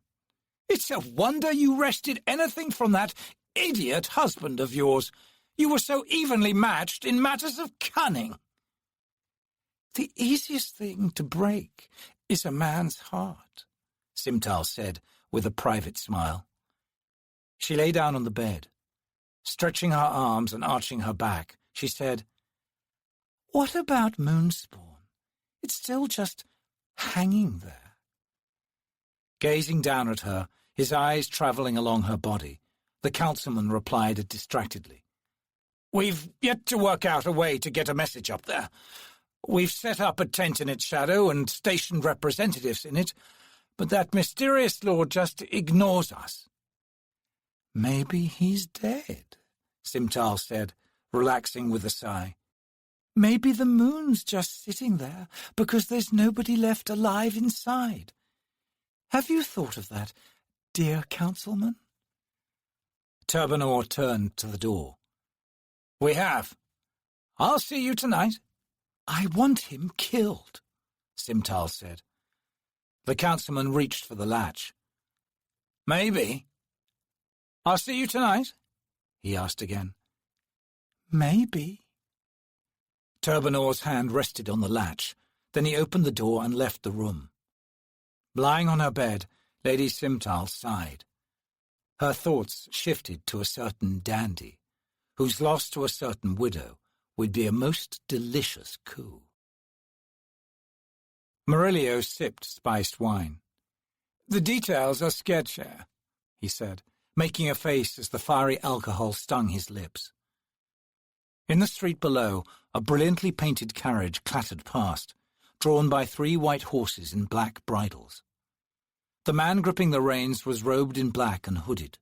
It's a wonder you wrested anything from that idiot husband of yours. You were so evenly matched in matters of cunning. The easiest thing to break is a man's heart, Simtal said with a private smile. She lay down on the bed. Stretching her arms and arching her back, she said, What about Moonspawn? It's still just hanging there. Gazing down at her, his eyes travelling along her body, the councilman replied distractedly. We've yet to work out a way to get a message up there. We've set up a tent in its shadow and stationed representatives in it, but that mysterious lord just ignores us. Maybe he's dead, Simtal said, relaxing with a sigh. Maybe the moon's just sitting there because there's nobody left alive inside. Have you thought of that, dear councilman? Turban Orr turned to the door. We have. I'll see you tonight. I want him killed, Simtal said. The councilman reached for the latch. Maybe. I'll see you tonight, he asked again. Maybe. Turban Orr's hand rested on the latch. Then he opened the door and left the room. Lying on her bed, Lady Simtal sighed. Her thoughts shifted to a certain dandy, whose loss to a certain widow would be a most delicious coup. Murillo sipped spiced wine. "The details are sketchy," he said, making a face as the fiery alcohol stung his lips. In the street below, a brilliantly painted carriage clattered past, drawn by 3 white horses in black bridles. The man gripping the reins was robed in black and hooded.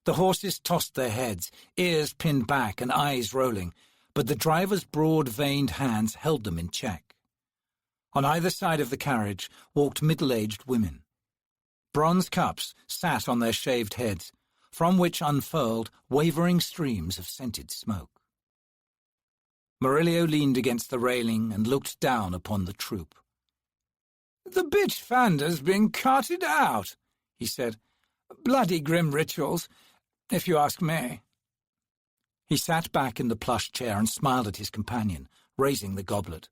The horses tossed their heads, ears pinned back and eyes rolling, but the driver's broad-veined hands held them in check. On either side of the carriage walked middle-aged women. Bronze cups sat on their shaved heads, from which unfurled wavering streams of scented smoke. Murillo leaned against the railing and looked down upon the troop. "The bitch Fander's been carted out," he said. "Bloody grim rituals, if you ask me." He sat back in the plush chair and smiled at his companion, raising the goblet.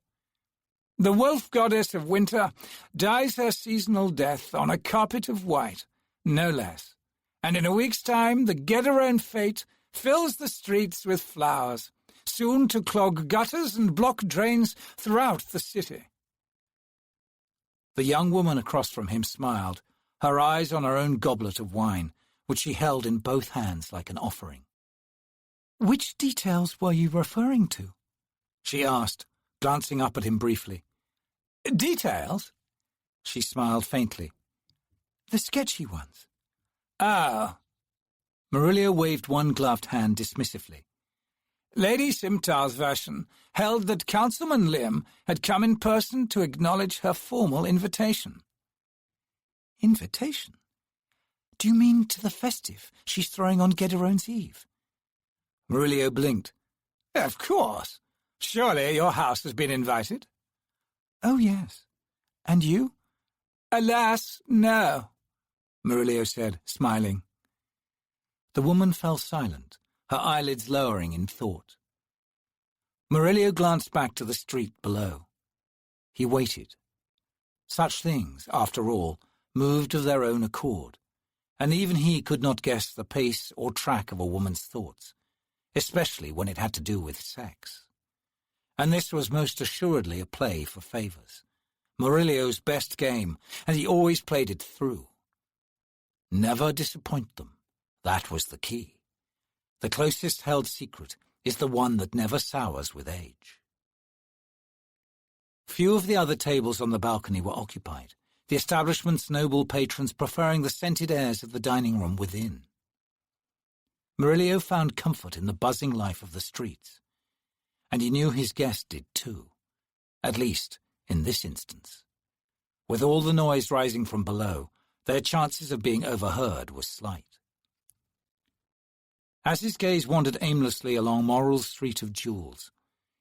"The wolf goddess of winter dies her seasonal death on a carpet of white, no less, and in a week's time the get-her-own fate fills the streets with flowers, soon to clog gutters and block drains throughout the city." The young woman across from him smiled, her eyes on her own goblet of wine, which she held in both hands like an offering. "Which details were you referring to?" she asked, glancing up at him briefly. "Details?" She smiled faintly. "The sketchy ones." "Oh." Murillo waved one gloved hand dismissively. Lady Simtar's version held that Councilman Lim had come in person to acknowledge her formal invitation. "Invitation? Do you mean to the festive she's throwing on Get-her-own's Eve?" Murillo blinked. "Of course. Surely your house has been invited?" "Oh, yes. And you?" "Alas, no," Murillo said, smiling. The woman fell silent, her eyelids lowering in thought. Murillo glanced back to the street below. He waited. Such things, after all, moved of their own accord, and even he could not guess the pace or track of a woman's thoughts, especially when it had to do with sex. And this was most assuredly a play for favours, Murillo's best game, and he always played it through. Never disappoint them, that was the key. The closest held secret is the one that never sours with age. Few of the other tables on the balcony were occupied, the establishment's noble patrons preferring the scented airs of the dining room within. Murillo found comfort in the buzzing life of the streets, and he knew his guest did too, at least in this instance. With all the noise rising from below, their chances of being overheard were slight. As his gaze wandered aimlessly along Morrell's street of jewels,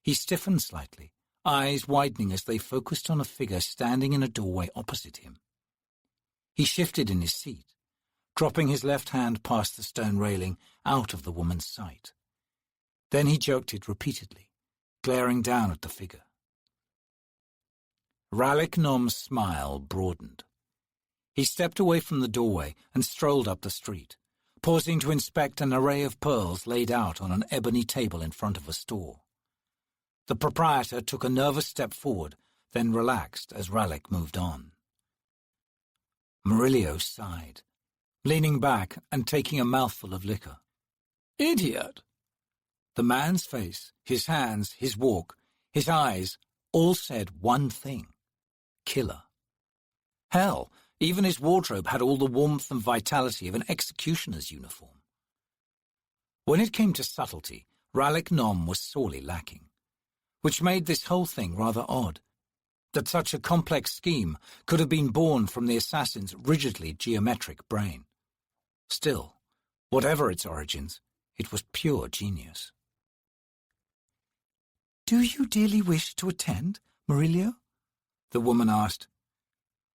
he stiffened slightly, eyes widening as they focused on a figure standing in a doorway opposite him. He shifted in his seat, dropping his left hand past the stone railing out of the woman's sight. Then he jerked it repeatedly, glaring down at the figure. Ralik Nom's smile broadened. He stepped away from the doorway and strolled up the street, pausing to inspect an array of pearls laid out on an ebony table in front of a store. The proprietor took a nervous step forward, then relaxed as Ralik moved on. Murillo sighed, leaning back and taking a mouthful of liquor. "Idiot!" The man's face, his hands, his walk, his eyes, all said one thing: killer. Hell, even his wardrobe had all the warmth and vitality of an executioner's uniform. When it came to subtlety, Ralik Nom was sorely lacking, which made this whole thing rather odd, that such a complex scheme could have been born from the assassin's rigidly geometric brain. Still, whatever its origins, it was pure genius. "Do you dearly wish to attend, Murillo?" the woman asked.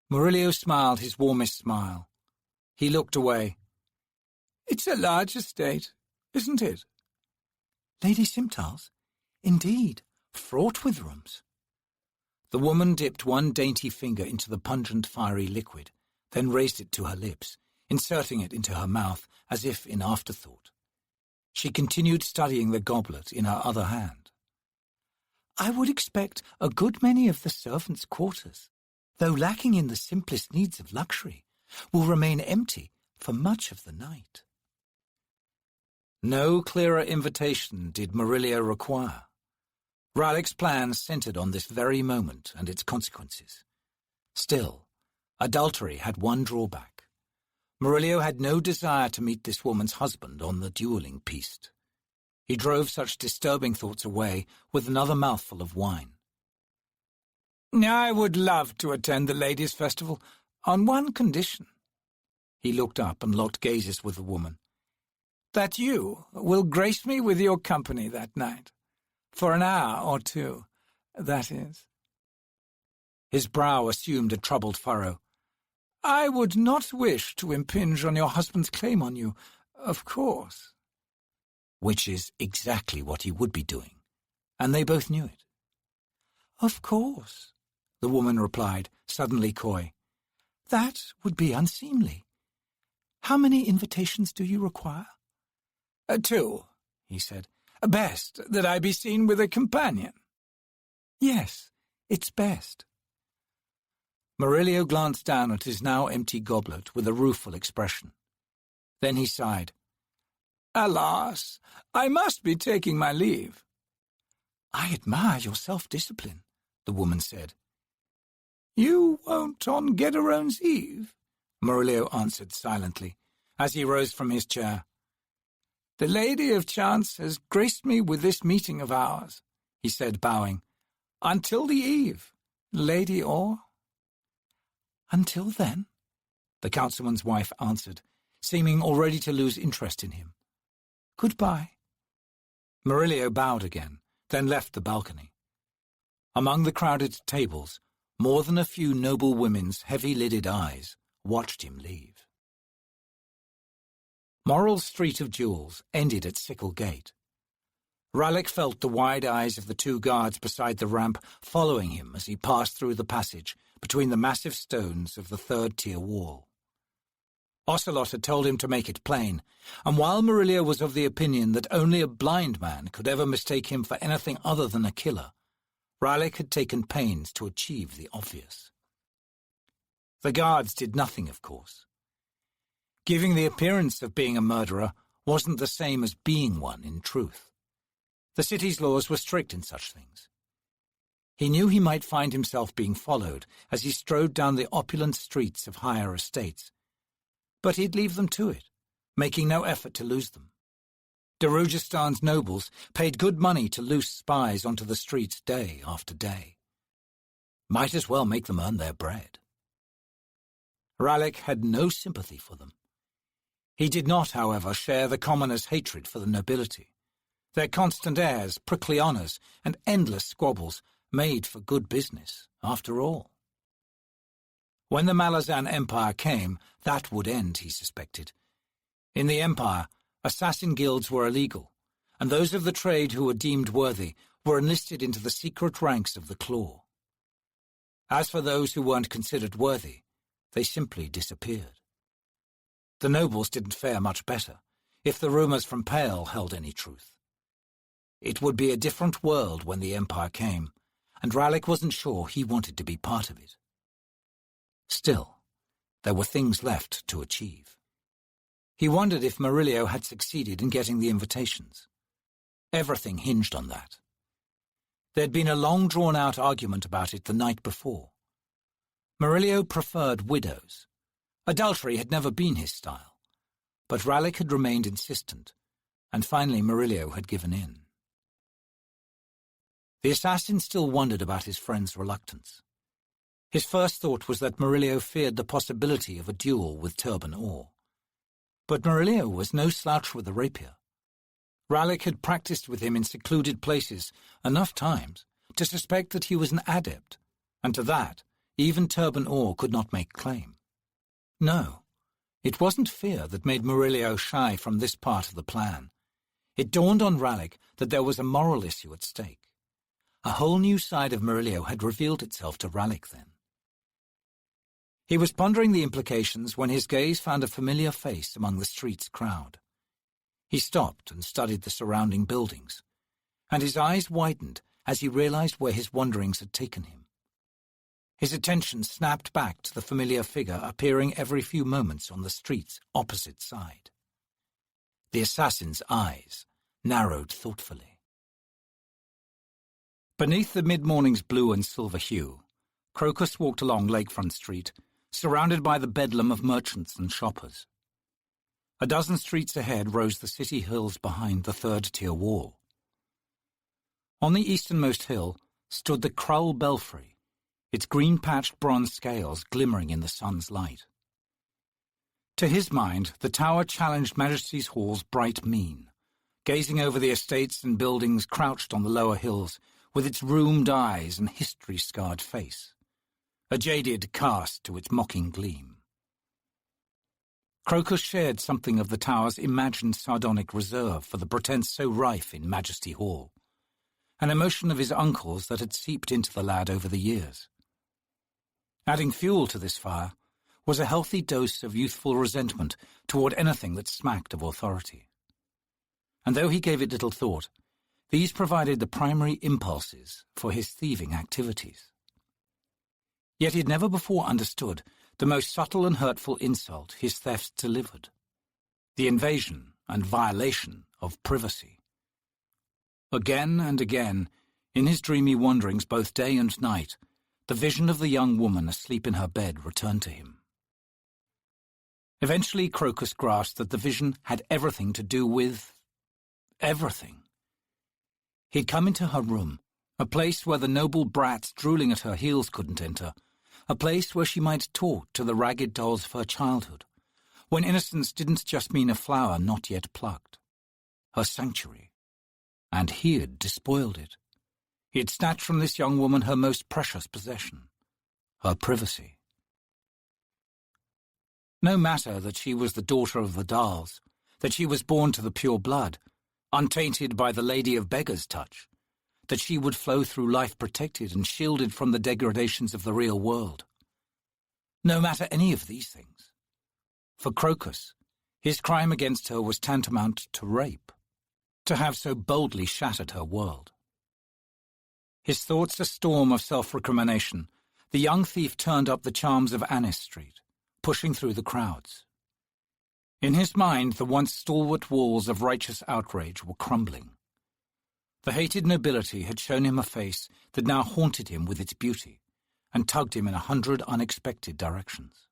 Murillo smiled his warmest smile. He looked away. "It's a large estate, isn't it?" "Lady Simtar's? Indeed, fraught with rooms." The woman dipped one dainty finger into the pungent, fiery liquid, then raised it to her lips, inserting it into her mouth as if in afterthought. She continued studying the goblet in her other hand. I would expect a good many of the servants' quarters, though lacking in the simplest needs of luxury, will remain empty for much of the night. No clearer invitation did Murillo require. Ralik's plans centered on this very moment and its consequences. Still, adultery had one drawback. Murillo had no desire to meet this woman's husband on the dueling piste. He drove such disturbing thoughts away with another mouthful of wine. I would love to attend the ladies' festival on one condition. He looked up and locked gazes with the woman. That you will grace me with your company that night. For an hour or two, that is. His brow assumed a troubled furrow. I would not wish to impinge on your husband's claim on you, of course. Which is exactly what he would be doing, and they both knew it. Of course, the woman replied, suddenly coy. That would be unseemly. How many invitations do you require? 2, he said. Best that I be seen with a companion. Yes, it's best. Murillo glanced down at his now empty goblet with a rueful expression. Then he sighed. Alas, I must be taking my leave. I admire your self-discipline, the woman said. You won't on Gederone's Eve? Murillo answered silently, as he rose from his chair. The Lady of Chance has graced me with this meeting of ours, he said, bowing. Until the eve, Lady Orr. Until then, the councilman's wife answered, seeming already to lose interest in him. Goodbye. Murillo bowed again, then left the balcony. Among the crowded tables, more than a few noble women's heavy-lidded eyes watched him leave. Morrel's Street of Jewels ended at Sickle Gate. Ralik felt the wide eyes of the 2 guards beside the ramp following him as he passed through the passage between the massive stones of the 3rd-tier wall. Ocelot had told him to make it plain, and while Murillo was of the opinion that only a blind man could ever mistake him for anything other than a killer, Ralik had taken pains to achieve the obvious. The guards did nothing, of course. Giving the appearance of being a murderer wasn't the same as being one in truth. The city's laws were strict in such things. He knew he might find himself being followed as he strode down the opulent streets of higher estates, but he'd leave them to it, making no effort to lose them. Darujistan's nobles paid good money to loose spies onto the streets day after day. Might as well make them earn their bread. Ralik had no sympathy for them. He did not, however, share the commoners' hatred for the nobility. Their constant airs, prickly honours, and endless squabbles made for good business, after all. When the Malazan Empire came, that would end, he suspected. In the Empire, assassin guilds were illegal, and those of the trade who were deemed worthy were enlisted into the secret ranks of the Claw. As for those who weren't considered worthy, they simply disappeared. The nobles didn't fare much better, if the rumours from Pale held any truth. It would be a different world when the Empire came, and Ralik wasn't sure he wanted to be part of it. Still, there were things left to achieve. He wondered if Murillo had succeeded in getting the invitations. Everything hinged on that. There'd been a long drawn-out argument about it the night before. Murillo preferred widows. Adultery had never been his style, but Ralik had remained insistent, and finally Murillo had given in. The assassin still wondered about his friend's reluctance. His first thought was that Murillo feared the possibility of a duel with Turban Orr. But Murillo was no slouch with a rapier. Ralik had practiced with him in secluded places enough times to suspect that he was an adept, and to that even Turban Orr could not make claim. No, it wasn't fear that made Murillo shy from this part of the plan. It dawned on Ralik that there was a moral issue at stake. A whole new side of Murillo had revealed itself to Ralik then. He was pondering the implications when his gaze found a familiar face among the street's crowd. He stopped and studied the surrounding buildings, and his eyes widened as he realized where his wanderings had taken him. His attention snapped back to the familiar figure appearing every few moments on the street's opposite side. The assassin's eyes narrowed thoughtfully. Beneath the mid-morning's blue and silver hue, Crocus walked along Lakefront Street, surrounded by the bedlam of merchants and shoppers. A dozen streets ahead rose the city hills behind the third-tier wall. On the easternmost hill stood the Krull Belfry, its green-patched bronze scales glimmering in the sun's light. To his mind, the tower challenged Majesty's Hall's bright mien, gazing over the estates and buildings crouched on the lower hills with its rheumed eyes and history-scarred face, a jaded cast to its mocking gleam. Crocus shared something of the tower's imagined sardonic reserve for the pretense so rife in Majesty Hall, an emotion of his uncle's that had seeped into the lad over the years. Adding fuel to this fire was a healthy dose of youthful resentment toward anything that smacked of authority. And though he gave it little thought, these provided the primary impulses for his thieving activities. Yet he'd never before understood the most subtle and hurtful insult his thefts delivered: the invasion and violation of privacy. Again and again, in his dreamy wanderings both day and night, the vision of the young woman asleep in her bed returned to him. Eventually Crocus grasped that the vision had everything to do with everything. He'd come into her room, a place where the noble brats drooling at her heels couldn't enter, a place where she might talk to the ragged dolls of her childhood, when innocence didn't just mean a flower not yet plucked. Her sanctuary. And he had despoiled it. He had snatched from this young woman her most precious possession, her privacy. No matter that she was the daughter of the Dals, that she was born to the pure blood, untainted by the Lady of Beggar's touch, that she would flow through life protected and shielded from the degradations of the real world. No matter any of these things. For Crocus, his crime against her was tantamount to rape, to have so boldly shattered her world. His thoughts a storm of self-recrimination, the young thief turned up the charms of Annis Street, pushing through the crowds. In his mind, the once stalwart walls of righteous outrage were crumbling. The hated nobility had shown him a face that now haunted him with its beauty and tugged him in 100 unexpected directions.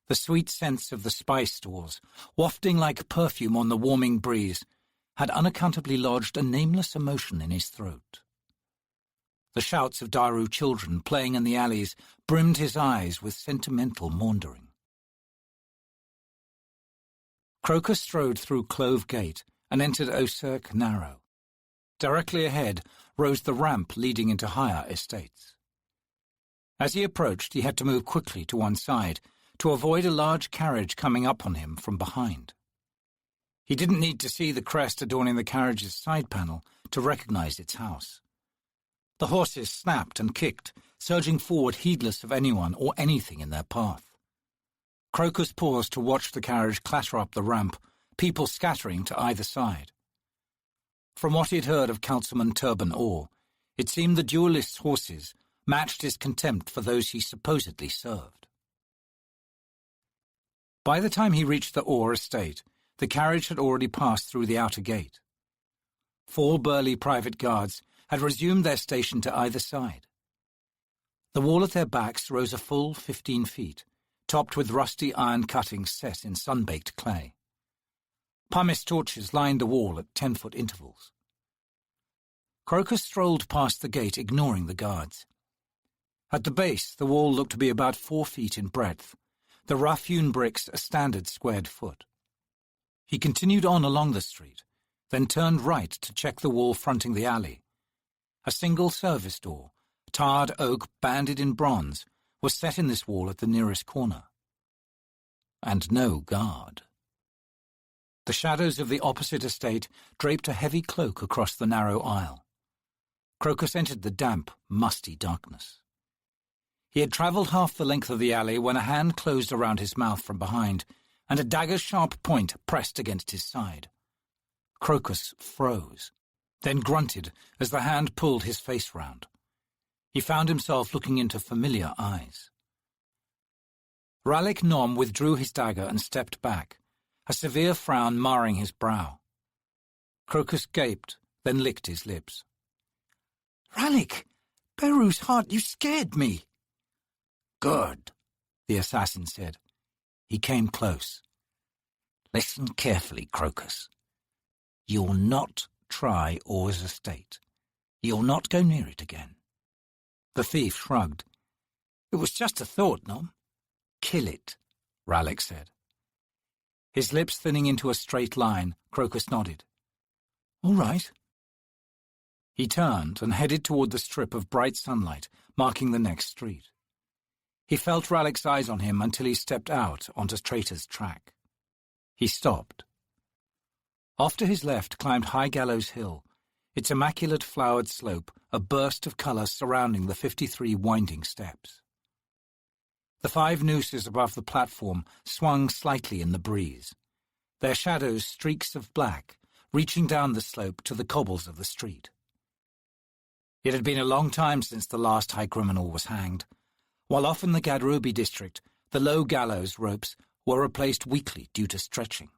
The sweet scents of the spice stores, wafting like perfume on the warming breeze, had unaccountably lodged a nameless emotion in his throat. The shouts of Daru children playing in the alleys brimmed his eyes with sentimental maundering. Crocus strode through Clove Gate and entered Oserk Narrow. Directly ahead rose the ramp leading into higher estates. As he approached, he had to move quickly to one side to avoid a large carriage coming up on him from behind. He didn't need to see the crest adorning the carriage's side panel to recognize its house. The horses snapped and kicked, surging forward heedless of anyone or anything in their path. Crocus paused to watch the carriage clatter up the ramp, people scattering to either side. From what he had heard of Councilman Turban Orr, it seemed the duellist's horses matched his contempt for those he supposedly served. By the time he reached the Orr estate, the carriage had already passed through the outer gate. 4 burly private guards had resumed their station to either side. The wall at their backs rose a full 15 feet, topped with rusty iron cuttings set in sun-baked clay. Pumice torches lined the wall at 10-foot intervals. Crocus strolled past the gate, ignoring the guards. At the base, the wall looked to be about 4 feet in breadth, the rough-hewn bricks a standard squared foot. He continued on along the street, then turned right to check the wall fronting the alley. A single service door, tarred oak banded in bronze, was set in this wall at the nearest corner. And no guard. The shadows of the opposite estate draped a heavy cloak across the narrow aisle. Crocus entered the damp, musty darkness. He had travelled half the length of the alley when a hand closed around his mouth from behind, and a dagger's sharp point pressed against his side. Crocus froze, then grunted as the hand pulled his face round. He found himself looking into familiar eyes. Ralik Nom withdrew his dagger and stepped back, a severe frown marring his brow. Crocus gaped, then licked his lips. "Ralik, Beru's heart, you scared me." "Good," the assassin said. He came close. "Listen carefully, Crocus. You'll not try Orr's estate. You'll not go near it again." The thief shrugged. "It was just a thought, Nom." "Kill it," Ralik said. His lips thinning into a straight line, Crocus nodded. "All right." He turned and headed toward the strip of bright sunlight marking the next street. He felt Ralik's eyes on him until he stepped out onto Traitor's track. He stopped. Off to his left climbed High Gallows Hill, its immaculate flowered slope a burst of colour surrounding the 53 winding steps. The 5 nooses above the platform swung slightly in the breeze, their shadows streaks of black reaching down the slope to the cobbles of the street. It had been a long time since the last high criminal was hanged, while off in the Gadrubi district the low gallows ropes were replaced weekly due to stretching.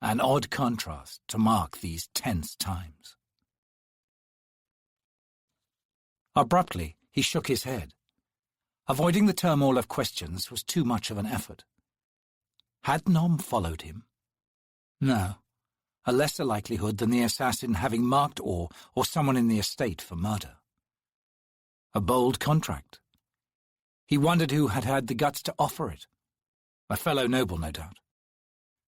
An odd contrast to mark these tense times. Abruptly, he shook his head. Avoiding the turmoil of questions was too much of an effort. Had Nom followed him? No, a lesser likelihood than the assassin having marked Orr or someone in the estate for murder. A bold contract. He wondered who had had the guts to offer it. A fellow noble, no doubt.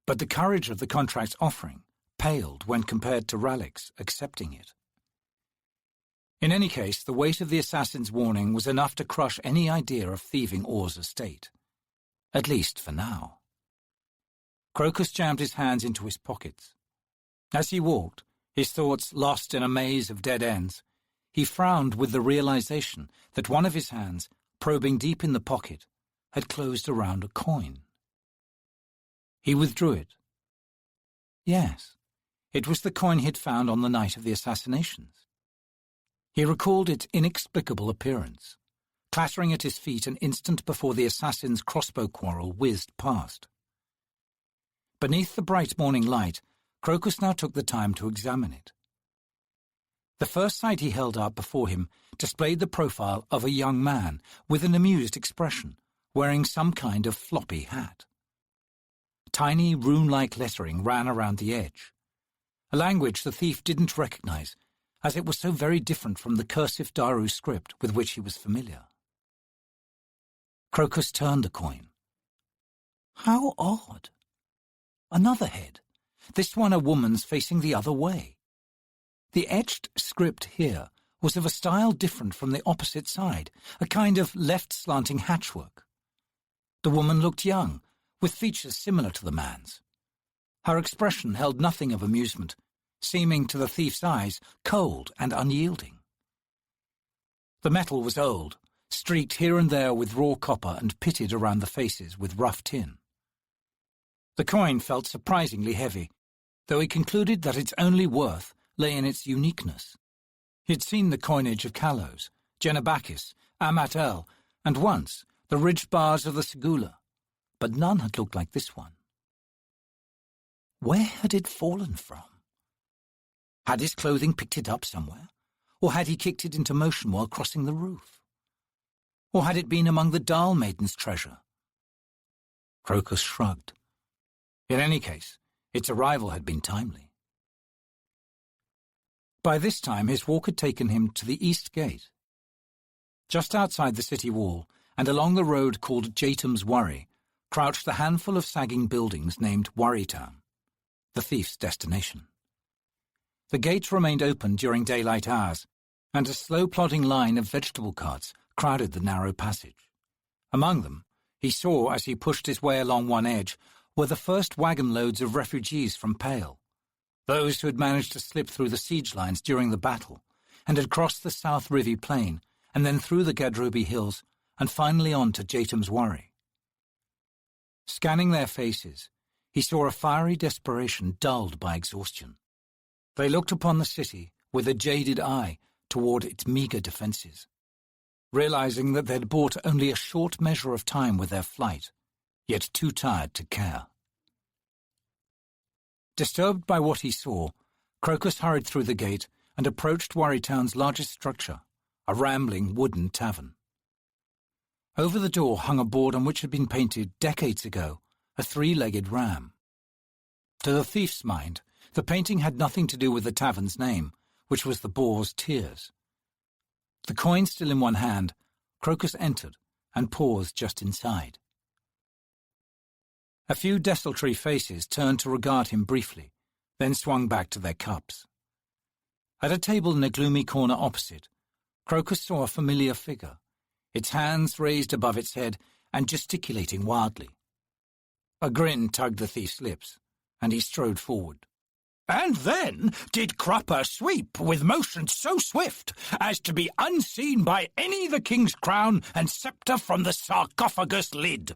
But the courage of the contract's offering paled when compared to Ralik's accepting it. In any case, the weight of the assassin's warning was enough to crush any idea of thieving Orr's estate. At least for now. Crocus jammed his hands into his pockets. As he walked, his thoughts lost in a maze of dead ends, he frowned with the realization that one of his hands, probing deep in the pocket, had closed around a coin. He withdrew it. Yes, it was the coin he'd found on the night of the assassinations. He recalled its inexplicable appearance, clattering at his feet an instant before the assassin's crossbow quarrel whizzed past. Beneath the bright morning light, Crocus now took the time to examine it. The first sight he held up before him displayed the profile of a young man with an amused expression, wearing some kind of floppy hat. Tiny rune-like lettering ran around the edge, a language the thief didn't recognize, as it was so very different from the cursive Daru script with which he was familiar. Crocus turned the coin. How odd. Another head, this one a woman's facing the other way. The etched script here was of a style different from the opposite side, a kind of left-slanting hatchwork. The woman looked young, with features similar to the man's. Her expression held nothing of amusement, seeming to the thief's eyes cold and unyielding. The metal was old, streaked here and there with raw copper and pitted around the faces with rough tin. The coin felt surprisingly heavy, though he concluded that its only worth lay in its uniqueness. He'd seen the coinage of Kalos, Genabakis, Amat El, and once the ridged bars of the Segula, but none had looked like this one. Where had it fallen from? Had his clothing picked it up somewhere, or had he kicked it into motion while crossing the roof? Or had it been among the Dahl Maiden's treasure? Crocus shrugged. In any case, its arrival had been timely. By this time his walk had taken him to the east gate. Just outside the city wall, and along the road called Jatam's Worry, crouched the handful of sagging buildings named Worrytown, the thief's destination. The gates remained open during daylight hours, and a slow-plodding line of vegetable carts crowded the narrow passage. Among them, he saw as he pushed his way along one edge, were the first wagon loads of refugees from Pale, those who had managed to slip through the siege lines during the battle and had crossed the South Rivi Plain and then through the Gadrubi Hills and finally on to Jatam's worry. Scanning their faces, he saw a fiery desperation dulled by exhaustion. They looked upon the city with a jaded eye toward its meagre defences, realizing that they'd bought only a short measure of time with their flight, yet too tired to care. Disturbed by what he saw, Crocus hurried through the gate and approached Worrytown's largest structure, a rambling wooden tavern. Over the door hung a board on which had been painted, decades ago, a three-legged ram. To the thief's mind, the painting had nothing to do with the tavern's name, which was the boar's tears. The coin still in one hand, Crocus entered and paused just inside. A few desultory faces turned to regard him briefly, then swung back to their cups. At a table in a gloomy corner opposite, Crocus saw a familiar figure, its hands raised above its head and gesticulating wildly. A grin tugged the thief's lips, and he strode forward. And then did Cropper sweep with motion so swift as to be unseen by any the king's crown and sceptre from the sarcophagus lid.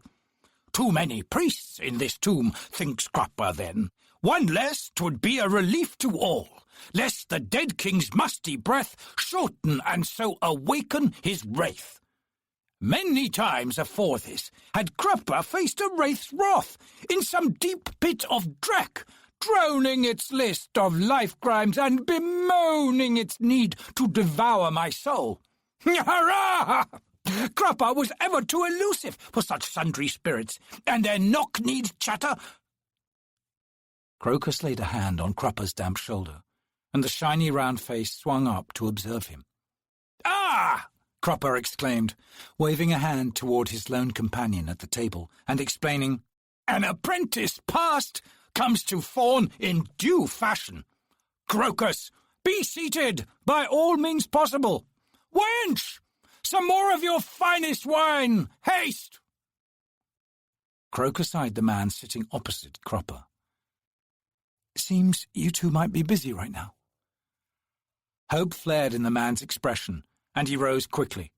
Too many priests in this tomb, thinks Cropper then. One less 'twould be a relief to all, lest the dead king's musty breath shorten and so awaken his wraith. Many times afore this had Cropper faced a wraith's wrath in some deep pit of dreck, droning its list of life crimes and bemoaning its need to devour my soul. Hurrah! Cropper was ever too elusive for such sundry spirits, and their knock-kneed chatter. Crocus laid a hand on Cropper's damp shoulder, and the shiny round face swung up to observe him. Ah! Cropper exclaimed, waving a hand toward his lone companion at the table and explaining, An apprentice past comes to fawn in due fashion. Crocus, be seated by all means possible. Wench, some more of your finest wine. Haste! Crocus eyed the man sitting opposite Cropper. Seems you two might be busy right now. Hope flared in the man's expression, and he rose quickly.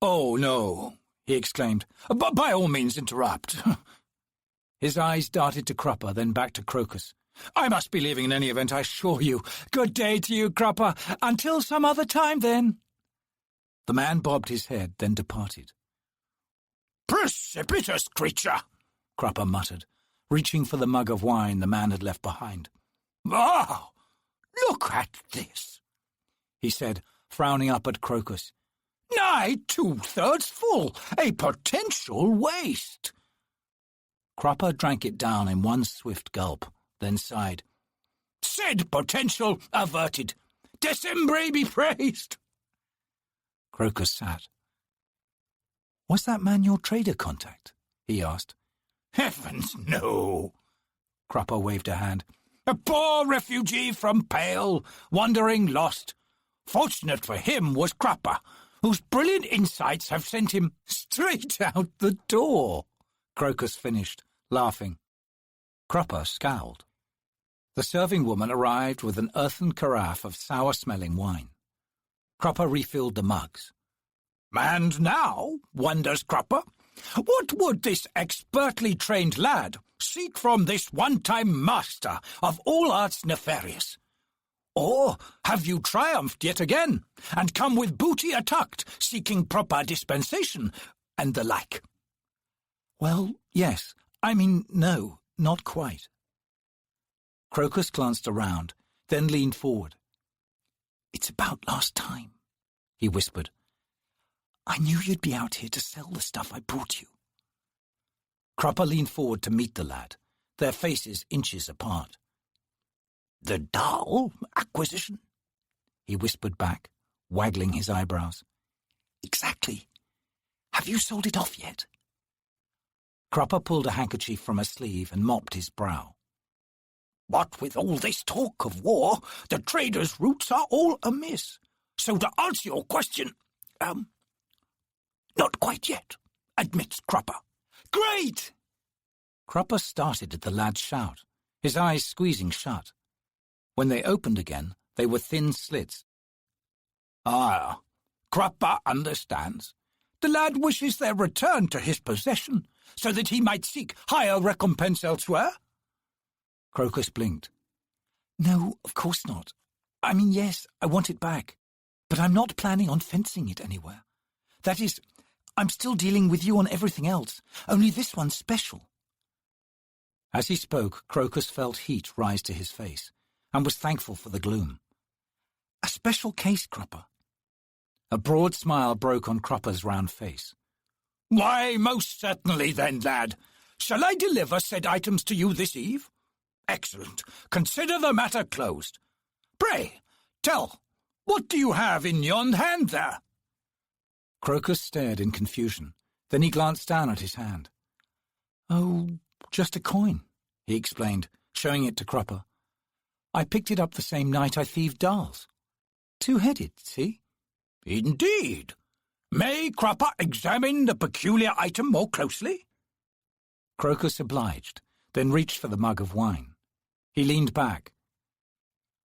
Oh, no, he exclaimed. But by all means interrupt. His eyes darted to Cropper, then back to Crocus. I must be leaving in any event, I assure you. Good day to you, Cropper. Until some other time, then. The man bobbed his head, then departed. Precipitous creature, Cropper muttered, reaching for the mug of wine the man had left behind. Oh, look at this, he said, frowning up at Crocus. Nigh 2/3 full, a potential waste. Cropper drank it down in one swift gulp, then sighed. Said potential averted. December be praised. Crocus sat. Was that man your trader contact? He asked. Heavens, no. Cropper waved a hand. A poor refugee from Pale, wandering lost. Fortunate for him was Cropper, whose brilliant insights have sent him straight out the door. Crocus finished, laughing. Cropper scowled. The serving woman arrived with an earthen carafe of sour-smelling wine. Cropper refilled the mugs. And now, wonders Cropper, what would this expertly trained lad seek from this one-time master of all arts nefarious? Or have you triumphed yet again, and come with booty a-tucked, seeking proper dispensation, and the like? Well, yes. I mean, no, not quite. Crocus glanced around, then leaned forward. It's about last time, he whispered. I knew you'd be out here to sell the stuff I brought you. Cropper leaned forward to meet the lad, their faces inches apart. The dull acquisition, he whispered back, waggling his eyebrows. Exactly. Have you sold it off yet? Cropper pulled a handkerchief from a sleeve and mopped his brow. What with all this talk of war, the traders' routes are all amiss. So to answer your question, not quite yet, admits Cropper. Great! Cropper started at the lad's shout, his eyes squeezing shut. When they opened again, they were thin slits. Ah, Cropper understands. The lad wishes their return to his possession, so that he might seek higher recompense elsewhere? Crocus blinked. No, of course not. I mean, yes, I want it back, but I'm not planning on fencing it anywhere. That is, I'm still dealing with you on everything else, only this one's special. As he spoke, Crocus felt heat rise to his face, and was thankful for the gloom. A special case, Crupper. A broad smile broke on Crupper's round face. Why, most certainly then, lad. Shall I deliver said items to you this eve? Excellent. Consider the matter closed. Pray, tell, what do you have in yon hand there? Crocus stared in confusion. Then he glanced down at his hand. Oh, just a coin, he explained, showing it to Crupper. I picked it up the same night I thieved Darl's. Two-headed, see? Indeed. May Crupper examine the peculiar item more closely? Crocus obliged, then reached for the mug of wine. He leaned back.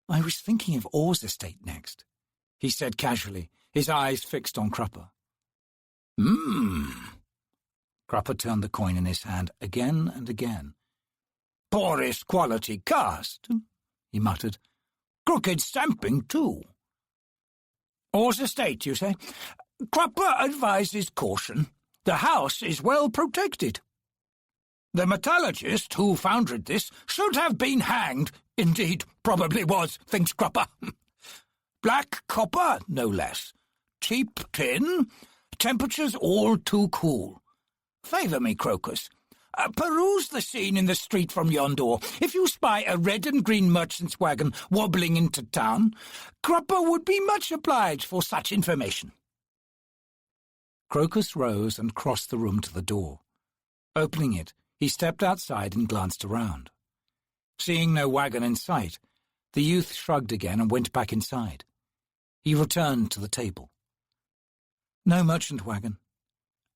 I was thinking of Orr's estate next, he said casually, his eyes fixed on Crupper. Crupper turned the coin in his hand again and again. Poorest quality cast, he muttered. Crooked stamping, too. Orr's estate, you say? Crupper advises caution. The house is well protected. The metallurgist who founded this should have been hanged. Indeed, probably was, thinks Crupper. Black copper, no less. Cheap tin. Temperatures all too cool. Favour me, Crocus. Peruse the scene in the street from yon door. If you spy a red and green merchant's wagon wobbling into town, Crupper would be much obliged for such information. Crocus rose and crossed the room to the door. Opening it, he stepped outside and glanced around. Seeing no wagon in sight, the youth shrugged again and went back inside. He returned to the table. No merchant wagon.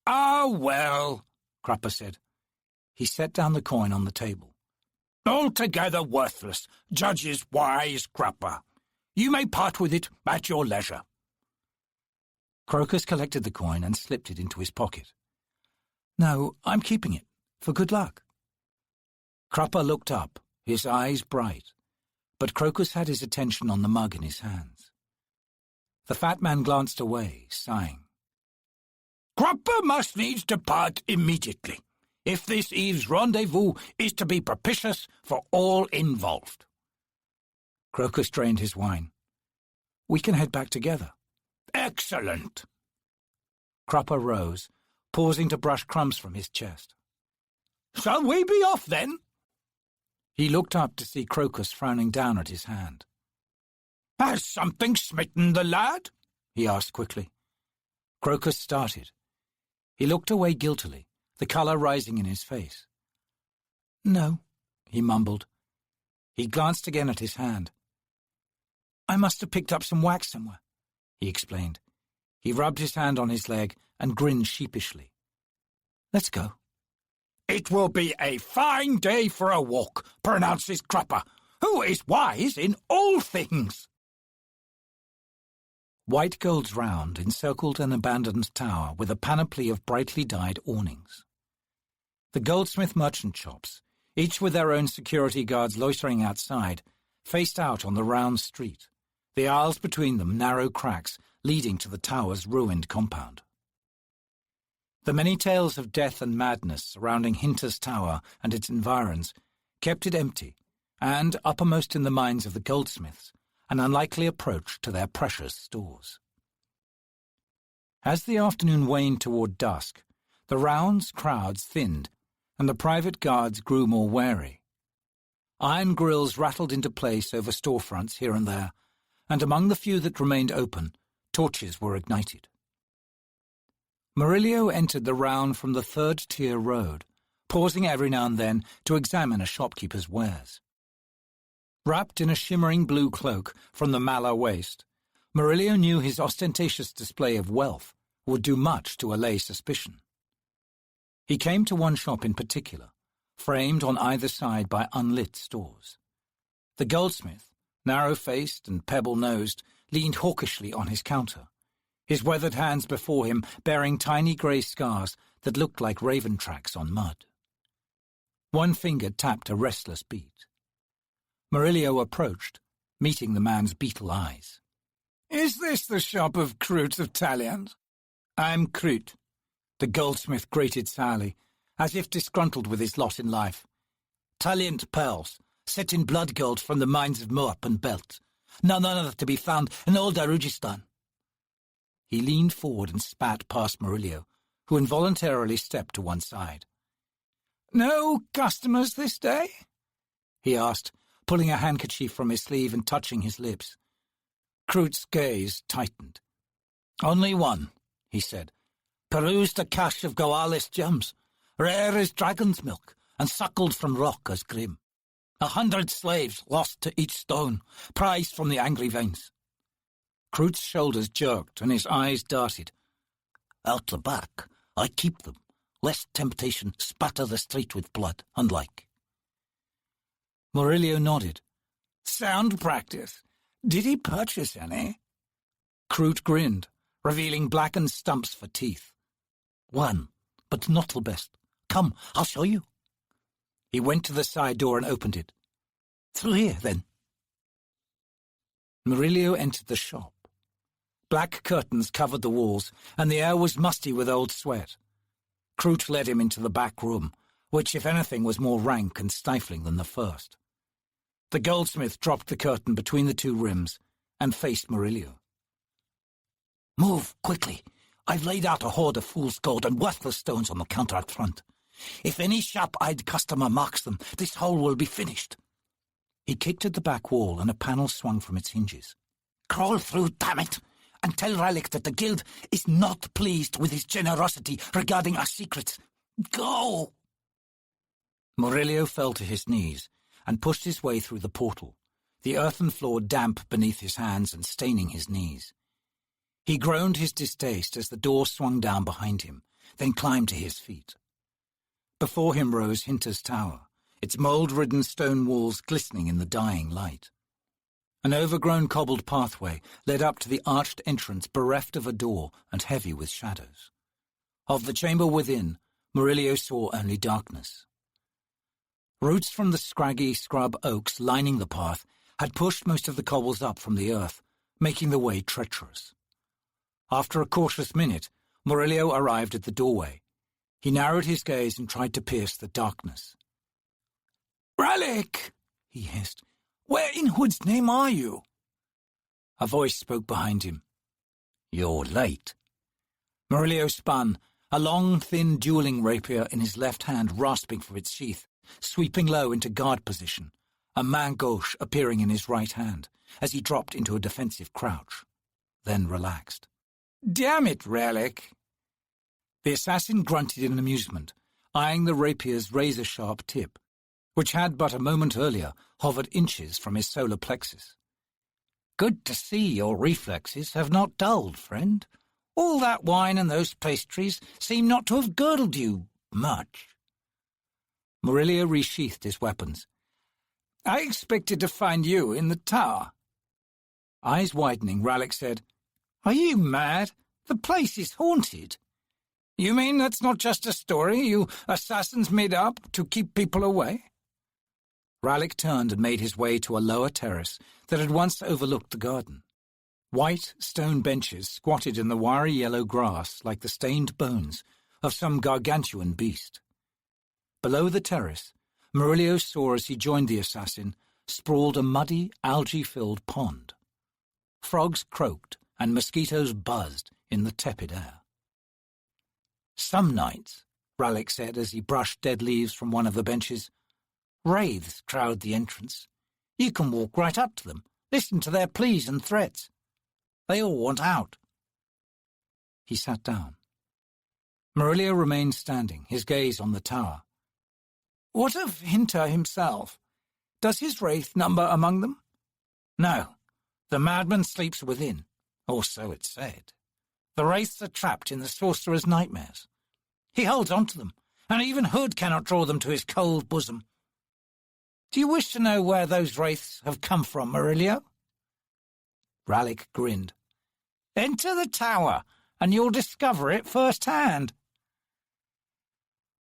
Ah, well, Crupper said. He set down the coin on the table. Altogether worthless. Judges wise, Crupper. You may part with it at your leisure. Crocus collected the coin and slipped it into his pocket. No, I'm keeping it, for good luck. Crupper looked up, his eyes bright, but Crocus had his attention on the mug in his hands. The fat man glanced away, sighing. Crupper must needs depart immediately, if this eve's rendezvous is to be propitious for all involved. Crocus drained his wine. We can head back together. Excellent. Crupper rose, pausing to brush crumbs from his chest. Shall we be off, then? He looked up to see Crocus frowning down at his hand. Has something smitten the lad? He asked quickly. Crocus started. He looked away guiltily, the colour rising in his face. No, he mumbled. He glanced again at his hand. I must have picked up some wax somewhere, he explained. He rubbed his hand on his leg and grinned sheepishly. Let's go. It will be a fine day for a walk, pronounces Crupper, who is wise in all things. White Gold's Round encircled an abandoned tower with a panoply of brightly dyed awnings. The goldsmith merchant shops, each with their own security guards loitering outside, faced out on the round street, the aisles between them narrow cracks leading to the tower's ruined compound. The many tales of death and madness surrounding Hinter's Tower and its environs kept it empty, and, uppermost in the minds of the goldsmiths, an unlikely approach to their precious stores. As the afternoon waned toward dusk, the rounds crowds thinned, and the private guards grew more wary. Iron grills rattled into place over storefronts here and there, and among the few that remained open, torches were ignited. Murillo entered the round from the third-tier road, pausing every now and then to examine a shopkeeper's wares. Wrapped in a shimmering blue cloak from the Mala waist, Murillo knew his ostentatious display of wealth would do much to allay suspicion. He came to one shop in particular, framed on either side by unlit stores. The goldsmith, narrow-faced and pebble-nosed, leaned hawkishly on his counter, his weathered hands before him bearing tiny grey scars that looked like raven tracks on mud. One finger tapped a restless beat. Murillo approached, meeting the man's beetle eyes. "Is this the shop of Croûte of Talliant?" "I'm Croûte," the goldsmith grated sourly, as if disgruntled with his lot in life. "Talliant pearls, set in blood gold from the mines of Moab and Belt. None other to be found in all Darujistan." He leaned forward and spat past Murillo, who involuntarily stepped to one side. "No customers this day?" he asked, pulling a handkerchief from his sleeve and touching his lips. Croûte's gaze tightened. "Only one," he said. "Peru's the cache of Goalis gems, rare as dragon's milk, and suckled from rock as grim. 100 slaves lost to each stone, prized from the angry veins." Croûte's shoulders jerked and his eyes darted. "Out the back, I keep them, lest temptation spatter the street with blood, unlike." Murillo nodded. "Sound practice. Did he purchase any?" Croûte grinned, revealing blackened stumps for teeth. "One, but not the best. Come, I'll show you." He went to the side door and opened it. "Through here, then." Murillo entered the shop. Black curtains covered the walls, and the air was musty with old sweat. Croûte led him into the back room, which, if anything, was more rank and stifling than the first. The goldsmith dropped the curtain between the two rims and faced Murillo. "Move, quickly. I've laid out a hoard of fool's gold and worthless stones on the counter out front. If any sharp-eyed customer marks them, this hole will be finished." He kicked at the back wall, and a panel swung from its hinges. "Crawl through, damn it, and tell Relic that the guild is not pleased with his generosity regarding our secrets. Go!" Murillo fell to his knees and pushed his way through the portal, the earthen floor damp beneath his hands and staining his knees. He groaned his distaste as the door swung down behind him, then climbed to his feet. Before him rose Hinter's tower, its mould-ridden stone walls glistening in the dying light. An overgrown cobbled pathway led up to the arched entrance bereft of a door and heavy with shadows. Of the chamber within, Murillo saw only darkness. Roots from the scraggy scrub oaks lining the path had pushed most of the cobbles up from the earth, making the way treacherous. After a cautious minute, Murillo arrived at the doorway. He narrowed his gaze and tried to pierce the darkness. "Relic!" he hissed. "Where in Hood's name are you?" A voice spoke behind him. "You're late." Murillo spun, a long, thin dueling rapier in his left hand rasping from its sheath, sweeping low into guard position, a main gauche appearing in his right hand, as he dropped into a defensive crouch, then relaxed. "Damn it, Relic!" The assassin grunted in amusement, eyeing the rapier's razor-sharp tip, which had but a moment earlier hovered inches from his solar plexus. "Good to see your reflexes have not dulled, friend. All that wine and those pastries seem not to have girdled you much." Murillo resheathed his weapons. "I expected to find you in the tower." Eyes widening, Relic said, "Are you mad? The place is haunted." "You mean that's not just a story you assassins made up to keep people away?" Relic turned and made his way to a lower terrace that had once overlooked the garden. White stone benches squatted in the wiry yellow grass like the stained bones of some gargantuan beast. Below the terrace, Murillo saw as he joined the assassin, sprawled a muddy, algae-filled pond. Frogs croaked and mosquitoes buzzed in the tepid air. "Some nights," Relic said as he brushed dead leaves from one of the benches, "wraiths crowd the entrance. You can walk right up to them, listen to their pleas and threats. They all want out." He sat down. Murillo remained standing, his gaze on the tower. "What of Hinter himself? Does his wraith number among them?" "No. The madman sleeps within, or so it's said. The wraiths are trapped in the sorcerer's nightmares. He holds on to them, and even Hood cannot draw them to his cold bosom. Do you wish to know where those wraiths have come from, Murillo?" Relic grinned. Enter the tower, and you'll discover it firsthand.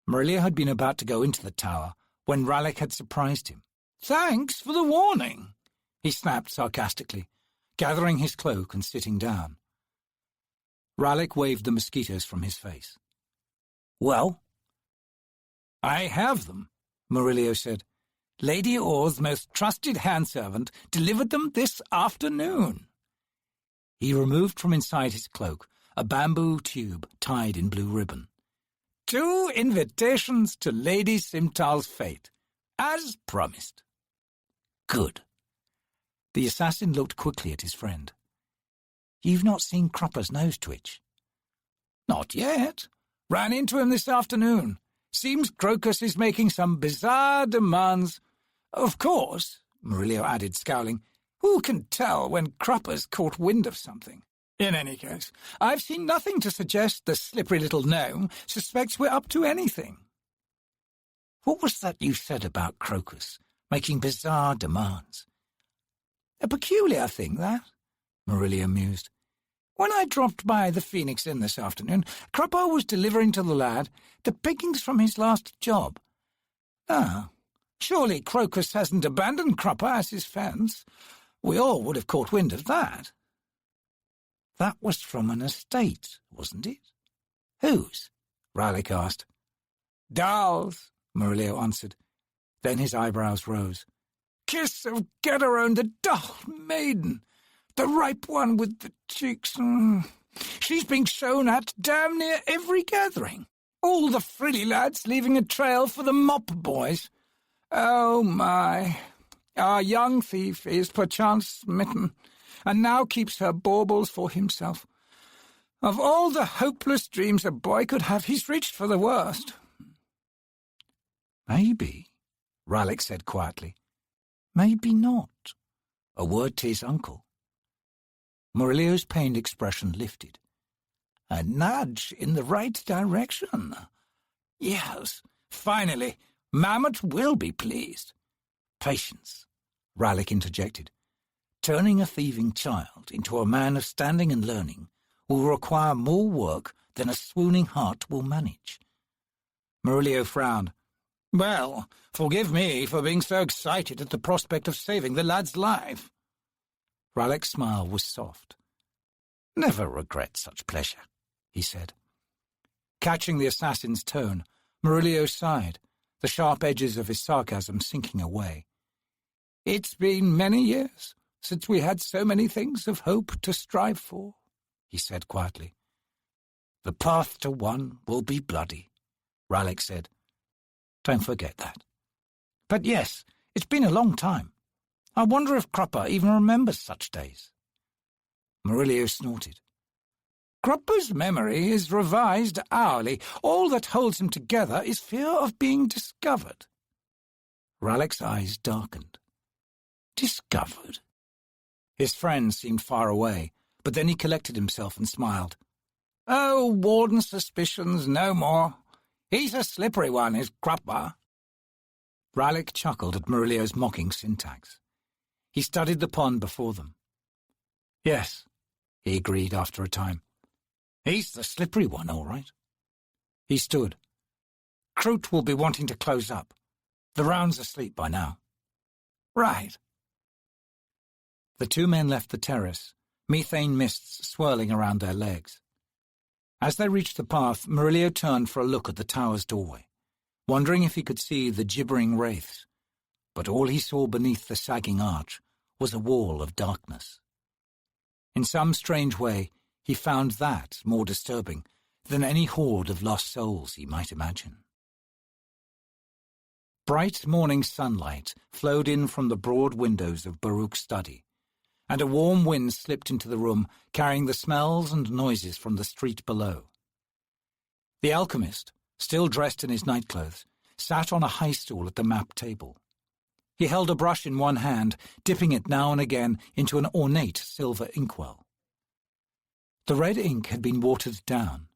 Murillo had been about to go into the tower when Rallick had surprised him. "Thanks for the warning," he snapped sarcastically, gathering his cloak and sitting down. Rallick waved the mosquitoes from his face. "Well?" "I have them," Murillo said. "Lady Orr's most trusted handservant delivered them this afternoon." He removed from inside his cloak a bamboo tube tied in blue ribbon. "2 invitations to Lady Simtal's fete, as promised." "Good." The assassin looked quickly at his friend. "You've not seen Cropper's nose twitch?" "Not yet. Ran into him this afternoon. Seems Crocus is making some bizarre demands. Of course," Murillo added, scowling, "who can tell when Cropper's caught wind of something? In any case, I've seen nothing to suggest the slippery little gnome suspects we're up to anything." "What was that you said about Crocus, making bizarre demands?" "A peculiar thing, that," Murillo mused. "When I dropped by the Phoenix Inn this afternoon, Cropper was delivering to the lad the pickings from his last job. Ah, surely Crocus hasn't abandoned Cropper as his fence. We all would have caught wind of that." "That was from an estate, wasn't it?" "Whose?" Rallick asked. "Dahl's," Murillo answered. Then his eyebrows rose. "Kiss of Gedderon, the Dahl maiden. The ripe one with the cheeks. She's been shown at damn near every gathering. All the frilly lads leaving a trail for the mop boys. Oh, my. Our young thief is perchance smitten, and now keeps her baubles for himself. Of all the hopeless dreams a boy could have, he's reached for the worst." "Maybe," Rallick said quietly. "Maybe not. A word to his uncle." Murillo's pained expression lifted. "A nudge in the right direction. Yes, finally, Mammoth will be pleased." "Patience," Rallick interjected. "Turning a thieving child into a man of standing and learning will require more work than a swooning heart will manage." Murillo frowned. "Well, forgive me for being so excited at the prospect of saving the lad's life." Rallick's smile was soft. "Never regret such pleasure," he said. Catching the assassin's tone, Murillo sighed, the sharp edges of his sarcasm sinking away. "It's been many years since we had so many things of hope to strive for," he said quietly. "The path to one will be bloody," Rallick said. "Don't forget that. But yes, it's been a long time. I wonder if Cropper even remembers such days." Murillo snorted. "Cropper's memory is revised hourly. All that holds him together is fear of being discovered." Rallick's eyes darkened. "Discovered?" His friend seemed far away, but then he collected himself and smiled. "Oh, Warden's suspicions, no more. He's a slippery one, is Cropper." Rallick chuckled at Murillo's mocking syntax. He studied the pond before them. "Yes," he agreed after a time. "He's the slippery one, all right." He stood. "Croot will be wanting to close up. The round's asleep by now." "Right." The two men left the terrace, methane mists swirling around their legs. As they reached the path, Murillo turned for a look at the tower's doorway, wondering if he could see the gibbering wraiths, but all he saw beneath the sagging arch was a wall of darkness. In some strange way, he found that more disturbing than any horde of lost souls he might imagine. Bright morning sunlight flowed in from the broad windows of Baruch's study, and a warm wind slipped into the room, carrying the smells and noises from the street below. The alchemist, still dressed in his nightclothes, sat on a high stool at the map table. He held a brush in one hand, dipping it now and again into an ornate silver inkwell. The red ink had been watered down.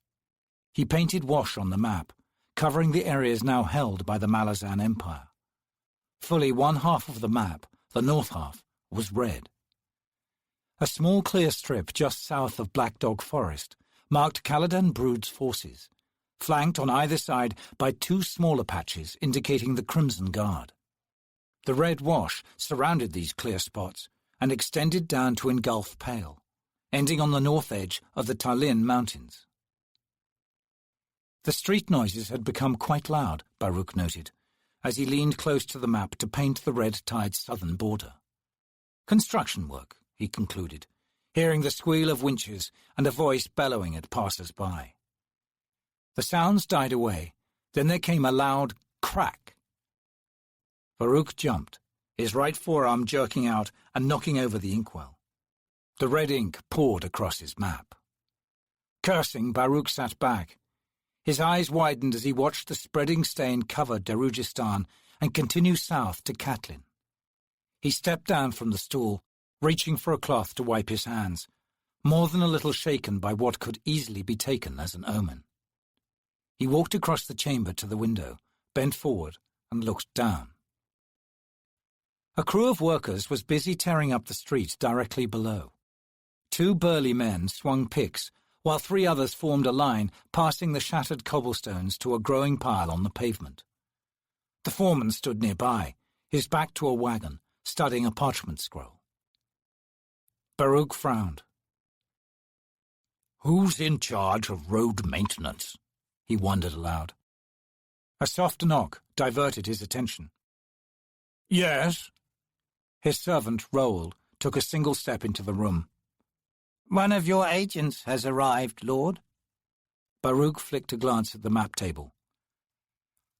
He painted wash on the map, covering the areas now held by the Malazan Empire. Fully one half of the map, the north half, was red. A small clear strip just south of Black Dog Forest marked Caladan Brood's forces, flanked on either side by two smaller patches indicating the Crimson Guard. The Red Wash surrounded these clear spots and extended down to engulf Pale, ending on the north edge of the Tallinn Mountains. The street noises had become quite loud, Baruch noted, as he leaned close to the map to paint the red tide's southern border. Construction work, he concluded, hearing the squeal of winches and a voice bellowing at passers-by. The sounds died away, then there came a loud crack. Baruch jumped, his right forearm jerking out and knocking over the inkwell. The red ink poured across his map. Cursing, Baruch sat back. His eyes widened as he watched the spreading stain cover Darujistan and continue south to Catlin. He stepped down from the stool, reaching for a cloth to wipe his hands, more than a little shaken by what could easily be taken as an omen. He walked across the chamber to the window, bent forward, and looked down. A crew of workers was busy tearing up the street directly below. Two burly men swung picks, while three others formed a line passing the shattered cobblestones to a growing pile on the pavement. The foreman stood nearby, his back to a wagon, studying a parchment scroll. Baruch frowned. "Who's in charge of road maintenance?" he wondered aloud. A soft knock diverted his attention. "Yes?" His servant, Roald, took a single step into the room. "One of your agents has arrived, Lord." Baruch flicked a glance at the map table.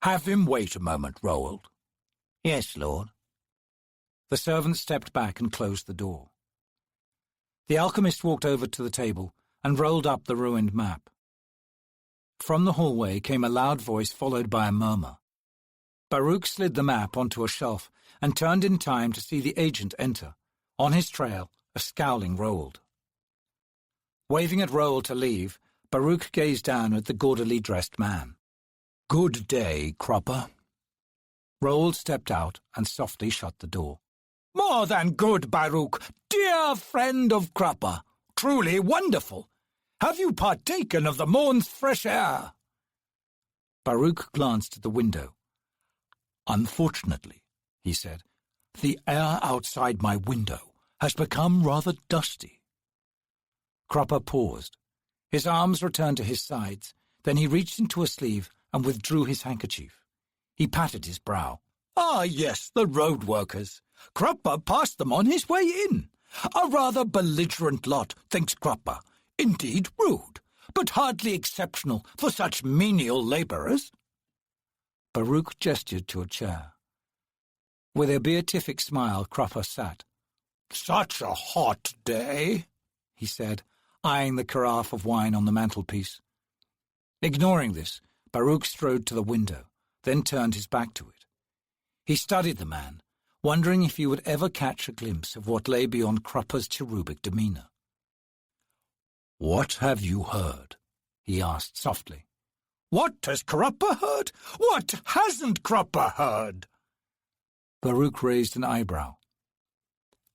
"Have him wait a moment, Roald." "Yes, Lord." The servant stepped back and closed the door. The alchemist walked over to the table and rolled up the ruined map. From the hallway came a loud voice followed by a murmur. Baruch slid the map onto a shelf and turned in time to see the agent enter, on his trail, a scowling Roald. Waving at Roald to leave, Baruch gazed down at the gaudily dressed man. "Good day, Cropper." Roald stepped out and softly shut the door. "More than good, Baruch, dear friend of Cropper. Truly wonderful. Have you partaken of the morn's fresh air?" Baruch glanced at the window. "Unfortunately," he said, "the air outside my window has become rather dusty." Cropper paused. His arms returned to his sides, then he reached into a sleeve and withdrew his handkerchief. He patted his brow. "Ah, yes, the road workers. Cropper passed them on his way in. A rather belligerent lot, thinks Cropper. Indeed rude, but hardly exceptional for such menial labourers." Baruch gestured to a chair. With a beatific smile, Cropper sat. "Such a hot day," he said, eyeing the carafe of wine on the mantelpiece. Ignoring this, Baruch strode to the window, then turned his back to it. He studied the man, wondering if he would ever catch a glimpse of what lay beyond Cropper's cherubic demeanour. "What have you heard?" he asked softly. "What has Cropper heard? What hasn't Cropper heard?" Baruch raised an eyebrow.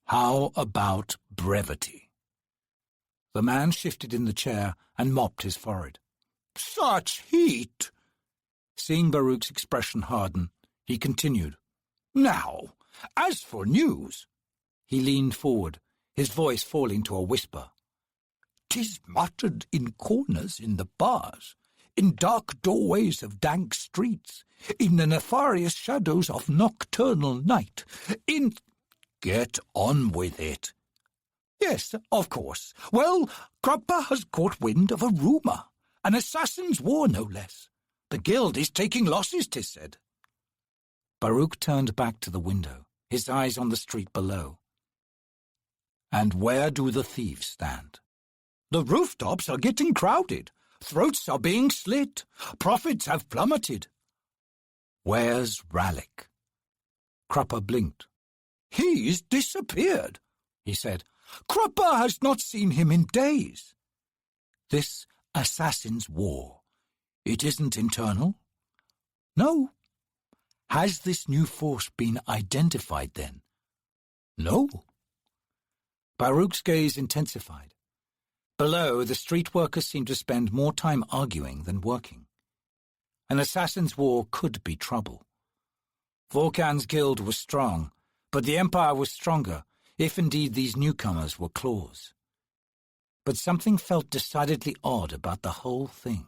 "How about brevity?" The man shifted in the chair and mopped his forehead. "Such heat!" Seeing Baruch's expression harden, he continued. "Now, as for news—" He leaned forward, his voice falling to a whisper. "'Tis muttered in corners in the bars, in dark doorways of dank streets, in the nefarious shadows of nocturnal night, in—" "Get on with it." "Yes, of course. Well, Cropper has caught wind of a rumour, an assassin's war no less. The guild is taking losses, 'tis said." Baruch turned back to the window, his eyes on the street below. "And where do the thieves stand?" "The rooftops are getting crowded. Throats are being slit. Profits have plummeted." "Where's Rallick?" Cropper blinked. "He's disappeared," he said. "Cropper has not seen him in days." "This assassin's war, it isn't internal?" "No." "Has this new force been identified then?" "No." Baruch's gaze intensified. Below, the street workers seemed to spend more time arguing than working. An assassin's war could be trouble. Volkan's guild was strong, but the Empire was stronger, if indeed these newcomers were claws. But something felt decidedly odd about the whole thing.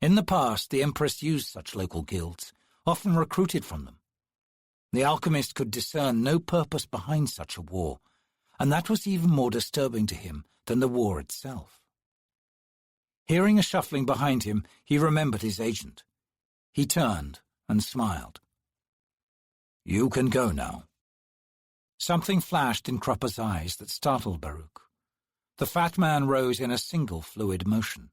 In the past, the Empress used such local guilds, often recruited from them. The alchemist could discern no purpose behind such a war, and that was even more disturbing to him than the war itself. Hearing a shuffling behind him, he remembered his agent. He turned and smiled. "You can go now." Something flashed in Krupper's eyes that startled Baruch. The fat man rose in a single fluid motion.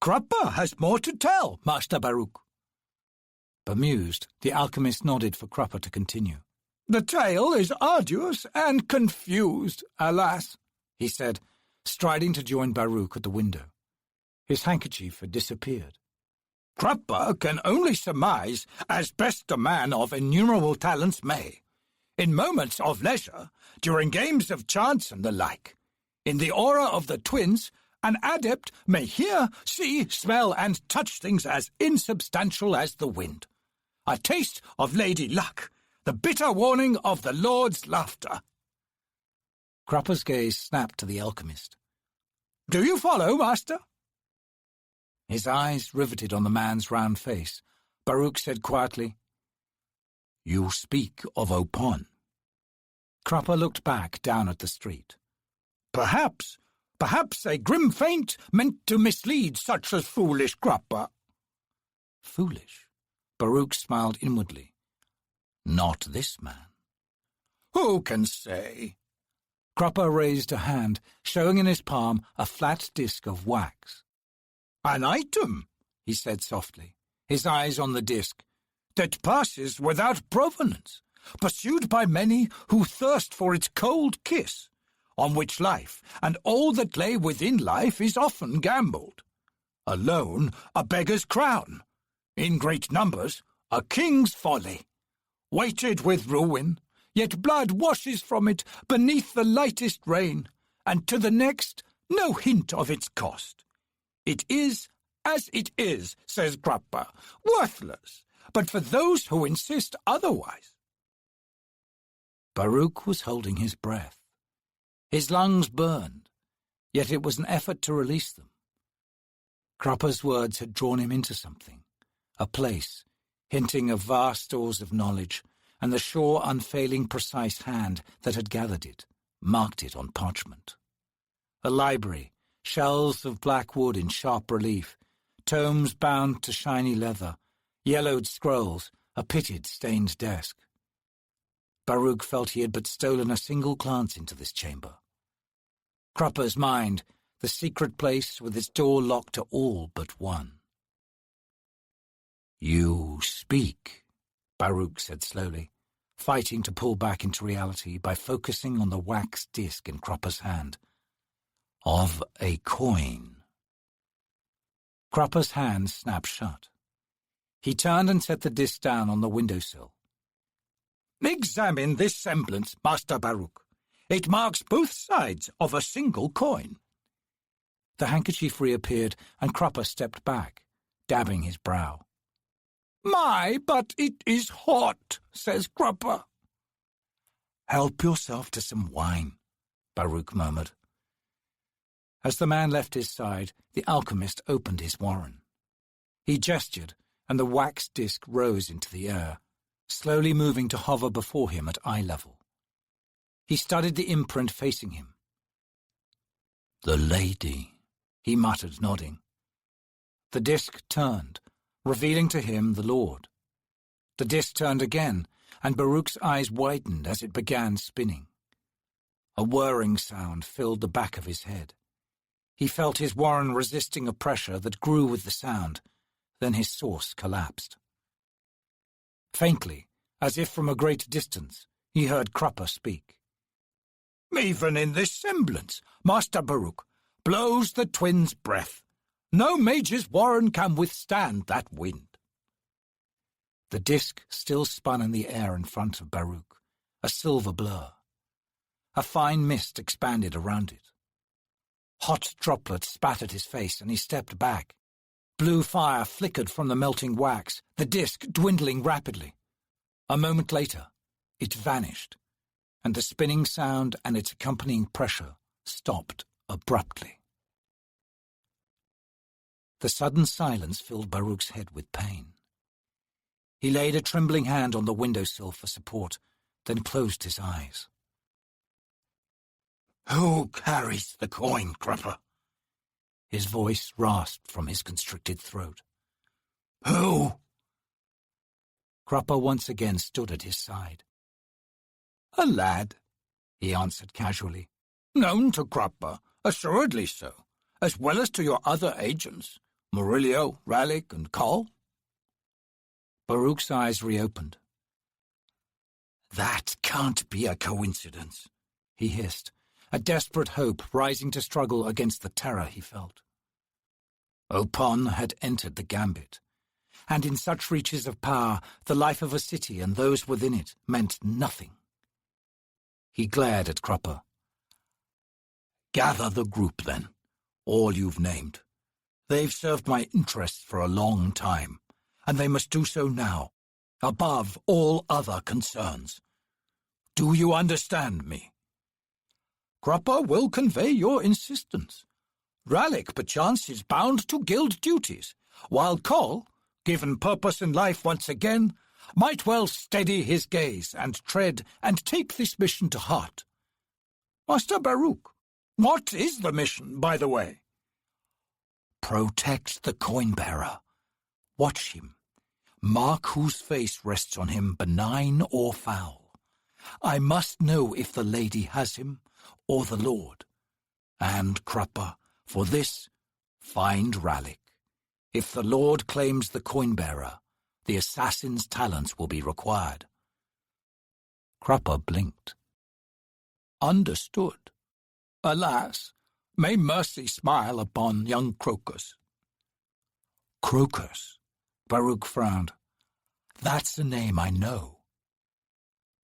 "Krupper has more to tell, Master Baruch." Bemused, the alchemist nodded for Krupper to continue. "The tale is arduous and confused, alas," he said, striding to join Baruch at the window. His handkerchief had disappeared. "Krupper can only surmise, as best a man of innumerable talents may. In moments of leisure, during games of chance and the like, in the aura of the twins, an adept may hear, see, smell, and touch things as insubstantial as the wind. A taste of Lady Luck, the bitter warning of the Lord's laughter." Krupper's gaze snapped to the alchemist. "Do you follow, Master?" His eyes riveted on the man's round face, Baruch said quietly, "You speak of Opon." Krupper looked back down at the street. Perhaps a grim feint meant to mislead such as foolish Krupper." Foolish? Baruch smiled inwardly. Not this man. "Who can say?" Krupper raised a hand, showing in his palm a flat disc of wax. "An item," he said softly, his eyes on the disc, "that passes without provenance, pursued by many who thirst for its cold kiss, on which life and all that lay within life is often gambled. Alone, a beggar's crown. In great numbers, a king's folly. Weighted with ruin, yet blood washes from it beneath the lightest rain, and to the next no hint of its cost. It is as it is, says Krupper, worthless, but for those who insist otherwise." Baruch was holding his breath. His lungs burned, yet it was an effort to release them. Krupper's words had drawn him into something, a place, hinting of vast stores of knowledge, and the sure, unfailing, precise hand that had gathered it, marked it on parchment. A library, shelves of black wood in sharp relief, tomes bound to shiny leather, yellowed scrolls, a pitted, stained desk. Baruch felt he had but stolen a single glance into this chamber. Krupper's mind, the secret place with its door locked to all but one. "You speak," Baruch said slowly, fighting to pull back into reality by focusing on the wax disc in Krupper's hand, "of a coin." Krupper's hand snapped shut. He turned and set the disc down on the windowsill. "Examine this semblance, Master Baruch. It marks both sides of a single coin." The handkerchief reappeared, and Krupper stepped back, dabbing his brow. "My, but it is hot," says Krupper. "Help yourself to some wine," Baruch murmured. As the man left his side, the alchemist opened his warren. He gestured, and the wax disc rose into the air, slowly moving to hover before him at eye level. He studied the imprint facing him. "The lady," he muttered, nodding. The disc turned, revealing to him the Lord. The disc turned again, and Baruch's eyes widened as it began spinning. A whirring sound filled the back of his head. He felt his warren resisting a pressure that grew with the sound, then his source collapsed. Faintly, as if from a great distance, he heard Krupper speak. "Even in this semblance, Master Baruch, blows the twins' breath. No mage's warren can withstand that wind." The disc still spun in the air in front of Baruch, a silver blur. A fine mist expanded around it. Hot droplets spattered his face, and he stepped back. Blue fire flickered from the melting wax, the disk dwindling rapidly. A moment later, it vanished, and the spinning sound and its accompanying pressure stopped abruptly. The sudden silence filled Baruch's head with pain. He laid a trembling hand on the windowsill for support, then closed his eyes. "Who carries the coin, Crupper?" His voice rasped from his constricted throat. "Who?" Crupper once again stood at his side. "A lad," he answered casually. "Known to Crupper, assuredly so, as well as to your other agents, Murillo, Rallick, and Coll." Baruch's eyes reopened. "That can't be a coincidence," he hissed, a desperate hope rising to struggle against the terror he felt. Opon had entered the gambit, and in such reaches of power, the life of a city and those within it meant nothing. He glared at Crupper. "Gather the group, then, all you've named. They've served my interests for a long time, and they must do so now, above all other concerns. Do you understand me?" "Crupper will convey your insistence. Rallick, perchance, is bound to guild duties, while Coll, given purpose in life once again, might well steady his gaze and tread and take this mission to heart. Master Baruch, what is the mission, by the way?" "Protect the coin-bearer. Watch him. Mark whose face rests on him, benign or foul. I must know if the lady has him or the Lord. And, Crupper, for this, find Rallick. If the Lord claims the coin-bearer, the assassin's talents will be required." Crupper blinked. "Understood. Alas, may mercy smile upon young Crocus." "Crocus?" Baruch frowned. "That's a name I know."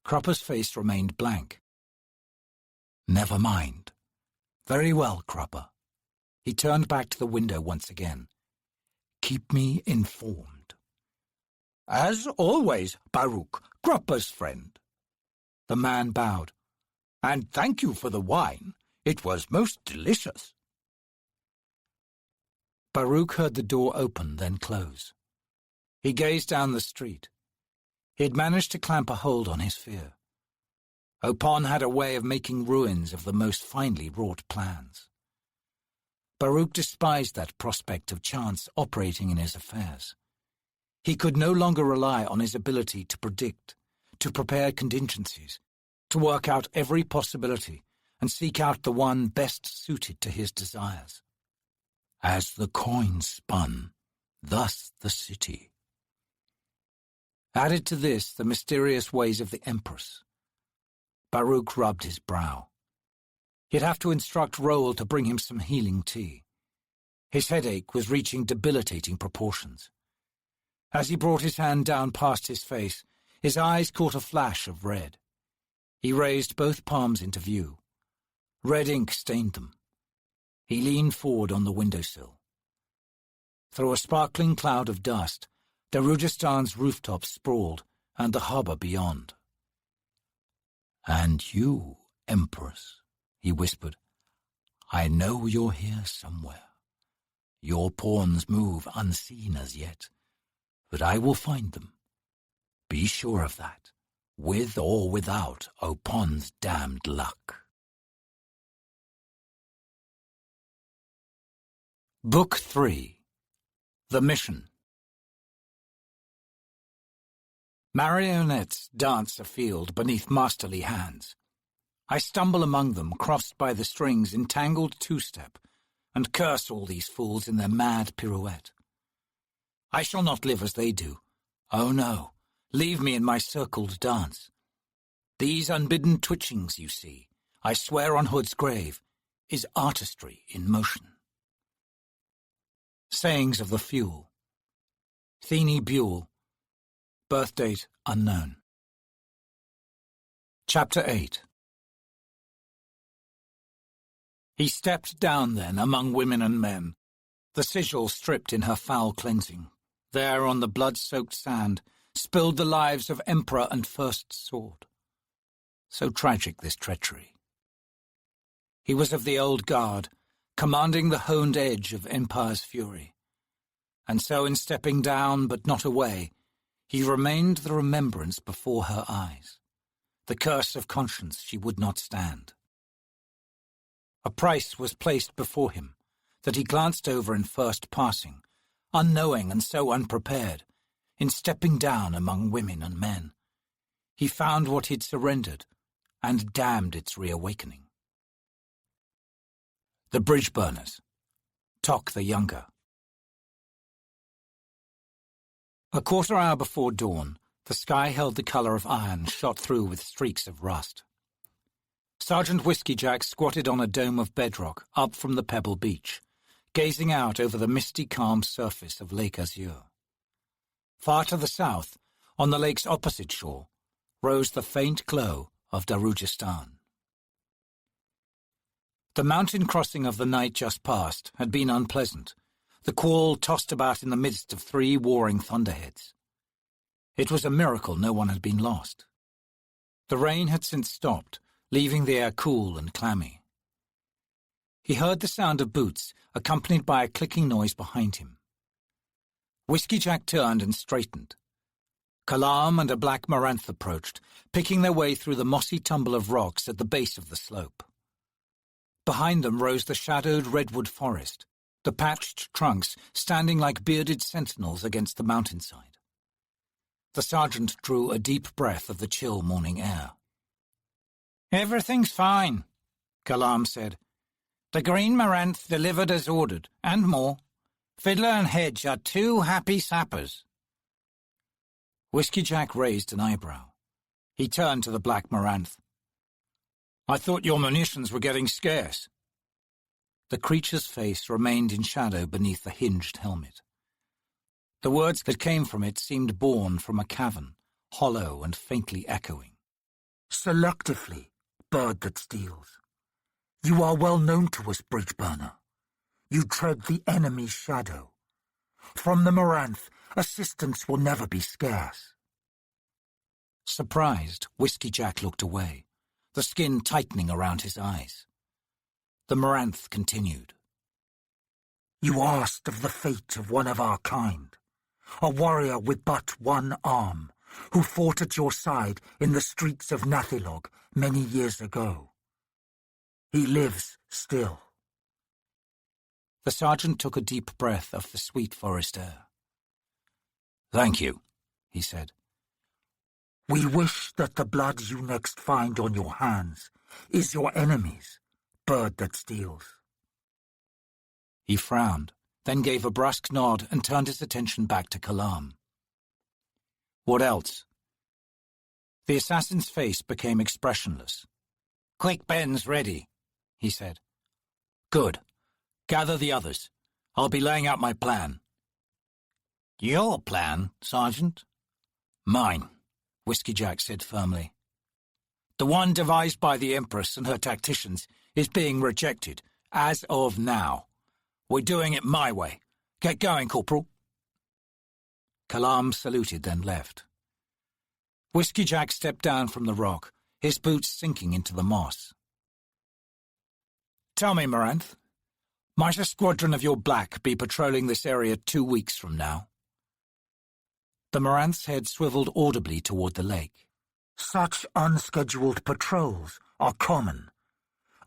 Crupper's face remained blank. "Never mind. Very well, Crupper." He turned back to the window once again. "Keep me informed." "As always, Baruch, Crupper's friend." The man bowed. "And thank you for the wine. It was most delicious." Baruch heard the door open, then close. He gazed down the street. He had managed to clamp a hold on his fear. Opon had a way of making ruins of the most finely wrought plans. Baruch despised that prospect of chance operating in his affairs. He could no longer rely on his ability to predict, to prepare contingencies, to work out every possibility and seek out the one best suited to his desires. As the coin spun, thus the city. Added to this, the mysterious ways of the Empress. Baruch rubbed his brow. He'd have to instruct Roel to bring him some healing tea. His headache was reaching debilitating proportions. As he brought his hand down past his face, his eyes caught a flash of red. He raised both palms into view. Red ink stained them. He leaned forward on the windowsill. Through a sparkling cloud of dust, Darujistan's rooftops sprawled, and the harbour beyond. "And you, Empress," he whispered, "I know you're here somewhere. Your pawns move unseen as yet, but I will find them. Be sure of that, with or without Opon's damned luck." Book 3. The Mission. Marionettes dance afield beneath masterly hands. I stumble among them, crossed by the strings, entangled two-step, and curse all these fools in their mad pirouette. I shall not live as they do. Oh no, leave me in my circled dance. These unbidden twitchings you see, I swear on Hood's grave, is artistry in motion. Sayings of the Fuel. Thene Buell. Birth date unknown. Chapter 8. He stepped down then among women and men, the sigil stripped in her foul cleansing. There on the blood-soaked sand spilled the lives of Emperor and First Sword. So tragic this treachery. He was of the old guard, commanding the honed edge of Empire's fury. And so in stepping down but not away, he remained the remembrance before her eyes, the curse of conscience she would not stand. A price was placed before him that he glanced over in first passing, unknowing and so unprepared, in stepping down among women and men. He found what he'd surrendered, and damned its reawakening. The Bridge Burners, Tok the Younger. A quarter hour before dawn, the sky held the colour of iron shot through with streaks of rust. Sergeant Whiskey-Jack squatted on a dome of bedrock up from the pebble beach, gazing out over the misty calm surface of Lake Azure. Far to the south, on the lake's opposite shore, rose the faint glow of Darujistan. The mountain crossing of the night just past had been unpleasant, the quall tossed about in the midst of 3 warring thunderheads. It was a miracle no one had been lost. The rain had since stopped, leaving the air cool and clammy. He heard the sound of boots, accompanied by a clicking noise behind him. Whiskey-Jack turned and straightened. Kalam and a black Maranth approached, picking their way through the mossy tumble of rocks at the base of the slope. Behind them rose the shadowed redwood forest, the patched trunks standing like bearded sentinels against the mountainside. The sergeant drew a deep breath of the chill morning air. "Everything's fine," Kalam said. "The green Maranth delivered as ordered, and more. Fiddler and Hedge are 2 happy sappers." Whiskey-Jack raised an eyebrow. He turned to the black Maranth. "I thought your munitions were getting scarce." The creature's face remained in shadow beneath the hinged helmet. The words that came from it seemed born from a cavern, hollow and faintly echoing. "Selectively, bird that steals. You are well known to us, Bridge Burner. You tread the enemy's shadow. From the Maranth, assistance will never be scarce." Surprised, Whiskey-Jack looked away, the skin tightening around his eyes. The Maranth continued. "You asked of the fate of one of our kind, a warrior with but one arm, who fought at your side in the streets of Nathilog many years ago. He lives still." The sergeant took a deep breath of the sweet forest air. "Thank you," he said. "We wish that the blood you next find on your hands is your enemy's, bird that steals." He frowned, then gave a brusque nod and turned his attention back to Kalam. "What else?" The assassin's face became expressionless. "Quick Ben's ready," he said. "Good. Gather the others. I'll be laying out my plan." "Your plan, Sergeant?" "Mine," Whiskey-Jack said firmly. "The one devised by the Empress and her tacticians is being rejected, as of now. We're doing it my way. Get going, Corporal." Kalam saluted, then left. Whiskey-Jack stepped down from the rock, his boots sinking into the moss. "Tell me, Maranth, might a squadron of your black be patrolling this area 2 weeks from now?" The Maranth's head swiveled audibly toward the lake. "Such unscheduled patrols are common.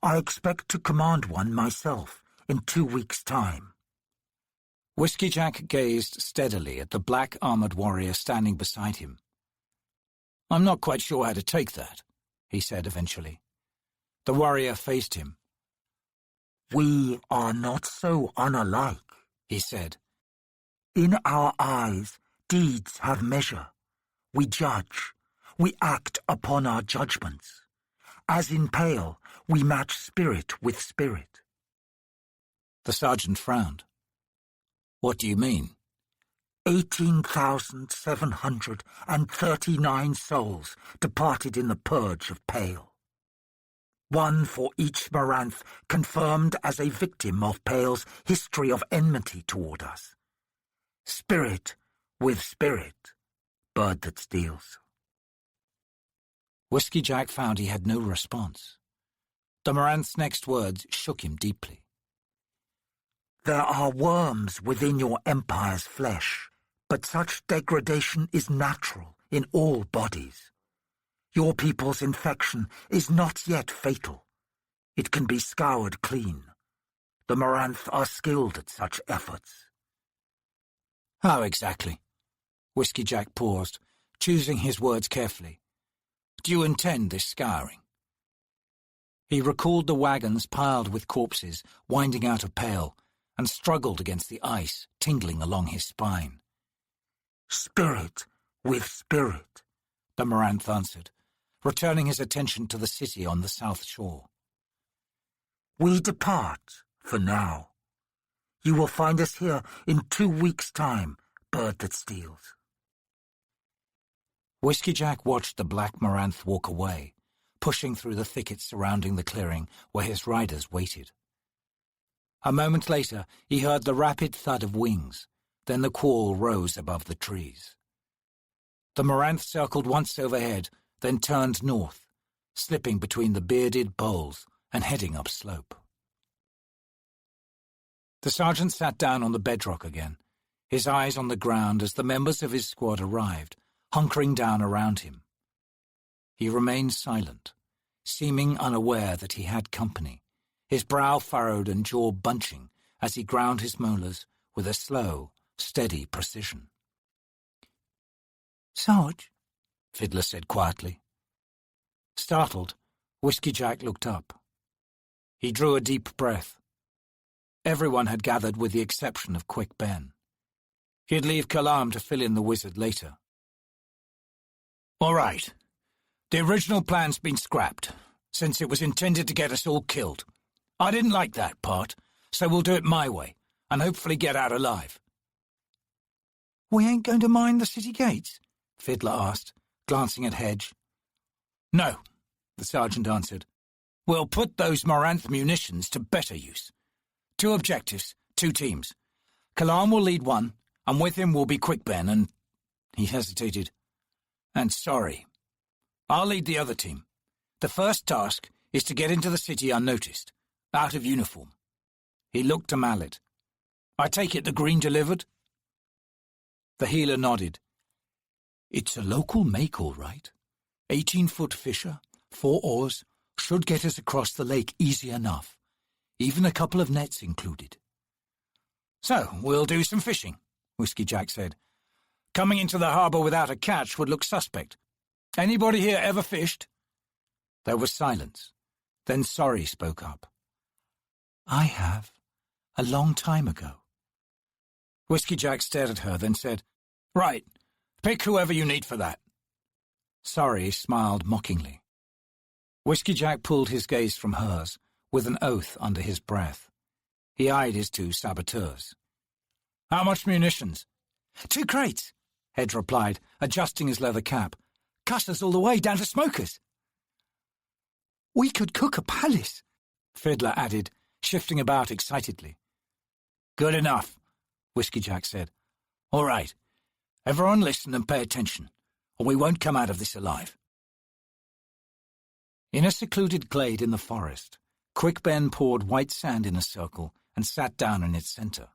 I expect to command one myself in 2 weeks' time." Whiskey-Jack gazed steadily at the black armored warrior standing beside him. "I'm not quite sure how to take that," he said eventually. The warrior faced him. "We are not so unalike," he said. "In our eyes, deeds have measure. We judge. We act upon our judgments. As in Pale, we match spirit with spirit." The sergeant frowned. "What do you mean?" 18,739 souls departed in the purge of Pale. one for each Moranth confirmed as a victim of Pale's history of enmity toward us. Spirit with spirit, bird that steals. Whiskey Jack found he had no response. The Moranth's next words shook him deeply. There are worms within your empire's flesh, but such degradation is natural in all bodies. Your people's infection is not yet fatal. It can be scoured clean. The Moranth are skilled at such efforts. How exactly? Whiskey Jack paused, choosing his words carefully. Do you intend this scouring? He recalled the wagons piled with corpses winding out of Pale, and struggled against the ice tingling along his spine. Spirit with spirit, the Moranth answered, returning his attention to the city on the south shore. We depart, for now. You will find us here in 2 weeks' time, bird that steals. Whiskey Jack watched the black Moranth walk away, pushing through the thickets surrounding the clearing where his riders waited. A moment later, he heard the rapid thud of wings, then the quall rose above the trees. The Moranth circled once overhead, then turned north, slipping between the bearded boles and heading upslope. The sergeant sat down on the bedrock again, his eyes on the ground as the members of his squad arrived, hunkering down around him. He remained silent, seeming unaware that he had company, his brow furrowed and jaw bunching as he ground his molars with a slow, steady precision. "Sarge," Fiddler said quietly. Startled, Whiskey Jack looked up. He drew a deep breath. Everyone had gathered with the exception of Quick Ben. He'd leave Kalam to fill in the wizard later. All right. The original plan's been scrapped, since it was intended to get us all killed. I didn't like that part, so we'll do it my way, and hopefully get out alive. "We ain't going to mine the city gates?" Fiddler asked, glancing at Hedge. No, the sergeant answered. We'll put those Moranth munitions to better use. 2 objectives, 2 teams. Kalam will lead one, and with him will be Quick Ben, and... He hesitated. And sorry. I'll lead the other team. The first task is to get into the city unnoticed, out of uniform. He looked to Mallet. I take it the green delivered? The healer nodded. It's a local make, all right. 18-foot Fisher, 4 oars, should get us across the lake easy enough. Even a couple of nets included. So, we'll do some fishing, Whiskey Jack said. Coming into the harbour without a catch would look suspect. Anybody here ever fished? There was silence. Then Sorry spoke up. "I have. A long time ago." Whiskey Jack stared at her, then said, Right, pick whoever you need for that. Sorry smiled mockingly. Whiskey Jack pulled his gaze from hers, with an oath under his breath. He eyed his 2 saboteurs. How much munitions? 2 crates, Hedge replied, adjusting his leather cap. Cuss us all the way down to Smokers. "We could cook a palace," Fiddler added, shifting about excitedly. Good enough, Whiskey Jack said. All right, everyone listen and pay attention, or we won't come out of this alive. In a secluded glade in the forest, Quick Ben poured white sand in a circle and sat down in its centre.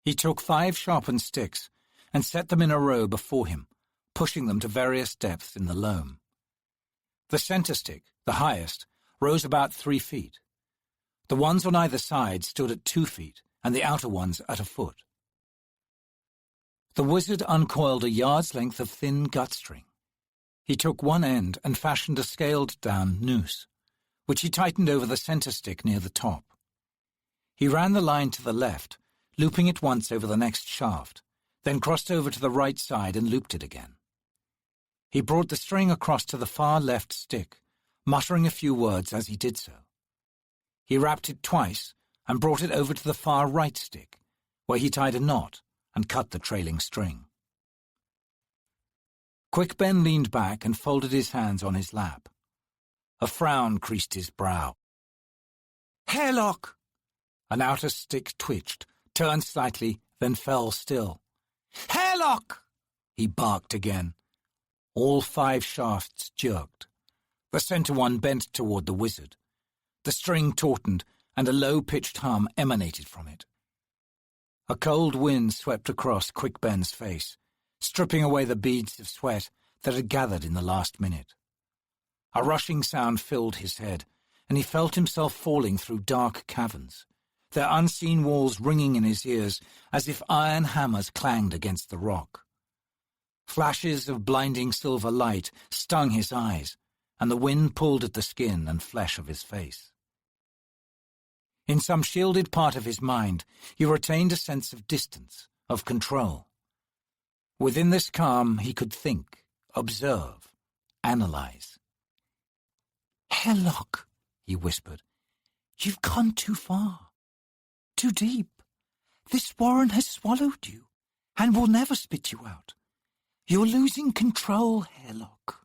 He took 5 sharpened sticks and set them in a row before him, pushing them to various depths in the loam. The centre stick, the highest, rose about 3 feet. The ones on either side stood at 2 feet, and the outer ones at a foot. The wizard uncoiled a yard's length of thin gut string. He took one end and fashioned a scaled-down noose, which he tightened over the centre stick near the top. He ran the line to the left, looping it once over the next shaft, then crossed over to the right side and looped it again. He brought the string across to the far left stick, muttering a few words as he did so. He wrapped it twice and brought it over to the far right stick, where he tied a knot and cut the trailing string. Quick Ben leaned back and folded his hands on his lap. A frown creased his brow. Hairlock! An outer stick twitched, turned slightly, then fell still. Hairlock! He barked again. All 5 shafts jerked. The centre one bent toward the wizard. The string tautened, and a low-pitched hum emanated from it. A cold wind swept across Quick Ben's face, stripping away the beads of sweat that had gathered in the last minute. A rushing sound filled his head, and he felt himself falling through dark caverns, their unseen walls ringing in his ears as if iron hammers clanged against the rock. Flashes of blinding silver light stung his eyes, and the wind pulled at the skin and flesh of his face. In some shielded part of his mind, he retained a sense of distance, of control. Within this calm, he could think, observe, analyze. Hairlock, he whispered, you've gone too far, too deep. This warren has swallowed you, and will never spit you out. You're losing control, Hairlock.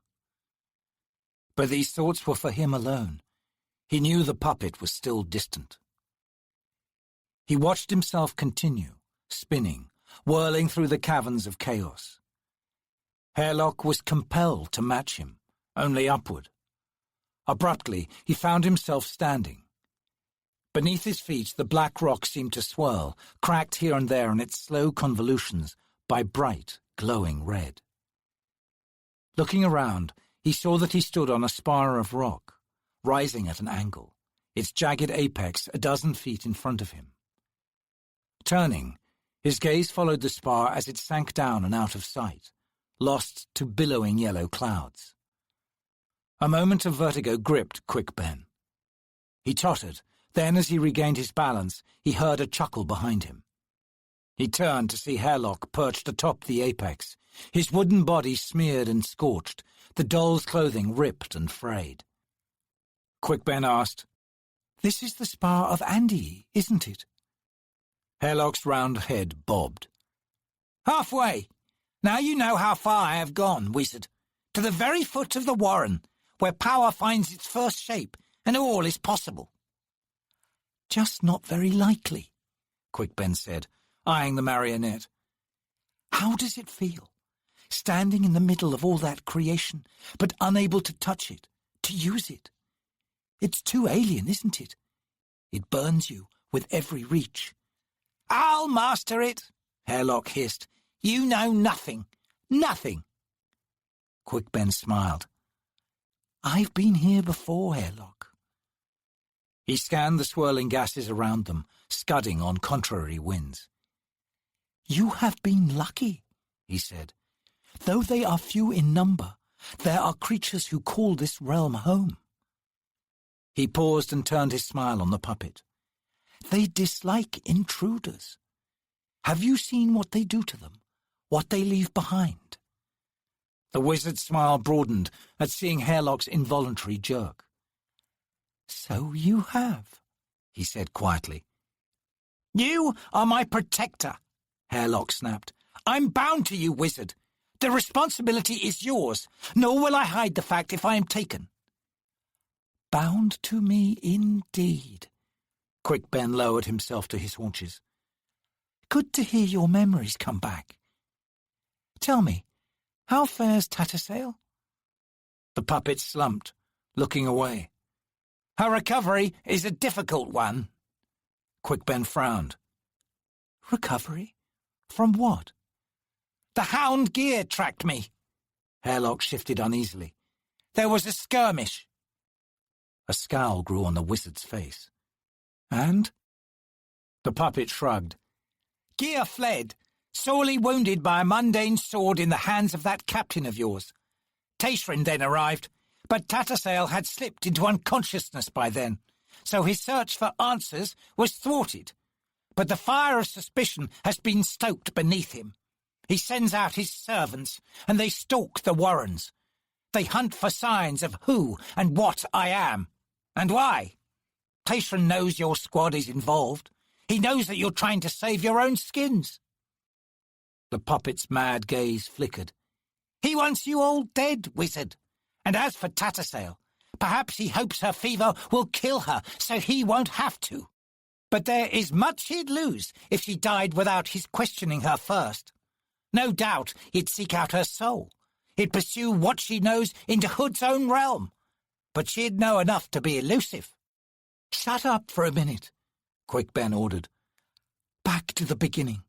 But these thoughts were for him alone. He knew the puppet was still distant. He watched himself continue, spinning, whirling through the caverns of chaos. Hairlock was compelled to match him, only upward. Abruptly, he found himself standing. Beneath his feet, the black rock seemed to swirl, cracked here and there in its slow convolutions by bright, glowing red. Looking around, he saw that he stood on a spire of rock, rising at an angle, its jagged apex a dozen feet in front of him. Turning, his gaze followed the spar as it sank down and out of sight, lost to billowing yellow clouds. A moment of vertigo gripped Quick Ben. He tottered, then as he regained his balance, he heard a chuckle behind him. He turned to see Hairlock perched atop the apex, his wooden body smeared and scorched, the doll's clothing ripped and frayed. Quick Ben asked, "This is the spar of Andy, isn't it?" Hairlock's round head bobbed. "Halfway. Now you know how far I have gone, wizard. To the very foot of the warren, where power finds its first shape, and all is possible." "Just not very likely," Quick Ben said, eyeing the marionette. "How does it feel, standing in the middle of all that creation, but unable to touch it, to use it? It's too alien, isn't it? It burns you with every reach." "I'll master it," Hairlock hissed. "You know nothing. Nothing." Quick Ben smiled. "I've been here before, Hairlock." He scanned the swirling gases around them, scudding on contrary winds. "You have been lucky," he said. "Though they are few in number, there are creatures who call this realm home." He paused and turned his smile on the puppet. "They dislike intruders. Have you seen what they do to them, what they leave behind?" The wizard's smile broadened at seeing Hairlock's involuntary jerk. "So you have," he said quietly. "You are my protector," Hairlock snapped. "I'm bound to you, wizard. The responsibility is yours, nor will I hide the fact if I am taken." "Bound to me indeed." Quick Ben lowered himself to his haunches. "Good to hear your memories come back. Tell me, how fares Tattersail?" The puppet slumped, looking away. "Her recovery is a difficult one." Quick Ben frowned. "Recovery? From what?" "The hound gear tracked me." Hairlock shifted uneasily. "There was a skirmish." A scowl grew on the wizard's face. "And?" The puppet shrugged. "Gear fled, sorely wounded by a mundane sword in the hands of that captain of yours. Taishrin then arrived, but Tattersail had slipped into unconsciousness by then, so his search for answers was thwarted. But the fire of suspicion has been stoked beneath him. He sends out his servants, and they stalk the warrens. They hunt for signs of who and what I am, and why. Taishrin knows your squad is involved. He knows that you're trying to save your own skins." The puppet's mad gaze flickered. "He wants you all dead, wizard. And as for Tattersail, Perhaps he hopes her fever will kill her, so he won't have to. But there is much he'd lose if she died without his questioning her first. No doubt he'd seek out her soul. He'd pursue what she knows into Hood's own realm. But she'd know enough to be elusive. "Shut up for a minute," Quick Ben ordered. "Back to the beginning.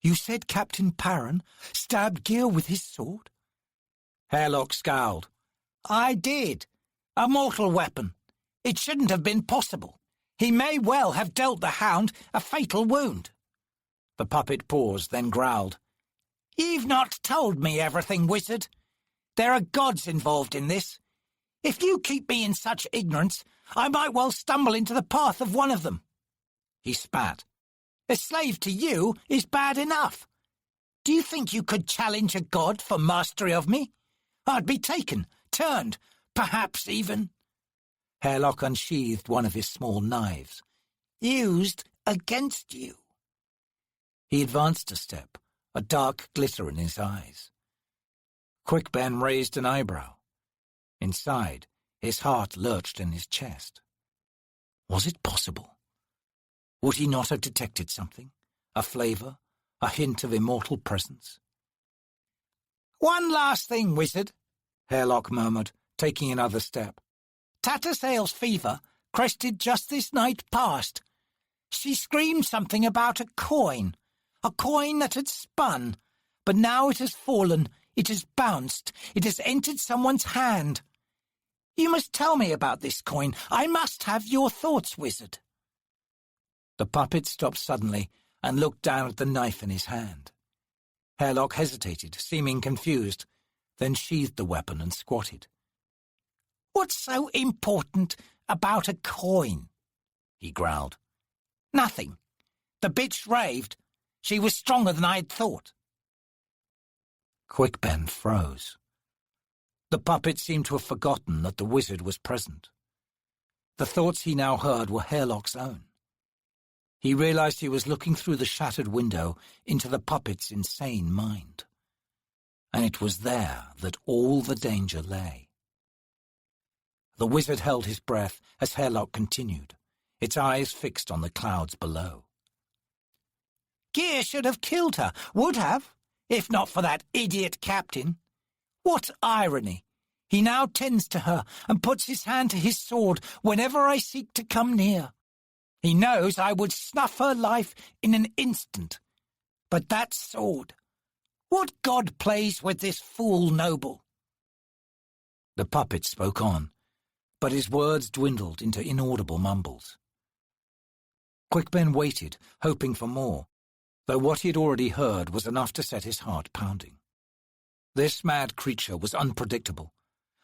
You said Captain Parran stabbed Gear with his sword?" Hairlock scowled. I did. A mortal weapon. It shouldn't have been possible. He may well have dealt the hound a fatal wound. The puppet paused, then growled. You've not told me everything, wizard. There are gods involved in this. If you keep me in such ignorance, I might well stumble into the path of one of them. He spat. A slave to you is bad enough. Do you think you could challenge a god for mastery of me? I'd be taken, turned, perhaps even... Hairlock unsheathed one of his small knives. Used against you. He advanced a step, a dark glitter in his eyes. Quick Ben raised an eyebrow. Inside, his heart lurched in his chest. Was it possible? Would he not have detected something? A flavour? A hint of immortal presence? One last thing, wizard, Hairlock murmured, taking another step. Tattersale's fever crested just this night past. She screamed something about a coin that had spun, but now it has fallen, it has bounced, it has entered someone's hand. You must tell me about this coin. I must have your thoughts, wizard. The puppet stopped suddenly and looked down at the knife in his hand. Hairlock hesitated, seeming confused, then sheathed the weapon and squatted. What's so important about a coin? He growled. Nothing. The bitch raved. She was stronger than I'd thought. Quick Ben froze. The puppet seemed to have forgotten that the wizard was present. The thoughts he now heard were Hairlock's own. He realized he was looking through the shattered window into the puppet's insane mind. And it was there that all the danger lay. The wizard held his breath as Hairlock continued, its eyes fixed on the clouds below. Gear should have killed her, would have, if not for that idiot captain. What irony! He now tends to her and puts his hand to his sword whenever I seek to come near. He knows I would snuff her life in an instant. But that sword... What god plays with this fool noble? The puppet spoke on, but his words dwindled into inaudible mumbles. Quick Ben waited, hoping for more, though what he had already heard was enough to set his heart pounding. This mad creature was unpredictable,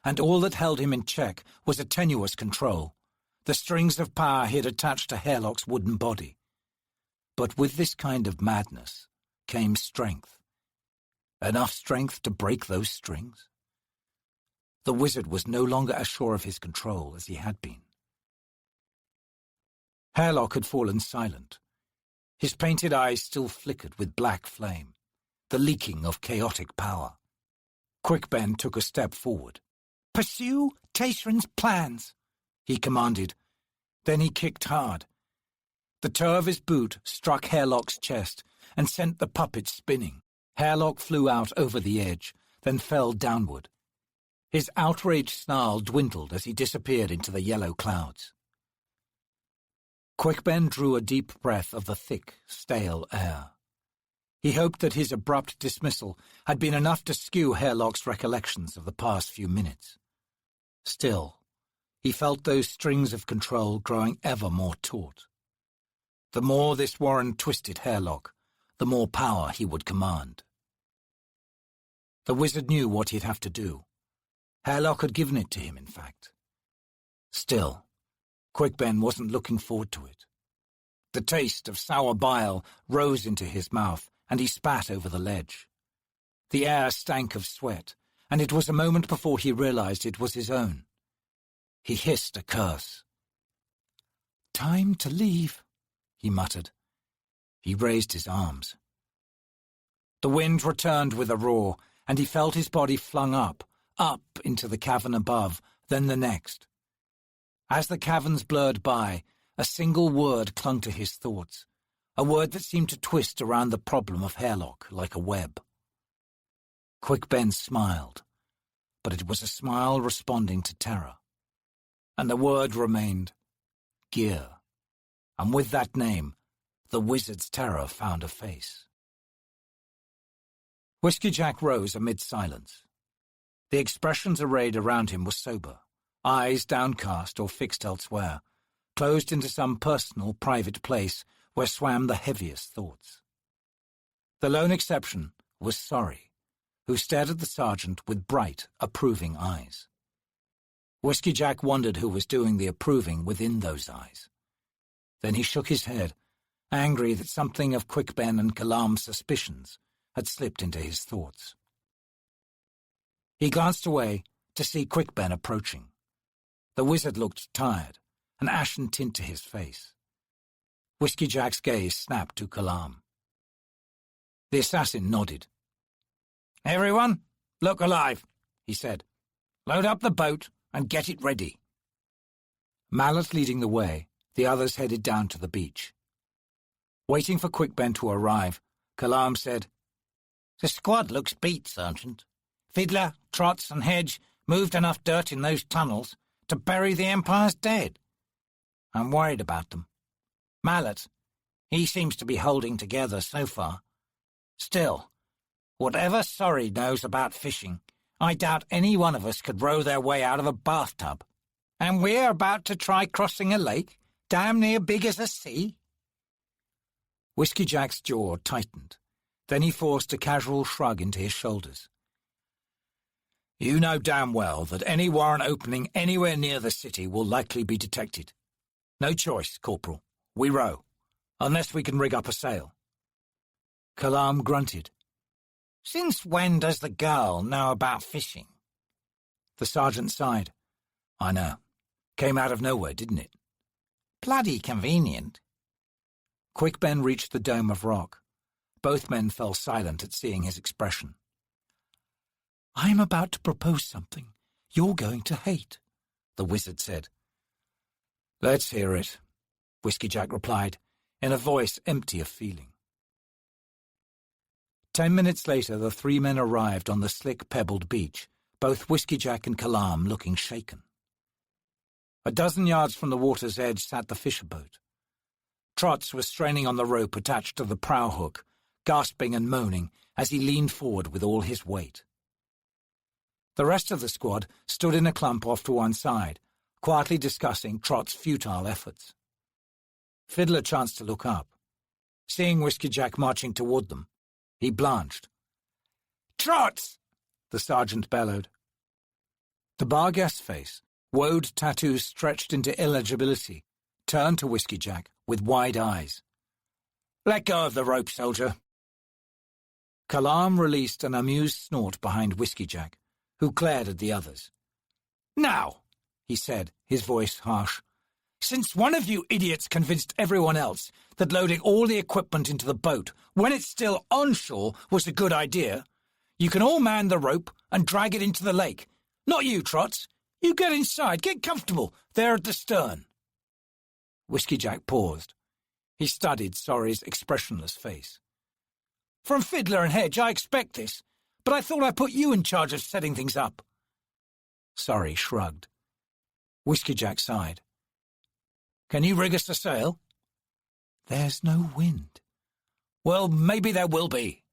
and all that held him in check was a tenuous control, the strings of power he had attached to Hairlock's wooden body. But with this kind of madness came strength. Enough strength to break those strings? The wizard was no longer as sure of his control as he had been. Hairlock had fallen silent. His painted eyes still flickered with black flame, the leaking of chaotic power. Quick Ben took a step forward. Pursue Tayshran's plans, he commanded. Then he kicked hard. The toe of his boot struck Hairlock's chest and sent the puppet spinning. Hairlock flew out over the edge, then fell downward. His outraged snarl dwindled as he disappeared into the yellow clouds. Quick Ben drew a deep breath of the thick, stale air. He hoped that his abrupt dismissal had been enough to skew Hairlock's recollections of the past few minutes. Still, he felt those strings of control growing ever more taut. The more this warren twisted Hairlock, the more power he would command. The wizard knew what he'd have to do. Hairlock had given it to him, in fact. Still, Quick Ben wasn't looking forward to it. The taste of sour bile rose into his mouth, and he spat over the ledge. The air stank of sweat, and it was a moment before he realized it was his own. He hissed a curse. "Time to leave," he muttered. He raised his arms. The wind returned with a roar, and he felt his body flung up into the cavern above, then the next. As the caverns blurred by, a single word clung to his thoughts, a word that seemed to twist around the problem of Hairlock like a web. Quick Ben smiled, but it was a smile responding to terror. And the word remained gear. And with that name, the wizard's terror found a face. Whiskey Jack rose amid silence. The expressions arrayed around him were sober, eyes downcast or fixed elsewhere, closed into some personal, private place where swam the heaviest thoughts. The lone exception was Sorry, who stared at the sergeant with bright, approving eyes. Whiskey Jack wondered who was doing the approving within those eyes. Then he shook his head, angry that something of Quick Ben and Kalam's suspicions had slipped into his thoughts. He glanced away to see Quick Ben approaching. The wizard looked tired, an ashen tint to his face. Whiskey Jack's gaze snapped to Kalam. The assassin nodded. "Everyone, look alive," he said. "Load up the boat and get it ready." Mallet leading the way, the others headed down to the beach. Waiting for Quick Ben to arrive, Kalam said, "The squad looks beat, Sergeant. Fiddler, Trots and Hedge moved enough dirt in those tunnels to bury the Empire's dead. I'm worried about them. Mallet, he seems to be holding together so far. Still, whatever Sorry knows about fishing, I doubt any one of us could row their way out of a bathtub. And we're about to try crossing a lake damn near big as a sea." Whiskey Jack's jaw tightened. Then he forced a casual shrug into his shoulders. "You know damn well that any warrant opening anywhere near the city will likely be detected. No choice, Corporal. We row, unless we can rig up a sail." Kalam grunted. "Since when does the girl know about fishing?" The sergeant sighed. "I know. Came out of nowhere, didn't it?" "Bloody convenient." Quick Ben reached the dome of rock. Both men fell silent at seeing his expression. "I'm about to propose something you're going to hate," the wizard said. "Let's hear it," Whiskey Jack replied, in a voice empty of feeling. 10 minutes later, the three men arrived on the slick, pebbled beach, both Whiskey Jack and Kalam looking shaken. A dozen yards from the water's edge sat the fisher boat. Trots was straining on the rope attached to the prow hook, gasping and moaning as he leaned forward with all his weight. The rest of the squad stood in a clump off to one side, quietly discussing Trot's futile efforts. Fiddler chanced to look up. Seeing Whiskey Jack marching toward them, he blanched. "Trots!" the sergeant bellowed. The Barghest's face, woad tattoos stretched into illegibility, turned to Whiskey Jack with wide eyes. "Let go of the rope, soldier." Kalam released an amused snort behind Whiskey Jack, who glared at the others. "Now," he said, his voice harsh, "since one of you idiots convinced everyone else that loading all the equipment into the boat when it's still onshore was a good idea, you can all man the rope and drag it into the lake. Not you, Trots. You get inside, get comfortable, there at the stern." Whiskey Jack paused. He studied Sorry's expressionless face. "From Fiddler and Hedge, I expect this, but I thought I put you in charge of setting things up." Sorry shrugged. Whiskey Jack sighed. "Can you rig us a sail?" "There's no wind." "Well, maybe there will be,"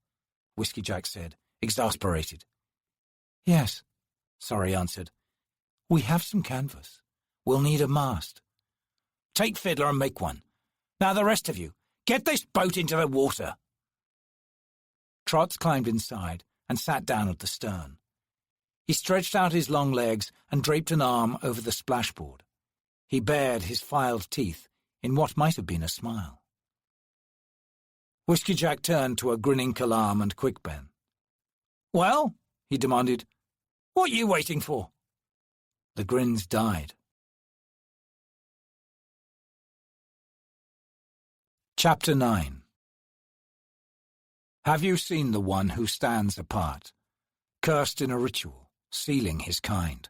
Whiskey Jack said, exasperated. "Yes," Sorry answered. "we have some canvas. We'll need a mast." "Take Fiddler and make one. Now the rest of you, get this boat into the water." Trots climbed inside and sat down at the stern. He stretched out his long legs and draped an arm over the splashboard. He bared his filed teeth in what might have been a smile. Whiskey Jack turned to a grinning Kalam and Quick Ben. "Well," he demanded, "what are you waiting for?" The grins died. Chapter 9. Have you seen the one who stands apart, cursed in a ritual, sealing his kind?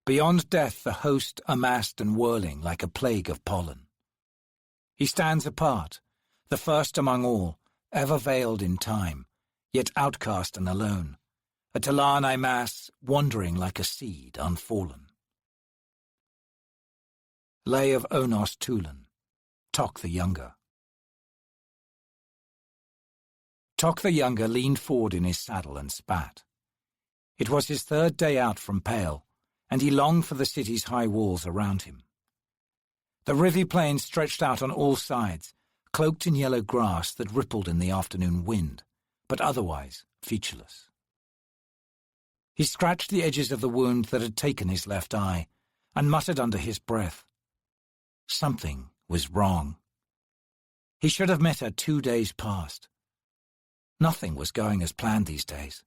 Beyond death the host amassed and whirling like a plague of pollen. He stands apart, the first among all, ever veiled in time, yet outcast and alone, a Talan mass wandering like a seed unfallen. Lay of Onos Tulan, Tok the Younger. Tok the Younger leaned forward in his saddle and spat. It was his third day out from Pale, and he longed for the city's high walls around him. The Rivi plain stretched out on all sides, cloaked in yellow grass that rippled in the afternoon wind, but otherwise featureless. He scratched the edges of the wound that had taken his left eye, and muttered under his breath. Something was wrong. He should have met her 2 days past. Nothing was going as planned these days.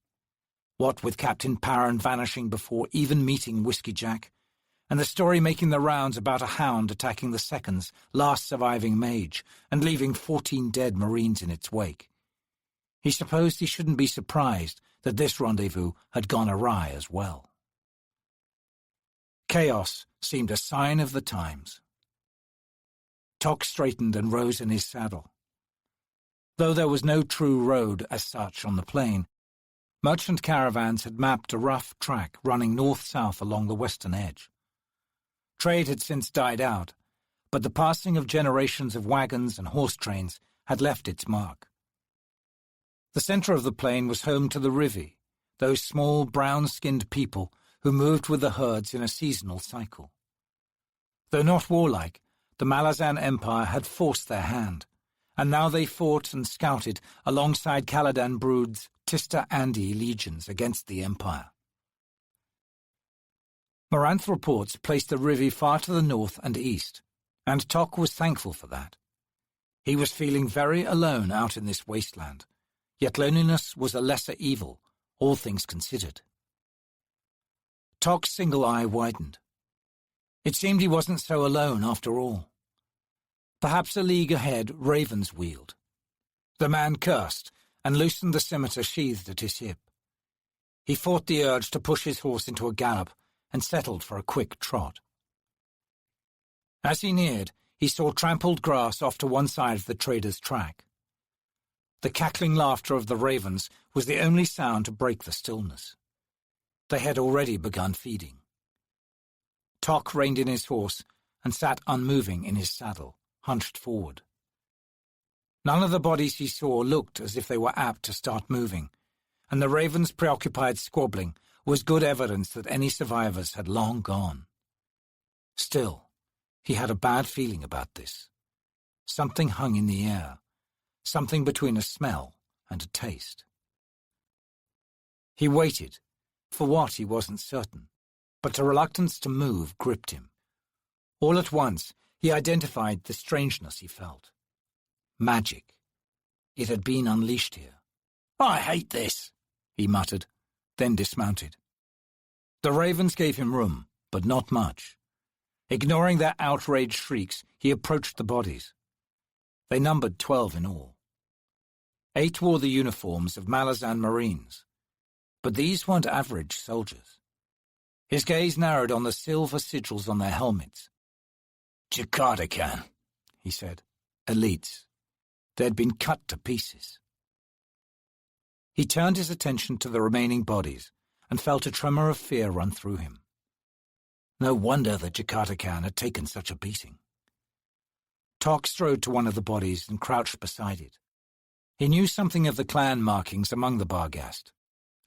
What with Captain Parran vanishing before even meeting Whiskey Jack, and the story making the rounds about a hound attacking the Second's last surviving mage and leaving 14 dead Marines in its wake. He supposed he shouldn't be surprised that this rendezvous had gone awry as well. Chaos seemed a sign of the times. Tok straightened and rose in his saddle. Though there was no true road as such on the plain, merchant caravans had mapped a rough track running north-south along the western edge. Trade had since died out, but the passing of generations of wagons and horse trains had left its mark. The centre of the plain was home to the Rivi, those small brown-skinned people who moved with the herds in a seasonal cycle. Though not warlike, the Malazan Empire had forced their hand, and now they fought and scouted alongside Caladan Brood's Tista Andi legions against the Empire. Moranth reports placed the Rivi far to the north and east, and Tok was thankful for that. He was feeling very alone out in this wasteland, yet loneliness was a lesser evil, all things considered. Tok's single eye widened. It seemed he wasn't so alone after all. Perhaps a league ahead ravens wheeled. The man cursed and loosened the scimitar sheathed at his hip. He fought the urge to push his horse into a gallop and settled for a quick trot. As he neared, he saw trampled grass off to one side of the trader's track. The cackling laughter of the ravens was the only sound to break the stillness. They had already begun feeding. Tok reined in his horse and sat unmoving in his saddle, hunched forward. None of the bodies he saw looked as if they were apt to start moving, and the ravens' preoccupied squabbling was good evidence that any survivors had long gone. Still, he had a bad feeling about this. Something hung in the air, something between a smell and a taste. He waited, for what he wasn't certain, but a reluctance to move gripped him. All at once, he identified the strangeness he felt. Magic. It had been unleashed here. "I hate this," he muttered, then dismounted. The ravens gave him room, but not much. Ignoring their outraged shrieks, he approached the bodies. They numbered 12 in all. 8 wore the uniforms of Malazan Marines, but these weren't average soldiers. His gaze narrowed on the silver sigils on their helmets. "Jakartakan," he said. "Elites. They'd been cut to pieces." He turned his attention to the remaining bodies and felt a tremor of fear run through him. No wonder the Jakartakan had taken such a beating. Tok strode to one of the bodies and crouched beside it. He knew something of the clan markings among the Barghast,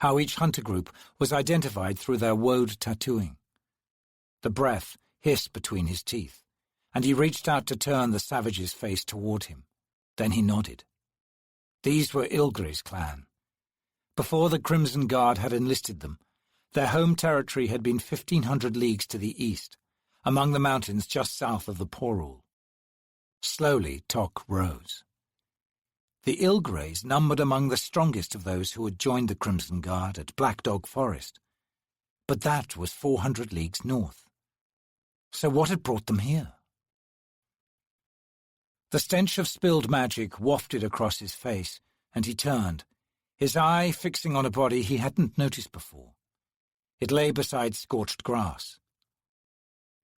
how each hunter group was identified through their woad tattooing. The breath hissed between his teeth, and he reached out to turn the savage's face toward him. Then he nodded. These were Ilgri's clan. Before the Crimson Guard had enlisted them, their home territory had been 1,500 leagues to the east, among the mountains just south of the Porul. Slowly, Tok rose. The Ilgres numbered among the strongest of those who had joined the Crimson Guard at Black Dog Forest, but that was 400 leagues north. So what had brought them here? The stench of spilled magic wafted across his face, and he turned, his eye fixing on a body he hadn't noticed before. It lay beside scorched grass,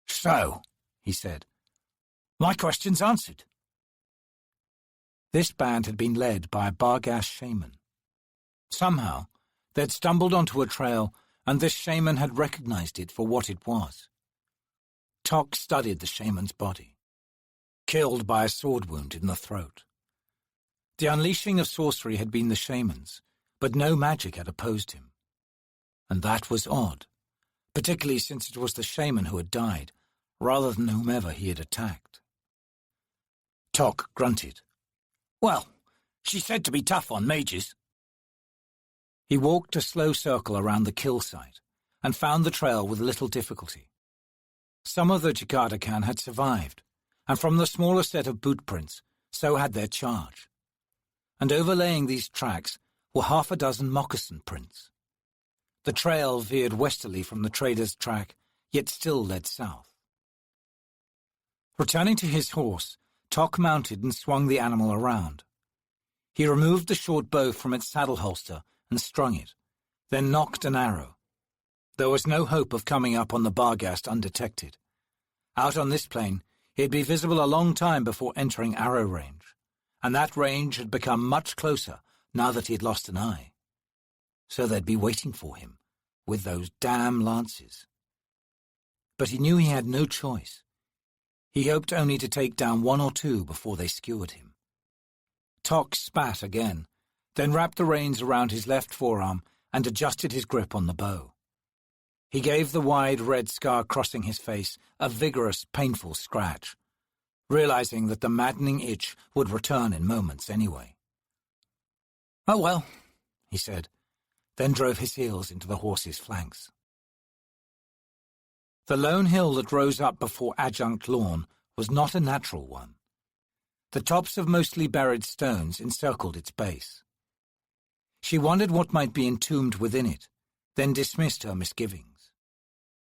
"So," he said, "my question's answered." This band had been led by a Bargash shaman. Somehow, they'd stumbled onto a trail, and this shaman had recognized it for what it was. Tok studied the shaman's body, killed by a sword wound in the throat. The unleashing of sorcery had been the shaman's, but no magic had opposed him. And that was odd, particularly since it was the shaman who had died, rather than whomever he had attacked. Tok grunted. "Well, she's said to be tough on mages." He walked a slow circle around the kill site and found the trail with little difficulty. Some of the Jikadakan had survived, and from the smaller set of boot prints, so had their charge. And overlaying these tracks were half a dozen moccasin prints. The trail veered westerly from the trader's track, yet still led south. Returning to his horse, Tok mounted and swung the animal around. He removed the short bow from its saddle holster and strung it, then nocked an arrow. There was no hope of coming up on the Barghast undetected. Out on this plain, he'd be visible a long time before entering arrow range, and that range had become much closer now that he had lost an eye. So they'd be waiting for him, with those damn lances. But he knew he had no choice. He hoped only to take down one or two before they skewered him. Tok spat again, then wrapped the reins around his left forearm and adjusted his grip on the bow. He gave the wide red scar crossing his face a vigorous, painful scratch, realizing that the maddening itch would return in moments anyway. "Oh well," he said, then drove his heels into the horse's flanks. The lone hill that rose up before Adjunct Lawn was not a natural one. The tops of mostly buried stones encircled its base. She wondered what might be entombed within it, then dismissed her misgivings.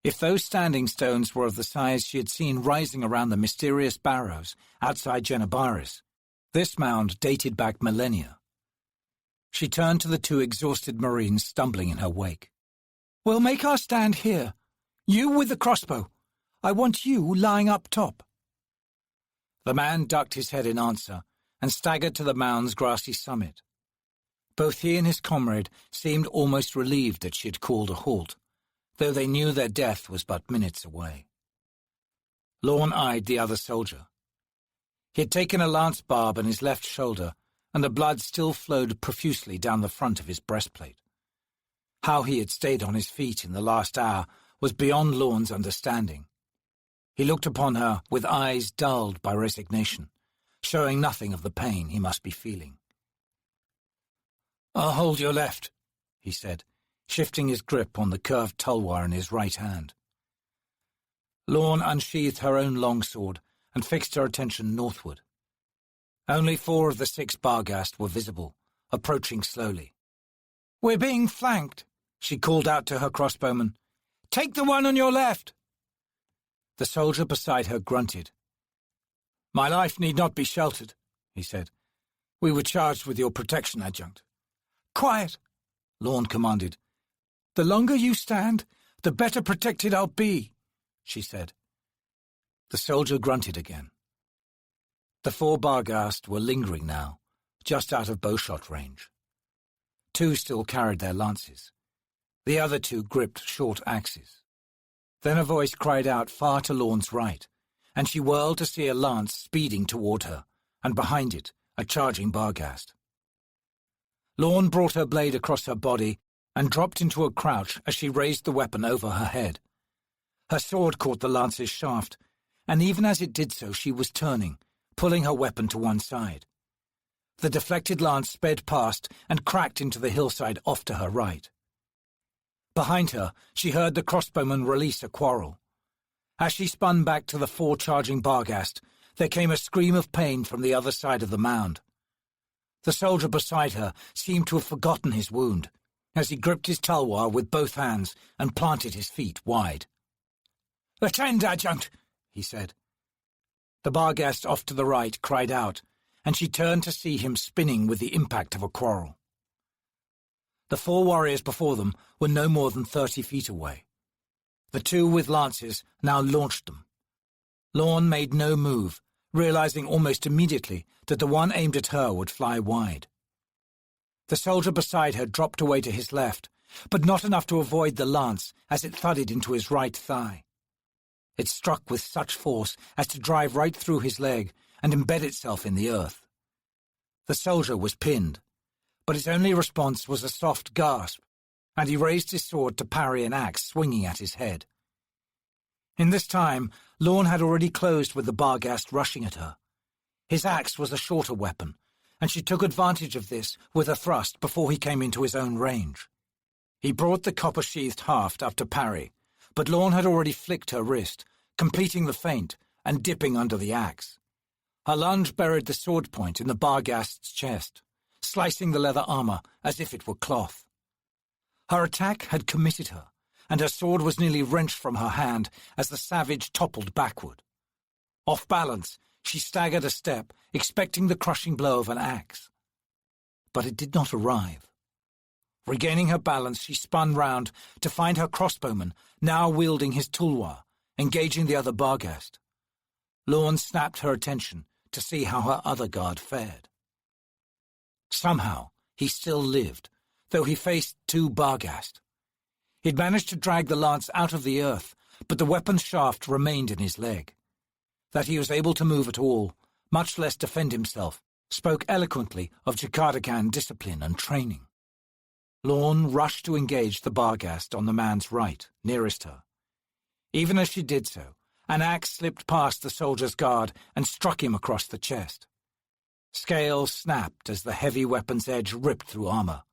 If those standing stones were of the size she had seen rising around the mysterious barrows outside Genebaris, this mound dated back millennia. She turned to the two exhausted Marines stumbling in her wake. "We'll make our stand here. You with the crossbow. I want you lying up top." The man ducked his head in answer and staggered to the mound's grassy summit. Both he and his comrade seemed almost relieved that she had called a halt, though they knew their death was but minutes away. Lorne eyed the other soldier. He had taken a lance barb in his left shoulder, and the blood still flowed profusely down the front of his breastplate. How he had stayed on his feet in the last hour was beyond Lorne's understanding. He looked upon her with eyes dulled by resignation, showing nothing of the pain he must be feeling. "I'll hold your left," he said, shifting his grip on the curved tulwar in his right hand. Lorne unsheathed her own longsword and fixed her attention northward. Only 4 of the 6 Barghast were visible, approaching slowly. "We're being flanked," she called out to her crossbowman. "Take the one on your left." The soldier beside her grunted. "My life need not be sheltered," he said. "We were charged with your protection, Adjunct." "Quiet," Lorne commanded. "The longer you stand, the better protected I'll be," she said. The soldier grunted again. The 4 Barghast were lingering now, just out of bowshot range. 2 still carried their lances. The other 2 gripped short axes. Then a voice cried out far to Lorne's right, and she whirled to see a lance speeding toward her, and behind it, a charging Barghast. Lorne brought her blade across her body and dropped into a crouch as she raised the weapon over her head. Her sword caught the lance's shaft, and even as it did so she was turning, pulling her weapon to one side. The deflected lance sped past and cracked into the hillside off to her right. Behind her, she heard the crossbowman release a quarrel. As she spun back to the 4 charging Barghast, there came a scream of pain from the other side of the mound. The soldier beside her seemed to have forgotten his wound, as he gripped his tulwar with both hands and planted his feet wide. "Attend, Adjunct," he said. The Barghast off to the right cried out, and she turned to see him spinning with the impact of a quarrel. The 4 warriors before them were no more than 30 feet away. The 2 with lances now launched them. Lorne made no move, realizing almost immediately that the one aimed at her would fly wide. The soldier beside her dropped away to his left, but not enough to avoid the lance as it thudded into his right thigh. It struck with such force as to drive right through his leg and embed itself in the earth. The soldier was pinned, but his only response was a soft gasp, and he raised his sword to parry an axe swinging at his head. In this time, Lorne had already closed with the Barghast rushing at her. His axe was a shorter weapon, and she took advantage of this with a thrust before he came into his own range. He brought the copper-sheathed haft up to parry, but Lorne had already flicked her wrist, completing the feint and dipping under the axe. Her lunge buried the sword point in the Barghast's chest, slicing the leather armor as if it were cloth. Her attack had committed her, and her sword was nearly wrenched from her hand as the savage toppled backward. Off balance, she staggered a step, expecting the crushing blow of an axe. But it did not arrive. Regaining her balance, she spun round to find her crossbowman now wielding his tulwar, engaging the other Barghast. Lorne snapped her attention to see how her other guard fared. Somehow, he still lived, though he faced two Barghast. He'd managed to drag the lance out of the earth, but the weapon's shaft remained in his leg. That he was able to move at all, much less defend himself, spoke eloquently of Jakadakan discipline and training. Lorne rushed to engage the Barghast on the man's right, nearest her. Even as she did so, an axe slipped past the soldier's guard and struck him across the chest. Scales snapped as the heavy weapon's edge ripped through armor.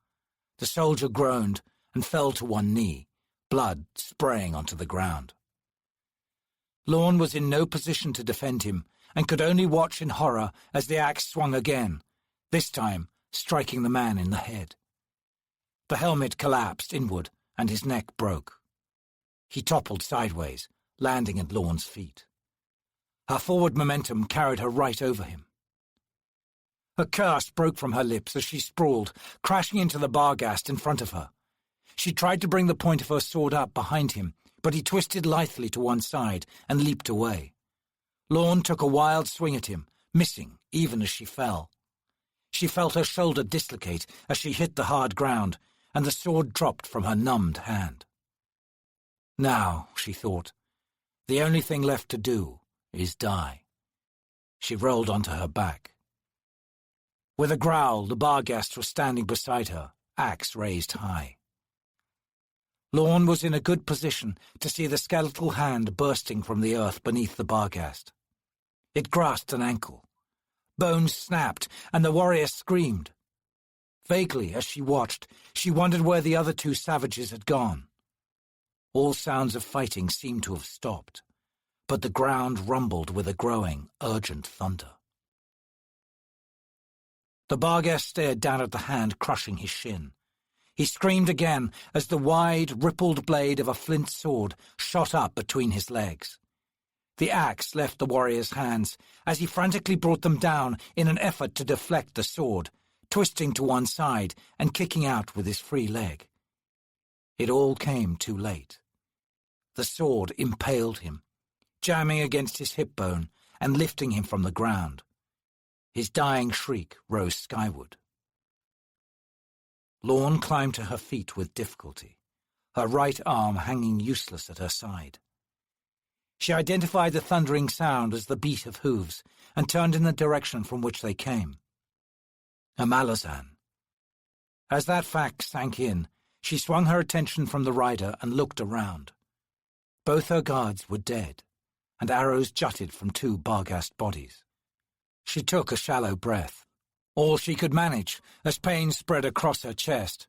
The soldier groaned and fell to one knee, blood spraying onto the ground. Lorne was in no position to defend him and could only watch in horror as the axe swung again, this time striking the man in the head. The helmet collapsed inward and his neck broke. He toppled sideways, landing at Lorne's feet. Her forward momentum carried her right over him. A curse broke from her lips as she sprawled, crashing into the Barghast in front of her. She tried to bring the point of her sword up behind him, but he twisted lithely to one side and leaped away. Lorne took a wild swing at him, missing even as she fell. She felt her shoulder dislocate as she hit the hard ground, and the sword dropped from her numbed hand. Now, she thought, the only thing left to do is die. She rolled onto her back. With a growl, the Barghast was standing beside her, axe raised high. Lorne was in a good position to see the skeletal hand bursting from the earth beneath the Barghast. It grasped an ankle. Bones snapped, and the warrior screamed. Vaguely, as she watched, she wondered where the other two savages had gone. All sounds of fighting seemed to have stopped, but the ground rumbled with a growing, urgent thunder. The Barghast stared down at the hand crushing his shin. He screamed again as the wide, rippled blade of a flint sword shot up between his legs. The axe left the warrior's hands as he frantically brought them down in an effort to deflect the sword, twisting to one side and kicking out with his free leg. It all came too late. The sword impaled him, jamming against his hip bone and lifting him from the ground. His dying shriek rose skyward. Lorne climbed to her feet with difficulty, her right arm hanging useless at her side. She identified the thundering sound as the beat of hooves and turned in the direction from which they came. A Malazan. As that fact sank in, she swung her attention from the rider and looked around. Both her guards were dead, and arrows jutted from two Barghast bodies. She took a shallow breath, all she could manage as pain spread across her chest,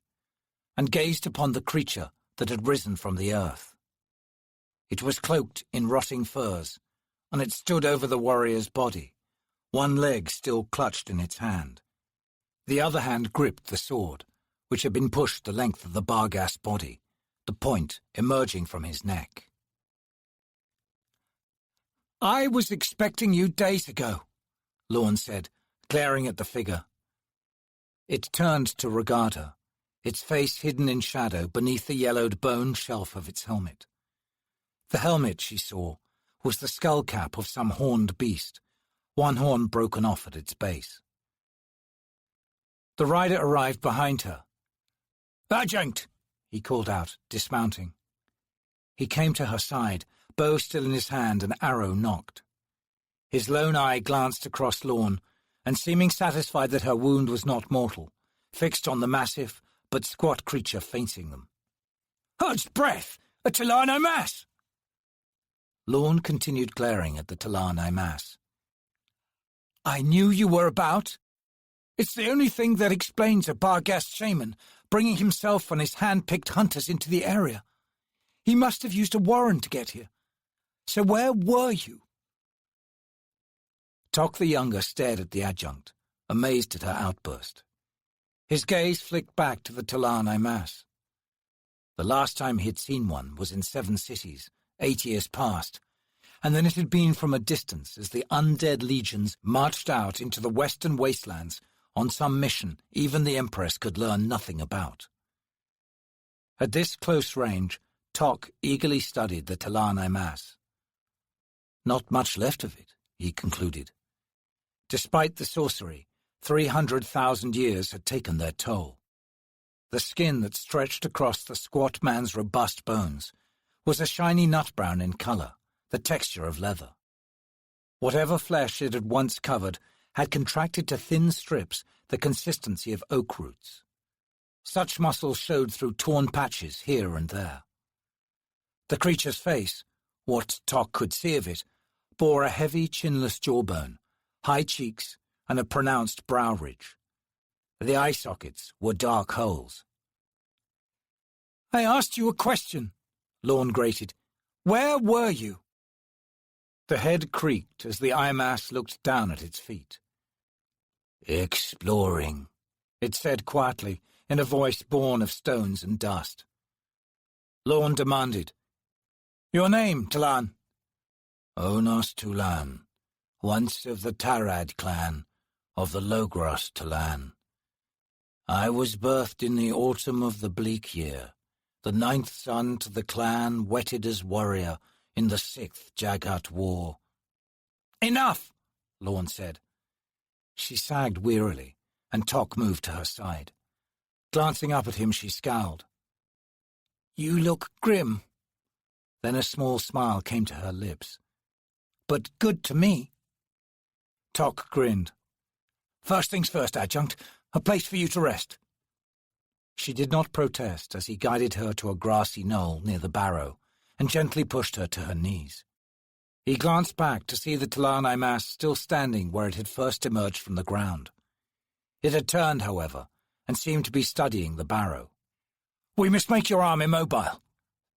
and gazed upon the creature that had risen from the earth. It was cloaked in rotting furs, and it stood over the warrior's body, one leg still clutched in its hand. The other hand gripped the sword, which had been pushed the length of the Barghast body, the point emerging from his neck. "I was expecting you days ago," Lorne said, glaring at the figure. It turned to regard her, its face hidden in shadow beneath the yellowed bone shelf of its helmet. The helmet, she saw, was the skull cap of some horned beast, one horn broken off at its base. The rider arrived behind her. "Adjunct!" he called out, dismounting. He came to her side, bow still in his hand and arrow nocked. His lone eye glanced across lawn, and seeming satisfied that her wound was not mortal, fixed on the massive but squat creature facing them. "Hod's breath! A Talana mass!" Lorne continued glaring at the Talana mass. "I knew you were about. It's the only thing that explains a Barghast shaman bringing himself and his hand-picked hunters into the area. He must have used a warren to get here. So where were you?" Tok the Younger stared at the adjunct, amazed at her outburst. His gaze flicked back to the Talana mass. The last time he had seen one was in 7 cities, 8 years past, and then it had been from a distance as the undead legions marched out into the western wastelands on some mission even the Empress could learn nothing about. At this close range, Tok eagerly studied the Talana mass. Not much left of it, he concluded. Despite the sorcery, 300,000 years had taken their toll. The skin that stretched across the squat man's robust bones was a shiny nut brown in colour, the texture of leather. Whatever flesh it had once covered had contracted to thin strips the consistency of oak roots. Such muscles showed through torn patches here and there. The creature's face, what Tok could see of it, bore a heavy chinless jawbone, high cheeks, and a pronounced brow ridge. The eye sockets were dark holes. "I asked you a question," Lorne grated. "Where were you?" The head creaked as the eye mass looked down at its feet. "Exploring," it said quietly, in a voice born of stones and dust. Lorne demanded, "Your name, Talan?" "Onos Tulan, once of the Tarad clan, of the Logros Talan. I was birthed in the autumn of the bleak year, the 9th son to the clan wedded as warrior in the 6th Jagat War." "Enough," Lorne said. She sagged wearily, and Tok moved to her side. Glancing up at him, she scowled. "You look grim." Then a small smile came to her lips. "But good to me." Tok grinned. "First things first, Adjunct. A place for you to rest." She did not protest as he guided her to a grassy knoll near the barrow and gently pushed her to her knees. He glanced back to see the Talana mass still standing where it had first emerged from the ground. It had turned, however, and seemed to be studying the barrow. "We must make your arm immobile,"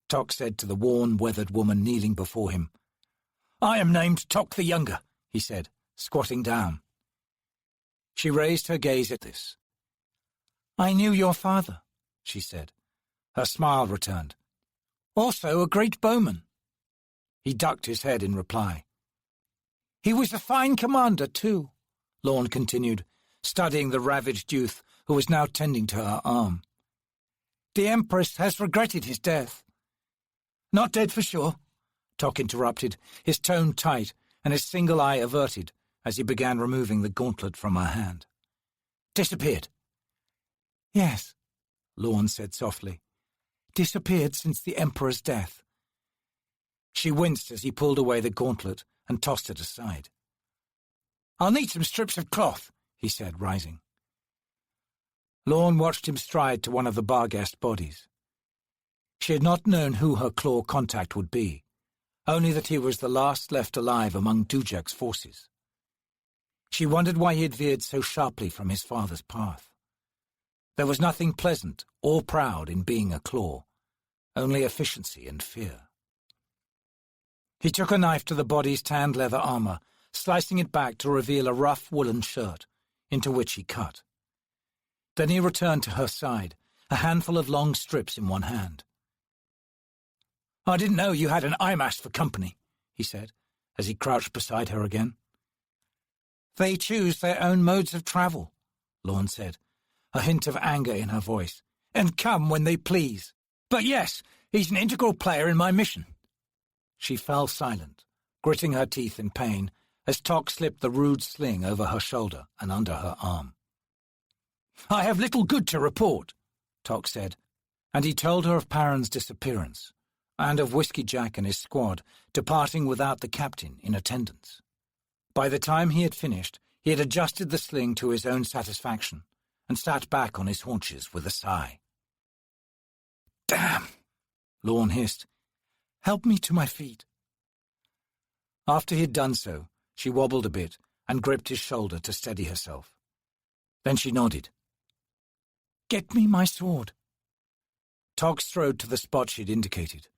Tok said to the worn, weathered woman kneeling before him. "I am named Tok the Younger," he said, squatting down. She raised her gaze at this. "I knew your father," she said. Her smile returned. "Also a great bowman." He ducked his head in reply. "He was a fine commander, too," Lorne continued, studying the ravaged youth who was now tending to her arm. "The Empress has regretted his death." "Not dead for sure," Tok interrupted, his tone tight and his single eye averted as he began removing the gauntlet from her hand. "Disappeared." "Yes," Lorne said softly. "Disappeared since the Emperor's death." She winced as he pulled away the gauntlet and tossed it aside. "I'll need some strips of cloth," he said, rising. Lorne watched him stride to one of the Barghast bodies. She had not known who her claw contact would be, only that he was the last left alive among Dujak's forces. She wondered why he had veered so sharply from his father's path. There was nothing pleasant or proud in being a claw, only efficiency and fear. He took a knife to the body's tanned leather armor, slicing it back to reveal a rough woolen shirt, into which he cut. Then he returned to her side, a handful of long strips in one hand. "I didn't know you had an IMAS for company," he said, as he crouched beside her again. "They choose their own modes of travel," Lorne said, a hint of anger in her voice, "and come when they please. But yes, he's an integral player in my mission." She fell silent, gritting her teeth in pain as Tok slipped the rude sling over her shoulder and under her arm. "I have little good to report," Tok said, and he told her of Parran's disappearance and of Whiskey Jack and his squad departing without the captain in attendance. By the time he had finished, he had adjusted the sling to his own satisfaction and sat back on his haunches with a sigh. "Damn!" Lorne hissed. "Help me to my feet." After he had done so, she wobbled a bit and gripped his shoulder to steady herself. Then she nodded. "Get me my sword." Tok strode to the spot she'd indicated.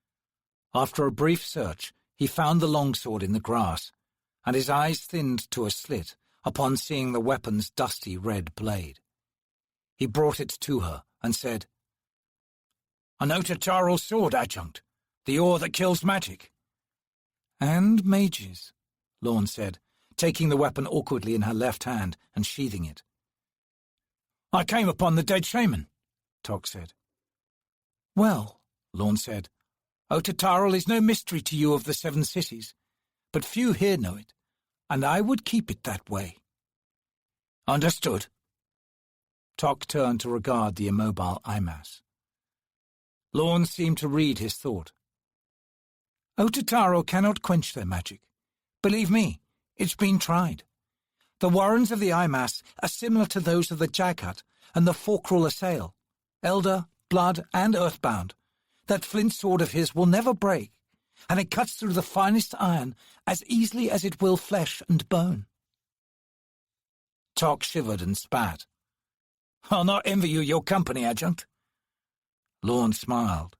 After a brief search, he found the longsword in the grass, and his eyes thinned to a slit upon seeing the weapon's dusty red blade. He brought it to her and said, "An Otataral's sword, Adjunct, the ore that kills magic." "And mages," Lorne said, taking the weapon awkwardly in her left hand and sheathing it. "I came upon the dead shaman," Tok said. "Well," Lorne said, "Otataral is no mystery to you of the Seven Cities, but few here know it, and I would keep it that way." "Understood." Tok turned to regard the immobile eye mass. Lorne seemed to read his thought. "Otataral cannot quench their magic. Believe me, it's been tried. The warrens of the eye mass are similar to those of the Jaghut and the Forkrul Assail, Elder, Blood, and Earthbound. That flint sword of his will never break, and it cuts through the finest iron as easily as it will flesh and bone." Tok shivered and spat. "I'll not envy you your company, Adjunct." Lorne smiled.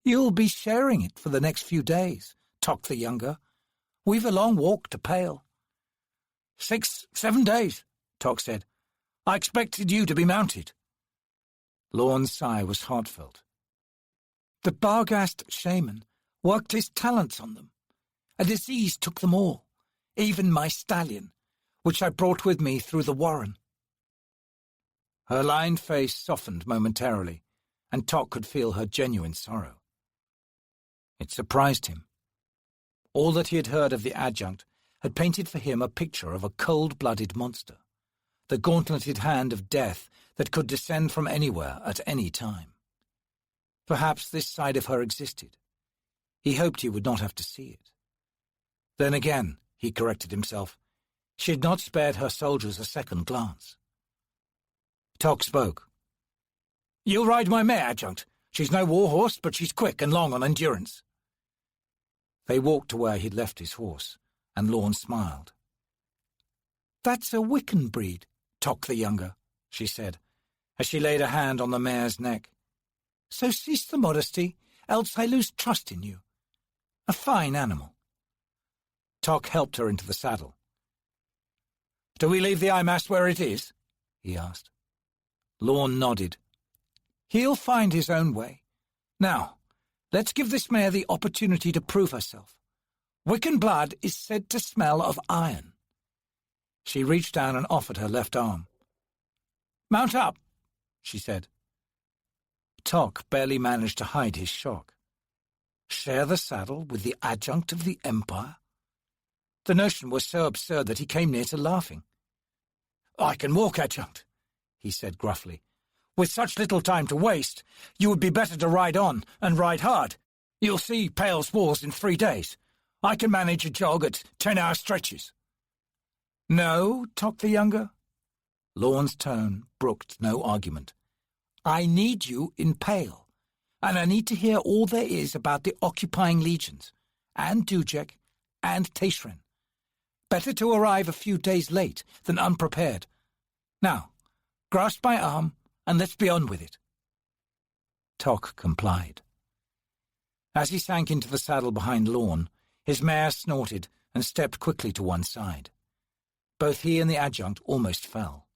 "You'll be sharing it for the next few days, Tok the Younger. We've a long walk to Pale." 6-7 days, Tok said. "I expected you to be mounted." Lorne's sigh was heartfelt. "The Barghast shaman worked his talents on them. A disease took them all, even my stallion, which I brought with me through the warren." Her lined face softened momentarily, and Tok could feel her genuine sorrow. It surprised him. All that he had heard of the Adjunct had painted for him a picture of a cold-blooded monster, the gauntleted hand of death that could descend from anywhere at any time. Perhaps this side of her existed. He hoped he would not have to see it. Then again, he corrected himself, she had not spared her soldiers a second glance. Tok spoke. "You'll ride my mare, Adjunct. She's no war horse, but she's quick and long on endurance." They walked to where he'd left his horse, and Lorne smiled. "That's a Wiccan breed, Tok the Younger," she said, as she laid a hand on the mare's neck. "So cease the modesty, else I lose trust in you. A fine animal." Tok helped her into the saddle. "Do we leave the eye mass where it is?" he asked. Lorne nodded. "He'll find his own way. Now, let's give this mare the opportunity to prove herself. Wiccan blood is said to smell of iron." She reached down and offered her left arm. "Mount up," she said. Tok barely managed to hide his shock. Share the saddle with the Adjunct of the Empire? The notion was so absurd that he came near to laughing. "I can walk, Adjunct," he said gruffly. "With such little time to waste, you would be better to ride on and ride hard. You'll see Pale's walls in 3 days. I can manage a jog at 10-hour stretches." "No, Tok the Younger." Lorne's tone brooked no argument. "I need you in Pale, and I need to hear all there is about the occupying legions, and Dujek, and Taishrin. Better to arrive a few days late than unprepared. Now, grasp my arm, and let's be on with it." Tok complied. As he sank into the saddle behind Lorne, his mare snorted and stepped quickly to one side. Both he and the Adjunct almost fell.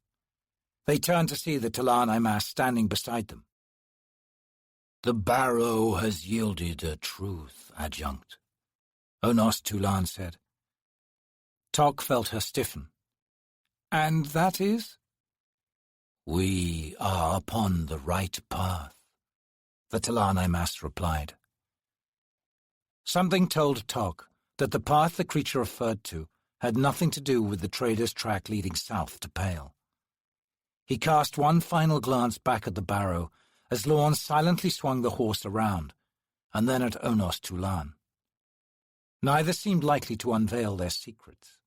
They turned to see the Talan Imas standing beside them. "The barrow has yielded a truth, Adjunct," Onos Tulan said. Tok felt her stiffen. "And that is?" "We are upon the right path," the Talan Imas replied. Something told Tok that the path the creature referred to had nothing to do with the trader's track leading south to Pale. He cast one final glance back at the barrow as Lorne silently swung the horse around, and then at Onos Tulan. Neither seemed likely to unveil their secrets,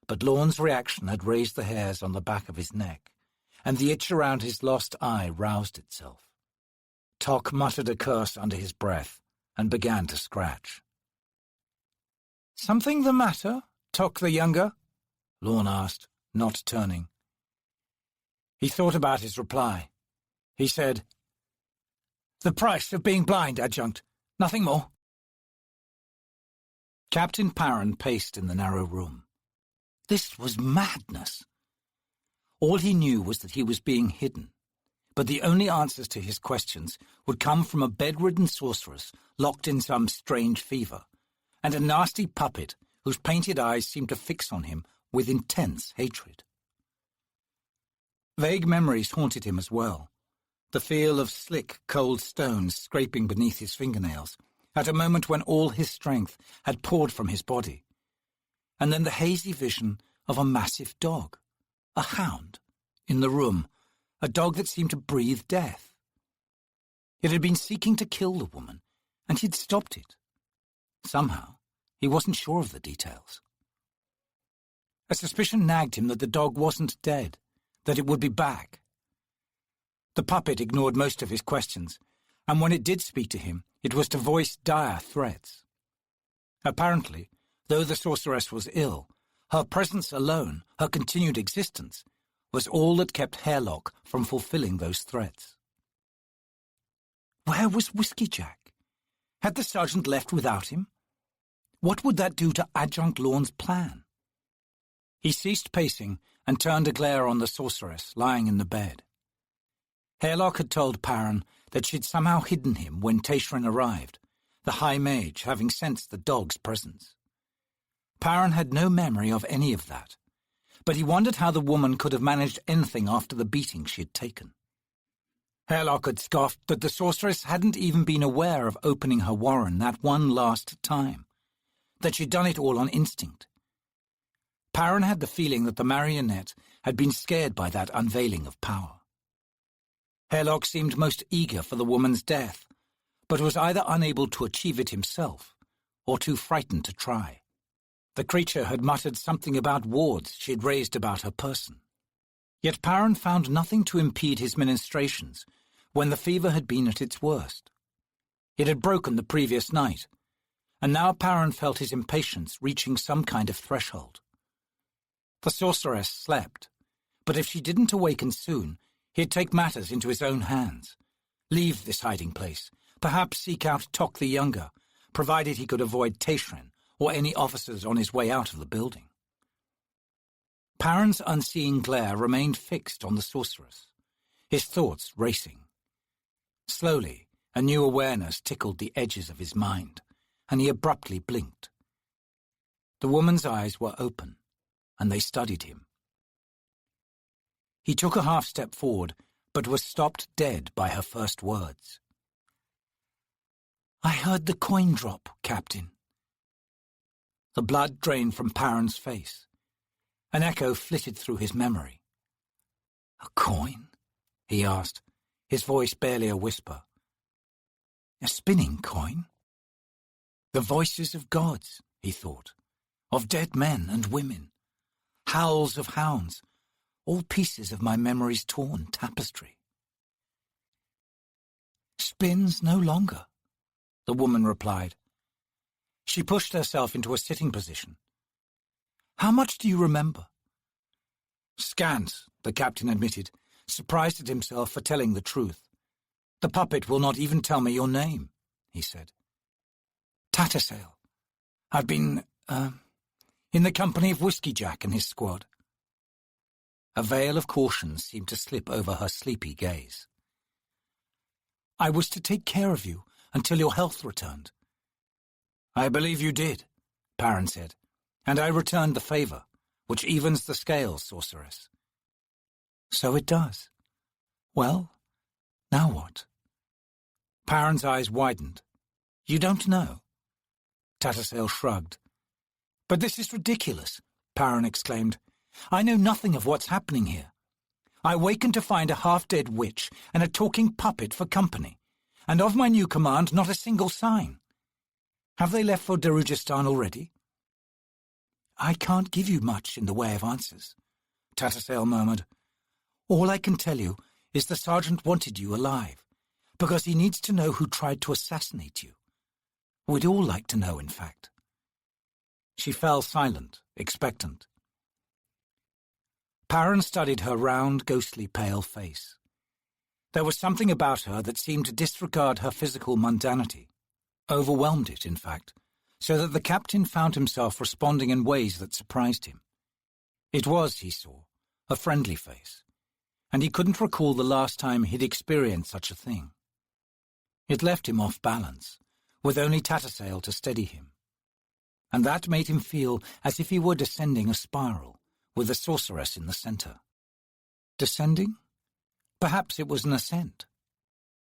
but Lorne's reaction had raised the hairs on the back of his neck, and the itch around his lost eye roused itself. Tok muttered a curse under his breath and began to scratch. "Something the matter, Tok the Younger?" Lorne asked, not turning. He thought about his reply. He said, "The price of being blind, Adjunct. Nothing more." Captain Parran paced in the narrow room. This was madness. All he knew was that he was being hidden, but the only answers to his questions would come from a bedridden sorceress locked in some strange fever, and a nasty puppet whose painted eyes seemed to fix on him with intense hatred. Vague memories haunted him as well. The feel of slick, cold stones scraping beneath his fingernails, at a moment when all his strength had poured from his body. And then the hazy vision of a massive dog, a hound, in the room, a dog that seemed to breathe death. It had been seeking to kill the woman, and he'd stopped it. Somehow, he wasn't sure of the details. A suspicion nagged him that the dog wasn't dead, that it would be back. The puppet ignored most of his questions, and when it did speak to him, it was to voice dire threats. Apparently, though the sorceress was ill, her presence alone, her continued existence, was all that kept Hairlock from fulfilling those threats. Where was Whiskey Jack? Had the sergeant left without him? What would that do to Adjunct Lorne's plan? He ceased pacing and turned to glare on the sorceress lying in the bed. Hairlock had told Parran that she'd somehow hidden him when Taishrin arrived, the High Mage having sensed the dog's presence. Parran had no memory of any of that, but he wondered how the woman could have managed anything after the beating she had taken. Hairlock had scoffed that the sorceress hadn't even been aware of opening her warren that one last time, that she'd done it all on instinct. Parran had the feeling that the marionette had been scared by that unveiling of power. Hairlock seemed most eager for the woman's death, but was either unable to achieve it himself or too frightened to try. The creature had muttered something about wards she had raised about her person. Yet Parran found nothing to impede his ministrations when the fever had been at its worst. It had broken the previous night, and now Parran felt his impatience reaching some kind of threshold. The sorceress slept, but if she didn't awaken soon, he'd take matters into his own hands, leave this hiding place, perhaps seek out Tok the Younger, provided he could avoid Taishrin or any officers on his way out of the building. Parran's unseeing glare remained fixed on the sorceress, his thoughts racing. Slowly, a new awareness tickled the edges of his mind, and he abruptly blinked. The woman's eyes were open, and they studied him. He took a half-step forward, but was stopped dead by her first words. "I heard the coin drop, Captain." The blood drained from Parran's face. An echo flitted through his memory. "A coin?" he asked, his voice barely a whisper. "A spinning coin?" The voices of gods, he thought, of dead men and women, howls of hounds, all pieces of my memory's torn tapestry. "Spins no longer," the woman replied. She pushed herself into a sitting position. "How much do you remember?" "Scant," the captain admitted, surprised at himself for telling the truth. "The puppet will not even tell me your name," he said. "Tattersail. I've been, in the company of Whiskey Jack and his squad." A veil of caution seemed to slip over her sleepy gaze. "I was to take care of you until your health returned." "I believe you did," Parran said, "and I returned the favour, which evens the scales, sorceress." "So it does. Well, now what?" Parran's eyes widened. "You don't know?" Tattersail shrugged. "But this is ridiculous," Paran exclaimed. "I know nothing of what's happening here. I wakened to find a half-dead witch and a talking puppet for company, and of my new command not a single sign. Have they left for Darujistan already?" "I can't give you much in the way of answers," Tattersail murmured. "All I can tell you is the sergeant wanted you alive, because he needs to know who tried to assassinate you. We'd all like to know, in fact." She fell silent, expectant. Paran studied her round, ghostly pale face. There was something about her that seemed to disregard her physical mundanity, overwhelmed it, in fact, so that the captain found himself responding in ways that surprised him. It was, he saw, a friendly face, and he couldn't recall the last time he'd experienced such a thing. It left him off balance, with only Tattersail to steady him, and that made him feel as if he were descending a spiral, with the sorceress in the centre. Descending? Perhaps it was an ascent.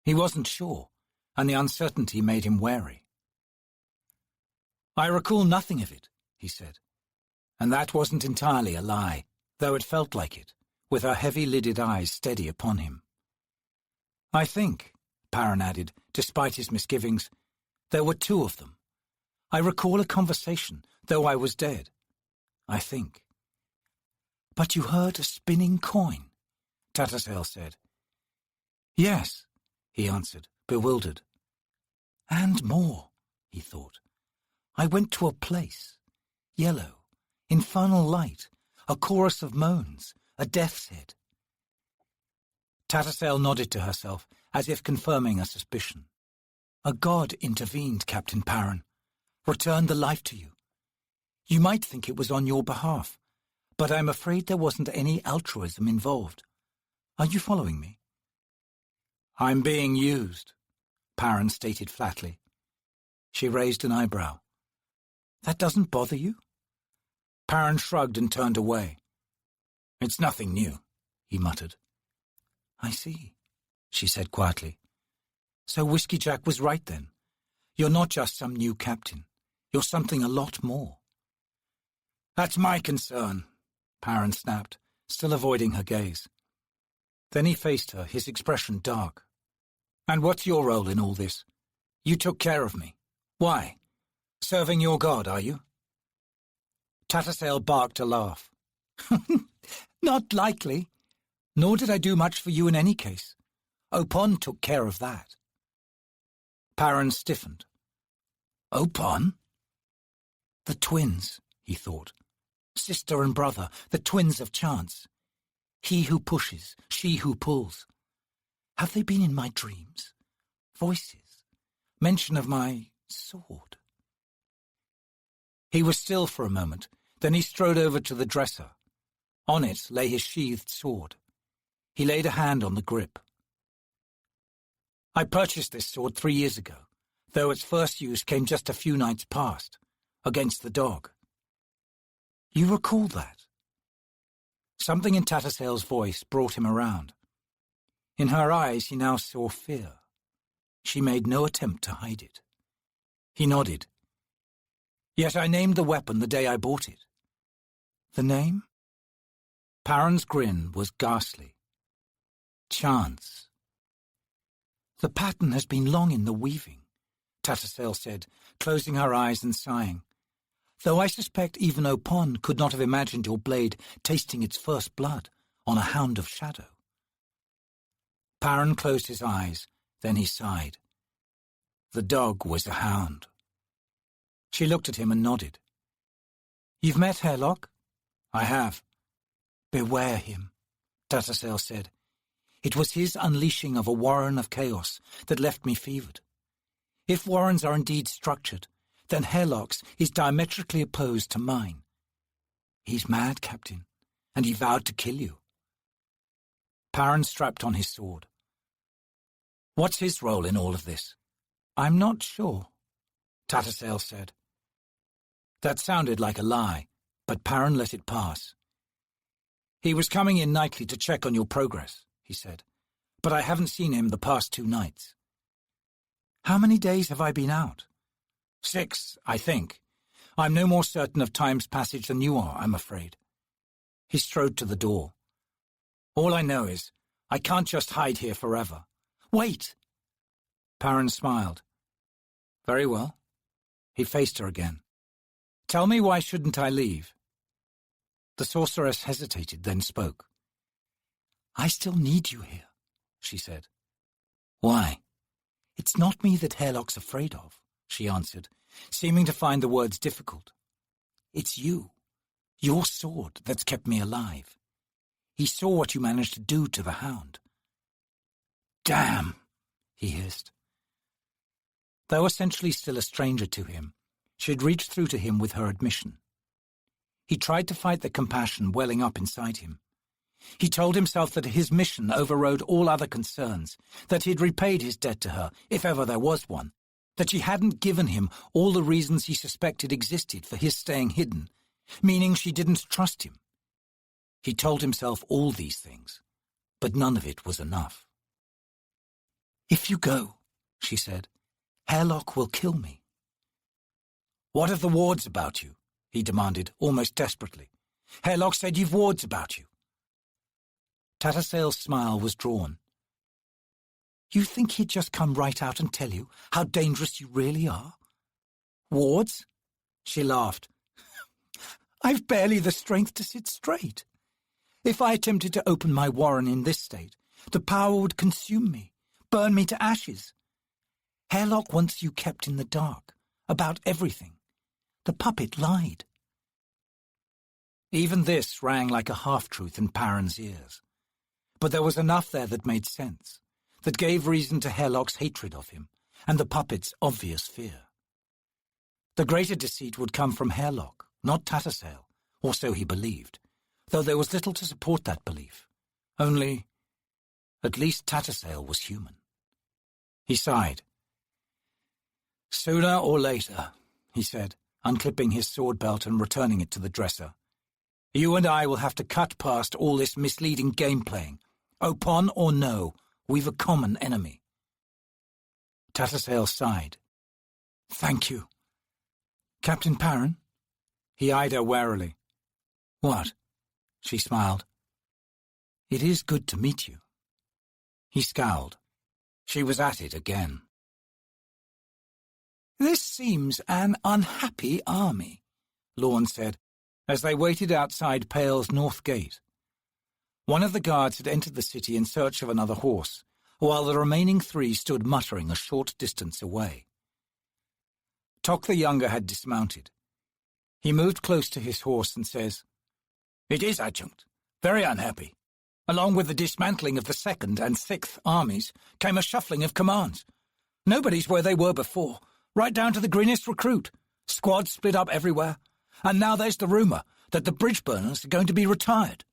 He wasn't sure, and the uncertainty made him wary. "I recall nothing of it," he said, and that wasn't entirely a lie, though it felt like it, with her heavy-lidded eyes steady upon him. "I think," Paran added, despite his misgivings, "there were two of them. I recall a conversation, though I was dead. I think." "But you heard a spinning coin," Tattersail said. "Yes," he answered, bewildered. "And more," he thought. "I went to a place. Yellow, infernal light, a chorus of moans, a death's head." Tattersail nodded to herself, as if confirming a suspicion. "A god intervened, Captain Paran, returned the life to you. You might think it was on your behalf, but I'm afraid there wasn't any altruism involved. Are you following me?" "I'm being used," Paran stated flatly. She raised an eyebrow. "That doesn't bother you?" Paran shrugged and turned away. "It's nothing new," he muttered. "I see," she said quietly. "So Whiskey Jack was right then. You're not just some new captain. You're something a lot more." "That's my concern," Paran snapped, still avoiding her gaze. Then he faced her, his expression dark. "And what's your role in all this? You took care of me. Why? Serving your god, are you?" Tattersail barked a laugh. "Not likely. Nor did I do much for you in any case. Opon took care of that." Paran stiffened. "Opon?" "The twins," he thought. "Sister and brother, the twins of chance. He who pushes, she who pulls. Have they been in my dreams? Voices? Mention of my sword?" He was still for a moment, then he strode over to the dresser. On it lay his sheathed sword. He laid a hand on the grip. "I purchased this sword 3 years ago, though its first use came just a few nights past, against the dog." "You recall that?" Something in Tattersail's voice brought him around. In her eyes he now saw fear. She made no attempt to hide it. He nodded. "Yet I named the weapon the day I bought it." "The name?" Paran's grin was ghastly. "Chance." "The pattern has been long in the weaving," Tattersail said, closing her eyes and sighing. "Though I suspect even Opon could not have imagined your blade tasting its first blood on a hound of shadow." Paran closed his eyes, then he sighed. The dog was a hound. She looked at him and nodded. "You've met Herlock?" "I have." "Beware him," Tattersail said. "It was his unleashing of a warren of chaos that left me fevered. If warrens are indeed structured, then Herlock's is diametrically opposed to mine. He's mad, Captain, and he vowed to kill you." Paran strapped on his sword. "What's his role in all of this?" "I'm not sure," Tattersail said. That sounded like a lie, but Paran let it pass. "He was coming in nightly to check on your progress," he said, "but I haven't seen him the past 2 nights." "How many days have I been out?" 6, I think. I'm no more certain of time's passage than you are, I'm afraid. He strode to the door. All I know is I can't just hide here forever. Wait! Perrin smiled. Very well. He faced her again. Tell me, why shouldn't I leave? The sorceress hesitated, then spoke. I still need you here, she said. Why? It's not me that Hairlock's afraid of, she answered, seeming to find the words difficult. It's you, your sword, that's kept me alive. He saw what you managed to do to the hound. Damn, he hissed. Though essentially still a stranger to him, she had reached through to him with her admission. He tried to fight the compassion welling up inside him. He told himself that his mission overrode all other concerns, that he had repaid his debt to her, if ever there was one, that she hadn't given him all the reasons he suspected existed for his staying hidden, meaning she didn't trust him. He told himself all these things, but none of it was enough. If you go, she said, Hairlock will kill me. What are the wards about you? He demanded, almost desperately. Hairlock said you've wards about you. Tattersail's smile was drawn. You think he'd just come right out and tell you how dangerous you really are? Wards? She laughed. I've barely the strength to sit straight. If I attempted to open my warren in this state, the power would consume me, burn me to ashes. Hairlock wants you kept in the dark, about everything. The puppet lied. Even this rang like a half-truth in Perrin's ears. But there was enough there that made sense, that gave reason to Hairlock's hatred of him, and the puppet's obvious fear. The greater deceit would come from Hairlock, not Tattersail, or so he believed, though there was little to support that belief. Only, at least Tattersail was human. He sighed. Sooner or later, he said, unclipping his sword belt and returning it to the dresser. You and I will have to cut past all this misleading game-playing. Upon or no, we've a common enemy. Tattersail sighed. Thank you. Captain Perrin? He eyed her warily. What? She smiled. It is good to meet you. He scowled. She was at it again. This seems an unhappy army, Lorne said, as they waited outside Pale's north gate. One of the guards had entered the city in search of another horse, while the remaining three stood muttering a short distance away. Tok the Younger had dismounted. He moved close to his horse and says, It is, Adjunct. Very unhappy. Along with the dismantling of the 2nd and 6th armies came a shuffling of commands. Nobody's where they were before, right down to the greenest recruit. Squads split up everywhere. And now there's the rumour that the bridge burners are going to be retired.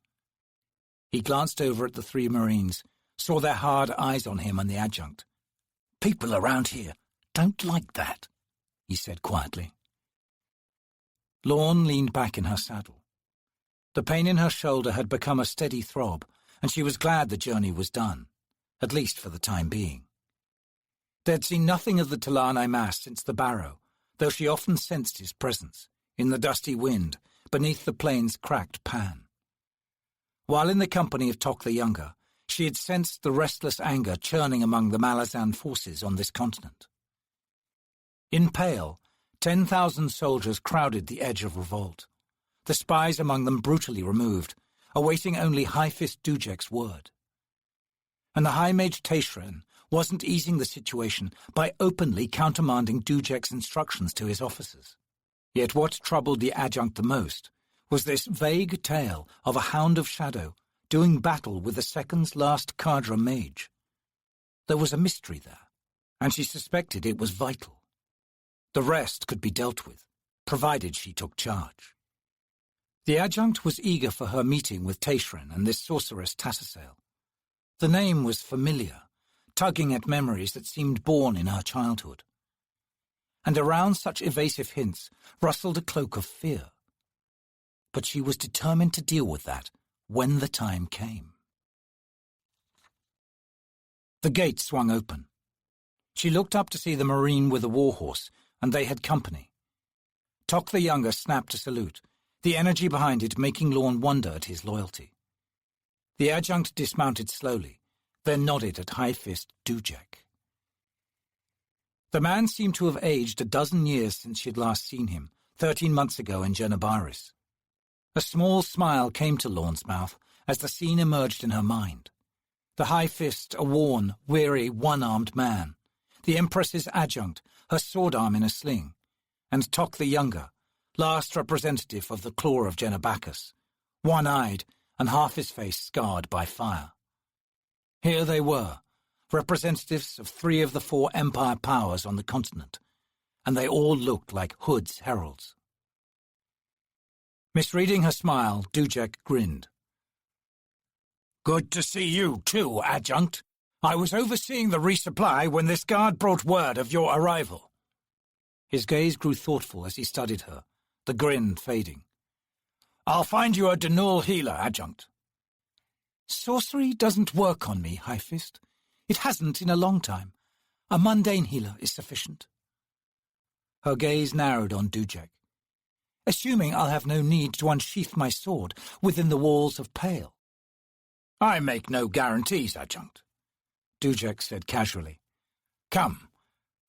He glanced over at the 3 Marines, saw their hard eyes on him and the Adjunct. People around here don't like that, he said quietly. Lorne leaned back in her saddle. The pain in her shoulder had become a steady throb, and she was glad the journey was done, at least for the time being. They'd seen nothing of the Talan Mas since the barrow, though she often sensed his presence, in the dusty wind, beneath the plane's cracked pan. While in the company of Tok the Younger, she had sensed the restless anger churning among the Malazan forces on this continent. In Pale, 10,000 soldiers crowded the edge of revolt, the spies among them brutally removed, awaiting only High-Fist Dujek's word. And the High Mage Taishran wasn't easing the situation by openly countermanding Dujek's instructions to his officers. Yet what troubled the Adjunct the most was this vague tale of a Hound of Shadow doing battle with the 2nd's last cadre mage. There was a mystery there, and she suspected it was vital. The rest could be dealt with, provided she took charge. The Adjunct was eager for her meeting with Taishran and this sorceress Tattersail. The name was familiar, tugging at memories that seemed born in her childhood. And around such evasive hints rustled a cloak of fear. But she was determined to deal with that when the time came. The gate swung open. She looked up to see the Marine with a warhorse, and they had company. Tok the Younger snapped a salute, the energy behind it making Lorne wonder at his loyalty. The adjunct dismounted slowly, then nodded at High Fist Dujek. The man seemed to have aged a dozen years since she had last seen him, 13 months ago in Genebaris. A small smile came to Lorne's mouth as the scene emerged in her mind. The High Fist, a worn, weary, one-armed man. The Empress's adjunct, her sword arm in a sling. And Tok the Younger, last representative of the claw of Genebacchus, one-eyed and half his face scarred by fire. Here they were, representatives of 3 of the 4 empire powers on the continent, and they all looked like Hood's heralds. Misreading her smile, Dujek grinned. "Good to see you too, adjunct. I was overseeing the resupply when this guard brought word of your arrival." His gaze grew thoughtful as he studied her, the grin fading. "I'll find you a Denul healer, adjunct." "Sorcery doesn't work on me, High Fist. It hasn't in a long time. A mundane healer is sufficient." Her gaze narrowed on Dujek. "Assuming I'll have no need to unsheath my sword within the walls of Pale." "I make no guarantees, adjunct," Dujek said casually. "Come,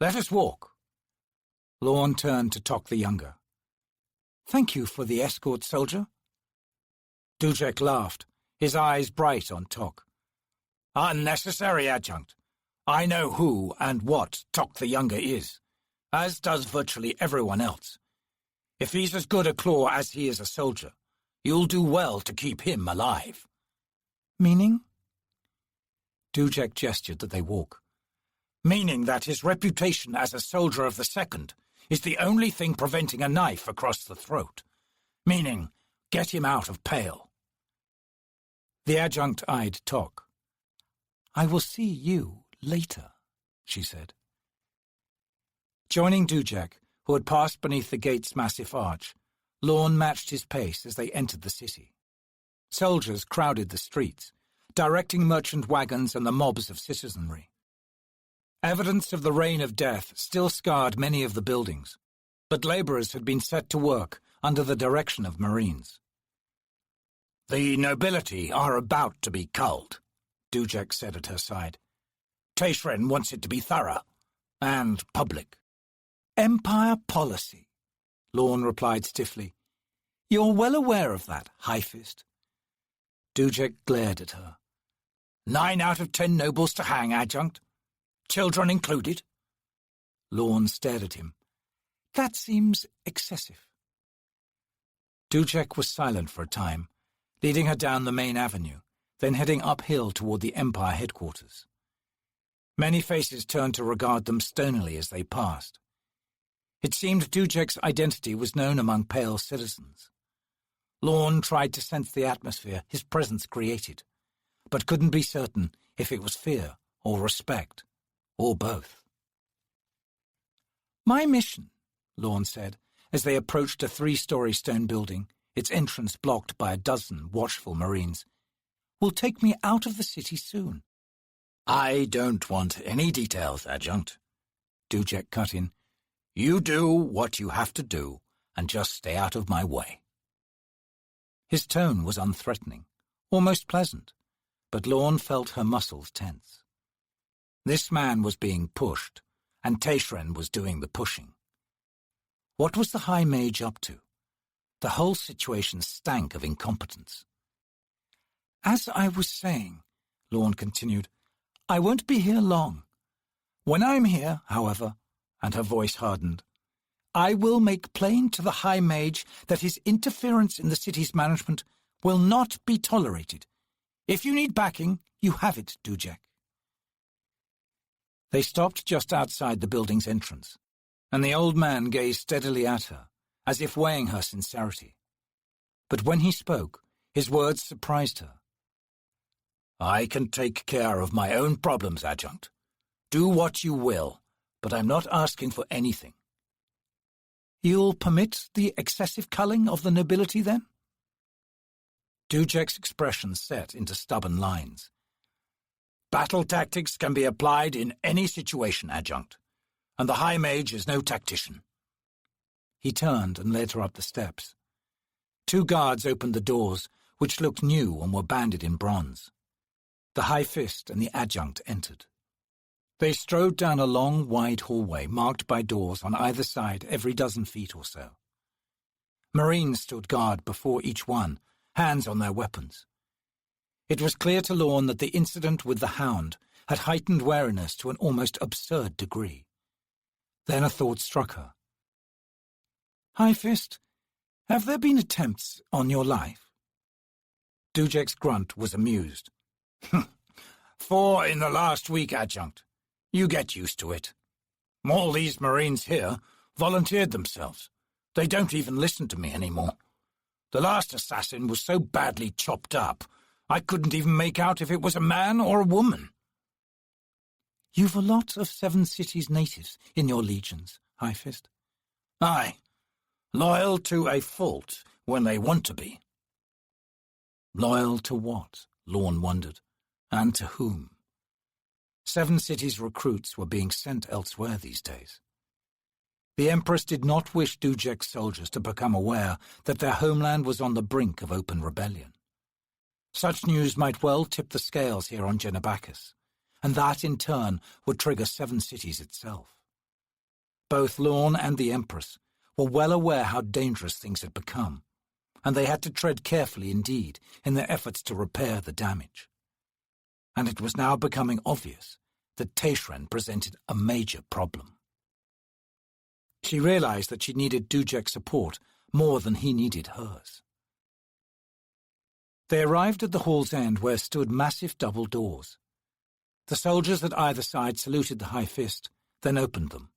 let us walk." Lorne turned to Tok the Younger. "Thank you for the escort, soldier." Dujek laughed, his eyes bright on Tok. "Unnecessary, adjunct. I know who and what Tok the Younger is, as does virtually everyone else. If he's as good a claw as he is a soldier, you'll do well to keep him alive." "Meaning?" Dujek gestured that they walk. "Meaning that his reputation as a soldier of the Second is the only thing preventing a knife across the throat. Meaning, get him out of Pale." The adjunct eyed Tok. "I will see you later," she said. Joining Dujek, who had passed beneath the gate's massive arch, Lorne matched his pace as they entered the city. Soldiers crowded the streets, directing merchant wagons and the mobs of citizenry. Evidence of the reign of death still scarred many of the buildings, but labourers had been set to work under the direction of Marines. "The nobility are about to be culled," Dujek said at her side. "Teishren wants it to be thorough and public." "Empire policy," Lorne replied stiffly. "You're well aware of that, High Fist." Dujek glared at her. 9 out of 10 nobles to hang, adjunct? Children included? Lorne stared at him. "That seems excessive." Dujek was silent for a time, leading her down the main avenue, then heading uphill toward the Empire headquarters. Many faces turned to regard them stonily as they passed. It seemed Dujek's identity was known among Pale citizens. Lorne tried to sense the atmosphere his presence created, but couldn't be certain if it was fear or respect, or both. "My mission," Lorne said, as they approached a 3-story stone building, its entrance blocked by a dozen watchful Marines, "will take me out of the city soon." "I don't want any details, adjunct," Dujek cut in. "You do what you have to do, and just stay out of my way." His tone was unthreatening, almost pleasant, but Lorne felt her muscles tense. This man was being pushed, and Teishren was doing the pushing. What was the High Mage up to? The whole situation stank of incompetence. "As I was saying," Lorne continued, "I won't be here long. When I'm here, however," and her voice hardened, "I will make plain to the High Mage that his interference in the city's management will not be tolerated. If you need backing, you have it, Dujek." They stopped just outside the building's entrance, and the old man gazed steadily at her, as if weighing her sincerity. But when he spoke, his words surprised her. "I can take care of my own problems, adjunct. Do what you will, but I'm not asking for anything." "You'll permit the excessive culling of the nobility, then?" Dujek's expression set into stubborn lines. "Battle tactics can be applied in any situation, adjunct, and the High Mage is no tactician." He turned and led her up the steps. 2 guards opened the doors, which looked new and were banded in bronze. The High Fist and the Adjunct entered. They strode down a long, wide hallway marked by doors on either side every dozen feet or so. Marines stood guard before each one, hands on their weapons. It was clear to Lorne that the incident with the Hound had heightened wariness to an almost absurd degree. Then a thought struck her. "High Fist, have there been attempts on your life?" Dujek's grunt was amused. 4 in the last week, Adjunct. You get used to it. All these Marines here volunteered themselves. They don't even listen to me anymore. The last assassin was so badly chopped up, I couldn't even make out if it was a man or a woman. "You've a lot of 7 Cities natives in your legions, High Fist." Aye, loyal to a fault when they want to be. Loyal to what? Lorne wondered. And to whom? 7 Cities recruits were being sent elsewhere these days. The Empress did not wish Dujek's soldiers to become aware that their homeland was on the brink of open rebellion. Such news might well tip the scales here on Genebacus, and that in turn would trigger 7 Cities itself. Both Lorne and the Empress were well aware how dangerous things had become, and they had to tread carefully indeed in their efforts to repair the damage. And it was now becoming obvious that Teishren presented a major problem. She realized that she needed Dujek's support more than he needed hers. They arrived at the hall's end where stood massive double doors. The soldiers at either side saluted the High Fist, then opened them.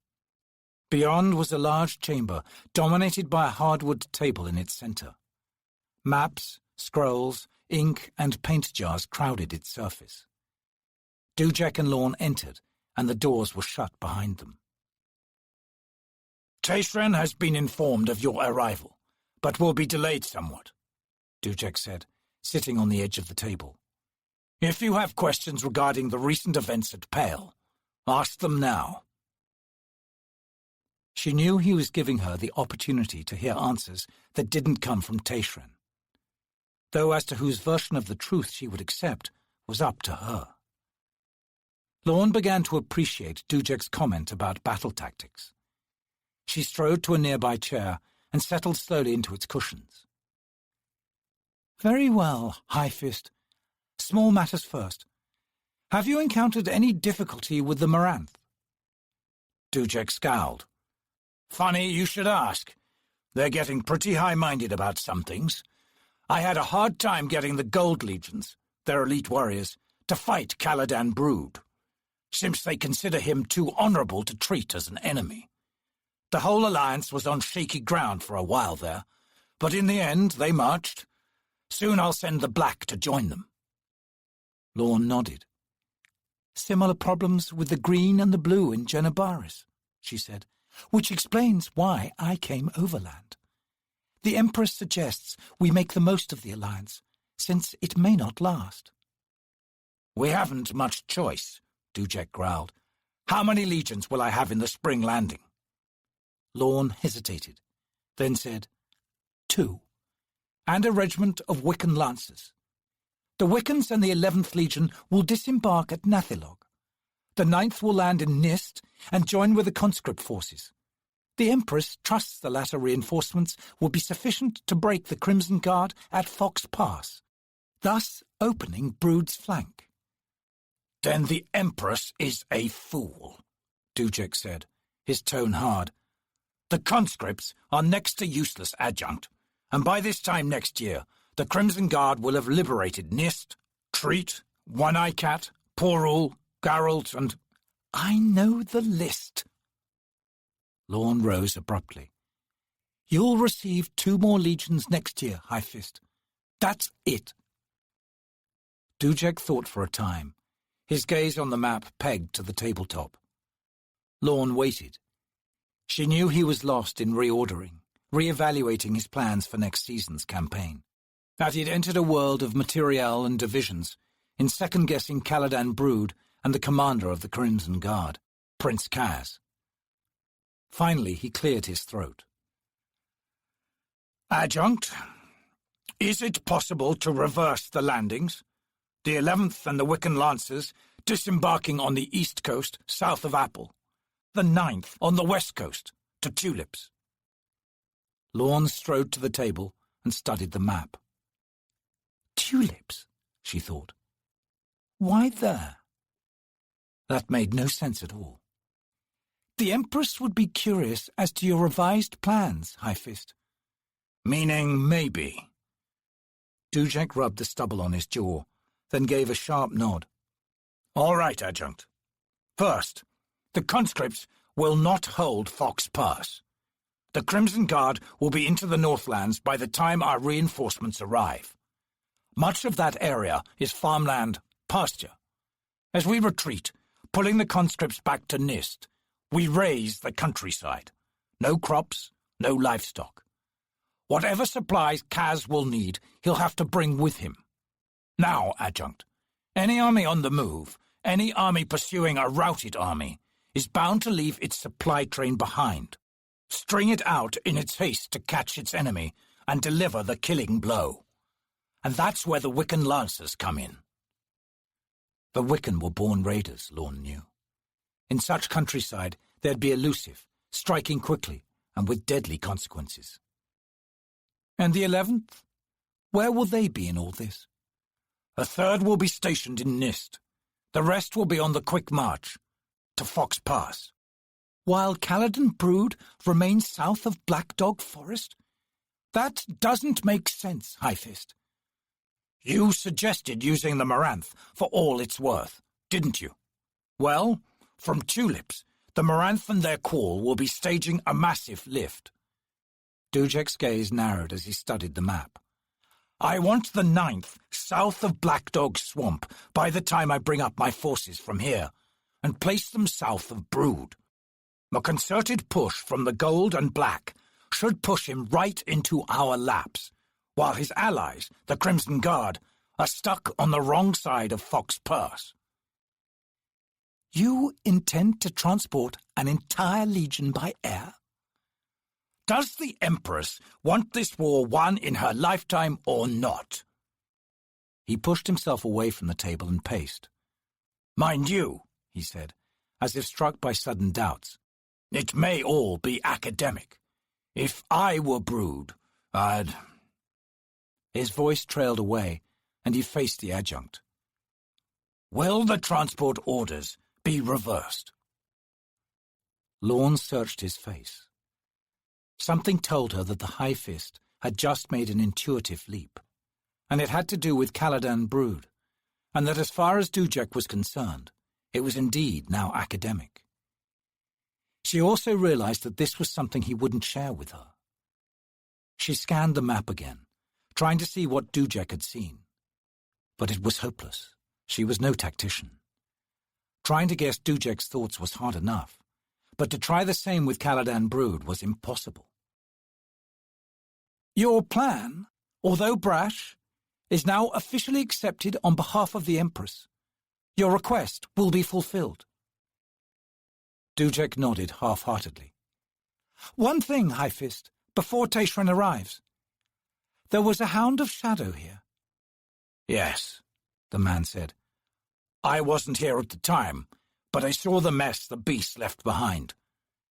Beyond was a large chamber dominated by a hardwood table in its center. Maps, scrolls, ink, and paint jars crowded its surface. Dujek and Lorne entered, and the doors were shut behind them. Teishren has been informed of your arrival, but will be delayed somewhat, Dujek said, sitting on the edge of the table. If you have questions regarding the recent events at Pale, ask them now. She knew he was giving her the opportunity to hear answers that didn't come from Teishren, though as to whose version of the truth she would accept was up to her. Lorne began to appreciate Dujek's comment about battle tactics. She strode to a nearby chair and settled slowly into its cushions. "Very well, High Fist. Small matters first. Have you encountered any difficulty with the Maranth?" Dujek scowled. Funny you should ask. They're getting pretty high-minded about some things. I had a hard time getting the Gold Legions, their elite warriors, to fight Caladan Brood, since they consider him too honorable to treat as an enemy. The whole alliance was on shaky ground for a while there, but in the end they marched. Soon I'll send the Black to join them. Lorne nodded. "Similar problems with the Green and the Blue in Genebaris," she said, "which explains why I came overland. The Empress suggests we make the most of the alliance, since it may not last." "We haven't much choice," Dujek growled. "How many legions will I have in the spring landing?" Lorne hesitated, then said, 2, and a regiment of Wiccan lancers. The Wiccans and the 11th Legion will disembark at Nathilog. The 9th will land in Nist and join with the conscript forces. The Empress trusts the latter reinforcements will be sufficient to break the Crimson Guard at Fox Pass, thus opening Brood's flank. "Then the Empress is a fool," Dujek said, his tone hard. "The conscripts are next to useless, Adjunct, and by this time next year, the Crimson Guard will have liberated Nist, Treat, One-Eye Cat, Porul, Garalt, and—" "I know the list." Lorne rose abruptly. "You'll receive 2 more legions next year, High Fist. That's it." Dujek thought for a time, his gaze on the map pegged to the tabletop. Lorne waited. She knew he was lost in reordering, re-evaluating his plans for next season's campaign. That he'd entered a world of materiel and divisions, in second-guessing Caladan Brood and the commander of the Crimson Guard, Prince Kaz. Finally, he cleared his throat. Adjunct, is it possible to reverse the landings? The 11th and the Wicken Lancers disembarking on the east coast, south of Apple. The 9th on the west coast, to Tulips. Lorne strode to the table and studied the map. Tulips, she thought. Why there? That made no sense at all. The Empress would be curious as to your revised plans, High Fist. Meaning maybe. Dujek rubbed the stubble on his jaw, then gave a sharp nod. All right, Adjunct. First, the conscripts will not hold Fox Pass. The Crimson Guard will be into the Northlands by the time our reinforcements arrive. Much of that area is farmland, pasture. As we retreat, pulling the conscripts back to Nist, we raze the countryside. No crops, no livestock. Whatever supplies Kaz will need, he'll have to bring with him. Now, Adjunct, any army on the move, any army pursuing a routed army, is bound to leave its supply train behind, string it out in its haste to catch its enemy, and deliver the killing blow. And that's where the Wicken Lancers come in. The Wicken were born raiders, Lorne knew. In such countryside, they'd be elusive, striking quickly, and with deadly consequences. And the 11th? Where will they be in all this? A third will be stationed in Nist. The rest will be on the quick march to Fox Pass. While Caladan Brood remains south of Black Dog Forest? That doesn't make sense, High Fist. You suggested using the Moranth for all it's worth, didn't you? Well, from Tulips, the Moranth and their call will be staging a massive lift. Dujek's gaze narrowed as he studied the map. I want the 9th south of Black Dog Swamp by the time I bring up my forces from here, and place them south of Brood. A concerted push from the Gold and Black should push him right into our laps, while his allies, the Crimson Guard, are stuck on the wrong side of Fox Pass. You intend to transport an entire legion by air? Does the Empress want this war won in her lifetime or not? He pushed himself away from the table and paced. Mind you, he said, as if struck by sudden doubts, it may all be academic. If I were Brood, I'd... His voice trailed away, and he faced the adjunct. Will the transport orders be reversed? Lorne searched his face. Something told her that the High Fist had just made an intuitive leap, and it had to do with Caladan Brood, and that as far as Dujek was concerned, it was indeed now academic. She also realized that this was something he wouldn't share with her. She scanned the map again, trying to see what Dujek had seen. But it was hopeless. She was no tactician. Trying to guess Dujek's thoughts was hard enough, but to try the same with Caladan Brood was impossible. Your plan, although brash, is now officially accepted on behalf of the Empress. Your request will be fulfilled. Dujek nodded half-heartedly. One thing, High Fist, before Tayshran arrives. There was a Hound of Shadow here. Yes, the man said. I wasn't here at the time, but I saw the mess the beast left behind.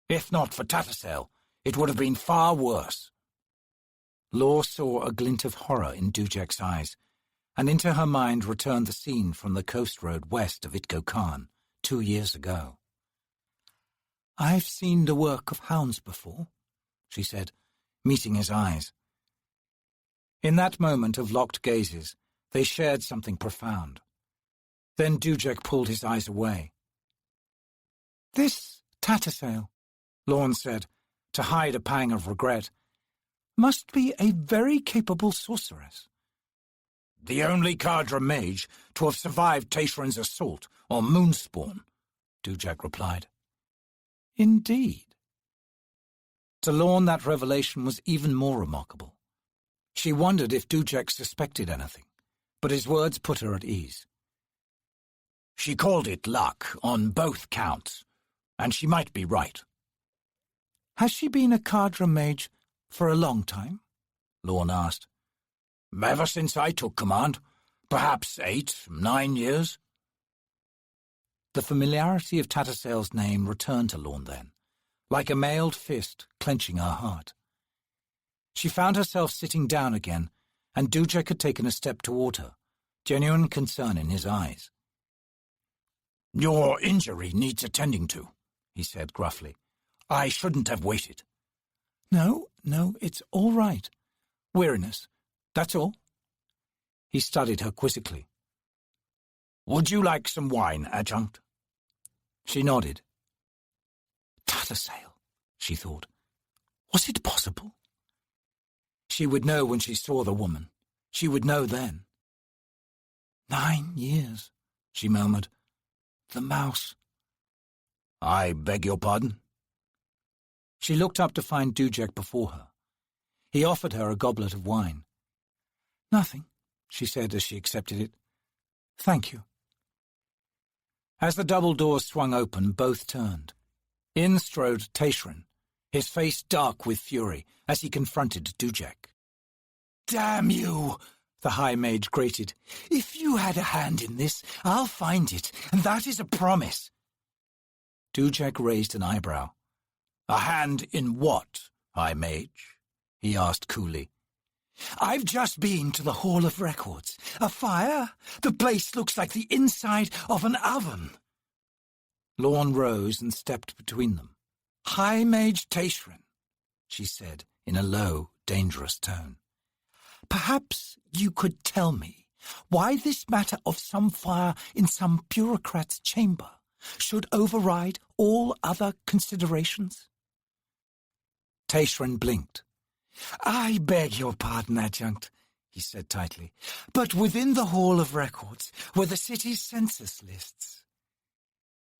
If not for Tattersale, it would have been far worse. Law saw a glint of horror in Dujek's eyes, and into her mind returned the scene from the coast road west of Itko Khan 2 years ago. I've seen the work of hounds before, she said, meeting his eyes. In that moment of locked gazes, they shared something profound. Then Dujek pulled his eyes away. This Tattersale, Lorne said, to hide a pang of regret, must be a very capable sorceress. The only Kadra mage to have survived Tayshran's assault or Moonspawn, Dujek replied. Indeed. To Lorne, that revelation was even more remarkable. She wondered if Dujek suspected anything, but his words put her at ease. She called it luck on both counts, and she might be right. Has she been a Kadra mage for a long time? Lorne asked. Ever since I took command. Perhaps 8, 9 years. The familiarity of Tattersall's name returned to Lorne then, like a mailed fist clenching her heart. She found herself sitting down again, and Dujek had taken a step toward her, genuine concern in his eyes. Your injury needs attending to, he said gruffly. I shouldn't have waited. No, it's all right. Weariness, that's all. He studied her quizzically. Would you like some wine, Adjunct? She nodded. Tattersall, she thought. Was it possible? She would know when she saw the woman. She would know then. 9 years, she murmured. The mouse. I beg your pardon? She looked up to find Dujek before her. He offered her a goblet of wine. Nothing, she said as she accepted it. Thank you. As the double doors swung open, both turned. In strode Teshrin, his face dark with fury as he confronted Dujek. Damn you, the High Mage grated. If you had a hand in this, I'll find it, and that is a promise. Dujek raised an eyebrow. A hand in what, High Mage? He asked coolly. I've just been to the Hall of Records. A fire? The place looks like the inside of an oven. Lorne rose and stepped between them. High Mage Teshrin, she said in a low, dangerous tone. Perhaps you could tell me why this matter of some fire in some bureaucrat's chamber should override all other considerations? Teshrin blinked. I beg your pardon, Adjunct, he said tightly, but within the Hall of Records were the city's census lists.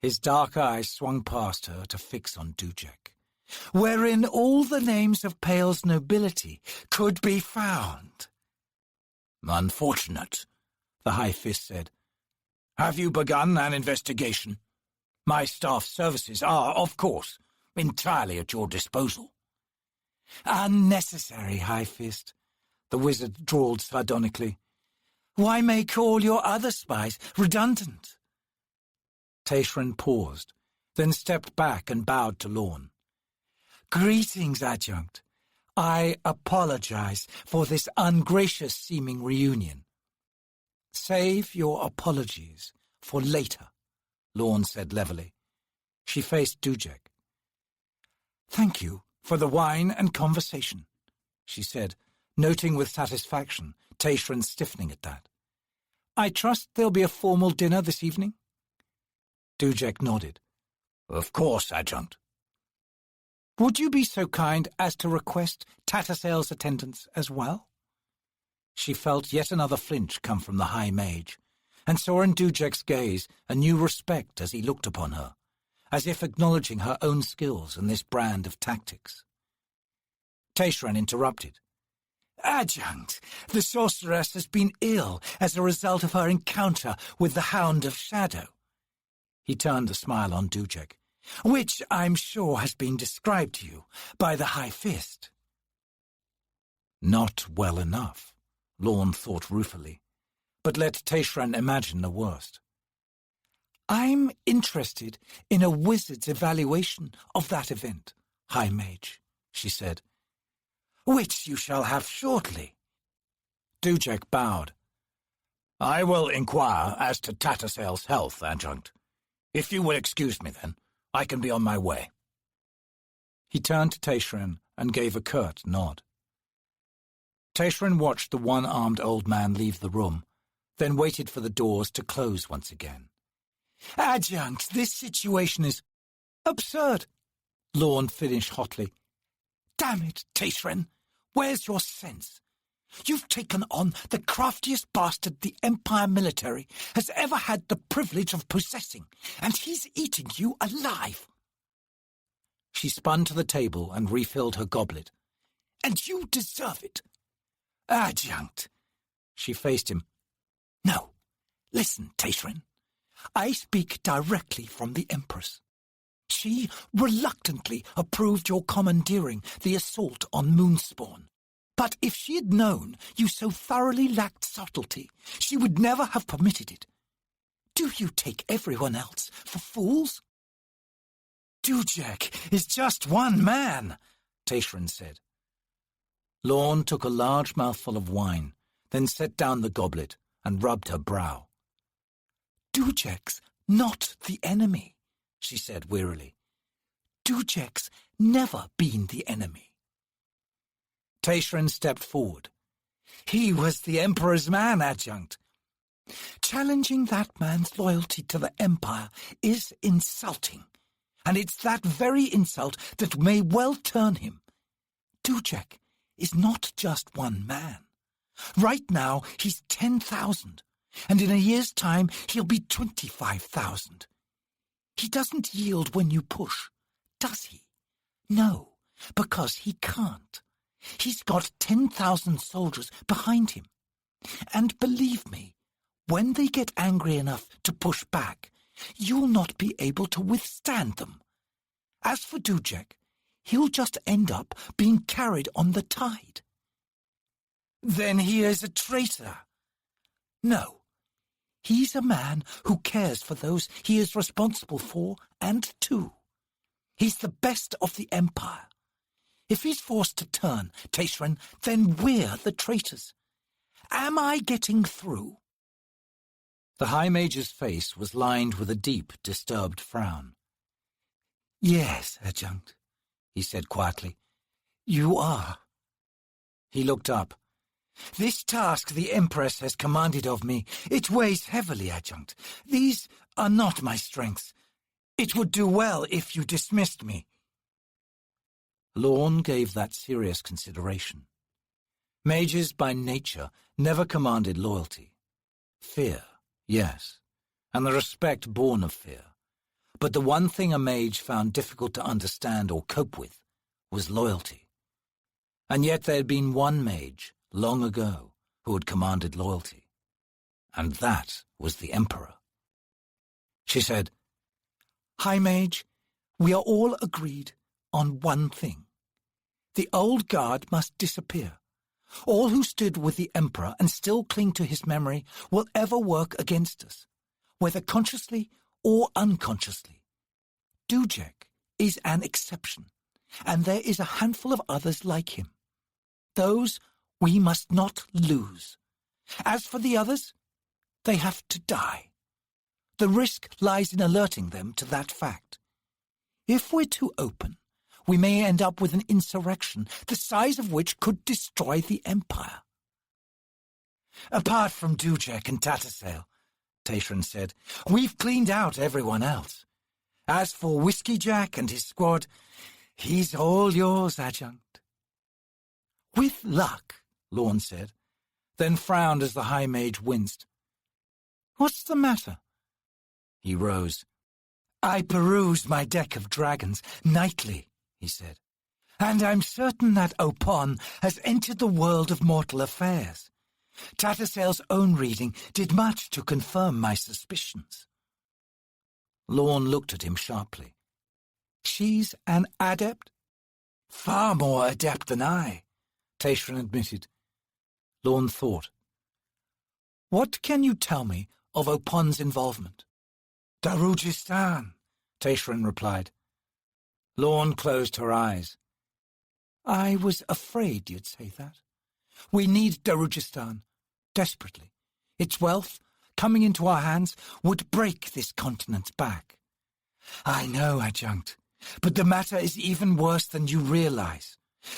His dark eyes swung past her to fix on Dujek. Wherein all the names of Pale's nobility could be found. Unfortunate, the High Fist said. Have you begun an investigation? My staff services are, of course, entirely at your disposal. Unnecessary, High Fist, the wizard drawled sardonically. Why make all your other spies redundant? Teshrin paused, then stepped back and bowed to Lorne. Greetings, Adjunct. I apologize for this ungracious-seeming reunion. Save your apologies for later, Lorne said levelly. She faced Dujek. Thank you for the wine and conversation, she said, noting with satisfaction Teshrin stiffening at that. I trust there'll be a formal dinner this evening? Dujek nodded. Of course, Adjunct. Would you be so kind as to request Tattersall's attendance as well? She felt yet another flinch come from the High Mage, and saw in Dujek's gaze a new respect as he looked upon her, as if acknowledging her own skills in this brand of tactics. Teshrin interrupted. Adjunct, the sorceress has been ill as a result of her encounter with the Hound of Shadow. He turned the smile on Dujek. Which I'm sure has been described to you by the High Fist. Not well enough, Lorne thought ruefully, but let Teshrin imagine the worst. I'm interested in a wizard's evaluation of that event, High Mage, she said. Which you shall have shortly. Dujek bowed. I will inquire as to Tattersall's health, Adjunct. If you will excuse me, then, I can be on my way. He turned to Teshrin and gave a curt nod. Teshrin watched the one-armed old man leave the room, then waited for the doors to close once again. Adjunct, this situation is absurd, Lorne finished hotly. Damn it, Teshrin, where's your sense? You've taken on the craftiest bastard the Empire military has ever had the privilege of possessing, and he's eating you alive. She spun to the table and refilled her goblet. And you deserve it. Adjunct. She faced him. No, listen, Teshrin. I speak directly from the Empress. She reluctantly approved your commandeering the assault on Moonspawn. But if she had known you so thoroughly lacked subtlety, she would never have permitted it. Do you take everyone else for fools? Dujek is just one man, Tashrin said. Lorne took a large mouthful of wine, then set down the goblet and rubbed her brow. Dujek's not the enemy, she said wearily. Dujek's never been the enemy. Tashrin stepped forward. He was the Emperor's man, Adjunct. Challenging that man's loyalty to the Empire is insulting, and it's that very insult that may well turn him. Dujek is not just one man. Right now, he's 10,000, and in a year's time, he'll be 25,000. He doesn't yield when you push, does he? No, because he can't. He's got 10,000 soldiers behind him. And believe me, when they get angry enough to push back, you'll not be able to withstand them. As for Dujek, he'll just end up being carried on the tide. Then he is a traitor. No, he's a man who cares for those he is responsible for and to. He's the best of the Empire. If he's forced to turn, Tashrin, then we're the traitors. Am I getting through? The High Mage's face was lined with a deep, disturbed frown. Yes, Adjunct, he said quietly. You are. He looked up. This task the Empress has commanded of me, it weighs heavily, Adjunct. These are not my strengths. It would do well if you dismissed me. Lorne gave that serious consideration. Mages by nature never commanded loyalty. Fear, yes, and the respect born of fear. But the one thing a mage found difficult to understand or cope with was loyalty. And yet there had been one mage, long ago, who had commanded loyalty. And that was the Emperor. She said, High Mage, we are all agreed on one thing. The old guard must disappear. All who stood with the Emperor and still cling to his memory will ever work against us, whether consciously or unconsciously. Dujek is an exception, and there is a handful of others like him. Those we must not lose. As for the others, they have to die. The risk lies in alerting them to that fact. If we're too open, we may end up with an insurrection the size of which could destroy the Empire. Apart from Dujek and Tattersail, Tashrin said, we've cleaned out everyone else. As for Whiskey Jack and his squad, he's all yours, Adjunct. With luck, Lorne said, then frowned as the High Mage winced. What's the matter? He rose. I peruse my deck of dragons nightly, he said, and I'm certain that Opon has entered the world of mortal affairs. Tattersail's own reading did much to confirm my suspicions. Lorne looked at him sharply. She's an adept? Far more adept than I, Tashrin admitted. Lorne thought. What can you tell me of Opon's involvement? Darujistan, Tashrin replied. Lorne closed her eyes. I was afraid you'd say that. We need Darujistan, desperately. Its wealth, coming into our hands, would break this continent's back. I know, Adjunct, but the matter is even worse than you realize.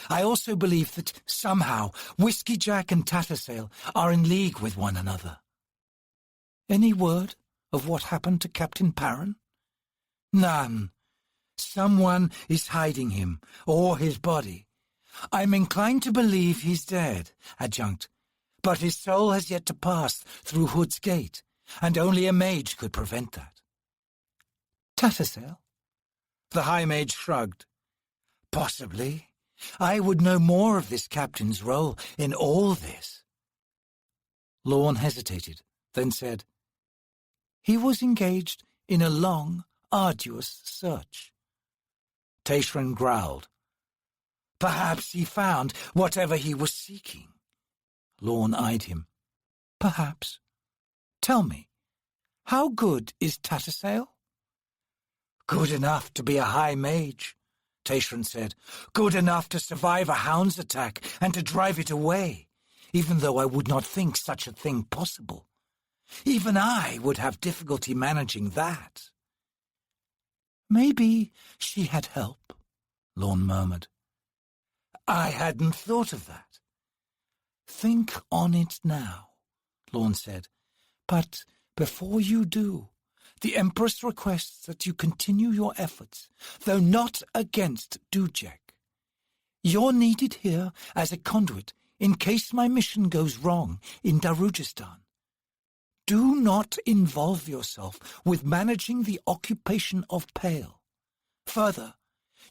I also believe that somehow Whiskey Jack and Tattersail are in league with one another. Any word of what happened to Captain Parron? None. Someone is hiding him, or his body. I'm inclined to believe he's dead, Adjunct, but his soul has yet to pass through Hood's Gate, and only a mage could prevent that. Tattersail? The High Mage shrugged. Possibly. I would know more of this captain's role in all this. Lorne hesitated, then said, He was engaged in a long, arduous search. Tashrin growled. Perhaps he found whatever he was seeking. Lorne eyed him. Perhaps. Tell me, how good is Tattersail? Good enough to be a high mage, Tayshran said. Good enough to survive a hound's attack and to drive it away, even though I would not think such a thing possible. Even I would have difficulty managing that. Maybe she had help, Lorne murmured. I hadn't thought of that. Think on it now, Lorne said. But before you do, the Empress requests that you continue your efforts, though not against Dujek. You're needed here as a conduit in case my mission goes wrong in Darujistan. Do not involve yourself with managing the occupation of Pale. Further,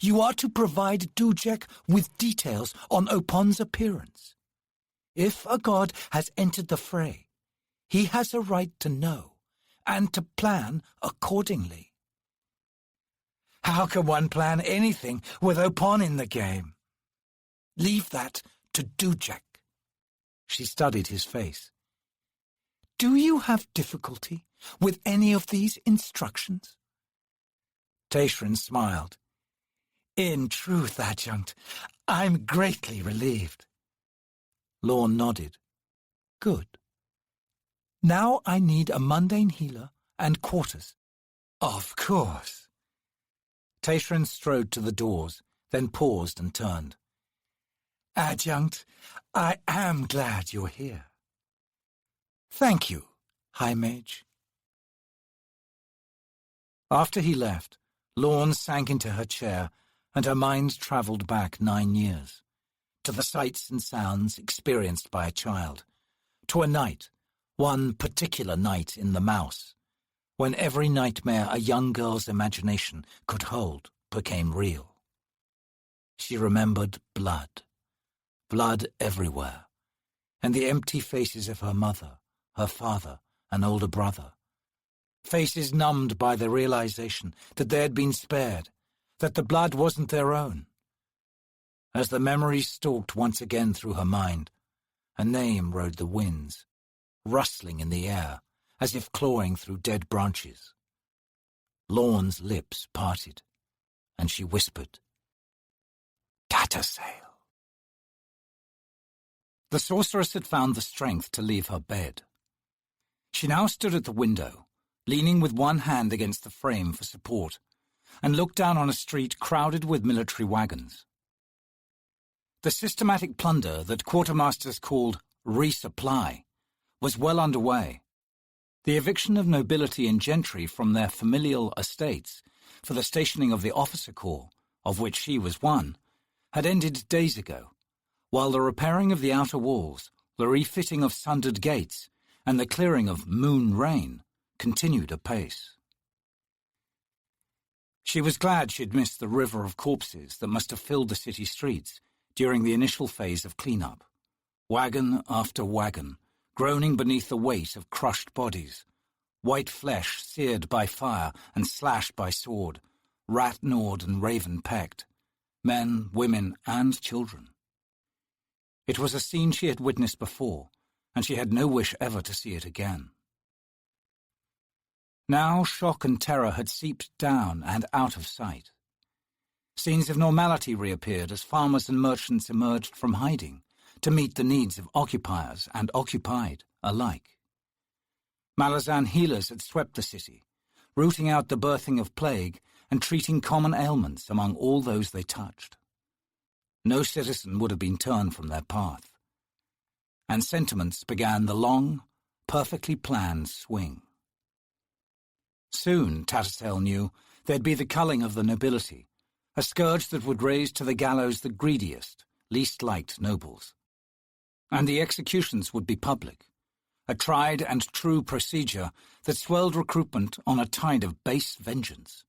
you are to provide Dujek with details on Opon's appearance. If a god has entered the fray, he has a right to know and to plan accordingly. How can one plan anything with Opon in the game? Leave that to Dujek. She studied his face. Do you have difficulty with any of these instructions? Tayshran smiled. In truth, Adjunct, I'm greatly relieved. Lorne nodded. Good. Now I need a mundane healer and quarters. Of course. Tayshran strode to the doors, then paused and turned. Adjunct, I am glad you're here. Thank you, High Mage. After he left, Lorne sank into her chair, and her mind travelled back 9 years, to the sights and sounds experienced by a child, to a night, one particular night in the Mouse, when every nightmare a young girl's imagination could hold became real. She remembered blood everywhere, and the empty faces of her mother, her father, and older brother. Faces numbed by the realization that they had been spared, that the blood wasn't their own. As the memories stalked once again through her mind, a name rode the winds, rustling in the air, as if clawing through dead branches. Lorne's lips parted, and she whispered, Tattersail. The sorceress had found the strength to leave her bed. She now stood at the window, leaning with one hand against the frame for support, and looked down on a street crowded with military wagons. The systematic plunder that quartermasters called resupply was well underway. The eviction of nobility and gentry from their familial estates for the stationing of the officer corps, of which she was one, had ended days ago, while the repairing of the outer walls, the refitting of sundered gates, and the clearing of Moon Rain continued apace. She was glad she'd missed the river of corpses that must have filled the city streets during the initial phase of cleanup. Wagon after wagon, groaning beneath the weight of crushed bodies, white flesh seared by fire and slashed by sword, rat-gnawed and raven-pecked, men, women, and children. It was a scene she had witnessed before, and she had no wish ever to see it again. Now shock and terror had seeped down and out of sight. Scenes of normality reappeared as farmers and merchants emerged from hiding to meet the needs of occupiers and occupied alike. Malazan healers had swept the city, rooting out the birthing of plague and treating common ailments among all those they touched. No citizen would have been turned from their path. And sentiments began the long, perfectly planned swing. Soon, Tattersail knew, there'd be the culling of the nobility, a scourge that would raise to the gallows the greediest, least liked nobles. And the executions would be public, a tried and true procedure that swelled recruitment on a tide of base vengeance,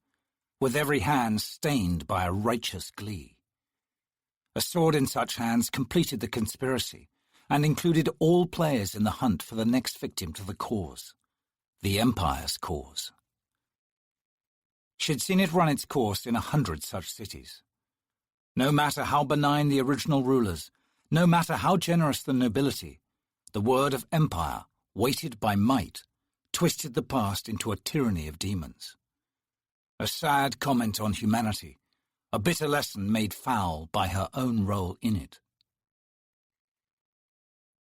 with every hand stained by a righteous glee. A sword in such hands completed the conspiracy, and included all players in the hunt for the next victim to the cause, the Empire's cause. She'd seen it run its course in 100 such cities. No matter how benign the original rulers, no matter how generous the nobility, the word of empire, weighted by might, twisted the past into a tyranny of demons. A sad comment on humanity, a bitter lesson made foul by her own role in it.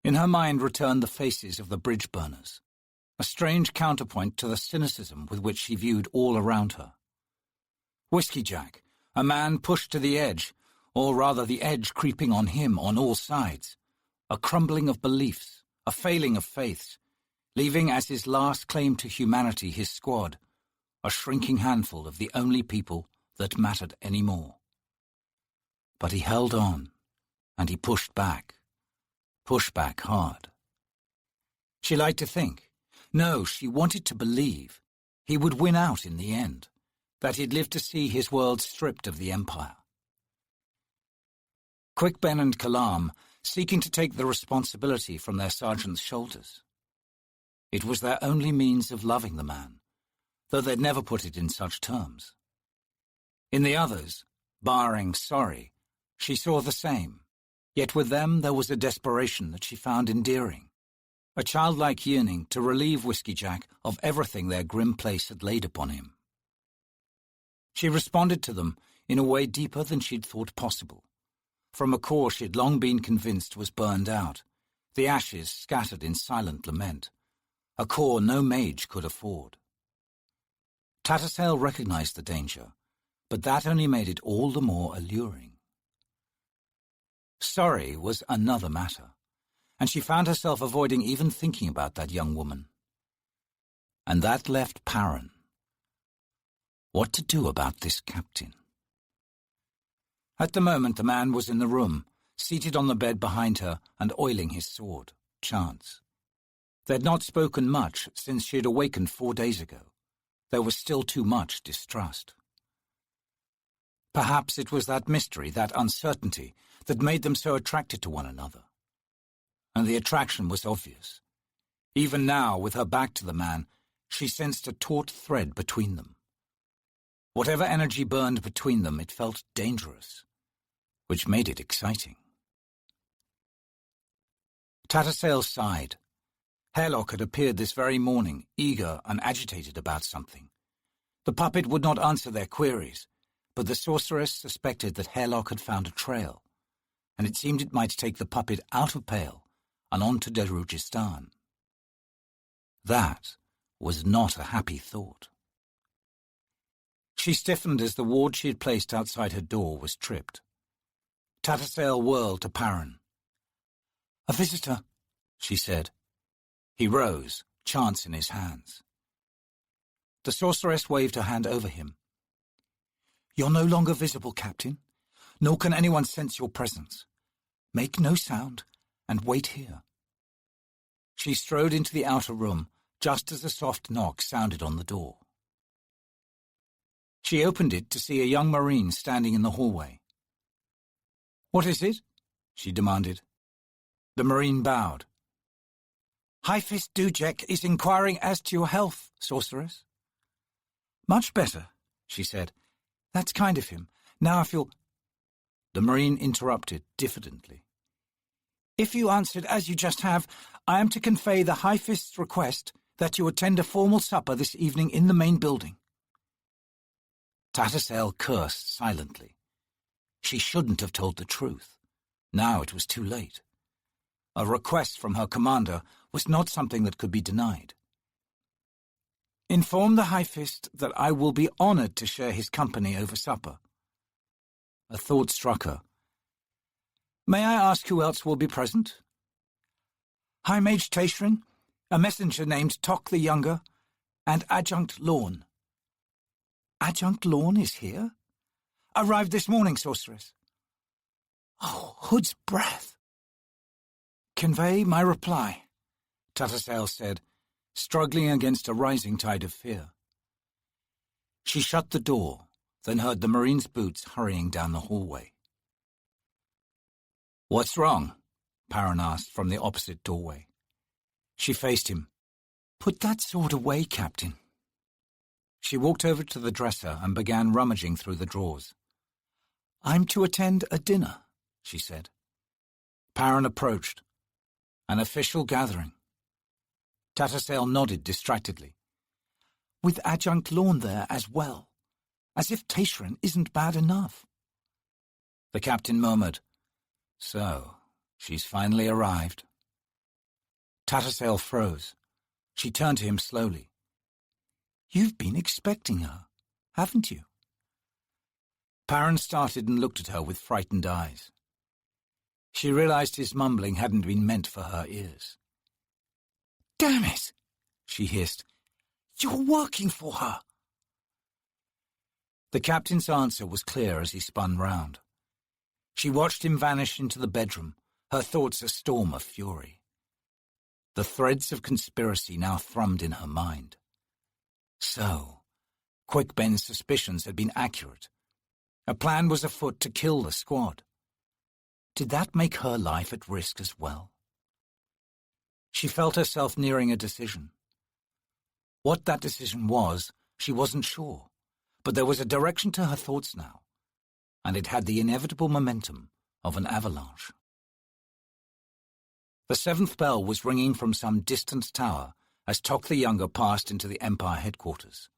In her mind returned the faces of the bridge burners, a strange counterpoint to the cynicism with which she viewed all around her. Whiskey Jack, a man pushed to the edge, or rather the edge creeping on him on all sides, a crumbling of beliefs, a failing of faiths, leaving as his last claim to humanity his squad, a shrinking handful of the only people that mattered any more. But he held on, and he pushed back hard. She liked to think, no, she wanted to believe, he would win out in the end, that he'd live to see his world stripped of the empire. Quick Ben and Kalam seeking to take the responsibility from their sergeant's shoulders. It was their only means of loving the man, though they'd never put it in such terms. In the others, barring Sorry, she saw the same, yet with them there was a desperation that she found endearing, a childlike yearning to relieve Whiskey Jack of everything their grim place had laid upon him. She responded to them in a way deeper than she'd thought possible, from a core she'd long been convinced was burned out, the ashes scattered in silent lament, a core no mage could afford. Tattersale recognized the danger, but that only made it all the more alluring. Sorry was another matter, and she found herself avoiding even thinking about that young woman. And that left Perrin. What to do about this captain? At the moment the man was in the room, seated on the bed behind her and oiling his sword, Chance. They'd not spoken much since she had awakened 4 days ago. There was still too much distrust. Perhaps it was that mystery, that uncertainty, that made them so attracted to one another. And the attraction was obvious. Even now, with her back to the man, she sensed a taut thread between them. Whatever energy burned between them, it felt dangerous, which made it exciting. Tattersale sighed. Hairlock had appeared this very morning, eager and agitated about something. The puppet would not answer their queries, but the sorceress suspected that Hairlock had found a trail, and it seemed it might take the puppet out of Pale and on to Darujistan. That was not a happy thought. She stiffened as the ward she had placed outside her door was tripped. Tattersale whirled to Perrin. "A visitor," she said. He rose, Chance in his hands. The sorceress waved her hand over him. "You're no longer visible, Captain, nor can anyone sense your presence. Make no sound, and wait here." She strode into the outer room, just as a soft knock sounded on the door. She opened it to see a young Marine standing in the hallway. "What is it?" she demanded. The Marine bowed. "High Fist Dujek is inquiring as to your health, sorceress." "Much better," she said. "That's kind of him. Now if you'll—" The Marine interrupted diffidently. "If you answered as you just have, I am to convey the High Fist's request that you attend a formal supper this evening in the main building." Tattersale cursed silently. She shouldn't have told the truth. Now it was too late. A request from her commander was not something that could be denied. "Inform the High Fist that I will be honored to share his company over supper." A thought struck her. "May I ask who else will be present?" "High Mage Tashrin, a messenger named Tok the Younger, and Adjunct Lorne." "Adjunct Lorne is here?" "Arrived this morning, sorceress." "Oh, Hood's breath!" "Convey my reply," Tattersale said, struggling against a rising tide of fear. She shut the door, then heard the Marine's boots hurrying down the hallway. "What's wrong?" Perrin asked from the opposite doorway. She faced him. "Put that sword away, Captain." She walked over to the dresser and began rummaging through the drawers. I'm to attend a dinner, she said. Perrin approached. An official gathering. Tattersall nodded distractedly. With Adjunct Lorne there as well. As if Tayshran isn't bad enough. The captain murmured, So, she's finally arrived. Tattersall froze. She turned to him slowly. You've been expecting her, haven't you? Perrin started and looked at her with frightened eyes. She realized his mumbling hadn't been meant for her ears. Damn it, she hissed. You're working for her. The captain's answer was clear as he spun round. She watched him vanish into the bedroom, her thoughts a storm of fury. The threads of conspiracy now thrummed in her mind. So, Quickben's suspicions had been accurate. A plan was afoot to kill the squad. Did that make her life at risk as well? She felt herself nearing a decision. What that decision was, she wasn't sure, but there was a direction to her thoughts now, and it had the inevitable momentum of an avalanche. The 7th bell was ringing from some distant tower as Tok the Younger passed into the Empire headquarters.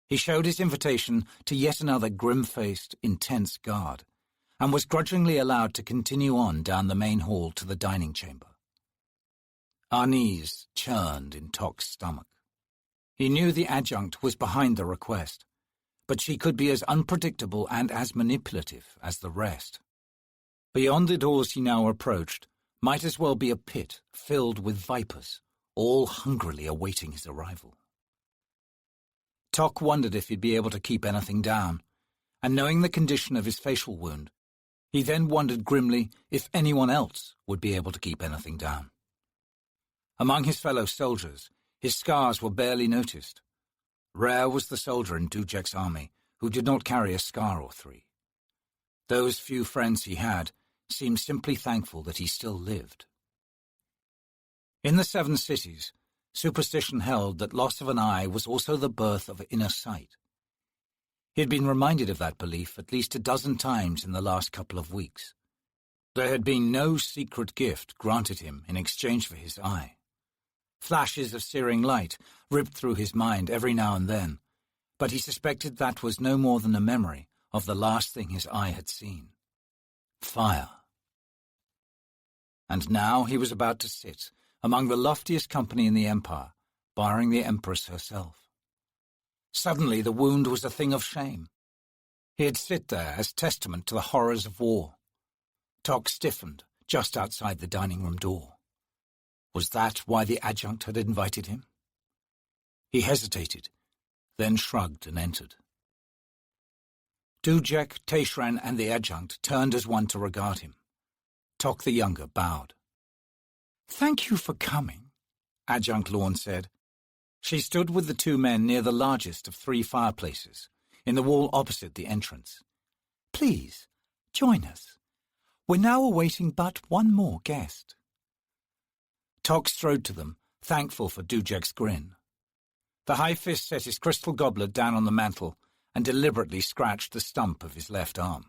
He showed his invitation to yet another grim-faced, intense guard, and was grudgingly allowed to continue on down the main hall to the dining chamber. Unease churned in Tok's stomach. He knew the adjunct was behind the request, but she could be as unpredictable and as manipulative as the rest. Beyond the doors he now approached might as well be a pit filled with vipers, all hungrily awaiting his arrival. Tok wondered if he'd be able to keep anything down, and knowing the condition of his facial wound, he then wondered grimly if anyone else would be able to keep anything down. Among his fellow soldiers, his scars were barely noticed. Rare was the soldier in Dujek's army who did not carry a scar or three. Those few friends he had seemed simply thankful that he still lived. In the 7 cities, superstition held that loss of an eye was also the birth of inner sight. He had been reminded of that belief at least a dozen times in the last couple of weeks. There had been no secret gift granted him in exchange for his eye. Flashes of searing light ripped through his mind every now and then, but he suspected that was no more than a memory of the last thing his eye had seen. Fire. And now he was about to sit among the loftiest company in the Empire, barring the Empress herself. Suddenly the wound was a thing of shame. He'd sit there as testament to the horrors of war. Tok stiffened just outside the dining-room door. Was that why the adjunct had invited him? He hesitated, then shrugged and entered. Dujek, Tayshran, and the adjunct turned as one to regard him. Tok the Younger bowed. Thank you for coming, Adjunct Lorne said. She stood with the 2 men near the largest of 3 fireplaces, in the wall opposite the entrance. Please, join us. We're now awaiting but one more guest. Tok strode to them, thankful for Dujek's grin. The High Fist set his crystal goblet down on the mantel and deliberately scratched the stump of his left arm.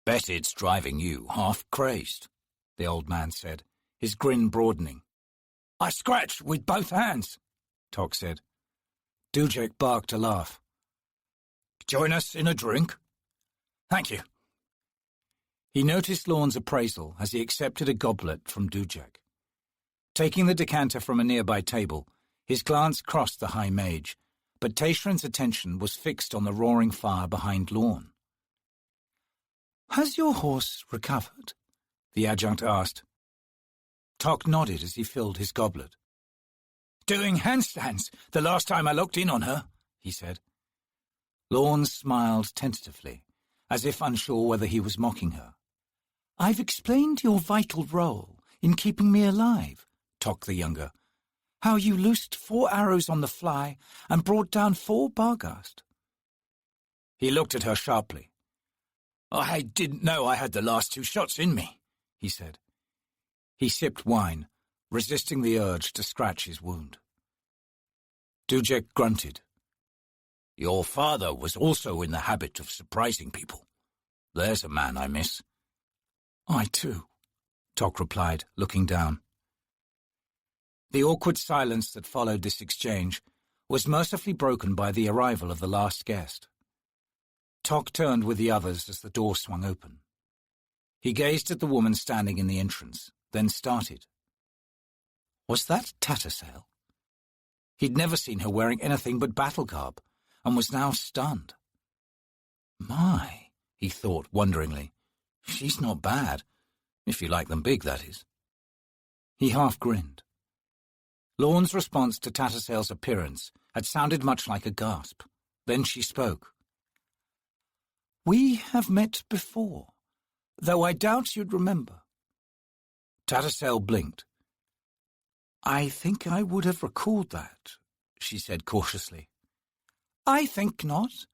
Bet it's driving you half crazed, the old man said, his grin broadening. I scratched with both hands, Tok said. Dujek barked a laugh. Join us in a drink? Thank you. He noticed Lorne's appraisal as he accepted a goblet from Dujek. Taking the decanter from a nearby table, his glance crossed the High Mage, but Tayshran's attention was fixed on the roaring fire behind Lorne. Has your horse recovered? The adjunct asked. Tok nodded as he filled his goblet. Doing handstands the last time I looked in on her, he said. Lorne smiled tentatively, as if unsure whether he was mocking her. I've explained your vital role in keeping me alive, Tok the Younger. How you loosed 4 arrows on the fly and brought down 4 Barghast. He looked at her sharply. I didn't know I had the last 2 shots in me, he said. He sipped wine, resisting the urge to scratch his wound. Dujek grunted. Your father was also in the habit of surprising people. There's a man I miss." "I too," Tok replied, looking down. The awkward silence that followed this exchange was mercifully broken by the arrival of the last guest. Tok turned with the others as the door swung open. He gazed at the woman standing in the entrance, then started. Was that Tattersail? He'd never seen her wearing anything but battle garb, and was now stunned. My, he thought wonderingly, she's not bad, if you like them big, that is. He half grinned. Lorne's response to Tattersail's appearance had sounded much like a gasp. Then she spoke. "We have met before, though I doubt you'd remember." Tattersail blinked. "I think I would have recalled that," she said cautiously. "I think not.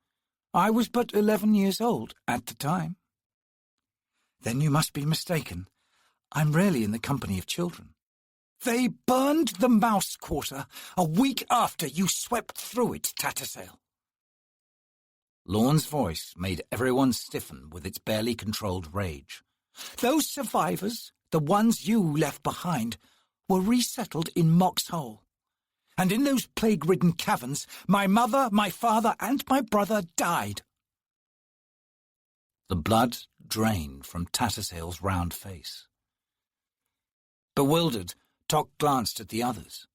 I was but 11 years old at the time." "Then you must be mistaken. I'm rarely in the company of children." "They burned the Mouse Quarter a week after you swept through it, Tattersail." Lorne's voice made everyone stiffen with its barely controlled rage. "Those survivors, the ones you left behind, were resettled in Mock's Hole. And in those plague-ridden caverns, my mother, my father, and my brother died." The blood drained from Tattersail's round face. Bewildered, Tok glanced at the others.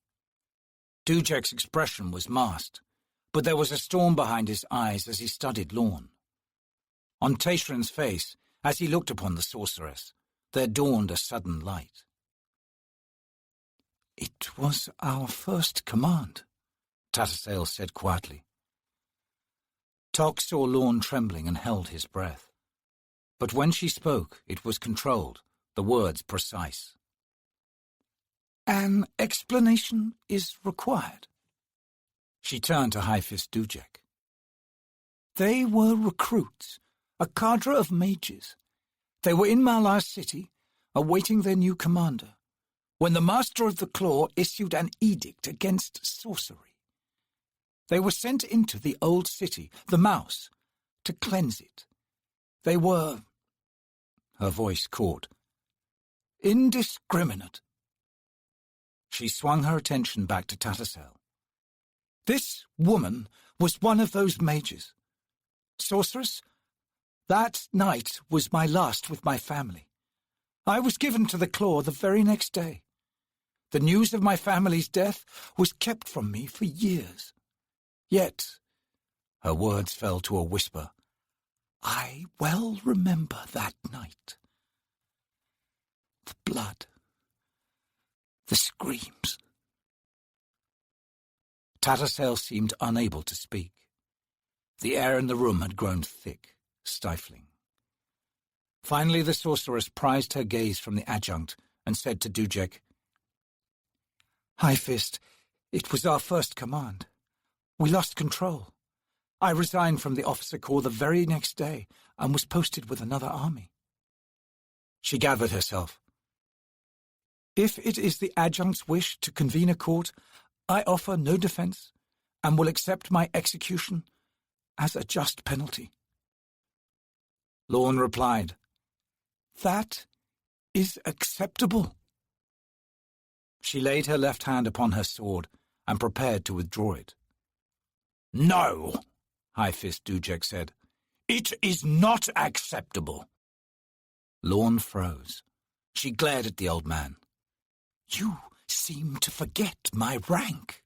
Dujek's expression was masked, but there was a storm behind his eyes as he studied Lorne. On Tayshran's face, as he looked upon the sorceress, there dawned a sudden light. "It was our first command," Tattersail said quietly. Tok saw Lorne trembling and held his breath. But when she spoke, it was controlled, the words precise. "An explanation is required." She turned to High Fist Dujek. "They were recruits, a cadre of mages. They were in Malaz City, awaiting their new commander, when the Master of the Claw issued an edict against sorcery. They were sent into the old city, the Mouse, to cleanse it. They were," her voice caught, "indiscriminate." She swung her attention back to Tattersail. "This woman was one of those mages. Sorceress, that night was my last with my family. I was given to the Claw the very next day. The news of my family's death was kept from me for years. Yet," her words fell to a whisper, "I well remember that night. The blood, the screams." Tattersail seemed unable to speak. The air in the room had grown thick, stifling. Finally, the sorceress prized her gaze from the adjunct and said to Dujek, "High Fist, it was our first command. We lost control. I resigned from the officer corps the very next day and was posted with another army." She gathered herself. "If it is the adjunct's wish to convene a court, I offer no defense and will accept my execution as a just penalty." Lorne replied, "That is acceptable." She laid her left hand upon her sword and prepared to withdraw it. "No," High Fist Dujek said. "It is not acceptable." Lorne froze. She glared at the old man. "You seem to forget my rank."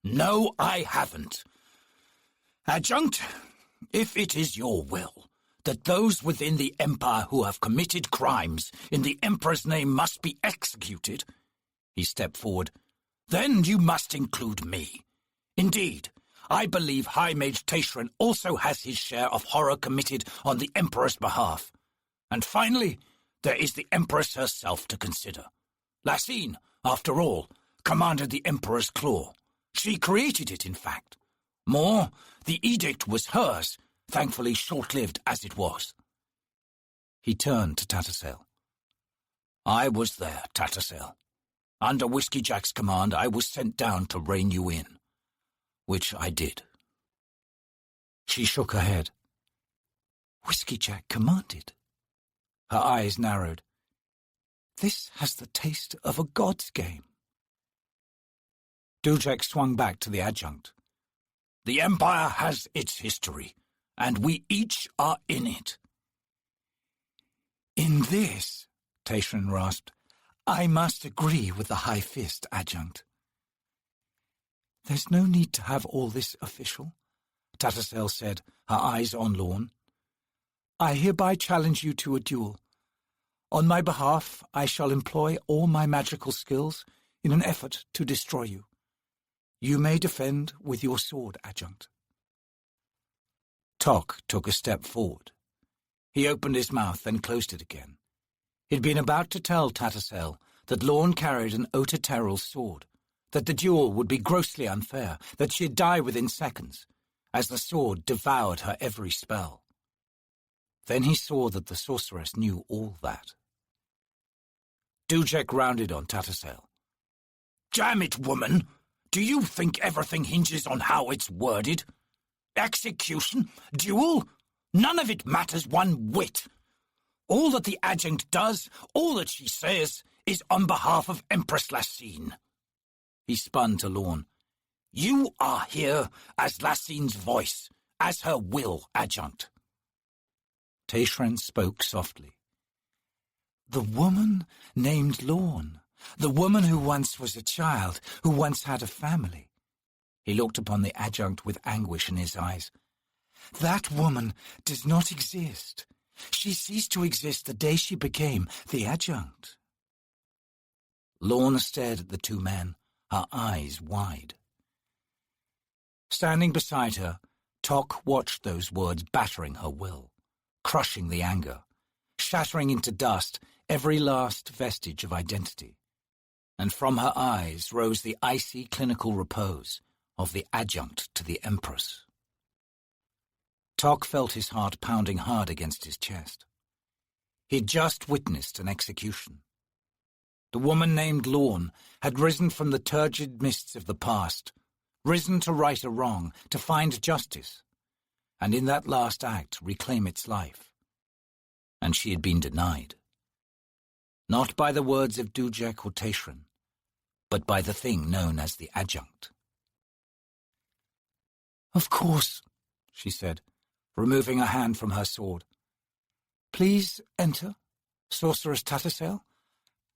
"No, I haven't. Adjunct, if it is your will that those within the Empire who have committed crimes in the Emperor's name must be executed," he stepped forward, "then you must include me. Indeed, I believe High Mage Tayshran also has his share of horror committed on the Emperor's behalf. And finally, there is the Empress herself to consider. Laseen, after all, commanded the Emperor's Claw. She created it, in fact. More, the edict was hers, thankfully short-lived as it was." He turned to Tattersail. "I was there, Tattersail. Under Whiskey Jack's command, I was sent down to rein you in, which I did. She shook her head. Whiskey Jack commanded. Her eyes narrowed. This has the taste of a god's game. Dujek swung back to the adjunct. The Empire has its history, and we each are in it. In this, Tatian rasped, I must agree with the High Fist, Adjunct. There's no need to have all this official, Tattersall said, her eyes on Lorne. I hereby challenge you to a duel. On my behalf, I shall employ all my magical skills in an effort to destroy you. You may defend with your sword, Adjunct. Tok took a step forward. He opened his mouth, then closed it again. He'd been about to tell Tattersall that Lorne carried an Otaterral's sword, that the duel would be grossly unfair, that she'd die within seconds, as the sword devoured her every spell. Then he saw that the sorceress knew all that. Dujek rounded on Tattersall. Damn it, woman! Do you think everything hinges on how it's worded? Execution? Duel? None of it matters one whit. All that the adjunct does, all that she says, is on behalf of Empress Lassine. He spun to Lorne. You are here as Lassine's voice, as her will, Adjunct. Tatian spoke softly. The woman named Lorne, the woman who once was a child, who once had a family. He looked upon the adjunct with anguish in his eyes. That woman does not exist. She ceased to exist the day she became the adjunct. Lorne stared at the two men, her eyes wide. Standing beside her, Tok watched those words battering her will, crushing the anger, shattering into dust every last vestige of identity. And from her eyes rose the icy clinical repose of the adjunct to the Empress. Tok felt his heart pounding hard against his chest. He'd just witnessed an execution. The woman named Lorne had risen from the turgid mists of the past, risen to right a wrong, to find justice, and in that last act reclaim its life. And she had been denied. Not by the words of Dujek or Tatian, but by the thing known as the adjunct. Of course, she said, removing a hand from her sword. Please enter, Sorceress Tattersall,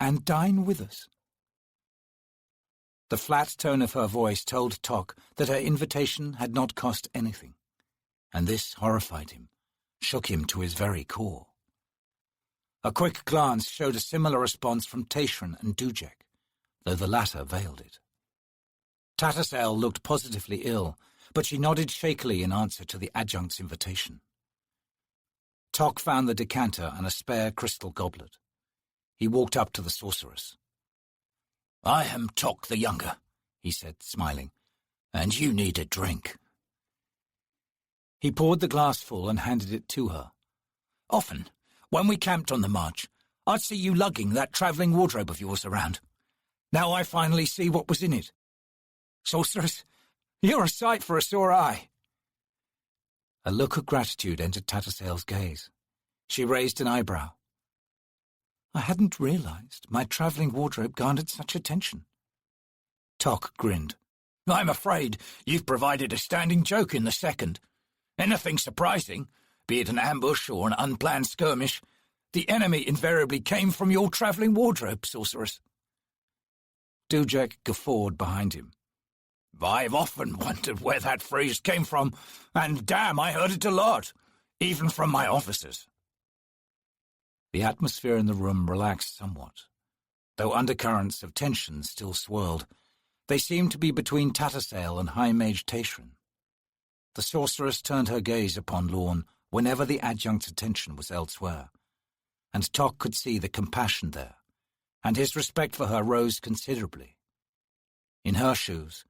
and dine with us. The flat tone of her voice told Tok that her invitation had not cost anything, and this horrified him, shook him to his very core. A quick glance showed a similar response from Tatian and Dujek, though the latter veiled it. Tattersall looked positively ill, but she nodded shakily in answer to the adjunct's invitation. Tok found the decanter and a spare crystal goblet. He walked up to the sorceress. I am Tok the Younger, he said, smiling, and you need a drink. He poured the glass full and handed it to her. Often, when we camped on the march, I'd see you lugging that travelling wardrobe of yours around. Now I finally see what was in it. Sorceress, you're a sight for a sore eye. A look of gratitude entered Tattersall's gaze. She raised an eyebrow. I hadn't realized my travelling wardrobe garnered such attention. Tok grinned. I'm afraid you've provided a standing joke in the second. Anything surprising, be it an ambush or an unplanned skirmish, the enemy invariably came from your travelling wardrobe, sorceress. Dujek guffawed behind him. I've often wondered where that phrase came from, and damn, I heard it a lot, even from my officers. The atmosphere in the room relaxed somewhat, though undercurrents of tension still swirled. They seemed to be between Tattersall and High Mage Tatian. The sorceress turned her gaze upon Lorne whenever the adjunct's attention was elsewhere, and Tok could see the compassion there, and his respect for her rose considerably. In her shoes,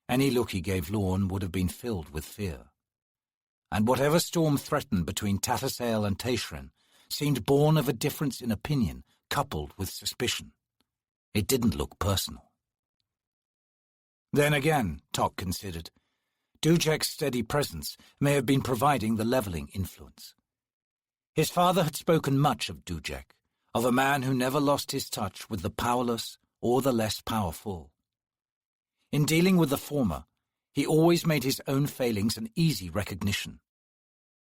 any look he gave Lorne would have been filled with fear. And whatever storm threatened between Tattersall and Tatian seemed born of a difference in opinion coupled with suspicion. It didn't look personal. Then again, Tok considered, Dujek's steady presence may have been providing the levelling influence. His father had spoken much of Dujek, of a man who never lost his touch with the powerless or the less powerful. In dealing with the former, he always made his own failings an easy recognition.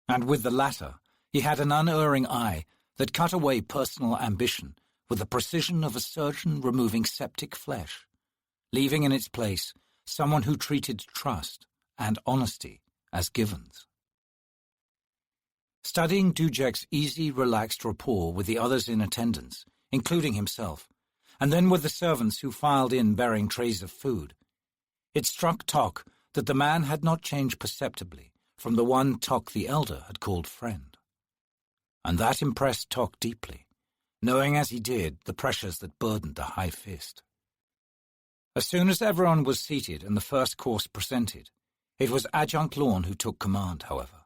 And with the latter, he had an unerring eye that cut away personal ambition with the precision of a surgeon removing septic flesh, leaving in its place someone who treated trust and honesty as givens. Studying Dujek's easy, relaxed rapport with the others in attendance, including himself, and then with the servants who filed in bearing trays of food, it struck Tok that the man had not changed perceptibly from the one Tok the Elder had called friend. And that impressed Tok deeply, knowing as he did the pressures that burdened the High Fist. As soon as everyone was seated and the first course presented, it was Adjunct Lorne who took command, however.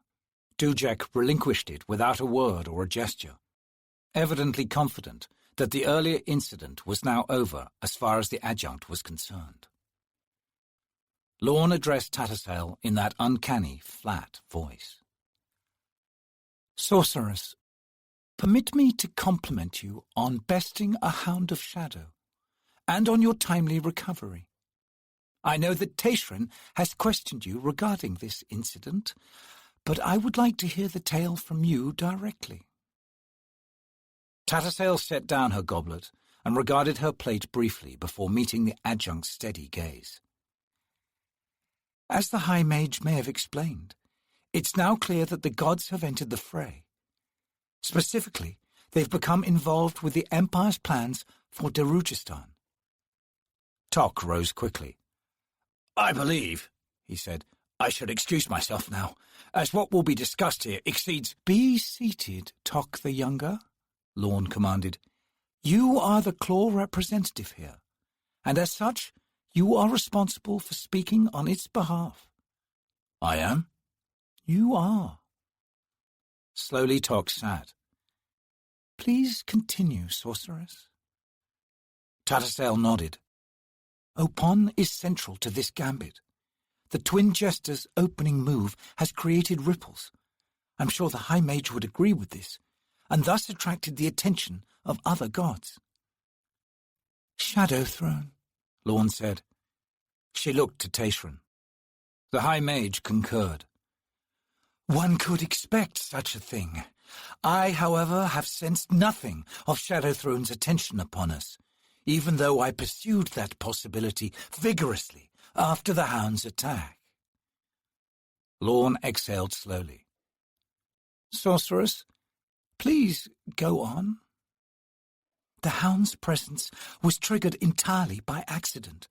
Dujek relinquished it without a word or a gesture, evidently confident that the earlier incident was now over as far as the adjunct was concerned. Lorne addressed Tattersall in that uncanny, flat voice. Sorceress, permit me to compliment you on besting a hound of shadow, and on your timely recovery. I know that Teshrin has questioned you regarding this incident, but I would like to hear the tale from you directly. Tattersall set down her goblet and regarded her plate briefly before meeting the adjunct's steady gaze. As the High Mage may have explained, it's now clear that the gods have entered the fray. Specifically, they've become involved with the Empire's plans for Darujistan. Tok rose quickly. I believe, he said, I should excuse myself now, as what will be discussed here exceeds— Be seated, Tok the Younger, Lorne commanded. You are the Claw representative here, and as such, you are responsible for speaking on its behalf. I am? You are. Slowly Tok sat. Please continue, sorceress. Tattersall nodded. Opon is central to this gambit. The Twin Jesters' opening move has created ripples. I'm sure the High Mage would agree with this, and thus attracted the attention of other gods. Shadow Throne, Lorne said. She looked to Teshrin. The High Mage concurred. One could expect such a thing. I, however, have sensed nothing of Shadow Throne's attention upon us, even though I pursued that possibility vigorously after the hound's attack. Lorne exhaled slowly. Sorceress, please go on. The hound's presence was triggered entirely by accident,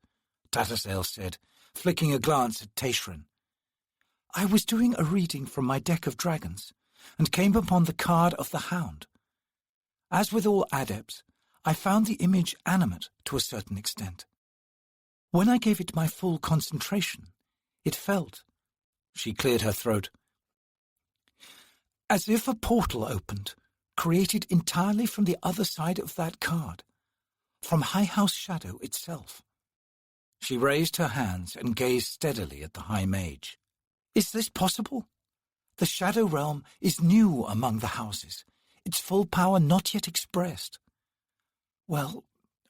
Tattersall said, flicking a glance at Teshrin. I was doing a reading from my deck of dragons, and came upon the card of the hound. As with all adepts, I found the image animate to a certain extent. When I gave it my full concentration, it felt— she cleared her throat— as if a portal opened, created entirely from the other side of that card, from High House Shadow itself. She raised her hands and gazed steadily at the High Mage. Is this possible? The Shadow Realm is new among the houses, its full power not yet expressed. Well,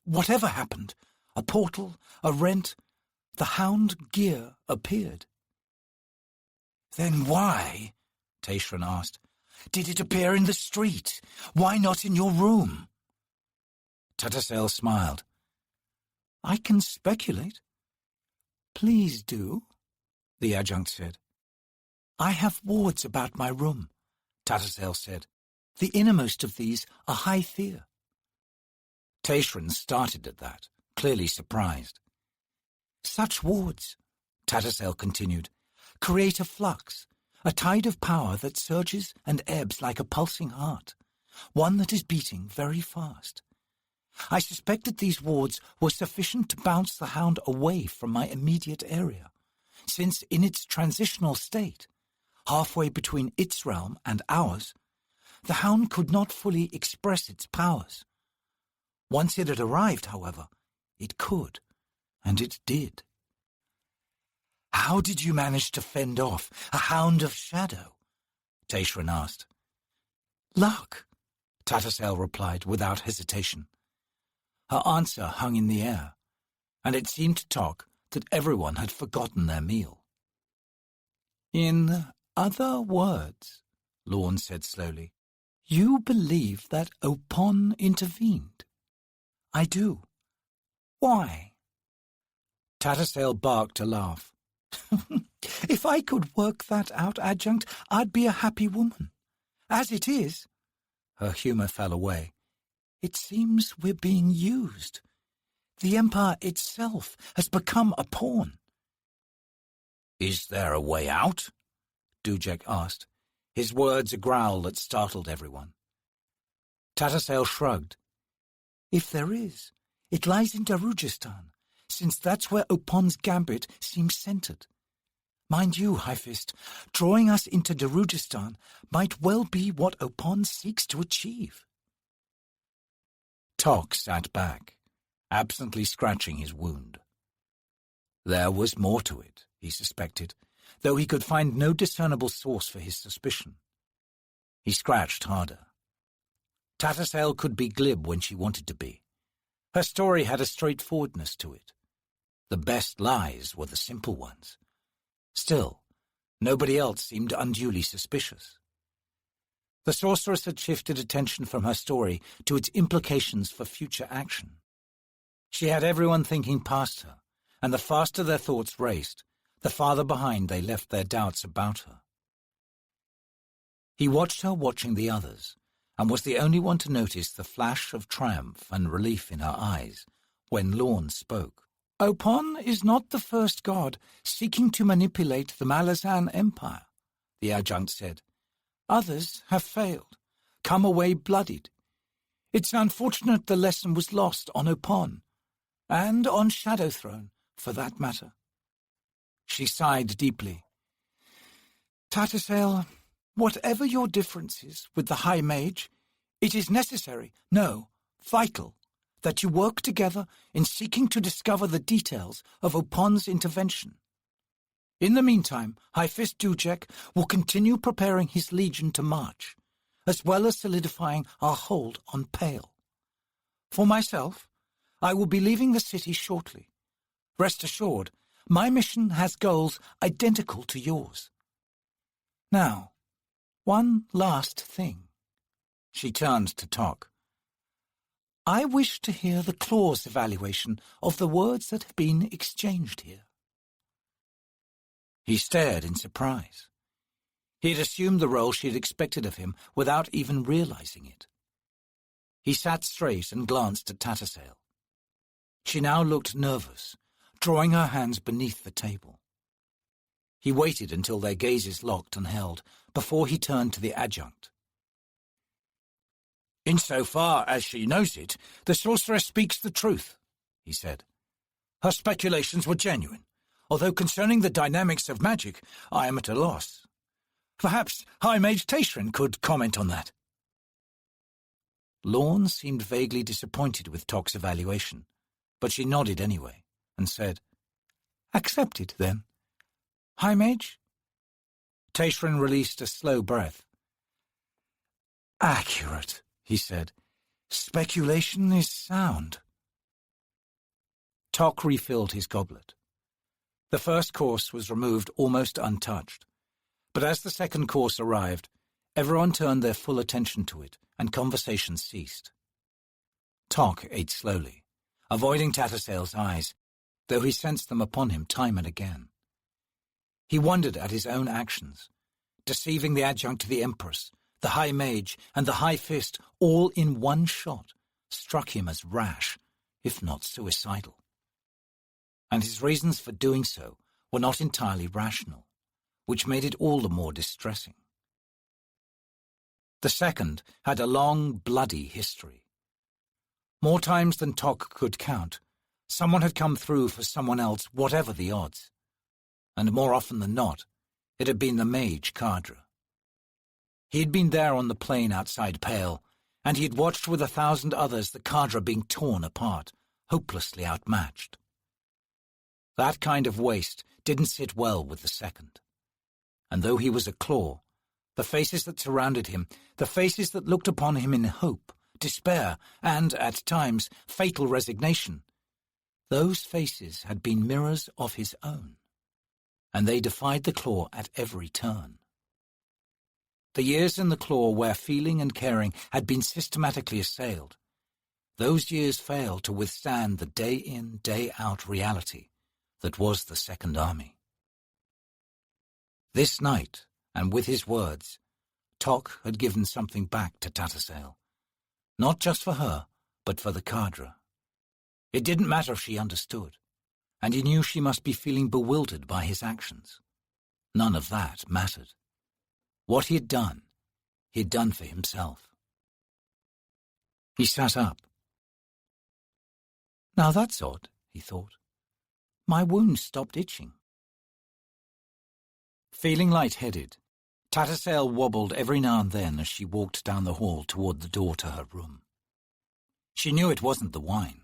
whatever happened, a portal, a rent, the hound gear appeared. Then why, Teshrin asked, did it appear in the street? Why not in your room? Tattersall smiled. I can speculate. Please do, the adjunct said. I have wards about my room, Tattersall said. The innermost of these are high fear. Teshrin started at that, clearly surprised. Such wards, Tattersall continued, create a flux, a tide of power that surges and ebbs like a pulsing heart, one that is beating very fast. I suspect that these wards were sufficient to bounce the hound away from my immediate area, since in its transitional state, halfway between its realm and ours, the hound could not fully express its powers. Once it had arrived, however, it could, and it did. How did you manage to fend off a hound of shadow? Tayshrin asked. Luck, Tatasel replied without hesitation. Her answer hung in the air, and it seemed to Tok that everyone had forgotten their meal. In other words, Lorne said slowly, you believe that Opon intervened? I do. Why? Tatasel barked a laugh. If I could work that out, Adjunct, I'd be a happy woman. As it is, her humour fell away. It seems we're being used. The Empire itself has become a pawn. Is there a way out? Dujek asked, his words a growl that startled everyone. Tatasel shrugged. If there is, it lies in Darujistan, since that's where Opon's gambit seems centred. Mind you, High-Fist, drawing us into Darujistan might well be what Opon seeks to achieve. Tok sat back, absently scratching his wound. There was more to it, he suspected, though he could find no discernible source for his suspicion. He scratched harder. Tatasel could be glib when she wanted to be. Her story had a straightforwardness to it. The best lies were the simple ones. Still, nobody else seemed unduly suspicious. The sorceress had shifted attention from her story to its implications for future action. She had everyone thinking past her, and the faster their thoughts raced, the farther behind they left their doubts about her. He watched her watching the others, and was the only one to notice the flash of triumph and relief in her eyes when Lorne spoke. Opon is not the first god seeking to manipulate the Malazan Empire, the adjunct said. Others have failed, come away bloodied. It's unfortunate the lesson was lost on Opon, and on Shadowthrone, for that matter. She sighed deeply. Tatasel, whatever your differences with the High Mage, it is necessary, no, vital, that you work together in seeking to discover the details of Opon's intervention. In the meantime, High-Fist Dujek will continue preparing his legion to march, as well as solidifying our hold on Pale. For myself, I will be leaving the city shortly. Rest assured, my mission has goals identical to yours. Now, one last thing. She turned to Tok. I wish to hear the clause evaluation of the words that have been exchanged here. He stared in surprise. He had assumed the role she had expected of him without even realizing it. He sat straight and glanced at Tatasel. She now looked nervous, drawing her hands beneath the table. He waited until their gazes locked and held before he turned to the adjunct. Insofar as she knows it, the sorceress speaks the truth, he said. Her speculations were genuine, although concerning the dynamics of magic, I am at a loss. Perhaps High Mage Tayshrin could comment on that. Lorne seemed vaguely disappointed with Tok's evaluation, but she nodded anyway, and said, Accepted, then. High Mage? Tayshrin released a slow breath. Accurate, he said. Speculation is sound. Tok refilled his goblet. The first course was removed almost untouched, but as the second course arrived, everyone turned their full attention to it, and conversation ceased. Tok ate slowly, avoiding Tatasel's eyes, though he sensed them upon him time and again. He wondered at his own actions, deceiving the adjunct to the Empress, the High Mage, and the High Fist, all in one shot, struck him as rash, if not suicidal. And his reasons for doing so were not entirely rational, which made it all the more distressing. The second had a long, bloody history. More times than Tok could count, someone had come through for someone else, whatever the odds. And more often than not, it had been the mage Kadra. He had been there on the plain outside Pale, and he had watched with 1,000 others the Kadra being torn apart, hopelessly outmatched. That kind of waste didn't sit well with the second. And though he was a claw, the faces that surrounded him, the faces that looked upon him in hope, despair, and, at times, fatal resignation, those faces had been mirrors of his own, and they defied the claw at every turn. The years in the claw where feeling and caring had been systematically assailed, those years failed to withstand the day-in, day-out reality that was the Second Army. This night, and with his words, Tok had given something back to Tattersall, not just for her, but for the cadre. It didn't matter if she understood, and he knew she must be feeling bewildered by his actions. None of that mattered. What he'd done for himself. He sat up. Now that's odd, he thought. My wound stopped itching. Feeling light-headed, Tattersall wobbled every now and then as she walked down the hall toward the door to her room. She knew it wasn't the wine.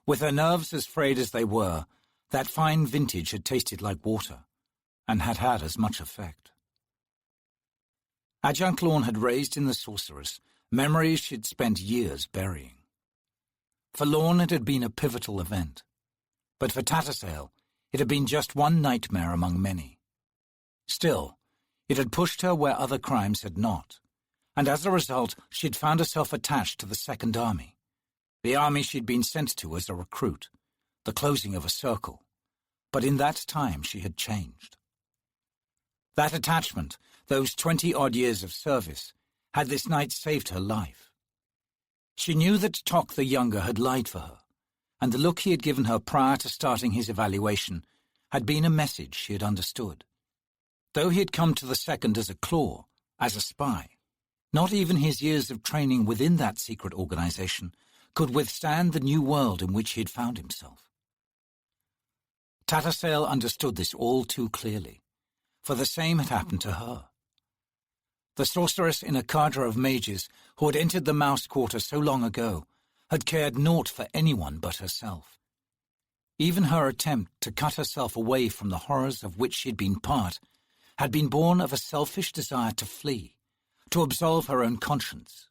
With her nerves as frayed as they were, that fine vintage had tasted like water, and had had as much effect. Adjunct Lorne had raised in the sorceress memories she'd spent years burying. For Lorne it had been a pivotal event, but for Tattersall it had been just one nightmare among many. Still, it had pushed her where other crimes had not, and as a result she'd found herself attached to the Second Army, the army she'd been sent to as a recruit, the closing of a circle. But in that time she had changed. That attachment, those 20-odd years of service, had this night saved her life. She knew that Tok the Younger had lied for her, and the look he had given her prior to starting his evaluation had been a message she had understood. Though he had come to the second as a claw, as a spy, not even his years of training within that secret organization could withstand the new world in which he had found himself. Tattersall understood this all too clearly, for the same had happened to her. The sorceress in a cadre of mages who had entered the Mouse Quarter so long ago had cared naught for anyone but herself. Even her attempt to cut herself away from the horrors of which she had been part had been born of a selfish desire to flee, to absolve her own conscience.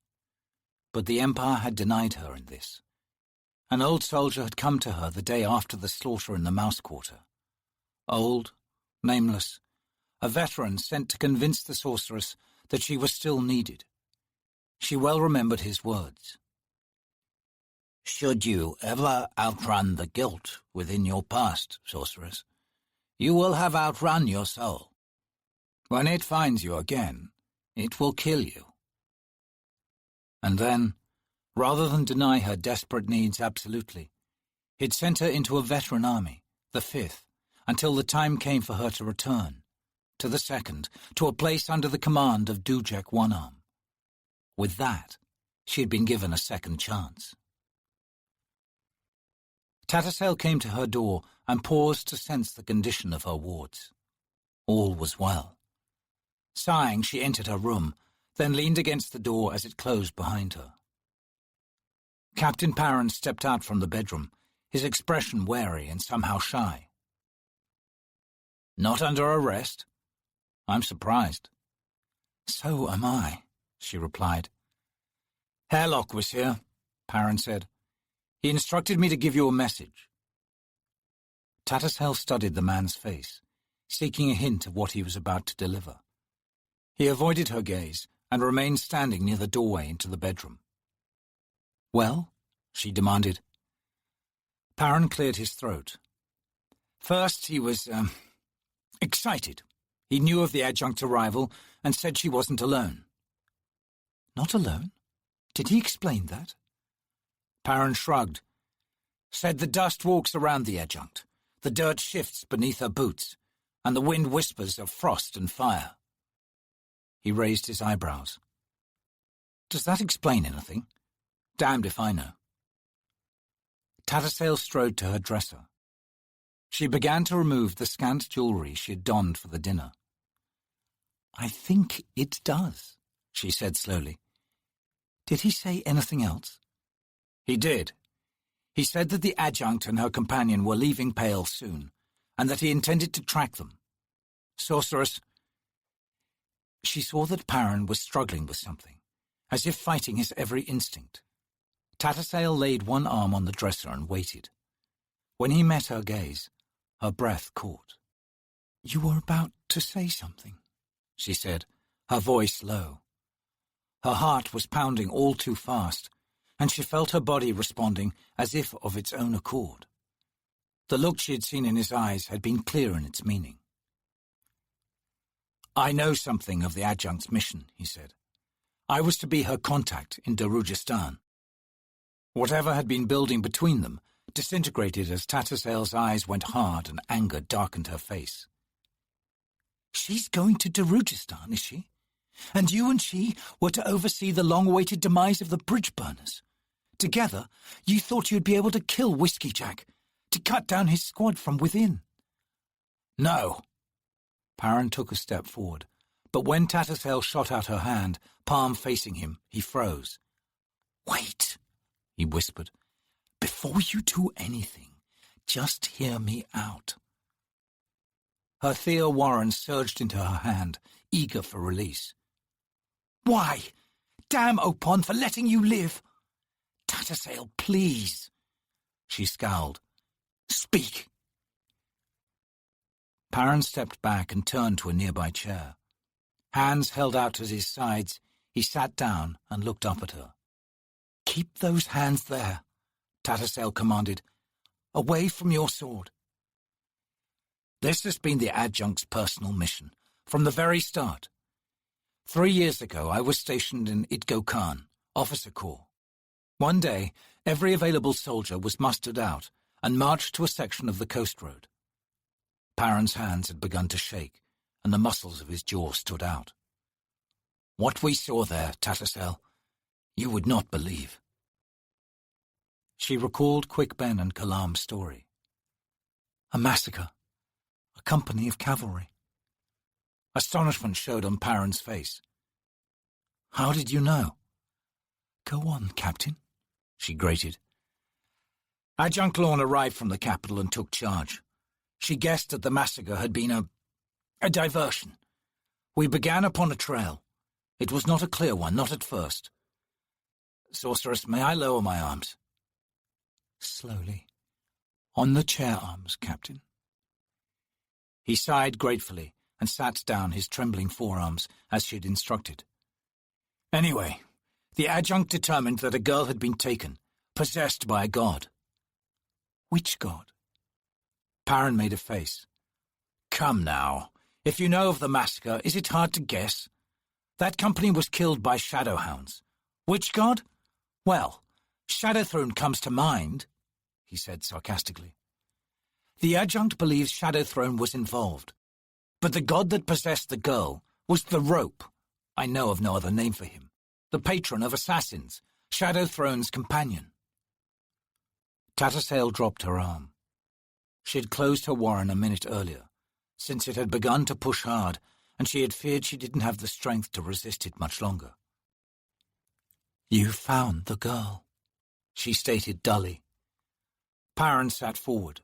But the Empire had denied her in this. An old soldier had come to her the day after the slaughter in the Mouse Quarter. Old, nameless, a veteran sent to convince the sorceress that she was still needed. She well remembered his words. Should you ever outrun the guilt within your past, sorceress, you will have outrun your soul. When it finds you again, it will kill you. And then, rather than deny her desperate needs absolutely, he'd sent her into a veteran army, the 5th, until the time came for her to return, to the 2nd, to a place under the command of Dujek One-Arm. With that, she had been given a second chance. Tattersall came to her door and paused to sense the condition of her wards. All was well. Sighing, she entered her room, then leaned against the door as it closed behind her. Captain Perrin stepped out from the bedroom, his expression wary and somehow shy. "Not under arrest? I'm surprised." "So am I," she replied. "Hairlock was here," Perrin said. "He instructed me to give you a message." Tattersall studied the man's face, seeking a hint of what he was about to deliver. He avoided her gaze and remained standing near the doorway into the bedroom. "Well?" she demanded. Perrin cleared his throat. First, he was, excited. He knew of the adjunct's arrival and said she wasn't alone. "Not alone? Did he explain that?" Perrin shrugged. "Said the dust walks around the adjunct, the dirt shifts beneath her boots, and the wind whispers of frost and fire." He raised his eyebrows. "Does that explain anything? Damned if I know." Tattersall strode to her dresser. She began to remove the scant jewellery she had donned for the dinner. "I think it does," she said slowly. "Did he say anything else?" "He did. He said that the adjunct and her companion were leaving Pale soon, and that he intended to track them. Sorceress. She saw that Perrin was struggling with something, as if fighting his every instinct. Tattersail laid one arm on the dresser and waited. When he met her gaze, her breath caught. "You were about to say something," she said, her voice low. Her heart was pounding all too fast, and she felt her body responding as if of its own accord. The look she had seen in his eyes had been clear in its meaning. "I know something of the adjunct's mission," he said. "I was to be her contact in Darujistan." Whatever had been building between them disintegrated as Tattersail's eyes went hard and anger darkened her face. "She's going to Darujistan, is she? And you and she were to oversee the long-awaited demise of the bridge burners. Together, you thought you'd be able to kill Whiskey Jack, to cut down his squad from within." "No." Perrin took a step forward, but when Tattersail shot out her hand, palm facing him, he froze. "Wait," he whispered. "Before you do anything, just hear me out." Her Thea Warren surged into her hand, eager for release. "Why? Damn Opon for letting you live! Tattersail, please." She scowled. "Speak." Perrin stepped back and turned to a nearby chair. Hands held out at his sides, he sat down and looked up at her. "Keep those hands there," Tattersail commanded. "Away from your sword." "This has been the adjunct's personal mission, from the very start. 3 years ago, I was stationed in Idgo Khan, Officer Corps. One day, every available soldier was mustered out and marched to a section of the coast road." Perrin's hands had begun to shake, and the muscles of his jaw stood out. "What we saw there, Tattersail, you would not believe." She recalled Quick Ben and Kalam's story. "A massacre. A company of cavalry." Astonishment showed on Perrin's face. "How did you know?" "Go on, Captain," she grated. "Adjunct Lorne arrived from the capital and took charge. She guessed that the massacre had been a diversion. We began upon a trail. It was not a clear one, not at first. Sorceress, may I lower my arms?" "Slowly. On the chair arms, Captain." He sighed gratefully and sat down his trembling forearms as she had instructed. "Anyway, the adjunct determined that a girl had been taken, possessed by a god." "Which god?" Perrin made a face. "Come now, if you know of the massacre, is it hard to guess? That company was killed by shadowhounds. Which god? Well, Shadowthrone comes to mind," he said sarcastically. "The adjunct believes Shadowthrone was involved, but the god that possessed the girl was the Rope. I know of no other name for him. The patron of assassins, Shadowthrone's companion." Tattersail dropped her arm. She had closed her warren a minute earlier, since it had begun to push hard, and she had feared she didn't have the strength to resist it much longer. "You found the girl," she stated dully. Perrin sat forward.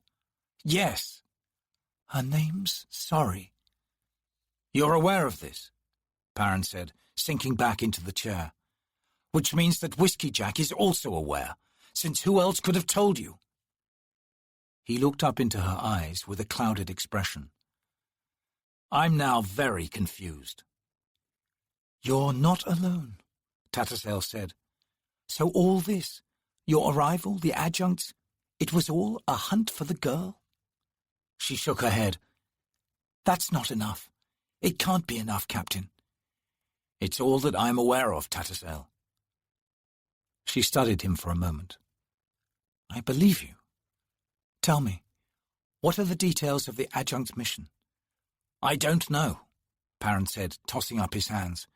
"Yes." "Her name's Sorry." "You're aware of this?" Perrin said, sinking back into the chair. "Which means that Whiskey Jack is also aware, since who else could have told you?" He looked up into her eyes with a clouded expression. "I'm now very confused." "You're not alone," Tattersail said. "So all this, your arrival, the adjuncts, it was all a hunt for the girl?" She shook her head. "That's not enough. It can't be enough, Captain." "It's all that I'm aware of, Tattersail." She studied him for a moment. "I believe you. Tell me, what are the details of the adjunct's mission?" "I don't know," Perrin said, tossing up his hands.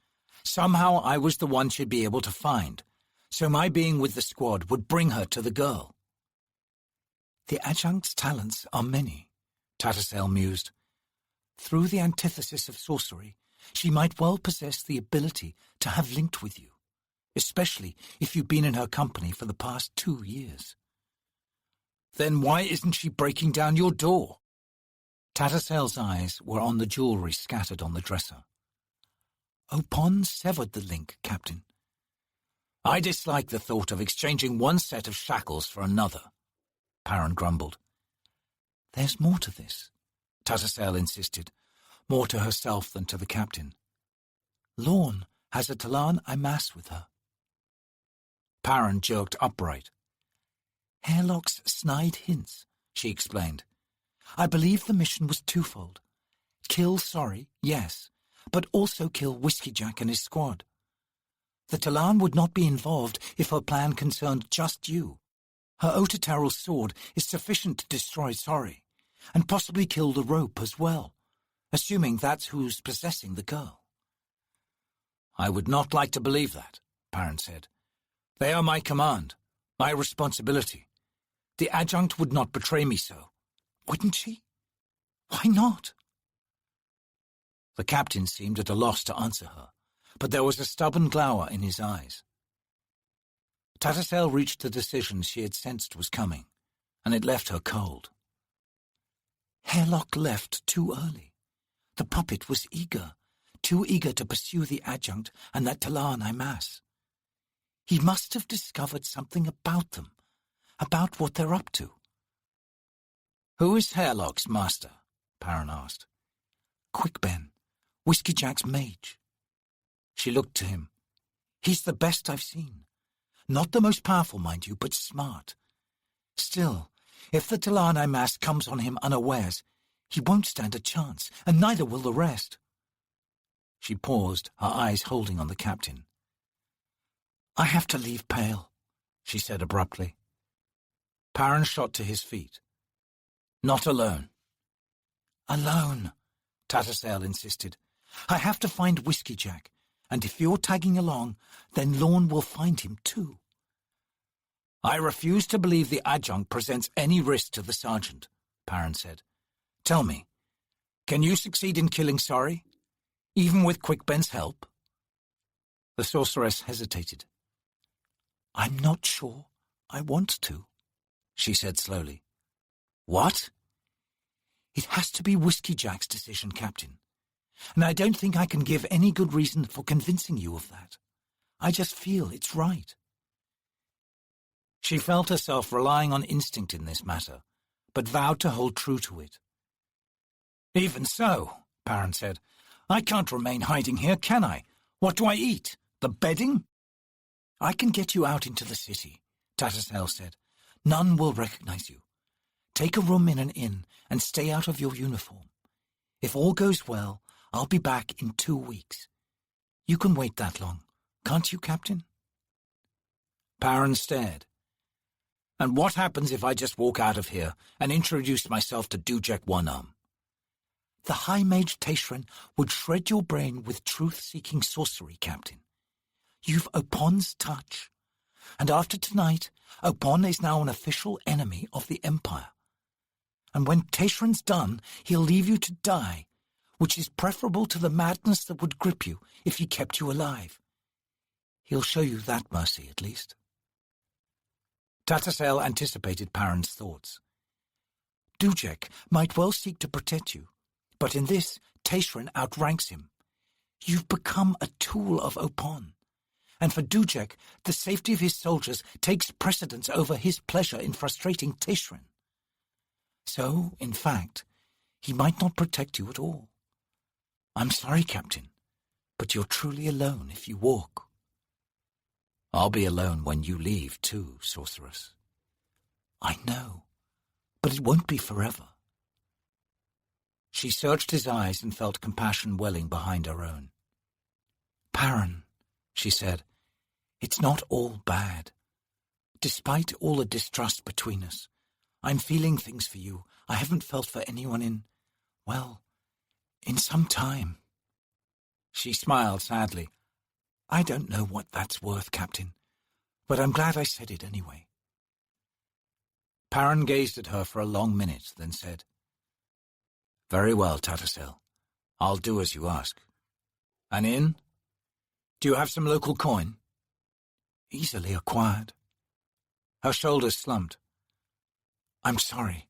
"Somehow I was the one she'd be able to find, so my being with the squad would bring her to the girl." "The adjunct's talents are many," Tattersail mused. "Through the antithesis of sorcery, she might well possess the ability to have linked with you, especially if you've been in her company for the past 2 years. Then why isn't she breaking down your door? Tattersail's eyes were on the jewellery scattered on the dresser. Opon severed the link, Captain. I dislike the thought of exchanging one set of shackles for another, Perrin grumbled. There's more to this, Tattersail insisted, more to herself than to the captain. Lorne has a Talan Imas with her. Perrin jerked upright. Hairlock's snide hints, she explained. I believe the mission was twofold. Kill Sorry, yes, but also kill Whiskey Jack and his squad. The Talan would not be involved if her plan concerned just you. Her Otataral's sword is sufficient to destroy Sorry, and possibly kill the rope as well, assuming that's who's possessing the girl. I would not like to believe that, Perrin said. They are my command, my responsibility. The adjunct would not betray me so. Wouldn't she? Why not? The captain seemed at a loss to answer her, but there was a stubborn glower in his eyes. Tattersail reached the decision she had sensed was coming, and it left her cold. Hairlock left too early. The puppet was eager, too eager to pursue the adjunct and that Talan Imas. He must have discovered something about them, about what they're up to. Who is Hairlock's master? Perrin asked. Quickben, Whiskey Jack's mage. She looked to him. He's the best I've seen. Not the most powerful, mind you, but smart. Still, if the Talan Imas comes on him unawares, he won't stand a chance, and neither will the rest. She paused, her eyes holding on the captain. I have to leave Pale, she said abruptly. Perrin shot to his feet. Not alone. Alone, Tattersail insisted. I have to find Whiskey Jack, and if you're tagging along, then Lorne will find him too. I refuse to believe the adjunct presents any risk to the sergeant, Perrin said. Tell me, can you succeed in killing Sorry, even with Quickben's help? The sorceress hesitated. I'm not sure I want to, she said slowly. What? It has to be Whiskey Jack's decision, Captain. And I don't think I can give any good reason for convincing you of that. I just feel it's right. She felt herself relying on instinct in this matter, but vowed to hold true to it. Even so, Perrin said, I can't remain hiding here, can I? What do I eat? The bedding? I can get you out into the city, Tattersail said. None will recognize you. Take a room in an inn and stay out of your uniform. If all goes well, I'll be back in 2 weeks. You can wait that long, can't you, Captain? Perrin stared. And what happens if I just walk out of here and introduce myself to Dujek One-Arm? The High Mage Teshrin would shred your brain with truth-seeking sorcery, Captain. You've Opon's touch. And after tonight, Opon is now an official enemy of the Empire. And when Teshrin's done, he'll leave you to die, which is preferable to the madness that would grip you if he kept you alive. He'll show you that mercy, at least. Tattersail anticipated Perrin's thoughts. Dujek might well seek to protect you, but in this, Teshrin outranks him. You've become a tool of Opon, and for Dujek, the safety of his soldiers takes precedence over his pleasure in frustrating Teshrin. So, in fact, he might not protect you at all. I'm sorry, Captain, but you're truly alone if you walk. I'll be alone when you leave, too, sorceress. I know, but it won't be forever. She searched his eyes and felt compassion welling behind her own. Perrin, she said, it's not all bad. Despite all the distrust between us, I'm feeling things for you I haven't felt for anyone in some time. She smiled sadly. I don't know what that's worth, Captain, but I'm glad I said it anyway. Perrin gazed at her for a long minute, then said, Very well, Tattersail. I'll do as you ask. An inn? Do you have some local coin? Easily acquired. Her shoulders slumped. I'm sorry,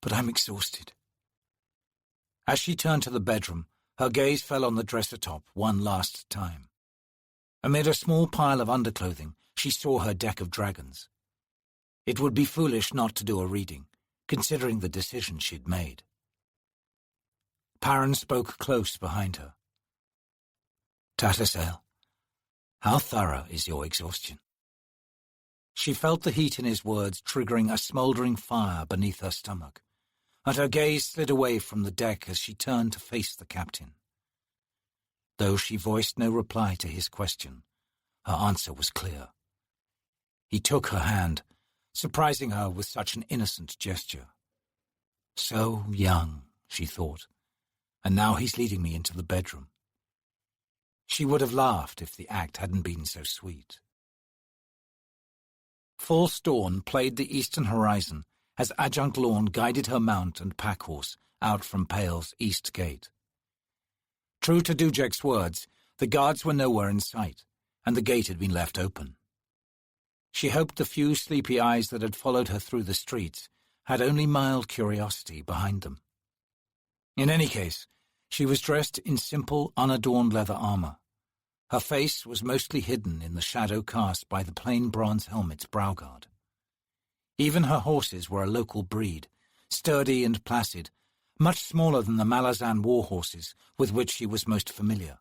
but I'm exhausted. As she turned to the bedroom, her gaze fell on the dresser top one last time. Amid a small pile of underclothing, she saw her deck of dragons. It would be foolish not to do a reading, considering the decision she'd made. Perrin spoke close behind her. Tattersail, how thorough is your exhaustion? She felt the heat in his words triggering a smouldering fire beneath her stomach, and her gaze slid away from the deck as she turned to face the captain. Though she voiced no reply to his question, her answer was clear. He took her hand, surprising her with such an innocent gesture. So young, she thought, and now he's leading me into the bedroom. She would have laughed if the act hadn't been so sweet. False dawn played the eastern horizon as Adjunct Lorne guided her mount and pack-horse out from Pale's east gate. True to Dujek's words, the guards were nowhere in sight, and the gate had been left open. She hoped the few sleepy eyes that had followed her through the streets had only mild curiosity behind them. In any case, she was dressed in simple, unadorned leather armor. Her face was mostly hidden in the shadow cast by the plain bronze helmet's browguard. Even her horses were a local breed, sturdy and placid, much smaller than the Malazan war horses with which she was most familiar,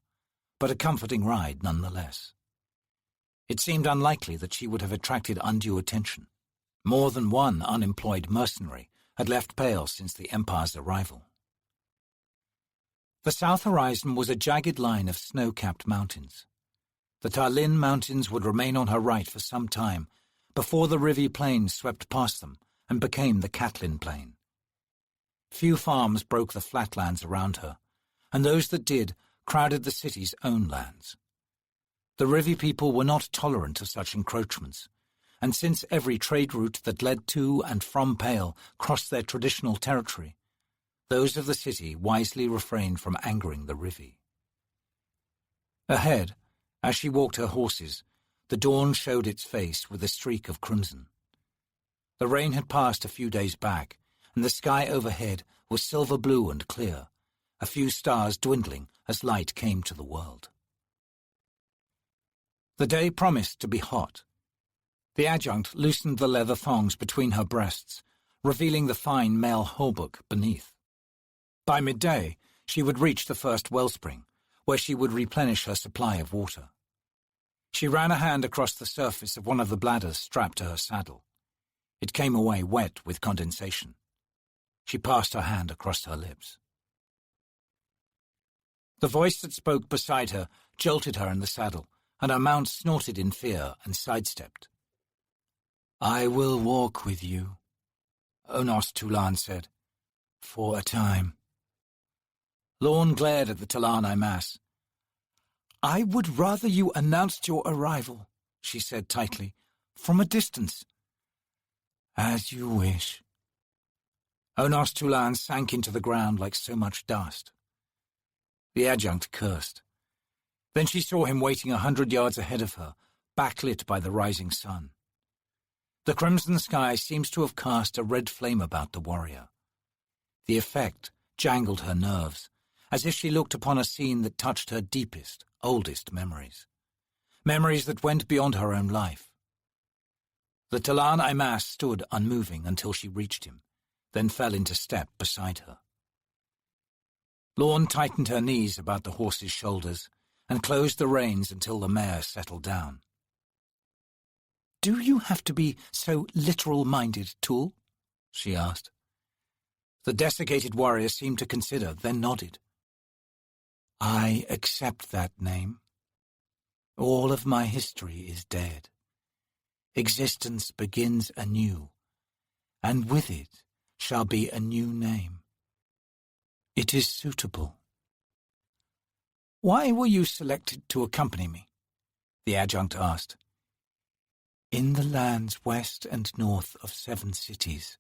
but a comforting ride nonetheless. It seemed unlikely that she would have attracted undue attention. More than one unemployed mercenary had left Pale since the Empire's arrival. The south horizon was a jagged line of snow-capped mountains. The Tarlin Mountains would remain on her right for some time, before the Rivi Plain swept past them and became the Catlin Plain. Few farms broke the flatlands around her, and those that did crowded the city's own lands. The Rivi people were not tolerant of such encroachments, and since every trade route that led to and from Pale crossed their traditional territory, those of the city wisely refrained from angering the Rivi. Ahead, as she walked her horses, the dawn showed its face with a streak of crimson. The rain had passed a few days back, and the sky overhead was silver blue and clear, a few stars dwindling as light came to the world. The day promised to be hot. The adjunct loosened the leather thongs between her breasts, revealing the fine male hauberk beneath. By midday, she would reach the first wellspring, where she would replenish her supply of water. She ran a hand across the surface of one of the bladders strapped to her saddle. It came away wet with condensation. She passed her hand across her lips. The voice that spoke beside her jolted her in the saddle, and her mount snorted in fear and sidestepped. "I will walk with you," Onos Tulan said, "for a time." Lorne glared at the Talan Imas. "I would rather you announced your arrival," she said tightly, "from a distance." "As you wish." Onos Tulan sank into the ground like so much dust. The adjunct cursed. Then she saw him waiting 100 yards ahead of her, backlit by the rising sun. The crimson sky seems to have cast a red flame about the warrior. The effect jangled her nerves, as if she looked upon a scene that touched her deepest, oldest memories. Memories that went beyond her own life. The Talan Imas stood unmoving until she reached him, then fell into step beside her. Lorne tightened her knees about the horse's shoulders and closed the reins until the mare settled down. "Do you have to be so literal-minded, Tool?" she asked. The desiccated warrior seemed to consider, then nodded. "I accept that name. All of my history is dead. Existence begins anew, and with it shall be a new name. It is suitable." "Why were you selected to accompany me?" the adjunct asked. "In the lands west and north of 7 cities,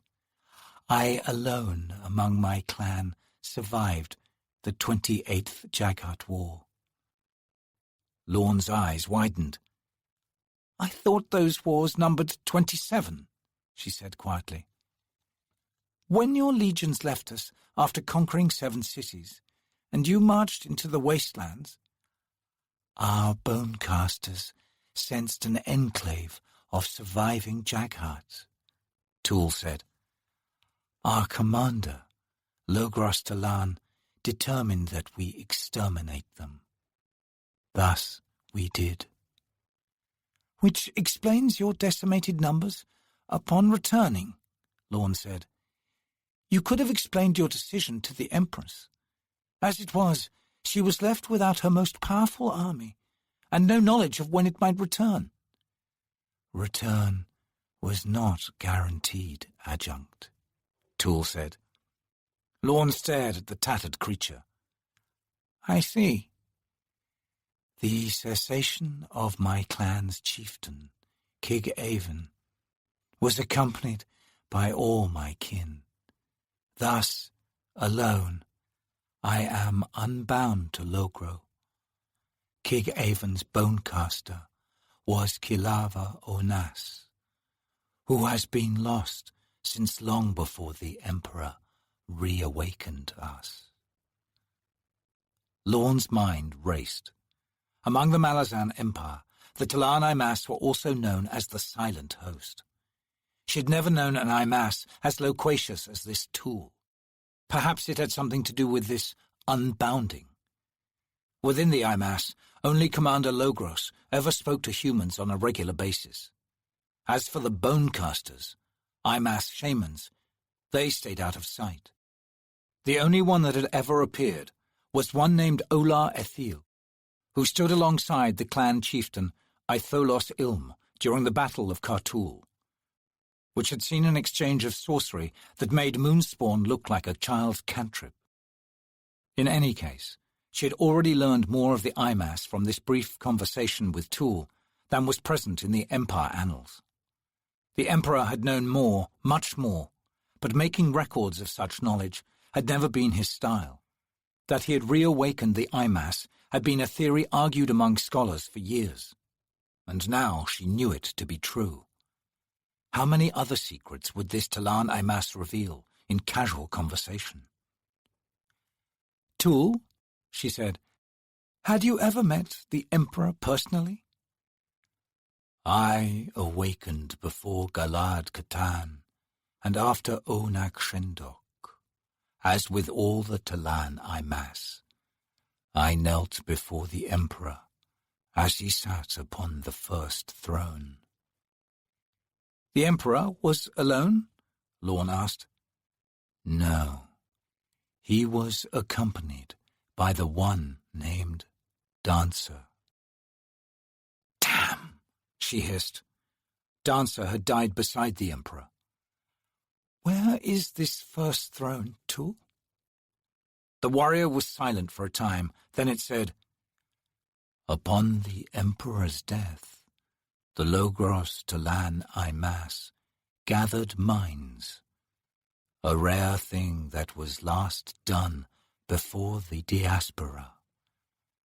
I alone among my clan survived the 28th Jagat War." Lorne's eyes widened. "I thought those wars numbered 27, she said quietly. When your legions left us after conquering 7 cities, and you marched into the wastelands, our bonecasters sensed an enclave of surviving Jaghards, Tool said. Our commander, Logros Talan, determined that we exterminate them. Thus we did. Which explains your decimated numbers upon returning, Lorne said. You could have explained your decision to the Empress. As it was, she was left without her most powerful army, and no knowledge of when it might return. Return was not guaranteed, Adjunct, Tool said. Lorne stared at the tattered creature. I see. The cessation of my clan's chieftain, Kig Avon, was accompanied by all my kin. Thus, alone, I am unbound to Logro. Kig Avon's bonecaster was Kilava Onas, who has been lost since long before the Emperor reawakened us. Lorne's mind raced. Among the Malazan Empire, the Talan Imas were also known as the Silent Host. She had never known an Imas as loquacious as this Tool. Perhaps it had something to do with this unbounding. Within the Imas, only Commander Logros ever spoke to humans on a regular basis. As for the bonecasters, Imas shamans, they stayed out of sight. The only one that had ever appeared was one named Olar Ethil, who stood alongside the clan chieftain Aitholos Ilm during the Battle of Kartul, which had seen an exchange of sorcery that made Moonspawn look like a child's cantrip. In any case, she had already learned more of the Imas from this brief conversation with Tool than was present in the Empire annals. The Emperor had known more, much more, but making records of such knowledge had never been his style. That he had reawakened the Imas had been a theory argued among scholars for years, and now she knew it to be true. How many other secrets would this Talan Imas reveal in casual conversation? Tool, she said, had you ever met the Emperor personally? I awakened before Galad Katan and after Onak Shendok. As with all the Talan Imas, I knelt before the Emperor as he sat upon the first throne. The Emperor was alone? Lorne asked. No. He was accompanied by the one named Dancer. Damn, she hissed. Dancer had died beside the Emperor. Where is this first throne, Tool? The warrior was silent for a time, then it said, Upon the Emperor's death, the Logros Talan Imas gathered mines, a rare thing that was last done before the diaspora,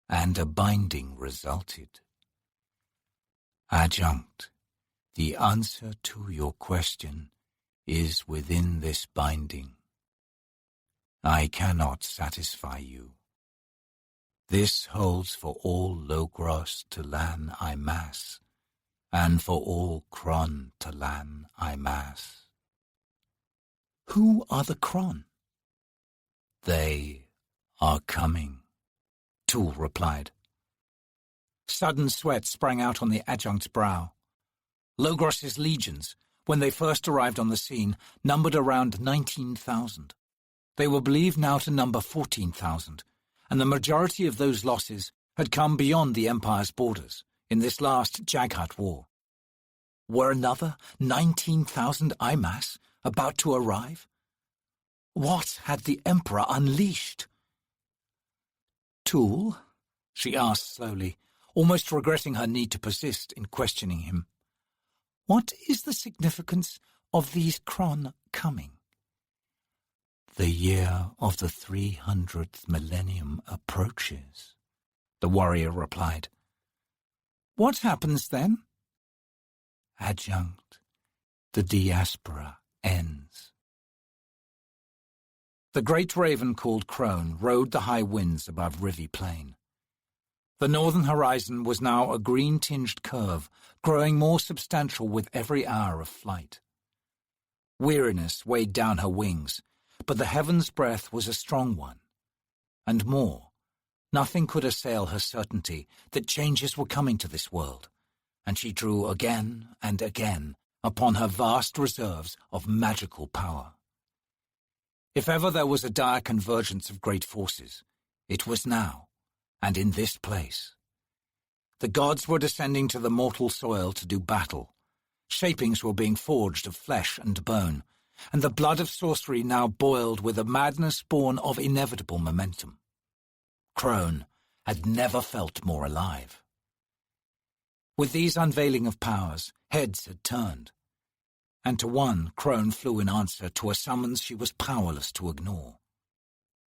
and a binding resulted. Adjunct, the answer to your question is within this binding. I cannot satisfy you. This holds for all Logros Talan Imas, and for all Kron Talan Imas. Who are the Kron? They are coming, Tool replied. Sudden sweat sprang out on the adjunct's brow. Logros's legions, when they first arrived on the scene, numbered around 19,000. They were believed now to number 14,000, and the majority of those losses had come beyond the Empire's borders in this last Jaghut war. Were another 19,000 Imas about to arrive? What had the Emperor unleashed? Tool, she asked slowly, almost regretting her need to persist in questioning him. What is the significance of these Kron coming? The year of the 300th millennium approaches, the warrior replied. What happens then? Adjunct, the diaspora ends. The great raven called Crone rode the high winds above Rivy Plain. The northern horizon was now a green-tinged curve, growing more substantial with every hour of flight. Weariness weighed down her wings, but the heaven's breath was a strong one. And more, nothing could assail her certainty that changes were coming to this world, and she drew again and again upon her vast reserves of magical power. If ever there was a dire convergence of great forces, it was now, and in this place. The gods were descending to the mortal soil to do battle. Shapings were being forged of flesh and bone, and the blood of sorcery now boiled with a madness born of inevitable momentum. Crone had never felt more alive. With these unveiling of powers, heads had turned, and to one Crone flew in answer to a summons she was powerless to ignore.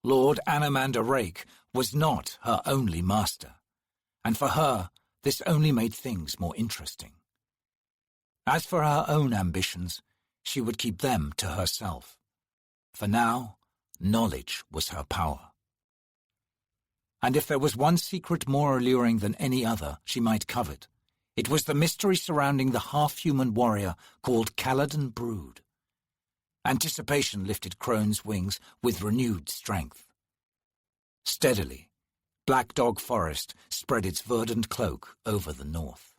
Lord Anamander Rake was not her only master, and for her this only made things more interesting. As for her own ambitions, she would keep them to herself. For now, knowledge was her power. And if there was one secret more alluring than any other she might covet, it was the mystery surrounding the half-human warrior called Caledon Brood. Anticipation lifted Crone's wings with renewed strength. Steadily, Black Dog Forest spread its verdant cloak over the north.